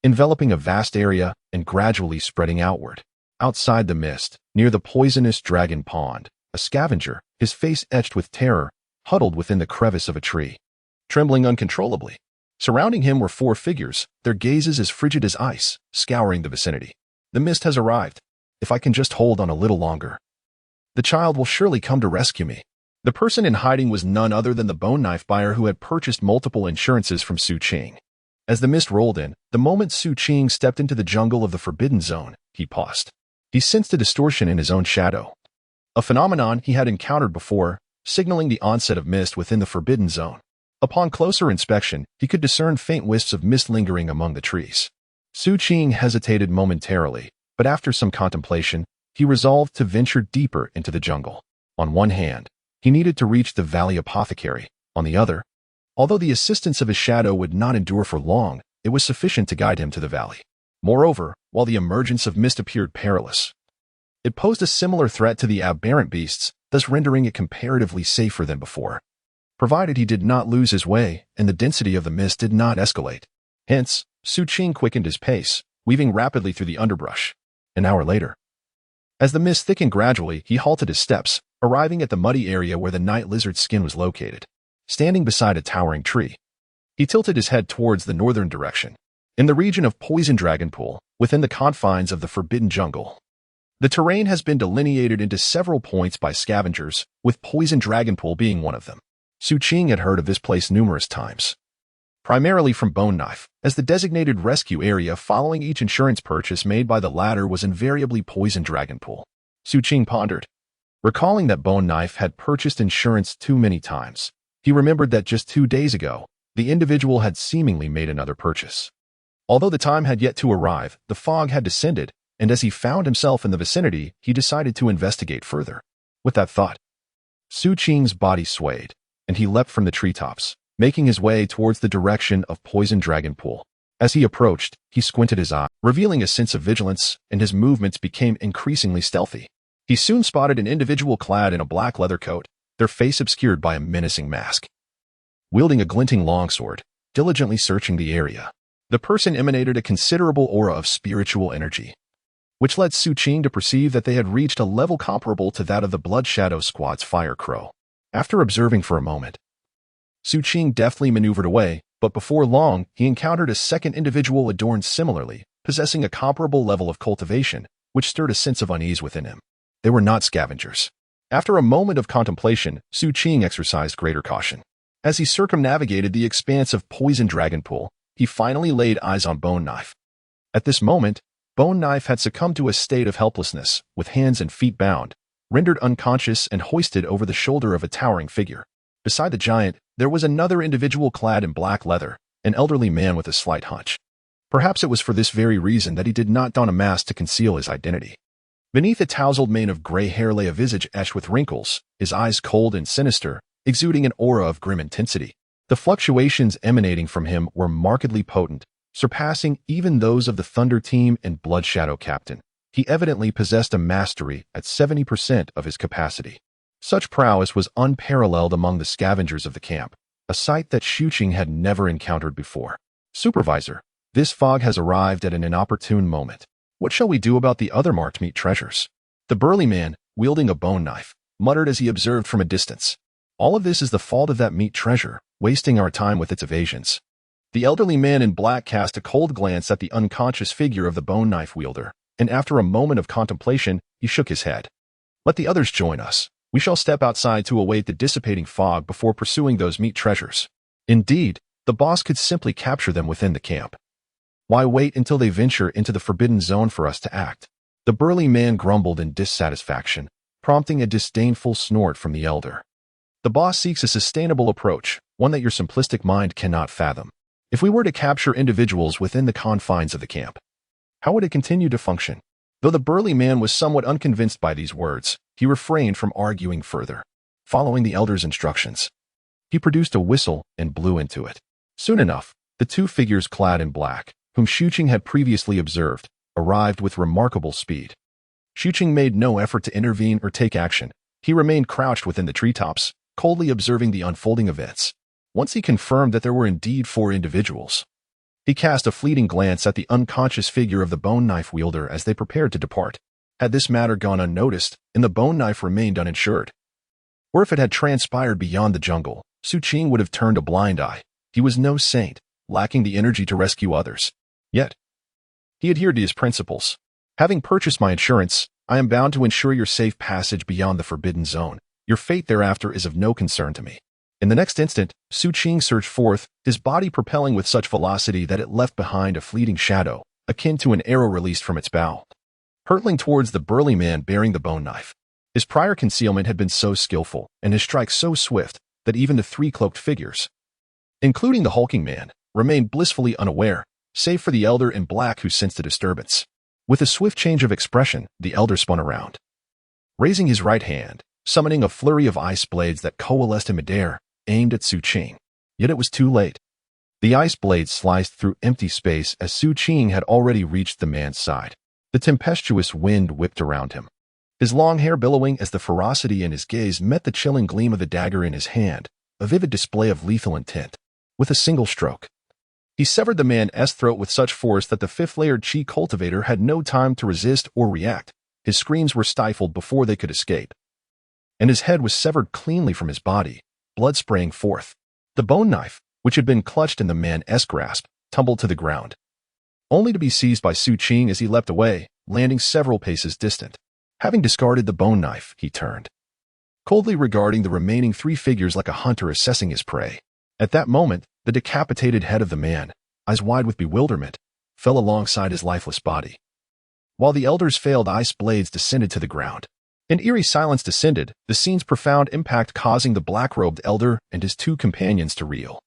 enveloping a vast area and gradually spreading outward. Outside the mist, near the poisonous dragon pond, a scavenger, his face etched with terror, huddled within the crevice of a tree, trembling uncontrollably. Surrounding him were 4 figures, their gazes as frigid as ice, scouring the vicinity. "The mist has arrived. If I can just hold on a little longer, the child will surely come to rescue me." The person in hiding was none other than the bone knife buyer who had purchased multiple insurances from Xu Qing. As the mist rolled in, the moment Xu Qing stepped into the jungle of the Forbidden Zone, he paused. He sensed a distortion in his own shadow, a phenomenon he had encountered before, signaling the onset of mist within the Forbidden Zone. Upon closer inspection, he could discern faint wisps of mist lingering among the trees. Xu Qing hesitated momentarily, but after some contemplation, he resolved to venture deeper into the jungle. On one hand, he needed to reach the Valley Apothecary. On the other, although the assistance of his shadow would not endure for long, it was sufficient to guide him to the valley. Moreover, while the emergence of mist appeared perilous, it posed a similar threat to the aberrant beasts, thus rendering it comparatively safer than before, provided he did not lose his way and the density of the mist did not escalate. Hence, Xu Qing quickened his pace, weaving rapidly through the underbrush. An hour later, as the mist thickened gradually, he halted his steps, arriving at the muddy area where the night lizard's skin was located. Standing beside a towering tree, He tilted his head towards the northern direction, in the region of Poison Dragon Pool, within the confines of the Forbidden Jungle. The terrain has been delineated into several points by scavengers, with Poison Dragon Pool being one of them. Xu Qing had heard of this place numerous times, primarily from Bone Knife, as the designated rescue area following each insurance purchase made by the latter was invariably Poison Dragon Pool. Xu Qing pondered. Recalling that Bone Knife had purchased insurance too many times, he remembered that just 2 days ago, the individual had seemingly made another purchase. Although the time had yet to arrive, the fog had descended, and as he found himself in the vicinity, he decided to investigate further. With that thought, Xu Qing's body swayed, and he leapt from the treetops, making his way towards the direction of Poison Dragon Pool. As he approached, he squinted his eye, revealing a sense of vigilance, and his movements became increasingly stealthy. He soon spotted an individual clad in a black leather coat, their face obscured by a menacing mask. Wielding a glinting longsword, diligently searching the area, the person emanated a considerable aura of spiritual energy, which led Xu Qing to perceive that they had reached a level comparable to that of the Blood Shadow Squad's Fire Crow. After observing for a moment, Xu Qing deftly maneuvered away, but before long, he encountered a second individual adorned similarly, possessing a comparable level of cultivation, which stirred a sense of unease within him. They were not scavengers. After a moment of contemplation, Xu Qing exercised greater caution. As he circumnavigated the expanse of Poison Dragon Pool, he finally laid eyes on Bone Knife. At this moment, Bone Knife had succumbed to a state of helplessness, with hands and feet bound, rendered unconscious and hoisted over the shoulder of a towering figure. Beside the giant, there was another individual clad in black leather, an elderly man with a slight hunch. Perhaps it was for this very reason that he did not don a mask to conceal his identity. Beneath a tousled mane of gray hair lay a visage etched with wrinkles, his eyes cold and sinister, exuding an aura of grim intensity. The fluctuations emanating from him were markedly potent, surpassing even those of the Thunder Team and Blood Shadow Captain. He evidently possessed a mastery at 70% of his capacity. Such prowess was unparalleled among the scavengers of the camp, a sight that Xu Qing had never encountered before. Supervisor, this fog has arrived at an inopportune moment. What shall we do about the other marked meat treasures? The burly man, wielding a bone knife, muttered as he observed from a distance. All of this is the fault of that meat treasure, wasting our time with its evasions. The elderly man in black cast a cold glance at the unconscious figure of the bone knife wielder, and after a moment of contemplation, he shook his head. Let the others join us. We shall step outside to await the dissipating fog before pursuing those meat treasures. Indeed, the boss could simply capture them within the camp. Why wait until they venture into the forbidden zone for us to act? The burly man grumbled in dissatisfaction, prompting a disdainful snort from the elder. The boss seeks a sustainable approach, one that your simplistic mind cannot fathom. If we were to capture individuals within the confines of the camp, how would it continue to function? Though the burly man was somewhat unconvinced by these words, he refrained from arguing further. Following the elder's instructions, he produced a whistle and blew into it. Soon enough, the two figures clad in black, whom Xu Qing had previously observed, arrived with remarkable speed. Xu Qing made no effort to intervene or take action. He remained crouched within the treetops, coldly observing the unfolding events. Once he confirmed that there were indeed 4 individuals, he cast a fleeting glance at the unconscious figure of the bone knife wielder as they prepared to depart. Had this matter gone unnoticed, and the bone knife remained uninsured, or if it had transpired beyond the jungle, Xu Qing would have turned a blind eye. He was no saint, lacking the energy to rescue others. Yet, he adhered to his principles. Having purchased my insurance, I am bound to ensure your safe passage beyond the forbidden zone. Your fate thereafter is of no concern to me. In the next instant, Xu Qing surged forth, his body propelling with such velocity that it left behind a fleeting shadow, akin to an arrow released from its bow, hurtling towards the burly man bearing the bone knife. His prior concealment had been so skillful, and his strike so swift, that even the 3 cloaked figures, including the hulking man, remained blissfully unaware, save for the elder in black who sensed a disturbance. With a swift change of expression, the elder spun around, raising his right hand, summoning a flurry of ice blades that coalesced in midair, aimed at Xu Qing. Yet it was too late. The ice blades sliced through empty space as Xu Qing had already reached the man's side. The tempestuous wind whipped around him, his long hair billowing as the ferocity in his gaze met the chilling gleam of the dagger in his hand, a vivid display of lethal intent. With a single stroke, he severed the man's throat with such force that the 5th-layered chi cultivator had no time to resist or react. His screams were stifled before they could escape, and his head was severed cleanly from his body, blood spraying forth. The bone knife, which had been clutched in the man's grasp, tumbled to the ground, only to be seized by Xu Qing as he leapt away, landing several paces distant. Having discarded the bone knife, he turned, coldly regarding the remaining three figures like a hunter assessing his prey. At that moment, the decapitated head of the man, eyes wide with bewilderment, fell alongside his lifeless body, while the elder's failed ice blades descended to the ground. An eerie silence descended, the scene's profound impact causing the black-robed elder and his two companions to reel,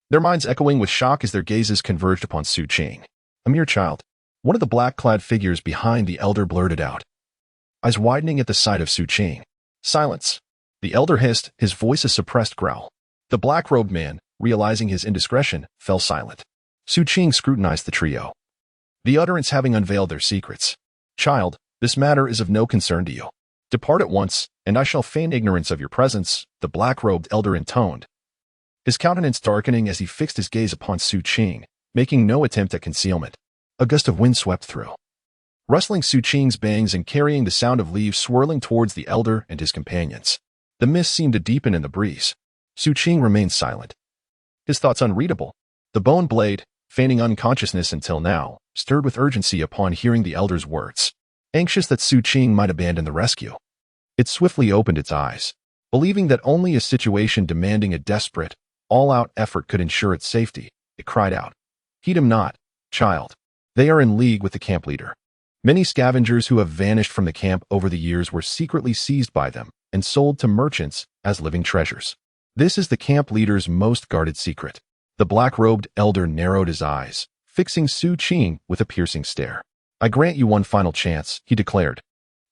their minds echoing with shock as their gazes converged upon Xu Qing. A mere child. One of the black-clad figures behind the elder blurted out, eyes widening at the sight of Xu Qing. Silence. The elder hissed, his voice a suppressed growl. The black-robed man, realizing his indiscretion, fell silent. Xu Qing scrutinized the trio, the utterance having unveiled their secrets. Child, this matter is of no concern to you. Depart at once, and I shall feign ignorance of your presence, the black-robed elder intoned, his countenance darkening as he fixed his gaze upon Xu Qing, making no attempt at concealment. A gust of wind swept through, rustling Xu Qing's bangs and carrying the sound of leaves swirling towards the elder and his companions. The mist seemed to deepen in the breeze. Xu Qing remained silent, his thoughts unreadable. The bone blade, feigning unconsciousness until now, stirred with urgency upon hearing the elder's words. Anxious that Xu Qing might abandon the rescue, it swiftly opened its eyes, believing that only a situation demanding a desperate, all-out effort could ensure its safety. It cried out, "Heed him not, child. They are in league with the camp leader." Many scavengers who have vanished from the camp over the years were secretly seized by them and sold to merchants as living treasures. This is the camp leader's most guarded secret. The black-robed elder narrowed his eyes, fixing Xu Qing with a piercing stare. "I grant you one final chance," he declared.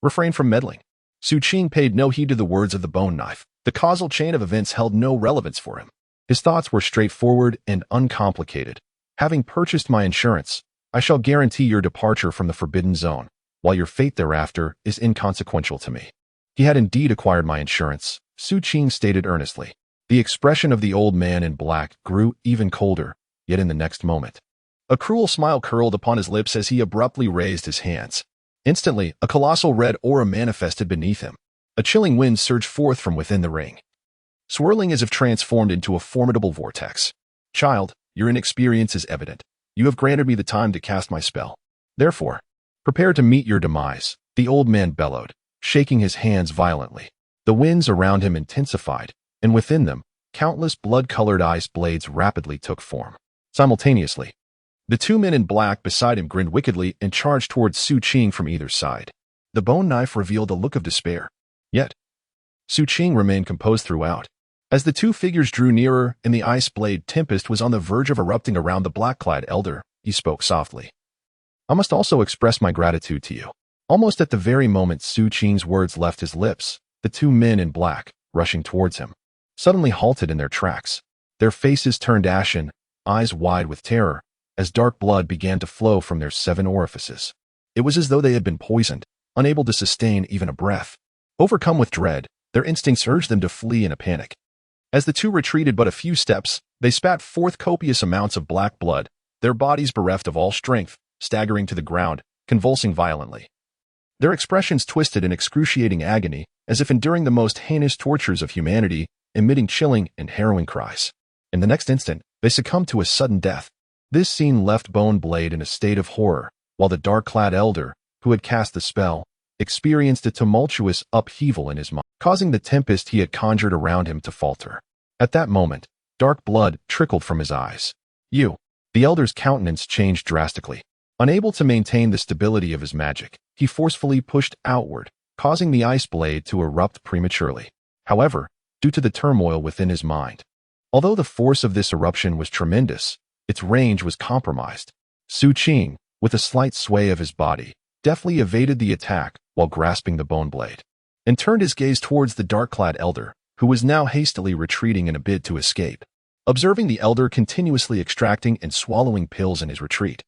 "Refrain from meddling." Xu Qing paid no heed to the words of the bone knife. The causal chain of events held no relevance for him. His thoughts were straightforward and uncomplicated. Having purchased my insurance, I shall guarantee your departure from the forbidden zone, while your fate thereafter is inconsequential to me. He had indeed acquired my insurance, Xu Qing stated earnestly. The expression of the old man in black grew even colder, yet in the next moment, a cruel smile curled upon his lips as he abruptly raised his hands. Instantly, a colossal red aura manifested beneath him. A chilling wind surged forth from within the ring, swirling as if transformed into a formidable vortex. "Child, your inexperience is evident. You have granted me the time to cast my spell. Therefore, prepare to meet your demise," the old man bellowed, shaking his hands violently. The winds around him intensified, and within them, countless blood-colored ice blades rapidly took form. Simultaneously, the two men in black beside him grinned wickedly and charged towards Xu Qing from either side. The bone knife revealed a look of despair. Yet, Xu Qing remained composed throughout. As the two figures drew nearer and the ice blade tempest was on the verge of erupting around the black-clad elder, he spoke softly. "I must also express my gratitude to you." Almost at the very moment Xu Qing's words left his lips, the two men in black, rushing towards him, suddenly halted in their tracks. Their faces turned ashen, eyes wide with terror, as dark blood began to flow from their 7 orifices. It was as though they had been poisoned, unable to sustain even a breath. Overcome with dread, their instincts urged them to flee in a panic. As the two retreated but a few steps, they spat forth copious amounts of black blood, their bodies bereft of all strength, staggering to the ground, convulsing violently. Their expressions twisted in excruciating agony, as if enduring the most heinous tortures of humanity, emitting chilling and harrowing cries. In the next instant, they succumbed to a sudden death. This scene left Bone Blade in a state of horror, while the dark-clad elder, who had cast the spell, experienced a tumultuous upheaval in his mind, causing the tempest he had conjured around him to falter. At that moment, dark blood trickled from his eyes. The elder's countenance changed drastically. Unable to maintain the stability of his magic, he forcefully pushed outward, causing the ice blade to erupt prematurely. However, due to the turmoil within his mind, although the force of this eruption was tremendous, its range was compromised. Xu Qing, with a slight sway of his body, deftly evaded the attack while grasping the bone blade, and turned his gaze towards the dark-clad elder, who was now hastily retreating in a bid to escape. Observing the elder continuously extracting and swallowing pills in his retreat,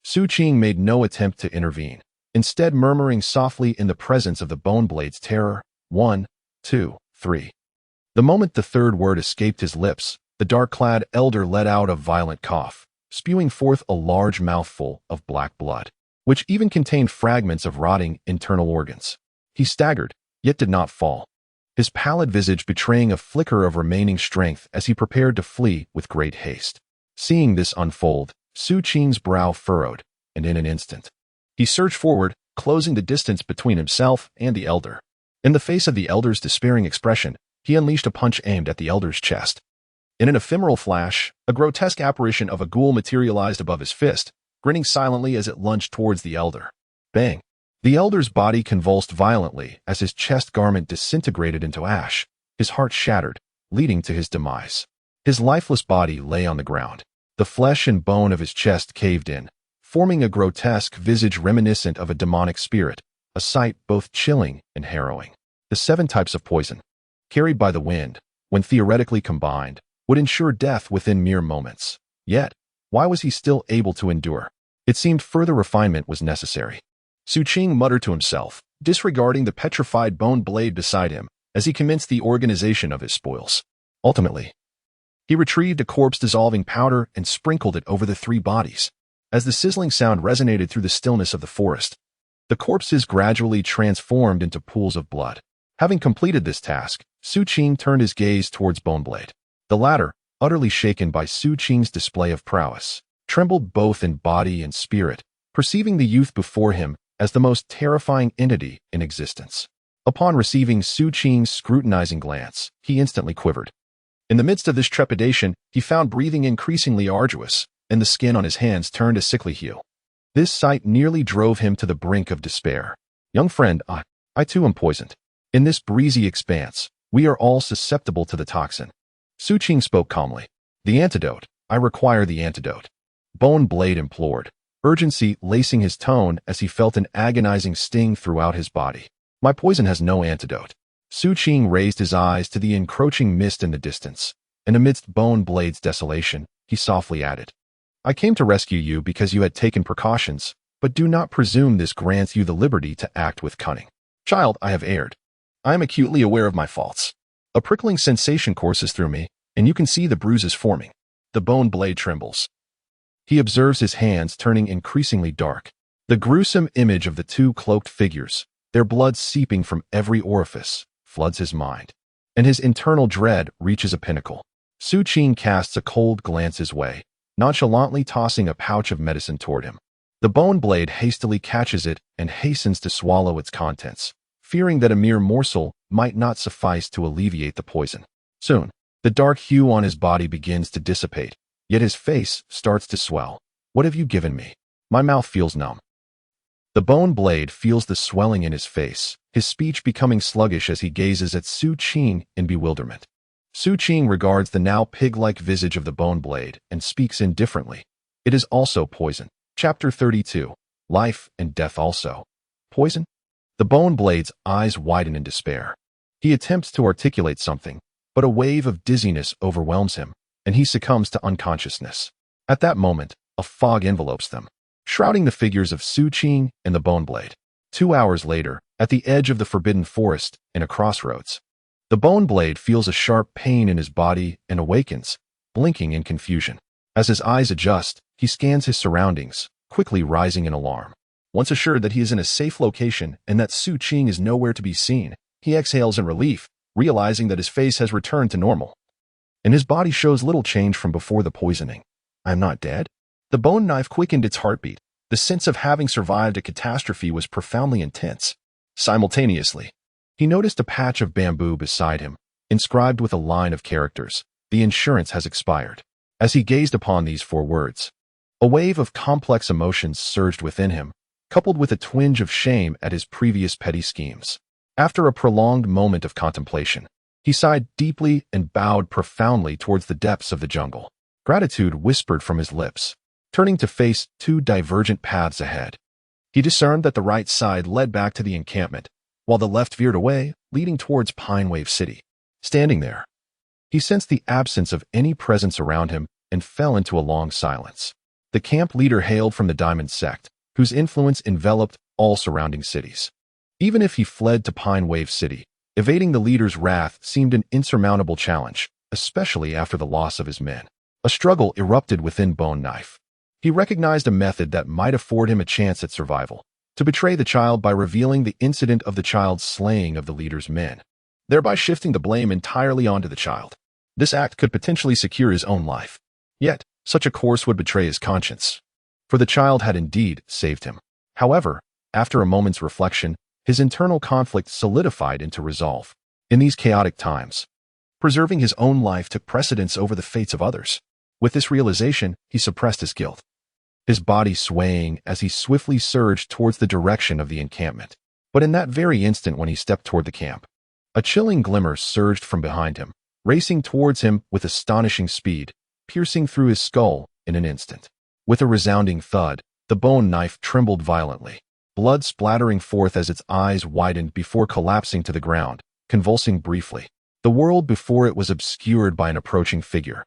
Xu Qing made no attempt to intervene, instead murmuring softly in the presence of the bone blade's terror, 1, 2, 3. The moment the third word escaped his lips, the dark-clad elder let out a violent cough, spewing forth a large mouthful of black blood, which even contained fragments of rotting internal organs. He staggered, yet did not fall. his pallid visage betraying a flicker of remaining strength as he prepared to flee with great haste. Seeing this unfold, Xu Qing's brow furrowed, and in an instant, he surged forward, closing the distance between himself and the elder. In the face of the elder's despairing expression, he unleashed a punch aimed at the elder's chest. In an ephemeral flash, a grotesque apparition of a ghoul materialized above his fist, grinning silently as it lunged towards the elder. Bang! The elder's body convulsed violently as his chest garment disintegrated into ash, his heart shattered, leading to his demise. His lifeless body lay on the ground. The flesh and bone of his chest caved in, forming a grotesque visage reminiscent of a demonic spirit, a sight both chilling and harrowing. The 7 types of poison, carried by the wind, when theoretically combined, would ensure death within mere moments. Yet, why was he still able to endure? It seemed further refinement was necessary. Xu Qing muttered to himself, disregarding the petrified bone blade beside him as he commenced the organization of his spoils. Ultimately, he retrieved a corpse-dissolving powder and sprinkled it over the 3 bodies. As the sizzling sound resonated through the stillness of the forest, the corpses gradually transformed into pools of blood. Having completed this task, Xu Qing turned his gaze towards Boneblade. The latter, utterly shaken by Xu Qing's display of prowess, trembled both in body and spirit, perceiving the youth before him as the most terrifying entity in existence. Upon receiving Xu Qing's scrutinizing glance, he instantly quivered. In the midst of this trepidation, he found breathing increasingly arduous, and the skin on his hands turned a sickly hue. This sight nearly drove him to the brink of despair. Young friend, I too am poisoned. In this breezy expanse, we are all susceptible to the toxin. Xu Qing spoke calmly. The antidote. I require the antidote. Boneblade implored, urgency lacing his tone as he felt an agonizing sting throughout his body. My poison has no antidote. Xu Qing raised his eyes to the encroaching mist in the distance, and amidst Boneblade's desolation, he softly added, I came to rescue you because you had taken precautions, but do not presume this grants you the liberty to act with cunning. Child, I have erred. I am acutely aware of my faults. A prickling sensation courses through me, and you can see the bruises forming. The Boneblade trembles. He observes his hands turning increasingly dark. The gruesome image of the 2 cloaked figures, their blood seeping from every orifice, floods his mind, and his internal dread reaches a pinnacle. Xu Qing casts a cold glance his way, nonchalantly tossing a pouch of medicine toward him. The Boneblade hastily catches it and hastens to swallow its contents, fearing that a mere morsel might not suffice to alleviate the poison. Soon, the dark hue on his body begins to dissipate, yet his face starts to swell. What have you given me? My mouth feels numb. The Boneblade feels the swelling in his face, his speech becoming sluggish as he gazes at Xu Qing in bewilderment. Xu Qing regards the now pig-like visage of the Boneblade and speaks indifferently. It is also poison. Chapter 32. Life and Death Also. Poison? The Boneblade's eyes widen in despair. He attempts to articulate something, but a wave of dizziness overwhelms him, and he succumbs to unconsciousness. At that moment, a fog envelopes them, shrouding the figures of Xu Qing and the Boneblade. 2 hours later, at the edge of the forbidden forest, in a crossroads, the Boneblade feels a sharp pain in his body and awakens, blinking in confusion. As his eyes adjust, he scans his surroundings, quickly rising in alarm. Once assured that he is in a safe location and that Xu Qing is nowhere to be seen, he exhales in relief, realizing that his face has returned to normal, and his body shows little change from before the poisoning. I am not dead? The bone knife quickened its heartbeat. The sense of having survived a catastrophe was profoundly intense. Simultaneously, he noticed a patch of bamboo beside him, inscribed with a line of characters. The insurance has expired. As he gazed upon these 4 words, a wave of complex emotions surged within him, coupled with a twinge of shame at his previous petty schemes. After a prolonged moment of contemplation, he sighed deeply and bowed profoundly towards the depths of the jungle. Gratitude whispered from his lips. Turning to face 2 divergent paths ahead, he discerned that the right side led back to the encampment, while the left veered away, leading towards Pine Wave City. Standing there, he sensed the absence of any presence around him and fell into a long silence. The camp leader hailed from the Diamond Sect, whose influence enveloped all surrounding cities. Even if he fled to Pine Wave City, evading the leader's wrath seemed an insurmountable challenge, especially after the loss of his men. A struggle erupted within Bone Knife. He recognized a method that might afford him a chance at survival: to betray the child by revealing the incident of the child's slaying of the leader's men. thereby shifting the blame entirely onto the child. This act could potentially secure his own life. Yet, such a course would betray his conscience, for the child had indeed saved him. However, after a moment's reflection, his internal conflict solidified into resolve. In these chaotic times, preserving his own life took precedence over the fates of others. With this realization, he suppressed his guilt, his body swaying as he swiftly surged towards the direction of the encampment. But in that very instant when he stepped toward the camp, a chilling glimmer surged from behind him, racing towards him with astonishing speed, piercing through his skull in an instant. With a resounding thud, the bone knife trembled violently, blood splattering forth as its eyes widened before collapsing to the ground, convulsing briefly. The world before it was obscured by an approaching figure,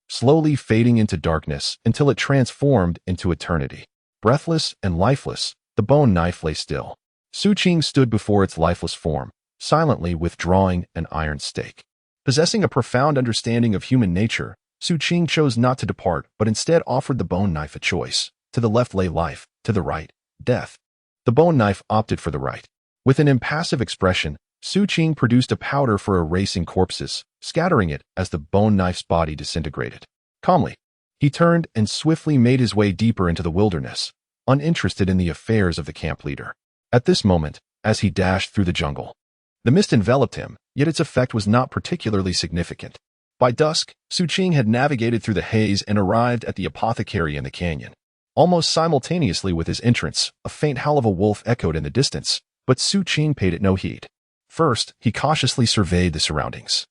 slowly fading into darkness until it transformed into eternity. Breathless and lifeless, the bone knife lay still. Xu Qing stood before its lifeless form, silently withdrawing an iron stake. Possessing a profound understanding of human nature, Xu Qing chose not to depart, but instead offered the bone knife a choice. To the left lay life, to the right, death. The bone knife opted for the right. With an impassive expression, Xu Qing produced a powder for erasing corpses, scattering it as the bone knife's body disintegrated. Calmly, he turned and swiftly made his way deeper into the wilderness, uninterested in the affairs of the camp leader. At this moment, as he dashed through the jungle, the mist enveloped him, yet its effect was not particularly significant. By dusk, Xu Qing had navigated through the haze and arrived at the apothecary in the canyon. Almost simultaneously with his entrance, a faint howl of a wolf echoed in the distance, but Xu Qing paid it no heed. First, he cautiously surveyed the surroundings,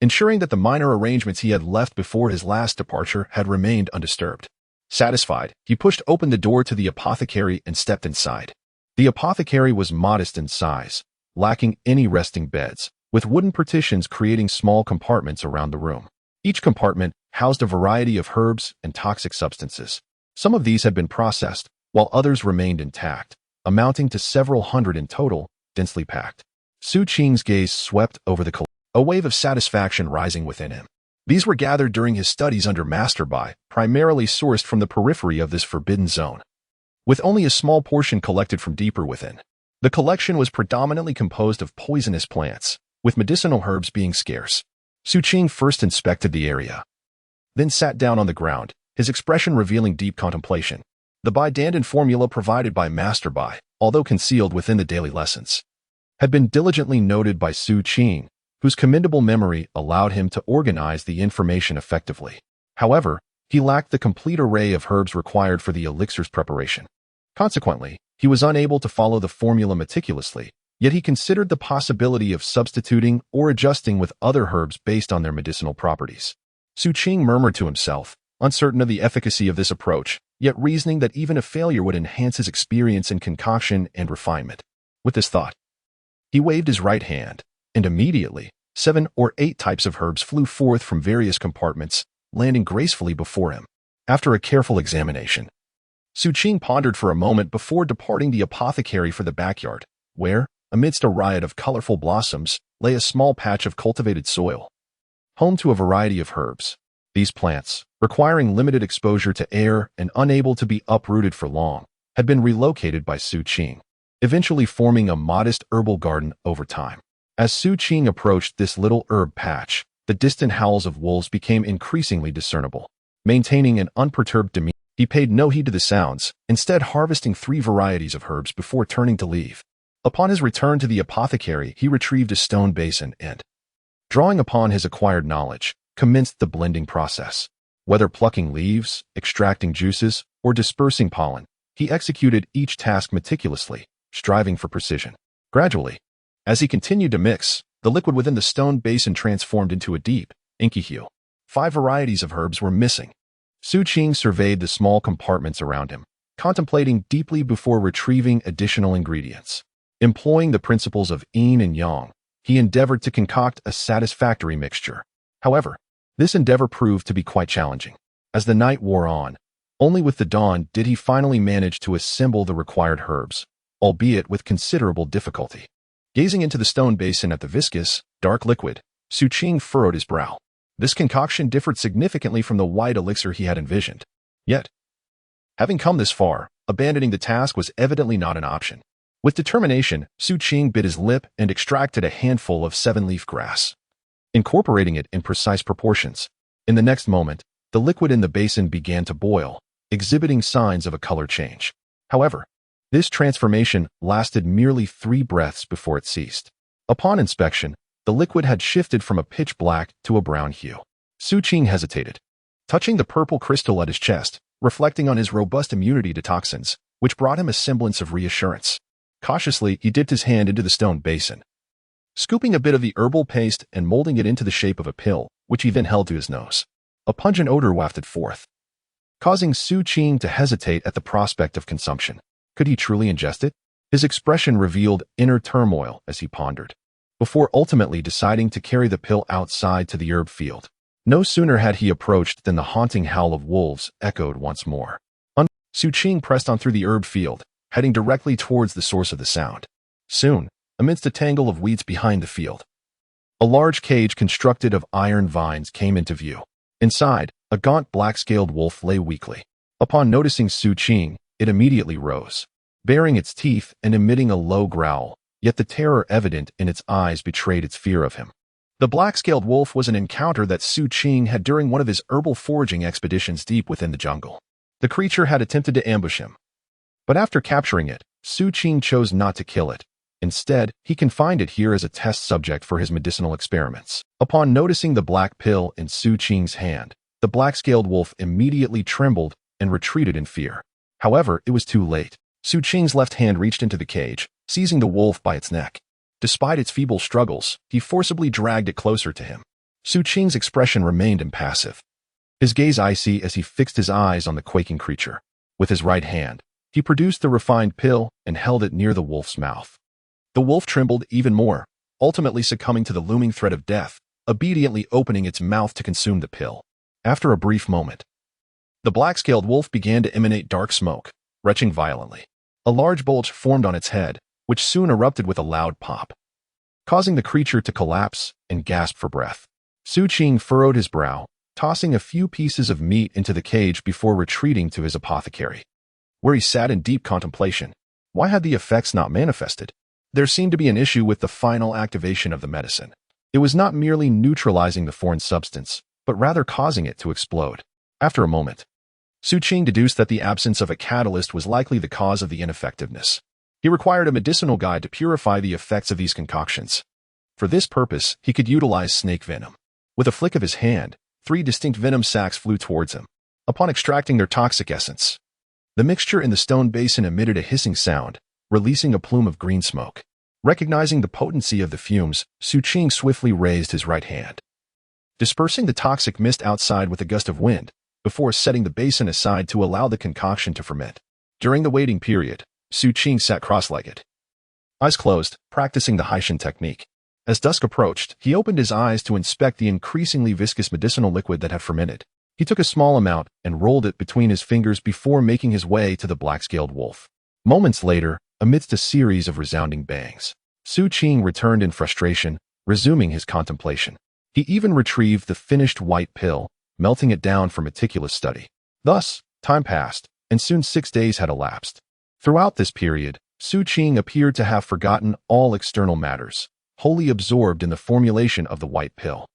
ensuring that the minor arrangements he had left before his last departure had remained undisturbed. Satisfied, he pushed open the door to the apothecary and stepped inside. The apothecary was modest in size, lacking any resting beds, with wooden partitions creating small compartments around the room. Each compartment housed a variety of herbs and toxic substances. Some of these had been processed, while others remained intact, amounting to several hundred in total, densely packed. Xu Qing's gaze swept over the collection, a wave of satisfaction rising within him. These were gathered during his studies under Master Bai, primarily sourced from the periphery of this forbidden zone, with only a small portion collected from deeper within. The collection was predominantly composed of poisonous plants, with medicinal herbs being scarce. Xu Qing first inspected the area, then sat down on the ground, his expression revealing deep contemplation. The Bai-Dandan formula provided by Master Bai, although concealed within the daily lessons, had been diligently noted by Xu Qing, whose commendable memory allowed him to organize the information effectively. However, he lacked the complete array of herbs required for the elixir's preparation. Consequently, he was unable to follow the formula meticulously, yet he considered the possibility of substituting or adjusting with other herbs based on their medicinal properties. Xu Qing murmured to himself, uncertain of the efficacy of this approach, yet reasoning that even a failure would enhance his experience in concoction and refinement. With this thought, he waved his right hand, and immediately, 7 or 8 types of herbs flew forth from various compartments, landing gracefully before him. After a careful examination, Xu Qing pondered for a moment before departing the apothecary for the backyard, where, amidst a riot of colorful blossoms, lay a small patch of cultivated soil, home to a variety of herbs. These plants, requiring limited exposure to air and unable to be uprooted for long, had been relocated by Xu Qing, eventually forming a modest herbal garden over time. As Xu Qing approached this little herb patch, the distant howls of wolves became increasingly discernible. Maintaining an unperturbed demeanor, he paid no heed to the sounds, instead harvesting 3 varieties of herbs before turning to leave. Upon his return to the apothecary, he retrieved a stone basin and, drawing upon his acquired knowledge, commenced the blending process. Whether plucking leaves, extracting juices, or dispersing pollen, he executed each task meticulously, striving for precision. Gradually, as he continued to mix, the liquid within the stone basin transformed into a deep, inky hue. 5 varieties of herbs were missing. Xu Qing surveyed the small compartments around him, contemplating deeply before retrieving additional ingredients. Employing the principles of yin and yang, he endeavored to concoct a satisfactory mixture. However, this endeavor proved to be quite challenging. As the night wore on, only with the dawn did he finally manage to assemble the required herbs, albeit with considerable difficulty. Gazing into the stone basin at the viscous, dark liquid, Xu Qing furrowed his brow. This concoction differed significantly from the white elixir he had envisioned. Yet, having come this far, abandoning the task was evidently not an option. With determination, Xu Qing bit his lip and extracted a handful of 7-leaf grass, incorporating it in precise proportions. In the next moment, the liquid in the basin began to boil, exhibiting signs of a color change. However, this transformation lasted merely 3 breaths before it ceased. Upon inspection, the liquid had shifted from a pitch black to a brown hue. Xu Qing hesitated, touching the purple crystal at his chest, reflecting on his robust immunity to toxins, which brought him a semblance of reassurance. Cautiously, he dipped his hand into the stone basin, scooping a bit of the herbal paste and molding it into the shape of a pill, which he then held to his nose. A pungent odor wafted forth, causing Xu Qing to hesitate at the prospect of consumption. Could he truly ingest it? His expression revealed inner turmoil as he pondered, before ultimately deciding to carry the pill outside to the herb field. No sooner had he approached than the haunting howl of wolves echoed once more. Xu Qing pressed on through the herb field, heading directly towards the source of the sound. Soon, amidst a tangle of weeds behind the field, a large cage constructed of iron vines came into view. Inside, a gaunt black-scaled wolf lay weakly. Upon noticing Xu Qing, it immediately rose, baring its teeth and emitting a low growl, yet the terror evident in its eyes betrayed its fear of him. The black-scaled wolf was an encounter that Xu Qing had during one of his herbal foraging expeditions deep within the jungle. The creature had attempted to ambush him, but after capturing it, Xu Qing chose not to kill it. Instead, he confined it here as a test subject for his medicinal experiments. Upon noticing the black pill in Xu Qing's hand, the black-scaled wolf immediately trembled and retreated in fear. However, it was too late. Xu Qing's left hand reached into the cage, seizing the wolf by its neck. Despite its feeble struggles, he forcibly dragged it closer to him. Xu Qing's expression remained impassive, his gaze icy as he fixed his eyes on the quaking creature. With his right hand, he produced the refined pill and held it near the wolf's mouth. The wolf trembled even more, ultimately succumbing to the looming threat of death, obediently opening its mouth to consume the pill. After a brief moment, the black-scaled wolf began to emanate dark smoke, retching violently. A large bulge formed on its head, which soon erupted with a loud pop, causing the creature to collapse and gasp for breath. Xu Qing furrowed his brow, tossing a few pieces of meat into the cage before retreating to his apothecary, where he sat in deep contemplation. Why had the effects not manifested? There seemed to be an issue with the final activation of the medicine. It was not merely neutralizing the foreign substance, but rather causing it to explode. After a moment, Xu Qing deduced that the absence of a catalyst was likely the cause of the ineffectiveness. He required a medicinal guide to purify the effects of these concoctions. For this purpose, he could utilize snake venom. With a flick of his hand, 3 distinct venom sacs flew towards him. Upon extracting their toxic essence, the mixture in the stone basin emitted a hissing sound, releasing a plume of green smoke. Recognizing the potency of the fumes, Xu Qing swiftly raised his right hand, dispersing the toxic mist outside with a gust of wind, before setting the basin aside to allow the concoction to ferment. During the waiting period, Xu Qing sat cross-legged, eyes closed, practicing the Haishan technique. As dusk approached, he opened his eyes to inspect the increasingly viscous medicinal liquid that had fermented. He took a small amount and rolled it between his fingers before making his way to the black-scaled wolf. Moments later, amidst a series of resounding bangs, Xu Qing returned in frustration, resuming his contemplation. He even retrieved the finished white pill, melting it down for meticulous study. Thus, time passed, and soon 6 days had elapsed. Throughout this period, Xu Qing appeared to have forgotten all external matters, wholly absorbed in the formulation of the white pill.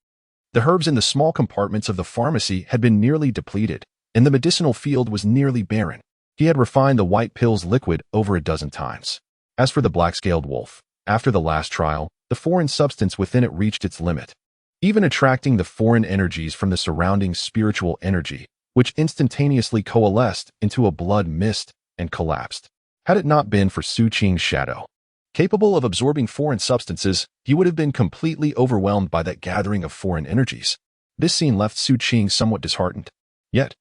The herbs in the small compartments of the pharmacy had been nearly depleted, and the medicinal field was nearly barren. He had refined the white pill's liquid over a dozen times. As for the black-scaled wolf, after the last trial, the foreign substance within it reached its limit, even attracting the foreign energies from the surrounding spiritual energy, which instantaneously coalesced into a blood mist and collapsed. Had it not been for Xu Qing's shadow, capable of absorbing foreign substances, he would have been completely overwhelmed by that gathering of foreign energies. This scene left Xu Qing somewhat disheartened. Yet,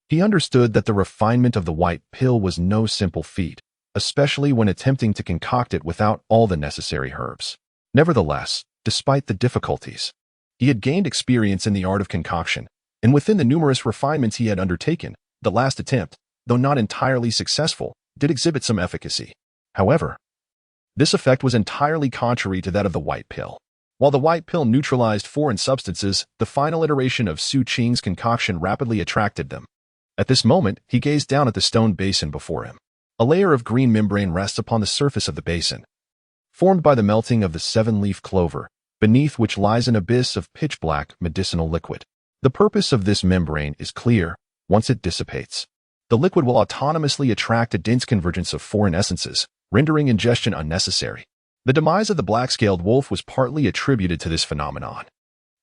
he understood that the refinement of the white pill was no simple feat, especially when attempting to concoct it without all the necessary herbs. Nevertheless, despite the difficulties, he had gained experience in the art of concoction, and within the numerous refinements he had undertaken, the last attempt, though not entirely successful, did exhibit some efficacy. However, this effect was entirely contrary to that of the white pill. While the white pill neutralized foreign substances, the final iteration of Xu Qing's concoction rapidly attracted them. At this moment, he gazed down at the stone basin before him. A layer of green membrane rests upon the surface of the basin, formed by the melting of the seven-leaf clover, beneath which lies an abyss of pitch-black medicinal liquid. The purpose of this membrane is clear. Once it dissipates, the liquid will autonomously attract a dense convergence of foreign essences, rendering ingestion unnecessary. The demise of the black-scaled wolf was partly attributed to this phenomenon.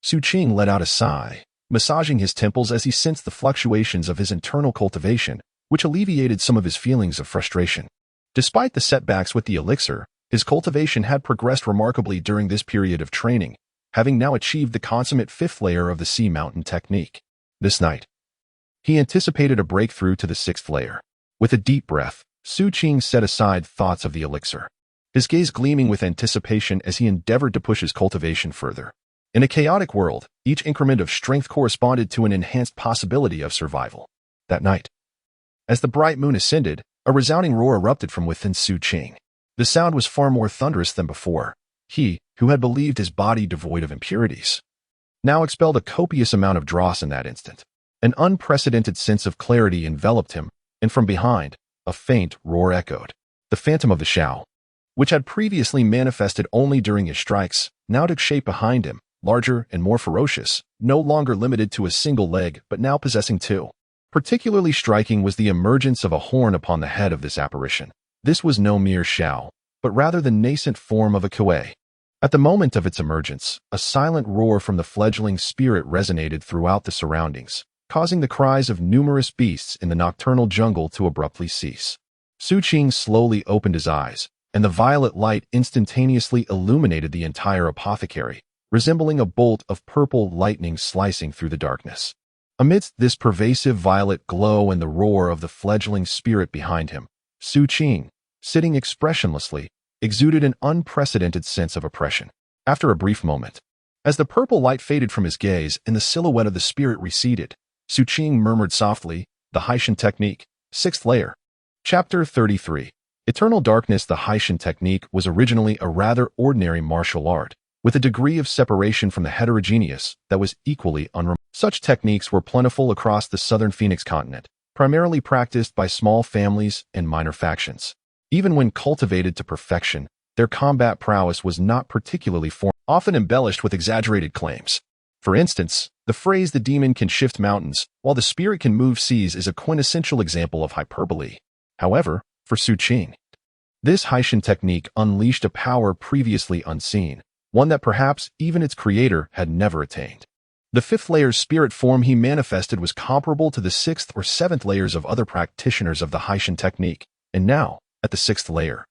Xu Qing let out a sigh, massaging his temples as he sensed the fluctuations of his internal cultivation, which alleviated some of his feelings of frustration. Despite the setbacks with the elixir, his cultivation had progressed remarkably during this period of training, having now achieved the consummate fifth layer of the sea mountain technique. This night, he anticipated a breakthrough to the sixth layer. With a deep breath, Xu Qing set aside thoughts of the elixir, his gaze gleaming with anticipation as he endeavored to push his cultivation further. In a chaotic world, each increment of strength corresponded to an enhanced possibility of survival. That night, as the bright moon ascended, a resounding roar erupted from within Xu Qing. The sound was far more thunderous than before. He, who had believed his body devoid of impurities, now expelled a copious amount of dross in that instant. An unprecedented sense of clarity enveloped him, and from behind, a faint roar echoed. The phantom of the Shao, which had previously manifested only during his strikes, now took shape behind him, larger and more ferocious, no longer limited to a single leg but now possessing two. Particularly striking was the emergence of a horn upon the head of this apparition. This was no mere Shao, but rather the nascent form of a Kuei. At the moment of its emergence, a silent roar from the fledgling spirit resonated throughout the surroundings, causing the cries of numerous beasts in the nocturnal jungle to abruptly cease. Xu Qing slowly opened his eyes, and the violet light instantaneously illuminated the entire apothecary, resembling a bolt of purple lightning slicing through the darkness. Amidst this pervasive violet glow and the roar of the fledgling spirit behind him, Xu Qing, sitting expressionlessly, exuded an unprecedented sense of oppression. After a brief moment, as the purple light faded from his gaze and the silhouette of the spirit receded, Xu Qing murmured softly, "The Haitian Technique, 6th Layer." Chapter 33. Eternal Darkness. The Haitian Technique was originally a rather ordinary martial art, with a degree of separation from the heterogeneous that was equally unremarkable. Such techniques were plentiful across the southern Phoenix continent, primarily practiced by small families and minor factions. Even when cultivated to perfection, their combat prowess was not particularly often embellished with exaggerated claims. For instance, the phrase "the demon can shift mountains, while the spirit can move seas" is a quintessential example of hyperbole. However, for Xu Qing, this Haitian technique unleashed a power previously unseen, one that perhaps even its creator had never attained. The fifth layer's spirit form he manifested was comparable to the sixth or seventh layers of other practitioners of the Haitian technique, and now, at the sixth layer,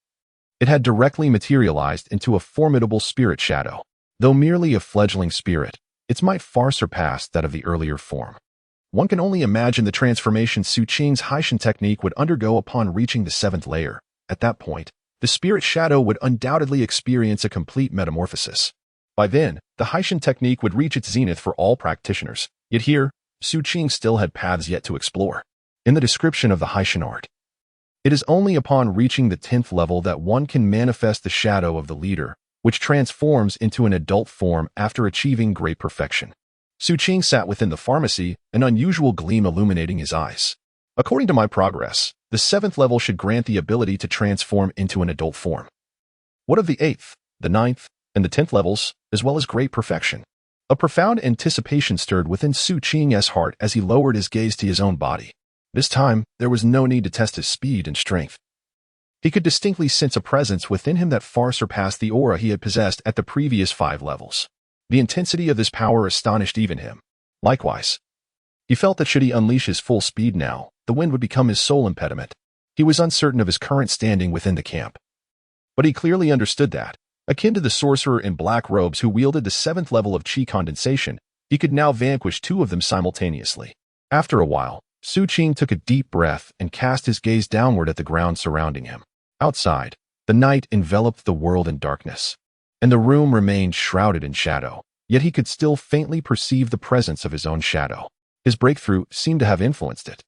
it had directly materialized into a formidable spirit shadow. Though merely a fledgling spirit, its might far surpassed that of the earlier form. One can only imagine the transformation Xu Qing's Haitian technique would undergo upon reaching the seventh layer. At that point, the spirit shadow would undoubtedly experience a complete metamorphosis. By then, the Haitian technique would reach its zenith for all practitioners. Yet here, Xu Qing still had paths yet to explore. In the description of the Haitian art, it is only upon reaching the 10th level that one can manifest the shadow of the leader, which transforms into an adult form after achieving great perfection. Xu Qing sat within the pharmacy, an unusual gleam illuminating his eyes. According to my progress, the 7th level should grant the ability to transform into an adult form. What of the 8th, the 9th, and the 10th levels, as well as great perfection? A profound anticipation stirred within Xu Qing's heart as he lowered his gaze to his own body. This time, there was no need to test his speed and strength. He could distinctly sense a presence within him that far surpassed the aura he had possessed at the previous 5 levels. The intensity of this power astonished even him. Likewise, he felt that should he unleash his full speed now, the wind would become his sole impediment. He was uncertain of his current standing within the camp. But he clearly understood that, akin to the sorcerer in black robes who wielded the 7th level of chi condensation, he could now vanquish 2 of them simultaneously. After a while, Xu Qing took a deep breath and cast his gaze downward at the ground surrounding him. Outside, the night enveloped the world in darkness, and the room remained shrouded in shadow, yet he could still faintly perceive the presence of his own shadow. His breakthrough seemed to have influenced it,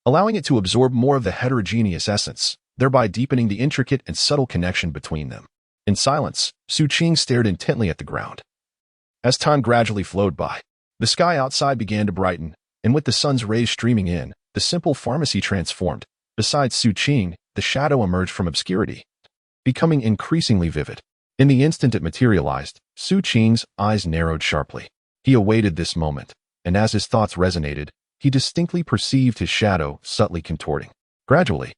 allowing it to absorb more of the heterogeneous essence, thereby deepening the intricate and subtle connection between them. In silence, Xu Qing stared intently at the ground. As time gradually flowed by, the sky outside began to brighten, and with the sun's rays streaming in, the simple pharmacy transformed. Besides Xu Qing, the shadow emerged from obscurity, becoming increasingly vivid. In the instant it materialized, Xu Qing's eyes narrowed sharply. He awaited this moment, and as his thoughts resonated, he distinctly perceived his shadow subtly contorting. Gradually,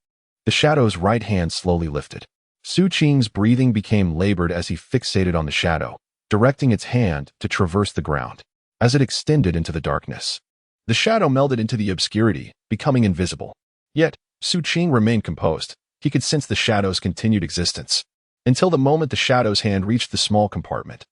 the shadow's right hand slowly lifted. Xu Qing's breathing became labored as he fixated on the shadow, directing its hand to traverse the ground. As it extended into the darkness, the shadow melded into the obscurity, becoming invisible. Yet, Xu Qing remained composed. He could sense the shadow's continued existence, until the moment the shadow's hand reached the small compartment.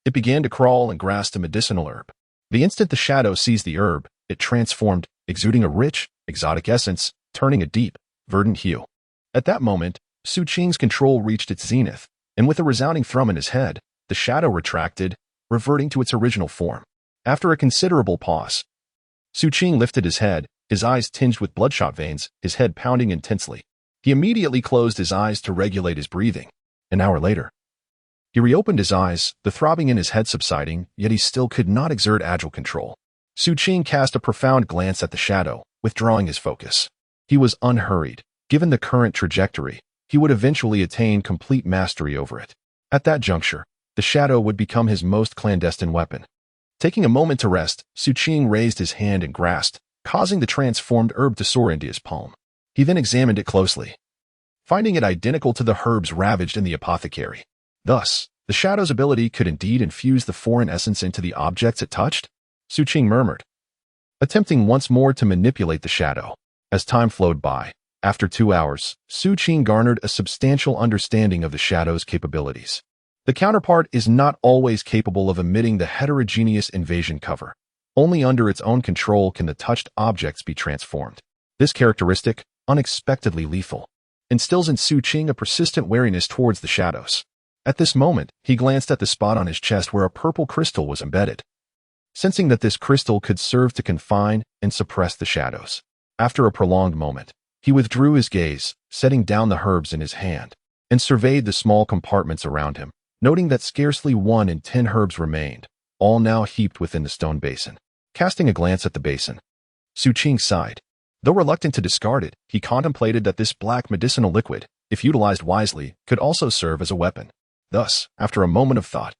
It began to crawl and grasp a medicinal herb. The instant the shadow seized the herb, it transformed, exuding a rich, exotic essence, turning a deep, verdant hue. At that moment, Xu Qing's control reached its zenith, and with a resounding thrum in his head, the shadow retracted, reverting to its original form. After a considerable pause, Xu Qing lifted his head, his eyes tinged with bloodshot veins, his head pounding intensely. He immediately closed his eyes to regulate his breathing. An hour later, he reopened his eyes, the throbbing in his head subsiding, yet he still could not exert agile control. Xu Qing cast a profound glance at the shadow, withdrawing his focus. He was unhurried. Given the current trajectory, he would eventually attain complete mastery over it. At that juncture, the shadow would become his most clandestine weapon. Taking a moment to rest, Xu Qing raised his hand and grasped, causing the transformed herb to soar into his palm. He then examined it closely, finding it identical to the herbs ravaged in the apothecary. Thus, the shadow's ability could indeed infuse the foreign essence into the objects it touched, Xu Qing murmured, attempting once more to manipulate the shadow. As time flowed by, after 2 hours, Xu Qing garnered a substantial understanding of the shadow's capabilities. The counterpart is not always capable of emitting the heterogeneous invasion cover. Only under its own control can the touched objects be transformed. This characteristic, unexpectedly lethal, instills in Xu Qing a persistent wariness towards the shadows. At this moment, he glanced at the spot on his chest where a purple crystal was embedded, sensing that this crystal could serve to confine and suppress the shadows. After a prolonged moment, he withdrew his gaze, setting down the herbs in his hand, and surveyed the small compartments around him, noting that scarcely 1 in 10 herbs remained, all now heaped within the stone basin. Casting a glance at the basin, Xu Qing sighed. Though reluctant to discard it, he contemplated that this black medicinal liquid, if utilized wisely, could also serve as a weapon. Thus, after a moment of thought,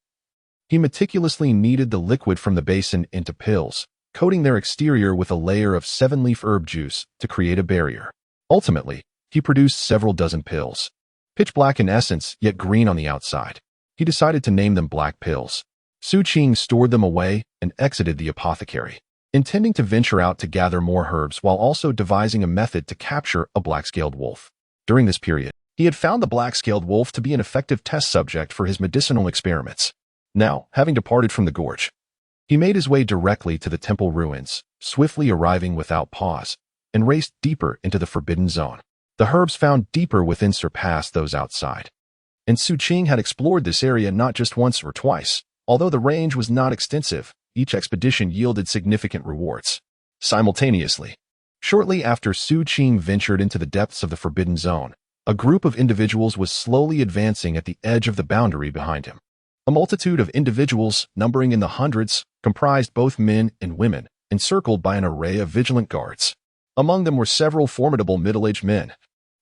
he meticulously kneaded the liquid from the basin into pills, coating their exterior with a layer of 7-leaf herb juice to create a barrier. Ultimately, he produced several dozen pills, pitch black in essence yet green on the outside. He decided to name them black pills. Xu Qing stored them away and exited the apothecary, intending to venture out to gather more herbs while also devising a method to capture a black-scaled wolf. During this period, he had found the black-scaled wolf to be an effective test subject for his medicinal experiments. Now, having departed from the gorge, he made his way directly to the temple ruins, swiftly arriving without pause, and raced deeper into the forbidden zone. The herbs found deeper within surpassed those outside. And Xu Qing had explored this area not just once or twice. Although the range was not extensive, each expedition yielded significant rewards. Simultaneously, shortly after Xu Qing ventured into the depths of the forbidden zone, a group of individuals was slowly advancing at the edge of the boundary behind him. A multitude of individuals, numbering in the hundreds, comprised both men and women, encircled by an array of vigilant guards. Among them were several formidable middle-aged men,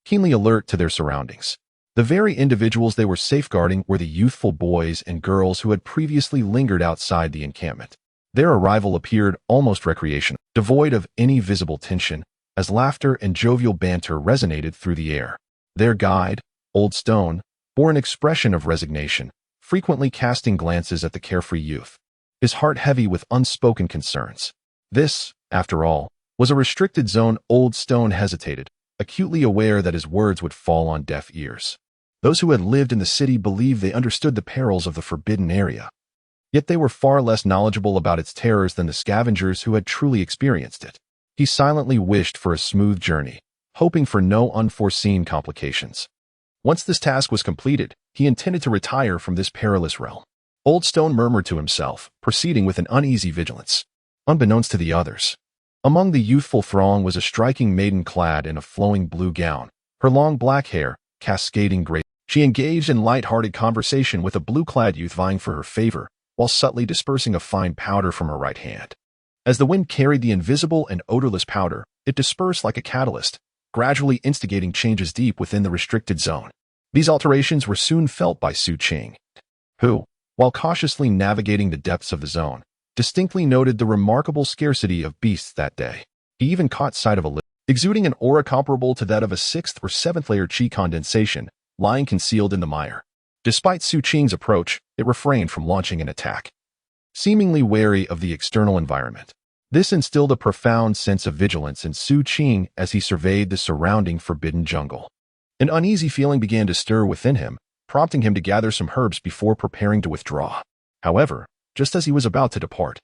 keenly alert to their surroundings. The very individuals they were safeguarding were the youthful boys and girls who had previously lingered outside the encampment. Their arrival appeared almost recreational, devoid of any visible tension, as laughter and jovial banter resonated through the air. Their guide, Old Stone, bore an expression of resignation, frequently casting glances at the carefree youth, his heart heavy with unspoken concerns. This, after all, was a restricted zone. Old Stone hesitated, acutely aware that his words would fall on deaf ears. Those who had lived in the city believed they understood the perils of the forbidden area. Yet they were far less knowledgeable about its terrors than the scavengers who had truly experienced it. He silently wished for a smooth journey, hoping for no unforeseen complications. Once this task was completed, he intended to retire from this perilous realm. Old Stone murmured to himself, proceeding with an uneasy vigilance. Unbeknownst to the others, among the youthful throng was a striking maiden clad in a flowing blue gown, her long black hair cascading gracefully. She engaged in light-hearted conversation with a blue-clad youth vying for her favor, while subtly dispersing a fine powder from her right hand. As the wind carried the invisible and odorless powder, it dispersed like a catalyst, gradually instigating changes deep within the restricted zone. These alterations were soon felt by Xu Qing, who, while cautiously navigating the depths of the zone, distinctly noted the remarkable scarcity of beasts that day. He even caught sight of a exuding an aura comparable to that of a 6th or 7th layer qi condensation, lying concealed in the mire. Despite Xu Qing's approach, it refrained from launching an attack, seemingly wary of the external environment. This instilled a profound sense of vigilance in Xu Qing as he surveyed the surrounding forbidden jungle. An uneasy feeling began to stir within him, prompting him to gather some herbs before preparing to withdraw. However, just as he was about to depart,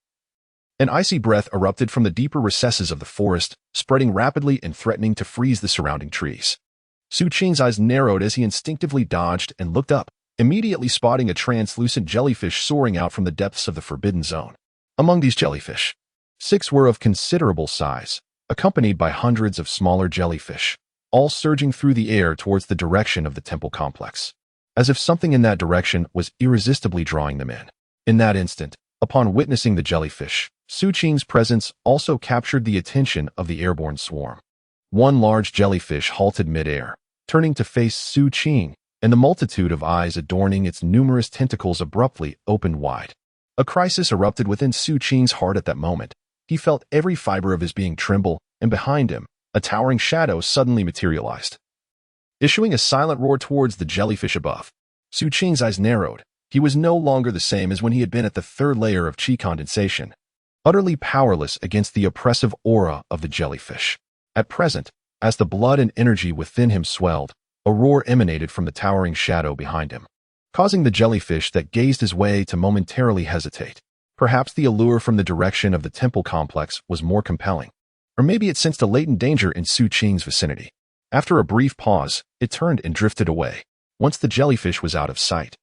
an icy breath erupted from the deeper recesses of the forest, spreading rapidly and threatening to freeze the surrounding trees. Xu Qing's eyes narrowed as he instinctively dodged and looked up, immediately spotting a translucent jellyfish soaring out from the depths of the forbidden zone. Among these jellyfish, 6 were of considerable size, accompanied by hundreds of smaller jellyfish, all surging through the air towards the direction of the temple complex, as if something in that direction was irresistibly drawing them in. In that instant, upon witnessing the jellyfish, Xu Qing's presence also captured the attention of the airborne swarm. One large jellyfish halted mid-air, turning to face Xu Qing, and the multitude of eyes adorning its numerous tentacles abruptly opened wide. A crisis erupted within Xu Qing's heart at that moment. He felt every fiber of his being tremble, and behind him, a towering shadow suddenly materialized, issuing a silent roar towards the jellyfish above. Xu Qing's eyes narrowed. He was no longer the same as when he had been at the 3rd layer of qi condensation, utterly powerless against the oppressive aura of the jellyfish. At present, as the blood and energy within him swelled, a roar emanated from the towering shadow behind him, causing the jellyfish that gazed his way to momentarily hesitate. Perhaps the allure from the direction of the temple complex was more compelling, or maybe it sensed a latent danger in Xu Qing's vicinity. After a brief pause, it turned and drifted away. Once the jellyfish was out of sight,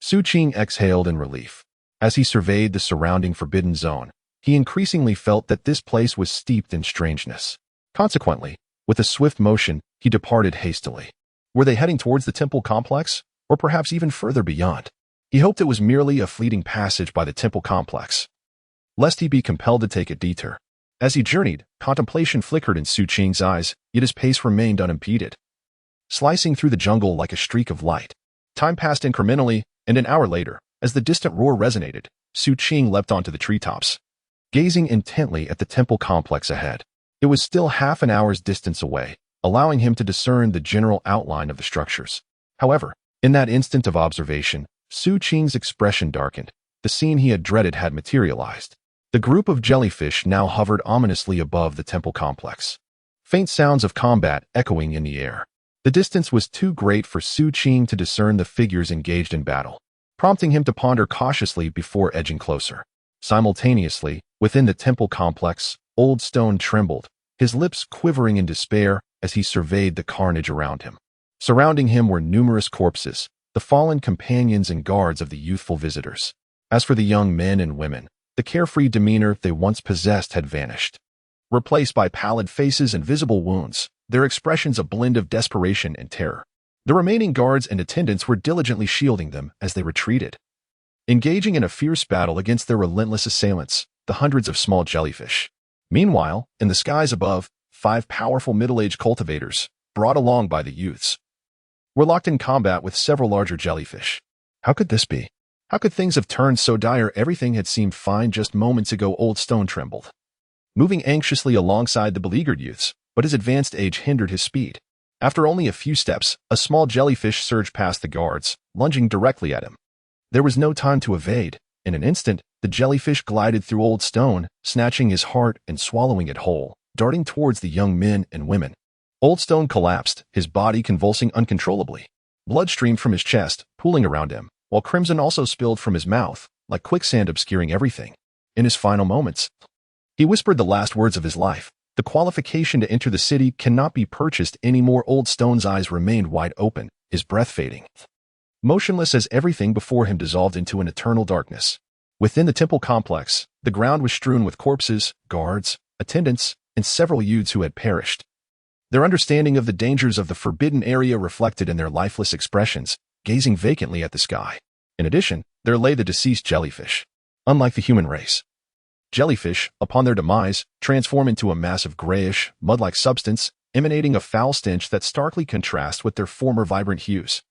Xu Qing exhaled in relief. As he surveyed the surrounding forbidden zone, he increasingly felt that this place was steeped in strangeness. Consequently, with a swift motion, he departed hastily. Were they heading towards the temple complex, or perhaps even further beyond? He hoped it was merely a fleeting passage by the temple complex, lest he be compelled to take a detour. As he journeyed, contemplation flickered in Xu Qing's eyes, yet his pace remained unimpeded, slicing through the jungle like a streak of light. Time passed incrementally, and an hour later, as the distant roar resonated, Xu Qing leapt onto the treetops, gazing intently at the temple complex ahead. It was still half an hour's distance away, allowing him to discern the general outline of the structures. However, in that instant of observation, Xu Qing's expression darkened. The scene he had dreaded had materialized. The group of jellyfish now hovered ominously above the temple complex, faint sounds of combat echoing in the air. The distance was too great for Xu Qing to discern the figures engaged in battle, prompting him to ponder cautiously before edging closer. Simultaneously, within the temple complex, Old Stone trembled, his lips quivering in despair as he surveyed the carnage around him. Surrounding him were numerous corpses, the fallen companions and guards of the youthful visitors. As for the young men and women, the carefree demeanor they once possessed had vanished, replaced by pallid faces and visible wounds, their expressions a blend of desperation and terror. The remaining guards and attendants were diligently shielding them as they retreated, engaging in a fierce battle against their relentless assailants, the hundreds of small jellyfish. Meanwhile, in the skies above, 5 powerful middle-aged cultivators, brought along by the youths, were locked in combat with several larger jellyfish. How could this be? How could things have turned so dire? Everything had seemed fine just moments ago. Old Stone trembled, moving anxiously alongside the beleaguered youths, but his advanced age hindered his speed. After only a few steps, a small jellyfish surged past the guards, lunging directly at him. There was no time to evade. In an instant, the jellyfish glided through Old Stone, snatching his heart and swallowing it whole, darting towards the young men and women. Old Stone collapsed, his body convulsing uncontrollably. Blood streamed from his chest, pooling around him, while crimson also spilled from his mouth, like quicksand obscuring everything. In his final moments, he whispered the last words of his life. The qualification to enter the city cannot be purchased anymore. Old Stone's eyes remained wide open, his breath fading, motionless as everything before him dissolved into an eternal darkness. Within the temple complex, the ground was strewn with corpses, guards, attendants, and several youths who had perished, their understanding of the dangers of the forbidden area reflected in their lifeless expressions, gazing vacantly at the sky. In addition, there lay the deceased jellyfish. Unlike the human race, jellyfish, upon their demise, transform into a massive grayish, mud-like substance, emanating a foul stench that starkly contrasts with their former vibrant hues.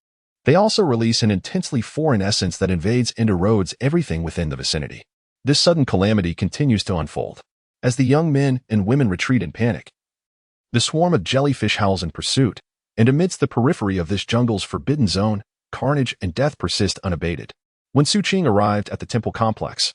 They also release an intensely foreign essence that invades and erodes everything within the vicinity. This sudden calamity continues to unfold. As the young men and women retreat in panic, the swarm of jellyfish howls in pursuit, and amidst the periphery of this jungle's forbidden zone, carnage and death persist unabated. When Xu Qing arrived at the temple complex,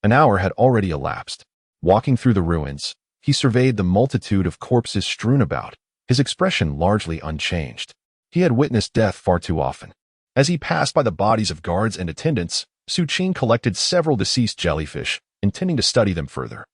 an hour had already elapsed. Walking through the ruins, he surveyed the multitude of corpses strewn about, his expression largely unchanged. He had witnessed death far too often. As he passed by the bodies of guards and attendants, Xu Qing collected several deceased jellyfish, intending to study them further.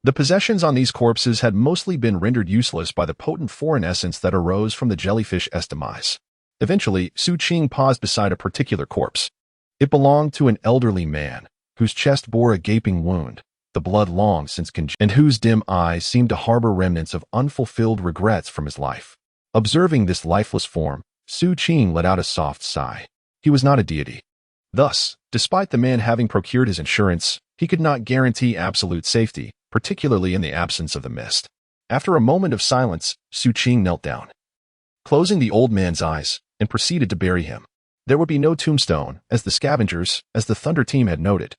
The possessions on these corpses had mostly been rendered useless by the potent foreign essence that arose from the jellyfish demise. Eventually, Xu Qing paused beside a particular corpse. It belonged to an elderly man, whose chest bore a gaping wound, the blood long since congealed, and whose dim eyes seemed to harbor remnants of unfulfilled regrets from his life. Observing this lifeless form, Xu Qing let out a soft sigh. He was not a deity. Thus, despite the man having procured his insurance, he could not guarantee absolute safety, particularly in the absence of the mist. After a moment of silence, Xu Qing knelt down, closing the old man's eyes, and proceeded to bury him. There would be no tombstone, as the scavengers, as the Thunder team had noted,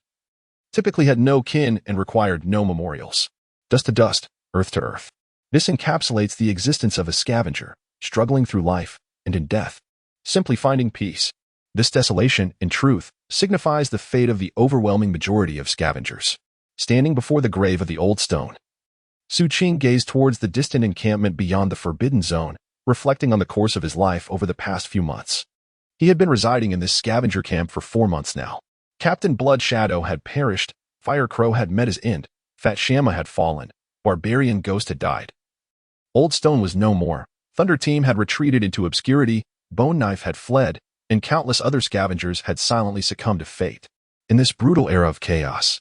typically had no kin and required no memorials. Dust to dust, earth to earth. This encapsulates the existence of a scavenger, struggling through life and in death, simply finding peace. This desolation, in truth, signifies the fate of the overwhelming majority of scavengers. Standing before the grave of the old stone, Xu Qing gazed towards the distant encampment beyond the forbidden zone, reflecting on the course of his life over the past few months. He had been residing in this scavenger camp for 4 months now. Captain Blood Shadow had perished, Fire Crow had met his end, Fat Shamma had fallen, Barbarian Ghost had died. Old Stone was no more, Thunder Team had retreated into obscurity, Bone Knife had fled, and countless other scavengers had silently succumbed to fate. In this brutal era of chaos,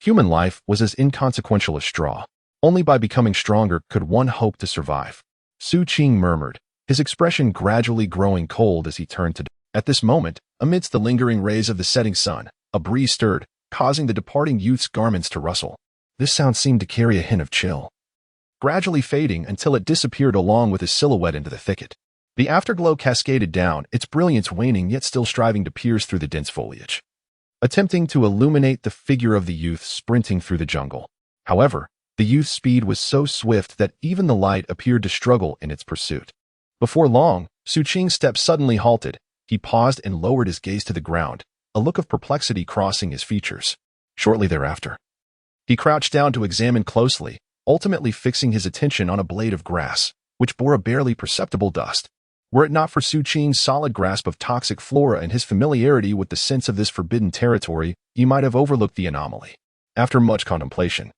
human life was as inconsequential as straw. Only by becoming stronger could one hope to survive. Xu Qing murmured, his expression gradually growing cold as he turned to. At this moment, amidst the lingering rays of the setting sun, a breeze stirred, causing the departing youth's garments to rustle. This sound seemed to carry a hint of chill, gradually fading until it disappeared along with his silhouette into the thicket. The afterglow cascaded down, its brilliance waning yet still striving to pierce through the dense foliage, attempting to illuminate the figure of the youth sprinting through the jungle. However, the youth's speed was so swift that even the light appeared to struggle in its pursuit. Before long, Xu Qing's step suddenly halted. He paused and lowered his gaze to the ground, a look of perplexity crossing his features. Shortly thereafter, he crouched down to examine closely, ultimately fixing his attention on a blade of grass, which bore a barely perceptible dust. Were it not for Xu Qing's solid grasp of toxic flora and his familiarity with the sense of this forbidden territory, he might have overlooked the anomaly. After much contemplation,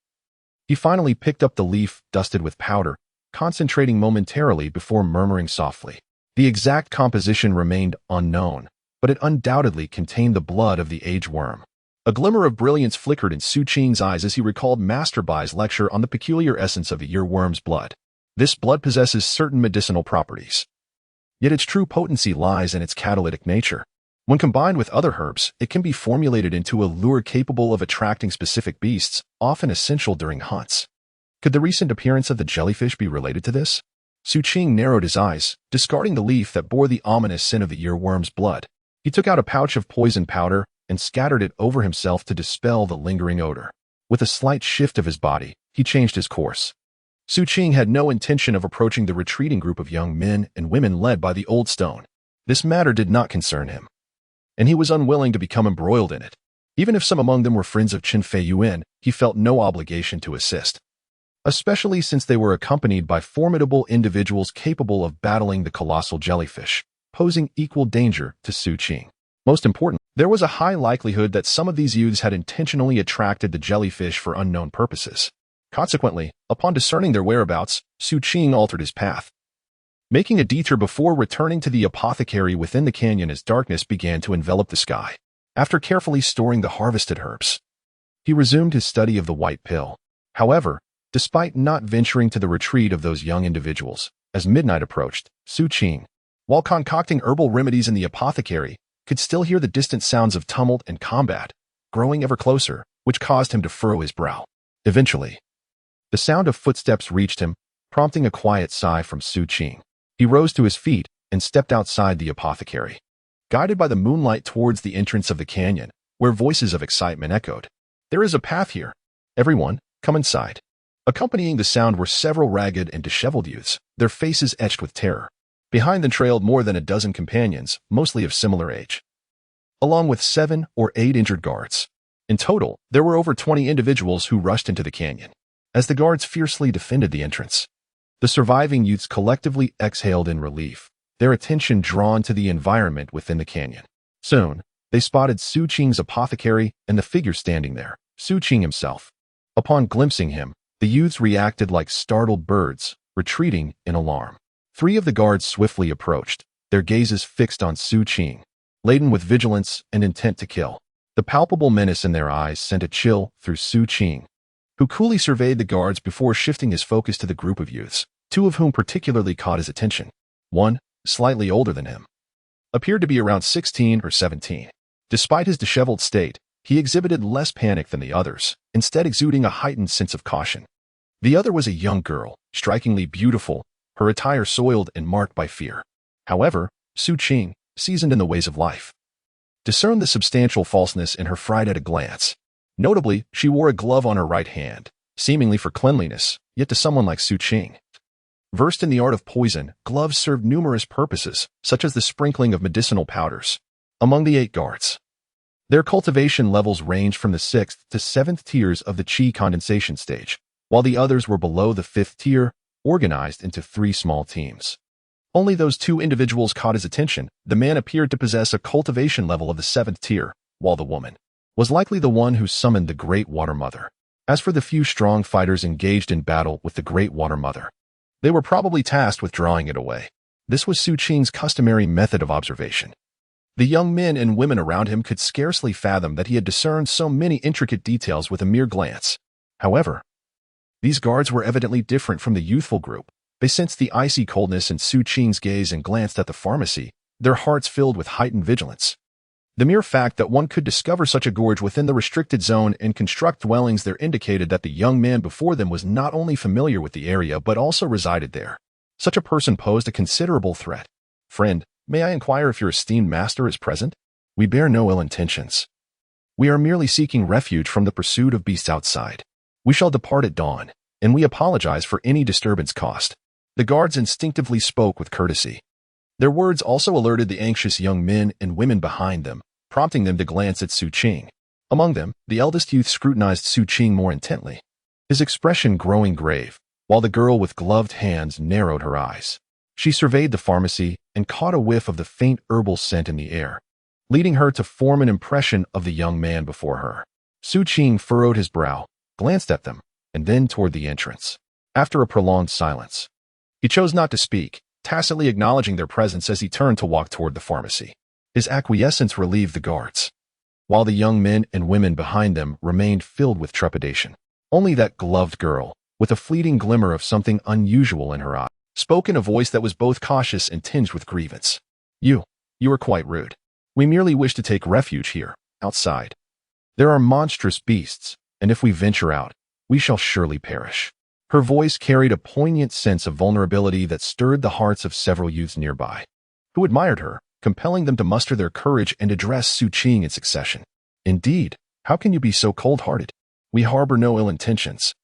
he finally picked up the leaf dusted with powder, concentrating momentarily before murmuring softly. The exact composition remained unknown, but it undoubtedly contained the blood of the age worm. A glimmer of brilliance flickered in Xu Qing's eyes as he recalled Master Bai's lecture on the peculiar essence of the earworm's blood. This blood possesses certain medicinal properties, yet its true potency lies in its catalytic nature. When combined with other herbs, it can be formulated into a lure capable of attracting specific beasts, often essential during hunts. Could the recent appearance of the jellyfish be related to this? Xu Qing narrowed his eyes, discarding the leaf that bore the ominous scent of the earworm's blood. He took out a pouch of poison powder and scattered it over himself to dispel the lingering odor. With a slight shift of his body, he changed his course. Xu Qing had no intention of approaching the retreating group of young men and women led by the old stone. This matter did not concern him, and he was unwilling to become embroiled in it. Even if some among them were friends of Qin Fei Yuan, he felt no obligation to assist, especially since they were accompanied by formidable individuals capable of battling the colossal jellyfish, posing equal danger to Xu Qing. Most important, there was a high likelihood that some of these youths had intentionally attracted the jellyfish for unknown purposes. Consequently, upon discerning their whereabouts, Xu Qing altered his path, making a detour before returning to the apothecary within the canyon as darkness began to envelop the sky. After carefully storing the harvested herbs, he resumed his study of the white pill. However, despite not venturing to the retreat of those young individuals, as midnight approached, Xu Qing, while concocting herbal remedies in the apothecary, could still hear the distant sounds of tumult and combat, growing ever closer, which caused him to furrow his brow. Eventually, the sound of footsteps reached him, prompting a quiet sigh from Xu Qing. He rose to his feet and stepped outside the apothecary, guided by the moonlight towards the entrance of the canyon, where voices of excitement echoed. "There is a path here. Everyone, come inside." Accompanying the sound were several ragged and disheveled youths, their faces etched with terror. Behind them trailed more than a dozen companions, mostly of similar age, along with 7 or 8 injured guards. In total, there were over 20 individuals who rushed into the canyon. As the guards fiercely defended the entrance, the surviving youths collectively exhaled in relief, their attention drawn to the environment within the canyon. Soon, they spotted Xu Qing's apothecary and the figure standing there, Xu Qing himself. Upon glimpsing him, the youths reacted like startled birds, retreating in alarm. 3 of the guards swiftly approached, their gazes fixed on Xu Qing, laden with vigilance and intent to kill. The palpable menace in their eyes sent a chill through Xu Qing, who coolly surveyed the guards before shifting his focus to the group of youths, 2 of whom particularly caught his attention. One, slightly older than him, appeared to be around 16 or 17. Despite his disheveled state, he exhibited less panic than the others, instead exuding a heightened sense of caution. The other was a young girl, strikingly beautiful, her attire soiled and marked by fear. However, Xu Qing, seasoned in the ways of life, discerned the substantial falseness in her fright at a glance. Notably, she wore a glove on her right hand, seemingly for cleanliness, yet to someone like Xu Qing, versed in the art of poison, gloves served numerous purposes, such as the sprinkling of medicinal powders. Among the 8 guards, their cultivation levels ranged from the 6th to 7th tiers of the qi condensation stage, while the others were below the 5th tier, organized into 3 small teams. Only those 2 individuals caught his attention. The man appeared to possess a cultivation level of the 7th tier, while the woman was likely the one who summoned the Great Water Mother. As for the few strong fighters engaged in battle with the Great Water Mother, they were probably tasked with drawing it away. This was Xu Qing's customary method of observation. The young men and women around him could scarcely fathom that he had discerned so many intricate details with a mere glance. However, these guards were evidently different from the youthful group. They sensed the icy coldness in Xu Qing's gaze and glanced at the pharmacy, their hearts filled with heightened vigilance. The mere fact that one could discover such a gorge within the restricted zone and construct dwellings there indicated that the young man before them was not only familiar with the area but also resided there. Such a person posed a considerable threat. "Friend, may I inquire if your esteemed master is present? We bear no ill intentions. We are merely seeking refuge from the pursuit of beasts outside. We shall depart at dawn, and we apologize for any disturbance caused." The guards instinctively spoke with courtesy. Their words also alerted the anxious young men and women behind them, prompting them to glance at Xu Qing. Among them, the eldest youth scrutinized Xu Qing more intently, his expression growing grave, while the girl with gloved hands narrowed her eyes. She surveyed the pharmacy and caught a whiff of the faint herbal scent in the air, leading her to form an impression of the young man before her. Xu Qing furrowed his brow, glanced at them, and then toward the entrance. After a prolonged silence, he chose not to speak, tacitly acknowledging their presence as he turned to walk toward the pharmacy. His acquiescence relieved the guards, while the young men and women behind them remained filled with trepidation. Only that gloved girl, with a fleeting glimmer of something unusual in her eye, spoke in a voice that was both cautious and tinged with grievance. You are quite rude. We merely wish to take refuge here, outside. There are monstrous beasts, and if we venture out, we shall surely perish." Her voice carried a poignant sense of vulnerability that stirred the hearts of several youths nearby, who admired her, compelling them to muster their courage and address Xu Qing in succession. "Indeed, how can you be so cold-hearted? We harbor no ill intentions.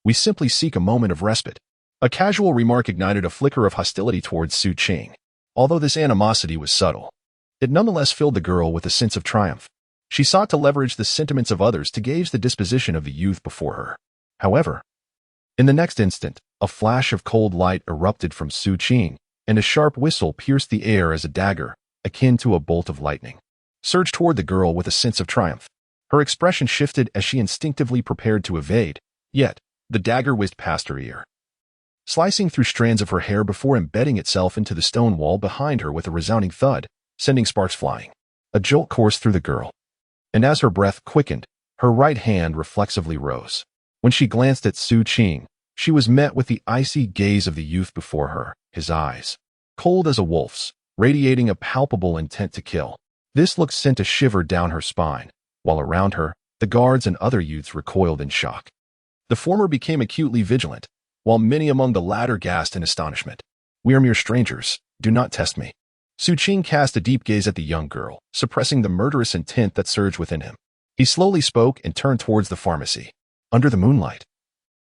We simply seek a moment of respite." A casual remark ignited a flicker of hostility towards Xu Qing. Although this animosity was subtle, it nonetheless filled the girl with a sense of triumph. She sought to leverage the sentiments of others to gauge the disposition of the youth before her. However, in the next instant, a flash of cold light erupted from Xu Qing, and a sharp whistle pierced the air as a dagger, akin to a bolt of lightning, surged toward the girl with a sense of triumph. Her expression shifted as she instinctively prepared to evade, yet the dagger whizzed past her ear, slicing through strands of her hair before embedding itself into the stone wall behind her with a resounding thud, sending sparks flying. A jolt coursed through the girl, and as her breath quickened, her right hand reflexively rose. When she glanced at Xu Qing, she was met with the icy gaze of the youth before her, his eyes, cold as a wolf's, radiating a palpable intent to kill. This look sent a shiver down her spine, while around her, the guards and other youths recoiled in shock. The former became acutely vigilant, while many among the latter gasped in astonishment. "We are mere strangers. Do not test me." Xu Qing cast a deep gaze at the young girl, suppressing the murderous intent that surged within him. He slowly spoke and turned towards the pharmacy. Under the moonlight,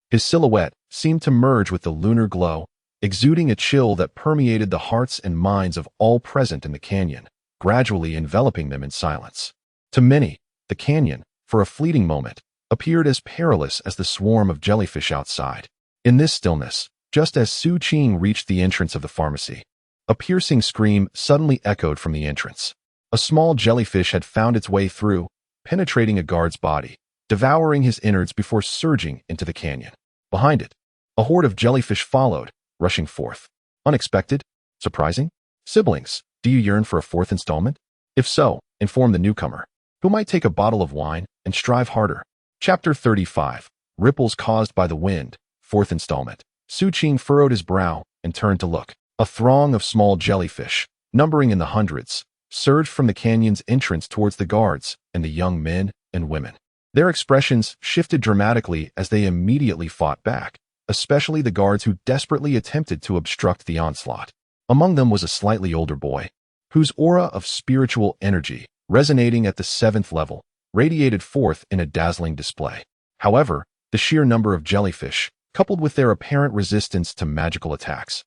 his silhouette seemed to merge with the lunar glow, exuding a chill that permeated the hearts and minds of all present in the canyon, gradually enveloping them in silence. To many, the canyon, for a fleeting moment, appeared as perilous as the swarm of jellyfish outside. In this stillness, just as Xu Qing reached the entrance of the pharmacy, a piercing scream suddenly echoed from the entrance. A small jellyfish had found its way through, penetrating a guard's body, devouring his innards before surging into the canyon. Behind it, a horde of jellyfish followed, rushing forth. Unexpected? Surprising? Siblings, do you yearn for a fourth installment? If so, inform the newcomer, who might take a bottle of wine and strive harder. Chapter 35. Ripples Caused by the Wind. Fourth installment. Xu Qing furrowed his brow and turned to look. A throng of small jellyfish, numbering in the hundreds, surged from the canyon's entrance towards the guards and the young men and women. Their expressions shifted dramatically as they immediately fought back, especially the guards who desperately attempted to obstruct the onslaught. Among them was a slightly older boy, whose aura of spiritual energy, resonating at the 7th level, radiated forth in a dazzling display. However, the sheer number of jellyfish, coupled with their apparent resistance to magical attacks,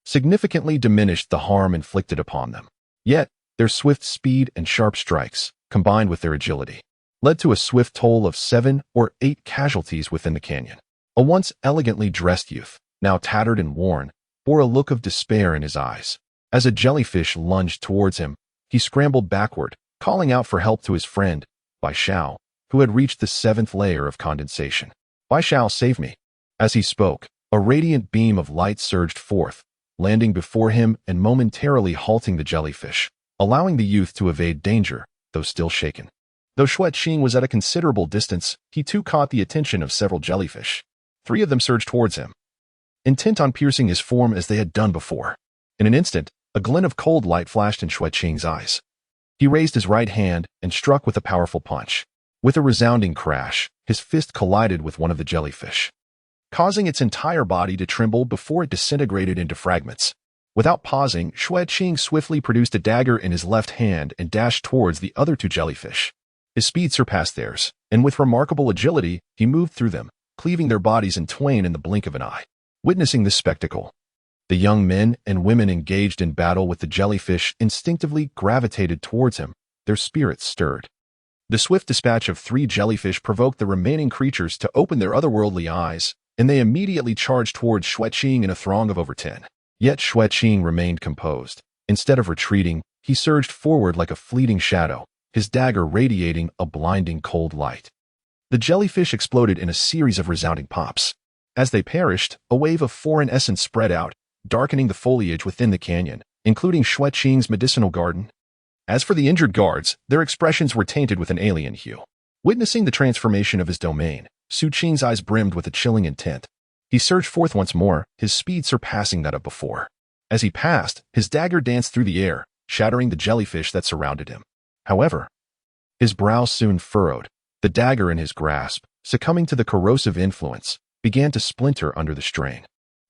significantly diminished the harm inflicted upon them. Yet, their swift speed and sharp strikes, combined with their agility, led to a swift toll of 7 or 8 casualties within the canyon. A once elegantly dressed youth, now tattered and worn, bore a look of despair in his eyes. As a jellyfish lunged towards him, he scrambled backward, calling out for help to his friend, Bai Xiao, who had reached the 7th layer of condensation. "Bai Xiao, save me." As he spoke, a radiant beam of light surged forth, landing before him and momentarily halting the jellyfish, allowing the youth to evade danger, though still shaken. Though Xu Qing was at a considerable distance, he too caught the attention of several jellyfish. 3 of them surged towards him, intent on piercing his form as they had done before. In an instant, a glint of cold light flashed in Xu Qing's eyes. He raised his right hand and struck with a powerful punch. With a resounding crash, his fist collided with one of the jellyfish, causing its entire body to tremble before it disintegrated into fragments. Without pausing, Xu Qing swiftly produced a dagger in his left hand and dashed towards the other 2 jellyfish. His speed surpassed theirs, and with remarkable agility, he moved through them, cleaving their bodies in twain in the blink of an eye. Witnessing this spectacle, the young men and women engaged in battle with the jellyfish instinctively gravitated towards him, their spirits stirred. The swift dispatch of 3 jellyfish provoked the remaining creatures to open their otherworldly eyes, and they immediately charged towards Xu Qing in a throng of over 10. Yet Xu Qing remained composed. Instead of retreating, he surged forward like a fleeting shadow, his dagger radiating a blinding cold light. The jellyfish exploded in a series of resounding pops. As they perished, a wave of foreign essence spread out, darkening the foliage within the canyon, including Xu Qing's medicinal garden. As for the injured guards, their expressions were tainted with an alien hue. Witnessing the transformation of his domain, Xu Qing's eyes brimmed with a chilling intent. He surged forth once more, his speed surpassing that of before. As he passed, his dagger danced through the air, shattering the jellyfish that surrounded him. However, his brow soon furrowed. The dagger in his grasp, succumbing to the corrosive influence, began to splinter under the strain.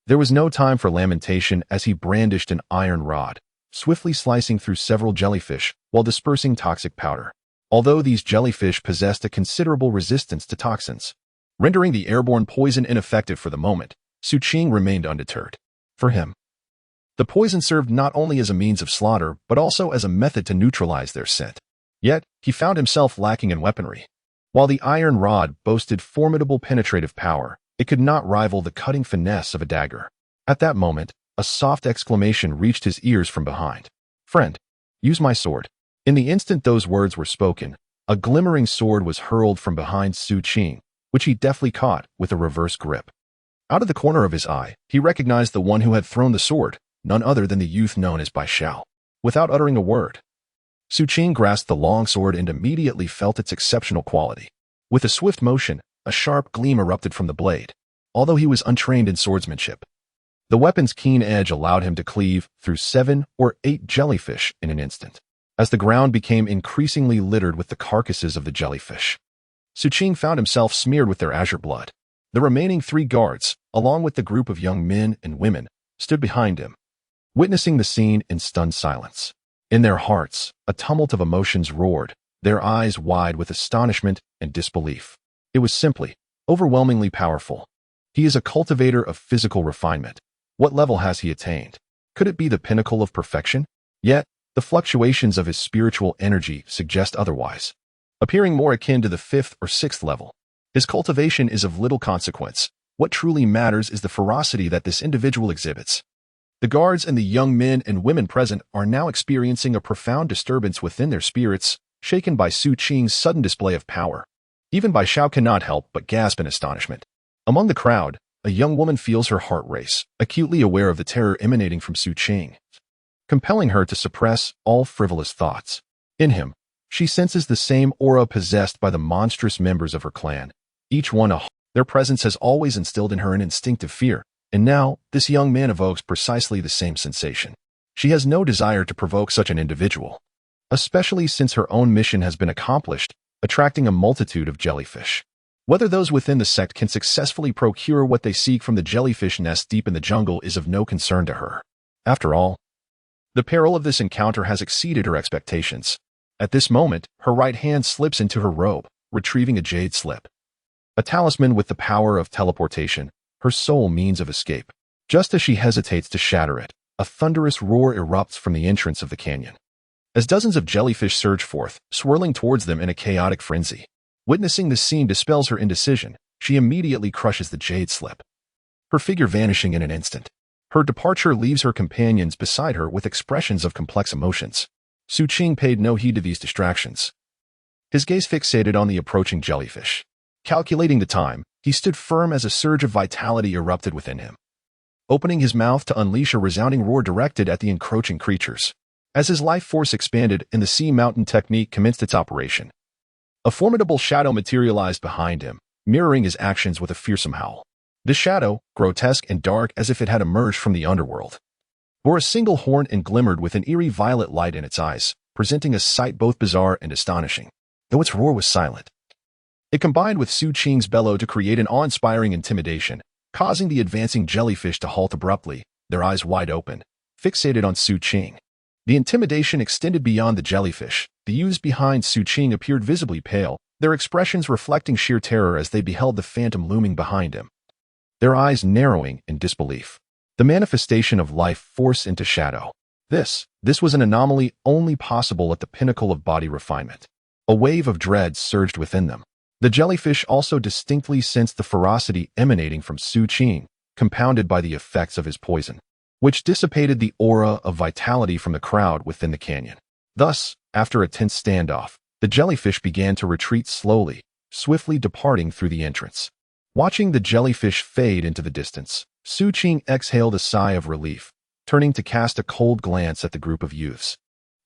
There was no time for lamentation as he brandished an iron rod, swiftly slicing through several jellyfish while dispersing toxic powder. Although these jellyfish possessed a considerable resistance to toxins, rendering the airborne poison ineffective for the moment, Xu Qing remained undeterred. For him, the poison served not only as a means of slaughter but also as a method to neutralize their scent. Yet, he found himself lacking in weaponry. While the iron rod boasted formidable penetrative power, it could not rival the cutting finesse of a dagger. At that moment, a soft exclamation reached his ears from behind. "Friend, use my sword." In the instant those words were spoken, a glimmering sword was hurled from behind Xu Qing, which he deftly caught with a reverse grip. Out of the corner of his eye, he recognized the one who had thrown the sword, none other than the youth known as Bai Xiao. Without uttering a word, Xu Qing grasped the long sword and immediately felt its exceptional quality. With a swift motion, a sharp gleam erupted from the blade. Although he was untrained in swordsmanship, the weapon's keen edge allowed him to cleave through 7 or 8 jellyfish in an instant. As the ground became increasingly littered with the carcasses of the jellyfish, Xu Qing found himself smeared with their azure blood. The remaining 3 guards, along with the group of young men and women, stood behind him, witnessing the scene in stunned silence. In their hearts, a tumult of emotions roared, their eyes wide with astonishment and disbelief. It was simply, overwhelmingly powerful. He is a cultivator of physical refinement. What level has he attained? Could it be the pinnacle of perfection? Yet, the fluctuations of his spiritual energy suggest otherwise, appearing more akin to the 5th or 6th level. His cultivation is of little consequence. What truly matters is the ferocity that this individual exhibits. The guards and the young men and women present are now experiencing a profound disturbance within their spirits, shaken by Xu Qing's sudden display of power. Even Bai Xiao cannot help but gasp in astonishment. Among the crowd, a young woman feels her heart race, acutely aware of the terror emanating from Xu Qing, compelling her to suppress all frivolous thoughts. In him, she senses the same aura possessed by the monstrous members of her clan, each one their presence has always instilled in her an instinctive fear, and now this young man evokes precisely the same sensation. She has no desire to provoke such an individual, especially since her own mission has been accomplished, attracting a multitude of jellyfish. Whether those within the sect can successfully procure what they seek from the jellyfish nest deep in the jungle is of no concern to her. After all, the peril of this encounter has exceeded her expectations. At this moment, her right hand slips into her robe, retrieving a jade slip, a talisman with the power of teleportation, her sole means of escape. Just as she hesitates to shatter it, a thunderous roar erupts from the entrance of the canyon. As dozens of jellyfish surge forth, swirling towards them in a chaotic frenzy. Witnessing this scene dispels her indecision. She immediately crushes the jade slip, her figure vanishing in an instant. Her departure leaves her companions beside her with expressions of complex emotions. Xu Qing paid no heed to these distractions, his gaze fixated on the approaching jellyfish. Calculating the time, he stood firm as a surge of vitality erupted within him, opening his mouth to unleash a resounding roar directed at the encroaching creatures. As his life force expanded and the sea mountain technique commenced its operation, a formidable shadow materialized behind him, mirroring his actions with a fearsome howl. This shadow, grotesque and dark as if it had emerged from the underworld, bore a single horn and glimmered with an eerie violet light in its eyes, presenting a sight both bizarre and astonishing. Though its roar was silent, it combined with Xu Qing's bellow to create an awe-inspiring intimidation, causing the advancing jellyfish to halt abruptly, their eyes wide open, fixated on Xu Qing. The intimidation extended beyond the jellyfish. The youths behind Xu Qing appeared visibly pale, their expressions reflecting sheer terror as they beheld the phantom looming behind him, their eyes narrowing in disbelief. The manifestation of life force into shadow. This was an anomaly only possible at the pinnacle of body refinement. A wave of dread surged within them. The jellyfish also distinctly sensed the ferocity emanating from Xu Qing, compounded by the effects of his poison, which dissipated the aura of vitality from the crowd within the canyon. Thus, after a tense standoff, the jellyfish began to retreat slowly, swiftly departing through the entrance. Watching the jellyfish fade into the distance, Xu Qing exhaled a sigh of relief, turning to cast a cold glance at the group of youths,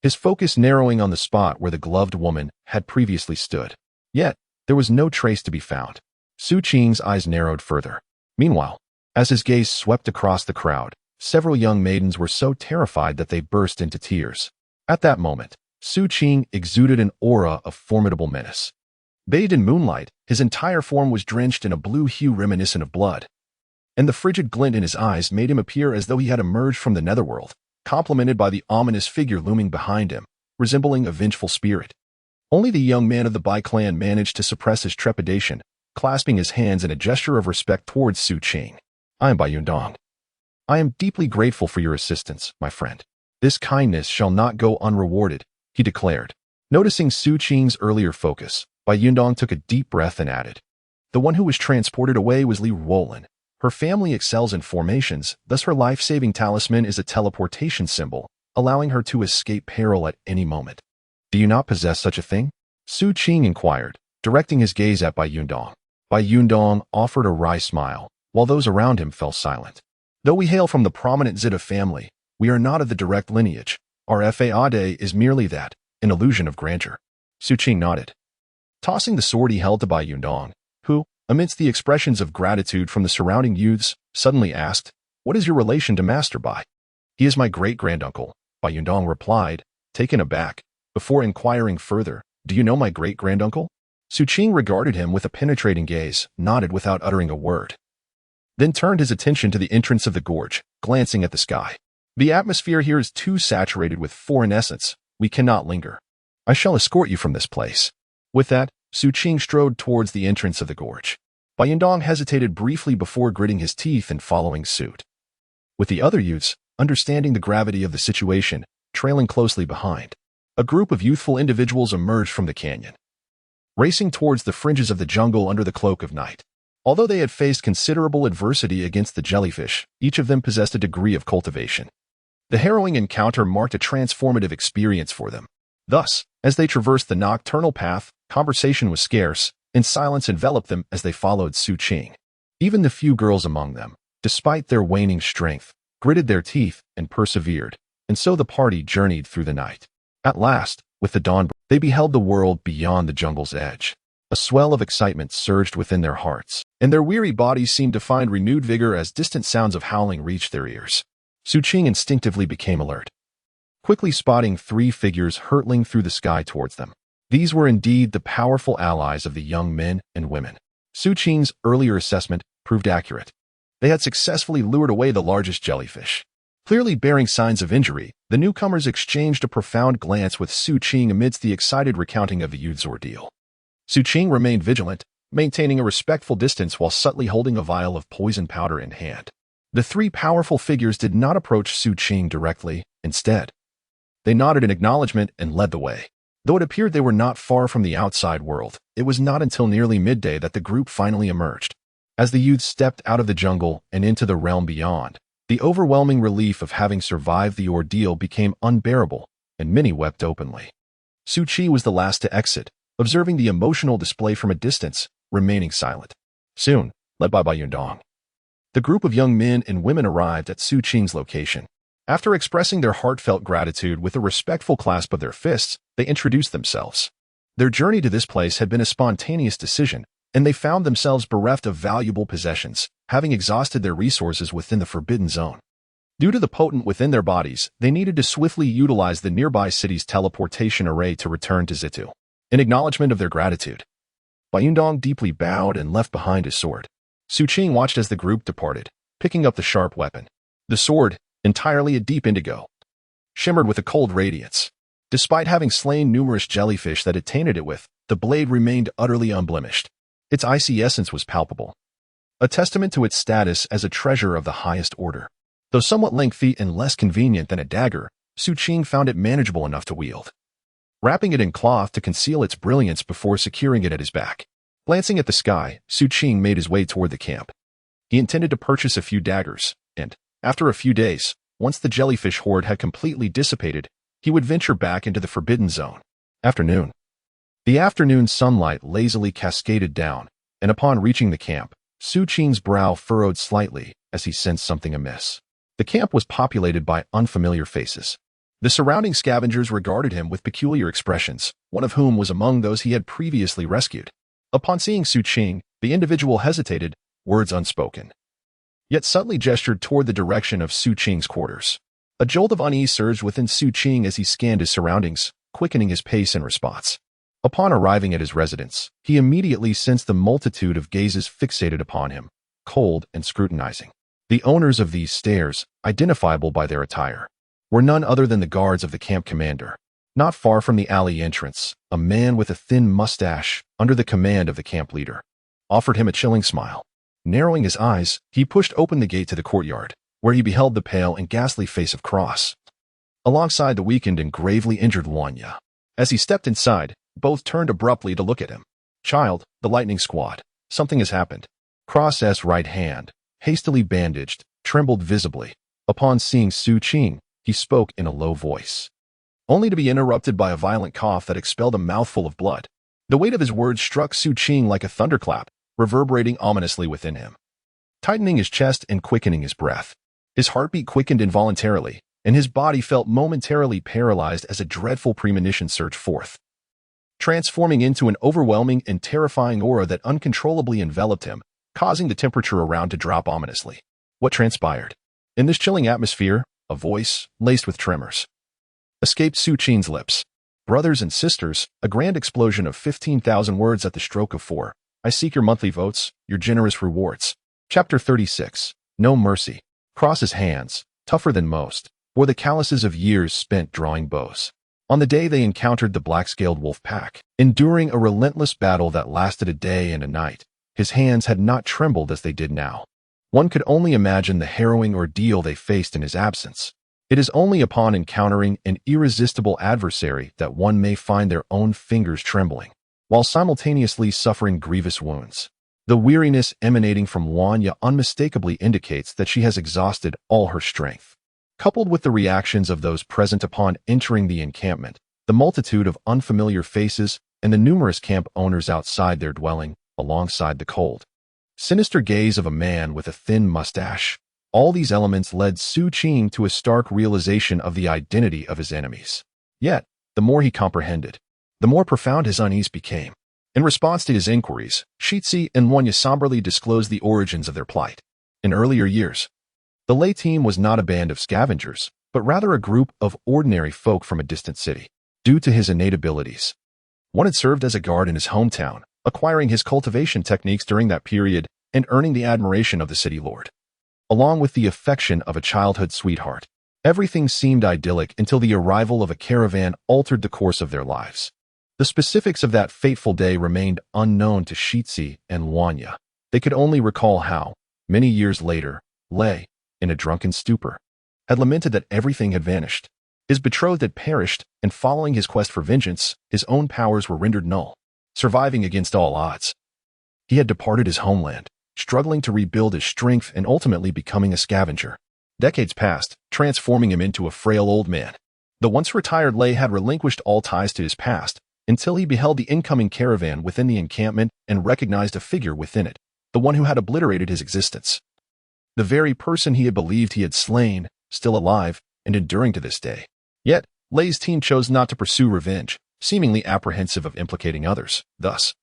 his focus narrowing on the spot where the gloved woman had previously stood. Yet, there was no trace to be found. Xu Qing's eyes narrowed further. Meanwhile, as his gaze swept across the crowd, several young maidens were so terrified that they burst into tears. At that moment, Xu Qing exuded an aura of formidable menace. Bathed in moonlight, his entire form was drenched in a blue hue reminiscent of blood, and the frigid glint in his eyes made him appear as though he had emerged from the netherworld, complemented by the ominous figure looming behind him, resembling a vengeful spirit. Only the young man of the Bai clan managed to suppress his trepidation, clasping his hands in a gesture of respect towards Xu Qing. "I am Bai Yundong. I am deeply grateful for your assistance, my friend. This kindness shall not go unrewarded," he declared. Noticing Xu Qing's earlier focus, Bai Yundong took a deep breath and added, "The one who was transported away was Li Ruolin. Her family excels in formations, thus her life-saving talisman is a teleportation symbol, allowing her to escape peril at any moment. Do you not possess such a thing?" Xu Qing inquired, directing his gaze at Bai Yundong. Bai Yundong offered a wry smile, while those around him fell silent. "Though we hail from the prominent Zita family, we are not of the direct lineage. Our faade is merely that, an illusion of grandeur." Xu Qing nodded, tossing the sword he held to Bai Yundong, who, amidst the expressions of gratitude from the surrounding youths, suddenly asked, "What is your relation to Master Bai?" "He is my great-granduncle," Bai Yundong replied, taken aback, before inquiring further, "Do you know my great-granduncle?" Xu Qing regarded him with a penetrating gaze, nodded without uttering a word, then turned his attention to the entrance of the gorge, glancing at the sky. The atmosphere here is too saturated with foreign essence. We cannot linger. I shall escort you from this place. With that, Xu Qing strode towards the entrance of the gorge. Yundong hesitated briefly before gritting his teeth and following suit. With the other youths, understanding the gravity of the situation, trailing closely behind, a group of youthful individuals emerged from the canyon, racing towards the fringes of the jungle under the cloak of night. Although they had faced considerable adversity against the jellyfish, each of them possessed a degree of cultivation. The harrowing encounter marked a transformative experience for them. Thus, as they traversed the nocturnal path, conversation was scarce, and silence enveloped them as they followed Xu Qing. Even the few girls among them, despite their waning strength, gritted their teeth and persevered, and so the party journeyed through the night. At last, with the dawn, they beheld the world beyond the jungle's edge. A swell of excitement surged within their hearts, and their weary bodies seemed to find renewed vigor as distant sounds of howling reached their ears. Xu Qing instinctively became alert, quickly spotting 3 figures hurtling through the sky towards them. These were indeed the powerful allies of the young men and women. Xu Qing's earlier assessment proved accurate. They had successfully lured away the largest jellyfish. Clearly bearing signs of injury, the newcomers exchanged a profound glance with Xu Qing amidst the excited recounting of the youth's ordeal. Xu Qing remained vigilant, maintaining a respectful distance while subtly holding a vial of poison powder in hand. The 3 powerful figures did not approach Xu Qing directly. Instead, they nodded in acknowledgement and led the way. Though it appeared they were not far from the outside world, it was not until nearly midday that the group finally emerged. As the youths stepped out of the jungle and into the realm beyond, the overwhelming relief of having survived the ordeal became unbearable, and many wept openly. Xu Qi was the last to exit, observing the emotional display from a distance, remaining silent. Soon, led by Yundong, the group of young men and women arrived at Xu Qing's location. After expressing their heartfelt gratitude with a respectful clasp of their fists, they introduced themselves. Their journey to this place had been a spontaneous decision, and they found themselves bereft of valuable possessions, having exhausted their resources within the Forbidden Zone. Due to the potent within their bodies, they needed to swiftly utilize the nearby city's teleportation array to return to Zitu. In acknowledgement of their gratitude, Yundong deeply bowed and left behind his sword. Xu Qing watched as the group departed, picking up the sharp weapon. The sword, entirely a deep indigo, shimmered with a cold radiance. Despite having slain numerous jellyfish that it tainted it with, the blade remained utterly unblemished. Its icy essence was palpable, a testament to its status as a treasure of the highest order. Though somewhat lengthy and less convenient than a dagger, Xu Qing found it manageable enough to wield, wrapping it in cloth to conceal its brilliance before securing it at his back. Glancing at the sky, Xu Qing made his way toward the camp. He intended to purchase a few daggers, and, after a few days, once the jellyfish horde had completely dissipated, he would venture back into the Forbidden Zone. Afternoon. The afternoon sunlight lazily cascaded down, and upon reaching the camp, Xu Qing's brow furrowed slightly as he sensed something amiss. The camp was populated by unfamiliar faces. The surrounding scavengers regarded him with peculiar expressions, one of whom was among those he had previously rescued. Upon seeing Xu Qing, the individual hesitated, words unspoken, yet subtly gestured toward the direction of Xu Qing's quarters. A jolt of unease surged within Xu Qing as he scanned his surroundings, quickening his pace in response. Upon arriving at his residence, he immediately sensed the multitude of gazes fixated upon him, cold and scrutinizing. The owners of these stares, identifiable by their attire, were none other than the guards of the camp commander. Not far from the alley entrance, a man with a thin mustache, under the command of the camp leader, offered him a chilling smile. Narrowing his eyes, he pushed open the gate to the courtyard, where he beheld the pale and ghastly face of Cross, alongside the weakened and gravely injured Wanya. As he stepped inside, both turned abruptly to look at him. "Child, the lightning squad. Something has happened." Cross's right hand, hastily bandaged, trembled visibly. Upon seeing Xu Qing, he spoke in a low voice, only to be interrupted by a violent cough that expelled a mouthful of blood. The weight of his words struck Xu Qing like a thunderclap, reverberating ominously within him, tightening his chest and quickening his breath. His heartbeat quickened involuntarily, and his body felt momentarily paralyzed as a dreadful premonition surged forth, transforming into an overwhelming and terrifying aura that uncontrollably enveloped him, causing the temperature around to drop ominously. What transpired? In this chilling atmosphere, a voice, laced with tremors, escaped Xu Qing's lips. Brothers and sisters, a grand explosion of 15,000 words at the stroke of 4. I seek your monthly votes, your generous rewards. Chapter 36. No mercy. Cross's hands, tougher than most, bore the calluses of years spent drawing bows. On the day they encountered the black-scaled wolf pack, enduring a relentless battle that lasted a day and a night, his hands had not trembled as they did now. One could only imagine the harrowing ordeal they faced in his absence. It is only upon encountering an irresistible adversary that one may find their own fingers trembling, while simultaneously suffering grievous wounds. The weariness emanating from Wanya unmistakably indicates that she has exhausted all her strength. Coupled with the reactions of those present upon entering the encampment, the multitude of unfamiliar faces, and the numerous camp owners outside their dwelling, alongside the cold, sinister gaze of a man with a thin mustache, all these elements led Xu Qing to a stark realization of the identity of his enemies. Yet, the more he comprehended, the more profound his unease became. In response to his inquiries, Shitsi and Wanya somberly disclosed the origins of their plight. In earlier years, the Lei team was not a band of scavengers, but rather a group of ordinary folk from a distant city. Due to his innate abilities, one had served as a guard in his hometown, acquiring his cultivation techniques during that period and earning the admiration of the city lord, along with the affection of a childhood sweetheart. Everything seemed idyllic until the arrival of a caravan altered the course of their lives. The specifics of that fateful day remained unknown to Shitsi and Wanya. They could only recall how, many years later, Lei, in a drunken stupor, had lamented that everything had vanished. His betrothed had perished, and following his quest for vengeance, his own powers were rendered null. Surviving against all odds, he had departed his homeland, struggling to rebuild his strength and ultimately becoming a scavenger. Decades passed, transforming him into a frail old man. The once retired Lei had relinquished all ties to his past, until he beheld the incoming caravan within the encampment and recognized a figure within it, the one who had obliterated his existence. The very person he had believed he had slain, still alive and enduring to this day. Yet, Lei's team chose not to pursue revenge, seemingly apprehensive of implicating others. Thus,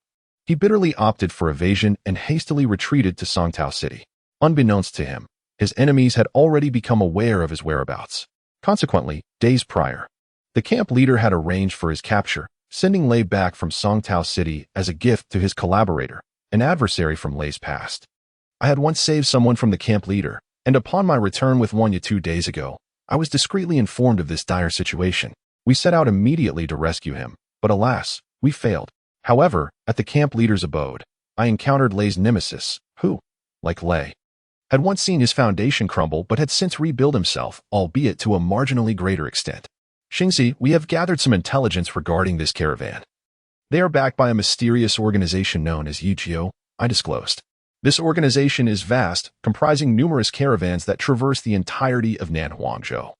he bitterly opted for evasion and hastily retreated to Songtao City. Unbeknownst to him, his enemies had already become aware of his whereabouts. Consequently, days prior, the camp leader had arranged for his capture, sending Lei back from Songtao City as a gift to his collaborator, an adversary from Lei's past. I had once saved someone from the camp leader, and upon my return with Wanya 2 days ago, I was discreetly informed of this dire situation. We set out immediately to rescue him, but alas, we failed. However, at the camp leader's abode, I encountered Lei's nemesis, who, like Lei, had once seen his foundation crumble but had since rebuilt himself, albeit to a marginally greater extent. Xingzi, we have gathered some intelligence regarding this caravan. They are backed by a mysterious organization known as Yijiu, I disclosed. This organization is vast, comprising numerous caravans that traverse the entirety of Nanhuangzhou,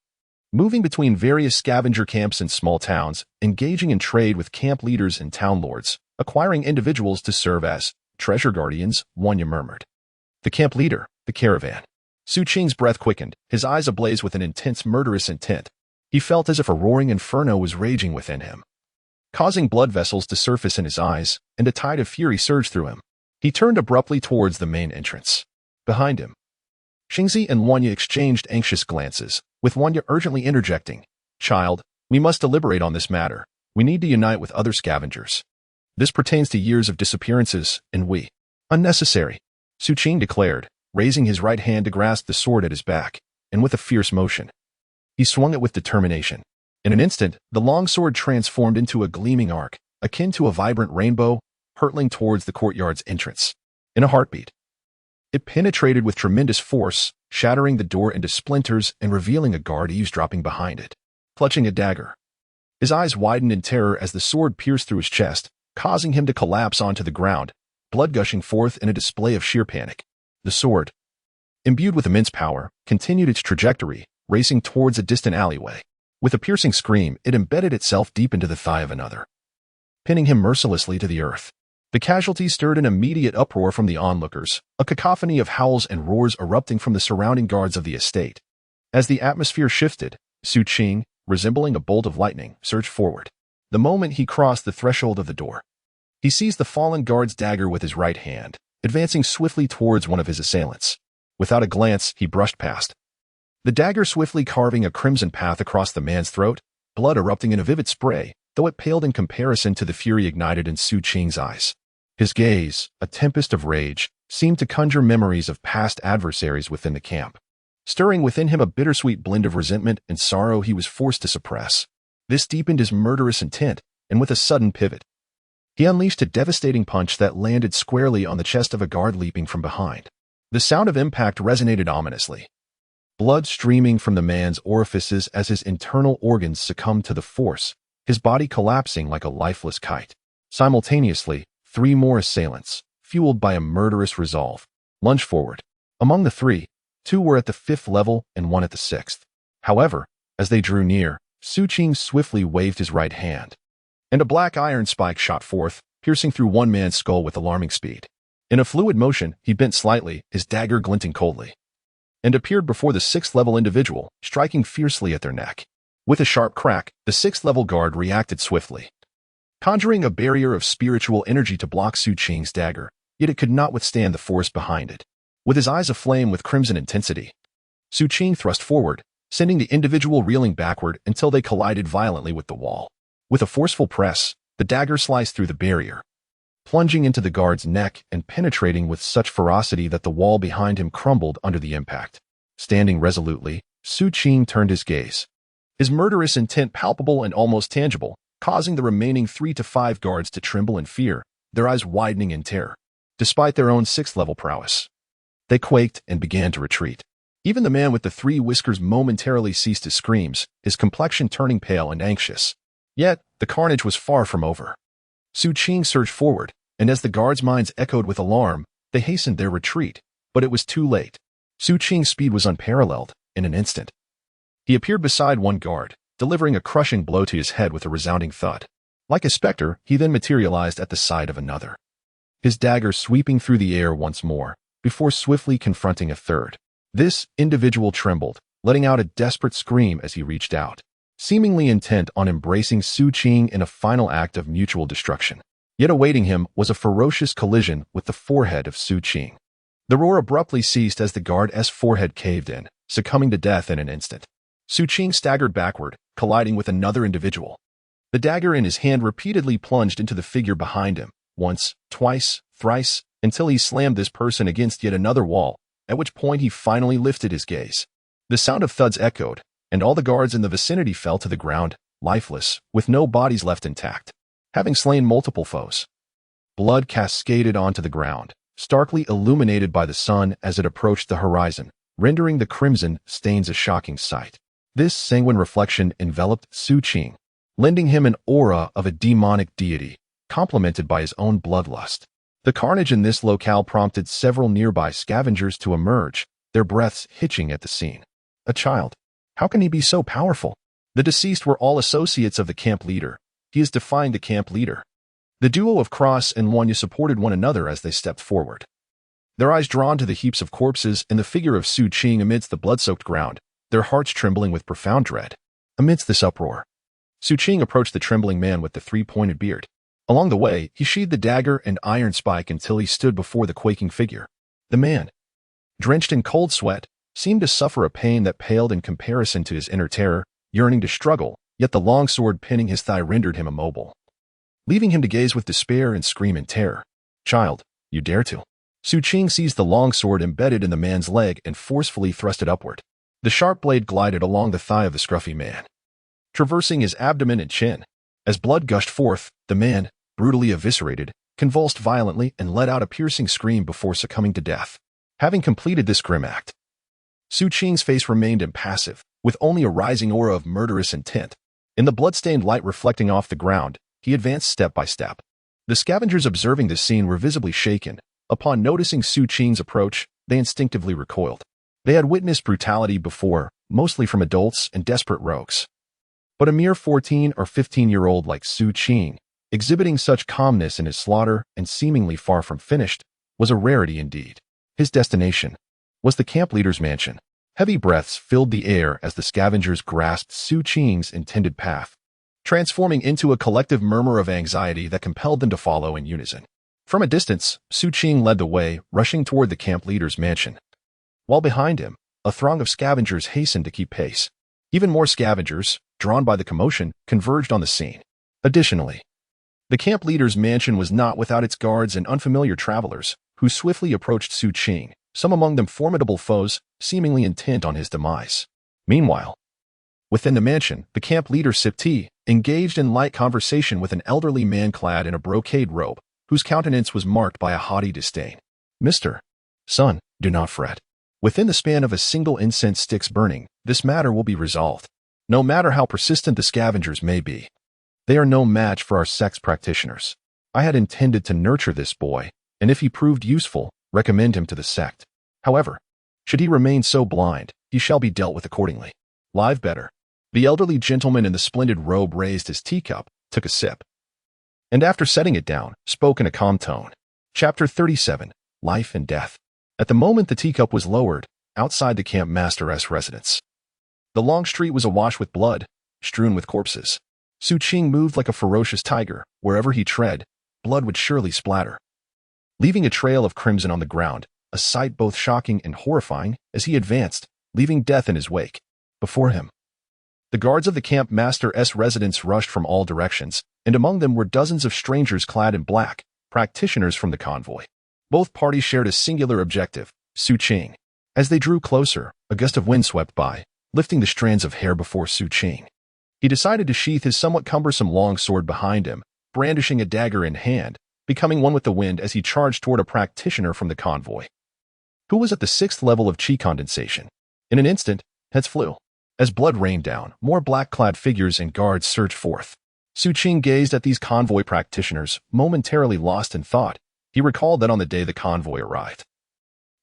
moving between various scavenger camps and small towns, engaging in trade with camp leaders and town lords, acquiring individuals to serve as treasure guardians, Wanya murmured. The camp leader, the caravan. Xu Qing's breath quickened, his eyes ablaze with an intense murderous intent. He felt as if a roaring inferno was raging within him, causing blood vessels to surface in his eyes, and a tide of fury surged through him. He turned abruptly towards the main entrance. Behind him, Xingzi and Wanya exchanged anxious glances, with Wanya urgently interjecting, "Child, we must deliberate on this matter. We need to unite with other scavengers. This pertains to years of disappearances, and we." "Unnecessary," Xu Qing declared, raising his right hand to grasp the sword at his back, and with a fierce motion, he swung it with determination. In an instant, the long sword transformed into a gleaming arc, akin to a vibrant rainbow, hurtling towards the courtyard's entrance. In a heartbeat, it penetrated with tremendous force, shattering the door into splinters and revealing a guard eavesdropping behind it, clutching a dagger. His eyes widened in terror as the sword pierced through his chest, causing him to collapse onto the ground, blood gushing forth in a display of sheer panic. The sword, imbued with immense power, continued its trajectory, racing towards a distant alleyway. With a piercing scream, it embedded itself deep into the thigh of another, pinning him mercilessly to the earth. The casualty stirred an immediate uproar from the onlookers, a cacophony of howls and roars erupting from the surrounding guards of the estate. As the atmosphere shifted, Xu Qing, resembling a bolt of lightning, surged forward. The moment he crossed the threshold of the door, he seized the fallen guard's dagger with his right hand, advancing swiftly towards one of his assailants. Without a glance, he brushed past, the dagger swiftly carving a crimson path across the man's throat, blood erupting in a vivid spray, though it paled in comparison to the fury ignited in Xu Qing's eyes. His gaze, a tempest of rage, seemed to conjure memories of past adversaries within the camp, stirring within him a bittersweet blend of resentment and sorrow he was forced to suppress. This deepened his murderous intent, and with a sudden pivot, he unleashed a devastating punch that landed squarely on the chest of a guard leaping from behind. The sound of impact resonated ominously, blood streaming from the man's orifices as his internal organs succumbed to the force, his body collapsing like a lifeless kite. Simultaneously, 3 more assailants, fueled by a murderous resolve, lunged forward. Among the 3, 2 were at the 5th level and 1 at the 6th. However, as they drew near, Xu Qing swiftly waved his right hand, and a black iron spike shot forth, piercing through one man's skull with alarming speed. In a fluid motion, he bent slightly, his dagger glinting coldly, and appeared before the 6th-level individual, striking fiercely at their neck. With a sharp crack, the 6th-level guard reacted swiftly, conjuring a barrier of spiritual energy to block Xu Qing's dagger, yet it could not withstand the force behind it. With his eyes aflame with crimson intensity, Xu Qing thrust forward, sending the individual reeling backward until they collided violently with the wall. With a forceful press, the dagger sliced through the barrier, plunging into the guard's neck and penetrating with such ferocity that the wall behind him crumbled under the impact. Standing resolutely, Xu Qing turned his gaze, his murderous intent palpable and almost tangible, causing the remaining 3 to 5 guards to tremble in fear, their eyes widening in terror. Despite their own 6th-level prowess, they quaked and began to retreat. Even the man with the 3 whiskers momentarily ceased his screams, his complexion turning pale and anxious. Yet, the carnage was far from over. Xu Qing surged forward, and as the guards' minds echoed with alarm, they hastened their retreat, but it was too late. Xu Qing's speed was unparalleled. In an instant, he appeared beside one guard, delivering a crushing blow to his head with a resounding thud. Like a specter, he then materialized at the side of another, his dagger sweeping through the air once more, before swiftly confronting a third. This individual trembled, letting out a desperate scream as he reached out, seemingly intent on embracing Xu Qing in a final act of mutual destruction. Yet awaiting him was a ferocious collision with the forehead of Xu Qing. The roar abruptly ceased as the guard's forehead caved in, succumbing to death in an instant. Xu Qing staggered backward, colliding with another individual. The dagger in his hand repeatedly plunged into the figure behind him, once, twice, thrice, until he slammed this person against yet another wall, at which point he finally lifted his gaze. The sound of thuds echoed, and all the guards in the vicinity fell to the ground, lifeless, with no bodies left intact, having slain multiple foes. Blood cascaded onto the ground, starkly illuminated by the sun as it approached the horizon, rendering the crimson stains a shocking sight. This sanguine reflection enveloped Xu Qing, lending him an aura of a demonic deity, complemented by his own bloodlust. The carnage in this locale prompted several nearby scavengers to emerge, their breaths hitching at the scene. A child. How can he be so powerful? The deceased were all associates of the camp leader. He is defying the camp leader. The duo of Cross and Wanya supported one another as they stepped forward, their eyes drawn to the heaps of corpses and the figure of Xu Qing amidst the blood-soaked ground, their hearts trembling with profound dread. Amidst this uproar, Xu Qing approached the trembling man with the 3-pointed beard. Along the way, he sheathed the dagger and iron spike until he stood before the quaking figure. The man, drenched in cold sweat, seemed to suffer a pain that paled in comparison to his inner terror, yearning to struggle, yet the long sword pinning his thigh rendered him immobile, leaving him to gaze with despair and scream in terror. Child, you dare to? Xu Qing seized the long sword embedded in the man's leg and forcefully thrust it upward. The sharp blade glided along the thigh of the scruffy man, traversing his abdomen and chin. As blood gushed forth, the man, brutally eviscerated, convulsed violently and let out a piercing scream before succumbing to death. Having completed this grim act, Xu Qing's face remained impassive, with only a rising aura of murderous intent. In the blood-stained light reflecting off the ground, he advanced step by step. The scavengers observing this scene were visibly shaken. Upon noticing Xu Qing's approach, they instinctively recoiled. They had witnessed brutality before, mostly from adults and desperate rogues. But a mere 14 or 15-year-old like Xu Qing, exhibiting such calmness in his slaughter and seemingly far from finished, was a rarity indeed. His destination was the camp leader's mansion. Heavy breaths filled the air as the scavengers grasped Xu Qing's intended path, transforming into a collective murmur of anxiety that compelled them to follow in unison. From a distance, Xu Qing led the way, rushing toward the camp leader's mansion, while behind him, a throng of scavengers hastened to keep pace. Even more scavengers, drawn by the commotion, converged on the scene. Additionally, the camp leader's mansion was not without its guards and unfamiliar travelers, who swiftly approached Xu Qing, some among them formidable foes, seemingly intent on his demise. Meanwhile, within the mansion, the camp leader sipped tea, engaged in light conversation with an elderly man clad in a brocade robe, whose countenance was marked by a haughty disdain. "Mr. Son, do not fret. Within the span of a single incense stick's burning, this matter will be resolved. No matter how persistent the scavengers may be, they are no match for our sect's practitioners. I had intended to nurture this boy, and if he proved useful, recommend him to the sect. However, should he remain so blind, he shall be dealt with accordingly. Live better." The elderly gentleman in the splendid robe raised his teacup, took a sip, and after setting it down, spoke in a calm tone. Chapter 37, Life and Death. At the moment the teacup was lowered, outside the camp master's residence, the long street was awash with blood, strewn with corpses. Xu Qing moved like a ferocious tiger. Wherever he tread, blood would surely splatter, leaving a trail of crimson on the ground, a sight both shocking and horrifying as he advanced, leaving death in his wake. Before him, the guards of the camp master's residence rushed from all directions, and among them were dozens of strangers clad in black, practitioners from the convoy. Both parties shared a singular objective: Xu Qing. As they drew closer, a gust of wind swept by, lifting the strands of hair before Xu Qing. He decided to sheath his somewhat cumbersome long sword behind him, brandishing a dagger in hand, becoming one with the wind as he charged toward a practitioner from the convoy, who was at the 6th level of chi condensation. In an instant, heads flew. As blood rained down, more black-clad figures and guards surged forth. Xu Qing gazed at these convoy practitioners, momentarily lost in thought. He recalled that on the day the convoy arrived,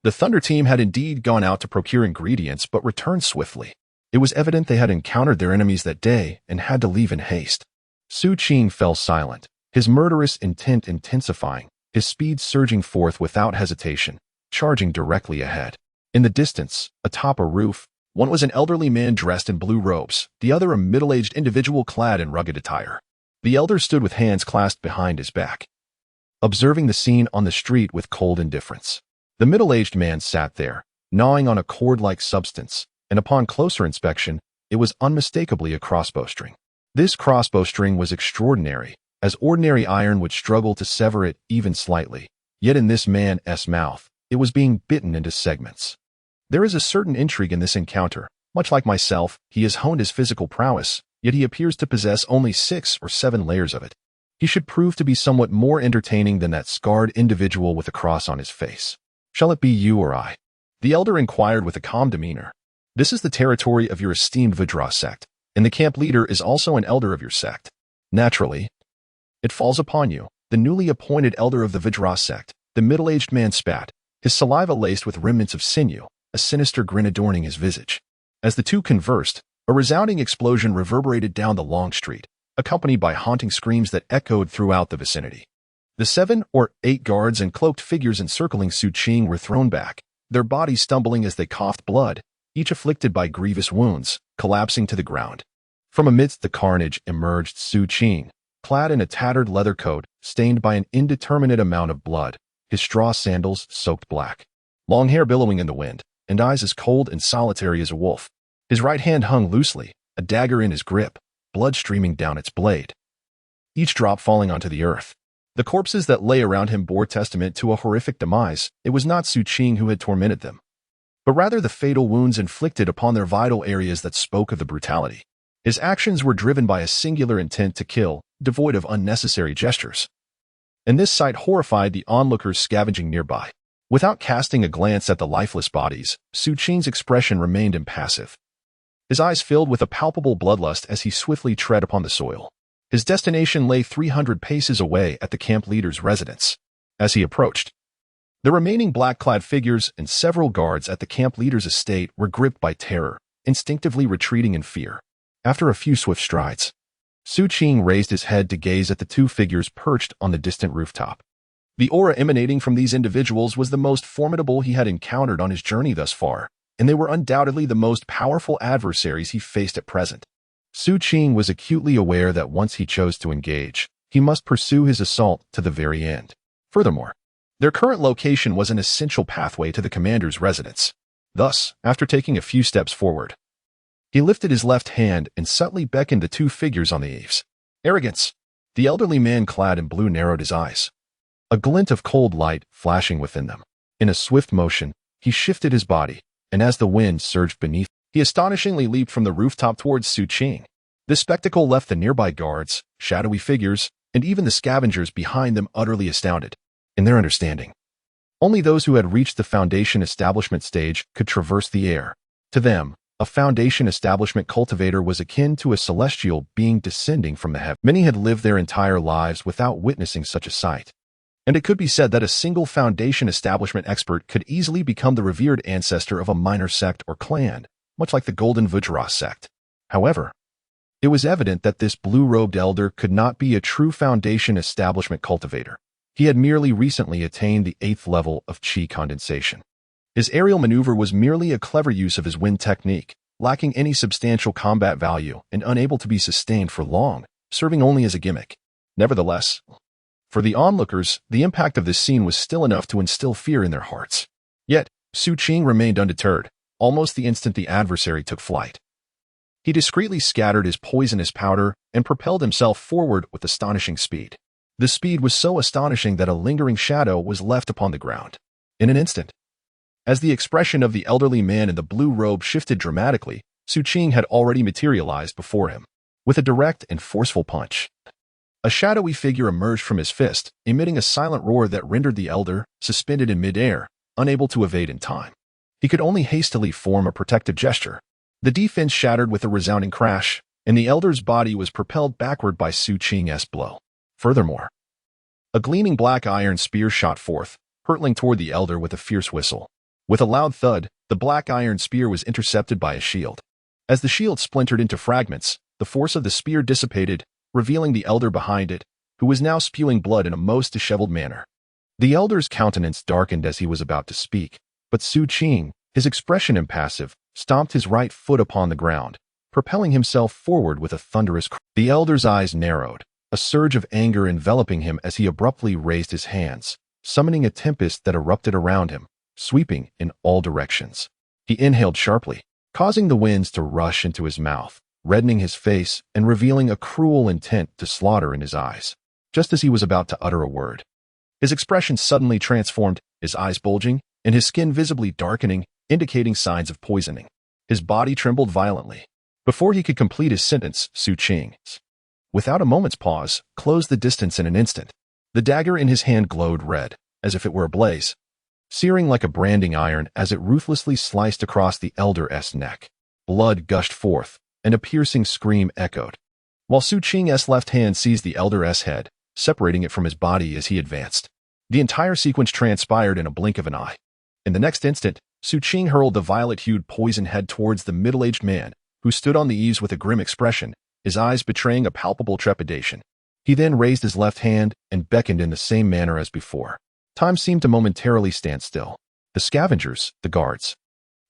the Thunder team had indeed gone out to procure ingredients but returned swiftly. It was evident they had encountered their enemies that day and had to leave in haste. Xu Qing fell silent, his murderous intent intensifying, his speed surging forth without hesitation, charging directly ahead. In the distance, atop a roof, one was an elderly man dressed in blue robes, the other a middle-aged individual clad in rugged attire. The elder stood with hands clasped behind his back, observing the scene on the street with cold indifference. The middle-aged man sat there, gnawing on a cord-like substance, and upon closer inspection, it was unmistakably a crossbow string. This crossbow string was extraordinary, as ordinary iron would struggle to sever it even slightly. Yet in this man's mouth, it was being bitten into segments. There is a certain intrigue in this encounter. Much like myself, he has honed his physical prowess, yet he appears to possess only 6 or 7 layers of it. He should prove to be somewhat more entertaining than that scarred individual with a cross on his face. Shall it be you or I? The elder inquired with a calm demeanor. This is the territory of your esteemed Vidra sect, and the camp leader is also an elder of your sect. Naturally, it falls upon you, the newly appointed elder of the Vidra sect. The middle-aged man spat, his saliva laced with remnants of sinew, a sinister grin adorning his visage. As the two conversed, a resounding explosion reverberated down the long street, accompanied by haunting screams that echoed throughout the vicinity. The 7 or 8 guards and cloaked figures encircling Xu Qing were thrown back, their bodies stumbling as they coughed blood, each afflicted by grievous wounds, collapsing to the ground. From amidst the carnage emerged Xu Qing, clad in a tattered leather coat, stained by an indeterminate amount of blood, his straw sandals soaked black, long hair billowing in the wind, and eyes as cold and solitary as a wolf. His right hand hung loosely, a dagger in his grip, blood streaming down its blade, each drop falling onto the earth. The corpses that lay around him bore testament to a horrific demise. It was not Xu Qing who had tormented them, but rather the fatal wounds inflicted upon their vital areas that spoke of the brutality. His actions were driven by a singular intent to kill, devoid of unnecessary gestures. And this sight horrified the onlookers scavenging nearby. Without casting a glance at the lifeless bodies, Xu Qing's expression remained impassive. His eyes filled with a palpable bloodlust as he swiftly tread upon the soil. His destination lay 300 paces away at the camp leader's residence. As he approached, the remaining black-clad figures and several guards at the camp leader's estate were gripped by terror, instinctively retreating in fear. After a few swift strides, Xu Qing raised his head to gaze at the 2 figures perched on the distant rooftop. The aura emanating from these individuals was the most formidable he had encountered on his journey thus far, and they were undoubtedly the most powerful adversaries he faced at present. Xu Qing was acutely aware that once he chose to engage, he must pursue his assault to the very end. Furthermore, their current location was an essential pathway to the commander's residence. Thus, after taking a few steps forward, he lifted his left hand and subtly beckoned the 2 figures on the eaves. Arrogance! The elderly man clad in blue narrowed his eyes, a glint of cold light flashing within them. In a swift motion, he shifted his body, and as the wind surged beneath, he astonishingly leaped from the rooftop towards Xu Qing. This spectacle left the nearby guards, shadowy figures, and even the scavengers behind them utterly astounded. In their understanding, only those who had reached the Foundation establishment stage could traverse the air. To them, a Foundation establishment cultivator was akin to a celestial being descending from the heavens. Many had lived their entire lives without witnessing such a sight. And it could be said that a single Foundation establishment expert could easily become the revered ancestor of a minor sect or clan, much like the Golden Vajra sect. However, it was evident that this blue-robed elder could not be a true Foundation establishment cultivator. He had merely recently attained the 8th level of Qi condensation. His aerial maneuver was merely a clever use of his wind technique, lacking any substantial combat value and unable to be sustained for long, serving only as a gimmick. Nevertheless, for the onlookers, the impact of this scene was still enough to instill fear in their hearts. Yet, Xu Qing remained undeterred, almost the instant the adversary took flight. He discreetly scattered his poisonous powder and propelled himself forward with astonishing speed. The speed was so astonishing that a lingering shadow was left upon the ground. In an instant, as the expression of the elderly man in the blue robe shifted dramatically, Xu Qing had already materialized before him. With a direct and forceful punch, a shadowy figure emerged from his fist, emitting a silent roar that rendered the elder, suspended in midair, unable to evade in time. He could only hastily form a protective gesture. The defense shattered with a resounding crash, and the elder's body was propelled backward by Xu Qing's blow. Furthermore, a gleaming black iron spear shot forth, hurtling toward the elder with a fierce whistle. With a loud thud, the black iron spear was intercepted by a shield. As the shield splintered into fragments, the force of the spear dissipated, revealing the elder behind it, who was now spewing blood in a most disheveled manner. The elder's countenance darkened as he was about to speak, but Xu Qing, his expression impassive, stomped his right foot upon the ground, propelling himself forward with a thunderous cry. The elder's eyes narrowed, a surge of anger enveloping him as he abruptly raised his hands, summoning a tempest that erupted around him, sweeping in all directions. He inhaled sharply, causing the winds to rush into his mouth, reddening his face and revealing a cruel intent to slaughter in his eyes. Just as he was about to utter a word, his expression suddenly transformed, his eyes bulging, and his skin visibly darkening, indicating signs of poisoning. His body trembled violently. Before he could complete his sentence, Xu Qing, without a moment's pause, closed the distance in an instant. The dagger in his hand glowed red, as if it were ablaze, searing like a branding iron as it ruthlessly sliced across the elder's neck. Blood gushed forth, and a piercing scream echoed, while Xu Qing's left hand seized the elder's head, separating it from his body as he advanced. The entire sequence transpired in a blink of an eye. In the next instant, Xu Qing hurled the violet-hued poison head towards the middle-aged man, who stood on the eaves with a grim expression, his eyes betraying a palpable trepidation. He then raised his left hand and beckoned in the same manner as before. Time seemed to momentarily stand still. The scavengers, the guards,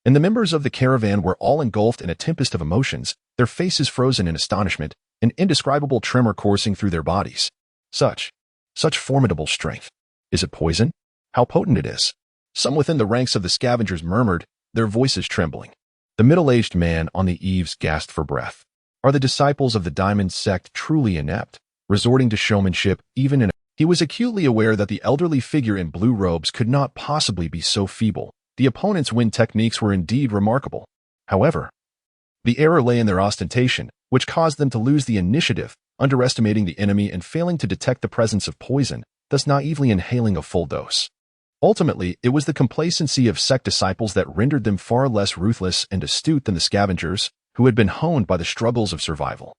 and the members of the caravan were all engulfed in a tempest of emotions, their faces frozen in astonishment, an indescribable tremor coursing through their bodies. Such formidable strength. Is it poison? How potent it is. Some within the ranks of the scavengers murmured, their voices trembling. The middle-aged man on the eaves gasped for breath. Are the disciples of the Diamond sect truly inept, resorting to showmanship even in a... He was acutely aware that the elderly figure in blue robes could not possibly be so feeble. The opponent's wind techniques were indeed remarkable. However, the error lay in their ostentation, which caused them to lose the initiative, underestimating the enemy and failing to detect the presence of poison, thus naively inhaling a full dose. Ultimately, it was the complacency of sect disciples that rendered them far less ruthless and astute than the scavengers, who had been honed by the struggles of survival.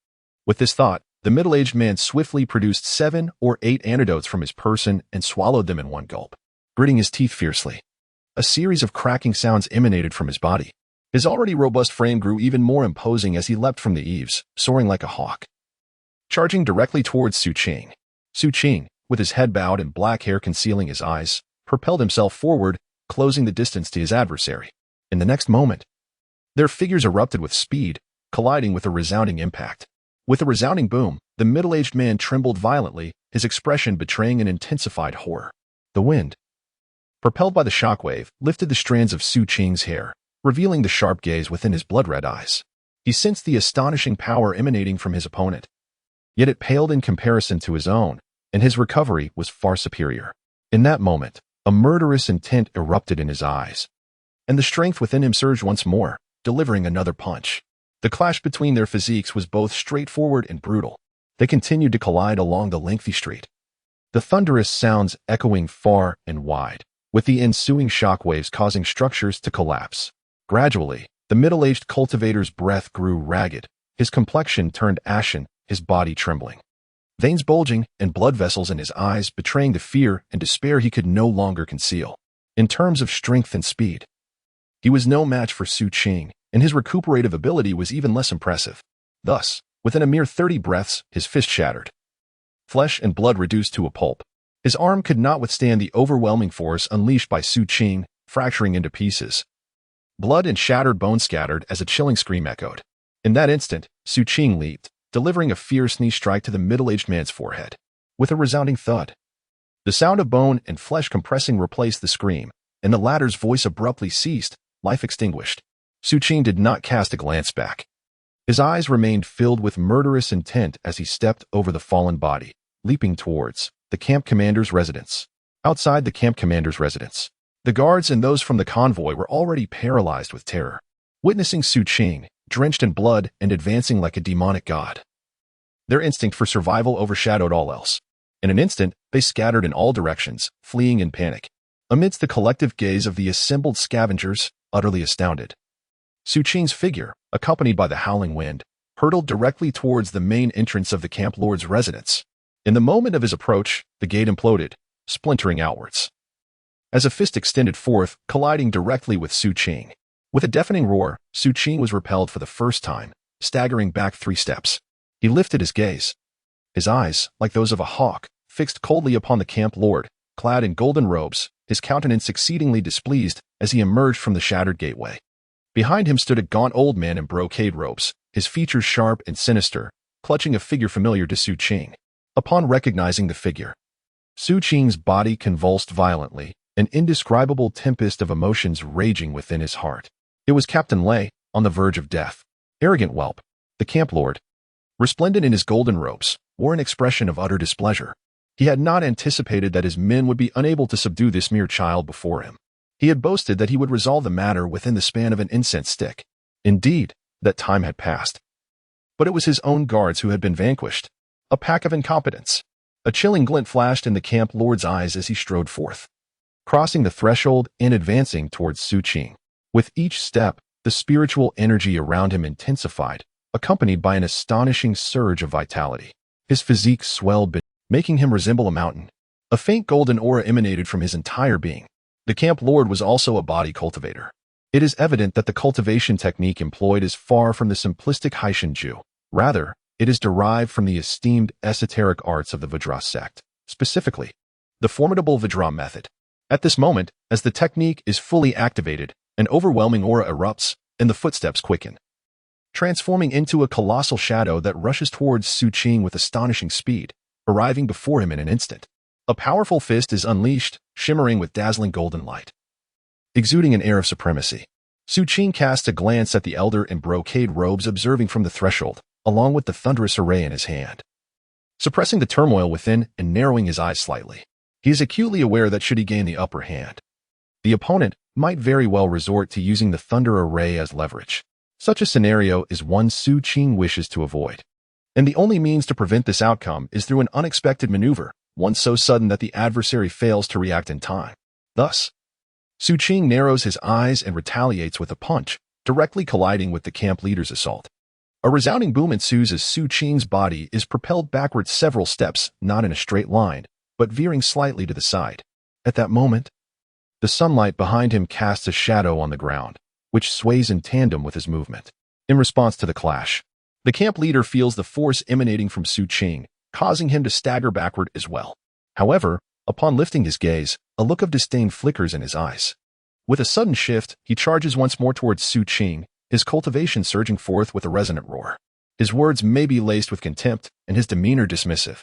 With this thought, the middle-aged man swiftly produced 7 or 8 antidotes from his person and swallowed them in one gulp, gritting his teeth fiercely. A series of cracking sounds emanated from his body. His already robust frame grew even more imposing as he leapt from the eaves, soaring like a hawk, charging directly towards Xu Qing. Xu Qing, with his head bowed and black hair concealing his eyes, propelled himself forward, closing the distance to his adversary. In the next moment, their figures erupted with speed, colliding with a resounding impact. With a resounding boom, the middle-aged man trembled violently, his expression betraying an intensified horror. The wind, propelled by the shockwave, lifted the strands of Xu Qing's hair, revealing the sharp gaze within his blood-red eyes. He sensed the astonishing power emanating from his opponent. yet it paled in comparison to his own, and his recovery was far superior. In that moment, a murderous intent erupted in his eyes, and the strength within him surged once more, delivering another punch. The clash between their physiques was both straightforward and brutal. They continued to collide along the lengthy street, the thunderous sounds echoing far and wide, with the ensuing shockwaves causing structures to collapse. Gradually, the middle-aged cultivator's breath grew ragged, his complexion turned ashen, his body trembling. Veins bulging and blood vessels in his eyes betraying the fear and despair he could no longer conceal. In terms of strength and speed, he was no match for Xu Qing, and his recuperative ability was even less impressive. Thus, within a mere 30 breaths, his fist shattered. Flesh and blood reduced to a pulp. His arm could not withstand the overwhelming force unleashed by Xu Qing, fracturing into pieces. Blood and shattered bone scattered as a chilling scream echoed. In that instant, Xu Qing leaped, delivering a fierce knee strike to the middle-aged man's forehead. With a resounding thud, the sound of bone and flesh compressing replaced the scream, and the latter's voice abruptly ceased, life extinguished. Xu Qing did not cast a glance back. His eyes remained filled with murderous intent as he stepped over the fallen body, leaping towards the camp commander's residence. Outside the camp commander's residence, the guards and those from the convoy were already paralyzed with terror, witnessing Xu Qing, drenched in blood and advancing like a demonic god. Their instinct for survival overshadowed all else. In an instant, they scattered in all directions, fleeing in panic. Amidst the collective gaze of the assembled scavengers, utterly astounded, Xu Qing's figure, accompanied by the howling wind, hurtled directly towards the main entrance of the camp lord's residence. In the moment of his approach, the gate imploded, splintering outwards, as a fist extended forth, colliding directly with Xu Qing. With a deafening roar, Xu Qing was repelled for the first time, staggering back 3 steps. He lifted his gaze. His eyes, like those of a hawk, fixed coldly upon the camp lord, clad in golden robes, his countenance exceedingly displeased as he emerged from the shattered gateway. Behind him stood a gaunt old man in brocade robes, his features sharp and sinister, clutching a figure familiar to Xu Qing. Upon recognizing the figure, Xu Qing's body convulsed violently, an indescribable tempest of emotions raging within his heart. It was Captain Lei, on the verge of death. Arrogant whelp, the camp lord, resplendent in his golden robes, wore an expression of utter displeasure. He had not anticipated that his men would be unable to subdue this mere child before him. He had boasted that he would resolve the matter within the span of an incense stick. Indeed, that time had passed. But it was his own guards who had been vanquished. A pack of incompetents. A chilling glint flashed in the camp lord's eyes as he strode forth, crossing the threshold and advancing towards Xu Qing. With each step, the spiritual energy around him intensified, accompanied by an astonishing surge of vitality. His physique swelled, making him resemble a mountain. A faint golden aura emanated from his entire being. The camp lord was also a body cultivator. It is evident that the cultivation technique employed is far from the simplistic Haishan-ju. Rather, it is derived from the esteemed esoteric arts of the Vajra sect, specifically, the formidable Vajra method. At this moment, as the technique is fully activated, an overwhelming aura erupts, and the footsteps quicken, transforming into a colossal shadow that rushes towards Xu Qing with astonishing speed, arriving before him in an instant. A powerful fist is unleashed, shimmering with dazzling golden light, exuding an air of supremacy. Xu Qing cast a glance at the elder in brocade robes observing from the threshold, along with the thunderous array in his hand. Suppressing the turmoil within and narrowing his eyes slightly, he is acutely aware that should he gain the upper hand, the opponent might very well resort to using the thunder array as leverage. Such a scenario is one Xu Qing wishes to avoid, and the only means to prevent this outcome is through an unexpected maneuver, one so sudden that the adversary fails to react in time. Thus, Xu Qing narrows his eyes and retaliates with a punch, directly colliding with the camp leader's assault. A resounding boom ensues as Xu Qing's body is propelled backwards several steps, not in a straight line, but veering slightly to the side. At that moment, the sunlight behind him casts a shadow on the ground, which sways in tandem with his movement. In response to the clash, the camp leader feels the force emanating from Xu Qing, causing him to stagger backward as well. However, upon lifting his gaze, a look of disdain flickers in his eyes. With a sudden shift, he charges once more towards Xu Qing, his cultivation surging forth with a resonant roar. His words may be laced with contempt and his demeanor dismissive.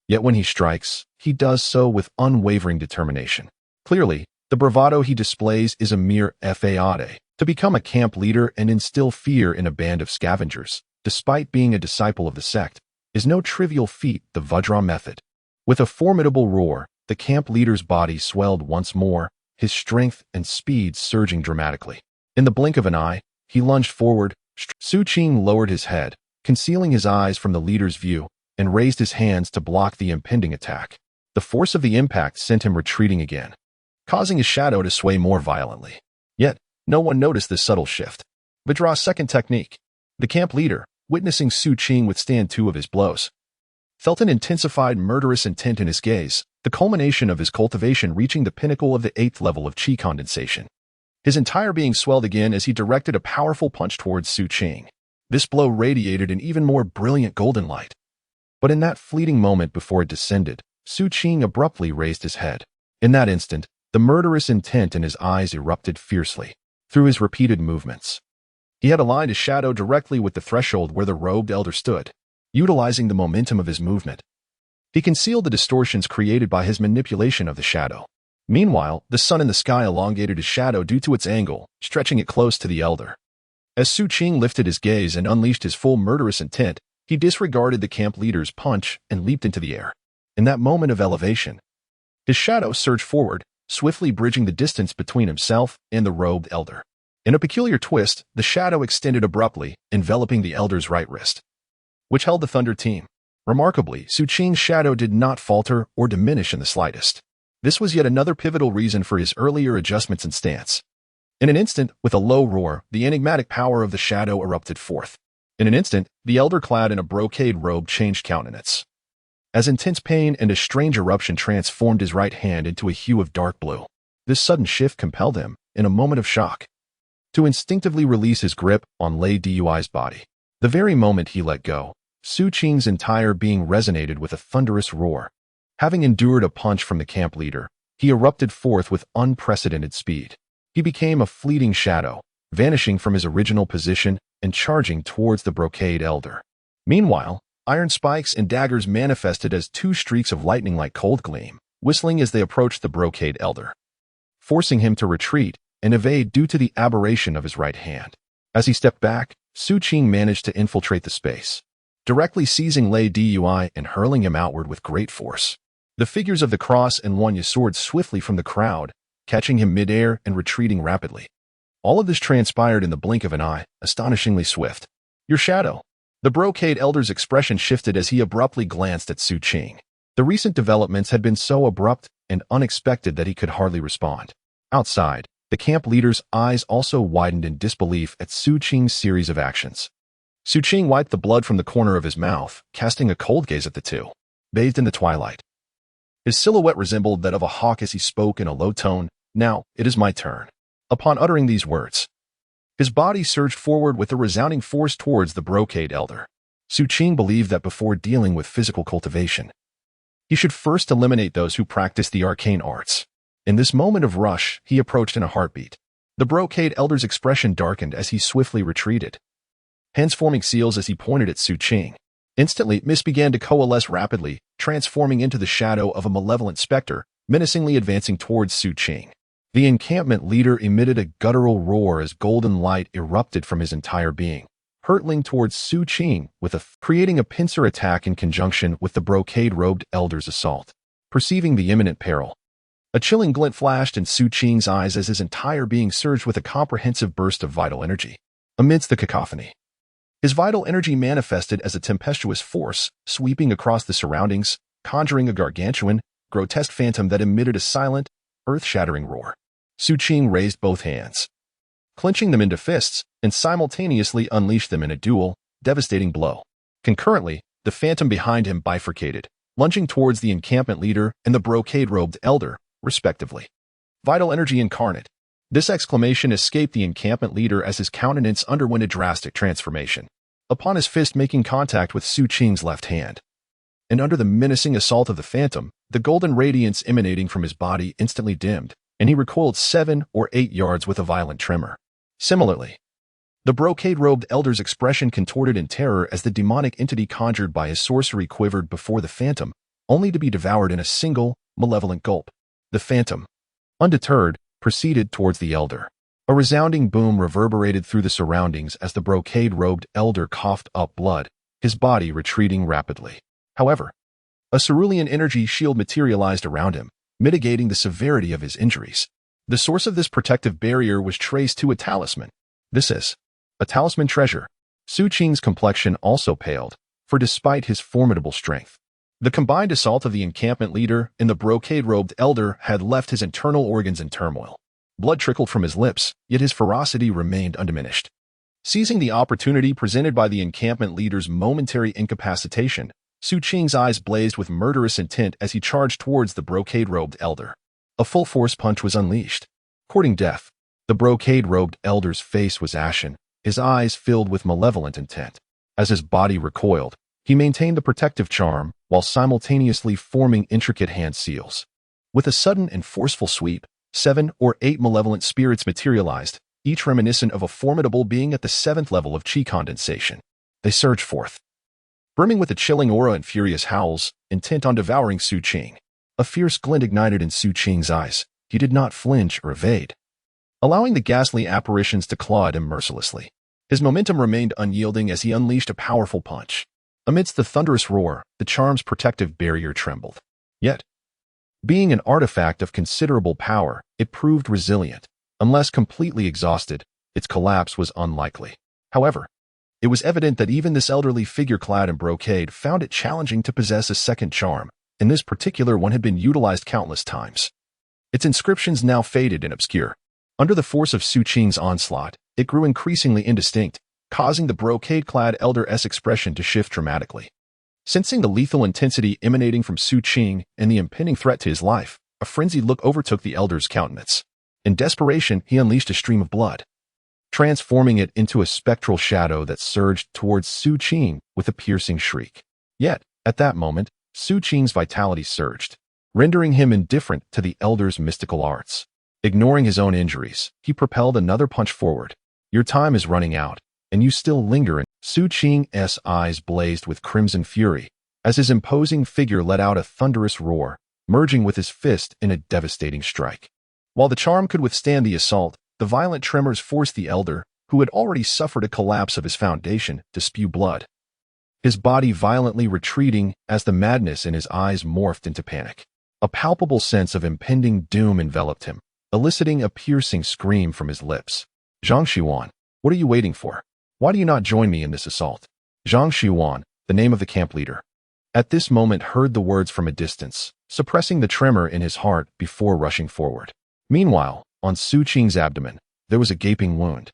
Yet when he strikes, he does so with unwavering determination. Clearly, the bravado he displays is a mere fade. To become a camp leader and instill fear in a band of scavengers, despite being a disciple of the sect, is no trivial feat, the Vajra method. With a formidable roar, the camp leader's body swelled once more, his strength and speed surging dramatically. In the blink of an eye, he lunged forward. Xu Qing lowered his head, concealing his eyes from the leader's view, and raised his hands to block the impending attack. The force of the impact sent him retreating again, causing his shadow to sway more violently. Yet, no one noticed this subtle shift. Vajra's second technique. The camp leader, witnessing Xu Qing withstand 2 of his blows, felt an intensified murderous intent in his gaze, the culmination of his cultivation reaching the pinnacle of the 8th level of qi condensation. His entire being swelled again as he directed a powerful punch towards Xu Qing. This blow radiated an even more brilliant golden light. But in that fleeting moment before it descended, Xu Qing abruptly raised his head. In that instant, the murderous intent in his eyes erupted fiercely. Through his repeated movements, he had aligned his shadow directly with the threshold where the robed elder stood. Utilizing the momentum of his movement, he concealed the distortions created by his manipulation of the shadow. Meanwhile, the sun in the sky elongated his shadow due to its angle, stretching it close to the elder. As Xu Qing lifted his gaze and unleashed his full murderous intent, he disregarded the camp leader's punch and leaped into the air. In that moment of elevation, his shadow surged forward, swiftly bridging the distance between himself and the robed elder. In a peculiar twist, the shadow extended abruptly, enveloping the elder's right wrist, which held the Thunder Team. Remarkably, Xu Qing's shadow did not falter or diminish in the slightest. This was yet another pivotal reason for his earlier adjustments and stance. In an instant, with a low roar, the enigmatic power of the shadow erupted forth. In an instant, the elder clad in a brocade robe changed countenance, as intense pain and a strange eruption transformed his right hand into a hue of dark blue. This sudden shift compelled him, in a moment of shock, to instinctively release his grip on Lei Dui's body. The very moment he let go, Xu Qing's entire being resonated with a thunderous roar. Having endured a punch from the camp leader, he erupted forth with unprecedented speed. He became a fleeting shadow, vanishing from his original position and charging towards the brocade elder. Meanwhile, iron spikes and daggers manifested as 2 streaks of lightning like cold gleam, whistling as they approached the brocade elder, forcing him to retreat and evade due to the aberration of his right hand. As he stepped back, Xu Qing managed to infiltrate the space, directly seizing Lei Dui and hurling him outward with great force. The figures of the cross and Wanya soared swiftly from the crowd, catching him midair and retreating rapidly. All of this transpired in the blink of an eye, astonishingly swift. Your shadow. The brocade elder's expression shifted as he abruptly glanced at Xu Qing. The recent developments had been so abrupt and unexpected that he could hardly respond. Outside, the camp leader's eyes also widened in disbelief at Xu Qing's series of actions. Xu Qing wiped the blood from the corner of his mouth, casting a cold gaze at the two, bathed in the twilight. His silhouette resembled that of a hawk as he spoke in a low tone. Now, it is my turn. Upon uttering these words, his body surged forward with a resounding force towards the brocade elder. Xu Qing believed that before dealing with physical cultivation, he should first eliminate those who practice the arcane arts. In this moment of rush, he approached in a heartbeat. The brocade elder's expression darkened as he swiftly retreated, hands forming seals as he pointed at Xu Qing. Instantly, mist began to coalesce rapidly, transforming into the shadow of a malevolent specter, menacingly advancing towards Xu Qing. The encampment leader emitted a guttural roar as golden light erupted from his entire being, hurtling towards Xu Qing creating a pincer attack in conjunction with the brocade-robed elder's assault. Perceiving the imminent peril, a chilling glint flashed in Xu Qing's eyes as his entire being surged with a comprehensive burst of vital energy. Amidst the cacophony, his vital energy manifested as a tempestuous force, sweeping across the surroundings, conjuring a gargantuan, grotesque phantom that emitted a silent, earth-shattering roar. Xu Qing raised both hands, clenching them into fists, and simultaneously unleashed them in a dual, devastating blow. Concurrently, the phantom behind him bifurcated, lunging towards the encampment leader and the brocade-robed elder, respectively. Vital energy incarnate. This exclamation escaped the encampment leader as his countenance underwent a drastic transformation. Upon his fist making contact with Xu Qing's left hand, and under the menacing assault of the phantom, the golden radiance emanating from his body instantly dimmed, and he recoiled 7 or 8 yards with a violent tremor. Similarly, the brocade-robed elder's expression contorted in terror as the demonic entity conjured by his sorcery quivered before the phantom, only to be devoured in a single, malevolent gulp. The phantom, undeterred, proceeded towards the elder. A resounding boom reverberated through the surroundings as the brocade-robed elder coughed up blood, his body retreating rapidly. However, a cerulean energy shield materialized around him, mitigating the severity of his injuries. The source of this protective barrier was traced to a talisman. This is a talisman treasure. Xu Qing's complexion also paled, for despite his formidable strength, the combined assault of the encampment leader and the brocade-robed elder had left his internal organs in turmoil. Blood trickled from his lips, yet his ferocity remained undiminished. Seizing the opportunity presented by the encampment leader's momentary incapacitation, Xu Qing's eyes blazed with murderous intent as he charged towards the brocade-robed elder. A full-force punch was unleashed. Courting death, the brocade-robed elder's face was ashen, his eyes filled with malevolent intent. As his body recoiled, he maintained the protective charm while simultaneously forming intricate hand seals. With a sudden and forceful sweep, 7 or 8 malevolent spirits materialized, each reminiscent of a formidable being at the 7th level of chi condensation. They surged forth, brimming with a chilling aura and furious howls, intent on devouring Xu Qing. A fierce glint ignited in Xu Qing's eyes. He did not flinch or evade, allowing the ghastly apparitions to claw at him mercilessly. His momentum remained unyielding as he unleashed a powerful punch. Amidst the thunderous roar, the charm's protective barrier trembled. Yet, being an artifact of considerable power, it proved resilient. Unless completely exhausted, its collapse was unlikely. However, it was evident that even this elderly figure clad in brocade found it challenging to possess a second charm, and this particular one had been utilized countless times. Its inscriptions now faded and obscure. Under the force of Xu Qing's onslaught, it grew increasingly indistinct, causing the brocade-clad elder's expression to shift dramatically. Sensing the lethal intensity emanating from Xu Qing and the impending threat to his life, a frenzied look overtook the elder's countenance. In desperation, he unleashed a stream of blood, transforming it into a spectral shadow that surged towards Xu Qing with a piercing shriek. Yet, at that moment, Xu Qing's vitality surged, rendering him indifferent to the elder's mystical arts. Ignoring his own injuries, he propelled another punch forward. Your time is running out, and you still linger in. Xu Qing's eyes blazed with crimson fury as his imposing figure let out a thunderous roar, merging with his fist in a devastating strike. While the charm could withstand the assault, the violent tremors forced the elder, who had already suffered a collapse of his foundation, to spew blood, his body violently retreating as the madness in his eyes morphed into panic. A palpable sense of impending doom enveloped him, eliciting a piercing scream from his lips. Zhang Xuan, what are you waiting for? Why do you not join me in this assault? Zhang Xuan, the name of the camp leader, at this moment heard the words from a distance, suppressing the tremor in his heart before rushing forward. Meanwhile, on Xu Qing's abdomen, there was a gaping wound,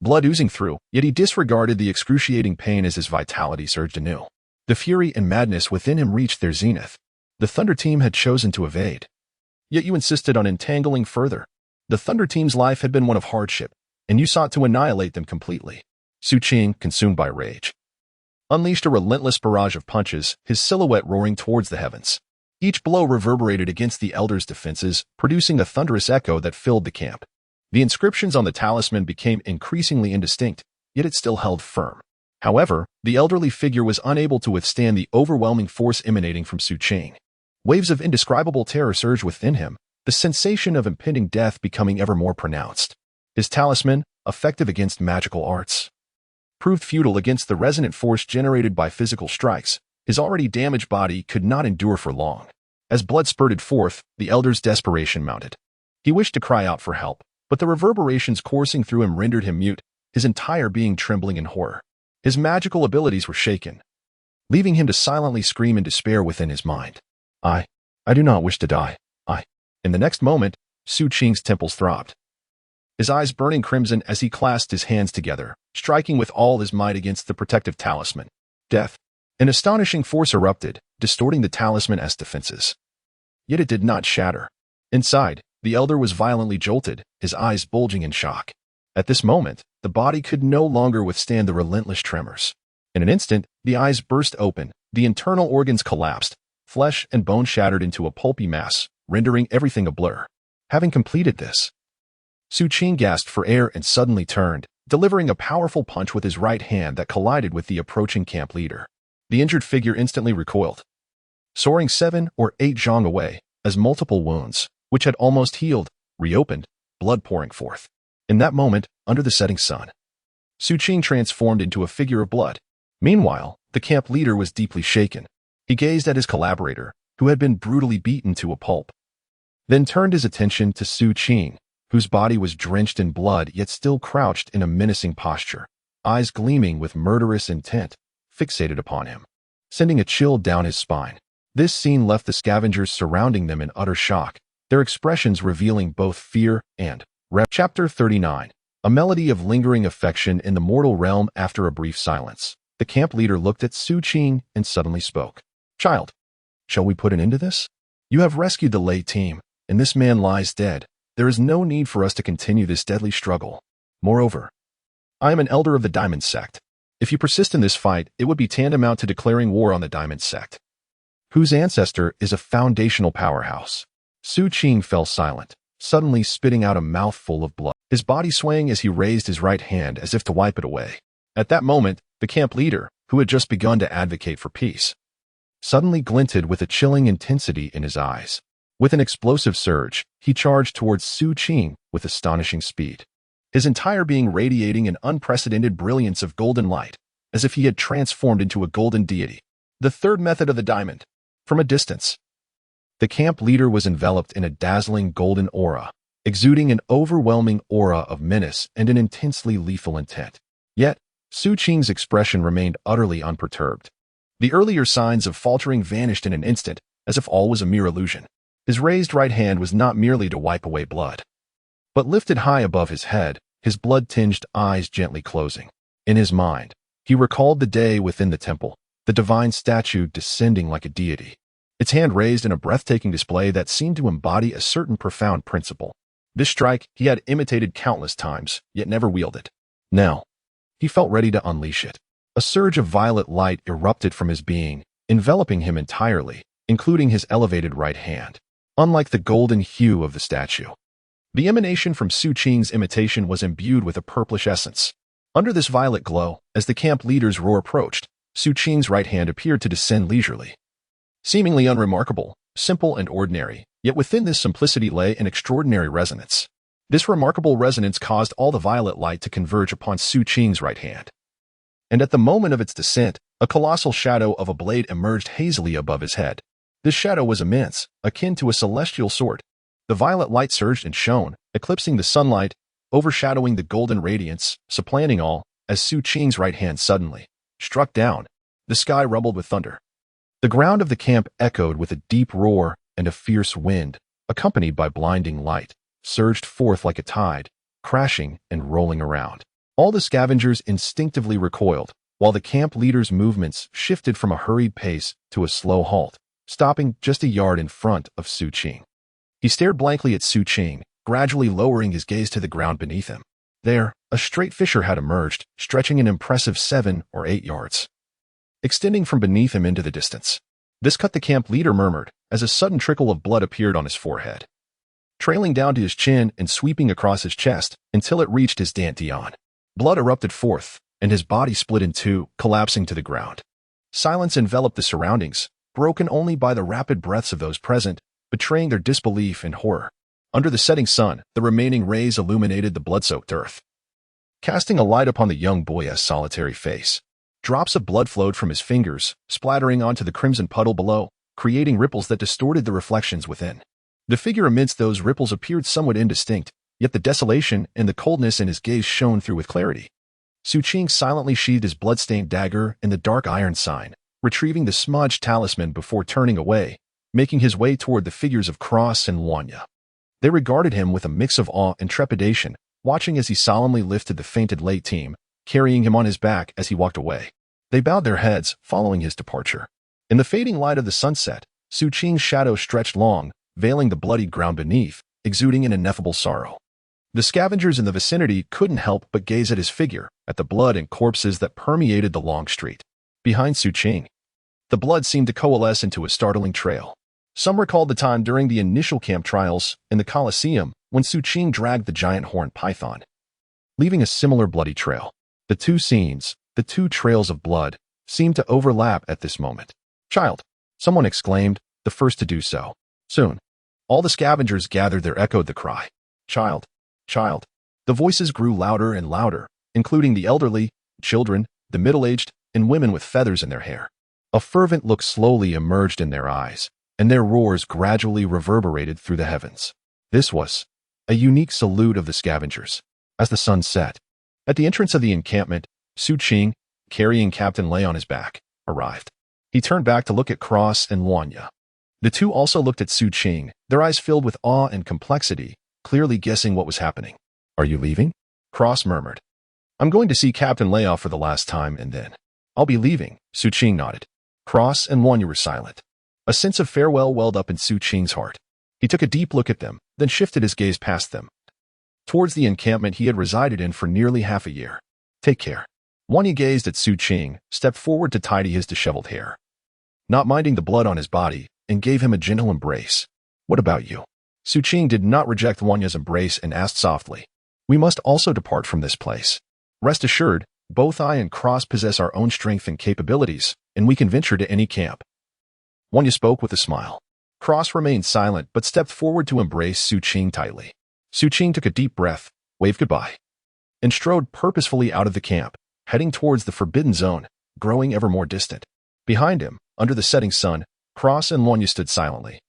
blood oozing through, yet he disregarded the excruciating pain as his vitality surged anew. The fury and madness within him reached their zenith. The Thunder Team had chosen to evade, yet you insisted on entangling further. The Thunder Team's life had been one of hardship, and you sought to annihilate them completely. Xu Qing, consumed by rage, unleashed a relentless barrage of punches, his silhouette roaring towards the heavens. Each blow reverberated against the elder's defenses, producing a thunderous echo that filled the camp. The inscriptions on the talisman became increasingly indistinct, yet it still held firm. However, the elderly figure was unable to withstand the overwhelming force emanating from Xu Qing. Waves of indescribable terror surged within him, the sensation of impending death becoming ever more pronounced. His talisman, effective against magical arts, proved futile against the resonant force generated by physical strikes. His already damaged body could not endure for long. As blood spurted forth, the elder's desperation mounted. He wished to cry out for help, but the reverberations coursing through him rendered him mute, his entire being trembling in horror. His magical abilities were shaken, leaving him to silently scream in despair within his mind. I do not wish to die. In the next moment, Xu Qing's temples throbbed, his eyes burning crimson as he clasped his hands together, striking with all his might against the protective talisman. Death. An astonishing force erupted, distorting the talisman's defenses. Yet it did not shatter. Inside, the elder was violently jolted, his eyes bulging in shock. At this moment, the body could no longer withstand the relentless tremors. In an instant, the eyes burst open, the internal organs collapsed, flesh and bone shattered into a pulpy mass, rendering everything a blur. Having completed this, Xu Qing gasped for air and suddenly turned, delivering a powerful punch with his right hand that collided with the approaching camp leader. The injured figure instantly recoiled, soaring 7 or 8 zhang away, as multiple wounds, which had almost healed, reopened, blood pouring forth. In that moment, under the setting sun, Xu Qing transformed into a figure of blood. Meanwhile, The camp leader was deeply shaken. He gazed at his collaborator, who had been brutally beaten to a pulp, then turned his attention to Xu Qing, whose body was drenched in blood yet still crouched in a menacing posture, eyes gleaming with murderous intent, fixated upon him, sending a chill down his spine. This scene left the scavengers surrounding them in utter shock, their expressions revealing both fear and Chapter 39. A melody of lingering affection in the mortal realm. After a brief silence, the camp leader looked at Xu Qing and suddenly spoke. Child, shall we put an end to this? You have rescued the Lei team, and this man lies dead. There is no need for us to continue this deadly struggle. Moreover, I am an elder of the Diamond Sect. If you persist in this fight, it would be tantamount to declaring war on the Diamond Sect, whose ancestor is a foundational powerhouse. Xu Qing fell silent, suddenly spitting out a mouthful of blood, his body swaying as he raised his right hand as if to wipe it away. At that moment, the camp leader, who had just begun to advocate for peace, suddenly glinted with a chilling intensity in his eyes. With an explosive surge, he charged towards Xu Qing with astonishing speed, his entire being radiating an unprecedented brilliance of golden light, as if he had transformed into a golden deity. The third method of the diamond. From a distance, the camp leader was enveloped in a dazzling golden aura, exuding an overwhelming aura of menace and an intensely lethal intent. Yet, Xu Qing's expression remained utterly unperturbed. The earlier signs of faltering vanished in an instant, as if all was a mere illusion. His raised right hand was not merely to wipe away blood, but lifted high above his head, his blood-tinged eyes gently closing. In his mind, he recalled the day within the temple, the divine statue descending like a deity, its hand raised in a breathtaking display that seemed to embody a certain profound principle. This strike he had imitated countless times, yet never wielded. Now, he felt ready to unleash it. A surge of violet light erupted from his being, enveloping him entirely, including his elevated right hand. Unlike the golden hue of the statue, the emanation from Xu Qing's imitation was imbued with a purplish essence. Under this violet glow, as the camp leader's roar approached, Xu Qing's right hand appeared to descend leisurely. Seemingly unremarkable, simple and ordinary, yet within this simplicity lay an extraordinary resonance. This remarkable resonance caused all the violet light to converge upon Xu Qing's right hand. And at the moment of its descent, a colossal shadow of a blade emerged hazily above his head. This shadow was immense, akin to a celestial sword. The violet light surged and shone, eclipsing the sunlight, overshadowing the golden radiance, supplanting all, as Xu Qing's right hand suddenly struck down. The sky rumbled with thunder. The ground of the camp echoed with a deep roar, and a fierce wind, accompanied by blinding light, surged forth like a tide, crashing and rolling around. All the scavengers instinctively recoiled, while the camp leader's movements shifted from a hurried pace to a slow halt, stopping just a yard in front of Xu Qing. He stared blankly at Xu Qing, gradually lowering his gaze to the ground beneath him. There, a straight fissure had emerged, stretching an impressive 7 or 8 yards, extending from beneath him into the distance. This cut, the camp leader murmured, as a sudden trickle of blood appeared on his forehead, trailing down to his chin and sweeping across his chest until it reached his dantian. Blood erupted forth, and his body split in two, collapsing to the ground. Silence enveloped the surroundings, broken only by the rapid breaths of those present, betraying their disbelief and horror. Under the setting sun, the remaining rays illuminated the blood-soaked earth, casting a light upon the young boy's solitary face. Drops of blood flowed from his fingers, splattering onto the crimson puddle below, creating ripples that distorted the reflections within. The figure amidst those ripples appeared somewhat indistinct, yet the desolation and the coldness in his gaze shone through with clarity. Xu Qing silently sheathed his blood-stained dagger in the dark iron sign, retrieving the smudged talisman before turning away, making his way toward the figures of Cross and Wanya. They regarded him with a mix of awe and trepidation, watching as he solemnly lifted the fainted Lei team, carrying him on his back as he walked away. They bowed their heads, following his departure. In the fading light of the sunset, Xu Qing's shadow stretched long, veiling the bloodied ground beneath, exuding an ineffable sorrow. The scavengers in the vicinity couldn't help but gaze at his figure, at the blood and corpses that permeated the long street. Behind Xu Qing, the blood seemed to coalesce into a startling trail. Some recalled the time during the initial camp trials in the Colosseum when Xu Qing dragged the giant horned python, leaving a similar bloody trail. The two scenes, the two trails of blood, seemed to overlap at this moment. "Child," someone exclaimed, the first to do so. Soon, all the scavengers gathered there echoed the cry, "Child, child." The voices grew louder and louder, including the elderly, children, the middle-aged, and women with feathers in their hair. A fervent look slowly emerged in their eyes, and their roars gradually reverberated through the heavens. This was a unique salute of the scavengers. As the sun set, at the entrance of the encampment, Xu Qing, carrying Captain Lei on his back, arrived. He turned back to look at Cross and Luanya. The two also looked at Xu Qing, their eyes filled with awe and complexity, clearly guessing what was happening. "Are you leaving?" Cross murmured. "I'm going to see Captain Lei off for the last time, and then I'll be leaving." Xu Qing nodded. Cross and Luanya were silent. A sense of farewell welled up in Xu Qing's heart. He took a deep look at them, then shifted his gaze past them, towards the encampment he had resided in for nearly half a year. "Take care." Luanya gazed at Xu Qing, stepped forward to tidy his disheveled hair, not minding the blood on his body, and gave him a gentle embrace. "What about you?" Xu Qing did not reject Luanya's embrace and asked softly. "We must also depart from this place. Rest assured, both I and Cross possess our own strength and capabilities, and we can venture to any camp." Luanya spoke with a smile. Cross remained silent but stepped forward to embrace Xu Qing tightly. Xu Qing took a deep breath, waved goodbye, and strode purposefully out of the camp, heading towards the forbidden zone, growing ever more distant. Behind him, under the setting sun, Cross and Luanya stood silently,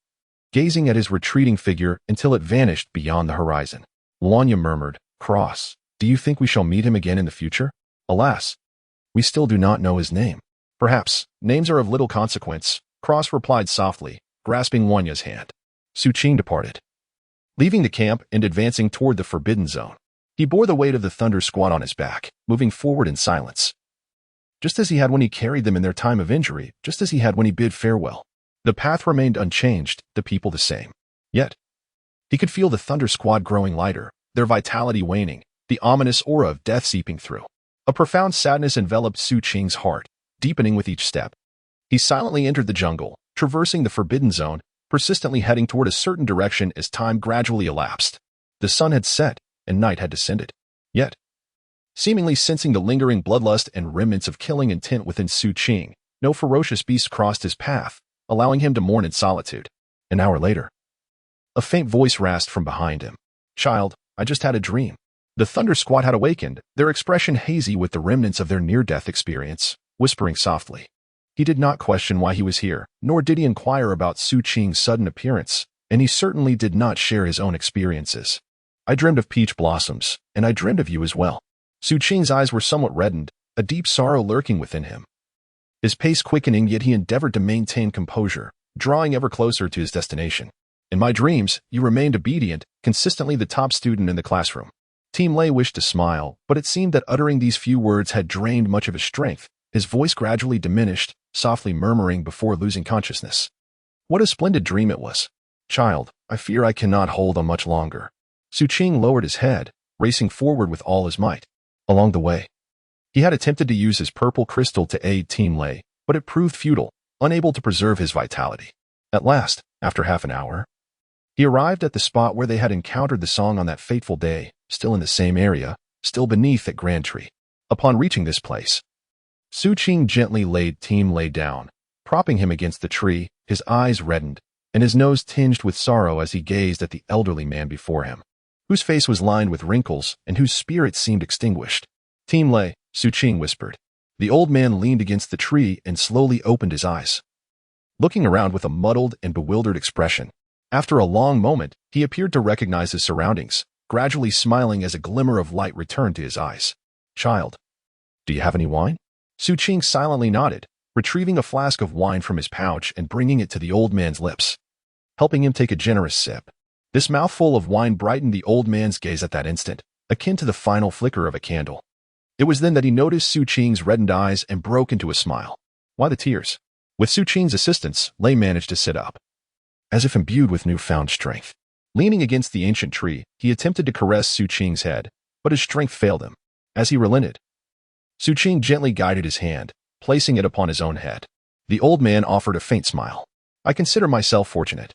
gazing at his retreating figure until it vanished beyond the horizon. Luanya murmured, "Cross, do you think we shall meet him again in the future?" "Alas, we still do not know his name." "Perhaps names are of little consequence," Cross replied softly, grasping Luanya's hand. Xu Qing departed, leaving the camp and advancing toward the forbidden zone. He bore the weight of the Thunder Squad on his back, moving forward in silence, just as he had when he carried them in their time of injury, just as he had when he bid farewell. The path remained unchanged, the people the same. Yet, he could feel the Thunder Squad growing lighter, their vitality waning, the ominous aura of death seeping through. A profound sadness enveloped Xu Qing's heart, deepening with each step. He silently entered the jungle, traversing the forbidden zone, persistently heading toward a certain direction as time gradually elapsed. The sun had set, and night had descended. Yet, seemingly sensing the lingering bloodlust and remnants of killing intent within Xu Qing, no ferocious beast crossed his path, allowing him to mourn in solitude. An hour later, a faint voice rasped from behind him. "Child, I just had a dream." The Thunder Squad had awakened, their expression hazy with the remnants of their near-death experience, whispering softly. He did not question why he was here, nor did he inquire about Xu Qing's sudden appearance, and he certainly did not share his own experiences. "I dreamed of peach blossoms, and I dreamed of you as well." Xu Qing's eyes were somewhat reddened, a deep sorrow lurking within him. His pace quickening, yet he endeavored to maintain composure, drawing ever closer to his destination. "In my dreams, you remained obedient, consistently the top student in the classroom." Team Lei wished to smile, but it seemed that uttering these few words had drained much of his strength. His voice gradually diminished, softly murmuring before losing consciousness. "What a splendid dream it was. Child, I fear I cannot hold on much longer." Xu Qing lowered his head, racing forward with all his might. Along the way, he had attempted to use his purple crystal to aid Team Lei, but it proved futile, unable to preserve his vitality. At last, after half an hour, he arrived at the spot where they had encountered the song on that fateful day, still in the same area, still beneath that grand tree. Upon reaching this place, Xu Qing gently laid Team Lei down, propping him against the tree, his eyes reddened, and his nose tinged with sorrow as he gazed at the elderly man before him, whose face was lined with wrinkles and whose spirit seemed extinguished. "Team Lei," Xu Qing whispered. The old man leaned against the tree and slowly opened his eyes, looking around with a muddled and bewildered expression. After a long moment, he appeared to recognize his surroundings, gradually smiling as a glimmer of light returned to his eyes. "Child, do you have any wine?" Xu Qing silently nodded, retrieving a flask of wine from his pouch and bringing it to the old man's lips, helping him take a generous sip. This mouthful of wine brightened the old man's gaze at that instant, akin to the final flicker of a candle. It was then that he noticed Xu Qing's reddened eyes and broke into a smile. Why the tears? With Xu Qing's assistance, Lei managed to sit up, as if imbued with newfound strength. Leaning against the ancient tree, he attempted to caress Xu Qing's head, but his strength failed him. As he relented, Xu Qing gently guided his hand, placing it upon his own head. The old man offered a faint smile. "I consider myself fortunate,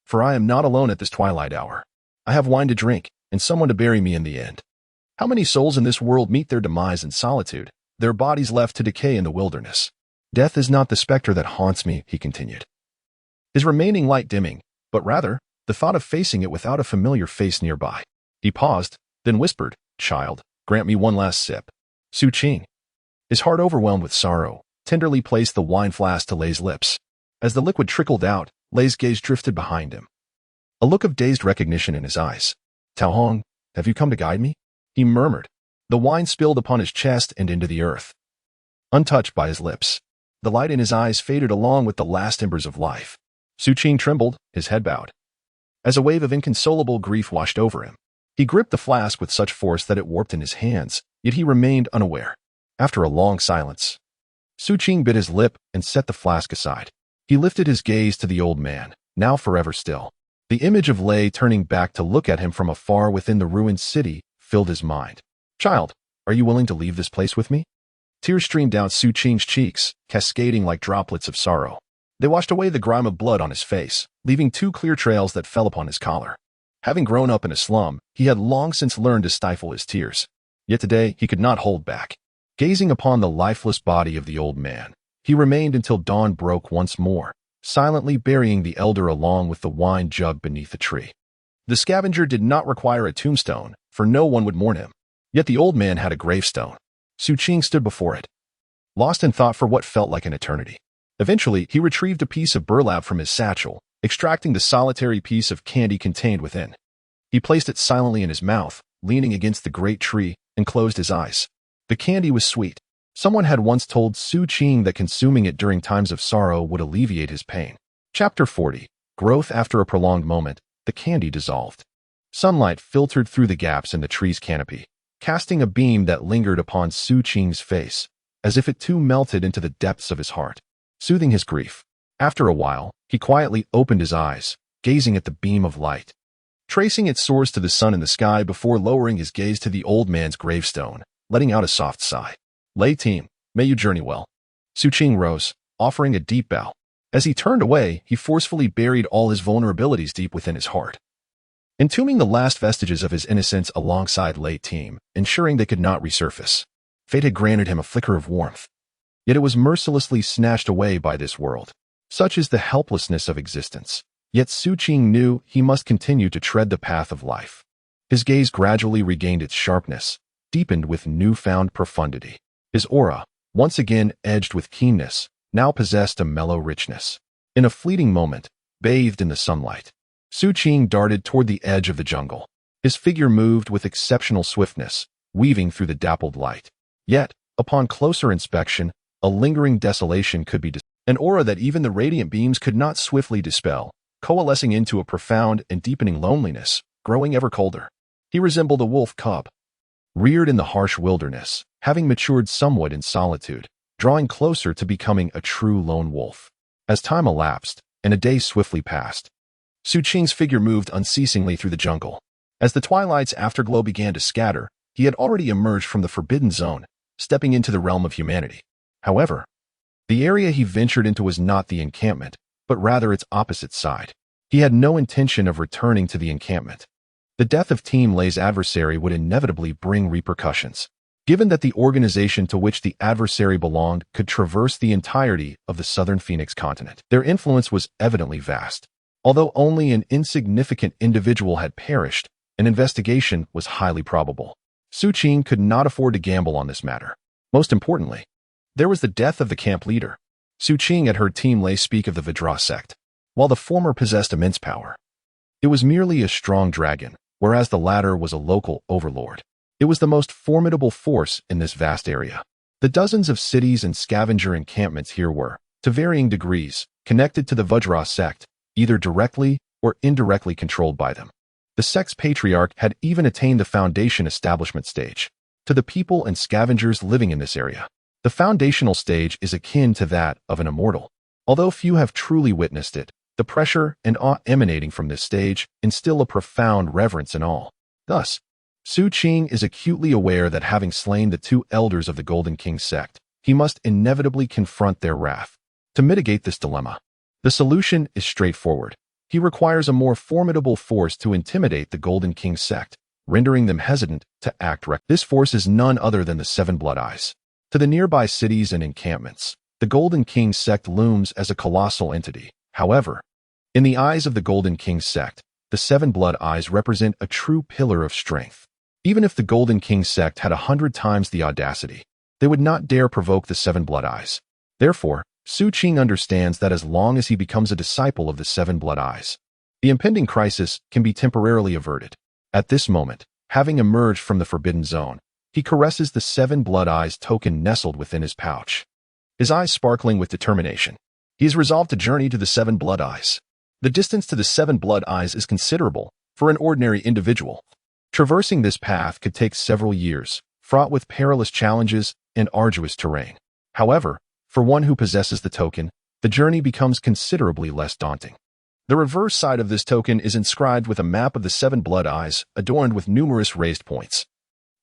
for I am not alone at this twilight hour. I have wine to drink, and someone to bury me in the end. How many souls in this world meet their demise in solitude, their bodies left to decay in the wilderness? Death is not the specter that haunts me," he continued, his remaining light dimming, but rather the thought of facing it without a familiar face nearby. He paused, then whispered, "Child, grant me one last sip." Xu Qing, His heart overwhelmed with sorrow, tenderly placed the wine flask to Lei's lips. As the liquid trickled out, Lei's gaze drifted behind him, a look of dazed recognition in his eyes. "Tao Hong, have you come to guide me?" he murmured. The wine spilled upon his chest and into the earth, untouched by his lips. The light in his eyes faded along with the last embers of life. Xu Qing trembled, his head bowed, as a wave of inconsolable grief washed over him. He gripped the flask with such force that it warped in his hands, yet he remained unaware. After a long silence, Xu Qing bit his lip and set the flask aside. He lifted his gaze to the old man, now forever still. The image of Lei turning back to look at him from afar within the ruined city filled his mind. "Child, are you willing to leave this place with me?" Tears streamed down Xu Qing's cheeks, cascading like droplets of sorrow. They washed away the grime of blood on his face, leaving two clear trails that fell upon his collar. Having grown up in a slum, he had long since learned to stifle his tears. Yet today he could not hold back. Gazing upon the lifeless body of the old man, he remained until dawn broke once more, silently burying the elder along with the wine jug beneath the tree. The scavenger did not require a tombstone, for no one would mourn him. Yet the old man had a gravestone. Xu Qing stood before it, lost in thought for what felt like an eternity. Eventually, he retrieved a piece of burlap from his satchel, extracting the solitary piece of candy contained within. He placed it silently in his mouth, leaning against the great tree, and closed his eyes. The candy was sweet. Someone had once told Xu Qing that consuming it during times of sorrow would alleviate his pain. Chapter 40. Growth. After a prolonged moment, the candy dissolved. Sunlight filtered through the gaps in the tree's canopy, casting a beam that lingered upon Xu Qing's face, as if it too melted into the depths of his heart, soothing his grief. After a while, he quietly opened his eyes, gazing at the beam of light, tracing its source to the sun in the sky before lowering his gaze to the old man's gravestone, letting out a soft sigh. "Lei team, may you journey well." Xu Qing rose, offering a deep bow. As he turned away, he forcefully buried all his vulnerabilities deep within his heart, entombing the last vestiges of his innocence alongside Lei team, ensuring they could not resurface. Fate had granted him a flicker of warmth, yet it was mercilessly snatched away by this world. Such is the helplessness of existence. Yet Xu Qing knew he must continue to tread the path of life. His gaze gradually regained its sharpness, deepened with newfound profundity. His aura, once again edged with keenness, now possessed a mellow richness. In a fleeting moment, bathed in the sunlight, Xu Qing darted toward the edge of the jungle. His figure moved with exceptional swiftness, weaving through the dappled light. Yet, upon closer inspection, a lingering desolation could be discerned, an aura that even the radiant beams could not swiftly dispel, coalescing into a profound and deepening loneliness, growing ever colder. He resembled a wolf cub, reared in the harsh wilderness, having matured somewhat in solitude, drawing closer to becoming a true lone wolf. As time elapsed, and a day swiftly passed, Xu Qing's figure moved unceasingly through the jungle. As the twilight's afterglow began to scatter, he had already emerged from the forbidden zone, stepping into the realm of humanity. However, the area he ventured into was not the encampment, but rather its opposite side. He had no intention of returning to the encampment. The death of Team Lei's adversary would inevitably bring repercussions. Given that the organization to which the adversary belonged could traverse the entirety of the southern Phoenix continent, their influence was evidently vast. Although only an insignificant individual had perished, an investigation was highly probable. Xu Qing could not afford to gamble on this matter. Most importantly, there was the death of the camp leader. Xu Qing had heard Team Lei speak of the Vidra sect. While the former possessed immense power, it was merely a strong dragon, whereas the latter was a local overlord. It was the most formidable force in this vast area. The dozens of cities and scavenger encampments here were, to varying degrees, connected to the Vidra sect, either directly or indirectly controlled by them. The sect's patriarch had even attained the foundation establishment stage. To the people and scavengers living in this area, the foundational stage is akin to that of an immortal. Although few have truly witnessed it, the pressure and awe emanating from this stage instill a profound reverence in all. Thus, Xu Qing is acutely aware that having slain the two elders of the Golden King sect, he must inevitably confront their wrath. To mitigate this dilemma, the solution is straightforward. He requires a more formidable force to intimidate the Golden King sect, rendering them hesitant to act recklessly. This force is none other than the Seven Blood Eyes. To the nearby cities and encampments, the Golden King sect looms as a colossal entity. However, in the eyes of the Golden King sect, the Seven Blood Eyes represent a true pillar of strength. Even if the Golden King sect had 100 times the audacity, They would not dare provoke the seven blood eyes. Therefore, Xu Qing understands that as long as he becomes a disciple of the seven blood eyes, the impending crisis can be temporarily averted. At this moment, having emerged from the forbidden zone, he caresses the seven blood eyes token nestled within his pouch. His eyes sparkling with determination, he is resolved to journey to the seven blood eyes. The distance to the seven blood eyes is considerable for an ordinary individual. Traversing this path could take several years, fraught with perilous challenges and arduous terrain. However, for one who possesses the token, the journey becomes considerably less daunting. The reverse side of this token is inscribed with a map of the seven blood eyes adorned with numerous raised points,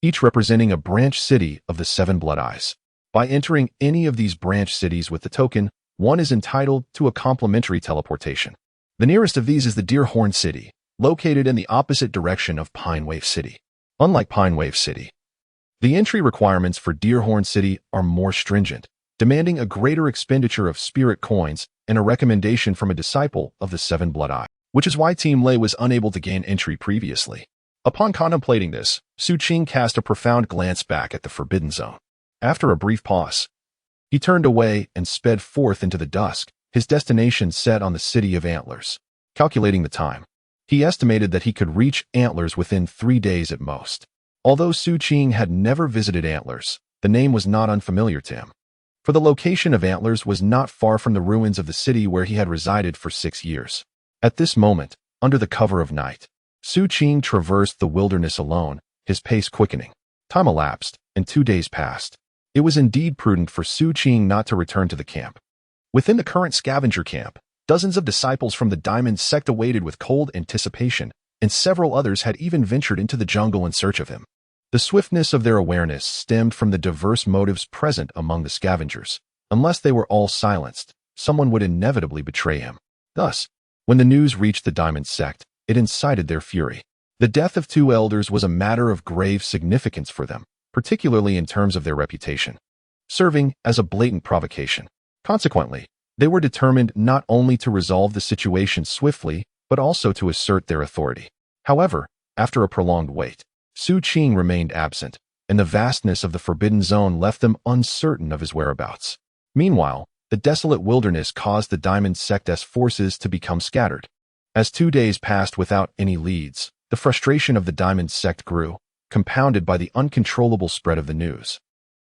each representing a branch city of the seven blood eyes. By entering any of these branch cities with the token, one is entitled to a complimentary teleportation. The nearest of these is the Deer Horn City, located in the opposite direction of Pine Wave City. Unlike Pine Wave City, the entry requirements for Deer Horn City are more stringent, demanding a greater expenditure of spirit coins and a recommendation from a disciple of the seven blood eye, which is why Team Lei was unable to gain entry previously. Upon contemplating this, Xu Qing cast a profound glance back at the Forbidden Zone. After a brief pause, he turned away and sped forth into the dusk, his destination set on the City of Antlers. Calculating the time, he estimated that he could reach Antlers within 3 days at most. Although Xu Qing had never visited Antlers, the name was not unfamiliar to him, for the location of Antlers was not far from the ruins of the city where he had resided for 6 years. At this moment, under the cover of night, Xu Qing traversed the wilderness alone, his pace quickening. Time elapsed, and 2 days passed. It was indeed prudent for Xu Qing not to return to the camp. Within the current scavenger camp, dozens of disciples from the Diamond sect awaited with cold anticipation, and several others had even ventured into the jungle in search of him. The swiftness of their awareness stemmed from the diverse motives present among the scavengers. Unless they were all silenced, someone would inevitably betray him. Thus, when the news reached the Diamond sect, it incited their fury. The death of 2 elders was a matter of grave significance for them, particularly in terms of their reputation, serving as a blatant provocation. Consequently, they were determined not only to resolve the situation swiftly, but also to assert their authority. However, after a prolonged wait, Xu Qing remained absent, and the vastness of the Forbidden Zone left them uncertain of his whereabouts. Meanwhile, the desolate wilderness caused the Diamond sect's forces to become scattered. As 2 days passed without any leads, the frustration of the Diamond sect grew, compounded by the uncontrollable spread of the news,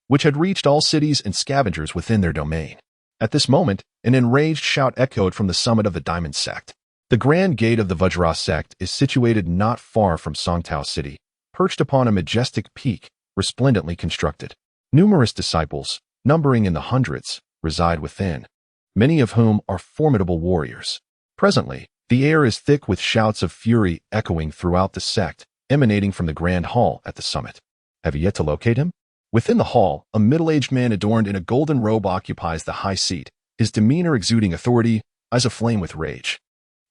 which had reached all cities and scavengers within their domain. At this moment, an enraged shout echoed from the summit of the Diamond sect. The Grand Gate of the Vajra sect is situated not far from Songtao City, perched upon a majestic peak, resplendently constructed. Numerous disciples, numbering in the hundreds, reside within, many of whom are formidable warriors. Presently, the air is thick with shouts of fury echoing throughout the sect, emanating from the grand hall at the summit. Have you yet to locate him? Within the hall, a middle-aged man adorned in a golden robe occupies the high seat, his demeanor exuding authority, eyes aflame with rage.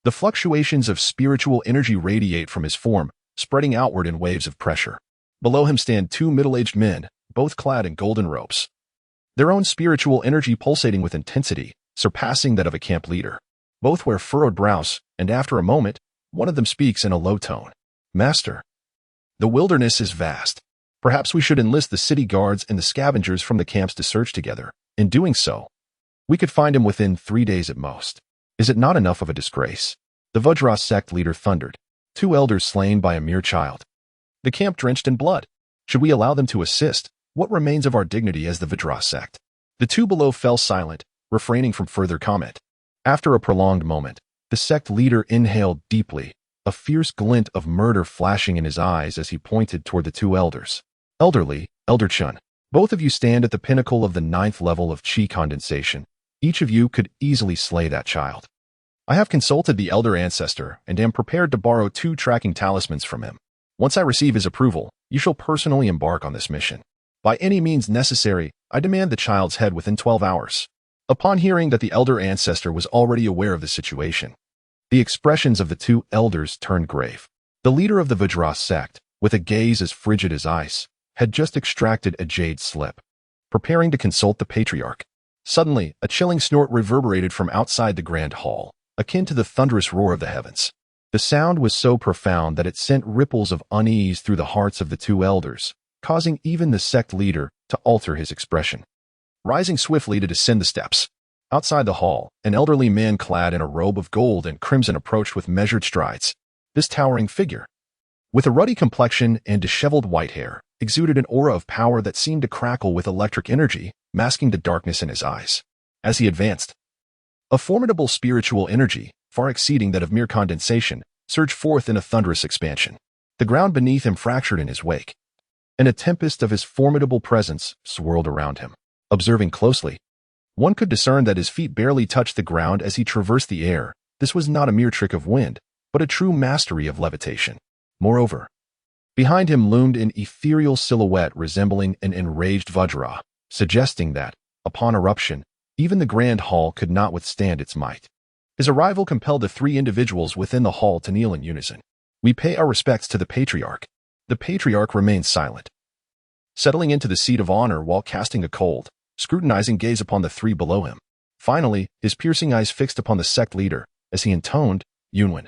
The fluctuations of spiritual energy radiate from his form, spreading outward in waves of pressure. Below him stand 2 middle-aged men, both clad in golden robes, their own spiritual energy pulsating with intensity, surpassing that of a camp leader. Both wear furrowed brows, and after a moment, one of them speaks in a low tone. Master, the wilderness is vast. Perhaps we should enlist the city guards and the scavengers from the camps to search together. In doing so, we could find him within 3 days at most. Is it not enough of a disgrace? The Vajra sect leader thundered. 2 elders slain by a mere child. The camp drenched in blood. Should we allow them to assist? What remains of our dignity as the Vajra sect? The 2 below fell silent, refraining from further comment. After a prolonged moment, the sect leader inhaled deeply, a fierce glint of murder flashing in his eyes as he pointed toward the 2 elders. Elderly, Elder Chun, both of you stand at the pinnacle of the 9th level of Qi condensation. Each of you could easily slay that child. I have consulted the Elder Ancestor and am prepared to borrow 2 tracking talismans from him. Once I receive his approval, you shall personally embark on this mission. By any means necessary, I demand the child's head within 12 hours. Upon hearing that the Elder Ancestor was already aware of the situation, the expressions of the 2 elders turned grave. The leader of the Vajra sect, with a gaze as frigid as ice, had just extracted a jade slip, preparing to consult the patriarch. Suddenly, a chilling snort reverberated from outside the grand hall, akin to the thunderous roar of the heavens. The sound was so profound that it sent ripples of unease through the hearts of the 2 elders, causing even the sect leader to alter his expression. Rising swiftly to descend the steps. Outside the hall, an elderly man clad in a robe of gold and crimson approached with measured strides. This towering figure, with a ruddy complexion and disheveled white hair, exuded an aura of power that seemed to crackle with electric energy, masking the darkness in his eyes. As he advanced, a formidable spiritual energy, far exceeding that of mere condensation, surged forth in a thunderous expansion. The ground beneath him fractured in his wake, and a tempest of his formidable presence swirled around him. Observing closely, one could discern that his feet barely touched the ground as he traversed the air. This was not a mere trick of wind, but a true mastery of levitation. Moreover, behind him loomed an ethereal silhouette resembling an enraged Vajra, suggesting that, upon eruption, even the grand hall could not withstand its might. His arrival compelled the three individuals within the hall to kneel in unison. We pay our respects to the patriarch. The patriarch remained silent, settling into the seat of honor while casting a cold, scrutinizing gaze upon the three below him. Finally, his piercing eyes fixed upon the sect leader, as he intoned, "Yunwen,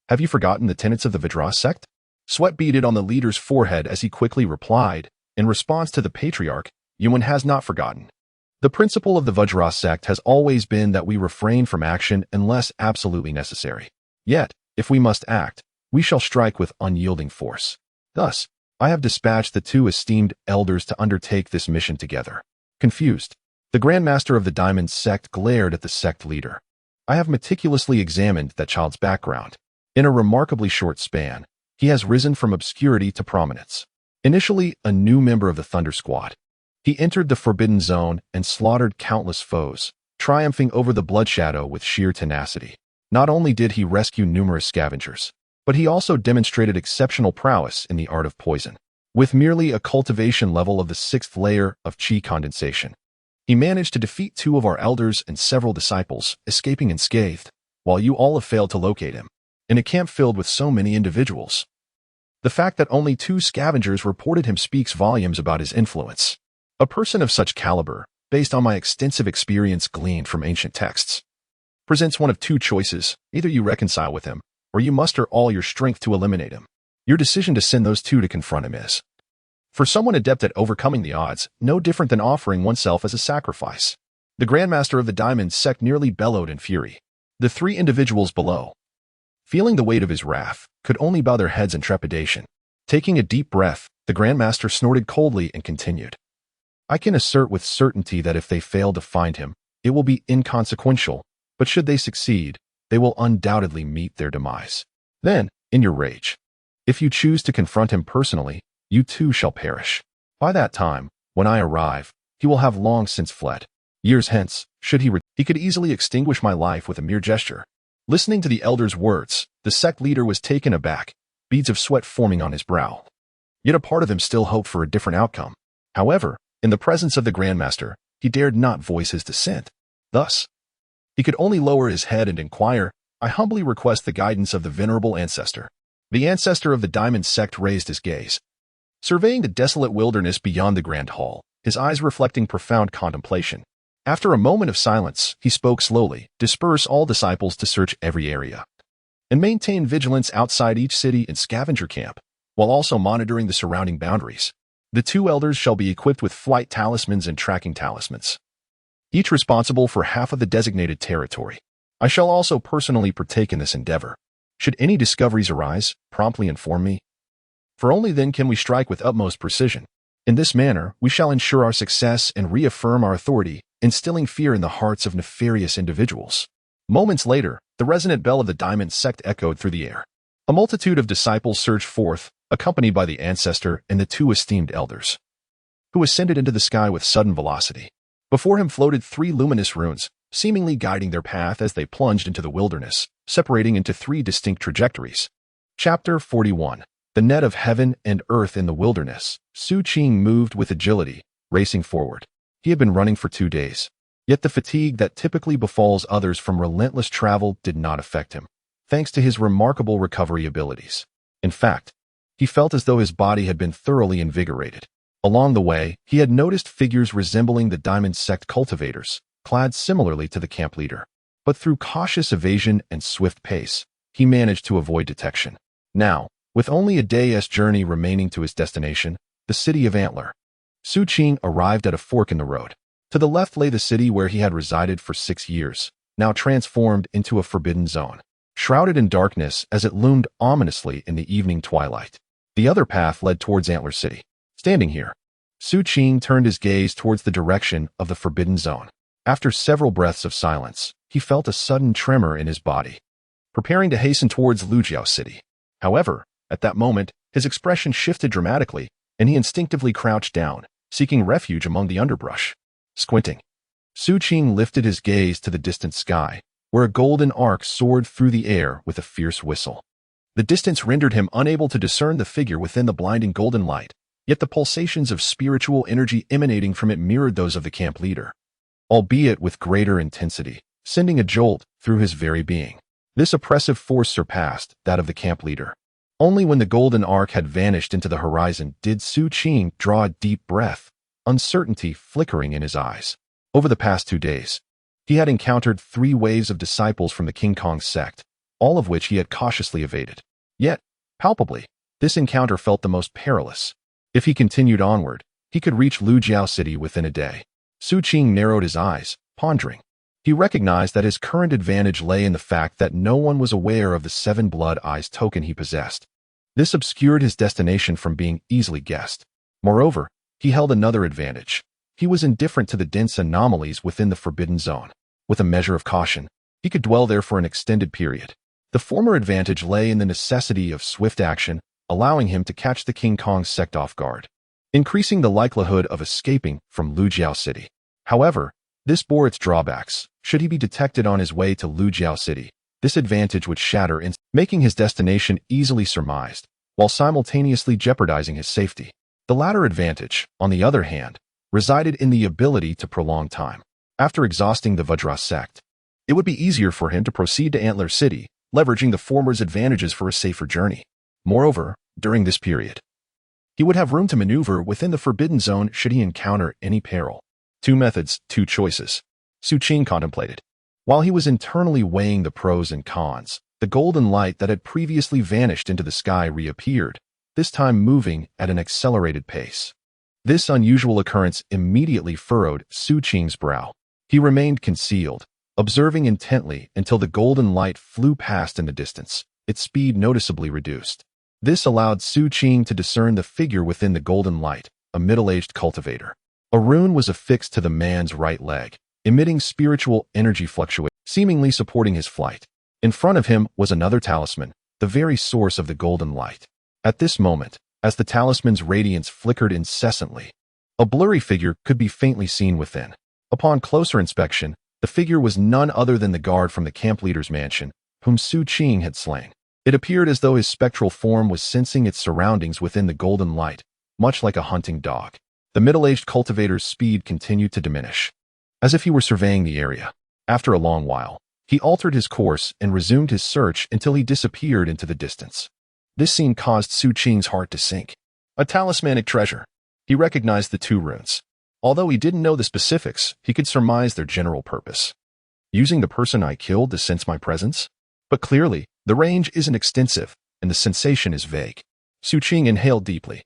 have you forgotten the tenets of the Vajra sect?" Sweat beaded on the leader's forehead as he quickly replied, in response to the patriarch, "Yunwen has not forgotten. The principle of the Vajra sect has always been that we refrain from action unless absolutely necessary. Yet, if we must act, we shall strike with unyielding force. Thus, I have dispatched the two esteemed elders to undertake this mission together." Confused, the Grand Master of the Diamond sect glared at the sect leader. "I have meticulously examined that child's background. In a remarkably short span, he has risen from obscurity to prominence. Initially a new member of the Thunder Squad, he entered the Forbidden Zone and slaughtered countless foes, triumphing over the Blood Shadow with sheer tenacity. Not only did he rescue numerous scavengers, but he also demonstrated exceptional prowess in the art of poison. With merely a cultivation level of the 6th layer of Qi condensation, he managed to defeat 2 of our elders and several disciples, escaping unscathed, while you all have failed to locate him. In a camp filled with so many individuals, the fact that only 2 scavengers reported him speaks volumes about his influence. A person of such caliber, based on my extensive experience gleaned from ancient texts, presents one of 2 choices. Either you reconcile with him, or you muster all your strength to eliminate him. Your decision to send those 2 to confront him is, for someone adept at overcoming the odds, no different than offering oneself as a sacrifice." The Grandmaster of the Diamond sect nearly bellowed in fury. The 3 individuals below, feeling the weight of his wrath, could only bow their heads in trepidation. Taking a deep breath, the Grandmaster snorted coldly and continued, "I can assert with certainty that if they fail to find him, it will be inconsequential, but should they succeed, they will undoubtedly meet their demise. Then, in your rage, if you choose to confront him personally, you too shall perish. By that time, when I arrive, he will have long since fled. Years hence, should he could easily extinguish my life with a mere gesture." Listening to the elder's words, the sect leader was taken aback, beads of sweat forming on his brow. Yet a part of him still hoped for a different outcome. However, in the presence of the Grandmaster, he dared not voice his dissent. Thus, he could only lower his head and inquire, "I humbly request the guidance of the venerable ancestor." The ancestor of the Diamond sect raised his gaze, surveying the desolate wilderness beyond the Grand Hall, his eyes reflecting profound contemplation. After a moment of silence, he spoke slowly, "Disperse all disciples to search every area, and maintain vigilance outside each city and scavenger camp, while also monitoring the surrounding boundaries. The 2 elders shall be equipped with flight talismans and tracking talismans, each responsible for half of the designated territory. I shall also personally partake in this endeavor. Should any discoveries arise, promptly inform me, for only then can we strike with utmost precision. In this manner, we shall ensure our success and reaffirm our authority, instilling fear in the hearts of nefarious individuals." Moments later, the resonant bell of the Diamond sect echoed through the air. A multitude of disciples surged forth, accompanied by the ancestor and the 2 esteemed elders, who ascended into the sky with sudden velocity. Before him floated 3 luminous runes, seemingly guiding their path as they plunged into the wilderness, separating into 3 distinct trajectories. Chapter 41. The Net of Heaven and Earth in the Wilderness. Xu Qing moved with agility, racing forward. He had been running for 2 days, yet the fatigue that typically befalls others from relentless travel did not affect him, thanks to his remarkable recovery abilities. In fact, he felt as though his body had been thoroughly invigorated. Along the way, he had noticed figures resembling the Diamond sect cultivators, clad similarly to the camp leader. But through cautious evasion and swift pace, he managed to avoid detection. Now, with only a day's journey remaining to his destination, the city of Antler, Xu Qing arrived at a fork in the road. To the left lay the city where he had resided for 6 years, now transformed into a forbidden zone, shrouded in darkness as it loomed ominously in the evening twilight. The other path led towards Antler City. Standing here, Xu Qing turned his gaze towards the direction of the forbidden zone. After several breaths of silence, he felt a sudden tremor in his body, preparing to hasten towards Lujiao City. However, at that moment, his expression shifted dramatically, and he instinctively crouched down, seeking refuge among the underbrush. Squinting, Xu Qing lifted his gaze to the distant sky, where a golden arc soared through the air with a fierce whistle. The distance rendered him unable to discern the figure within the blinding golden light, yet the pulsations of spiritual energy emanating from it mirrored those of the camp leader, albeit with greater intensity, sending a jolt through his very being. This oppressive force surpassed that of the camp leader. Only when the golden arc had vanished into the horizon did Xu Qing draw a deep breath, uncertainty flickering in his eyes. Over the past 2 days, he had encountered 3 waves of disciples from the King Kong sect, all of which he had cautiously evaded. Yet, palpably, this encounter felt the most perilous. If he continued onward, he could reach Lujiao City within a day. Xu Qing narrowed his eyes, pondering. He recognized that his current advantage lay in the fact that no one was aware of the 7 blood eyes token he possessed. This obscured his destination from being easily guessed. Moreover, he held another advantage. He was indifferent to the dense anomalies within the forbidden zone. With a measure of caution, he could dwell there for an extended period. The former advantage lay in the necessity of swift action, allowing him to catch the King Kong sect off guard, increasing the likelihood of escaping from Lujiao City. However, this bore its drawbacks. Should he be detected on his way to Lujiao City, this advantage would shatter, making his destination easily surmised, while simultaneously jeopardizing his safety. The latter advantage, on the other hand, resided in the ability to prolong time. After exhausting the Vajra sect, it would be easier for him to proceed to Antler City, leveraging the former's advantages for a safer journey. Moreover, during this period, he would have room to maneuver within the forbidden zone should he encounter any peril. 2 methods, 2 choices, Xu Qing contemplated. While he was internally weighing the pros and cons, the golden light that had previously vanished into the sky reappeared, this time moving at an accelerated pace. This unusual occurrence immediately furrowed Xu Qing's brow. He remained concealed, observing intently until the golden light flew past in the distance, its speed noticeably reduced. This allowed Xu Qing to discern the figure within the golden light, a middle-aged cultivator. A rune was affixed to the man's right leg, emitting spiritual energy fluctuations, seemingly supporting his flight. In front of him was another talisman, the very source of the golden light. At this moment, as the talisman's radiance flickered incessantly, a blurry figure could be faintly seen within. Upon closer inspection, the figure was none other than the guard from the camp leader's mansion, whom Xu Qing had slain. It appeared as though his spectral form was sensing its surroundings within the golden light, much like a hunting dog. The middle-aged cultivator's speed continued to diminish, as if he were surveying the area. After a long while, he altered his course and resumed his search until he disappeared into the distance. This scene caused Xu Qing's heart to sink. A talismanic treasure. He recognized the 2 runes. Although he didn't know the specifics, he could surmise their general purpose. Using the person I killed to sense my presence? But clearly, the range isn't extensive, and the sensation is vague. Xu Qing inhaled deeply,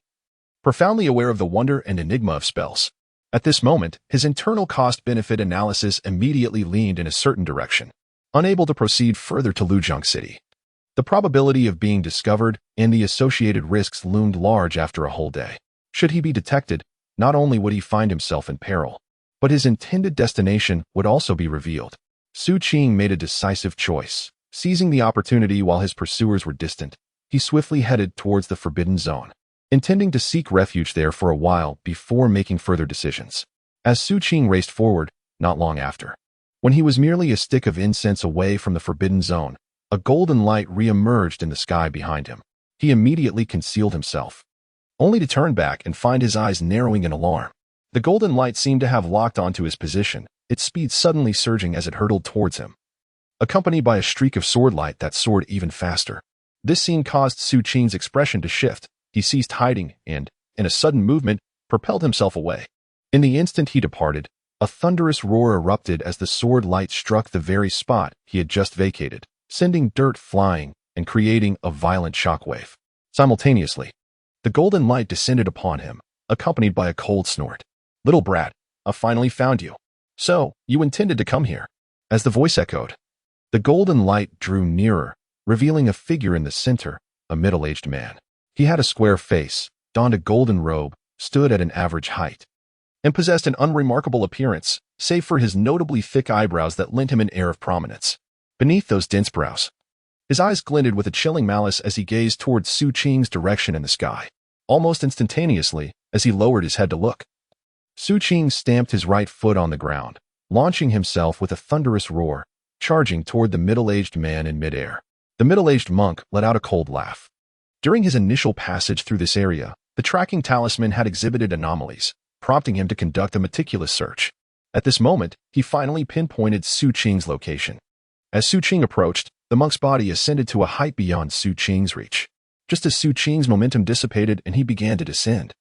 profoundly aware of the wonder and enigma of spells. At this moment, his internal cost-benefit analysis immediately leaned in a certain direction, unable to proceed further to Lujiao City. The probability of being discovered and the associated risks loomed large after a whole day. Should he be detected, not only would he find himself in peril, but his intended destination would also be revealed. Xu Qing made a decisive choice. Seizing the opportunity while his pursuers were distant, he swiftly headed towards the forbidden zone, intending to seek refuge there for a while before making further decisions. As Xu Qing raced forward, not long after, when he was merely a stick of incense away from the forbidden zone, a golden light re-emerged in the sky behind him. He immediately concealed himself, only to turn back and find his eyes narrowing in alarm. The golden light seemed to have locked onto his position, its speed suddenly surging as it hurtled towards him, accompanied by a streak of sword light that soared even faster. This scene caused Xu Qing's expression to shift. He ceased hiding and, in a sudden movement, propelled himself away. In the instant he departed, a thunderous roar erupted as the sword light struck the very spot he had just vacated, sending dirt flying and creating a violent shockwave. Simultaneously, the golden light descended upon him, accompanied by a cold snort. "Little brat, I finally found you. So, you intended to come here." As the voice echoed, the golden light drew nearer, revealing a figure in the center, a middle-aged man. He had a square face, donned a golden robe, stood at an average height, and possessed an unremarkable appearance, save for his notably thick eyebrows that lent him an air of prominence. Beneath those dense brows, his eyes glinted with a chilling malice as he gazed towards Xu Qing's direction in the sky. Almost instantaneously, as he lowered his head to look, Xu Qing stamped his right foot on the ground, launching himself with a thunderous roar, charging toward the middle-aged man in midair. The middle-aged monk let out a cold laugh. During his initial passage through this area, the tracking talisman had exhibited anomalies, prompting him to conduct a meticulous search. At this moment, he finally pinpointed Xu Qing's location. As Xu Qing approached, the monk's body ascended to a height beyond Xu Qing's reach. Just as Xu Qing's momentum dissipated and he began to descend,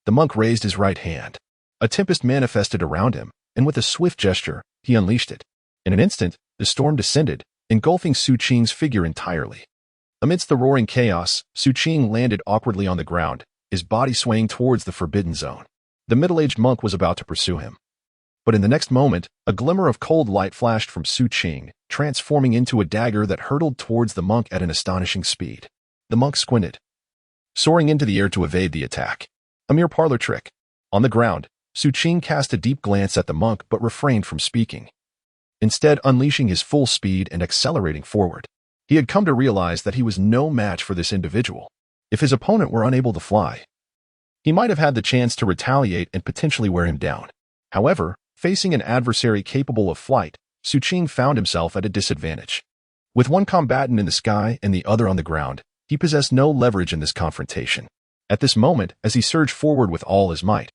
the monk raised his right hand. A tempest manifested around him, and with a swift gesture, he unleashed it. In an instant, the storm descended, engulfing Xu Qing's figure entirely. Amidst the roaring chaos, Xu Qing landed awkwardly on the ground, his body swaying towards the forbidden zone. The middle-aged monk was about to pursue him. But in the next moment, a glimmer of cold light flashed from Xu Qing, transforming into a dagger that hurtled towards the monk at an astonishing speed. The monk squinted, soaring into the air to evade the attack. A mere parlor trick. On the ground, Xu Qing cast a deep glance at the monk but refrained from speaking, instead unleashing his full speed and accelerating forward. He had come to realize that he was no match for this individual. If his opponent were unable to fly, he might have had the chance to retaliate and potentially wear him down. However, facing an adversary capable of flight, Xu Qing found himself at a disadvantage. With one combatant in the sky and the other on the ground, he possessed no leverage in this confrontation. At this moment, as he surged forward with all his might,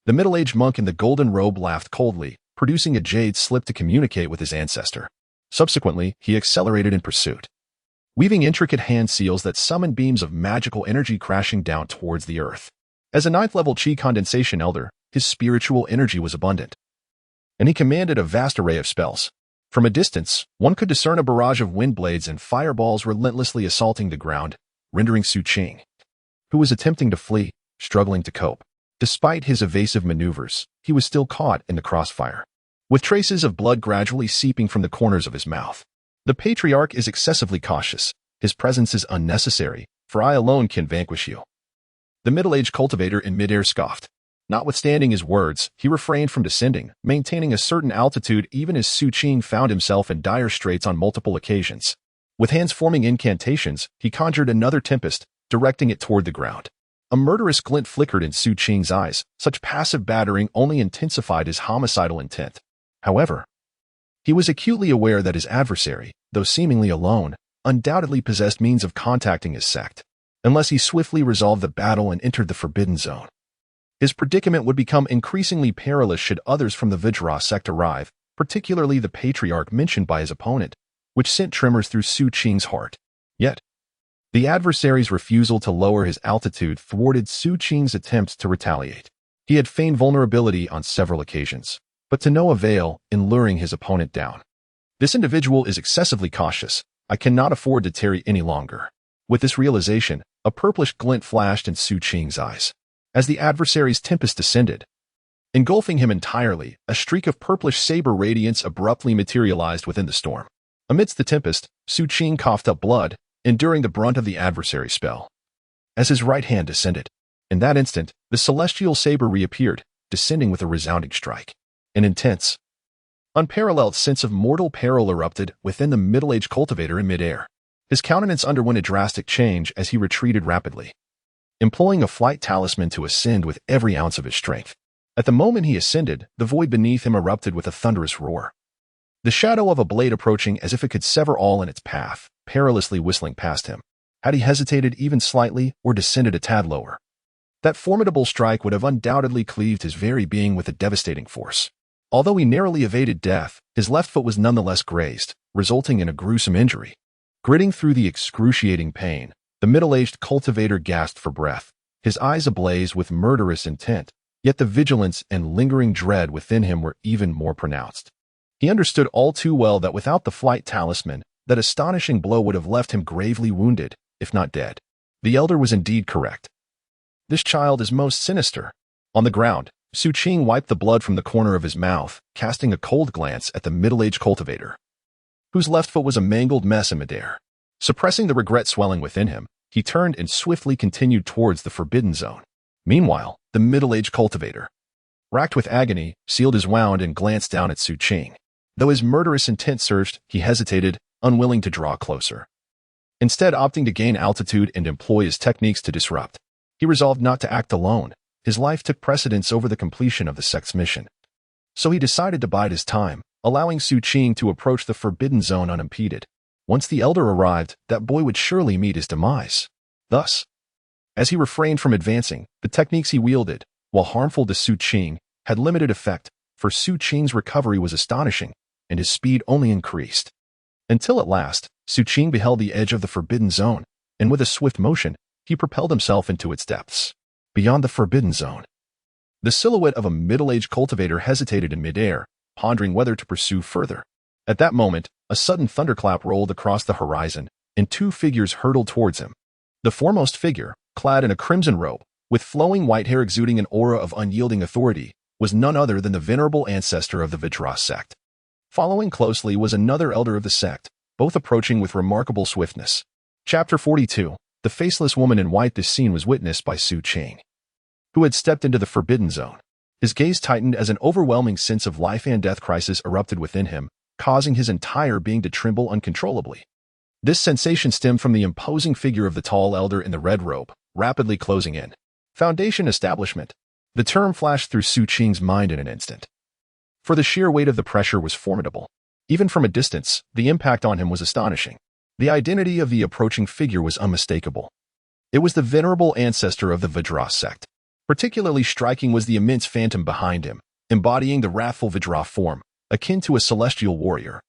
the middle-aged monk in the golden robe laughed coldly, producing a jade slip to communicate with his ancestor. Subsequently, he accelerated in pursuit, weaving intricate hand seals that summoned beams of magical energy crashing down towards the earth. As a ninth-level Qi condensation elder, his spiritual energy was abundant, and he commanded a vast array of spells. From a distance, one could discern a barrage of wind blades and fireballs relentlessly assaulting the ground, rendering Xu Qing, who was attempting to flee, struggling to cope. Despite his evasive maneuvers, he was still caught in the crossfire, with traces of blood gradually seeping from the corners of his mouth. The patriarch is excessively cautious. His presence is unnecessary, for I alone can vanquish you. The middle-aged cultivator in midair scoffed. Notwithstanding his words, he refrained from descending, maintaining a certain altitude even as Xu Qing found himself in dire straits on multiple occasions. With hands forming incantations, he conjured another tempest, directing it toward the ground. A murderous glint flickered in Xu Qing's eyes. Such passive battering only intensified his homicidal intent. However, he was acutely aware that his adversary, though seemingly alone, undoubtedly possessed means of contacting his sect, unless he swiftly resolved the battle and entered the forbidden zone. His predicament would become increasingly perilous should others from the Vajra sect arrive, particularly the patriarch mentioned by his opponent, which sent tremors through Xu Qing's heart. Yet, the adversary's refusal to lower his altitude thwarted Xu Qing's attempts to retaliate. He had feigned vulnerability on several occasions, but to no avail in luring his opponent down. This individual is excessively cautious. I cannot afford to tarry any longer. With this realization, a purplish glint flashed in Xu Qing's eyes. As the adversary's tempest descended, engulfing him entirely, a streak of purplish saber radiance abruptly materialized within the storm. Amidst the tempest, Xu Qing coughed up blood, enduring the brunt of the adversary's spell. As his right hand descended, in that instant, the celestial saber reappeared, descending with a resounding strike. An intense, unparalleled sense of mortal peril erupted within the middle-aged cultivator in midair. His countenance underwent a drastic change as he retreated rapidly, employing a flight talisman to ascend with every ounce of his strength. At the moment he ascended, the void beneath him erupted with a thunderous roar. The shadow of a blade approaching as if it could sever all in its path, perilously whistling past him. Had he hesitated even slightly or descended a tad lower, that formidable strike would have undoubtedly cleaved his very being with a devastating force. Although he narrowly evaded death, his left foot was nonetheless grazed, resulting in a gruesome injury. Gritting through the excruciating pain, the middle-aged cultivator gasped for breath, his eyes ablaze with murderous intent, yet the vigilance and lingering dread within him were even more pronounced. He understood all too well that without the flight talisman, that astonishing blow would have left him gravely wounded, if not dead. The elder was indeed correct. This child is most sinister. On the ground, Xu Qing wiped the blood from the corner of his mouth, casting a cold glance at the middle-aged cultivator, whose left foot was a mangled mess in midair. Suppressing the regret swelling within him, he turned and swiftly continued towards the forbidden zone. Meanwhile, the middle-aged cultivator, racked with agony, sealed his wound and glanced down at Xu Qing. Though his murderous intent surged, he hesitated, unwilling to draw closer. Instead, opting to gain altitude and employ his techniques to disrupt, he resolved not to act alone. His life took precedence over the completion of the sect's mission. So he decided to bide his time, allowing Xu Qing to approach the forbidden zone unimpeded. Once the elder arrived, that boy would surely meet his demise. Thus, as he refrained from advancing, the techniques he wielded, while harmful to Xu Qing, had limited effect, for Xu Qing's recovery was astonishing, and his speed only increased. Until at last, Xu Qing beheld the edge of the forbidden zone, and with a swift motion, he propelled himself into its depths. Beyond the forbidden zone, the silhouette of a middle-aged cultivator hesitated in midair, pondering whether to pursue further. At that moment, a sudden thunderclap rolled across the horizon, and two figures hurtled towards him. The foremost figure, clad in a crimson robe, with flowing white hair exuding an aura of unyielding authority, was none other than the venerable ancestor of the Vajra sect. Following closely was another elder of the sect, both approaching with remarkable swiftness. Chapter 42. The faceless woman in white. This scene was witnessed by Xu Qing, who had stepped into the forbidden zone. His gaze tightened as an overwhelming sense of life and death crisis erupted within him, causing his entire being to tremble uncontrollably. This sensation stemmed from the imposing figure of the tall elder in the red robe, rapidly closing in. Foundation establishment. The term flashed through Xu Qing's mind in an instant. For the sheer weight of the pressure was formidable. Even from a distance, the impact on him was astonishing. The identity of the approaching figure was unmistakable. It was the venerable ancestor of the Vajra sect. Particularly striking was the immense phantom behind him, embodying the wrathful Vajra form, akin to a celestial warrior,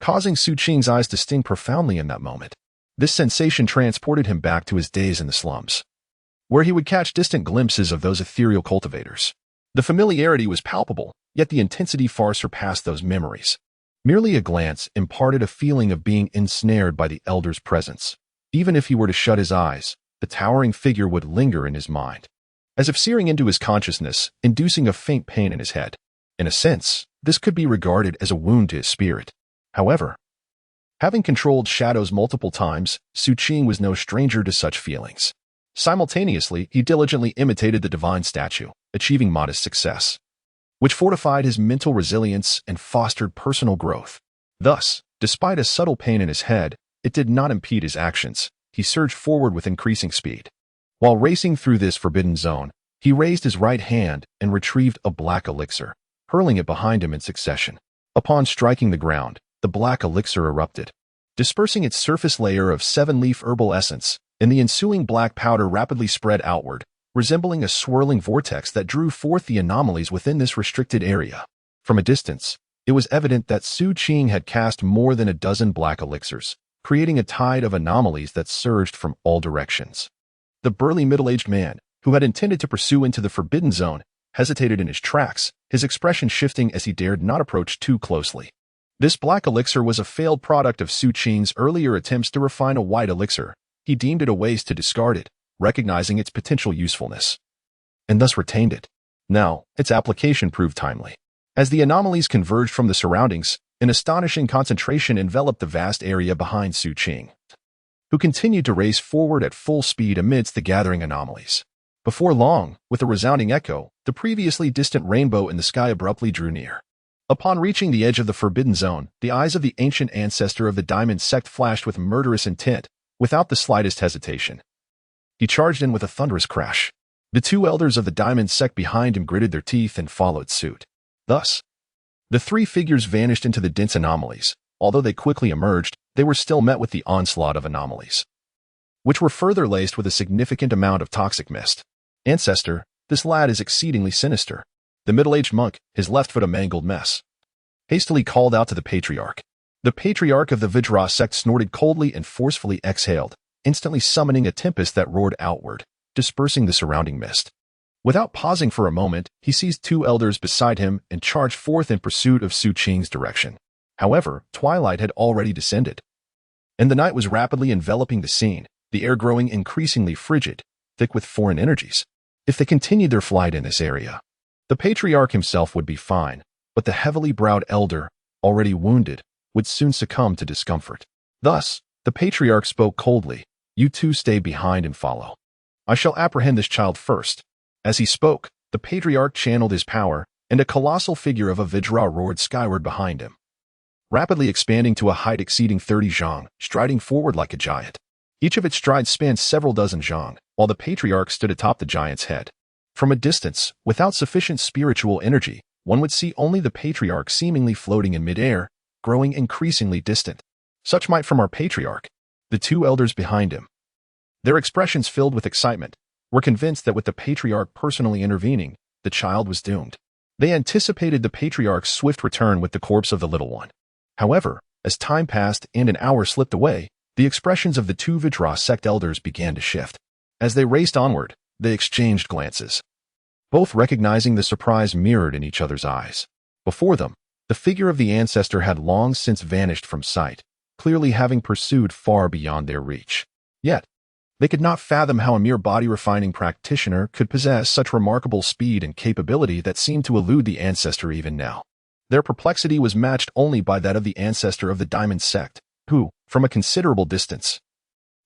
causing Xu Qing's eyes to sting profoundly in that moment. This sensation transported him back to his days in the slums, where he would catch distant glimpses of those ethereal cultivators. The familiarity was palpable, yet the intensity far surpassed those memories. Merely a glance imparted a feeling of being ensnared by the elder's presence. Even if he were to shut his eyes, the towering figure would linger in his mind, as if searing into his consciousness, inducing a faint pain in his head. In a sense, this could be regarded as a wound to his spirit. However, having controlled shadows multiple times, Xu Qing was no stranger to such feelings. Simultaneously, he diligently imitated the divine statue, achieving modest success, which fortified his mental resilience and fostered personal growth. Thus, despite a subtle pain in his head, it did not impede his actions. He surged forward with increasing speed. While racing through this forbidden zone, he raised his right hand and retrieved a black elixir, hurling it behind him in succession. Upon striking the ground, the black elixir erupted, dispersing its surface layer of 7-leaf herbal essence, and the ensuing black powder rapidly spread outward, resembling a swirling vortex that drew forth the anomalies within this restricted area. From a distance, it was evident that Xu Qing had cast more than a dozen black elixirs, creating a tide of anomalies that surged from all directions. The burly middle-aged man, who had intended to pursue into the forbidden zone, hesitated in his tracks, his expression shifting as he dared not approach too closely. This black elixir was a failed product of Xu Qing's earlier attempts to refine a white elixir. He deemed it a waste to discard it, recognizing its potential usefulness, and thus retained it. Now, its application proved timely. As the anomalies converged from the surroundings, an astonishing concentration enveloped the vast area behind Xu Qing, who continued to race forward at full speed amidst the gathering anomalies. Before long, with a resounding echo, the previously distant rainbow in the sky abruptly drew near. Upon reaching the edge of the forbidden zone, the eyes of the ancient ancestor of the Diamond sect flashed with murderous intent, without the slightest hesitation. He charged in with a thunderous crash. The two elders of the Diamond sect behind him gritted their teeth and followed suit. Thus, the three figures vanished into the dense anomalies. Although they quickly emerged, they were still met with the onslaught of anomalies, which were further laced with a significant amount of toxic mist. Ancestor, this lad is exceedingly sinister. The middle-aged monk, his left foot a mangled mess, hastily called out to the patriarch. The patriarch of the Vajra sect snorted coldly and forcefully exhaled, instantly summoning a tempest that roared outward, dispersing the surrounding mist. Without pausing for a moment, he seized two elders beside him and charged forth in pursuit of Xu Qing's direction. However, twilight had already descended, and the night was rapidly enveloping the scene, the air growing increasingly frigid. thick with foreign energies. If they continued their flight in this area, the patriarch himself would be fine, but the heavily browed elder, already wounded, would soon succumb to discomfort. Thus, the patriarch spoke coldly, "You two stay behind and follow. I shall apprehend this child first." As he spoke, the patriarch channeled his power, and a colossal figure of a Vajra roared skyward behind him, rapidly expanding to a height exceeding 30 zhang, striding forward like a giant. Each of its strides spanned several dozen zhang, while the patriarch stood atop the giant's head. From a distance, without sufficient spiritual energy, one would see only the patriarch seemingly floating in midair, growing increasingly distant. Such might from our patriarch. The two elders behind him, their expressions filled with excitement, were convinced that with the patriarch personally intervening, the child was doomed. They anticipated the patriarch's swift return with the corpse of the little one. However, as time passed and an hour slipped away, the expressions of the two Vajra sect elders began to shift. As they raced onward, they exchanged glances, both recognizing the surprise mirrored in each other's eyes. Before them, the figure of the ancestor had long since vanished from sight, clearly having pursued far beyond their reach. Yet, they could not fathom how a mere body-refining practitioner could possess such remarkable speed and capability that seemed to elude the ancestor even now. Their perplexity was matched only by that of the ancestor of the Diamond Sect, who, from a considerable distance,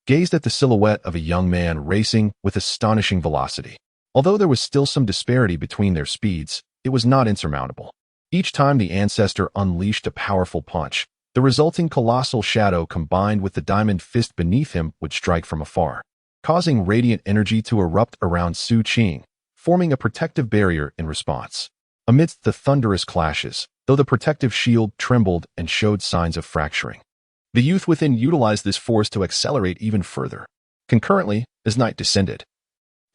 gazed at the silhouette of a young man racing with astonishing velocity. Although there was still some disparity between their speeds, it was not insurmountable. Each time the ancestor unleashed a powerful punch, the resulting colossal shadow combined with the diamond fist beneath him would strike from afar, causing radiant energy to erupt around Xu Qing, forming a protective barrier in response. Amidst the thunderous clashes, though the protective shield trembled and showed signs of fracturing, the youth within utilized this force to accelerate even further. Concurrently, as night descended,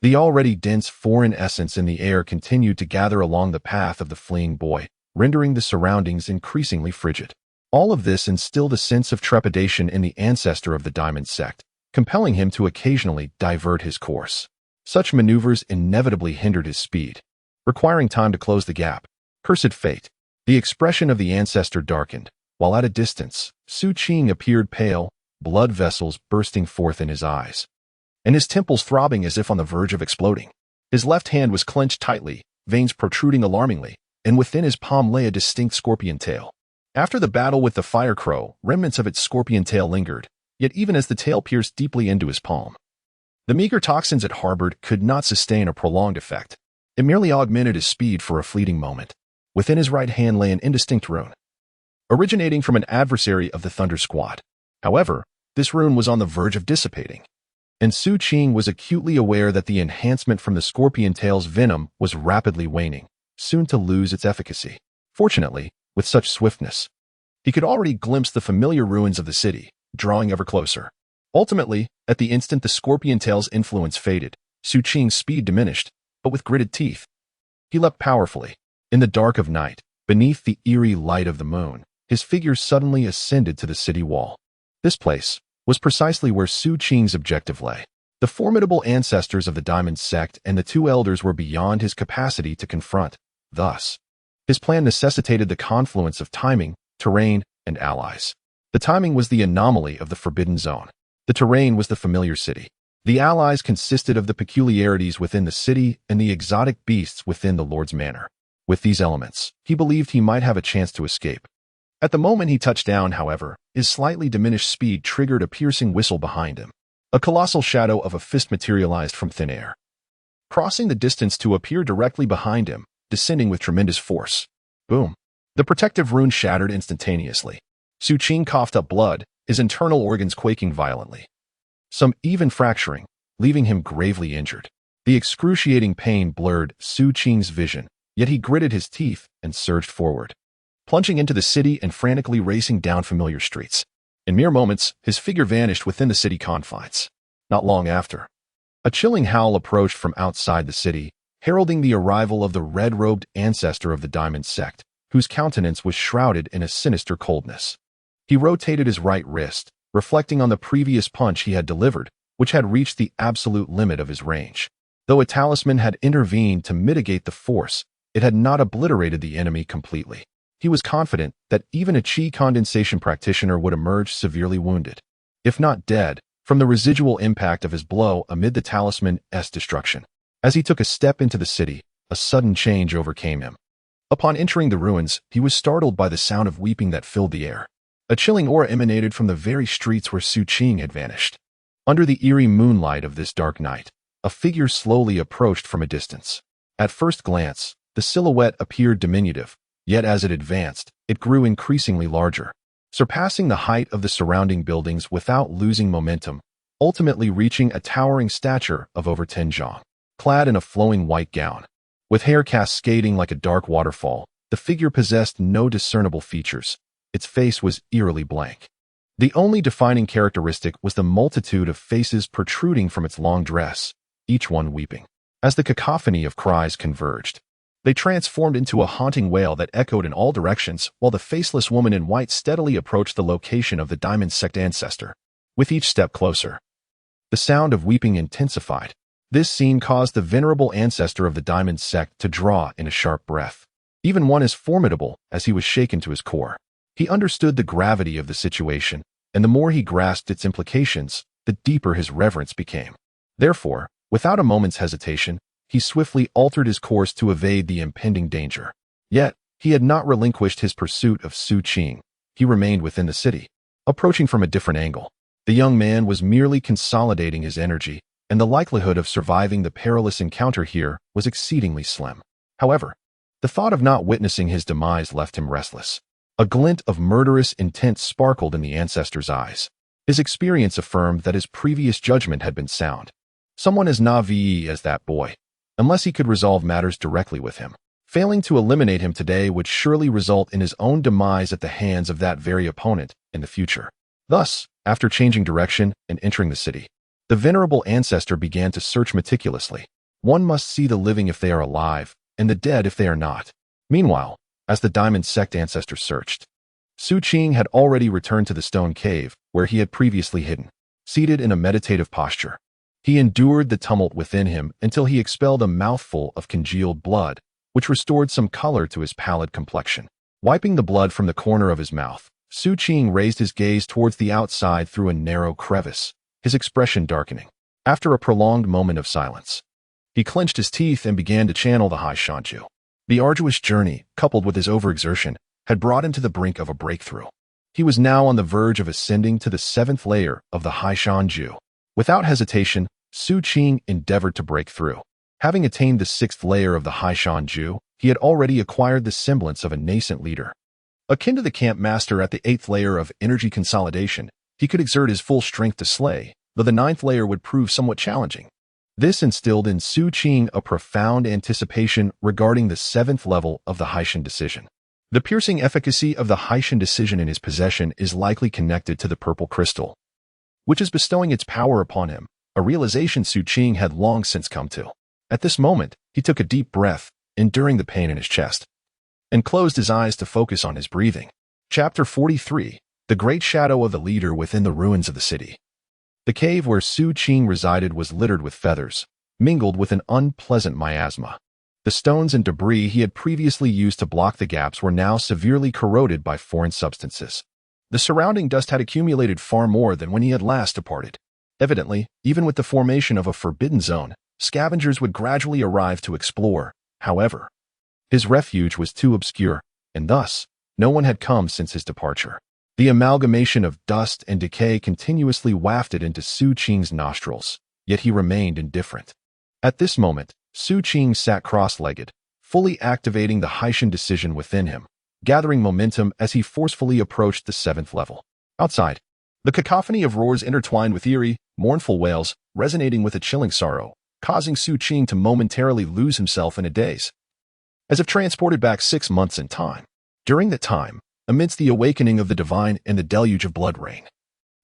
the already dense foreign essence in the air continued to gather along the path of the fleeing boy, rendering the surroundings increasingly frigid. All of this instilled a sense of trepidation in the ancestor of the Diamond Sect, compelling him to occasionally divert his course. Such maneuvers inevitably hindered his speed, requiring time to close the gap. Cursed fate. The expression of the ancestor darkened, while at a distance, Xu Qing appeared pale, blood vessels bursting forth in his eyes, and his temples throbbing as if on the verge of exploding. His left hand was clenched tightly, veins protruding alarmingly, and within his palm lay a distinct scorpion tail. After the battle with the fire crow, remnants of its scorpion tail lingered, yet even as the tail pierced deeply into his palm, the meager toxins it harbored could not sustain a prolonged effect. It merely augmented his speed for a fleeting moment. Within his right hand lay an indistinct rune, originating from an adversary of the Thunder Squad. However, this rune was on the verge of dissipating, and Xu Qing was acutely aware that the enhancement from the scorpion tail's venom was rapidly waning, soon to lose its efficacy. Fortunately, with such swiftness, he could already glimpse the familiar ruins of the city, drawing ever closer. Ultimately, at the instant the scorpion tail's influence faded, Xu Qing's speed diminished, but with gritted teeth, he leapt powerfully. In the dark of night, beneath the eerie light of the moon, his figure suddenly ascended to the city wall. This place was precisely where Xu Qing's objective lay. The formidable ancestors of the Diamond Sect and the two elders were beyond his capacity to confront. Thus, his plan necessitated the confluence of timing, terrain, and allies. The timing was the anomaly of the Forbidden Zone. The terrain was the familiar city. The allies consisted of the peculiarities within the city and the exotic beasts within the Lord's Manor. With these elements, he believed he might have a chance to escape. At the moment he touched down, however, his slightly diminished speed triggered a piercing whistle behind him. A colossal shadow of a fist materialized from thin air, crossing the distance to appear directly behind him, descending with tremendous force. Boom. The protective rune shattered instantaneously. Xu Qing coughed up blood, his internal organs quaking violently, some even fracturing, leaving him gravely injured. The excruciating pain blurred Xu Qing's vision, yet he gritted his teeth and surged forward, plunging into the city and frantically racing down familiar streets. In mere moments, his figure vanished within the city confines. Not long after, a chilling howl approached from outside the city, heralding the arrival of the red-robed ancestor of the Diamond Sect, whose countenance was shrouded in a sinister coldness. He rotated his right wrist, reflecting on the previous punch he had delivered, which had reached the absolute limit of his range. Though a talisman had intervened to mitigate the force, it had not obliterated the enemy completely. He was confident that even a chi condensation practitioner would emerge severely wounded. If not dead, from the residual impact of his blow amid the talisman's destruction. As he took a step into the city, a sudden change overcame him. Upon entering the ruins, he was startled by the sound of weeping that filled the air. A chilling aura emanated from the very streets where Xu Qing had vanished. Under the eerie moonlight of this dark night, a figure slowly approached from a distance. At first glance, the silhouette appeared diminutive, yet as it advanced, it grew increasingly larger, surpassing the height of the surrounding buildings without losing momentum, ultimately reaching a towering stature of over 10 zhang. Clad in a flowing white gown, with hair cascading like a dark waterfall, the figure possessed no discernible features. Its face was eerily blank. The only defining characteristic was the multitude of faces protruding from its long dress, each one weeping. As the cacophony of cries converged, they transformed into a haunting wail that echoed in all directions while the faceless woman in white steadily approached the location of the diamond sect ancestor. With each step closer, the sound of weeping intensified. This scene caused the venerable ancestor of the diamond sect to draw in a sharp breath. Even one as formidable as he was shaken to his core. He understood the gravity of the situation, and the more he grasped its implications, the deeper his reverence became. Therefore, without a moment's hesitation, he swiftly altered his course to evade the impending danger. Yet, he had not relinquished his pursuit of Xu Qing. He remained within the city, approaching from a different angle. The young man was merely consolidating his energy, and the likelihood of surviving the perilous encounter here was exceedingly slim. However, the thought of not witnessing his demise left him restless. A glint of murderous intent sparkled in the ancestor's eyes. His experience affirmed that his previous judgment had been sound. Someone as naive as that boy, unless he could resolve matters directly with him. Failing to eliminate him today would surely result in his own demise at the hands of that very opponent in the future. Thus, after changing direction and entering the city, the venerable ancestor began to search meticulously. One must see the living if they are alive, and the dead if they are not. Meanwhile, as the diamond sect ancestor searched, Xu Qing had already returned to the stone cave where he had previously hidden. Seated in a meditative posture, he endured the tumult within him until he expelled a mouthful of congealed blood, which restored some color to his pallid complexion. Wiping the blood from the corner of his mouth, Xu Qing raised his gaze towards the outside through a narrow crevice, his expression darkening. After a prolonged moment of silence, he clenched his teeth and began to channel the Hai Shanju. The arduous journey, coupled with his overexertion, had brought him to the brink of a breakthrough. He was now on the verge of ascending to the 7th layer of the Hai Shanju. Without hesitation, Xu Qing endeavored to break through. Having attained the 6th layer of the Hai Shanju, he had already acquired the semblance of a nascent leader. Akin to the camp master at the 8th layer of energy consolidation, he could exert his full strength to slay, though the 9th layer would prove somewhat challenging. This instilled in Xu Qing a profound anticipation regarding the 7th level of the Haishan decision. The piercing efficacy of the Haishan decision in his possession is likely connected to the purple crystal, which is bestowing its power upon him, a realization Xu Qing had long since come to. At this moment, he took a deep breath, enduring the pain in his chest, and closed his eyes to focus on his breathing. Chapter 43. The Great Shadow of the Leader Within the Ruins of the City. The cave where Xu Qing resided was littered with feathers, mingled with an unpleasant miasma. The stones and debris he had previously used to block the gaps were now severely corroded by foreign substances. The surrounding dust had accumulated far more than when he had last departed. Evidently, even with the formation of a forbidden zone, scavengers would gradually arrive to explore. However, his refuge was too obscure, and thus, no one had come since his departure. The amalgamation of dust and decay continuously wafted into Xu Qing's nostrils, yet he remained indifferent. At this moment, Xu Qing sat cross-legged, fully activating the Haishan decision within him, gathering momentum as he forcefully approached the 7th level. Outside, the cacophony of roars intertwined with eerie, mournful wails, resonating with a chilling sorrow, causing Xu Qing to momentarily lose himself in a daze, as if transported back 6 months in time. During that time, amidst the awakening of the divine and the deluge of blood rain,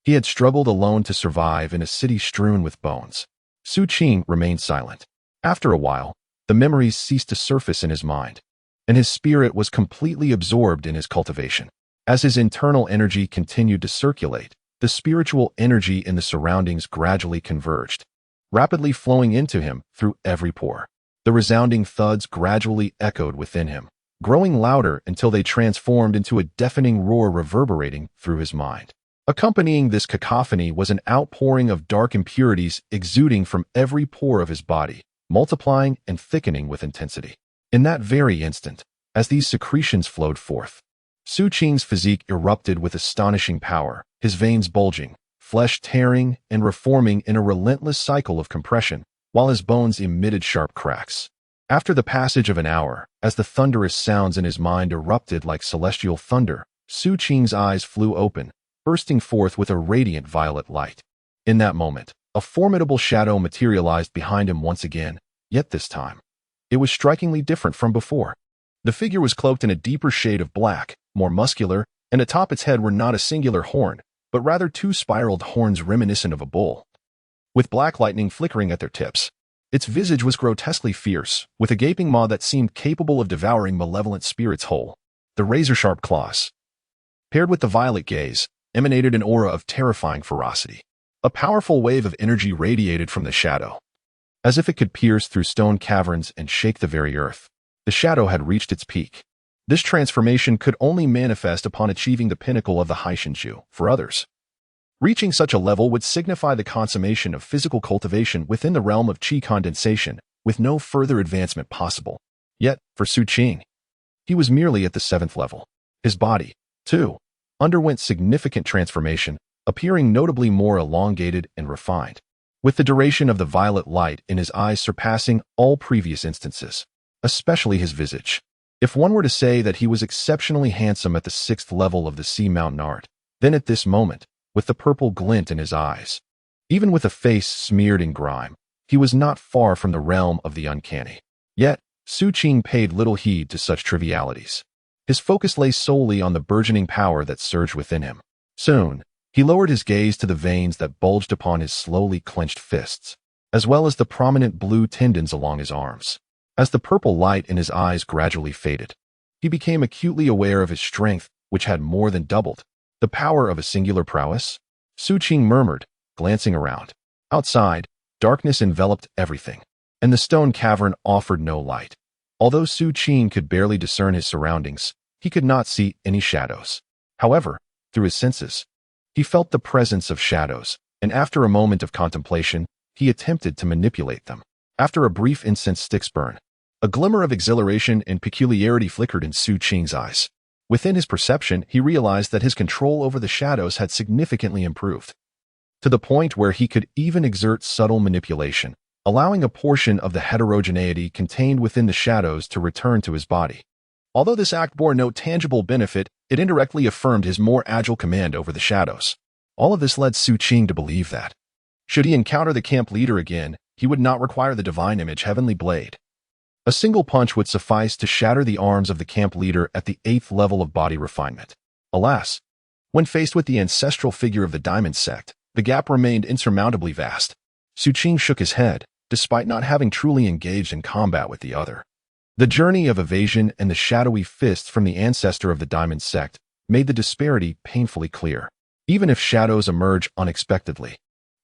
he had struggled alone to survive in a city strewn with bones. Xu Qing remained silent. After a while, the memories ceased to surface in his mind, and his spirit was completely absorbed in his cultivation. As his internal energy continued to circulate, the spiritual energy in the surroundings gradually converged, rapidly flowing into him through every pore. The resounding thuds gradually echoed within him, growing louder until they transformed into a deafening roar reverberating through his mind. Accompanying this cacophony was an outpouring of dark impurities exuding from every pore of his body, multiplying and thickening with intensity. In that very instant, as these secretions flowed forth, Xu Qing's physique erupted with astonishing power, his veins bulging, flesh tearing and reforming in a relentless cycle of compression, while his bones emitted sharp cracks. After the passage of an hour, as the thunderous sounds in his mind erupted like celestial thunder, Xu Qing's eyes flew open, bursting forth with a radiant violet light. In that moment, a formidable shadow materialized behind him once again, yet this time, it was strikingly different from before. The figure was cloaked in a deeper shade of black, more muscular, and atop its head were not a singular horn, but rather two spiraled horns reminiscent of a bull, with black lightning flickering at their tips. Its visage was grotesquely fierce, with a gaping maw that seemed capable of devouring malevolent spirits whole. The razor-sharp claws, paired with the violet gaze, emanated an aura of terrifying ferocity. A powerful wave of energy radiated from the shadow, as if it could pierce through stone caverns and shake the very earth. The shadow had reached its peak. This transformation could only manifest upon achieving the pinnacle of the Haishinju. For others, reaching such a level would signify the consummation of physical cultivation within the realm of qi condensation, with no further advancement possible. Yet, for Xu Qing, he was merely at the 7th level. His body, too, underwent significant transformation, appearing notably more elongated and refined, with the duration of the violet light in his eyes surpassing all previous instances, especially his visage. If one were to say that he was exceptionally handsome at the 6th level of the sea mountain art, then at this moment, with the purple glint in his eyes, even with a face smeared in grime, he was not far from the realm of the uncanny. Yet, Xu Qing paid little heed to such trivialities. His focus lay solely on the burgeoning power that surged within him. Soon, he lowered his gaze to the veins that bulged upon his slowly clenched fists, as well as the prominent blue tendons along his arms. As the purple light in his eyes gradually faded, he became acutely aware of his strength, which had more than doubled. The power of a singular prowess? Xu Qing murmured, glancing around. Outside, darkness enveloped everything, and the stone cavern offered no light. Although Xu Qing could barely discern his surroundings, he could not see any shadows. However, through his senses, he felt the presence of shadows, and after a moment of contemplation, he attempted to manipulate them. After a brief incense stick's burn, a glimmer of exhilaration and peculiarity flickered in Xu Qing's eyes. Within his perception, he realized that his control over the shadows had significantly improved, to the point where he could even exert subtle manipulation, allowing a portion of the heterogeneity contained within the shadows to return to his body. Although this act bore no tangible benefit, it indirectly affirmed his more agile command over the shadows. All of this led Xu Qing to believe that, should he encounter the camp leader again, he would not require the divine image heavenly blade. A single punch would suffice to shatter the arms of the camp leader at the 8th level of body refinement. Alas, when faced with the ancestral figure of the Diamond Sect, the gap remained insurmountably vast. Xu Qing shook his head, despite not having truly engaged in combat with the other. The journey of evasion and the shadowy fists from the ancestor of the Diamond Sect made the disparity painfully clear. Even if shadows emerge unexpectedly,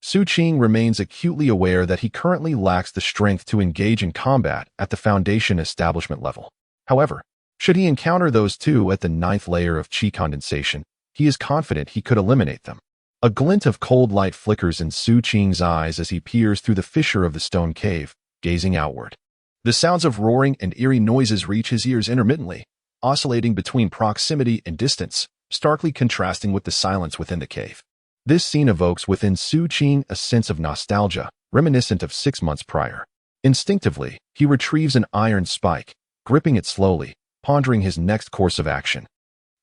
Xu Qing remains acutely aware that he currently lacks the strength to engage in combat at the Foundation establishment level. However, should he encounter those two at the 9th layer of qi condensation, he is confident he could eliminate them. A glint of cold light flickers in Xu Qing's eyes as he peers through the fissure of the stone cave, gazing outward. The sounds of roaring and eerie noises reach his ears intermittently, oscillating between proximity and distance, starkly contrasting with the silence within the cave. This scene evokes within Xu Qing a sense of nostalgia, reminiscent of 6 months prior. Instinctively, he retrieves an iron spike, gripping it slowly, pondering his next course of action.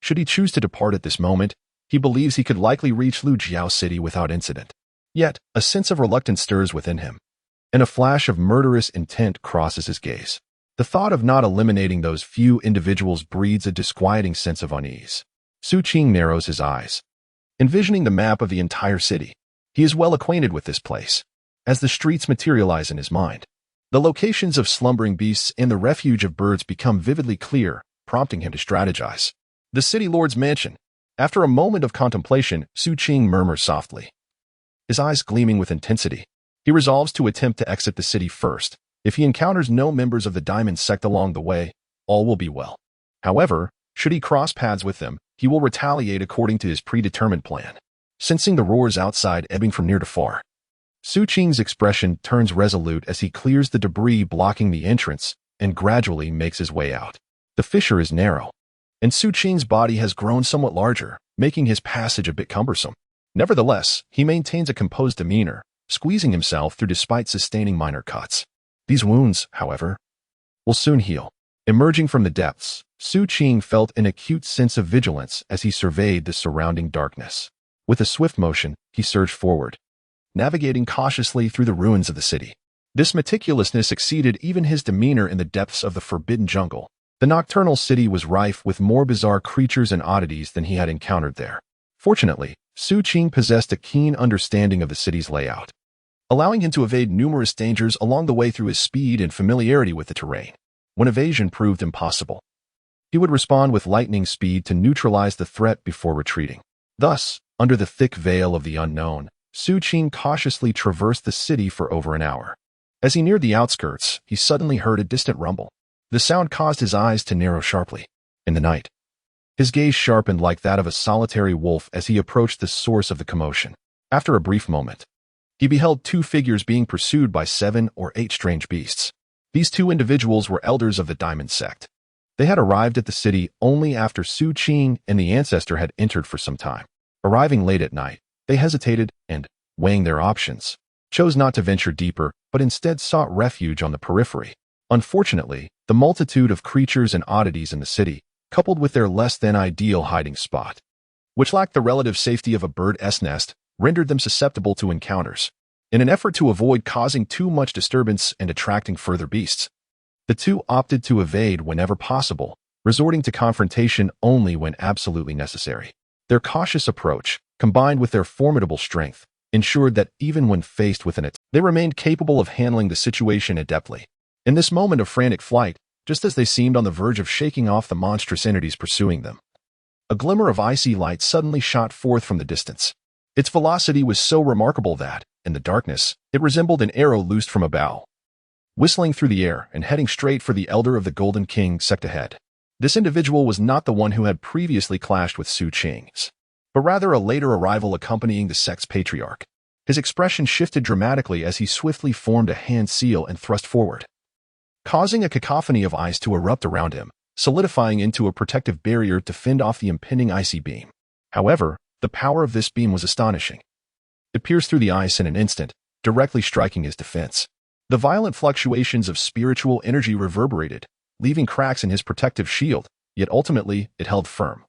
Should he choose to depart at this moment, he believes he could likely reach Lujiao City without incident. Yet, a sense of reluctance stirs within him, and a flash of murderous intent crosses his gaze. The thought of not eliminating those few individuals breeds a disquieting sense of unease. Xu Qing narrows his eyes, envisioning the map of the entire city. He is well acquainted with this place, as the streets materialize in his mind. The locations of slumbering beasts and the refuge of birds become vividly clear, prompting him to strategize. The city lord's mansion. After a moment of contemplation, Xu Qing murmurs softly, his eyes gleaming with intensity. He resolves to attempt to exit the city first. If he encounters no members of the Diamond Sect along the way, all will be well. However, should he cross paths with them, he will retaliate according to his predetermined plan. sensing the roars outside ebbing from near to far. Xu Qing's expression turns resolute as he clears the debris blocking the entrance and gradually makes his way out. The fissure is narrow, and Xu Qing's body has grown somewhat larger, making his passage a bit cumbersome. Nevertheless, he maintains a composed demeanor, squeezing himself through despite sustaining minor cuts. These wounds, however, will soon heal. Emerging from the depths, Xu Qing felt an acute sense of vigilance as he surveyed the surrounding darkness. With a swift motion, he surged forward, navigating cautiously through the ruins of the city. This meticulousness exceeded even his demeanor in the depths of the forbidden jungle. The nocturnal city was rife with more bizarre creatures and oddities than he had encountered there. Fortunately, Xu Qing possessed a keen understanding of the city's layout, allowing him to evade numerous dangers along the way through his speed and familiarity with the terrain. When evasion proved impossible, he would respond with lightning speed to neutralize the threat before retreating. Thus, under the thick veil of the unknown, Xu Qing cautiously traversed the city for over an hour. As he neared the outskirts, he suddenly heard a distant rumble. The sound caused his eyes to narrow sharply. In the night, his gaze sharpened like that of a solitary wolf as he approached the source of the commotion. After a brief moment, he beheld two figures being pursued by 7 or 8 strange beasts. These two individuals were elders of the Diamond Sect. They had arrived at the city only after Xu Qing and the ancestor had entered for some time. Arriving late at night, they hesitated and, weighing their options, chose not to venture deeper, but instead sought refuge on the periphery. Unfortunately, the multitude of creatures and oddities in the city, coupled with their less-than-ideal hiding spot, which lacked the relative safety of a bird's nest, rendered them susceptible to encounters. In an effort to avoid causing too much disturbance and attracting further beasts, the two opted to evade whenever possible, resorting to confrontation only when absolutely necessary. Their cautious approach, combined with their formidable strength, ensured that even when faced with an attack, they remained capable of handling the situation adeptly. In this moment of frantic flight, just as they seemed on the verge of shaking off the monstrous entities pursuing them, a glimmer of icy light suddenly shot forth from the distance. Its velocity was so remarkable that, in the darkness, it resembled an arrow loosed from a bow, whistling through the air and heading straight for the elder of the Golden King sect ahead. This individual was not the one who had previously clashed with Xu Qing's, but rather a later arrival accompanying the sect's patriarch. His expression shifted dramatically as he swiftly formed a hand seal and thrust forward, causing a cacophony of ice to erupt around him, solidifying into a protective barrier to fend off the impending icy beam. However, the power of this beam was astonishing. It pierced through the ice in an instant, directly striking his defense. The violent fluctuations of spiritual energy reverberated, leaving cracks in his protective shield, yet ultimately it held firm,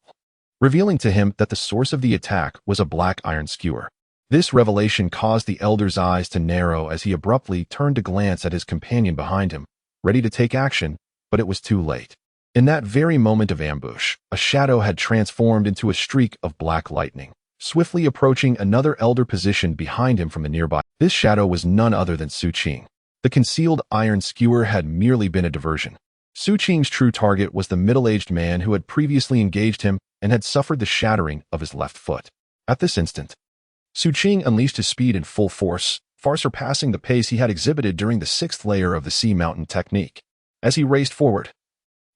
revealing to him that the source of the attack was a black iron skewer. This revelation caused the elder's eyes to narrow as he abruptly turned to glance at his companion behind him, ready to take action, but it was too late. In that very moment of ambush, a shadow had transformed into a streak of black lightning, swiftly approaching another elder positioned behind him from the nearby. This shadow was none other than Xu Qing. The concealed iron skewer had merely been a diversion. Xu Qing's true target was the middle-aged man who had previously engaged him and had suffered the shattering of his left foot. At this instant, Xu Qing unleashed his speed in full force, far surpassing the pace he had exhibited during the 6th layer of the Sea Mountain technique. As he raced forward,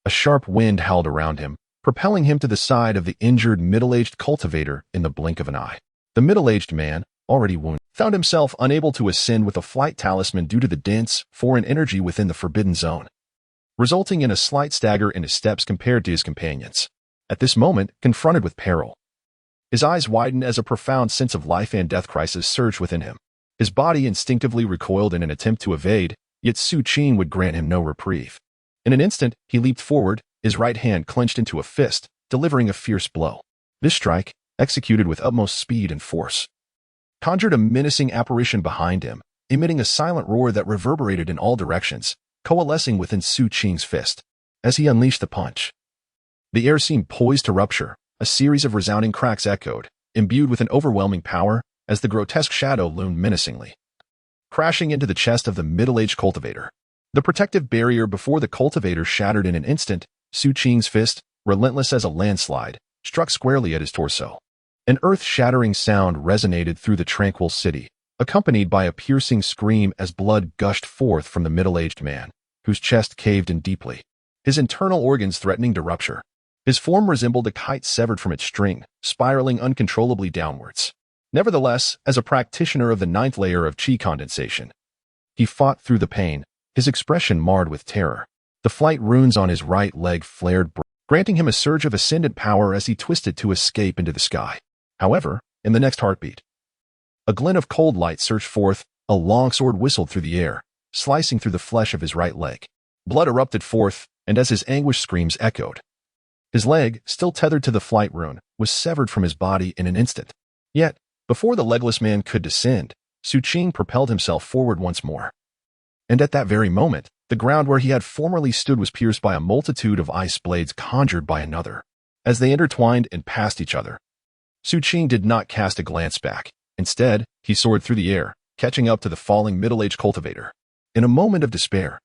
a sharp wind howled around him, propelling him to the side of the injured middle-aged cultivator in the blink of an eye. The middle-aged man, already wounded, found himself unable to ascend with a flight talisman due to the dense, foreign energy within the forbidden zone, resulting in a slight stagger in his steps compared to his companions. At this moment, confronted with peril, his eyes widened as a profound sense of life and death crisis surged within him. His body instinctively recoiled in an attempt to evade, yet Xu Qing would grant him no reprieve. In an instant, he leaped forward, his right hand clenched into a fist, delivering a fierce blow. This strike, executed with utmost speed and force, conjured a menacing apparition behind him, emitting a silent roar that reverberated in all directions, coalescing within Xu Qing's fist. As he unleashed the punch, the air seemed poised to rupture. A series of resounding cracks echoed, imbued with an overwhelming power, as the grotesque shadow loomed menacingly, crashing into the chest of the middle-aged cultivator. The protective barrier before the cultivator shattered in an instant. Xu Qing's fist, relentless as a landslide, struck squarely at his torso. An earth-shattering sound resonated through the tranquil city, accompanied by a piercing scream as blood gushed forth from the middle-aged man, whose chest caved in deeply, his internal organs threatening to rupture. His form resembled a kite severed from its string, spiraling uncontrollably downwards. Nevertheless, as a practitioner of the ninth layer of qi condensation, he fought through the pain, his expression marred with terror. The flight runes on his right leg flared bright, granting him a surge of ascendant power as he twisted to escape into the sky. However, in the next heartbeat, a glint of cold light surged forth, a long sword whistled through the air, slicing through the flesh of his right leg. Blood erupted forth, and as his anguished screams echoed, his leg, still tethered to the flight rune, was severed from his body in an instant. Yet, before the legless man could descend, Xu Qing propelled himself forward once more. And at that very moment, the ground where he had formerly stood was pierced by a multitude of ice blades conjured by another. As they intertwined and passed each other, Xu Qing did not cast a glance back. Instead, he soared through the air, catching up to the falling middle-aged cultivator. In a moment of despair,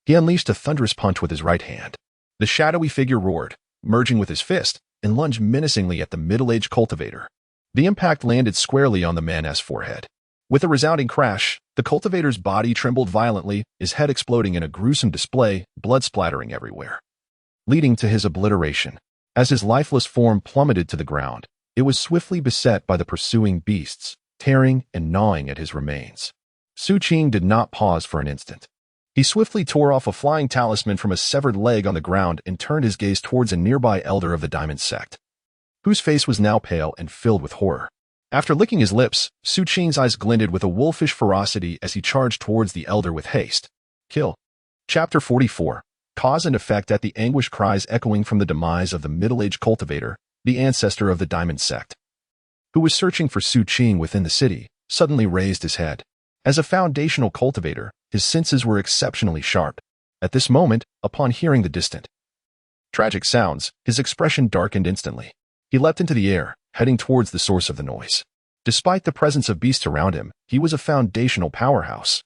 he unleashed a thunderous punch with his right hand. The shadowy figure roared, merging with his fist, and lunged menacingly at the middle-aged cultivator. The impact landed squarely on the man's forehead. With a resounding crash, the cultivator's body trembled violently, his head exploding in a gruesome display, blood splattering everywhere, leading to his obliteration. As his lifeless form plummeted to the ground, it was swiftly beset by the pursuing beasts, tearing and gnawing at his remains. Xu Qing did not pause for an instant. He swiftly tore off a flying talisman from a severed leg on the ground and turned his gaze towards a nearby elder of the Diamond Sect, whose face was now pale and filled with horror. After licking his lips, Xu Qing's eyes glinted with a wolfish ferocity as he charged towards the elder with haste. Kill. Chapter 44. Cause and effect. At the anguished cries echoing from the demise of the middle-aged cultivator, the ancestor of the Diamond Sect, who was searching for Xu Qing within the city, suddenly raised his head. As a foundational cultivator, his senses were exceptionally sharp. At this moment, upon hearing the distant, tragic sounds, his expression darkened instantly. He leapt into the air, heading towards the source of the noise. Despite the presence of beasts around him, he was a foundational powerhouse.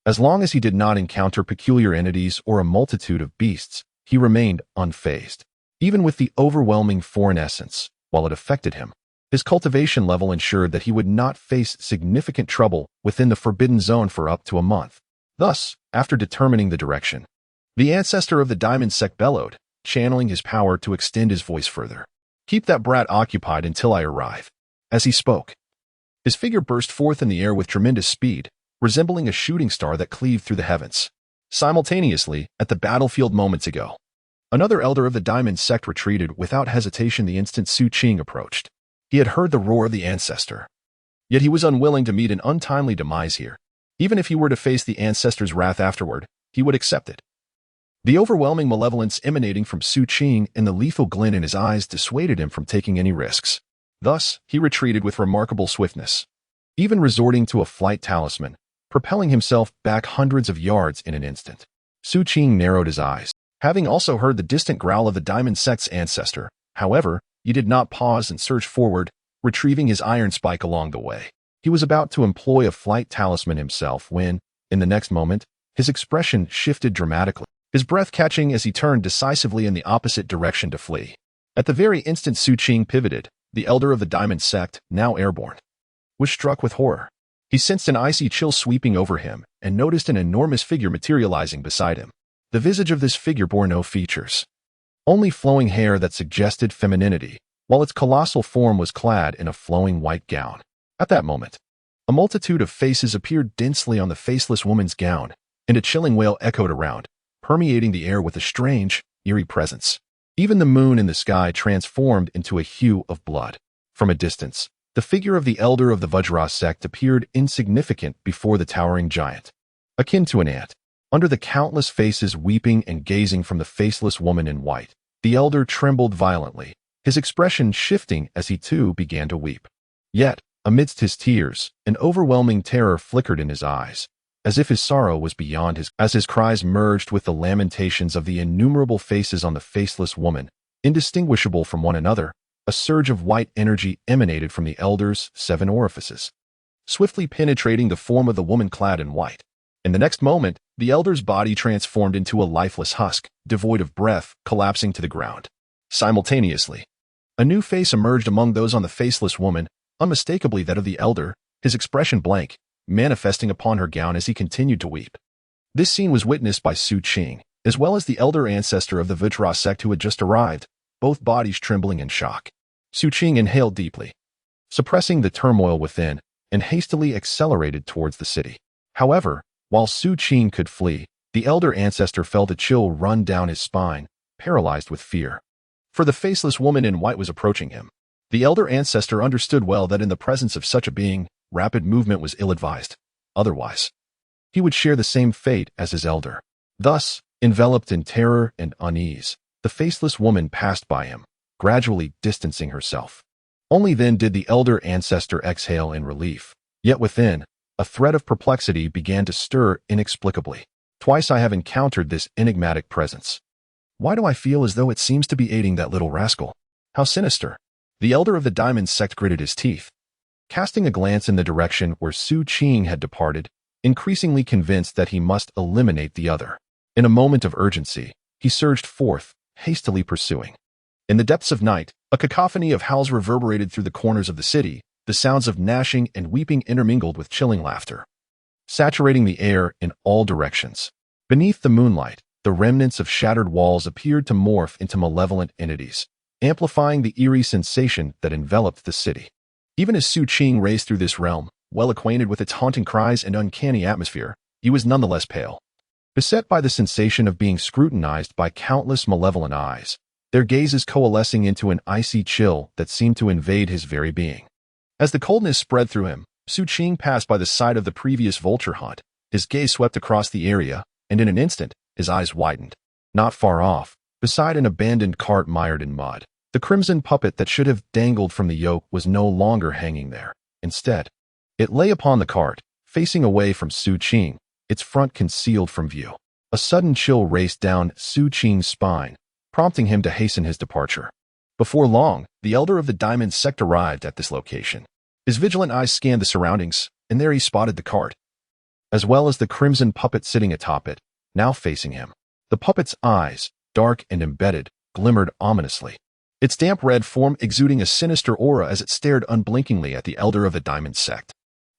As long as he did not encounter peculiar entities or a multitude of beasts, he remained unfazed. Even with the overwhelming foreign essence, while it affected him, his cultivation level ensured that he would not face significant trouble within the forbidden zone for up to a month. Thus, after determining the direction, the ancestor of the Diamond Sect bellowed, channeling his power to extend his voice further. Keep that brat occupied until I arrive. As he spoke, his figure burst forth in the air with tremendous speed, resembling a shooting star that cleaved through the heavens. Simultaneously, at the battlefield moments ago, another elder of the Diamond Sect retreated without hesitation the instant Xu Qing approached. He had heard the roar of the ancestor, yet he was unwilling to meet an untimely demise here. Even if he were to face the ancestor's wrath afterward, he would accept it. The overwhelming malevolence emanating from Xu Qing and the lethal glint in his eyes dissuaded him from taking any risks. Thus, he retreated with remarkable swiftness, even resorting to a flight talisman, propelling himself back hundreds of yards in an instant. Xu Qing narrowed his eyes. Having also heard the distant growl of the Diamond Sect's ancestor, however, he did not pause and surge forward, retrieving his iron spike along the way. He was about to employ a flight talisman himself when, in the next moment, his expression shifted dramatically, his breath catching as he turned decisively in the opposite direction to flee. At the very instant Xu Qing pivoted, the elder of the Diamond Sect, now airborne, was struck with horror. He sensed an icy chill sweeping over him and noticed an enormous figure materializing beside him. The visage of this figure bore no features, only flowing hair that suggested femininity, while its colossal form was clad in a flowing white gown. At that moment, a multitude of faces appeared densely on the faceless woman's gown, and a chilling wail echoed around, permeating the air with a strange, eerie presence. Even the moon in the sky transformed into a hue of blood. From a distance, the figure of the elder of the Vajra sect appeared insignificant before the towering giant, akin to an ant. Under the countless faces weeping and gazing from the faceless woman in white, the elder trembled violently, his expression shifting as he too began to weep. Yet, amidst his tears, an overwhelming terror flickered in his eyes, as if his sorrow was beyond his. As his cries merged with the lamentations of the innumerable faces on the faceless woman, indistinguishable from one another, a surge of white energy emanated from the elder's 7 orifices, swiftly penetrating the form of the woman clad in white. In the next moment, the elder's body transformed into a lifeless husk, devoid of breath, collapsing to the ground. Simultaneously, a new face emerged among those on the faceless woman, unmistakably that of the elder, his expression blank, manifesting upon her gown as he continued to weep. This scene was witnessed by Xu Qing, as well as the elder ancestor of the Vajra sect who had just arrived, both bodies trembling in shock. Xu Qing inhaled deeply, suppressing the turmoil within, and hastily accelerated towards the city. However, while Xu Qing could flee, the elder ancestor felt a chill run down his spine, paralyzed with fear. For the faceless woman in white was approaching him. The elder ancestor understood well that in the presence of such a being, rapid movement was ill-advised. Otherwise, he would share the same fate as his elder. Thus, enveloped in terror and unease, the faceless woman passed by him, gradually distancing herself. Only then did the elder ancestor exhale in relief. Yet within, a thread of perplexity began to stir inexplicably. Twice I have encountered this enigmatic presence. Why do I feel as though it seems to be aiding that little rascal? How sinister! The elder of the diamond sect gritted his teeth. Casting a glance in the direction where Xu Qing had departed, increasingly convinced that he must eliminate the other. In a moment of urgency, he surged forth, hastily pursuing. In the depths of night, a cacophony of howls reverberated through the corners of the city, the sounds of gnashing and weeping intermingled with chilling laughter, saturating the air in all directions. Beneath the moonlight, the remnants of shattered walls appeared to morph into malevolent entities, amplifying the eerie sensation that enveloped the city. Even as Xu Qing raced through this realm, well acquainted with its haunting cries and uncanny atmosphere, he was nonetheless pale. Beset by the sensation of being scrutinized by countless malevolent eyes, their gazes coalescing into an icy chill that seemed to invade his very being. As the coldness spread through him, Xu Qing passed by the site of the previous vulture hunt. His gaze swept across the area, and in an instant, his eyes widened. Not far off, beside an abandoned cart mired in mud, the crimson puppet that should have dangled from the yoke was no longer hanging there. Instead, it lay upon the cart, facing away from Xu Qing, its front concealed from view. A sudden chill raced down Xu Qing's spine, prompting him to hasten his departure. Before long, the elder of the diamond sect arrived at this location. His vigilant eyes scanned the surroundings, and there he spotted the cart, as well as the crimson puppet sitting atop it, now facing him. The puppet's eyes, dark and embedded, glimmered ominously, its damp red form exuding a sinister aura as it stared unblinkingly at the elder of the diamond sect.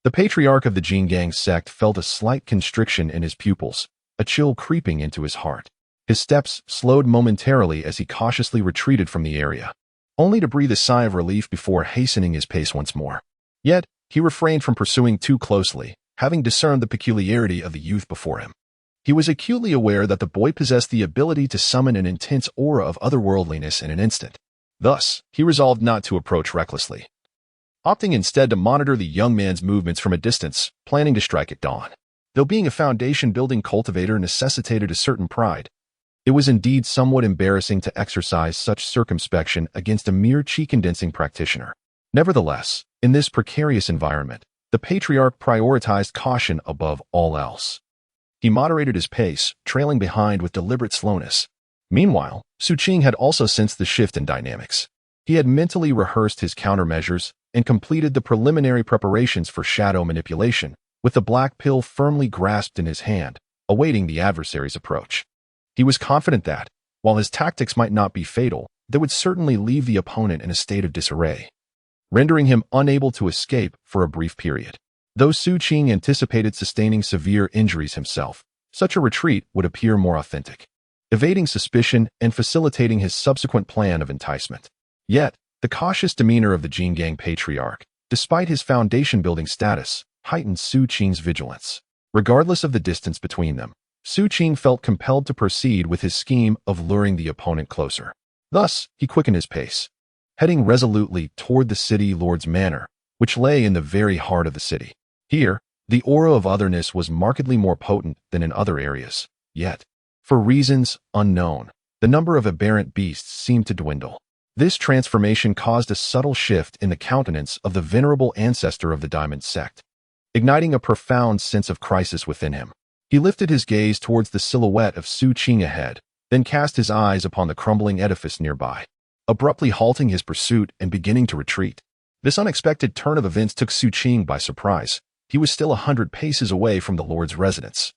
The patriarch of the Jinggang sect felt a slight constriction in his pupils, a chill creeping into his heart. His steps slowed momentarily as he cautiously retreated from the area, only to breathe a sigh of relief before hastening his pace once more. Yet, he refrained from pursuing too closely, having discerned the peculiarity of the youth before him. He was acutely aware that the boy possessed the ability to summon an intense aura of otherworldliness in an instant. Thus, he resolved not to approach recklessly, opting instead to monitor the young man's movements from a distance, planning to strike at dawn. Though being a foundation-building cultivator necessitated a certain pride, it was indeed somewhat embarrassing to exercise such circumspection against a mere chi-condensing practitioner. Nevertheless, in this precarious environment, the patriarch prioritized caution above all else. He moderated his pace, trailing behind with deliberate slowness. Meanwhile, Xu Qing had also sensed the shift in dynamics. He had mentally rehearsed his countermeasures and completed the preliminary preparations for shadow manipulation, with the black pill firmly grasped in his hand, awaiting the adversary's approach. He was confident that, while his tactics might not be fatal, they would certainly leave the opponent in a state of disarray, rendering him unable to escape for a brief period. Though Xu Qing anticipated sustaining severe injuries himself, such a retreat would appear more authentic, evading suspicion and facilitating his subsequent plan of enticement. Yet, the cautious demeanor of the Jinggang patriarch, despite his foundation-building status, heightened Xu Qing's vigilance. Regardless of the distance between them, Xu Qing felt compelled to proceed with his scheme of luring the opponent closer. Thus, he quickened his pace, heading resolutely toward the city lord's manor, which lay in the very heart of the city. Here, the aura of otherness was markedly more potent than in other areas. Yet, for reasons unknown, the number of aberrant beasts seemed to dwindle. This transformation caused a subtle shift in the countenance of the venerable ancestor of the diamond sect, igniting a profound sense of crisis within him. He lifted his gaze towards the silhouette of Xu Qing ahead, then cast his eyes upon the crumbling edifice nearby, abruptly halting his pursuit and beginning to retreat. This unexpected turn of events took Xu Qing by surprise. He was still 100 paces away from the Lord's residence.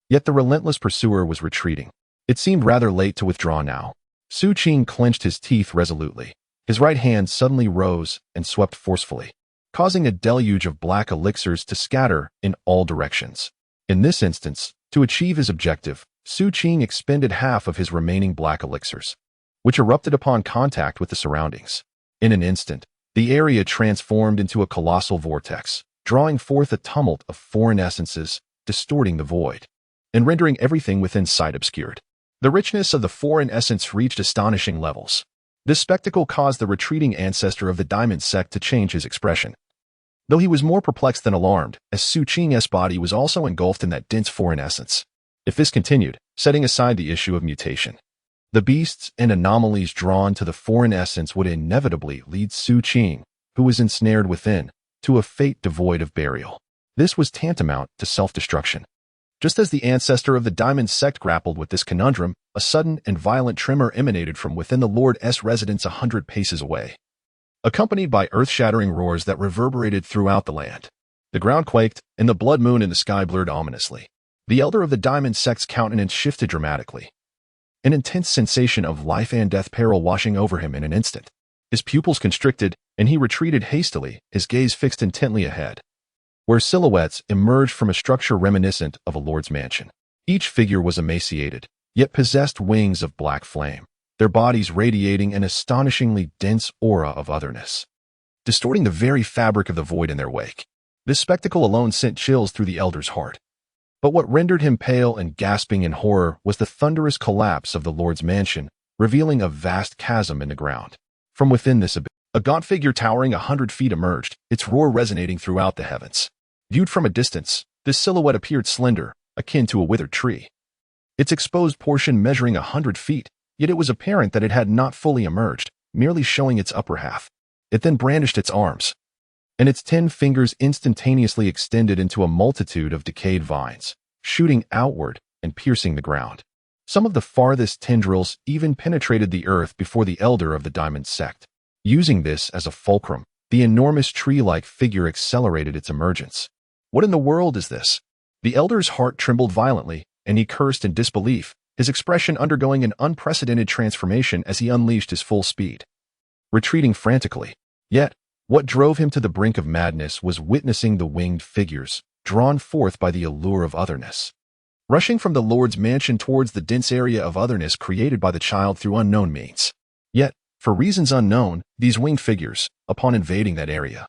Yet the relentless pursuer was retreating. It seemed rather late to withdraw now. Xu Qing clenched his teeth resolutely. His right hand suddenly rose and swept forcefully, causing a deluge of black elixirs to scatter in all directions. In this instance, to achieve his objective, Xu Qing expended half of his remaining black elixirs, which erupted upon contact with the surroundings. In an instant, The area transformed into a colossal vortex, drawing forth a tumult of foreign essences, distorting the void, and rendering everything within sight obscured. The richness of the foreign essence reached astonishing levels. This spectacle caused the retreating ancestor of the Diamond Sect to change his expression. Though he was more perplexed than alarmed, as Xu Qing's body was also engulfed in that dense foreign essence. If this continued, setting aside the issue of mutation, the beasts and anomalies drawn to the foreign essence would inevitably lead Xu Qing, who was ensnared within, to a fate devoid of burial. This was tantamount to self-destruction. Just as the ancestor of the Diamond Sect grappled with this conundrum, a sudden and violent tremor emanated from within the Lord's residence 100 paces away, accompanied by earth-shattering roars that reverberated throughout the land. The ground quaked, and the blood moon in the sky blurred ominously. The elder of the Diamond Sect's countenance shifted dramatically, an intense sensation of life and death peril washing over him in an instant. His pupils constricted, and he retreated hastily, his gaze fixed intently ahead, where silhouettes emerged from a structure reminiscent of a lord's mansion. Each figure was emaciated, yet possessed wings of black flame, their bodies radiating an astonishingly dense aura of otherness, distorting the very fabric of the void in their wake. This spectacle alone sent chills through the elder's heart. But what rendered him pale and gasping in horror was the thunderous collapse of the lord's mansion, revealing a vast chasm in the ground. From within this abyss, a gaunt figure towering 100 feet emerged, its roar resonating throughout the heavens. Viewed from a distance, this silhouette appeared slender, akin to a withered tree, its exposed portion measuring 100 feet, yet it was apparent that it had not fully emerged, merely showing its upper half. It then brandished its arms, and its 10 fingers instantaneously extended into a multitude of decayed vines, shooting outward and piercing the ground. Some of the farthest tendrils even penetrated the earth before the elder of the Diamond Sect. Using this as a fulcrum, the enormous tree-like figure accelerated its emergence. What in the world is this? The elder's heart trembled violently, and he cursed in disbelief, his expression undergoing an unprecedented transformation as he unleashed his full speed, retreating frantically. Yet, what drove him to the brink of madness was witnessing the winged figures, drawn forth by the allure of otherness, rushing from the Lord's mansion towards the dense area of otherness created by the child through unknown means. Yet, for reasons unknown, these winged figures, upon invading that area,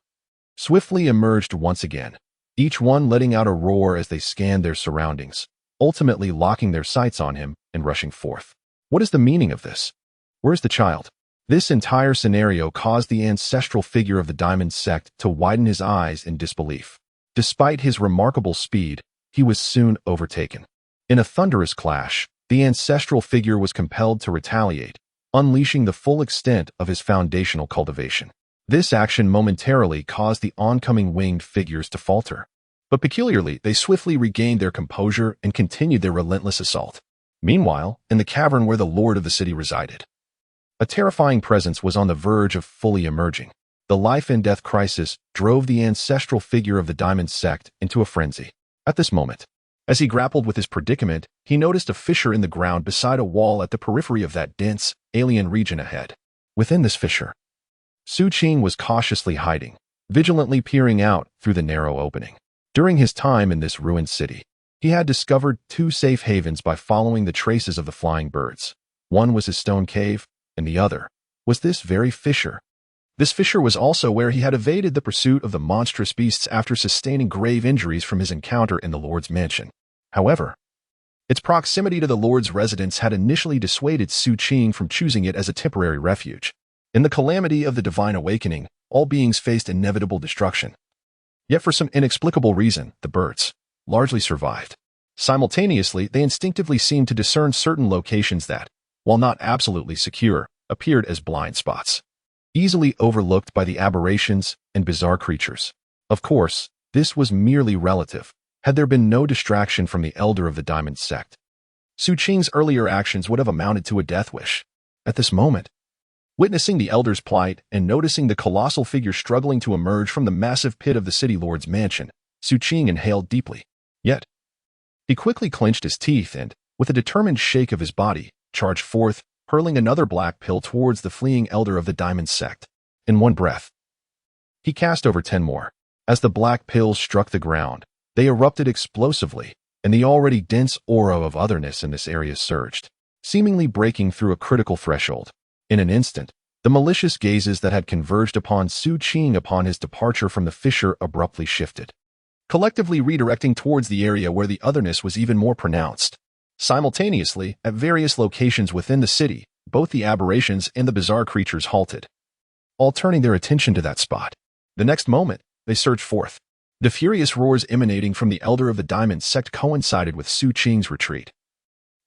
swiftly emerged once again, each one letting out a roar as they scanned their surroundings, ultimately locking their sights on him and rushing forth. What is the meaning of this? Where's the child? This entire scenario caused the ancestral figure of the Diamond Sect to widen his eyes in disbelief. Despite his remarkable speed, he was soon overtaken. In a thunderous clash, the ancestral figure was compelled to retaliate, unleashing the full extent of his foundational cultivation. This action momentarily caused the oncoming winged figures to falter, but peculiarly, they swiftly regained their composure and continued their relentless assault. Meanwhile, in the cavern where the lord of the city resided, a terrifying presence was on the verge of fully emerging. The life and death crisis drove the ancestral figure of the Diamond Sect into a frenzy. At this moment, as he grappled with his predicament, he noticed a fissure in the ground beside a wall at the periphery of that dense, alien region ahead. Within this fissure, Xu Qing was cautiously hiding, vigilantly peering out through the narrow opening. During his time in this ruined city, he had discovered 2 safe havens by following the traces of the flying birds. One was his stone cave, and the other was this very fissure. This fissure was also where he had evaded the pursuit of the monstrous beasts after sustaining grave injuries from his encounter in the Lord's mansion. However, its proximity to the Lord's residence had initially dissuaded Xu Qing from choosing it as a temporary refuge. In the calamity of the divine awakening, all beings faced inevitable destruction. Yet for some inexplicable reason, the birds largely survived. Simultaneously, they instinctively seemed to discern certain locations that, while not absolutely secure, appeared as blind spots, easily overlooked by the aberrations and bizarre creatures. Of course, this was merely relative. Had there been no distraction from the elder of the Diamond Sect, Xu Qing's earlier actions would have amounted to a death wish. At this moment, witnessing the elder's plight and noticing the colossal figure struggling to emerge from the massive pit of the city lord's mansion, Xu Qing inhaled deeply. Yet, he quickly clenched his teeth and, with a determined shake of his body, charged forth, hurling another black pill towards the fleeing elder of the Diamond Sect. In one breath, he cast over 10 more. As the black pills struck the ground, they erupted explosively, and the already dense aura of otherness in this area surged, seemingly breaking through a critical threshold. In an instant, The malicious gazes that had converged upon Xu Qing upon his departure from the fissure abruptly shifted, collectively redirecting towards the area where the otherness was even more pronounced. Simultaneously, at various locations within the city, both the aberrations and the bizarre creatures halted, all turning their attention to that spot. The next moment, they surged forth. The furious roars emanating from the Elder of the Diamond sect coincided with Xu Qing's retreat.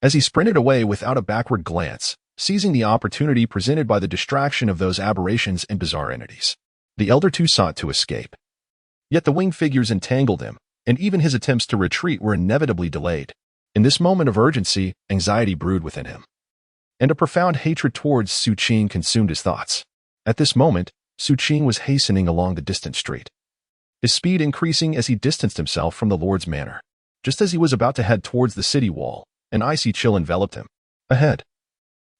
As he sprinted away without a backward glance, seizing the opportunity presented by the distraction of those aberrations and bizarre entities, the Elder too sought to escape. Yet the winged figures entangled him, and even his attempts to retreat were inevitably delayed. In this moment of urgency, anxiety brewed within him, and a profound hatred towards Xu Qing consumed his thoughts. At this moment, Xu Qing was hastening along the distant street, his speed increasing as he distanced himself from the Lord's manor. Just as he was about to head towards the city wall, an icy chill enveloped him. Ahead,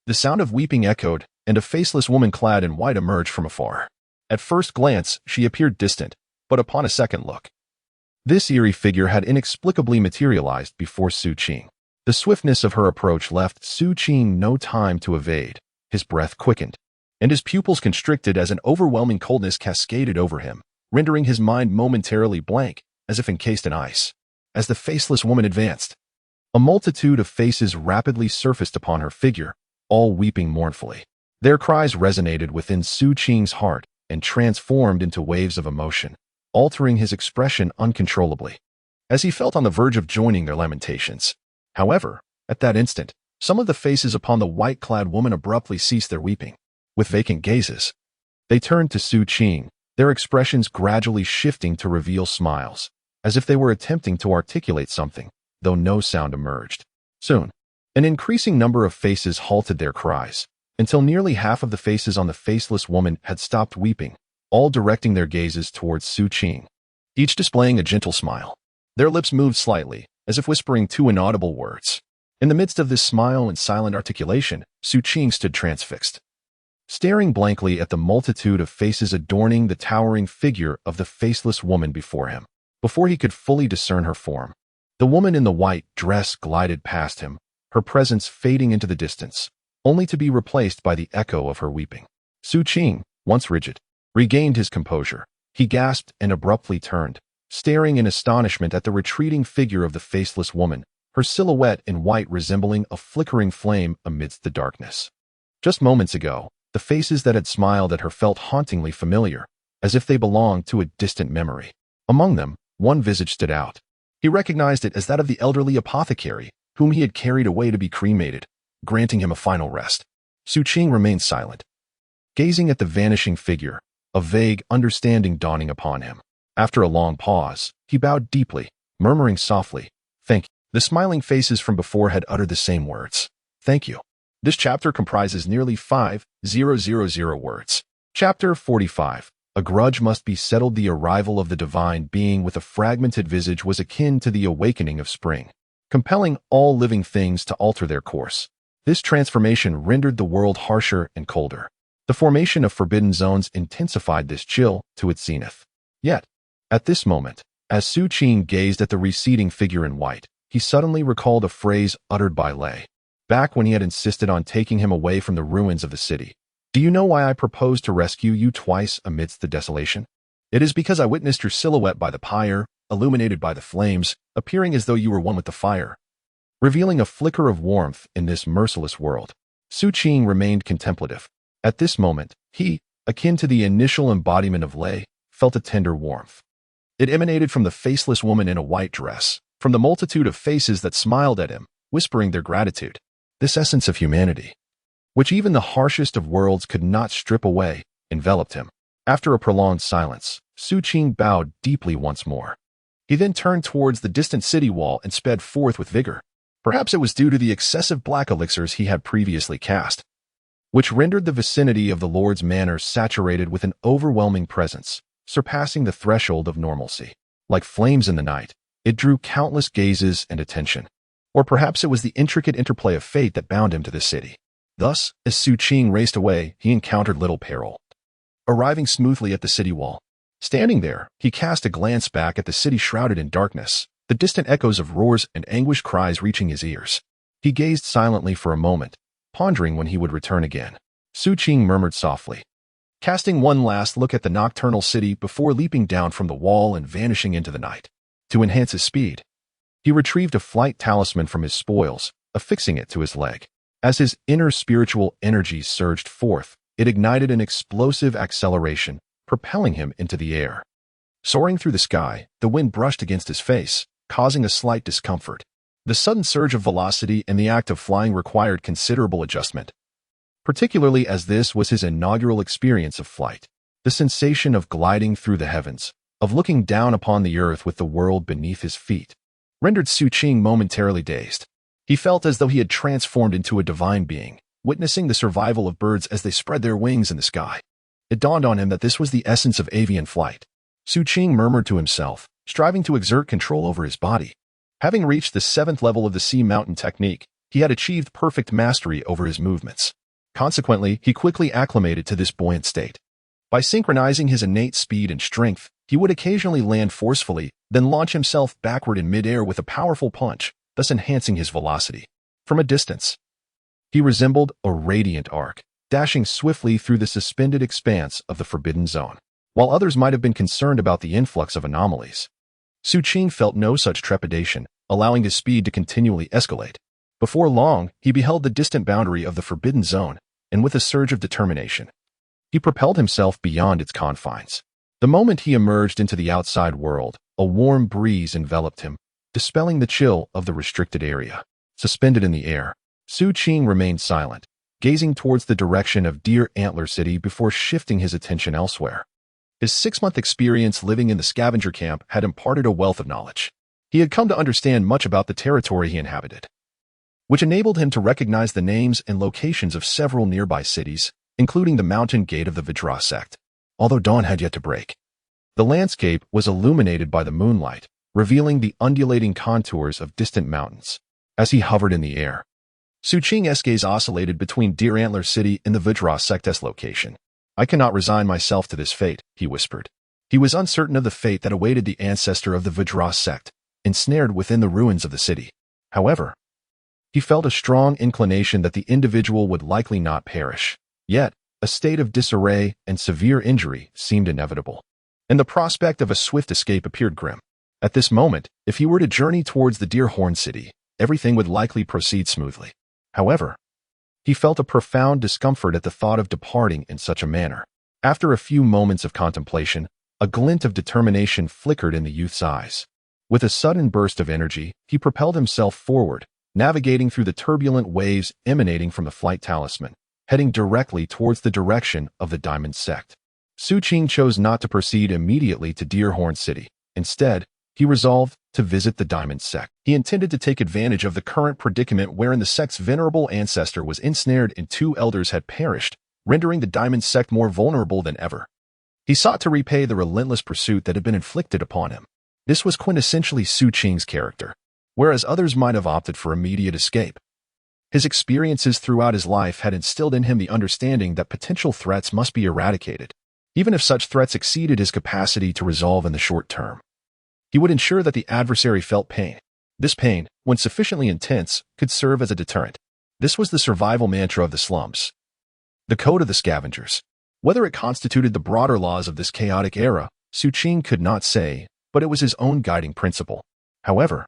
the sound of weeping echoed, and a faceless woman clad in white emerged from afar. At first glance, she appeared distant, but upon a second look, this eerie figure had inexplicably materialized before Xu Qing. The swiftness of her approach left Xu Qing no time to evade. His breath quickened, and his pupils constricted as an overwhelming coldness cascaded over him, rendering his mind momentarily blank, as if encased in ice. As the faceless woman advanced, a multitude of faces rapidly surfaced upon her figure, all weeping mournfully. Their cries resonated within Xu Qing's heart and transformed into waves of emotion, altering his expression uncontrollably, as he felt on the verge of joining their lamentations. However, at that instant, some of the faces upon the white-clad woman abruptly ceased their weeping. With vacant gazes, they turned to Xu Qing, their expressions gradually shifting to reveal smiles, as if they were attempting to articulate something, though no sound emerged. Soon, an increasing number of faces halted their cries, until nearly half of the faces on the faceless woman had stopped weeping, all directing their gazes towards Xu Qing, each displaying a gentle smile. Their lips moved slightly, as if whispering two inaudible words. In the midst of this smile and silent articulation, Xu Qing stood transfixed, staring blankly at the multitude of faces adorning the towering figure of the faceless woman before him. Before he could fully discern her form, the woman in the white dress glided past him, her presence fading into the distance, only to be replaced by the echo of her weeping. Xu Qing, once rigid, regained his composure. He gasped and abruptly turned, staring in astonishment at the retreating figure of the faceless woman, her silhouette in white resembling a flickering flame amidst the darkness. Just moments ago, the faces that had smiled at her felt hauntingly familiar, as if they belonged to a distant memory. Among them, one visage stood out. He recognized it as that of the elderly apothecary, whom he had carried away to be cremated, granting him a final rest. Xu Qing remained silent, gazing at the vanishing figure, a vague understanding dawning upon him. After a long pause, he bowed deeply, murmuring softly, "Thank you." The smiling faces from before had uttered the same words. "Thank you." This chapter comprises nearly 5,000 words. Chapter 45. A grudge must be settled. The arrival of the divine being with a fragmented visage was akin to the awakening of spring, compelling all living things to alter their course. This transformation rendered the world harsher and colder. The formation of forbidden zones intensified this chill to its zenith. Yet, at this moment, as Xu Qing gazed at the receding figure in white, he suddenly recalled a phrase uttered by Lei, back when he had insisted on taking him away from the ruins of the city. "Do you know why I proposed to rescue you twice amidst the desolation? It is because I witnessed your silhouette by the pyre, illuminated by the flames, appearing as though you were one with the fire, revealing a flicker of warmth in this merciless world." Xu Qing remained contemplative. At this moment, he, akin to the initial embodiment of Lei, felt a tender warmth. It emanated from the faceless woman in a white dress, from the multitude of faces that smiled at him, whispering their gratitude. This essence of humanity, which even the harshest of worlds could not strip away, enveloped him. After a prolonged silence, Xu Qing bowed deeply once more. He then turned towards the distant city wall and sped forth with vigor. Perhaps it was due to the excessive black elixirs he had previously cast, which rendered the vicinity of the Lord's manor saturated with an overwhelming presence, surpassing the threshold of normalcy. Like flames in the night, it drew countless gazes and attention. Or perhaps it was the intricate interplay of fate that bound him to the city. Thus, as Xu Qing raced away, he encountered little peril. Arriving smoothly at the city wall, standing there, he cast a glance back at the city shrouded in darkness, the distant echoes of roars and anguished cries reaching his ears. He gazed silently for a moment, pondering when he would return again. Xu Qing murmured softly, casting one last look at the nocturnal city before leaping down from the wall and vanishing into the night. To enhance his speed, he retrieved a flight talisman from his spoils, affixing it to his leg. As his inner spiritual energy surged forth, it ignited an explosive acceleration, propelling him into the air. Soaring through the sky, the wind brushed against his face, causing a slight discomfort. The sudden surge of velocity and the act of flying required considerable adjustment, particularly as this was his inaugural experience of flight. The sensation of gliding through the heavens, of looking down upon the earth with the world beneath his feet, rendered Xu Qing momentarily dazed. He felt as though he had transformed into a divine being, witnessing the survival of birds as they spread their wings in the sky. It dawned on him that this was the essence of avian flight. Xu Qing murmured to himself, striving to exert control over his body. Having reached the 7th level of the sea mountain technique, he had achieved perfect mastery over his movements. Consequently, he quickly acclimated to this buoyant state. By synchronizing his innate speed and strength, he would occasionally land forcefully, then launch himself backward in midair with a powerful punch, thus enhancing his velocity. From a distance, he resembled a radiant arc, dashing swiftly through the suspended expanse of the forbidden zone. While others might have been concerned about the influx of anomalies, Xu Qing felt no such trepidation, allowing his speed to continually escalate. Before long, he beheld the distant boundary of the forbidden zone, and with a surge of determination, he propelled himself beyond its confines. The moment he emerged into the outside world, a warm breeze enveloped him, dispelling the chill of the restricted area. Suspended in the air, Xu Qing remained silent, gazing towards the direction of Deer Antler City before shifting his attention elsewhere. His 6-month experience living in the scavenger camp had imparted a wealth of knowledge. He had come to understand much about the territory he inhabited, which enabled him to recognize the names and locations of several nearby cities, including the mountain gate of the Vajra sect. Although dawn had yet to break, the landscape was illuminated by the moonlight, revealing the undulating contours of distant mountains. As he hovered in the air, Xu Qing's gaze oscillated between Deer Antler City and the Vajra sect's location. "I cannot resign myself to this fate," he whispered. He was uncertain of the fate that awaited the ancestor of the Vajra sect, ensnared within the ruins of the city. However, he felt a strong inclination that the individual would likely not perish. Yet, a state of disarray and severe injury seemed inevitable, and the prospect of a swift escape appeared grim. At this moment, if he were to journey towards the Deerhorn City, everything would likely proceed smoothly. However, he felt a profound discomfort at the thought of departing in such a manner. After a few moments of contemplation, a glint of determination flickered in the youth's eyes. With a sudden burst of energy, he propelled himself forward, navigating through the turbulent waves emanating from the flight talisman, heading directly towards the direction of the Diamond Sect. Xu Qing chose not to proceed immediately to Deerhorn City. Instead, he resolved to visit the Diamond Sect. He intended to take advantage of the current predicament wherein the sect's venerable ancestor was ensnared and 2 elders had perished, rendering the Diamond Sect more vulnerable than ever. He sought to repay the relentless pursuit that had been inflicted upon him. This was quintessentially Xu Qing's character, whereas others might have opted for immediate escape. His experiences throughout his life had instilled in him the understanding that potential threats must be eradicated, even if such threats exceeded his capacity to resolve in the short term. He would ensure that the adversary felt pain. This pain, when sufficiently intense, could serve as a deterrent. This was the survival mantra of the slums, the code of the scavengers. Whether it constituted the broader laws of this chaotic era, Xu Qing could not say, but it was his own guiding principle. However,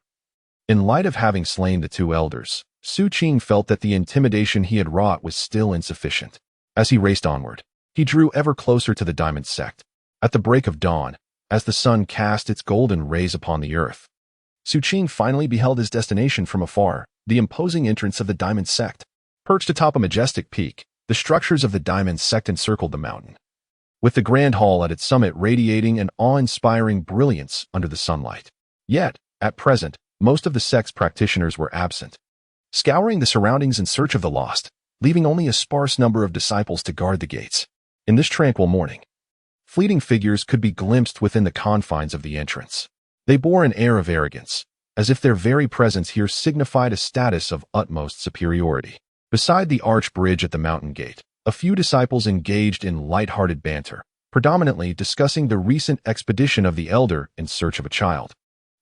in light of having slain the 2 elders, Xu Qing felt that the intimidation he had wrought was still insufficient. As he raced onward, he drew ever closer to the Diamond Sect. At the break of dawn, as the sun cast its golden rays upon the earth, Xu Qing finally beheld his destination from afar, the imposing entrance of the Diamond Sect. Perched atop a majestic peak, the structures of the Diamond Sect encircled the mountain, with the grand hall at its summit radiating an awe-inspiring brilliance under the sunlight. Yet, at present, most of the sect's practitioners were absent, scouring the surroundings in search of the lost, leaving only a sparse number of disciples to guard the gates. In this tranquil morning, fleeting figures could be glimpsed within the confines of the entrance. They bore an air of arrogance, as if their very presence here signified a status of utmost superiority. Beside the arch bridge at the mountain gate, a few disciples engaged in light-hearted banter, predominantly discussing the recent expedition of the elder in search of a child.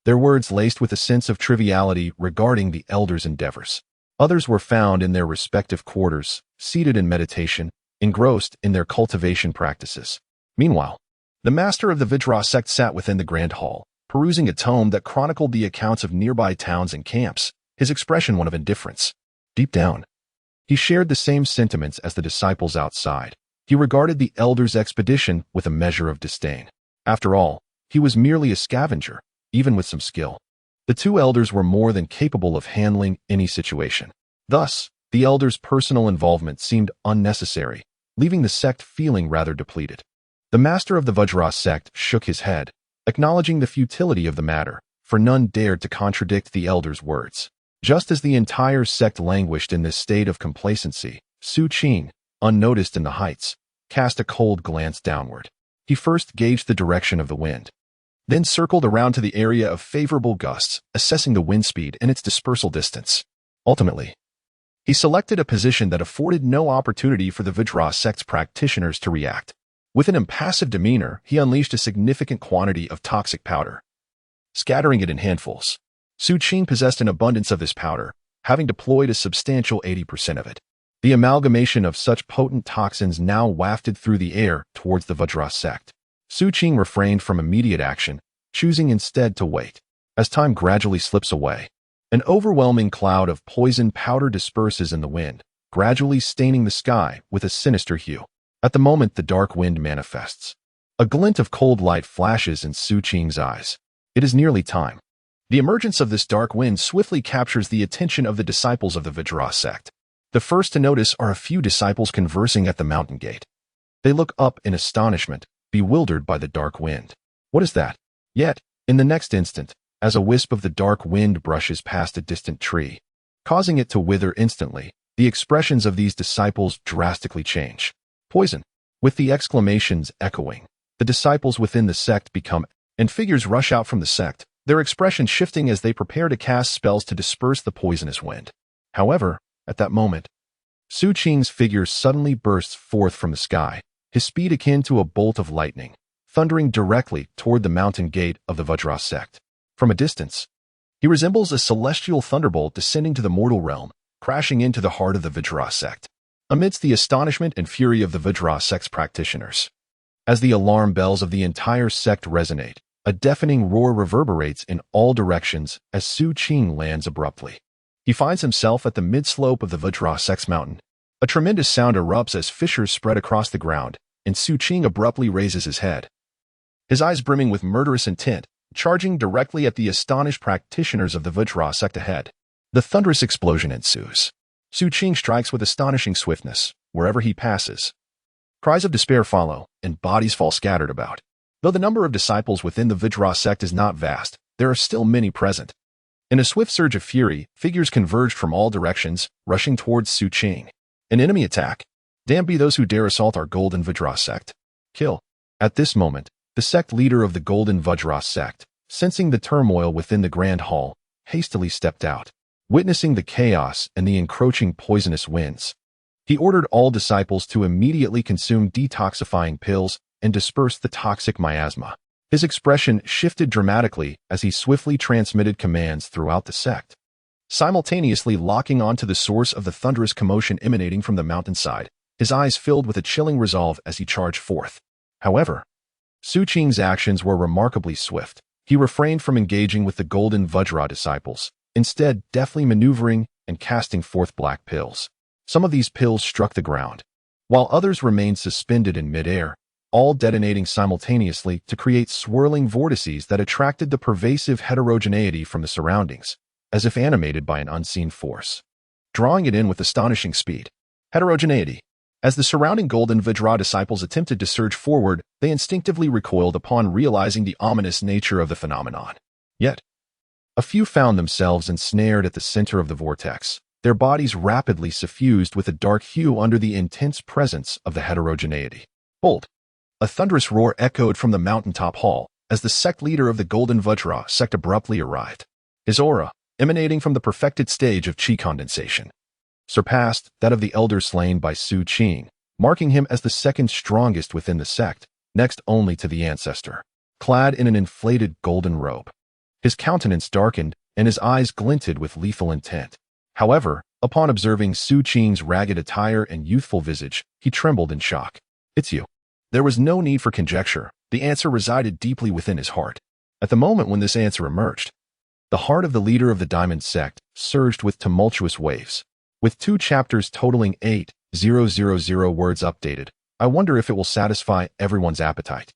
Their words laced with a sense of triviality regarding the elder's endeavors. Others were found in their respective quarters, seated in meditation, engrossed in their cultivation practices. Meanwhile, the master of the Vajra sect sat within the grand hall, perusing a tome that chronicled the accounts of nearby towns and camps, his expression one of indifference. Deep down, he shared the same sentiments as the disciples outside. He regarded the elders' expedition with a measure of disdain. After all, he was merely a scavenger, even with some skill. The two elders were more than capable of handling any situation. Thus, the elders' personal involvement seemed unnecessary, leaving the sect feeling rather depleted. The master of the Vajra sect shook his head, acknowledging the futility of the matter, for none dared to contradict the elders' words. Just as the entire sect languished in this state of complacency, Xu Qing, unnoticed in the heights, cast a cold glance downward. He first gauged the direction of the wind, then circled around to the area of favorable gusts, assessing the wind speed and its dispersal distance. Ultimately, he selected a position that afforded no opportunity for the Vajra sect's practitioners to react. With an impassive demeanor, he unleashed a significant quantity of toxic powder, scattering it in handfuls. Xu Qing possessed an abundance of this powder, having deployed a substantial 80% of it. The amalgamation of such potent toxins now wafted through the air towards the Vajra sect. Xu Qing refrained from immediate action, choosing instead to wait. As time gradually slips away, an overwhelming cloud of poison powder disperses in the wind, gradually staining the sky with a sinister hue. At the moment the dark wind manifests, a glint of cold light flashes in Xu Qing's eyes. It is nearly time. The emergence of this dark wind swiftly captures the attention of the disciples of the Vajra sect. The first to notice are a few disciples conversing at the mountain gate. They look up in astonishment, bewildered by the dark wind. What is that? Yet, in the next instant, as a wisp of the dark wind brushes past a distant tree, causing it to wither instantly, the expressions of these disciples drastically change. Poison. With the exclamations echoing, the disciples within the sect become, and figures rush out from the sect, their expression shifting as they prepare to cast spells to disperse the poisonous wind. However, at that moment, Xu Qing's figure suddenly bursts forth from the sky, his speed akin to a bolt of lightning, thundering directly toward the mountain gate of the Vajra sect. From a distance, he resembles a celestial thunderbolt descending to the mortal realm, crashing into the heart of the Vajra sect. Amidst the astonishment and fury of the Vajra sect's practitioners, as the alarm bells of the entire sect resonate, a deafening roar reverberates in all directions as Xu Qing lands abruptly. He finds himself at the mid-slope of the Vajra sect's mountain. A tremendous sound erupts as fissures spread across the ground, and Xu Qing abruptly raises his head, his eyes brimming with murderous intent, charging directly at the astonished practitioners of the Vajra sect ahead. The thunderous explosion ensues. Xu Qing strikes with astonishing swiftness, wherever he passes. Cries of despair follow, and bodies fall scattered about. Though the number of disciples within the Vajra sect is not vast, there are still many present. In a swift surge of fury, figures converged from all directions, rushing towards Xu Qing. An enemy attack. Damned be those who dare assault our golden Vajra sect. Kill. At this moment, the sect leader of the golden Vajra sect, sensing the turmoil within the grand hall, hastily stepped out. Witnessing the chaos and the encroaching poisonous winds, he ordered all disciples to immediately consume detoxifying pills and disperse the toxic miasma. His expression shifted dramatically as he swiftly transmitted commands throughout the sect, simultaneously locking onto the source of the thunderous commotion emanating from the mountainside. His eyes filled with a chilling resolve as he charged forth. However, Xu Qing's actions were remarkably swift. He refrained from engaging with the golden Vajra disciples, instead deftly maneuvering and casting forth black pills. Some of these pills struck the ground, while others remained suspended in midair, all detonating simultaneously to create swirling vortices that attracted the pervasive heterogeneity from the surroundings, as if animated by an unseen force, drawing it in with astonishing speed. Heterogeneity. As the surrounding golden Vajra disciples attempted to surge forward, they instinctively recoiled upon realizing the ominous nature of the phenomenon. Yet, a few found themselves ensnared at the center of the vortex, their bodies rapidly suffused with a dark hue under the intense presence of the heterogeneity. Hold! A thunderous roar echoed from the mountaintop hall as the sect leader of the golden Vajra sect abruptly arrived. His aura, emanating from the perfected stage of chi condensation, surpassed that of the elder slain by Xu Qing, marking him as the second strongest within the sect, next only to the ancestor. Clad in an inflated golden robe, his countenance darkened and his eyes glinted with lethal intent. However, Upon observing Xu Qing's ragged attire and youthful visage, he trembled in shock. "It's you." There was no need for conjecture. The answer resided deeply within his heart. At the moment when this answer emerged, the heart of the leader of the Diamond Sect surged with tumultuous waves. With 2 chapters totaling 8,000 words updated, I wonder if it will satisfy everyone's appetite.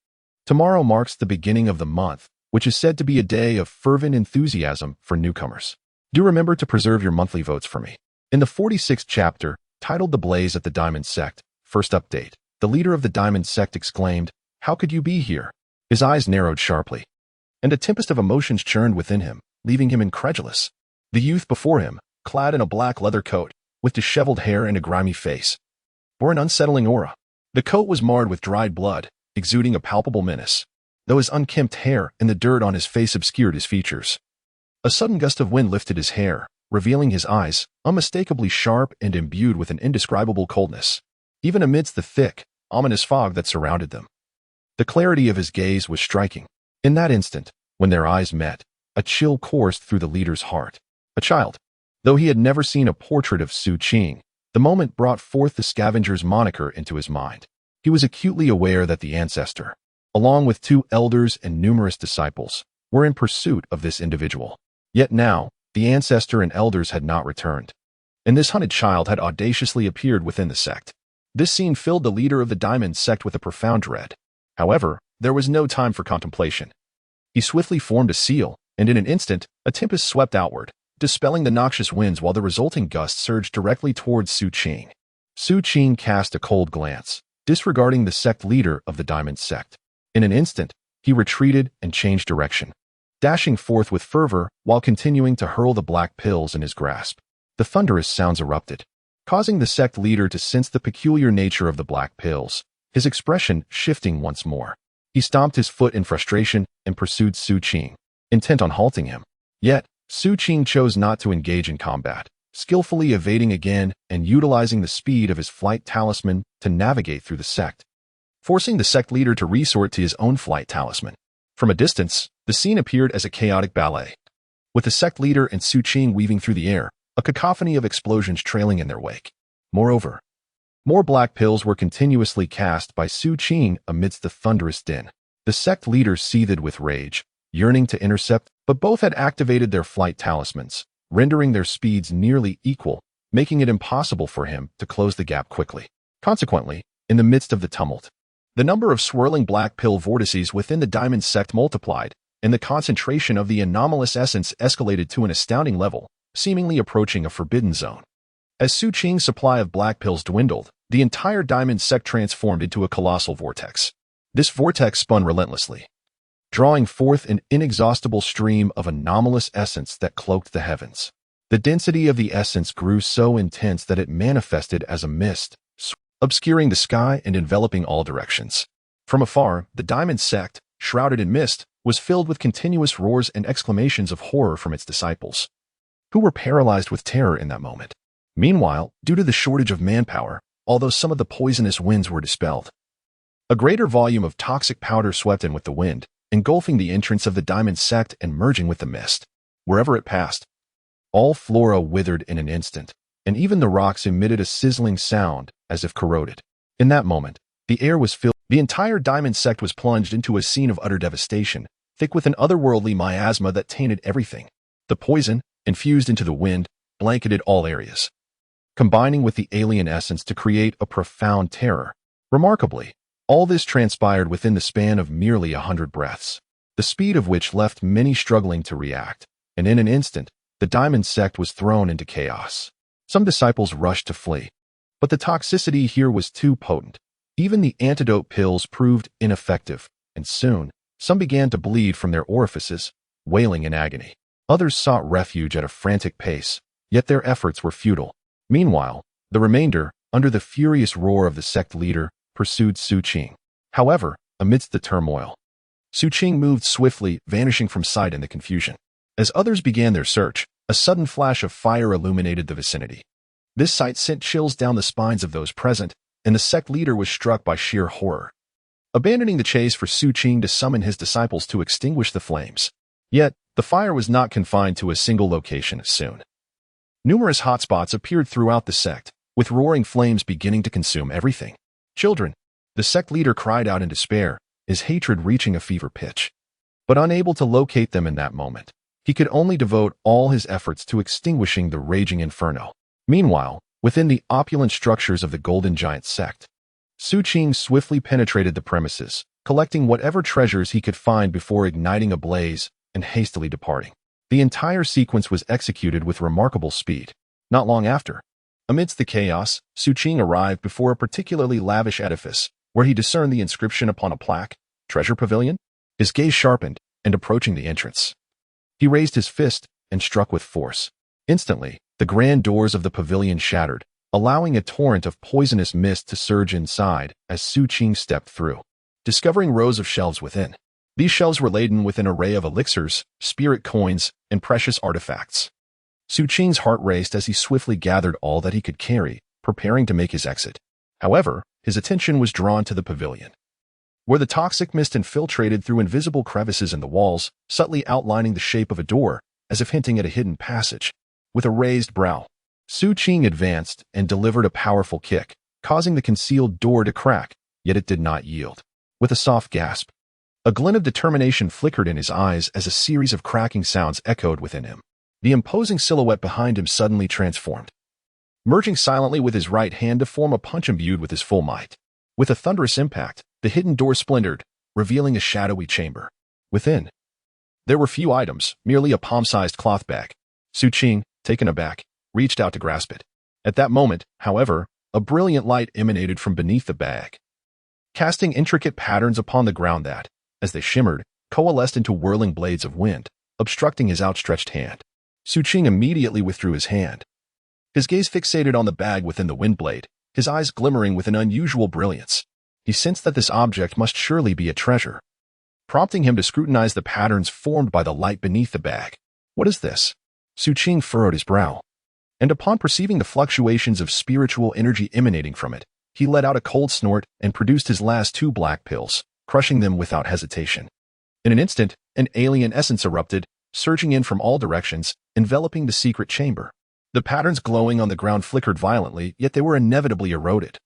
Tomorrow marks the beginning of the month, which is said to be a day of fervent enthusiasm for newcomers. Do remember to preserve your monthly votes for me. In the 46th chapter, titled The Blaze at the Diamond Sect, first update, the leader of the Diamond Sect exclaimed, "How could you be here?" His eyes narrowed sharply, and a tempest of emotions churned within him, leaving him incredulous. The youth before him, clad in a black leather coat, with disheveled hair and a grimy face, bore an unsettling aura. The coat was marred with dried blood, exuding a palpable menace, though his unkempt hair and the dirt on his face obscured his features. A sudden gust of wind lifted his hair, revealing his eyes, unmistakably sharp and imbued with an indescribable coldness, even amidst the thick, ominous fog that surrounded them. The clarity of his gaze was striking. In that instant, when their eyes met, a chill coursed through the leader's heart. A child. Though he had never seen a portrait of Xu Qing, the moment brought forth the scavenger's moniker into his mind. He was acutely aware that the ancestor, along with 2 elders and numerous disciples, were in pursuit of this individual. Yet now, the ancestor and elders had not returned, and this hunted child had audaciously appeared within the sect. This scene filled the leader of the Diamond Sect with a profound dread. However, there was no time for contemplation. He swiftly formed a seal, and in an instant, a tempest swept outward, dispelling the noxious winds while the resulting gusts surged directly towards Xu Qing. Xu Qing cast a cold glance, disregarding the sect leader of the Diamond Sect. In an instant, he retreated and changed direction, dashing forth with fervor while continuing to hurl the black pills in his grasp. The thunderous sounds erupted, causing the sect leader to sense the peculiar nature of the black pills, his expression shifting once more. He stomped his foot in frustration and pursued Xu Qing, intent on halting him. Yet, Xu Qing chose not to engage in combat, skillfully evading again and utilizing the speed of his flight talisman to navigate through the sect, forcing the sect leader to resort to his own flight talisman. From a distance, the scene appeared as a chaotic ballet, with the sect leader and Xu Qing weaving through the air, a cacophony of explosions trailing in their wake. Moreover, more black pills were continuously cast by Xu Qing amidst the thunderous din. The sect leader seethed with rage, yearning to intercept, but both had activated their flight talismans, rendering their speeds nearly equal, making it impossible for him to close the gap quickly. Consequently, in the midst of the tumult, the number of swirling black pill vortices within the Diamond Sect multiplied, and the concentration of the anomalous essence escalated to an astounding level, seemingly approaching a forbidden zone. As Xu Qing's supply of black pills dwindled, the entire Diamond Sect transformed into a colossal vortex. This vortex spun relentlessly, drawing forth an inexhaustible stream of anomalous essence that cloaked the heavens. The density of the essence grew so intense that it manifested as a mist, obscuring the sky and enveloping all directions. From afar, the Diamond Sect, shrouded in mist, was filled with continuous roars and exclamations of horror from its disciples, who were paralyzed with terror in that moment. Meanwhile, due to the shortage of manpower, although some of the poisonous winds were dispelled, a greater volume of toxic powder swept in with the wind, engulfing the entrance of the Diamond Sect and merging with the mist. Wherever it passed, all flora withered in an instant, and even the rocks emitted a sizzling sound as if corroded. In that moment, the air was filled. The entire Diamond Sect was plunged into a scene of utter devastation, thick with an otherworldly miasma that tainted everything. The poison, infused into the wind, blanketed all areas, combining with the alien essence to create a profound terror. Remarkably, all this transpired within the span of merely 100 breaths, the speed of which left many struggling to react, and in an instant, the Diamond Sect was thrown into chaos. Some disciples rushed to flee, but the toxicity here was too potent. Even the antidote pills proved ineffective, and soon, some began to bleed from their orifices, wailing in agony. Others sought refuge at a frantic pace, yet their efforts were futile. Meanwhile, the remainder, under the furious roar of the sect leader, pursued Xu Qing. However, amidst the turmoil, Xu Qing moved swiftly, vanishing from sight in the confusion. As others began their search, a sudden flash of fire illuminated the vicinity. This sight sent chills down the spines of those present, and the sect leader was struck by sheer horror, abandoning the chase for Xu Qing to summon his disciples to extinguish the flames. Yet, the fire was not confined to a single location soon. Numerous hotspots appeared throughout the sect, with roaring flames beginning to consume everything. Children, the sect leader cried out in despair, his hatred reaching a fever pitch. But unable to locate them in that moment, he could only devote all his efforts to extinguishing the raging inferno. Meanwhile, within the opulent structures of the Golden Giant sect, Xu Qing swiftly penetrated the premises, collecting whatever treasures he could find before igniting a blaze and hastily departing. The entire sequence was executed with remarkable speed. Not long after, amidst the chaos, Xu Qing arrived before a particularly lavish edifice, where he discerned the inscription upon a plaque, "Treasure Pavilion." His gaze sharpened, and approaching the entrance, he raised his fist and struck with force. Instantly, the grand doors of the pavilion shattered, allowing a torrent of poisonous mist to surge inside as Xu Qing stepped through, discovering rows of shelves within. These shelves were laden with an array of elixirs, spirit coins, and precious artifacts. Xu Qing's heart raced as he swiftly gathered all that he could carry, preparing to make his exit. However, his attention was drawn to the pavilion, where the toxic mist infiltrated through invisible crevices in the walls, subtly outlining the shape of a door, as if hinting at a hidden passage. With a raised brow, Xu Qing advanced and delivered a powerful kick, causing the concealed door to crack, yet it did not yield. With a soft gasp, a glint of determination flickered in his eyes as a series of cracking sounds echoed within him. The imposing silhouette behind him suddenly transformed, merging silently with his right hand to form a punch imbued with his full might. With a thunderous impact, the hidden door splintered, revealing a shadowy chamber. Within, there were few items, merely a palm-sized cloth bag. Xu Qing, taken aback, reached out to grasp it. At that moment, however, a brilliant light emanated from beneath the bag, casting intricate patterns upon the ground that, as they shimmered, coalesced into whirling blades of wind, obstructing his outstretched hand. Xu Qing immediately withdrew his hand, his gaze fixated on the bag within the wind blade, his eyes glimmering with an unusual brilliance. He sensed that this object must surely be a treasure, prompting him to scrutinize the patterns formed by the light beneath the bag. What is this? Xu Qing furrowed his brow, and upon perceiving the fluctuations of spiritual energy emanating from it, he let out a cold snort and produced his last 2 black pills, crushing them without hesitation. In an instant, an alien essence erupted, surging in from all directions, enveloping the secret chamber. The patterns glowing on the ground flickered violently, yet they were inevitably eroded,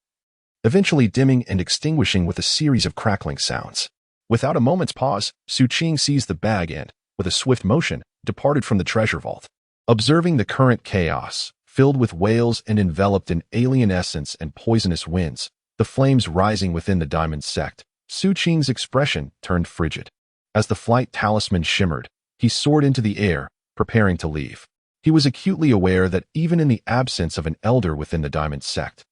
eventually dimming and extinguishing with a series of crackling sounds. Without a moment's pause, Xu Qing seized the bag and, with a swift motion, departed from the treasure vault. Observing the current chaos, filled with wails and enveloped in alien essence and poisonous winds, the flames rising within the diamond sect, Xu Qing's expression turned frigid. As the flight talisman shimmered, he soared into the air, preparing to leave. He was acutely aware that even in the absence of an elder within the diamond sect,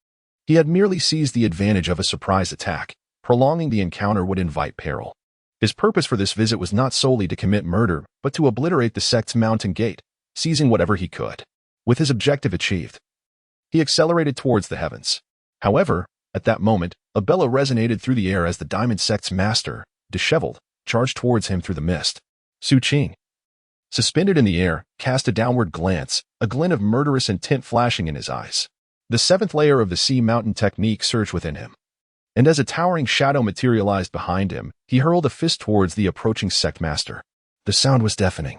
he had merely seized the advantage of a surprise attack. Prolonging the encounter would invite peril. His purpose for this visit was not solely to commit murder, but to obliterate the sect's mountain gate, seizing whatever he could. With his objective achieved, he accelerated towards the heavens. However, at that moment, a bellow resonated through the air as the diamond sect's master, disheveled, charged towards him through the mist. Xu Qing, suspended in the air, cast a downward glance, a glint of murderous intent flashing in his eyes. The 7th layer of the sea mountain technique surged within him, and as a towering shadow materialized behind him, he hurled a fist towards the approaching sect master. The sound was deafening.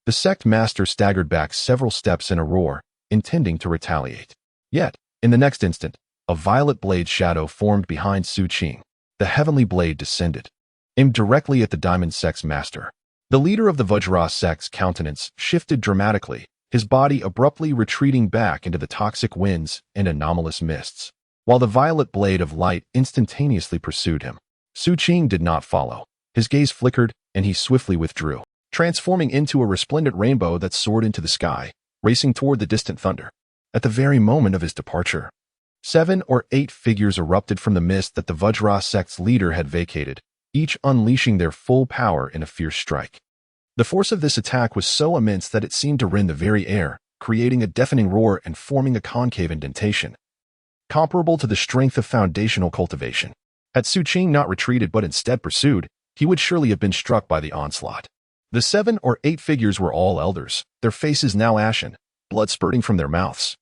The sect master staggered back several steps in a roar, intending to retaliate. Yet, in the next instant, a violet blade shadow formed behind Xu Qing. The heavenly blade descended, aimed directly at the diamond sect's master. The leader of the Vajra sect's countenance shifted dramatically, his body abruptly retreating back into the toxic winds and anomalous mists, while the violet blade of light instantaneously pursued him. Xu Qing did not follow. His gaze flickered, and he swiftly withdrew, transforming into a resplendent rainbow that soared into the sky, racing toward the distant thunder. At the very moment of his departure, 7 or 8 figures erupted from the mist that the Vajra sect's leader had vacated, each unleashing their full power in a fierce strike. The force of this attack was so immense that it seemed to rend the very air, creating a deafening roar and forming a concave indentation, comparable to the strength of foundational cultivation. Had Xu Qing not retreated but instead pursued, he would surely have been struck by the onslaught. The 7 or 8 figures were all elders, their faces now ashen, blood spurting from their mouths,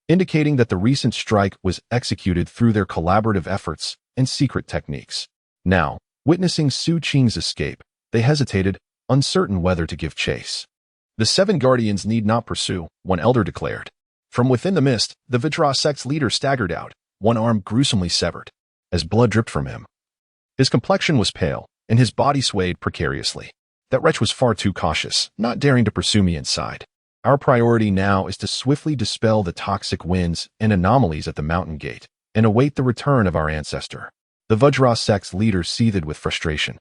indicating that the recent strike was executed through their collaborative efforts and secret techniques. Now, witnessing Xu Qing's escape, they hesitated, uncertain whether to give chase. The 7 guardians need not pursue, one elder declared. From within the mist, the Vajra sect's leader staggered out, one arm gruesomely severed, as blood dripped from him. His complexion was pale, and his body swayed precariously. That wretch was far too cautious, not daring to pursue me inside. Our priority now is to swiftly dispel the toxic winds and anomalies at the mountain gate, and await the return of our ancestor. The Vajra sect's leader seethed with frustration.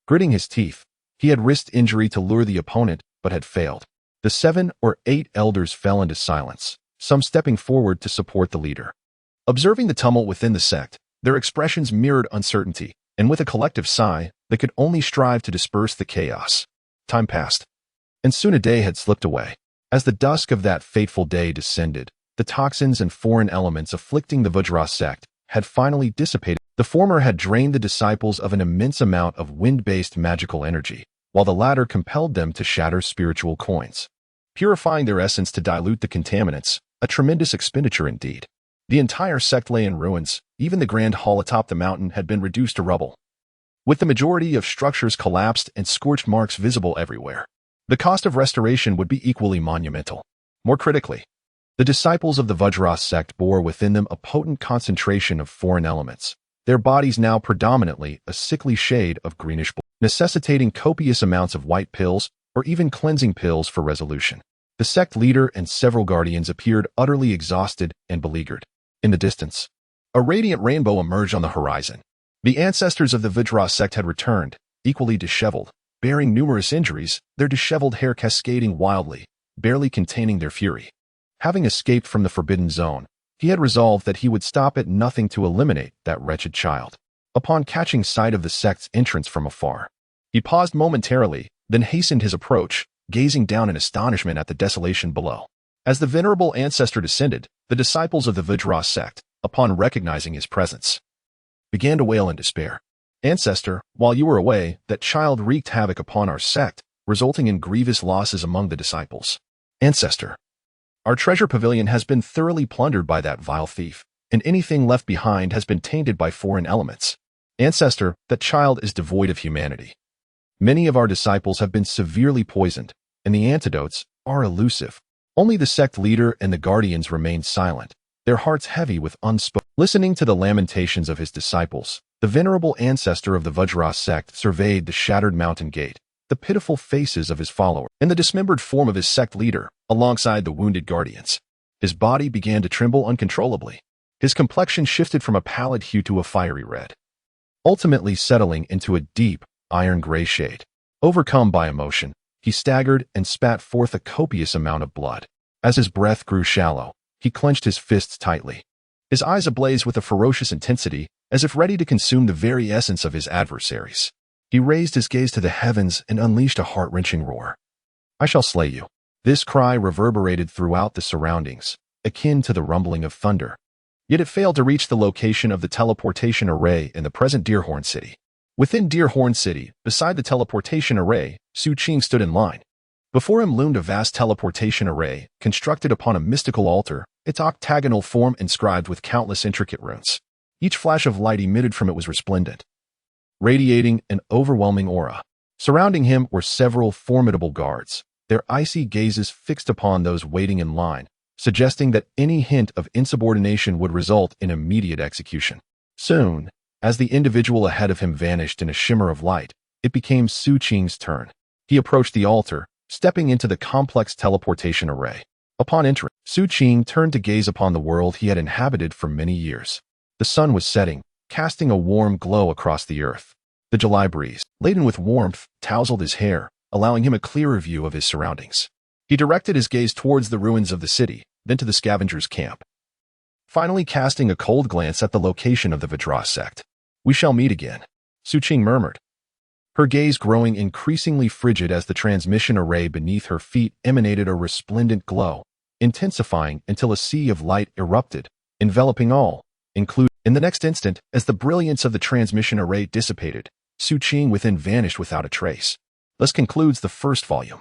Gritting his teeth, he had risked injury to lure the opponent, but had failed. The 7 or 8 elders fell into silence, some stepping forward to support the leader. Observing the tumult within the sect, their expressions mirrored uncertainty, and with a collective sigh, they could only strive to disperse the chaos. Time passed, and soon a day had slipped away. As the dusk of that fateful day descended, the toxins and foreign elements afflicting the Vajra sect had finally dissipated. The former had drained the disciples of an immense amount of wind-based magical energy, while the latter compelled them to shatter spiritual coins, purifying their essence to dilute the contaminants, a tremendous expenditure indeed. The entire sect lay in ruins. Even the grand hall atop the mountain had been reduced to rubble, with the majority of structures collapsed and scorched marks visible everywhere. The cost of restoration would be equally monumental. More critically, the disciples of the Vajra sect bore within them a potent concentration of foreign elements, their bodies now predominantly a sickly shade of greenish blue, necessitating copious amounts of white pills or even cleansing pills for resolution. The sect leader and several guardians appeared utterly exhausted and beleaguered. In the distance, a radiant rainbow emerged on the horizon. The ancestors of the Vajra sect had returned, equally disheveled, bearing numerous injuries, their disheveled hair cascading wildly, barely containing their fury. Having escaped from the forbidden zone, he had resolved that he would stop at nothing to eliminate that wretched child. Upon catching sight of the sect's entrance from afar, he paused momentarily, then hastened his approach, gazing down in astonishment at the desolation below. As the venerable ancestor descended, the disciples of the Vajra sect, upon recognizing his presence, began to wail in despair. Ancestor, while you were away, that child wreaked havoc upon our sect, resulting in grievous losses among the disciples. Ancestor, our treasure pavilion has been thoroughly plundered by that vile thief, and anything left behind has been tainted by foreign elements. Ancestor, that child is devoid of humanity. Many of our disciples have been severely poisoned, and the antidotes are elusive. Only the sect leader and the guardians remained silent, their hearts heavy with unspoken. Listening to the lamentations of his disciples, the venerable ancestor of the Vajra sect surveyed the shattered mountain gate, the pitiful faces of his followers, and the dismembered form of his sect leader, alongside the wounded guardians. His body began to tremble uncontrollably. His complexion shifted from a pallid hue to a fiery red, ultimately settling into a deep, iron-gray shade. Overcome by emotion, he staggered and spat forth a copious amount of blood. As his breath grew shallow, he clenched his fists tightly, his eyes ablaze with a ferocious intensity, as if ready to consume the very essence of his adversaries. He raised his gaze to the heavens and unleashed a heart-wrenching roar. I shall slay you. This cry reverberated throughout the surroundings, akin to the rumbling of thunder. Yet it failed to reach the location of the teleportation array in the present Deerhorn City. Within Deerhorn City, beside the teleportation array, Xu Qing stood in line. Before him loomed a vast teleportation array, constructed upon a mystical altar, its octagonal form inscribed with countless intricate runes. Each flash of light emitted from it was resplendent, radiating an overwhelming aura. Surrounding him were several formidable guards, their icy gazes fixed upon those waiting in line, suggesting that any hint of insubordination would result in immediate execution. Soon, as the individual ahead of him vanished in a shimmer of light, it became Xu Qing's turn. He approached the altar, stepping into the complex teleportation array. Upon entering, Xu Qing turned to gaze upon the world he had inhabited for many years. The sun was setting, casting a warm glow across the earth. The July breeze, laden with warmth, tousled his hair, allowing him a clearer view of his surroundings. He directed his gaze towards the ruins of the city, then to the scavengers' camp, finally casting a cold glance at the location of the Vajra sect. We shall meet again, Xu Qing murmured, her gaze growing increasingly frigid as the transmission array beneath her feet emanated a resplendent glow, intensifying until a sea of light erupted, enveloping all, including. In the next instant, as the brilliance of the transmission array dissipated, Xu Qing within vanished without a trace. Thus concludes the first volume.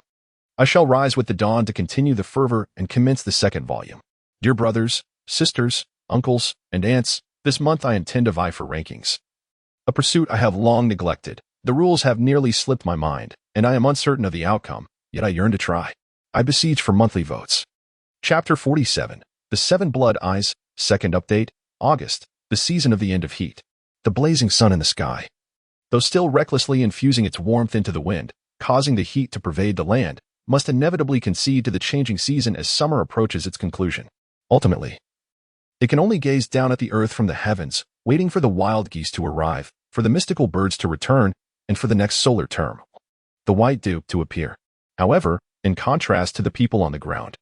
I shall rise with the dawn to continue the fervor and commence the second volume. Dear brothers, sisters, uncles, and aunts, this month I intend to vie for rankings. A pursuit I have long neglected. The rules have nearly slipped my mind, and I am uncertain of the outcome, yet I yearn to try. I beseech for monthly votes. Chapter 47. The Seven Blood Eyes. Second update. August. The season of the end of heat. The blazing sun in the sky. Though still recklessly infusing its warmth into the wind, causing the heat to pervade the land, must inevitably concede to the changing season as summer approaches its conclusion. Ultimately, it can only gaze down at the earth from the heavens, waiting for the wild geese to arrive, for the mystical birds to return, and for the next solar term, the white dew, to appear. However, in contrast to the people on the ground,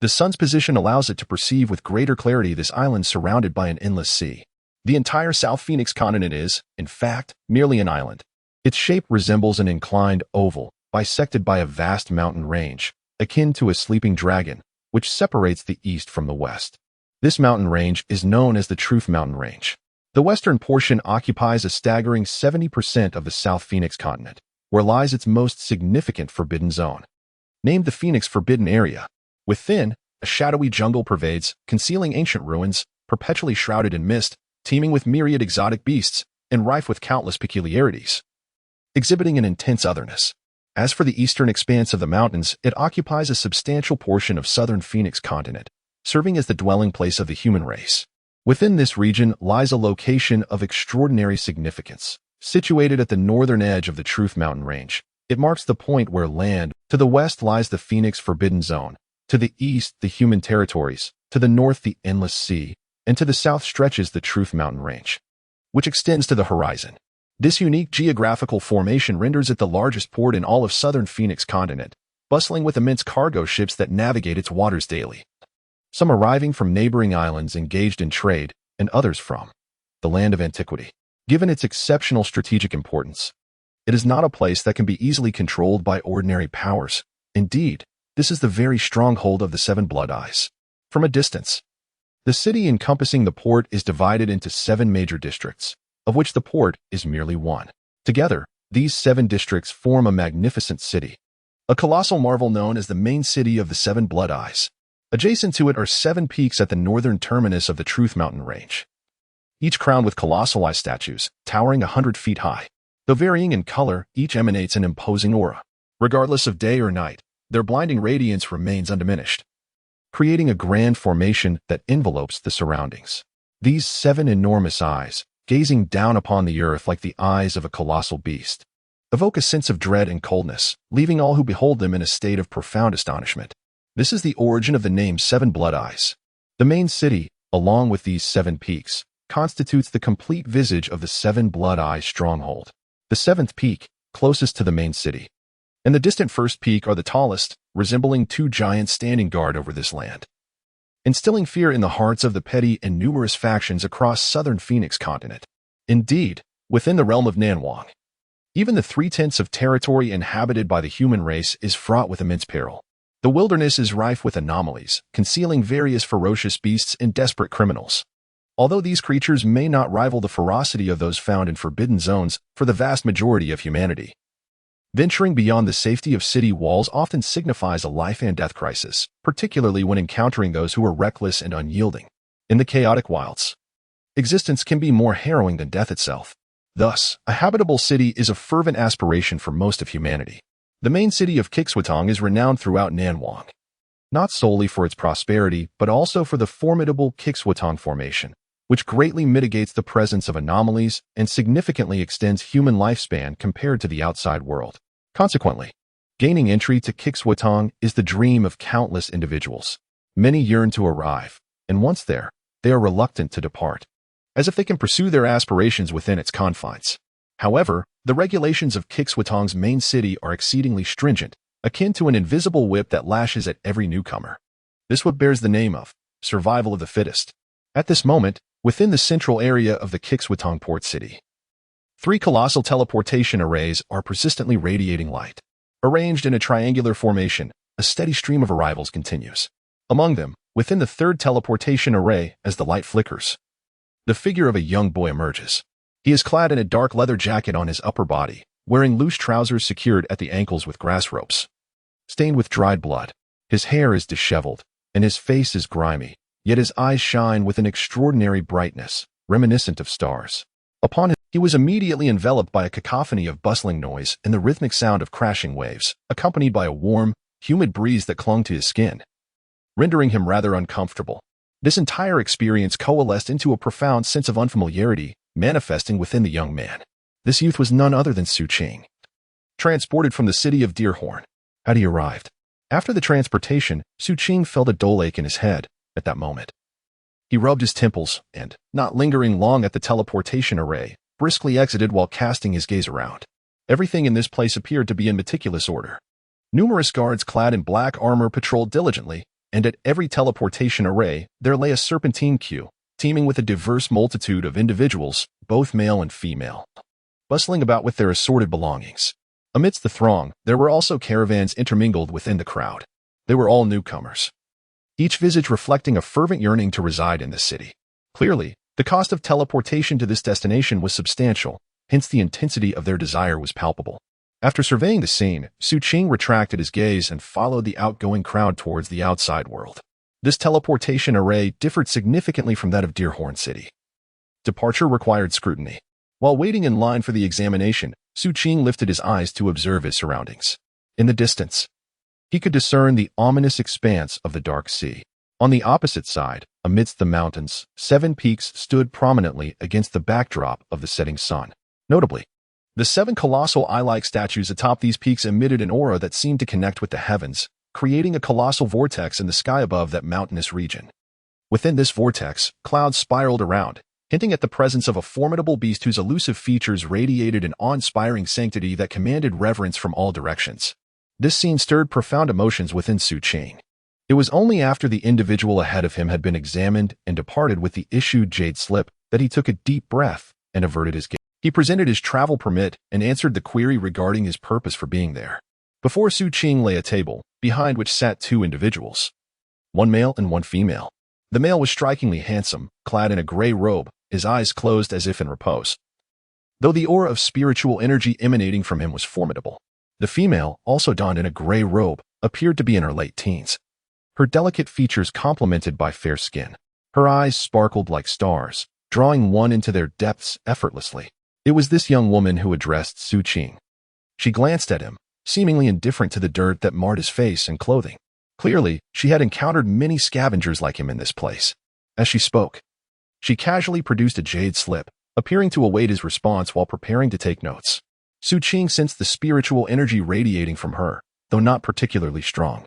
the sun's position allows it to perceive with greater clarity this island surrounded by an endless sea. The entire South Phoenix continent is, in fact, merely an island. Its shape resembles an inclined oval, bisected by a vast mountain range, akin to a sleeping dragon, which separates the east from the west. This mountain range is known as the Truth Mountain Range. The western portion occupies a staggering 70% of the South Phoenix continent, where lies its most significant forbidden zone, named the Phoenix Forbidden Area. Within, a shadowy jungle pervades, concealing ancient ruins, perpetually shrouded in mist, teeming with myriad exotic beasts, and rife with countless peculiarities, exhibiting an intense otherness. As for the eastern expanse of the mountains, it occupies a substantial portion of southern Phoenix continent, serving as the dwelling place of the human race. Within this region lies a location of extraordinary significance. Situated at the northern edge of the Truth Mountain Range, it marks the point where land, to the west lies the Phoenix Forbidden Zone, to the east the human territories, to the north the endless sea, and to the south stretches the Truth Mountain Range, which extends to the horizon. This unique geographical formation renders it the largest port in all of southern Phoenix continent, bustling with immense cargo ships that navigate its waters daily. Some arriving from neighboring islands engaged in trade, and others from the land of antiquity. Given its exceptional strategic importance, it is not a place that can be easily controlled by ordinary powers. Indeed, this is the very stronghold of the Seven Blood Eyes. From a distance, the city encompassing the port is divided into 7 major districts, of which the port is merely one. Together, these 7 districts form a magnificent city, a colossal marvel known as the main city of the Seven Blood Eyes. Adjacent to it are 7 peaks at the northern terminus of the Truth Mountain Range, each crowned with colossal eye statues, towering 100 feet high. Though varying in color, each emanates an imposing aura. Regardless of day or night, their blinding radiance remains undiminished, creating a grand formation that envelopes the surroundings. These 7 enormous eyes, gazing down upon the earth like the eyes of a colossal beast, evoke a sense of dread and coldness, leaving all who behold them in a state of profound astonishment. This is the origin of the name Seven Blood Eyes. The main city, along with these 7 peaks, constitutes the complete visage of the Seven Blood Eyes stronghold. The 7th peak, closest to the main city, and the distant first peak are the tallest, resembling 2 giants standing guard over this land, instilling fear in the hearts of the petty and numerous factions across southern Phoenix continent. Indeed, within the realm of Nanwang, even the 3/10 of territory inhabited by the human race is fraught with immense peril. The wilderness is rife with anomalies, concealing various ferocious beasts and desperate criminals. Although these creatures may not rival the ferocity of those found in forbidden zones for the vast majority of humanity, venturing beyond the safety of city walls often signifies a life and death crisis, particularly when encountering those who are reckless and unyielding. In the chaotic wilds, existence can be more harrowing than death itself. Thus, a habitable city is a fervent aspiration for most of humanity. The main city of Xu is renowned throughout Nanwang, not solely for its prosperity, but also for the formidable Xu formation, which greatly mitigates the presence of anomalies and significantly extends human lifespan compared to the outside world. Consequently, gaining entry to Xu is the dream of countless individuals. Many yearn to arrive, and once there, they are reluctant to depart, as if they can pursue their aspirations within its confines. However, the regulations of Xu's main city are exceedingly stringent, akin to an invisible whip that lashes at every newcomer. This whip bears the name of survival of the fittest. At this moment, within the central area of the Xu port city, 3 colossal teleportation arrays are persistently radiating light. Arranged in a triangular formation, a steady stream of arrivals continues. Among them, within the 3rd teleportation array, as the light flickers, the figure of a young boy emerges. He is clad in a dark leather jacket on his upper body, wearing loose trousers secured at the ankles with grass ropes, stained with dried blood. His hair is disheveled, and his face is grimy, yet his eyes shine with an extraordinary brightness, reminiscent of stars. Upon him, he was immediately enveloped by a cacophony of bustling noise and the rhythmic sound of crashing waves, accompanied by a warm, humid breeze that clung to his skin, rendering him rather uncomfortable. This entire experience coalesced into a profound sense of unfamiliarity, manifesting within the young man. This youth was none other than Xu Qing. Transported from the city of Deerhorn, had he arrived. After the transportation, Xu Qing felt a dull ache in his head at that moment. He rubbed his temples and, not lingering long at the teleportation array, briskly exited while casting his gaze around. Everything in this place appeared to be in meticulous order. Numerous guards clad in black armor patrolled diligently, and at every teleportation array there lay a serpentine queue, teeming with a diverse multitude of individuals, both male and female, bustling about with their assorted belongings. Amidst the throng, there were also caravans intermingled within the crowd. They were all newcomers, each visage reflecting a fervent yearning to reside in the city. Clearly, the cost of teleportation to this destination was substantial, hence the intensity of their desire was palpable. After surveying the scene, Xu Qing retracted his gaze and followed the outgoing crowd towards the outside world. This teleportation array differed significantly from that of Deerhorn City. Departure required scrutiny. While waiting in line for the examination, Xu Qing lifted his eyes to observe his surroundings. In the distance, he could discern the ominous expanse of the dark sea. On the opposite side, amidst the mountains, 7 peaks stood prominently against the backdrop of the setting sun. Notably, the 7 colossal eye-like statues atop these peaks emitted an aura that seemed to connect with the heavens, creating a colossal vortex in the sky above that mountainous region. Within this vortex, clouds spiraled around, hinting at the presence of a formidable beast whose elusive features radiated an awe-inspiring sanctity that commanded reverence from all directions. This scene stirred profound emotions within Xu Qing. It was only after the individual ahead of him had been examined and departed with the issued jade slip that he took a deep breath and averted his gaze. He presented his travel permit and answered the query regarding his purpose for being there. Before Xu Qing lay a table, behind which sat 2 individuals, one male and one female. The male was strikingly handsome, clad in a gray robe, his eyes closed as if in repose, though the aura of spiritual energy emanating from him was formidable. The female, also donned in a gray robe, appeared to be in her late teens. Her delicate features complemented by fair skin. Her eyes sparkled like stars, drawing one into their depths effortlessly. It was this young woman who addressed Xu Qing. She glanced at him, seemingly indifferent to the dirt that marred his face and clothing. Clearly, she had encountered many scavengers like him in this place. As she spoke, she casually produced a jade slip, appearing to await his response while preparing to take notes. Xu Qing sensed the spiritual energy radiating from her, though not particularly strong.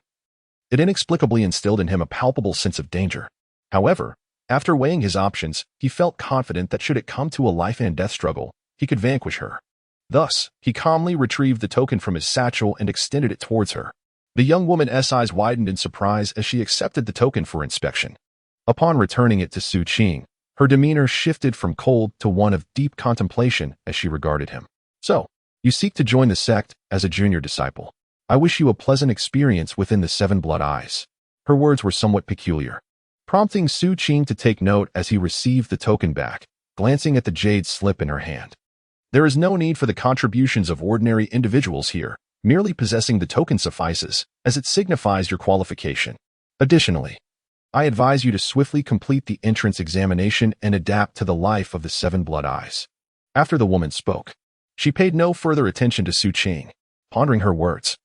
It inexplicably instilled in him a palpable sense of danger. However, after weighing his options, he felt confident that should it come to a life-and-death struggle, he could vanquish her. Thus, he calmly retrieved the token from his satchel and extended it towards her. The young woman's eyes widened in surprise as she accepted the token for inspection. Upon returning it to Xu Qing, her demeanor shifted from cold to one of deep contemplation as she regarded him. "So, you seek to join the sect as a junior disciple. I wish you a pleasant experience within the 7 blood eyes." Her words were somewhat peculiar, prompting Xu Qing to take note as he received the token back, glancing at the jade slip in her hand. There is no need for the contributions of ordinary individuals here. Merely possessing the token suffices, as it signifies your qualification. Additionally, I advise you to swiftly complete the entrance examination and adapt to the life of the 7 blood eyes. After the woman spoke, she paid no further attention to Xu Qing, pondering her words.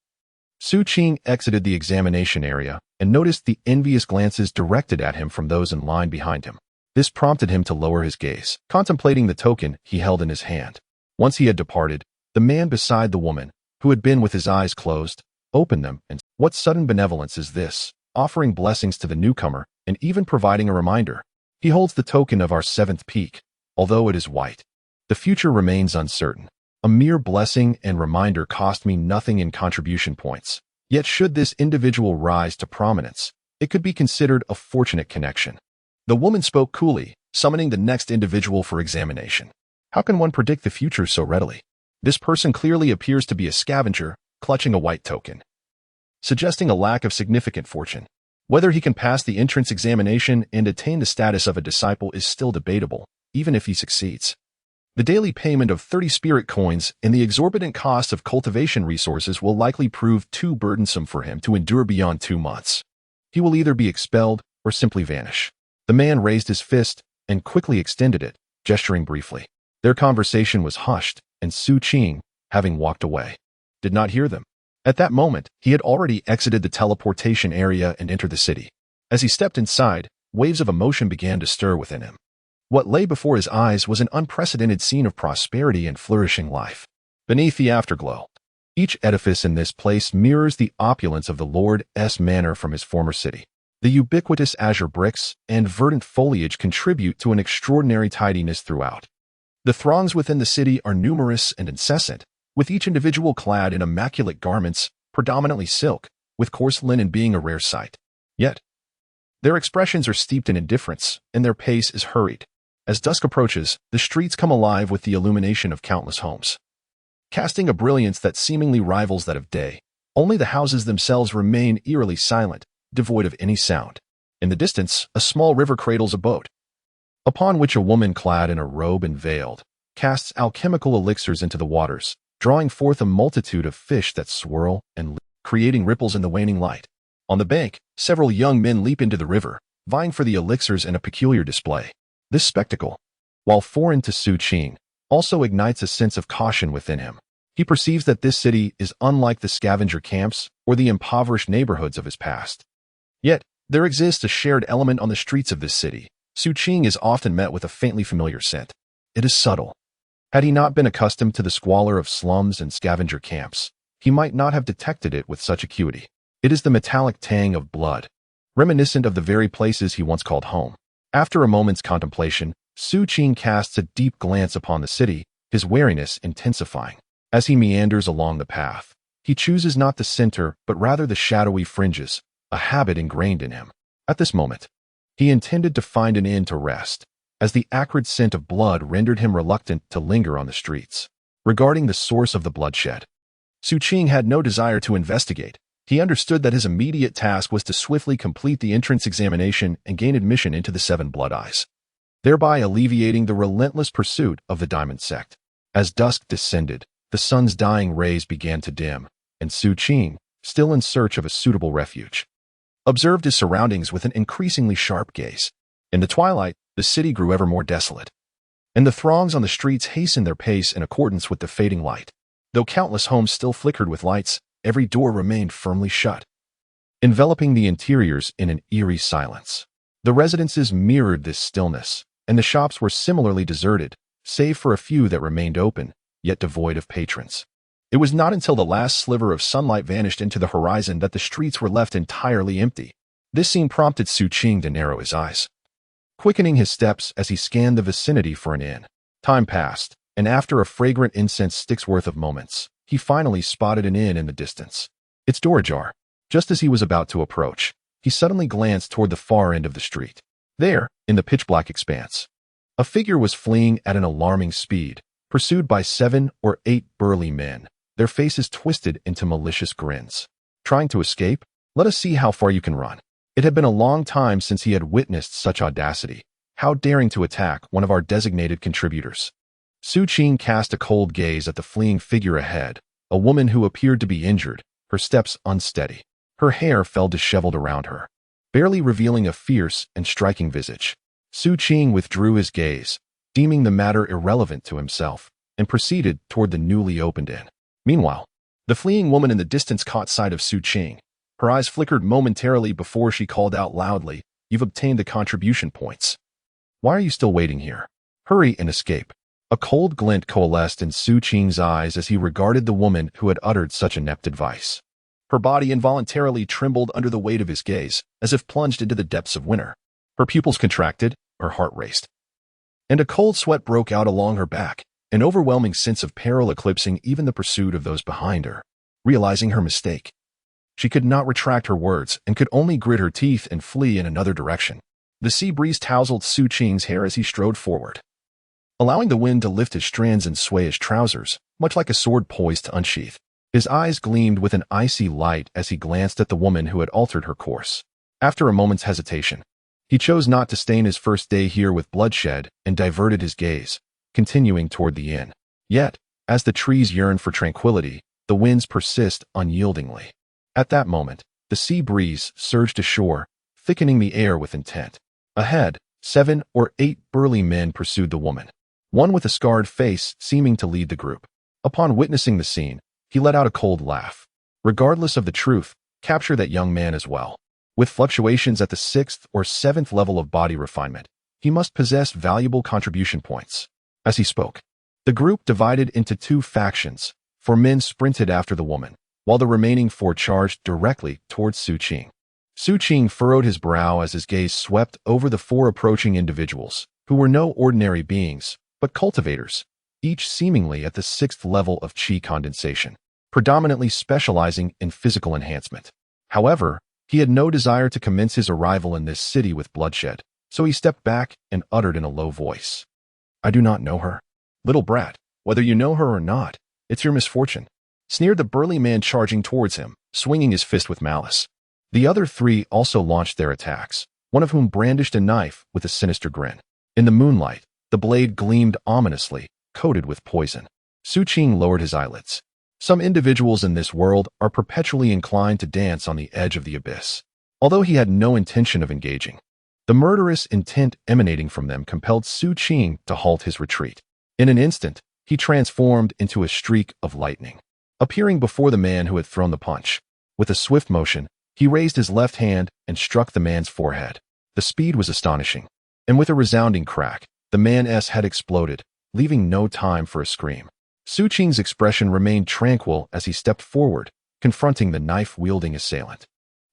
Xu Qing exited the examination area and noticed the envious glances directed at him from those in line behind him. This prompted him to lower his gaze, contemplating the token he held in his hand. Once he had departed, the man beside the woman, who had been with his eyes closed, opened them and, "What sudden benevolence is this, offering blessings to the newcomer and even providing a reminder? He holds the token of our 7th peak, although it is white. The future remains uncertain. A mere blessing and reminder cost me nothing in contribution points. Yet should this individual rise to prominence, it could be considered a fortunate connection." The woman spoke coolly, summoning the next individual for examination. How can one predict the future so readily? This person clearly appears to be a scavenger, clutching a white token, suggesting a lack of significant fortune. Whether he can pass the entrance examination and attain the status of a disciple is still debatable, even if he succeeds. The daily payment of 30 spirit coins and the exorbitant cost of cultivation resources will likely prove too burdensome for him to endure beyond 2 months. He will either be expelled or simply vanish. The man raised his fist and quickly extended it, gesturing briefly. Their conversation was hushed, and Xu Qing, having walked away, did not hear them. At that moment, he had already exited the teleportation area and entered the city. As he stepped inside, waves of emotion began to stir within him. What lay before his eyes was an unprecedented scene of prosperity and flourishing life. Beneath the afterglow, each edifice in this place mirrors the opulence of the Lord's manor from his former city. The ubiquitous azure bricks and verdant foliage contribute to an extraordinary tidiness throughout. The throngs within the city are numerous and incessant, with each individual clad in immaculate garments, predominantly silk, with coarse linen being a rare sight. Yet, their expressions are steeped in indifference, and their pace is hurried. As dusk approaches, the streets come alive with the illumination of countless homes, casting a brilliance that seemingly rivals that of day. Only the houses themselves remain eerily silent, devoid of any sound. In the distance, a small river cradles a boat, upon which a woman clad in a robe and veiled casts alchemical elixirs into the waters, drawing forth a multitude of fish that swirl and leap, creating ripples in the waning light. On the bank, several young men leap into the river, vying for the elixirs in a peculiar display. This spectacle, while foreign to Xu Qing, also ignites a sense of caution within him. He perceives that this city is unlike the scavenger camps or the impoverished neighborhoods of his past. Yet, there exists a shared element on the streets of this city. Xu Qing is often met with a faintly familiar scent. It is subtle. Had he not been accustomed to the squalor of slums and scavenger camps, he might not have detected it with such acuity. It is the metallic tang of blood, reminiscent of the very places he once called home. After a moment's contemplation, Xu Qing casts a deep glance upon the city, his wariness intensifying. As he meanders along the path, he chooses not the center but rather the shadowy fringes, a habit ingrained in him. At this moment, he intended to find an inn to rest, as the acrid scent of blood rendered him reluctant to linger on the streets. Regarding the source of the bloodshed, Xu Qing had no desire to investigate. He understood that his immediate task was to swiftly complete the entrance examination and gain admission into the Seven Blood Eyes, thereby alleviating the relentless pursuit of the Diamond Sect. As dusk descended, the sun's dying rays began to dim, and Xu Qing, still in search of a suitable refuge, observed his surroundings with an increasingly sharp gaze. In the twilight, the city grew ever more desolate, and the throngs on the streets hastened their pace in accordance with the fading light. Though countless homes still flickered with lights, every door remained firmly shut, enveloping the interiors in an eerie silence. The residences mirrored this stillness, and the shops were similarly deserted, save for a few that remained open, yet devoid of patrons. It was not until the last sliver of sunlight vanished into the horizon that the streets were left entirely empty. This scene prompted Xu Qing to narrow his eyes, quickening his steps as he scanned the vicinity for an inn. Time passed, and after a fragrant incense stick's worth of moments, he finally spotted an inn in the distance, its door ajar. Just as he was about to approach, he suddenly glanced toward the far end of the street. There, in the pitch-black expanse, a figure was fleeing at an alarming speed, pursued by 7 or 8 burly men, their faces twisted into malicious grins. Trying to escape? Let us see how far you can run. It had been a long time since he had witnessed such audacity. How daring to attack one of our designated contributors. Xu Qing cast a cold gaze at the fleeing figure ahead, a woman who appeared to be injured, her steps unsteady. Her hair fell disheveled around her, barely revealing a fierce and striking visage. Xu Qing withdrew his gaze, deeming the matter irrelevant to himself, and proceeded toward the newly opened inn. Meanwhile, the fleeing woman in the distance caught sight of Xu Qing. Her eyes flickered momentarily before she called out loudly, "You've obtained the contribution points. Why are you still waiting here? Hurry and escape." A cold glint coalesced in Xu Qing's eyes as he regarded the woman who had uttered such inept advice. Her body involuntarily trembled under the weight of his gaze, as if plunged into the depths of winter. Her pupils contracted, her heart raced, and a cold sweat broke out along her back, an overwhelming sense of peril eclipsing even the pursuit of those behind her. Realizing her mistake, she could not retract her words and could only grit her teeth and flee in another direction. The sea breeze tousled Xu Qing's hair as he strode forward, allowing the wind to lift his strands and sway his trousers, much like a sword poised to unsheath. His eyes gleamed with an icy light as he glanced at the woman who had altered her course. After a moment's hesitation, he chose not to stain his first day here with bloodshed and diverted his gaze, continuing toward the inn. Yet, as the trees yearn for tranquility, the winds persist unyieldingly. At that moment, the sea breeze surged ashore, thickening the air with intent. Ahead, 7 or 8 burly men pursued the woman, one with a scarred face seeming to lead the group. Upon witnessing the scene, he let out a cold laugh. Regardless of the truth, capture that young man as well. With fluctuations at the 6th or 7th level of body refinement, he must possess valuable contribution points. As he spoke, the group divided into 2 factions. 4 men sprinted after the woman, while the remaining 4 charged directly towards Xu Qing. Xu Qing furrowed his brow as his gaze swept over the 4 approaching individuals, who were no ordinary beings, but cultivators, each seemingly at the 6th level of qi condensation, predominantly specializing in physical enhancement. However, he had no desire to commence his arrival in this city with bloodshed, so he stepped back and uttered in a low voice, "I do not know her." "Little brat, whether you know her or not, it's your misfortune," sneered the burly man charging towards him, swinging his fist with malice. The other 3 also launched their attacks, one of whom brandished a knife with a sinister grin. In the moonlight, the blade gleamed ominously, coated with poison. Xu Qing lowered his eyelids. Some individuals in this world are perpetually inclined to dance on the edge of the abyss. Although he had no intention of engaging, the murderous intent emanating from them compelled Xu Qing to halt his retreat. In an instant, he transformed into a streak of lightning, appearing before the man who had thrown the punch. With a swift motion, he raised his left hand and struck the man's forehead. The speed was astonishing, and with a resounding crack, the man's head exploded, leaving no time for a scream. Xu Qing's expression remained tranquil as he stepped forward, confronting the knife-wielding assailant.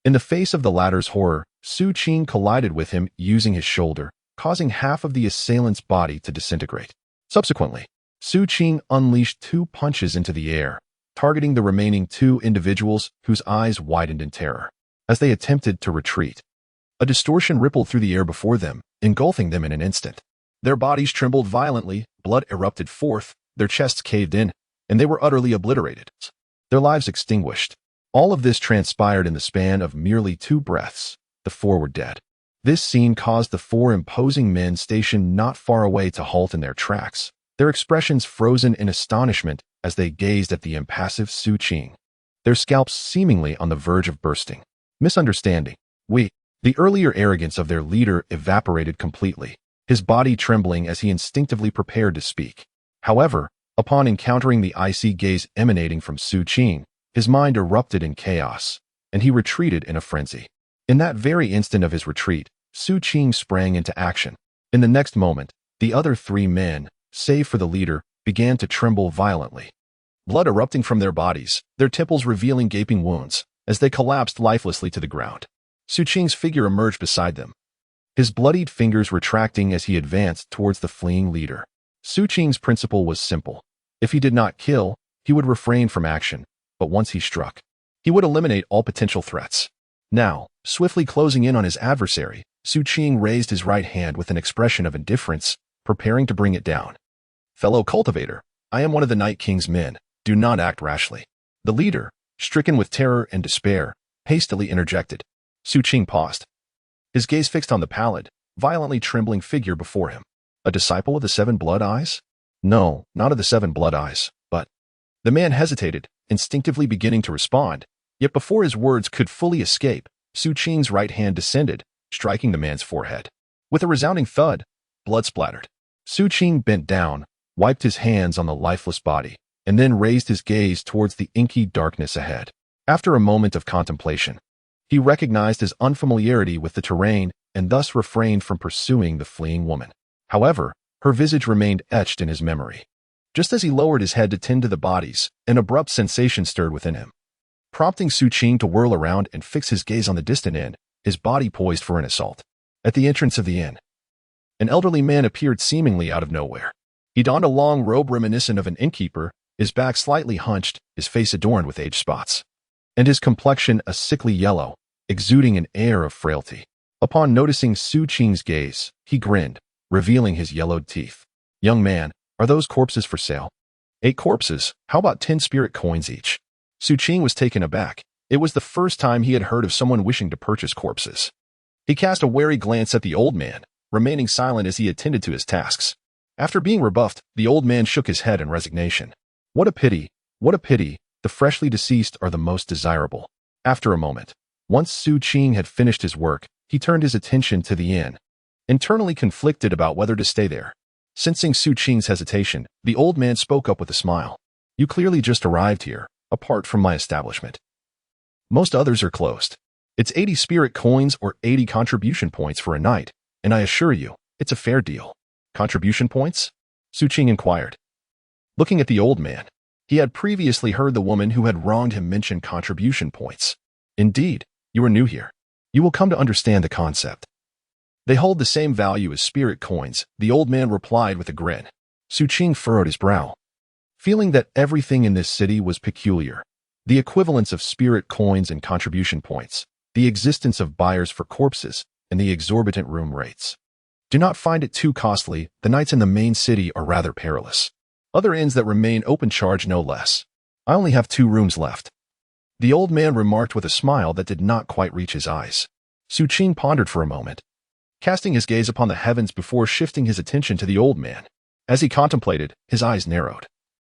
In the face of the latter's horror, Xu Qing collided with him using his shoulder, causing half of the assailant's body to disintegrate. Subsequently, Xu Qing unleashed 2 punches into the air, targeting the remaining 2 individuals whose eyes widened in terror. As they attempted to retreat, a distortion rippled through the air before them, engulfing them in an instant. Their bodies trembled violently, blood erupted forth, their chests caved in, and they were utterly obliterated, their lives extinguished. All of this transpired in the span of merely 2 breaths. The 4 were dead. This scene caused the 4 imposing men stationed not far away to halt in their tracks, their expressions frozen in astonishment as they gazed at the impassive Xu Qing, their scalps seemingly on the verge of bursting. Misunderstanding. The earlier arrogance of their leader evaporated completely, his body trembling as he instinctively prepared to speak. However, upon encountering the icy gaze emanating from Xu Qing, his mind erupted in chaos, and he retreated in a frenzy. In that very instant of his retreat, Xu Qing sprang into action. In the next moment, the other 3 men, save for the leader, began to tremble violently, blood erupting from their bodies, their temples revealing gaping wounds, as they collapsed lifelessly to the ground. Xu Qing's figure emerged beside them, his bloodied fingers retracting as he advanced towards the fleeing leader. Xu Qing's principle was simple. If he did not kill, he would refrain from action, but once he struck, he would eliminate all potential threats. Now, swiftly closing in on his adversary, Xu Qing raised his right hand with an expression of indifference, preparing to bring it down. "Fellow cultivator, I am one of the Night King's men. Do not act rashly." The leader, stricken with terror and despair, hastily interjected. Xu Qing paused, his gaze fixed on the pallid, violently trembling figure before him. A disciple of the 7 Blood Eyes? No, not of the 7 Blood Eyes, but... The man hesitated, instinctively beginning to respond, yet before his words could fully escape, Xu Qing's right hand descended, striking the man's forehead. With a resounding thud, blood splattered. Xu Qing bent down, wiped his hands on the lifeless body, and then raised his gaze towards the inky darkness ahead. After a moment of contemplation, he recognized his unfamiliarity with the terrain and thus refrained from pursuing the fleeing woman. However, her visage remained etched in his memory. Just as he lowered his head to tend to the bodies, an abrupt sensation stirred within him, prompting Xu Qing to whirl around and fix his gaze on the distant inn, his body poised for an assault. At the entrance of the inn, an elderly man appeared seemingly out of nowhere. He donned a long robe reminiscent of an innkeeper, his back slightly hunched, his face adorned with age spots, and his complexion a sickly yellow, exuding an air of frailty. Upon noticing Xu Qing's gaze, he grinned, revealing his yellowed teeth. "Young man, are those corpses for sale?" 8 corpses, how about 10 spirit coins each? Xu Qing was taken aback. It was the first time he had heard of someone wishing to purchase corpses. He cast a wary glance at the old man, remaining silent as he attended to his tasks. After being rebuffed, the old man shook his head in resignation. What a pity, the freshly deceased are the most desirable. After a moment, once Xu Qing had finished his work, he turned his attention to the inn, internally conflicted about whether to stay there. Sensing Xu Qing's hesitation, the old man spoke up with a smile. "You clearly just arrived here, apart from my establishment. Most others are closed. It's 80 spirit coins or 80 contribution points for a night, and I assure you, it's a fair deal. Contribution points? Xu Qing inquired. Looking at the old man, he had previously heard the woman who had wronged him mention contribution points. Indeed, you are new here. You will come to understand the concept. They hold the same value as spirit coins, the old man replied with a grin. Xu Qing furrowed his brow, feeling that everything in this city was peculiar. The equivalence of spirit coins and contribution points, the existence of buyers for corpses, and the exorbitant room rates. Do not find it too costly. The nights in the main city are rather perilous. Other inns that remain open charge no less. I only have 2 rooms left. The old man remarked with a smile that did not quite reach his eyes. Xu Qing pondered for a moment, casting his gaze upon the heavens before shifting his attention to the old man. As he contemplated, his eyes narrowed,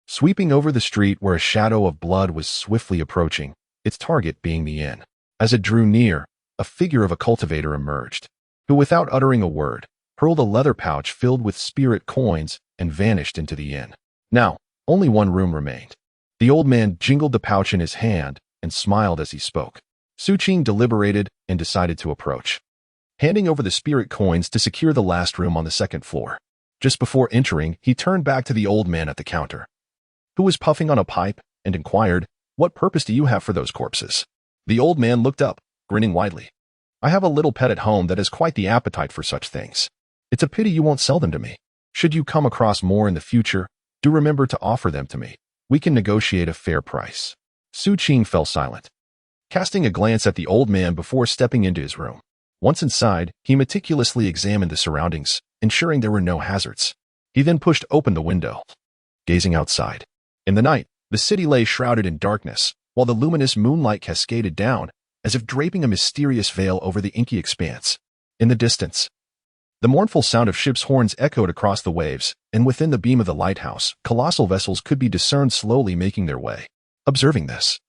sweeping over the street where a shadow of blood was swiftly approaching, its target being the inn. As it drew near, a figure of a cultivator emerged, who without uttering a word, hurled a leather pouch filled with spirit coins and vanished into the inn. Now, only 1 room remained. The old man jingled the pouch in his hand and smiled as he spoke. Xu Qing deliberated and decided to approach, handing over the spirit coins to secure the last room on the 2nd floor. Just before entering, he turned back to the old man at the counter, who was puffing on a pipe, and inquired, "What purpose do you have for those corpses?" The old man looked up, grinning widely. "I have a little pet at home that has quite the appetite for such things. It's a pity you won't sell them to me. Should you come across more in the future, do remember to offer them to me. We can negotiate a fair price." Xu Qing fell silent, casting a glance at the old man before stepping into his room. Once inside, he meticulously examined the surroundings, ensuring there were no hazards. He then pushed open the window, gazing outside. In the night, the city lay shrouded in darkness, while the luminous moonlight cascaded down, as if draping a mysterious veil over the inky expanse. In the distance, the mournful sound of ships' horns echoed across the waves, and within the beam of the lighthouse, colossal vessels could be discerned slowly making their way. Observing this,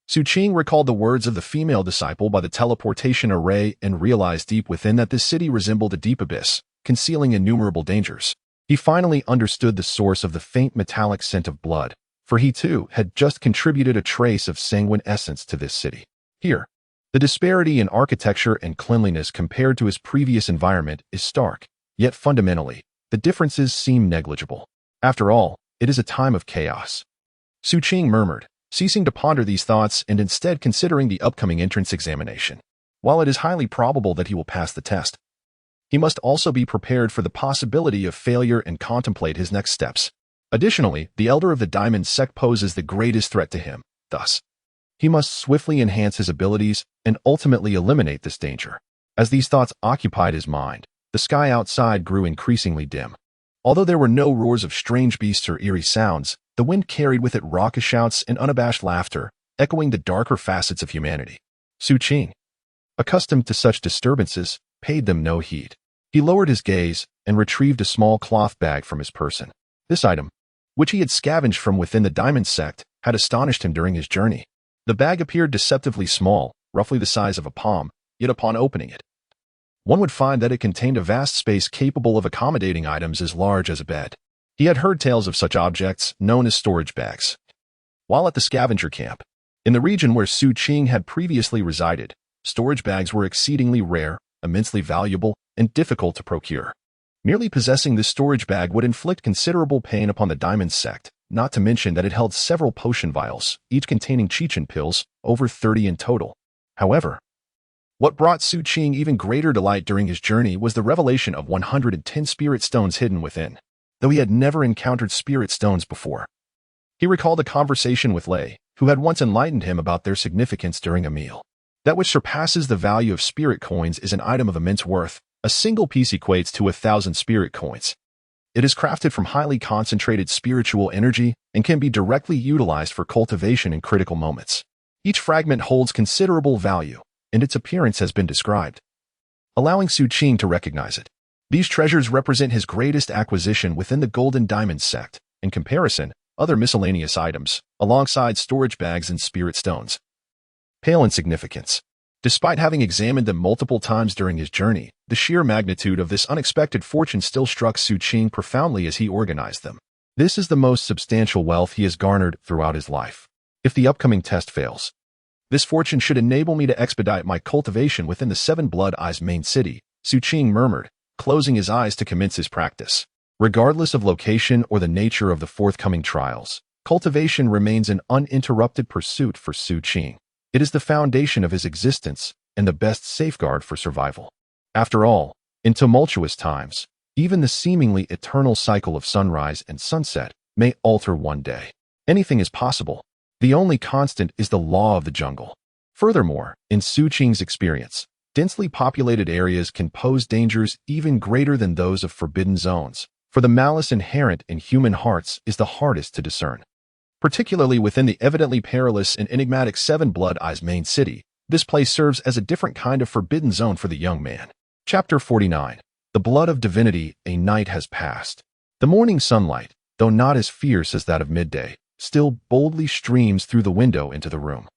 Xu Qing recalled the words of the female disciple by the teleportation array and realized deep within that this city resembled a deep abyss, concealing innumerable dangers. He finally understood the source of the faint metallic scent of blood, for he too had just contributed a trace of sanguine essence to this city. Here, the disparity in architecture and cleanliness compared to his previous environment is stark, yet fundamentally, the differences seem negligible. After all, it is a time of chaos. Xu Qing murmured, ceasing to ponder these thoughts and instead considering the upcoming entrance examination. While it is highly probable that he will pass the test, he must also be prepared for the possibility of failure and contemplate his next steps. Additionally, the Elder of the Diamond sect poses the greatest threat to him. Thus, he must swiftly enhance his abilities and ultimately eliminate this danger. As these thoughts occupied his mind, the sky outside grew increasingly dim. Although there were no roars of strange beasts or eerie sounds, the wind carried with it raucous shouts and unabashed laughter, echoing the darker facets of humanity. Xu Qing, accustomed to such disturbances, paid them no heed. He lowered his gaze and retrieved a small cloth bag from his person. This item, which he had scavenged from within the Diamond sect, had astonished him during his journey. The bag appeared deceptively small, roughly the size of a palm, yet upon opening it, one would find that it contained a vast space capable of accommodating items as large as a bed. He had heard tales of such objects, known as storage bags. While at the scavenger camp, in the region where Xu Qing had previously resided, storage bags were exceedingly rare, immensely valuable, and difficult to procure. Merely possessing this storage bag would inflict considerable pain upon the Diamond sect, not to mention that it held several potion vials, each containing Qichin pills, over 30 in total. However, what brought Xu Qing even greater delight during his journey was the revelation of 110 spirit stones hidden within. Though he had never encountered spirit stones before, he recalled a conversation with Lei, who had once enlightened him about their significance during a meal. That which surpasses the value of spirit coins is an item of immense worth. A single piece equates to 1,000 spirit coins. It is crafted from highly concentrated spiritual energy and can be directly utilized for cultivation in critical moments. Each fragment holds considerable value, and its appearance has been described, allowing Xu Qing to recognize it. These treasures represent his greatest acquisition within the Golden Diamond sect. In comparison, other miscellaneous items, alongside storage bags and spirit stones, pale in significance. Despite having examined them multiple times during his journey, the sheer magnitude of this unexpected fortune still struck Xu Qing profoundly as he organized them. This is the most substantial wealth he has garnered throughout his life. If the upcoming test fails, This fortune should enable me to expedite my cultivation within the Seven Blood Eyes main city, Xu Qing murmured, closing his eyes to commence his practice. Regardless of location or the nature of the forthcoming trials, cultivation remains an uninterrupted pursuit for Xu Qing. It is the foundation of his existence and the best safeguard for survival. After all, in tumultuous times, even the seemingly eternal cycle of sunrise and sunset may alter one day. Anything is possible. The only constant is the law of the jungle. Furthermore, in Xu Qing's experience, densely populated areas can pose dangers even greater than those of forbidden zones, for the malice inherent in human hearts is the hardest to discern. Particularly within the evidently perilous and enigmatic Seven Blood Eyes main city, this place serves as a different kind of forbidden zone for the young man. Chapter 49. The Blood of Divinity, a night has passed. The morning sunlight, though not as fierce as that of midday, still boldly streams through the window into the room.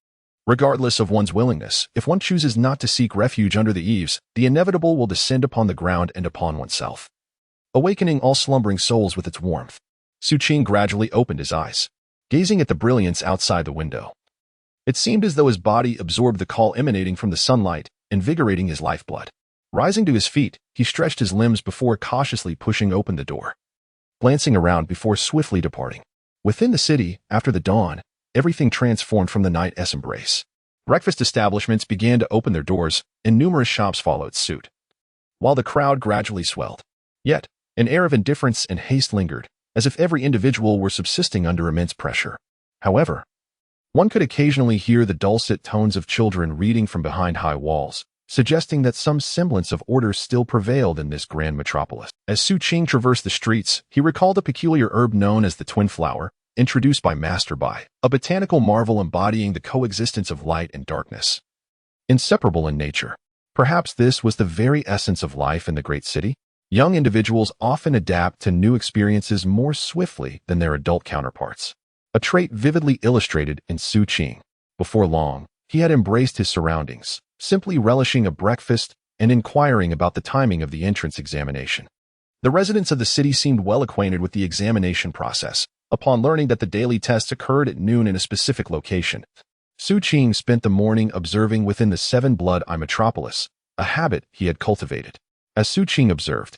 Regardless of one's willingness, if one chooses not to seek refuge under the eaves, the inevitable will descend upon the ground and upon oneself, awakening all slumbering souls with its warmth. Xu Qing gradually opened his eyes, gazing at the brilliance outside the window. It seemed as though his body absorbed the call emanating from the sunlight, invigorating his lifeblood. Rising to his feet, he stretched his limbs before cautiously pushing open the door, glancing around before swiftly departing. Within the city, after the dawn, everything transformed from the night's embrace. Breakfast establishments began to open their doors, and numerous shops followed suit, while the crowd gradually swelled. Yet, an air of indifference and haste lingered, as if every individual were subsisting under immense pressure. However, one could occasionally hear the dulcet tones of children reading from behind high walls, suggesting that some semblance of order still prevailed in this grand metropolis. As Xu Qing traversed the streets, he recalled a peculiar herb known as the twin flower, introduced by Master Bai, a botanical marvel embodying the coexistence of light and darkness, inseparable in nature. Perhaps this was the very essence of life in the great city. Young individuals often adapt to new experiences more swiftly than their adult counterparts, a trait vividly illustrated in Xu Qing. Before long, he had embraced his surroundings, simply relishing a breakfast and inquiring about the timing of the entrance examination. The residents of the city seemed well acquainted with the examination process. Upon learning that the daily tests occurred at noon in a specific location, Xu Qing spent the morning observing within the Seven Blood Eye metropolis, a habit he had cultivated. As Xu Qing observed,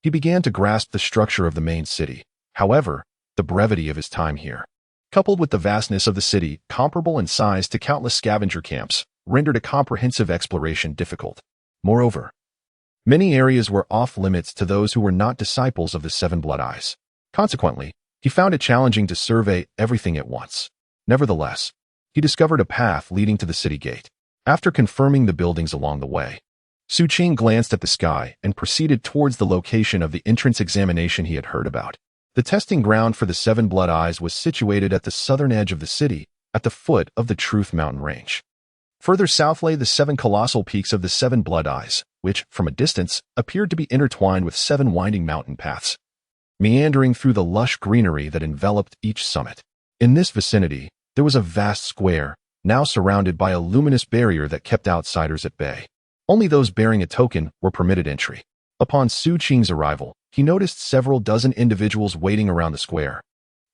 he began to grasp the structure of the main city. However, the brevity of his time here, coupled with the vastness of the city, comparable in size to countless scavenger camps, rendered a comprehensive exploration difficult. Moreover, many areas were off-limits to those who were not disciples of the Seven Blood Eyes. Consequently, he found it challenging to survey everything at once. Nevertheless, he discovered a path leading to the city gate. After confirming the buildings along the way, Xu Qing glanced at the sky and proceeded towards the location of the entrance examination he had heard about. The testing ground for the Seven Blood Eyes was situated at the southern edge of the city, at the foot of the Truth Mountain Range. Further south lay the seven colossal peaks of the Seven Blood Eyes, which, from a distance, appeared to be intertwined with seven winding mountain paths, meandering through the lush greenery that enveloped each summit. In this vicinity, there was a vast square, now surrounded by a luminous barrier that kept outsiders at bay. Only those bearing a token were permitted entry. Upon Xu Qing's arrival, he noticed several dozen individuals waiting around the square,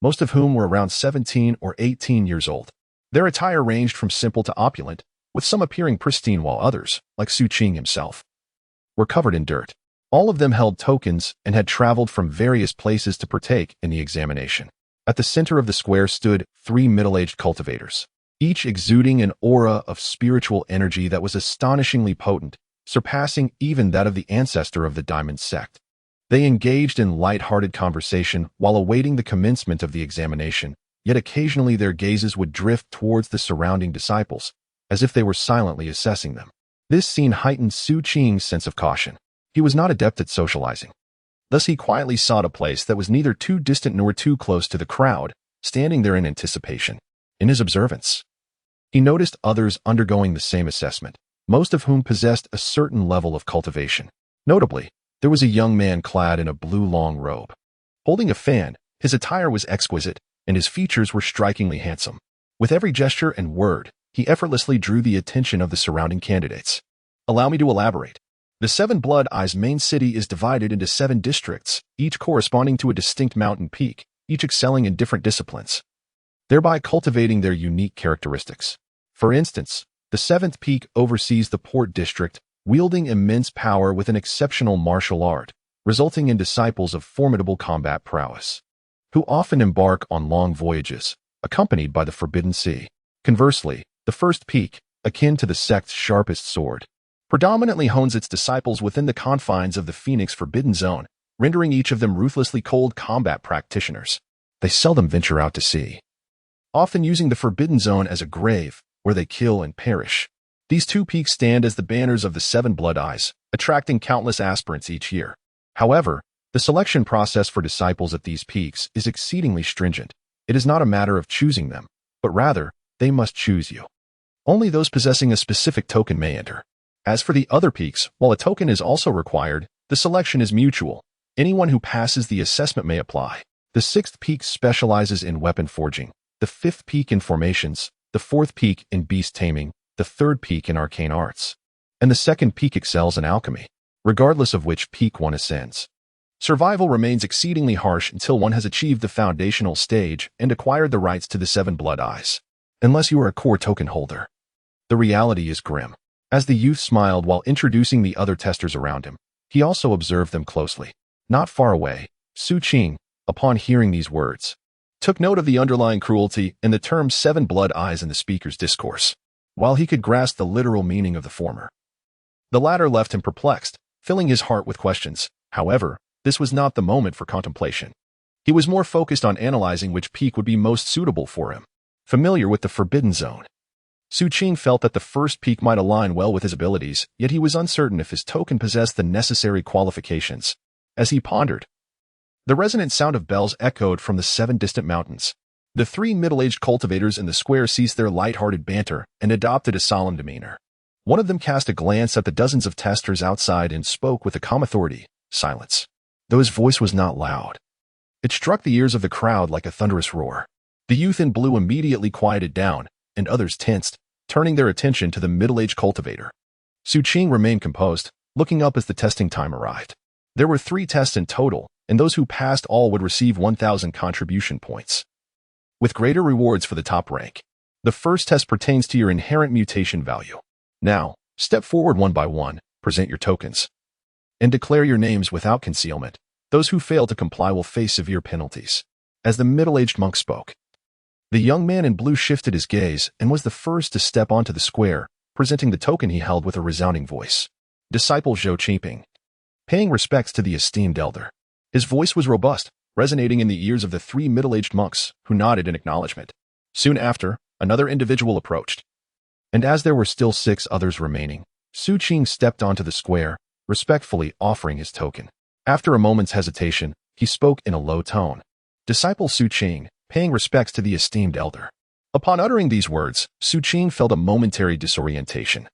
most of whom were around 17 or 18 years old. Their attire ranged from simple to opulent, with some appearing pristine while others, like Xu Qing himself, were covered in dirt. All of them held tokens and had traveled from various places to partake in the examination. At the center of the square stood 3 middle-aged cultivators, each exuding an aura of spiritual energy that was astonishingly potent, surpassing even that of the ancestor of the Diamond Sect. They engaged in light-hearted conversation while awaiting the commencement of the examination, yet occasionally their gazes would drift towards the surrounding disciples, as if they were silently assessing them. This scene heightened Xu Qing's sense of caution. He was not adept at socializing. Thus he quietly sought a place that was neither too distant nor too close to the crowd, standing there in anticipation. In his observance, he noticed others undergoing the same assessment, most of whom possessed a certain level of cultivation. Notably, there was a young man clad in a blue long robe. Holding a fan, his attire was exquisite, and his features were strikingly handsome. With every gesture and word, he effortlessly drew the attention of the surrounding candidates. Allow me to elaborate. The Seven Blood Eyes main city is divided into 7 districts, each corresponding to a distinct mountain peak, each excelling in different disciplines, thereby cultivating their unique characteristics. For instance, the seventh peak oversees the port district, wielding immense power with an exceptional martial art, resulting in disciples of formidable combat prowess, who often embark on long voyages, accompanied by the Forbidden Sea. Conversely, the first peak, akin to the sect's sharpest sword, predominantly hones its disciples within the confines of the Phoenix Forbidden Zone, rendering each of them ruthlessly cold combat practitioners. They seldom venture out to sea, often using the Forbidden Zone as a grave where they kill and perish. These two peaks stand as the banners of the Seven Blood Eyes, attracting countless aspirants each year. However, the selection process for disciples at these peaks is exceedingly stringent. It is not a matter of choosing them, but rather, they must choose you. Only those possessing a specific token may enter. As for the other peaks, while a token is also required, the selection is mutual. Anyone who passes the assessment may apply. The sixth peak specializes in weapon forging, the fifth peak in formations, the fourth peak in beast taming, the third peak in arcane arts, and the second peak excels in alchemy, regardless of which peak one ascends. Survival remains exceedingly harsh until one has achieved the foundational stage and acquired the rights to the Seven Blood Eyes, unless you are a core token holder. The reality is grim. As the youth smiled while introducing the other testers around him, he also observed them closely. Not far away, Xu Qing, upon hearing these words, took note of the underlying cruelty and the term Seven Blood Eyes in the speaker's discourse, while he could grasp the literal meaning of the former. The latter left him perplexed, filling his heart with questions. However, this was not the moment for contemplation. He was more focused on analyzing which peak would be most suitable for him. Familiar with the Forbidden Zone, Xu Qing felt that the first peak might align well with his abilities, yet he was uncertain if his token possessed the necessary qualifications. As he pondered, the resonant sound of bells echoed from the 7 distant mountains. The 3 middle-aged cultivators in the square ceased their light-hearted banter and adopted a solemn demeanor. One of them cast a glance at the dozens of testers outside and spoke with a calm authority. Silence. Though his voice was not loud, it struck the ears of the crowd like a thunderous roar. The youth in blue immediately quieted down, and others tensed, turning their attention to the middle-aged cultivator. Xu Qing remained composed, looking up as the testing time arrived. There were 3 tests in total, and those who passed all would receive 1,000 contribution points, with greater rewards for the top rank. The first test pertains to your inherent mutation value. Now, step forward one by one, present your tokens, and declare your names without concealment. Those who fail to comply will face severe penalties. As the middle-aged monk spoke, the young man in blue shifted his gaze and was the first to step onto the square, presenting the token he held with a resounding voice. Disciple Xu Qing, paying respects to the esteemed elder. His voice was robust, resonating in the ears of the 3 middle-aged monks, who nodded in acknowledgement. Soon after, another individual approached, and as there were still 6 others remaining, Xu Qing stepped onto the square, respectfully offering his token. After a moment's hesitation, he spoke in a low tone. Disciple Xu Qing, paying respects to the esteemed elder. Upon uttering these words, Xu Qing felt a momentary disorientation.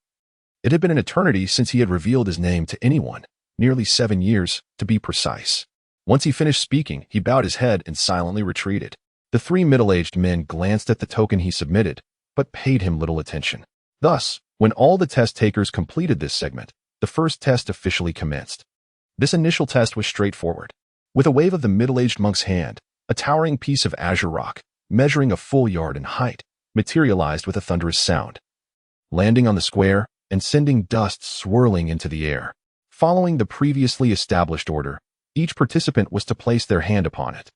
It had been an eternity since he had revealed his name to anyone, nearly 7 years, to be precise. Once he finished speaking, he bowed his head and silently retreated. The 3 middle-aged men glanced at the token he submitted, but paid him little attention. Thus, when all the test takers completed this segment, the first test officially commenced. This initial test was straightforward. With a wave of the middle-aged monk's hand, a towering piece of azure rock, measuring a full yard in height, materialized with a thunderous sound, landing on the square and sending dust swirling into the air. Following the previously established order, each participant was to place their hand upon it.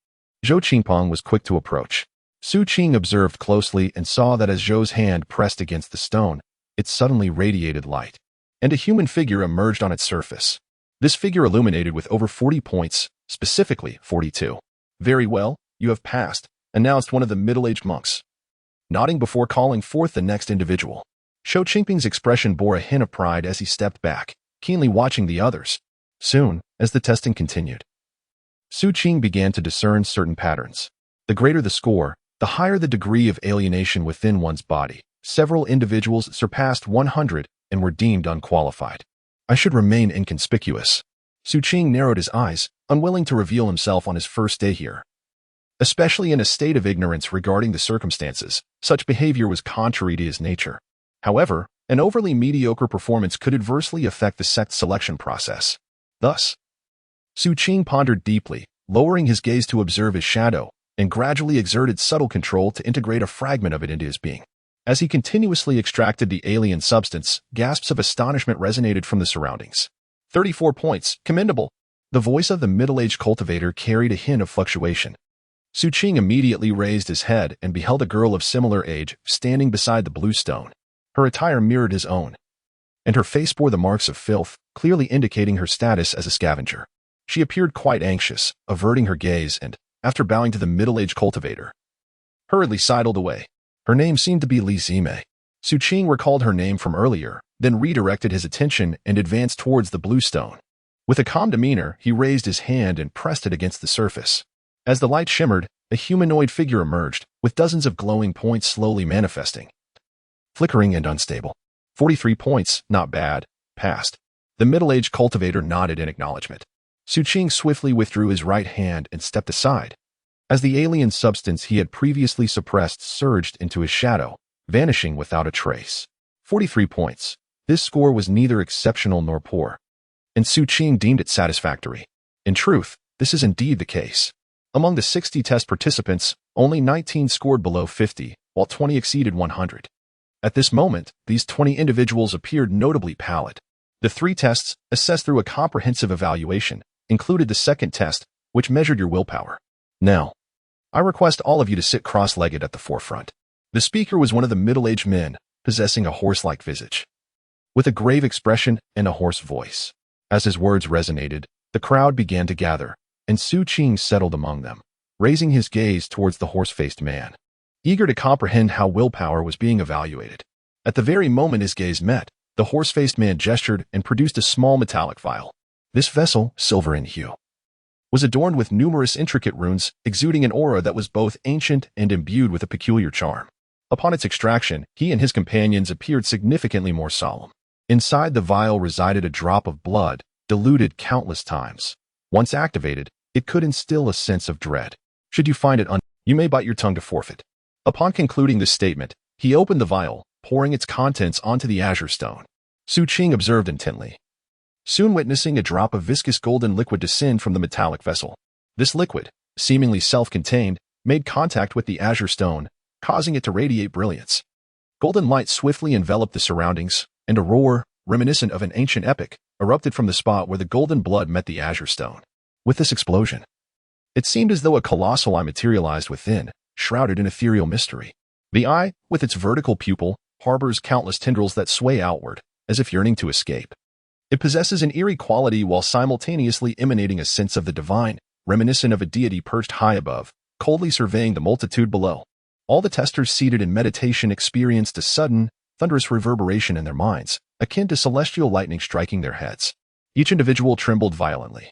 Zhou Qingpeng was quick to approach. Xu Qing observed closely and saw that as Zhou's hand pressed against the stone, it suddenly radiated light, and a human figure emerged on its surface. This figure illuminated with over 40 points, specifically 42. Very well, you have passed, announced one of the middle-aged monks, nodding before calling forth the next individual. Zhou Qingping's expression bore a hint of pride as he stepped back, keenly watching the others. Soon, as the testing continued, Xu Qing began to discern certain patterns. The greater the score, the higher the degree of alienation within one's body. Several individuals surpassed 100 and were deemed unqualified. I should remain inconspicuous. Xu Qing narrowed his eyes, unwilling to reveal himself on his first day here. Especially in a state of ignorance regarding the circumstances, such behavior was contrary to his nature. However, an overly mediocre performance could adversely affect the sect's selection process. Thus, Xu Qing pondered deeply, lowering his gaze to observe his shadow, and gradually exerted subtle control to integrate a fragment of it into his being. As he continuously extracted the alien substance, gasps of astonishment resonated from the surroundings. 34 points. Commendable. The voice of the middle-aged cultivator carried a hint of fluctuation. Xu Qing immediately raised his head and beheld a girl of similar age standing beside the blue stone. Her attire mirrored his own, and her face bore the marks of filth, clearly indicating her status as a scavenger. She appeared quite anxious, averting her gaze and, after bowing to the middle-aged cultivator, hurriedly sidled away. Her name seemed to be Li Zime. Xu Qing recalled her name from earlier, then redirected his attention and advanced towards the blue stone. With a calm demeanor, he raised his hand and pressed it against the surface. As the light shimmered, a humanoid figure emerged, with dozens of glowing points slowly manifesting. Flickering and unstable. 43 points, not bad. Passed. The middle-aged cultivator nodded in acknowledgement. Xu Qing swiftly withdrew his right hand and stepped aside. As the alien substance he had previously suppressed surged into his shadow, vanishing without a trace. 43 points. This score was neither exceptional nor poor, and Xu Qing deemed it satisfactory. In truth, this is indeed the case. Among the 60 test participants, only 19 scored below 50, while 20 exceeded 100. At this moment, these 20 individuals appeared notably pallid. The 3 tests, assessed through a comprehensive evaluation, included the second test, which measured your willpower. Now, I request all of you to sit cross-legged at the forefront. The speaker was one of the middle-aged men, possessing a horse-like visage, with a grave expression and a hoarse voice. As his words resonated, the crowd began to gather, and Xu Qing settled among them, raising his gaze towards the horse-faced man, eager to comprehend how willpower was being evaluated. At the very moment his gaze met, the horse-faced man gestured and produced a small metallic vial. This vessel, silver in hue, was adorned with numerous intricate runes, exuding an aura that was both ancient and imbued with a peculiar charm. Upon its extraction, he and his companions appeared significantly more solemn. Inside the vial resided a drop of blood, diluted countless times. Once activated, it could instill a sense of dread. Should you find it you may bite your tongue to forfeit. Upon concluding this statement, he opened the vial, pouring its contents onto the azure stone. Xu Qing observed intently, soon witnessing a drop of viscous golden liquid descend from the metallic vessel. This liquid, seemingly self-contained, made contact with the azure stone, causing it to radiate brilliance. Golden light swiftly enveloped the surroundings, and a roar, reminiscent of an ancient epic, erupted from the spot where the golden blood met the azure stone. With this explosion, it seemed as though a colossal eye materialized within, shrouded in ethereal mystery. The eye, with its vertical pupil, harbors countless tendrils that sway outward, as if yearning to escape. It possesses an eerie quality while simultaneously emanating a sense of the divine, reminiscent of a deity perched high above, coldly surveying the multitude below. All the testers seated in meditation experienced a sudden, thunderous reverberation in their minds, akin to celestial lightning striking their heads. Each individual trembled violently,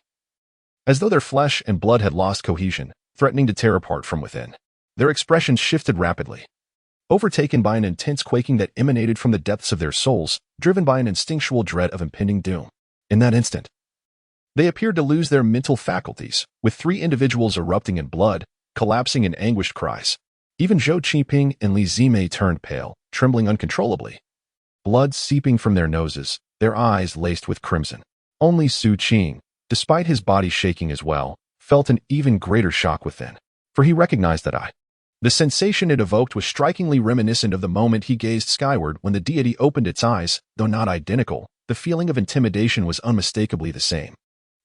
as though their flesh and blood had lost cohesion, threatening to tear apart from within. Their expressions shifted rapidly, overtaken by an intense quaking that emanated from the depths of their souls, driven by an instinctual dread of impending doom. In that instant, they appeared to lose their mental faculties, with 3 individuals erupting in blood, collapsing in anguished cries. Even Xu Qing and Li Zime turned pale, trembling uncontrollably, blood seeping from their noses, their eyes laced with crimson. Only Xu Qing, despite his body shaking as well, felt an even greater shock within, for he recognized that eye. The sensation it evoked was strikingly reminiscent of the moment he gazed skyward when the deity opened its eyes. Though not identical, the feeling of intimidation was unmistakably the same.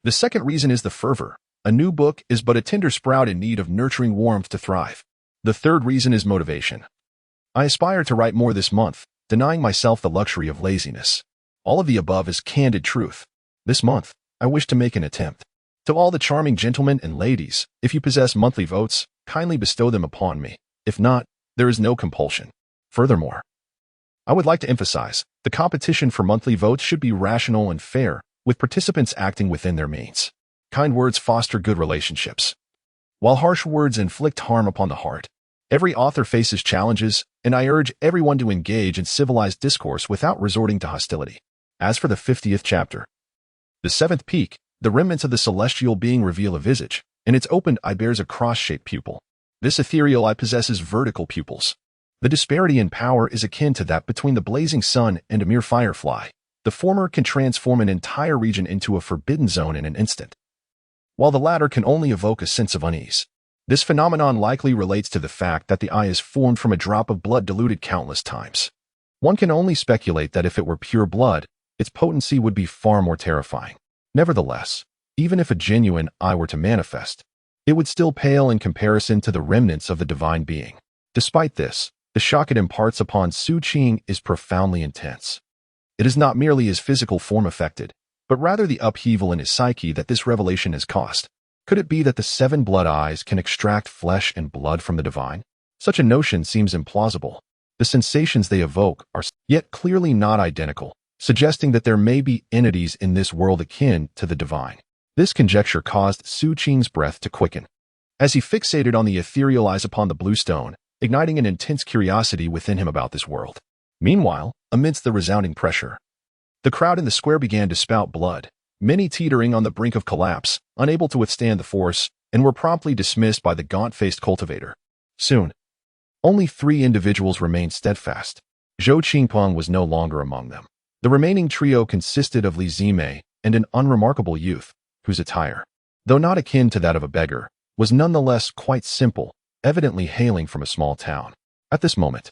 The second reason is the fervor. A new book is but a tender sprout in need of nurturing warmth to thrive. The third reason is motivation. I aspire to write more this month, denying myself the luxury of laziness. All of the above is candid truth. This month, I wish to make an attempt. To all the charming gentlemen and ladies, if you possess monthly votes, kindly bestow them upon me. If not, there is no compulsion. Furthermore, I would like to emphasize, the competition for monthly votes should be rational and fair, with participants acting within their means. Kind words foster good relationships, while harsh words inflict harm upon the heart. Every author faces challenges, and I urge everyone to engage in civilized discourse without resorting to hostility. As for the 50th chapter, the 7th peak, the remnants of the celestial being reveal a visage, and its opened eye bears a cross-shaped pupil. This ethereal eye possesses vertical pupils. The disparity in power is akin to that between the blazing sun and a mere firefly. The former can transform an entire region into a forbidden zone in an instant, while the latter can only evoke a sense of unease. This phenomenon likely relates to the fact that the eye is formed from a drop of blood diluted countless times. One can only speculate that if it were pure blood, its potency would be far more terrifying. Nevertheless, even if a genuine eye were to manifest, it would still pale in comparison to the remnants of the divine being. Despite this, the shock it imparts upon Xu Qing is profoundly intense. It is not merely his physical form affected, but rather the upheaval in his psyche that this revelation has caused. Could it be that the 7 blood eyes can extract flesh and blood from the divine? Such a notion seems implausible. The sensations they evoke are yet clearly not identical, suggesting that there may be entities in this world akin to the divine. This conjecture caused Xu Qing's breath to quicken, as he fixated on the ethereal eyes upon the blue stone, igniting an intense curiosity within him about this world. Meanwhile, amidst the resounding pressure, the crowd in the square began to spout blood, many teetering on the brink of collapse, unable to withstand the force, and were promptly dismissed by the gaunt-faced cultivator. Soon, only 3 individuals remained steadfast. Xu Qingpeng was no longer among them. The remaining trio consisted of Li Zimei and an unremarkable youth, whose attire, though not akin to that of a beggar, was nonetheless quite simple, evidently hailing from a small town. At this moment,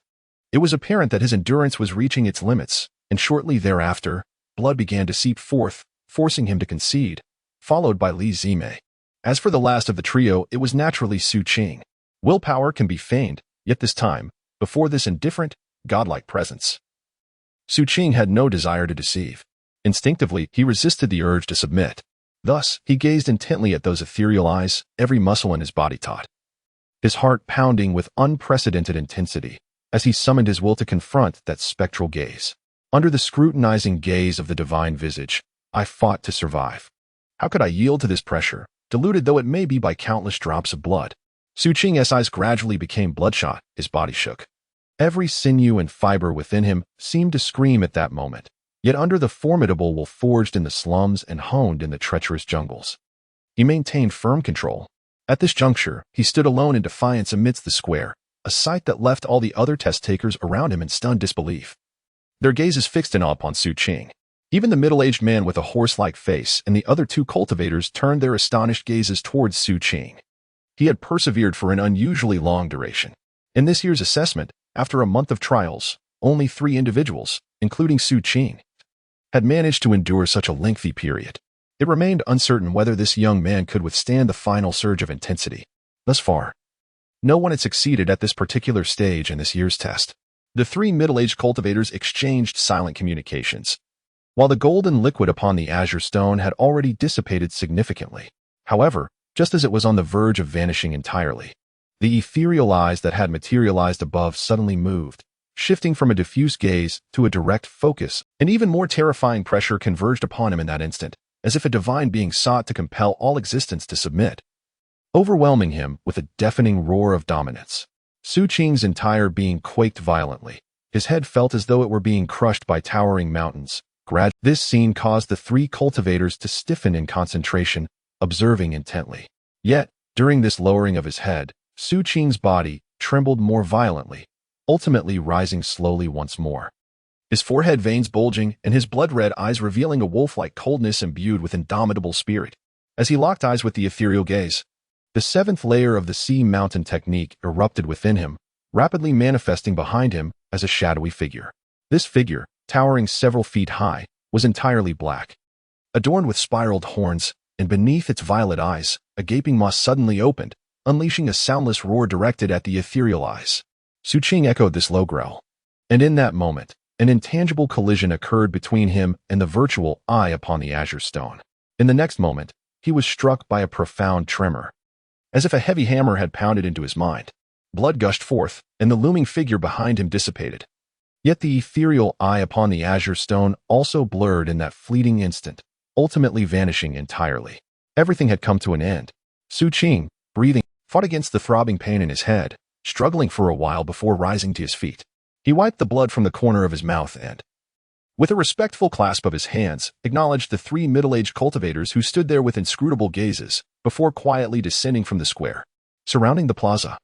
it was apparent that his endurance was reaching its limits, and shortly thereafter, blood began to seep forth, forcing him to concede, followed by Li Zimei. As for the last of the trio, it was naturally Xu Qing. Willpower can be feigned, yet this time, before this indifferent, godlike presence, Xu Qing had no desire to deceive. Instinctively, he resisted the urge to submit. Thus, he gazed intently at those ethereal eyes, every muscle in his body taut, his heart pounding with unprecedented intensity, as he summoned his will to confront that spectral gaze. Under the scrutinizing gaze of the divine visage, I fought to survive. How could I yield to this pressure, diluted though it may be by countless drops of blood? Xu Qing's eyes gradually became bloodshot, his body shook. Every sinew and fiber within him seemed to scream at that moment, yet under the formidable will forged in the slums and honed in the treacherous jungles, he maintained firm control. At this juncture, he stood alone in defiance amidst the square, a sight that left all the other test-takers around him in stunned disbelief. Their gazes fixed in awe upon Xu Qing. Even the middle-aged man with a horse-like face and the other 2 cultivators turned their astonished gazes towards Xu Qing. He had persevered for an unusually long duration. In this year's assessment, after a month of trials, only 3 individuals, including Xu Qing, had managed to endure such a lengthy period. It remained uncertain whether this young man could withstand the final surge of intensity. Thus far, no one had succeeded at this particular stage in this year's test. The 3 middle-aged cultivators exchanged silent communications, while the golden liquid upon the azure stone had already dissipated significantly. However, just as it was on the verge of vanishing entirely, the ethereal eyes that had materialized above suddenly moved, shifting from a diffuse gaze to a direct focus. An even more terrifying pressure converged upon him in that instant, as if a divine being sought to compel all existence to submit, overwhelming him with a deafening roar of dominance. Xu Qing's entire being quaked violently. His head felt as though it were being crushed by towering mountains. This scene caused the 3 cultivators to stiffen in concentration, observing intently. Yet, during this lowering of his head, Xu Qing's body trembled more violently, ultimately rising slowly once more. His forehead veins bulging and his blood-red eyes revealing a wolf-like coldness imbued with indomitable spirit. As he locked eyes with the ethereal gaze, the 7th layer of the sea mountain technique erupted within him, rapidly manifesting behind him as a shadowy figure. This figure, towering several feet high, was entirely black, adorned with spiraled horns, and beneath its violet eyes, a gaping maw suddenly opened, unleashing a soundless roar directed at the ethereal eyes. Xu Qing echoed this low growl, and in that moment, an intangible collision occurred between him and the virtual eye upon the azure stone. In the next moment, he was struck by a profound tremor, as if a heavy hammer had pounded into his mind. Blood gushed forth, and the looming figure behind him dissipated. Yet the ethereal eye upon the azure stone also blurred in that fleeting instant, ultimately vanishing entirely. Everything had come to an end. Xu Qing, breathing, fought against the throbbing pain in his head, struggling for a while before rising to his feet. He wiped the blood from the corner of his mouth and, with a respectful clasp of his hands, acknowledged the 3 middle-aged cultivators who stood there with inscrutable gazes, before quietly descending from the square, surrounding the plaza.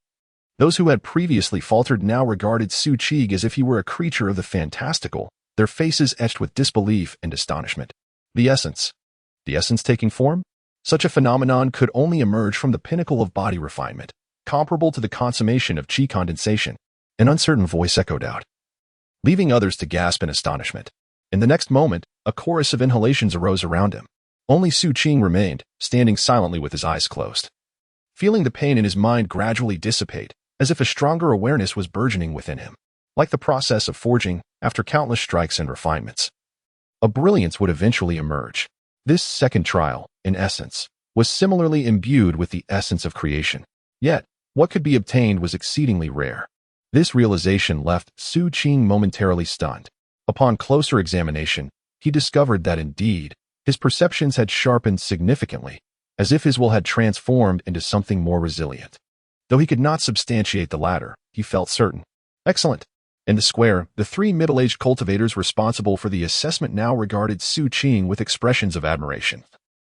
Those who had previously faltered now regarded Xu Qing as if he were a creature of the fantastical, their faces etched with disbelief and astonishment. The essence taking form? Such a phenomenon could only emerge from the pinnacle of body refinement, comparable to the consummation of qi condensation. An uncertain voice echoed out, leaving others to gasp in astonishment. In the next moment, a chorus of inhalations arose around him. Only Xu Qing remained, standing silently with his eyes closed, feeling the pain in his mind gradually dissipate, as if a stronger awareness was burgeoning within him. Like the process of forging, after countless strikes and refinements, a brilliance would eventually emerge. This second trial, in essence, was similarly imbued with the essence of creation. Yet, what could be obtained was exceedingly rare. This realization left Xu Qing momentarily stunned. Upon closer examination, he discovered that indeed, his perceptions had sharpened significantly, as if his will had transformed into something more resilient. Though he could not substantiate the latter, he felt certain. Excellent. In the square, the three middle-aged cultivators responsible for the assessment now regarded Xu Qing with expressions of admiration,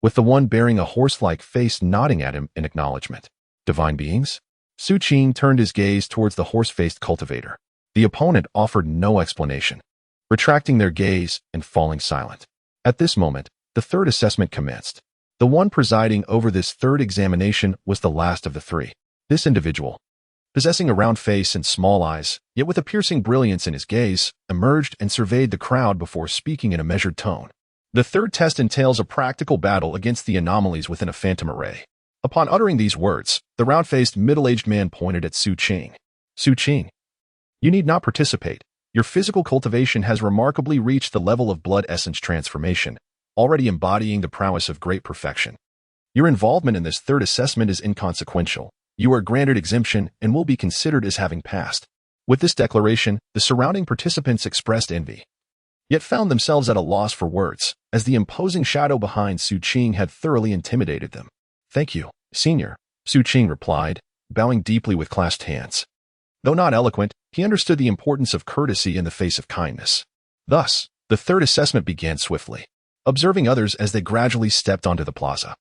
with the one bearing a horse-like face nodding at him in acknowledgement. Divine beings? Xu Qing turned his gaze towards the horse-faced cultivator. The opponent offered no explanation, retracting their gaze and falling silent. At this moment, the third assessment commenced. The one presiding over this third examination was the last of the three. This individual, possessing a round face and small eyes, yet with a piercing brilliance in his gaze, emerged and surveyed the crowd before speaking in a measured tone. The third test entails a practical battle against the anomalies within a phantom array. Upon uttering these words, the round-faced middle-aged man pointed at Xu Qing. Xu Qing, you need not participate. Your physical cultivation has remarkably reached the level of blood essence transformation, already embodying the prowess of great perfection. Your involvement in this third assessment is inconsequential. You are granted exemption and will be considered as having passed. With this declaration, the surrounding participants expressed envy, yet found themselves at a loss for words, as the imposing shadow behind Xu Qing had thoroughly intimidated them. Thank you, Senior, Xu Qing replied, bowing deeply with clasped hands. Though not eloquent, he understood the importance of courtesy in the face of kindness. Thus, the third assessment began swiftly. Observing others as they gradually stepped onto the plaza,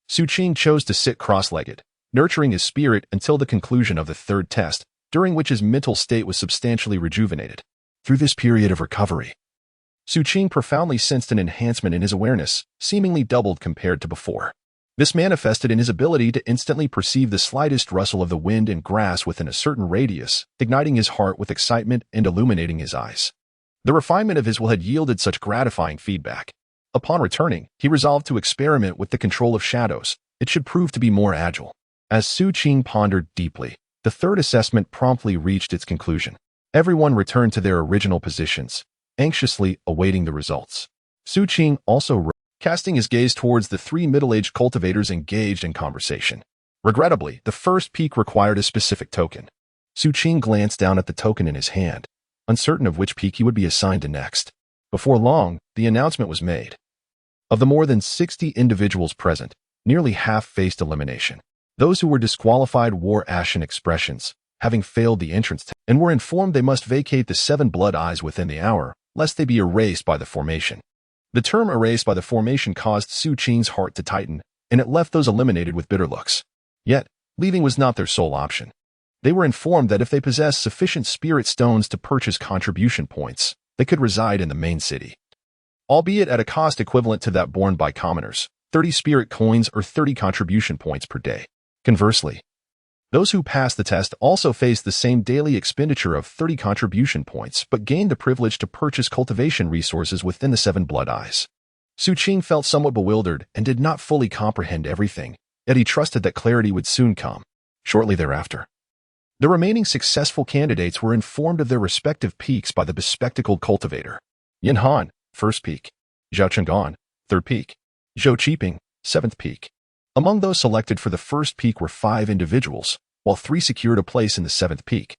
Xu Qing chose to sit cross-legged, nurturing his spirit until the conclusion of the third test, during which his mental state was substantially rejuvenated. Through this period of recovery, Xu Qing profoundly sensed an enhancement in his awareness, seemingly doubled compared to before. This manifested in his ability to instantly perceive the slightest rustle of the wind and grass within a certain radius, igniting his heart with excitement and illuminating his eyes. The refinement of his will had yielded such gratifying feedback. Upon returning, he resolved to experiment with the control of shadows. It should prove to be more agile. As Xu Qing pondered deeply, the third assessment promptly reached its conclusion. Everyone returned to their original positions, anxiously awaiting the results. Xu Qing also rose, casting his gaze towards the three middle-aged cultivators engaged in conversation. Regrettably, the first peak required a specific token. Xu Qing glanced down at the token in his hand, uncertain of which peak he would be assigned to next. Before long, the announcement was made. Of the more than 60 individuals present, nearly half faced elimination. Those who were disqualified wore ashen expressions, having failed the entrance test, and were informed they must vacate the 7 blood eyes within the hour, lest they be erased by the formation. The term erased by the formation caused Xu Qing's heart to tighten, and it left those eliminated with bitter looks. Yet, leaving was not their sole option. They were informed that if they possessed sufficient spirit stones to purchase contribution points, they could reside in the main city, albeit at a cost equivalent to that borne by commoners, 30 spirit coins or 30 contribution points per day. Conversely, those who passed the test also faced the same daily expenditure of 30 contribution points but gained the privilege to purchase cultivation resources within the 7 blood eyes. Xu Qing felt somewhat bewildered and did not fully comprehend everything, yet he trusted that clarity would soon come. Shortly thereafter, the remaining successful candidates were informed of their respective peaks by the bespectacled cultivator. Yin Han, first peak. Zhao Cheng'an, third peak. Zhou Qiping, seventh peak. Among those selected for the first peak were 5 individuals, while 3 secured a place in the 7th peak.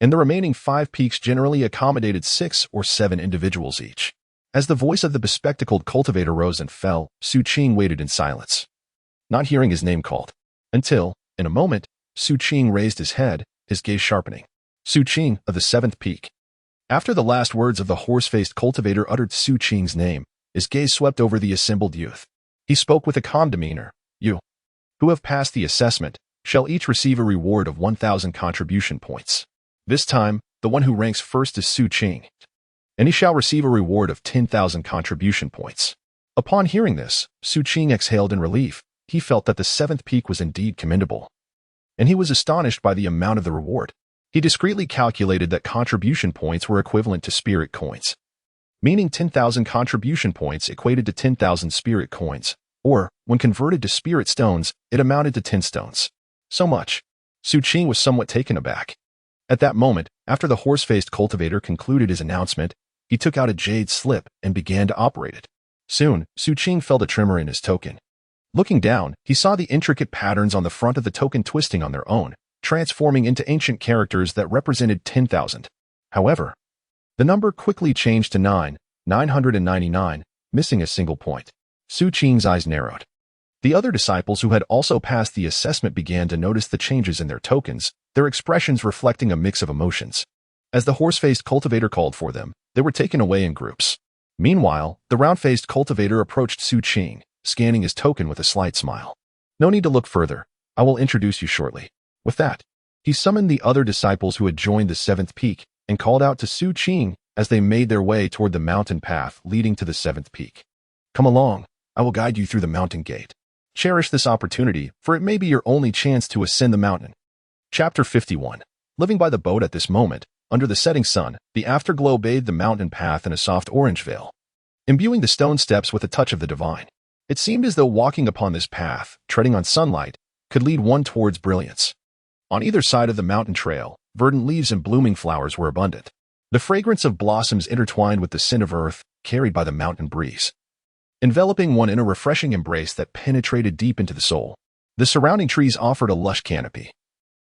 And the remaining 5 peaks generally accommodated 6 or 7 individuals each. As the voice of the bespectacled cultivator rose and fell, Xu Qing waited in silence, not hearing his name called, until, in a moment, Xu Qing raised his head, his gaze sharpening. Xu Qing of the 7th peak. After the last words of the horse-faced cultivator uttered Xu Qing's name, his gaze swept over the assembled youth. He spoke with a calm demeanor. You, who have passed the assessment, shall each receive a reward of 1,000 contribution points. This time, the one who ranks first is Xu Qing, and he shall receive a reward of 10,000 contribution points. Upon hearing this, Xu Qing exhaled in relief. He felt that the 7th peak was indeed commendable. and he was astonished by the amount of the reward. He discreetly calculated that contribution points were equivalent to spirit coins, meaning 10,000 contribution points equated to 10,000 spirit coins, or, when converted to spirit stones, it amounted to 10 stones. So much. Xu Qing was somewhat taken aback. At that moment, after the horse-faced cultivator concluded his announcement, he took out a jade slip and began to operate it. Soon, Xu Qing felt a tremor in his token. Looking down, he saw the intricate patterns on the front of the token twisting on their own, transforming into ancient characters that represented 10,000. However, the number quickly changed to 999, missing a single point. Xu Qing's eyes narrowed. The other disciples who had also passed the assessment began to notice the changes in their tokens, their expressions reflecting a mix of emotions. As the horse-faced cultivator called for them, they were taken away in groups. Meanwhile, the round-faced cultivator approached Xu Qing, scanning his token with a slight smile. "No need to look further. I will introduce you shortly." With that, he summoned the other disciples who had joined the seventh peak and called out to Xu Qing as they made their way toward the mountain path leading to the seventh peak. "Come along. I will guide you through the mountain gate. Cherish this opportunity, for it may be your only chance to ascend the mountain." Chapter 51. Living by the boat at this moment, under the setting sun, the afterglow bathed the mountain path in a soft orange veil, imbuing the stone steps with a touch of the divine. It seemed as though walking upon this path, treading on sunlight, could lead one towards brilliance. On either side of the mountain trail, verdant leaves and blooming flowers were abundant. The fragrance of blossoms intertwined with the scent of earth, carried by the mountain breeze, enveloping one in a refreshing embrace that penetrated deep into the soul. The surrounding trees offered a lush canopy,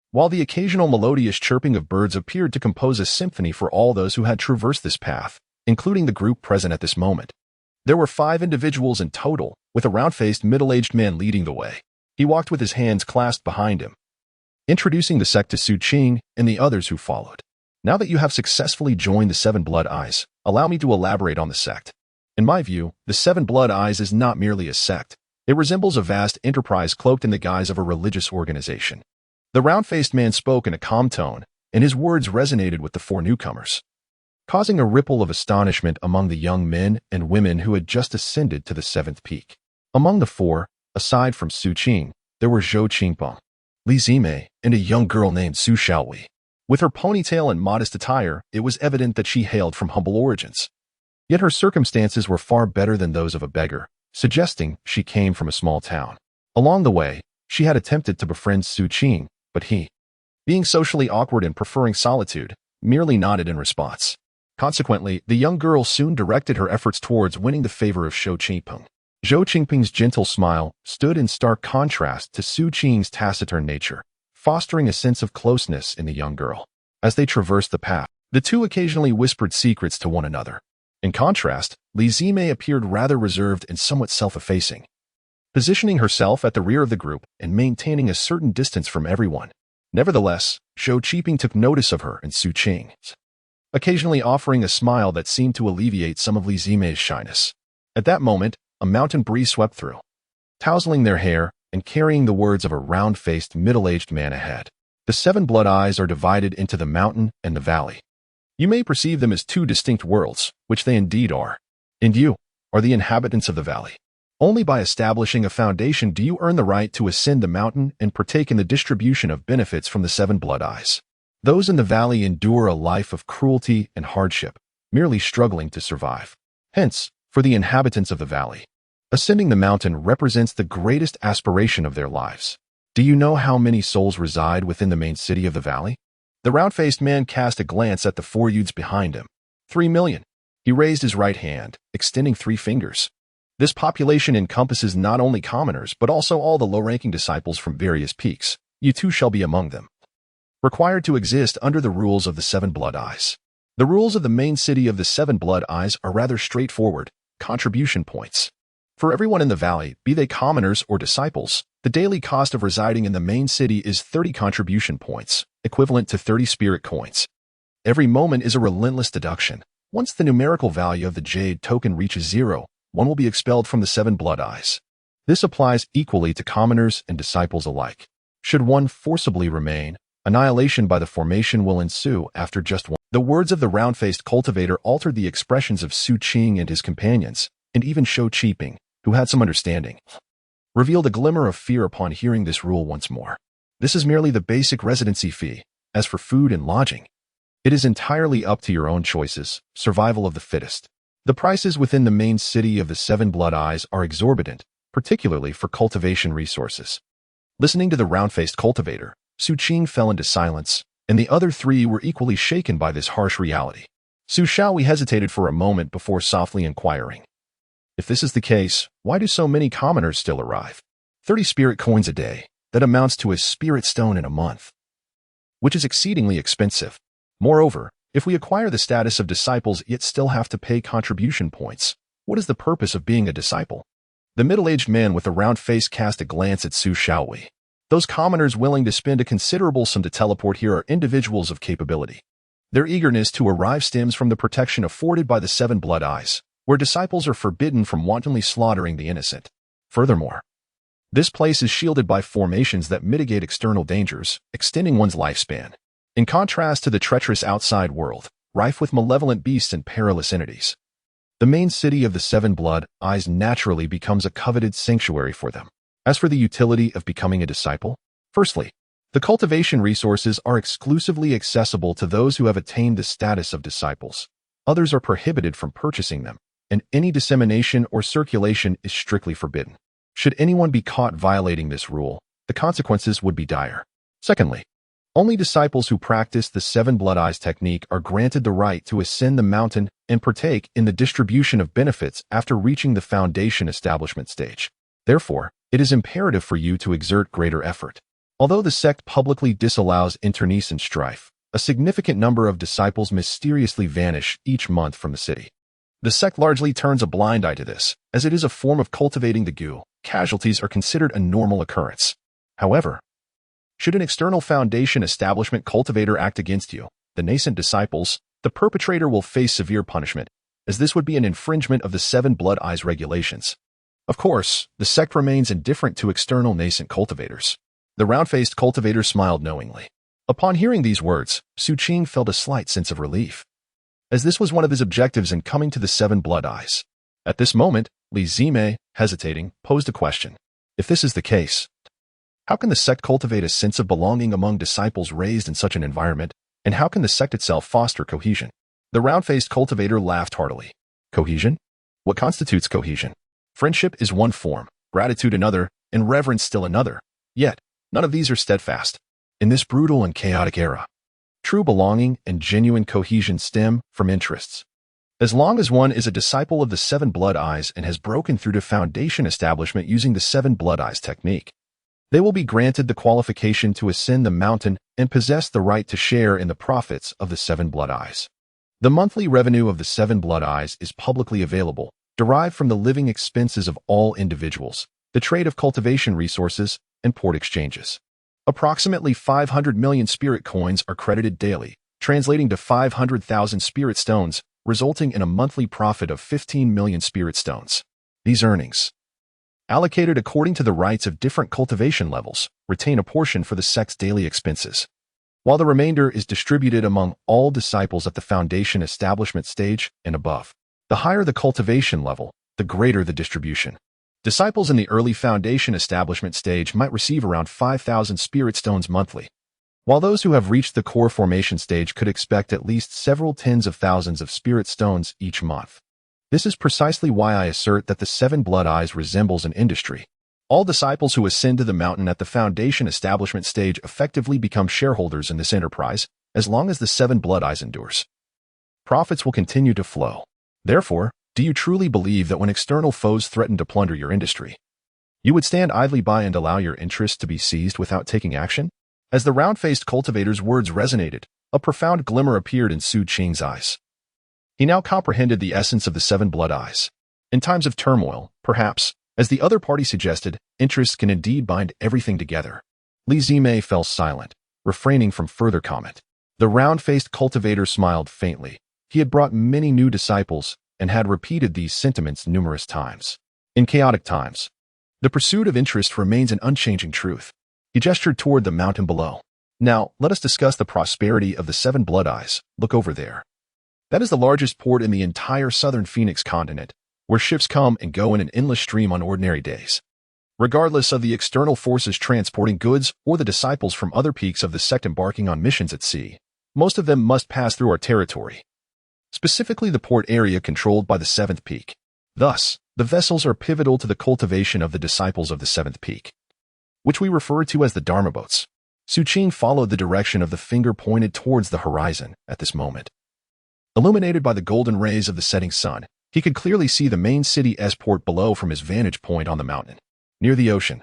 while the occasional melodious chirping of birds appeared to compose a symphony for all those who had traversed this path, including the group present at this moment. There were 5 individuals in total, with a round-faced middle-aged man leading the way. He walked with his hands clasped behind him, introducing the sect to Xu Qing and the others who followed. "Now that you have successfully joined the Seven Blood Eyes, allow me to elaborate on the sect. In my view, the Seven Blood Eyes is not merely a sect. It resembles a vast enterprise cloaked in the guise of a religious organization." The round-faced man spoke in a calm tone, and his words resonated with the 4 newcomers, causing a ripple of astonishment among the young men and women who had just ascended to the 7th peak. Among the 4, aside from Xu Qing, there were Zhou Qingpeng, Li Zimei, and a young girl named Su Xiaowei. With her ponytail and modest attire, it was evident that she hailed from humble origins. Yet her circumstances were far better than those of a beggar, suggesting she came from a small town. Along the way, she had attempted to befriend Xu Qing, but he, being socially awkward and preferring solitude, merely nodded in response. Consequently, the young girl soon directed her efforts towards winning the favor of Zhou Qingpeng. Zhou Qingpeng's gentle smile stood in stark contrast to Xu Qing's taciturn nature, fostering a sense of closeness in the young girl. As they traversed the path, the two occasionally whispered secrets to one another. In contrast, Li Zimei appeared rather reserved and somewhat self-effacing, positioning herself at the rear of the group and maintaining a certain distance from everyone. Nevertheless, Zhou Qingpeng took notice of her and Xu Qing, occasionally offering a smile that seemed to alleviate some of Li Zimei's shyness. At that moment, a mountain breeze swept through, tousling their hair and carrying the words of a round-faced, middle-aged man ahead. The 7 blood eyes are divided into the mountain and the valley. You may perceive them as 2 distinct worlds, which they indeed are. And you are the inhabitants of the valley. Only by establishing a foundation do you earn the right to ascend the mountain and partake in the distribution of benefits from the 7 blood eyes. Those in the valley endure a life of cruelty and hardship, merely struggling to survive. Hence, for the inhabitants of the valley, ascending the mountain represents the greatest aspiration of their lives. Do you know how many souls reside within the main city of the valley? The round-faced man cast a glance at the 4 youths behind him. 3 million. He raised his right hand, extending 3 fingers. This population encompasses not only commoners but also all the low-ranking disciples from various peaks. You too shall be among them. Required to exist under the rules of the 7 blood eyes. The rules of the main city of the 7 blood eyes are rather straightforward. Contribution points. For everyone in the valley, be they commoners or disciples, the daily cost of residing in the main city is 30 contribution points, equivalent to 30 spirit coins. Every moment is a relentless deduction. Once the numerical value of the jade token reaches 0, one will be expelled from the 7 blood eyes. This applies equally to commoners and disciples alike. Should one forcibly remain, annihilation by the formation will ensue after just one. The words of the round-faced cultivator altered the expressions of Xu Qing and his companions, and even Zhou Qingpeng, who had some understanding, revealed a glimmer of fear upon hearing this rule once more. This is merely the basic residency fee. As for food and lodging, it is entirely up to your own choices, survival of the fittest. The prices within the main city of the Seven Blood Eyes are exorbitant, particularly for cultivation resources. Listening to the round-faced cultivator, Xu Qing fell into silence, and the other three were equally shaken by this harsh reality. Su Shaohui hesitated for a moment before softly inquiring. If this is the case, why do so many commoners still arrive? 30 spirit coins a day, that amounts to a spirit stone in a month, which is exceedingly expensive. Moreover, if we acquire the status of disciples yet still have to pay contribution points, what is the purpose of being a disciple? The middle-aged man with the round face cast a glance at Su Shaohui. Those commoners willing to spend a considerable sum to teleport here are individuals of capability. Their eagerness to arrive stems from the protection afforded by the Seven Blood Eyes, where disciples are forbidden from wantonly slaughtering the innocent. Furthermore, this place is shielded by formations that mitigate external dangers, extending one's lifespan. In contrast to the treacherous outside world, rife with malevolent beasts and perilous entities, the main city of the Seven Blood Eyes naturally becomes a coveted sanctuary for them. As for the utility of becoming a disciple, firstly, the cultivation resources are exclusively accessible to those who have attained the status of disciples. Others are prohibited from purchasing them, and any dissemination or circulation is strictly forbidden. Should anyone be caught violating this rule, the consequences would be dire. Secondly, only disciples who practice the Seven Blood Eyes technique are granted the right to ascend the mountain and partake in the distribution of benefits after reaching the foundation establishment stage. Therefore, it is imperative for you to exert greater effort. Although the sect publicly disallows internecine strife, a significant number of disciples mysteriously vanish each month from the city. The sect largely turns a blind eye to this, as it is a form of cultivating the ghoul. Casualties are considered a normal occurrence. However, should an external foundation establishment cultivator act against you, the nascent disciples, the perpetrator will face severe punishment, as this would be an infringement of the Seven Blood Eyes regulations. Of course, the sect remains indifferent to external nascent cultivators. The round-faced cultivator smiled knowingly. Upon hearing these words, Xu Qing felt a slight sense of relief, as this was one of his objectives in coming to the Seven Blood Eyes. At this moment, Li Zime, hesitating, posed a question. If this is the case, how can the sect cultivate a sense of belonging among disciples raised in such an environment, and how can the sect itself foster cohesion? The round-faced cultivator laughed heartily. Cohesion? What constitutes cohesion? Friendship is one form, gratitude another, and reverence still another. Yet, none of these are steadfast. In this brutal and chaotic era, true belonging and genuine cohesion stem from interests. As long as one is a disciple of the Seven Blood Eyes and has broken through to foundation establishment using the Seven Blood Eyes technique, they will be granted the qualification to ascend the mountain and possess the right to share in the profits of the Seven Blood Eyes. The monthly revenue of the Seven Blood Eyes is publicly available, derived from the living expenses of all individuals, the trade of cultivation resources, and port exchanges. Approximately 500 million spirit coins are credited daily, translating to 500,000 spirit stones, resulting in a monthly profit of 15 million spirit stones. These earnings, allocated according to the rights of different cultivation levels, retain a portion for the sect's daily expenses, while the remainder is distributed among all disciples at the foundation establishment stage and above. The higher the cultivation level, the greater the distribution. Disciples in the early foundation establishment stage might receive around 5,000 spirit stones monthly, while those who have reached the core formation stage could expect at least several tens of thousands of spirit stones each month. This is precisely why I assert that the Seven Blood Eyes resembles an industry. All disciples who ascend to the mountain at the foundation establishment stage effectively become shareholders in this enterprise, as long as the Seven Blood Eyes endures. Profits will continue to flow. Therefore, do you truly believe that when external foes threaten to plunder your industry, you would stand idly by and allow your interests to be seized without taking action? As the round-faced cultivator's words resonated, a profound glimmer appeared in Xu Qing's eyes. He now comprehended the essence of the Seven Blood Eyes. In times of turmoil, perhaps, as the other party suggested, interests can indeed bind everything together. Li Zime fell silent, refraining from further comment. The round-faced cultivator smiled faintly. He had brought many new disciples and had repeated these sentiments numerous times. In chaotic times, the pursuit of interest remains an unchanging truth. He gestured toward the mountain below. Now, let us discuss the prosperity of the Seven Blood Eyes. Look over there. That is the largest port in the entire southern Phoenix continent, where ships come and go in an endless stream on ordinary days. Regardless of the external forces transporting goods or the disciples from other peaks of the sect embarking on missions at sea, most of them must pass through our territory, specifically the port area controlled by the seventh peak. Thus, the vessels are pivotal to the cultivation of the disciples of the seventh peak, which we refer to as the Dharma boats. Xu Qing followed the direction of the finger pointed towards the horizon at this moment. Illuminated by the golden rays of the setting sun, he could clearly see the main city's port below from his vantage point on the mountain. Near the ocean,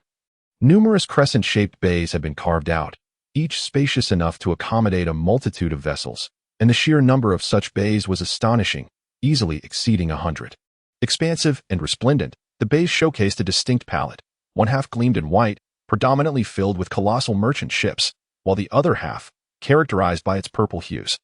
numerous crescent-shaped bays had been carved out, each spacious enough to accommodate a multitude of vessels, and the sheer number of such bays was astonishing, easily exceeding 100. Expansive and resplendent, the bays showcased a distinct palette. One half gleamed in white, predominantly filled with colossal merchant ships, while the other half, characterized by its purple hues,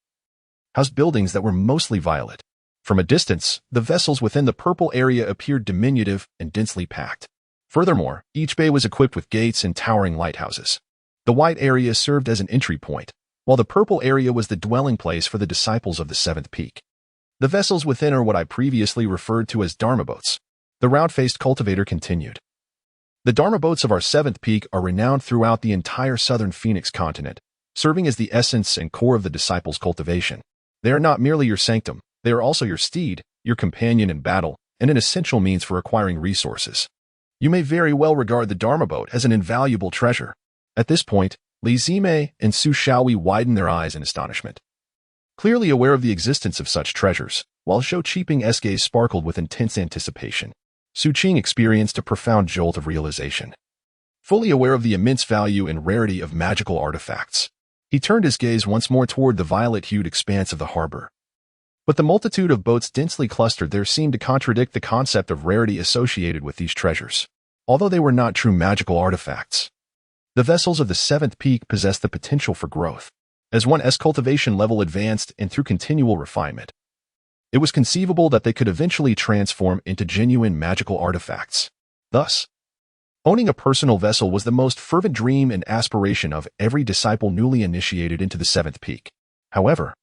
housed buildings that were mostly violet. From a distance, the vessels within the purple area appeared diminutive and densely packed. Furthermore, each bay was equipped with gates and towering lighthouses. The white area served as an entry point, while the purple area was the dwelling place for the disciples of the seventh peak. The vessels within are what I previously referred to as Dharma boats. The round-faced cultivator continued. The Dharma boats of our seventh peak are renowned throughout the entire southern Phoenix continent, serving as the essence and core of the disciples' cultivation. They are not merely your sanctum, they are also your steed, your companion in battle, and an essential means for acquiring resources. You may very well regard the Dharma boat as an invaluable treasure. At this point, Li Zime and Su Shaohui widened their eyes in astonishment. Clearly aware of the existence of such treasures, while Zhou Qiping's gaze sparkled with intense anticipation, Xu Qing experienced a profound jolt of realization. Fully aware of the immense value and rarity of magical artifacts, he turned his gaze once more toward the violet-hued expanse of the harbor. But the multitude of boats densely clustered there seemed to contradict the concept of rarity associated with these treasures. Although they were not true magical artifacts, the vessels of the seventh peak possessed the potential for growth. As one's cultivation level advanced and through continual refinement, it was conceivable that they could eventually transform into genuine magical artifacts. Thus, owning a personal vessel was the most fervent dream and aspiration of every disciple newly initiated into the seventh peak. However,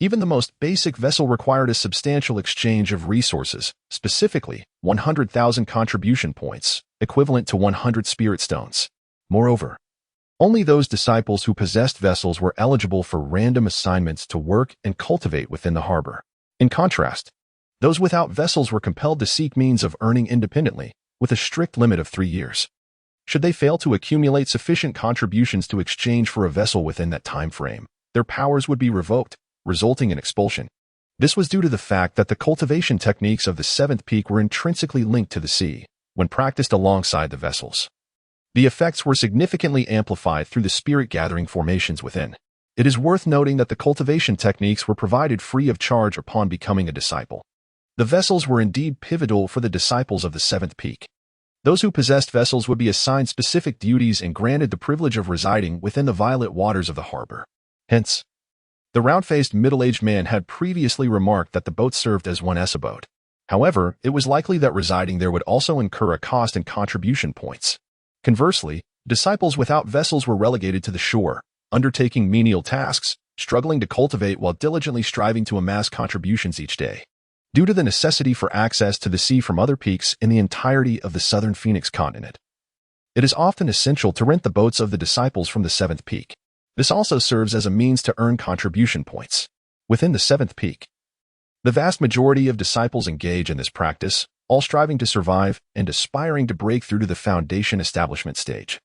even the most basic vessel required a substantial exchange of resources, specifically 100,000 contribution points, equivalent to 100 spirit stones. Moreover, only those disciples who possessed vessels were eligible for random assignments to work and cultivate within the harbor. In contrast, those without vessels were compelled to seek means of earning independently, with a strict limit of 3 years. Should they fail to accumulate sufficient contributions to exchange for a vessel within that time frame, their powers would be revoked, resulting in expulsion. This was due to the fact that the cultivation techniques of the seventh peak were intrinsically linked to the sea, when practiced alongside the vessels. The effects were significantly amplified through the spirit-gathering formations within. It is worth noting that the cultivation techniques were provided free of charge upon becoming a disciple. The vessels were indeed pivotal for the disciples of the seventh peak. Those who possessed vessels would be assigned specific duties and granted the privilege of residing within the violet waters of the harbor. Hence, the round-faced middle-aged man had previously remarked that the boat served as one boat. However, it was likely that residing there would also incur a cost and contribution points. Conversely, disciples without vessels were relegated to the shore, undertaking menial tasks, struggling to cultivate while diligently striving to amass contributions each day. Due to the necessity for access to the sea from other peaks in the entirety of the southern Phoenix continent, it is often essential to rent the boats of the disciples from the seventh peak. This also serves as a means to earn contribution points. Within the seventh peak, the vast majority of disciples engage in this practice, all striving to survive and aspiring to break through to the foundation establishment stage,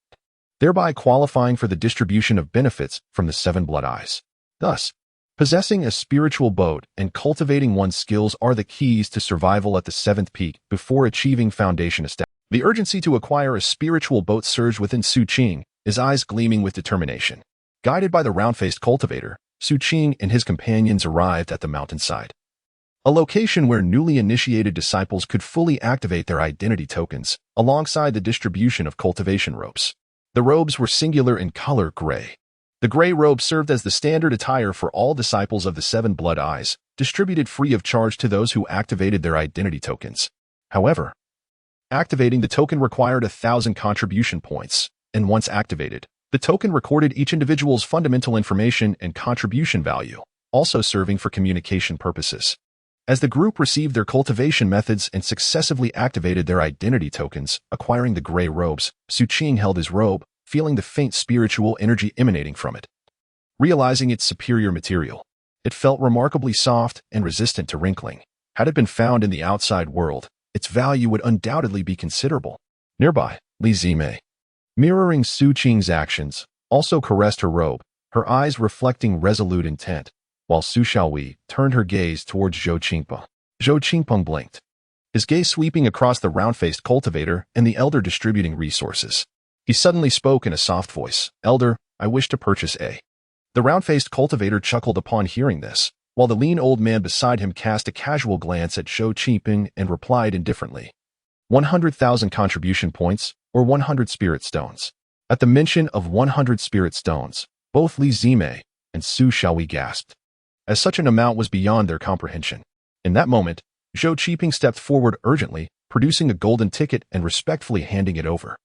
thereby qualifying for the distribution of benefits from the seven blood eyes. Thus, possessing a spiritual boat and cultivating one's skills are the keys to survival at the seventh peak before achieving foundation establishment. The urgency to acquire a spiritual boat surged within Xu Qing, his eyes gleaming with determination. Guided by the round-faced cultivator, Xu Qing and his companions arrived at the mountainside, a location where newly initiated disciples could fully activate their identity tokens, alongside the distribution of cultivation robes. The robes were singular in color gray. The gray robe served as the standard attire for all disciples of the seven blood eyes, distributed free of charge to those who activated their identity tokens. However, activating the token required 1,000 contribution points, and once activated, the token recorded each individual's fundamental information and contribution value, also serving for communication purposes. As the group received their cultivation methods and successively activated their identity tokens, acquiring the gray robes, Xu Qing held his robe, feeling the faint spiritual energy emanating from it. Realizing its superior material, it felt remarkably soft and resistant to wrinkling. Had it been found in the outside world, its value would undoubtedly be considerable. Nearby, Li Zimei, mirroring Xu Qing's actions, also caressed her robe, her eyes reflecting resolute intent, while Su Xiaowei turned her gaze towards Zhou Qingpeng. Zhou Qingpeng blinked, his gaze sweeping across the round-faced cultivator and the elder distributing resources. He suddenly spoke in a soft voice, "Elder, I wish to purchase a." The round-faced cultivator chuckled upon hearing this, while the lean old man beside him cast a casual glance at Zhou Qingpeng and replied indifferently, 100,000 contribution points, or 100 spirit stones. At the mention of 100 spirit stones, both Li Zimei and Su Xiaowei gasped, as such an amount was beyond their comprehension. In that moment, Zhou Qingpeng stepped forward urgently, producing a golden ticket and respectfully handing it over.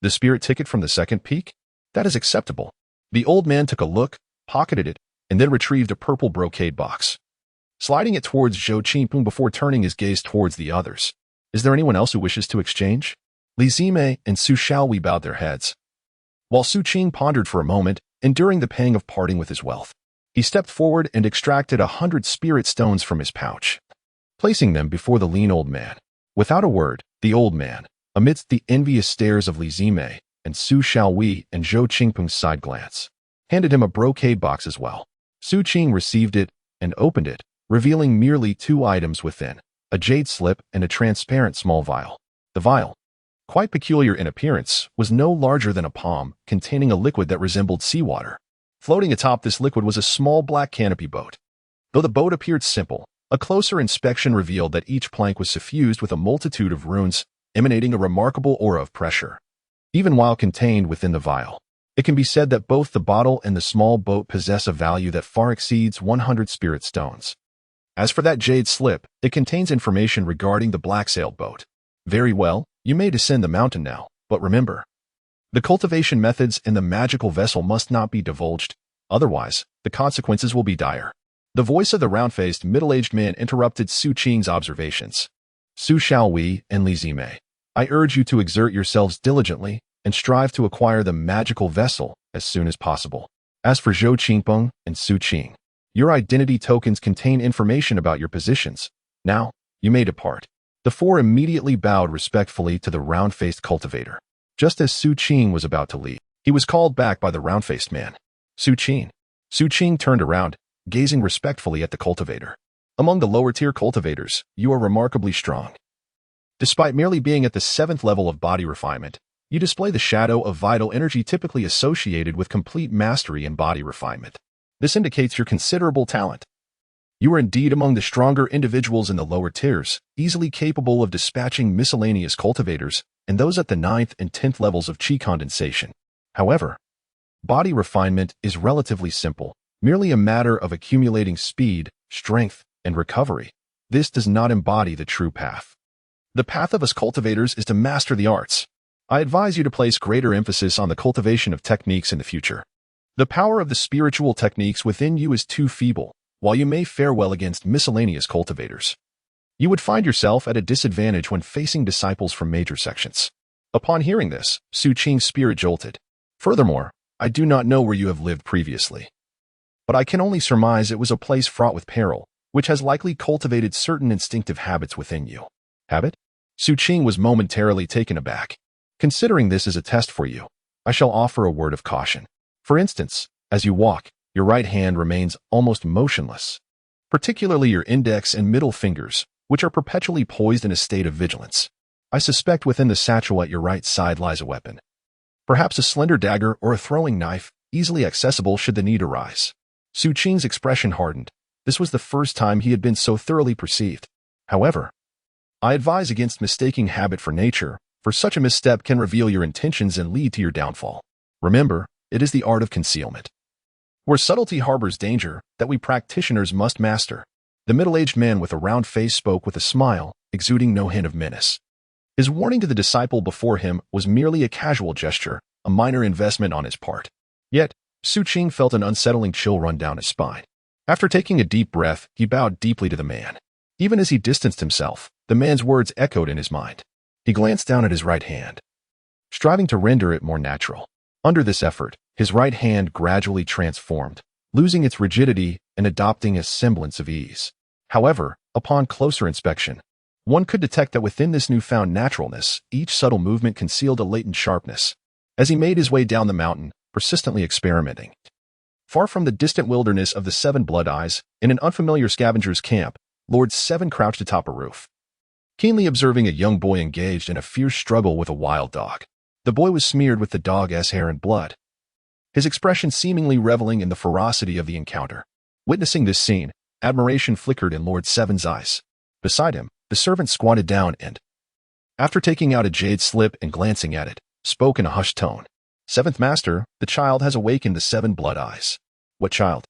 The spirit ticket from the second peak? That is acceptable. The old man took a look, pocketed it, and then retrieved a purple brocade box, sliding it towards Zhou Qingpeng before turning his gaze towards the others. Is there anyone else who wishes to exchange? Li Zimei and Su Xiaowei bowed their heads, while Xu Qing pondered for a moment, enduring the pang of parting with his wealth. He stepped forward and extracted 100 spirit stones from his pouch, placing them before the lean old man. Without a word, the old man, amidst the envious stares of Li Zimei and Su Xiaowei and Zhou Qingpeng's side glance, handed him a brocade box as well. Xu Qing received it and opened it, revealing merely 2 items within, a jade slip and a transparent small vial. The vial, quite peculiar in appearance, was no larger than a palm, containing a liquid that resembled seawater. Floating atop this liquid was a small black canopy boat. Though the boat appeared simple, a closer inspection revealed that each plank was suffused with a multitude of runes, emanating a remarkable aura of pressure. Even while contained within the vial, it can be said that both the bottle and the small boat possess a value that far exceeds 100 spirit stones. As for that jade slip, it contains information regarding the black-sailed boat. Very well, you may descend the mountain now, but remember, the cultivation methods in the magical vessel must not be divulged, otherwise, the consequences will be dire. The voice of the round-faced, middle-aged man interrupted Xu Qing's observations. Su Xiaowei and Li Zimei, I urge you to exert yourselves diligently and strive to acquire the magical vessel as soon as possible. As for Zhou Qingpeng and Xu Qing, your identity tokens contain information about your positions. Now, you may depart. The 4 immediately bowed respectfully to the round-faced cultivator. Just as Xu Qing was about to leave, he was called back by the round-faced man. Xu Qing. Xu Qing turned around, gazing respectfully at the cultivator. Among the lower-tier cultivators, you are remarkably strong. Despite merely being at the 7th level of body refinement, you display the shadow of vital energy typically associated with complete mastery in body refinement. This indicates your considerable talent. You are indeed among the stronger individuals in the lower tiers, easily capable of dispatching miscellaneous cultivators and those at the 9th and 10th levels of qi condensation. However, body refinement is relatively simple, merely a matter of accumulating speed, strength, and recovery. This does not embody the true path. The path of us cultivators is to master the arts. I advise you to place greater emphasis on the cultivation of techniques in the future. The power of the spiritual techniques within you is too feeble, while you may fare well against miscellaneous cultivators. You would find yourself at a disadvantage when facing disciples from major sections. Upon hearing this, Xu Qing's spirit jolted. Furthermore, I do not know where you have lived previously, but I can only surmise it was a place fraught with peril, which has likely cultivated certain instinctive habits within you. Habit? Xu Qing was momentarily taken aback. Considering this as a test for you, I shall offer a word of caution. For instance, as you walk, your right hand remains almost motionless, particularly your index and middle fingers, which are perpetually poised in a state of vigilance. I suspect within the satchel at your right side lies a weapon. Perhaps a slender dagger or a throwing knife, easily accessible should the need arise. Xu Qing's expression hardened. This was the first time he had been so thoroughly perceived. However, I advise against mistaking habit for nature, for such a misstep can reveal your intentions and lead to your downfall. Remember, it is the art of concealment, where subtlety harbors danger, that we practitioners must master. The middle-aged man with a round face spoke with a smile, exuding no hint of menace. His warning to the disciple before him was merely a casual gesture, a minor investment on his part. Yet, Xu Qing felt an unsettling chill run down his spine. After taking a deep breath, he bowed deeply to the man. Even as he distanced himself, the man's words echoed in his mind. He glanced down at his right hand, striving to render it more natural. Under this effort, his right hand gradually transformed, losing its rigidity and adopting a semblance of ease. However, upon closer inspection, one could detect that within this newfound naturalness, each subtle movement concealed a latent sharpness. As he made his way down the mountain, persistently experimenting, far from the distant wilderness of the Seven Blood Eyes, in an unfamiliar scavenger's camp, Lord Seven crouched atop a roof, keenly observing a young boy engaged in a fierce struggle with a wild dog. The boy was smeared with the dog's hair and blood, his expression seemingly reveling in the ferocity of the encounter. Witnessing this scene, admiration flickered in Lord Seven's eyes. Beside him, the servant squatted down and, after taking out a jade slip and glancing at it, spoke in a hushed tone. "Seventh Master, the child has awakened the Seven Blood Eyes." "What child?"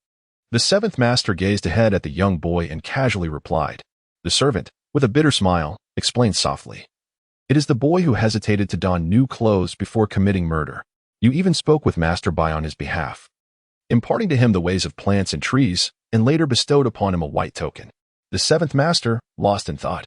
The Seventh Master gazed ahead at the young boy and casually replied. The servant, with a bitter smile, explained softly. "It is the boy who hesitated to don new clothes before committing murder. You even spoke with Master Bai on his behalf, imparting to him the ways of plants and trees, and later bestowed upon him a white token." The Seventh Master, lost in thought,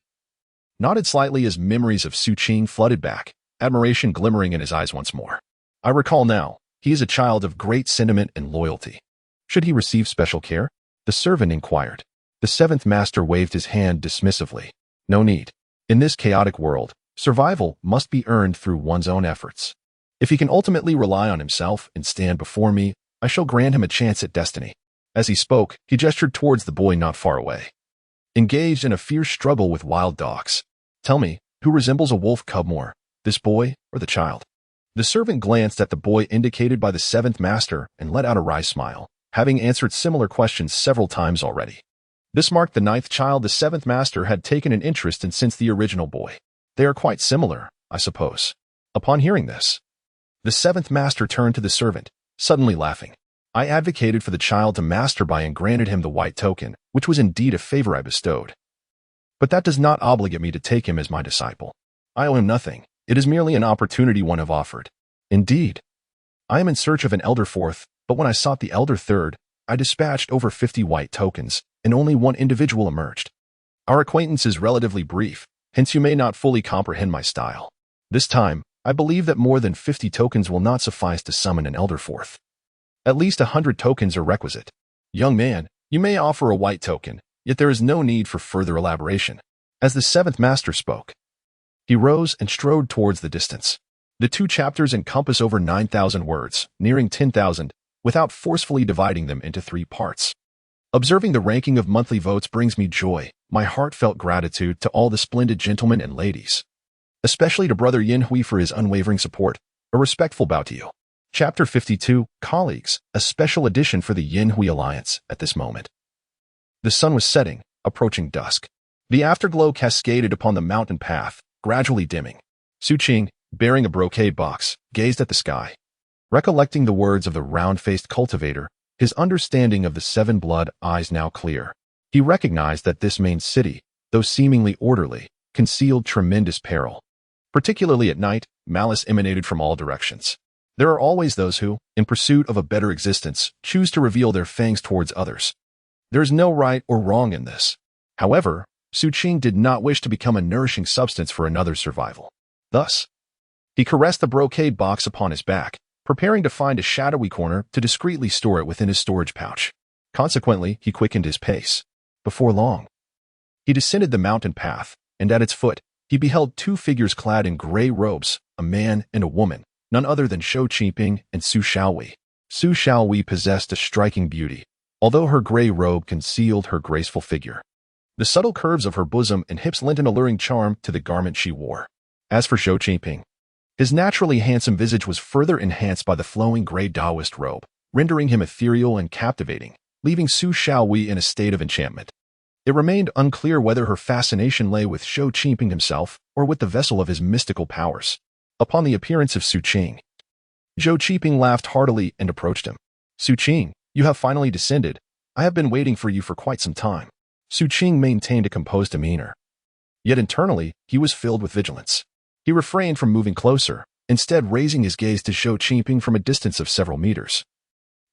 nodded slightly as memories of Xu Qing flooded back, admiration glimmering in his eyes once more. "I recall now, he is a child of great sentiment and loyalty. Should he receive special care?" the servant inquired. The Seventh Master waved his hand dismissively. "No need. In this chaotic world, survival must be earned through one's own efforts. If he can ultimately rely on himself and stand before me, I shall grant him a chance at destiny." As he spoke, he gestured towards the boy not far away, engaged in a fierce struggle with wild dogs. "Tell me, who resembles a wolf cub more, this boy or the child?" The servant glanced at the boy indicated by the Seventh Master and let out a wry smile, having answered similar questions several times already. This marked the ninth child the Seventh Master had taken an interest in since the original boy. "They are quite similar, I suppose." Upon hearing this, the Seventh Master turned to the servant, suddenly laughing. "I advocated for the child to Master Bai and granted him the white token, which was indeed a favor I bestowed. But that does not obligate me to take him as my disciple. I owe him nothing. It is merely an opportunity one have offered. Indeed, I am in search of an elder fourth, but when I sought the elder third, I dispatched over 50 white tokens, and only one individual emerged. Our acquaintance is relatively brief, hence you may not fully comprehend my style. This time, I believe that more than 50 tokens will not suffice to summon an elder fourth. At least 100 tokens are requisite. Young man, you may offer a white token, yet there is no need for further elaboration." As the Seventh Master spoke, he rose and strode towards the distance. The 2 chapters encompass over 9,000 words, nearing 10,000, without forcefully dividing them into 3 parts. Observing the ranking of monthly votes brings me joy, my heartfelt gratitude to all the splendid gentlemen and ladies, especially to Brother Yin Hui for his unwavering support. A respectful bow to you. Chapter 52, Colleagues, a special edition for the Yin Hui Alliance at this moment. The sun was setting, approaching dusk. The afterglow cascaded upon the mountain path, gradually dimming. Xu Qing, bearing a brocade box, gazed at the sky. Recollecting the words of the round-faced cultivator, his understanding of the Seven Blood Eyes now clear. He recognized that this main city, though seemingly orderly, concealed tremendous peril. Particularly at night, malice emanated from all directions. There are always those who, in pursuit of a better existence, choose to reveal their fangs towards others. There is no right or wrong in this. However, Xu Qing did not wish to become a nourishing substance for another's survival. Thus, he caressed the brocade box upon his back, preparing to find a shadowy corner to discreetly store it within his storage pouch. Consequently, he quickened his pace. Before long, he descended the mountain path, and at its foot, he beheld 2 figures clad in gray robes, a man and a woman, none other than Xu Qing and Su Xiaowei. Su Xiaowei possessed a striking beauty, although her gray robe concealed her graceful figure. The subtle curves of her bosom and hips lent an alluring charm to the garment she wore. As for Xu Qing, his naturally handsome visage was further enhanced by the flowing gray Taoist robe, rendering him ethereal and captivating, leaving Su Xiaowei in a state of enchantment. It remained unclear whether her fascination lay with Xu Qing himself or with the vessel of his mystical powers. Upon the appearance of Xu Qing, Xu Qing laughed heartily and approached him. "Xu Qing, you have finally descended. I have been waiting for you for quite some time." Xu Qing maintained a composed demeanor. Yet internally, he was filled with vigilance. He refrained from moving closer, instead raising his gaze to Xu Qing from a distance of several meters,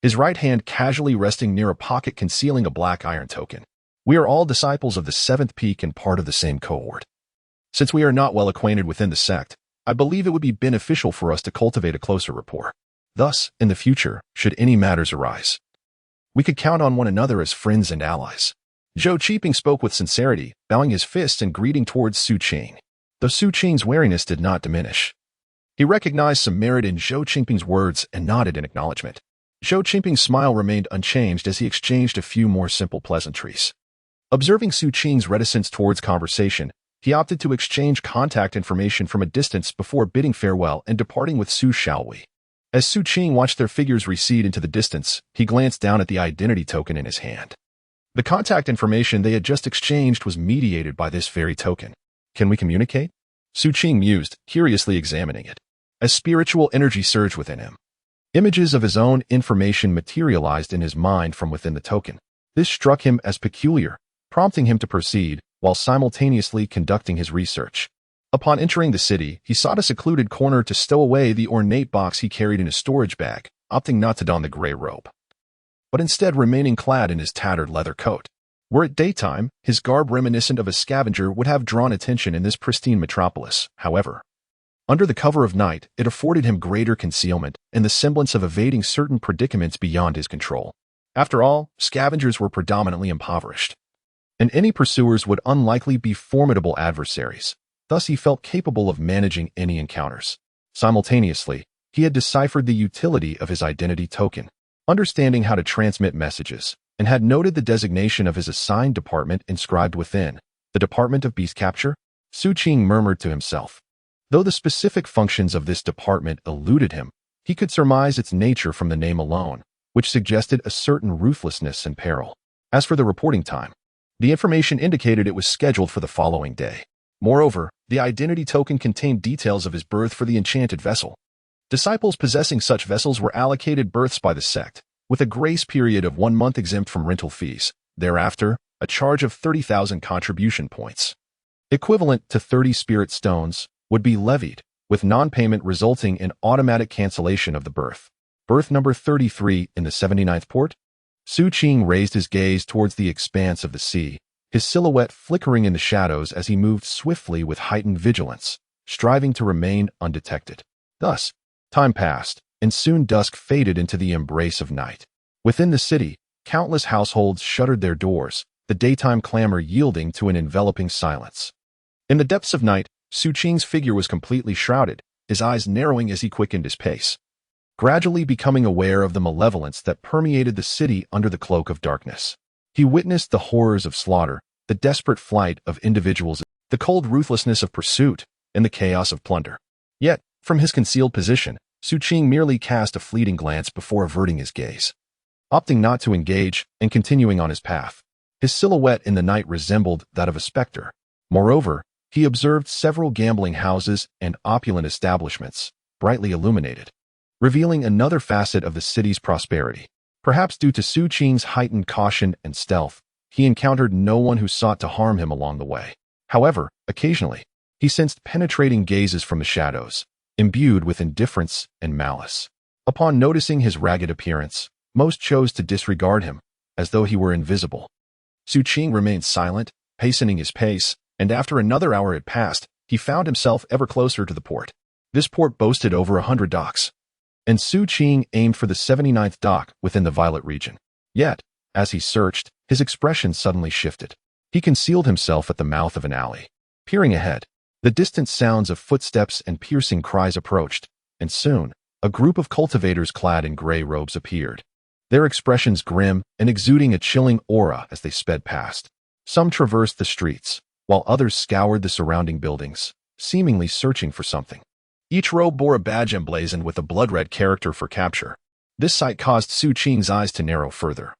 his right hand casually resting near a pocket concealing a black iron token. We are all disciples of the seventh peak and part of the same cohort. Since we are not well acquainted within the sect, I believe it would be beneficial for us to cultivate a closer rapport. Thus, in the future, should any matters arise, we could count on one another as friends and allies. Xu Qing spoke with sincerity, bowing his fists and greeting towards Xu Qing. Though Xu Qing's wariness did not diminish, he recognized some merit in Xu Qing's words and nodded in acknowledgement. Xu Qing's smile remained unchanged as he exchanged a few more simple pleasantries. Observing Xu Qing's reticence towards conversation, he opted to exchange contact information from a distance before bidding farewell and departing with Xu Xiaowei. As Xu Qing watched their figures recede into the distance, he glanced down at the identity token in his hand. The contact information they had just exchanged was mediated by this very token. Can we communicate? Xu Qing mused, curiously examining it. As spiritual energy surged within him, images of his own information materialized in his mind from within the token. This struck him as peculiar, prompting him to proceed, while simultaneously conducting his research. Upon entering the city, he sought a secluded corner to stow away the ornate box he carried in his storage bag, opting not to don the gray robe, but instead remaining clad in his tattered leather coat. Were it daytime, his garb reminiscent of a scavenger would have drawn attention in this pristine metropolis. However, under the cover of night, it afforded him greater concealment and the semblance of evading certain predicaments beyond his control. After all, scavengers were predominantly impoverished, and any pursuers would unlikely be formidable adversaries. Thus he felt capable of managing any encounters. Simultaneously, he had deciphered the utility of his identity token, understanding how to transmit messages, and had noted the designation of his assigned department inscribed within, the Department of Beast Capture. Xu Qing murmured to himself. Though the specific functions of this department eluded him, he could surmise its nature from the name alone, which suggested a certain ruthlessness and peril. As for the reporting time, the information indicated it was scheduled for the following day. Moreover, the identity token contained details of his birth for the enchanted vessel. Disciples possessing such vessels were allocated berths by the sect, with a grace period of 1 month exempt from rental fees. Thereafter, a charge of 30,000 contribution points, equivalent to 30 spirit stones, would be levied, with non-payment resulting in automatic cancellation of the berth. Berth number 33 in the 79th port? Xu Qing raised his gaze towards the expanse of the sea, his silhouette flickering in the shadows as he moved swiftly with heightened vigilance, striving to remain undetected. Thus, time passed, and soon dusk faded into the embrace of night. Within the city, countless households shuttered their doors, the daytime clamor yielding to an enveloping silence. In the depths of night, Xu Qing's figure was completely shrouded, his eyes narrowing as he quickened his pace, gradually becoming aware of the malevolence that permeated the city under the cloak of darkness. He witnessed the horrors of slaughter, the desperate flight of individuals, the cold ruthlessness of pursuit, and the chaos of plunder. Yet, from his concealed position, Xu Qing merely cast a fleeting glance before averting his gaze, opting not to engage and continuing on his path. His silhouette in the night resembled that of a specter. Moreover, he observed several gambling houses and opulent establishments, brightly illuminated, revealing another facet of the city's prosperity. Perhaps due to Xu Qing's heightened caution and stealth, he encountered no one who sought to harm him along the way. However, occasionally, he sensed penetrating gazes from the shadows, imbued with indifference and malice. Upon noticing his ragged appearance, most chose to disregard him, as though he were invisible. Xu Qing remained silent, hastening his pace, and after another hour had passed, he found himself ever closer to the port. This port boasted over 100 docks, and Xu Qing aimed for the 79th dock within the Violet region. Yet, as he searched, his expression suddenly shifted. He concealed himself at the mouth of an alley. Peering ahead, the distant sounds of footsteps and piercing cries approached, and soon, a group of cultivators clad in gray robes appeared, their expressions grim and exuding a chilling aura as they sped past. Some traversed the streets, while others scoured the surrounding buildings, seemingly searching for something. Each robe bore a badge emblazoned with a blood-red character for capture. This sight caused Xu Qing's eyes to narrow further,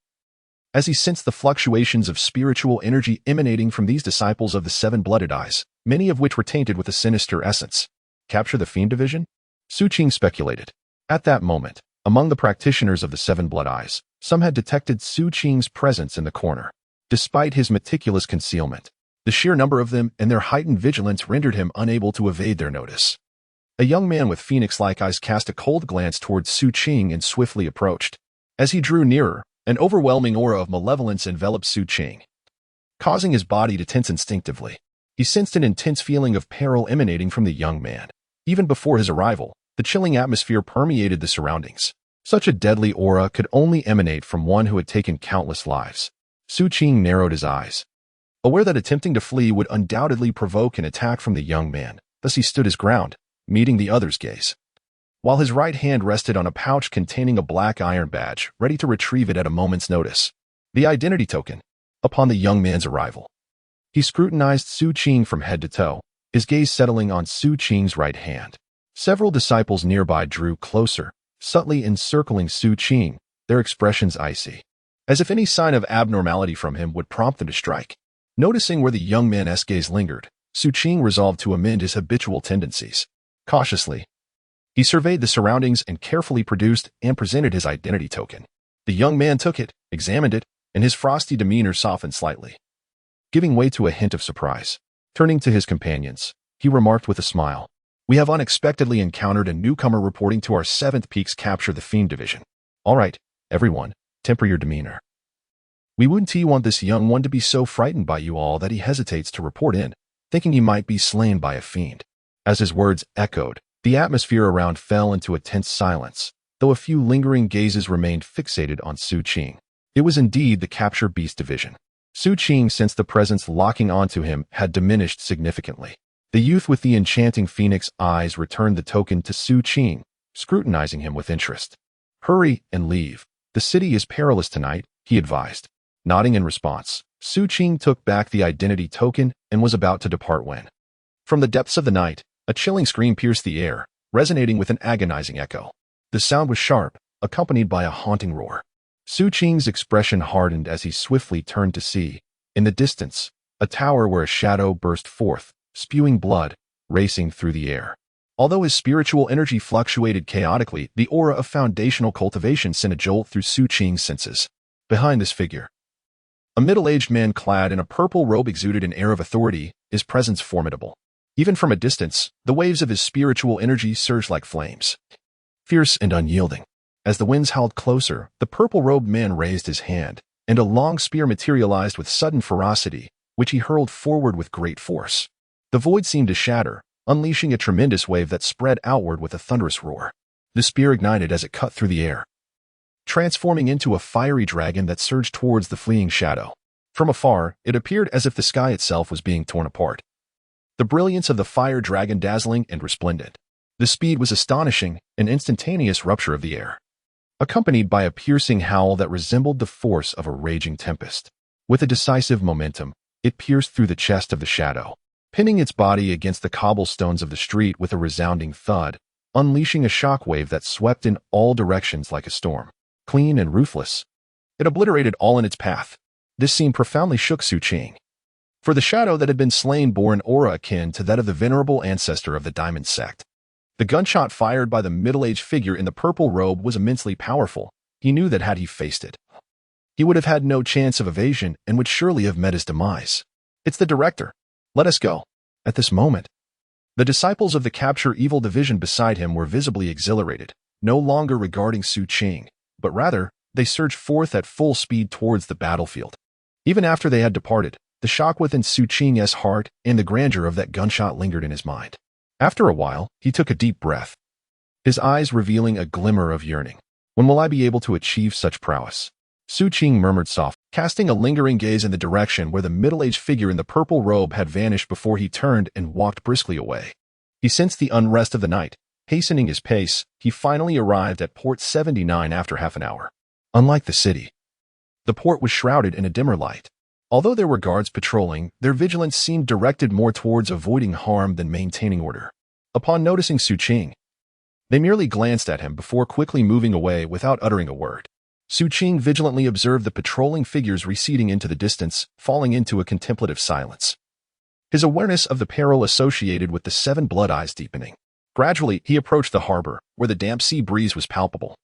as he sensed the fluctuations of spiritual energy emanating from these disciples of the seven-blooded eyes, many of which were tainted with a sinister essence. Capture the Fiend Division? Xu Qing speculated. At that moment, among the practitioners of the seven blood eyes, some had detected Xu Qing's presence in the corner. Despite his meticulous concealment, the sheer number of them and their heightened vigilance rendered him unable to evade their notice. A young man with phoenix-like eyes cast a cold glance towards Xu Qing and swiftly approached. As he drew nearer, an overwhelming aura of malevolence enveloped Xu Qing. causing his body to tense instinctively. He sensed an intense feeling of peril emanating from the young man. Even before his arrival, the chilling atmosphere permeated the surroundings. Such a deadly aura could only emanate from one who had taken countless lives. Xu Qing narrowed his eyes, aware that attempting to flee would undoubtedly provoke an attack from the young man. Thus he stood his ground, meeting the other's gaze, while his right hand rested on a pouch containing a black iron badge, ready to retrieve it at a moment's notice. The identity token. Upon the young man's arrival, he scrutinized Xu Qing from head to toe, his gaze settling on Xu Qing's right hand. Several disciples nearby drew closer, subtly encircling Xu Qing, their expressions icy, as if any sign of abnormality from him would prompt them to strike. Noticing where the young man's gaze lingered, Xu Qing resolved to amend his habitual tendencies. Cautiously, he surveyed the surroundings and carefully produced and presented his identity token. The young man took it, examined it, and his frosty demeanor softened slightly, giving way to a hint of surprise. Turning to his companions, he remarked with a smile, "We have unexpectedly encountered a newcomer reporting to our 7th Peaks Capture the Fiend Division. All right, everyone, temper your demeanor. We wouldn't want this young one to be so frightened by you all that he hesitates to report in, thinking he might be slain by a fiend." As his words echoed, the atmosphere around fell into a tense silence, though a few lingering gazes remained fixated on Xu Qing. It was indeed the Capture Beast Division. Xu Qing sensed the presence locking onto him had diminished significantly. The youth with the enchanting phoenix eyes returned the token to Xu Qing, scrutinizing him with interest. "Hurry and leave. The city is perilous tonight," he advised. Nodding in response, Xu Qing took back the identity token and was about to depart when, from the depths of the night, a chilling scream pierced the air, resonating with an agonizing echo. The sound was sharp, accompanied by a haunting roar. Xu Qing's expression hardened as he swiftly turned to see, in the distance, a tower where a shadow burst forth, spewing blood, racing through the air. Although his spiritual energy fluctuated chaotically, the aura of foundational cultivation sent a jolt through Xu Qing's senses. Behind this figure, a middle-aged man clad in a purple robe exuded an air of authority, his presence formidable. Even from a distance, the waves of his spiritual energy surged like flames, fierce and unyielding. As the winds howled closer, the purple-robed man raised his hand, and a long spear materialized with sudden ferocity, which he hurled forward with great force. The void seemed to shatter, unleashing a tremendous wave that spread outward with a thunderous roar. The spear ignited as it cut through the air, transforming into a fiery dragon that surged towards the fleeing shadow. From afar, it appeared as if the sky itself was being torn apart, the brilliance of the fire dragon dazzling and resplendent. The speed was astonishing, an instantaneous rupture of the air, accompanied by a piercing howl that resembled the force of a raging tempest. With a decisive momentum, it pierced through the chest of the shadow, pinning its body against the cobblestones of the street with a resounding thud, unleashing a shockwave that swept in all directions like a storm. Clean and ruthless, it obliterated all in its path. This scene profoundly shook Xu Qing, for the shadow that had been slain bore an aura akin to that of the venerable ancestor of the Diamond Sect. The gunshot fired by the middle-aged figure in the purple robe was immensely powerful. He knew that had he faced it, he would have had no chance of evasion and would surely have met his demise. "It's the director. Let us go." At this moment, the disciples of the Capture Evil Division beside him were visibly exhilarated, no longer regarding Xu Qing, but rather, they surged forth at full speed towards the battlefield. Even after they had departed, the shock within Xu Qing's heart and the grandeur of that gunshot lingered in his mind. After a while, he took a deep breath, his eyes revealing a glimmer of yearning. "When will I be able to achieve such prowess?" Xu Qing murmured softly, casting a lingering gaze in the direction where the middle-aged figure in the purple robe had vanished before he turned and walked briskly away. He sensed the unrest of the night. Hastening his pace, he finally arrived at Port 79 after half an hour. Unlike the city, the port was shrouded in a dimmer light. Although there were guards patrolling, their vigilance seemed directed more towards avoiding harm than maintaining order. Upon noticing Xu Qing, they merely glanced at him before quickly moving away without uttering a word. Xu Qing vigilantly observed the patrolling figures receding into the distance, falling into a contemplative silence, his awareness of the peril associated with the 7 blood eyes deepening. Gradually, he approached the harbor, where the damp sea breeze was palpable.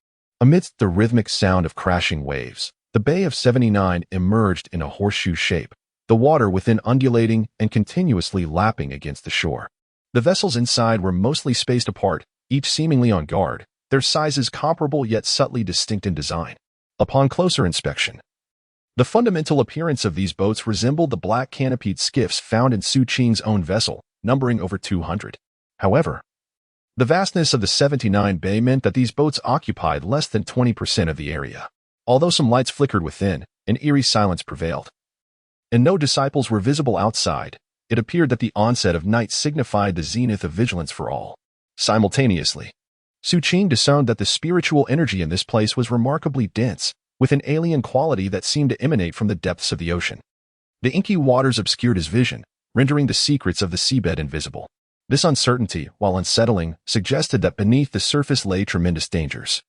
Amidst the rhythmic sound of crashing waves, the Bay of 79 emerged in a horseshoe shape, the water within undulating and continuously lapping against the shore. The vessels inside were mostly spaced apart, each seemingly on guard, their sizes comparable yet subtly distinct in design. Upon closer inspection, The fundamental appearance of these boats resembled the black canopied skiffs found in Xu Qing's own vessel, numbering over 200. However, the vastness of the 79 bay meant that these boats occupied less than 20% of the area. Although some lights flickered within, an eerie silence prevailed, and no disciples were visible outside. It appeared that the onset of night signified the zenith of vigilance for all. Simultaneously, Xu Qing discerned that the spiritual energy in this place was remarkably dense, with an alien quality that seemed to emanate from the depths of the ocean. The inky waters obscured his vision, rendering the secrets of the seabed invisible. This uncertainty, while unsettling, suggested that beneath the surface lay tremendous dangers.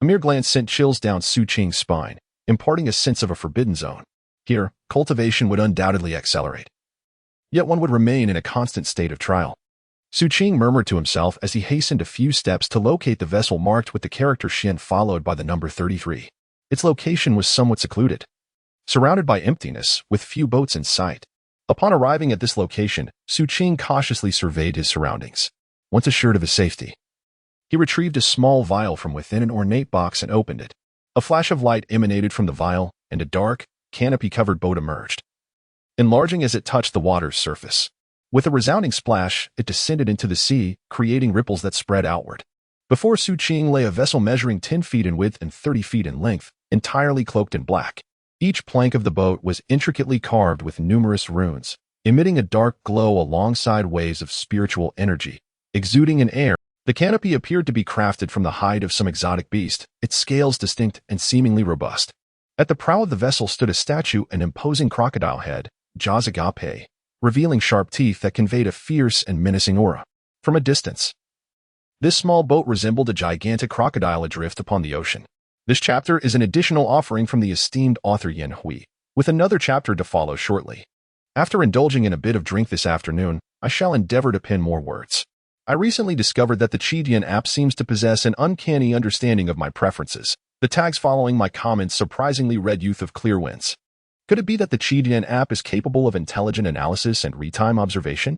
A mere glance sent chills down Xu Qing's spine, imparting a sense of a forbidden zone. Here, cultivation would undoubtedly accelerate. Yet one would remain in a constant state of trial. Xu Qing murmured to himself as he hastened a few steps to locate the vessel marked with the character Shen followed by the number 33. Its location was somewhat secluded, surrounded by emptiness, with few boats in sight. Upon arriving at this location, Xu Qing cautiously surveyed his surroundings. Once assured of his safety, he retrieved a small vial from within an ornate box and opened it. A flash of light emanated from the vial, and a dark, canopy-covered boat emerged, enlarging as it touched the water's surface. With a resounding splash, it descended into the sea, creating ripples that spread outward. Before Xu Qing lay a vessel measuring 10 feet in width and 30 feet in length, entirely cloaked in black. Each plank of the boat was intricately carved with numerous runes, emitting a dark glow alongside waves of spiritual energy. Exuding in air, the canopy appeared to be crafted from the hide of some exotic beast, its scales distinct and seemingly robust. At the prow of the vessel stood a statue, an imposing crocodile head, jaws agape, revealing sharp teeth that conveyed a fierce and menacing aura. From a distance, this small boat resembled a gigantic crocodile adrift upon the ocean. This chapter is an additional offering from the esteemed author Yan Hui, with another chapter to follow shortly. After indulging in a bit of drink this afternoon, I shall endeavor to pen more words. I recently discovered that the Qidian app seems to possess an uncanny understanding of my preferences. The tags following my comments surprisingly read Youth of Clear Winds. Could it be that the Qidian app is capable of intelligent analysis and real-time observation?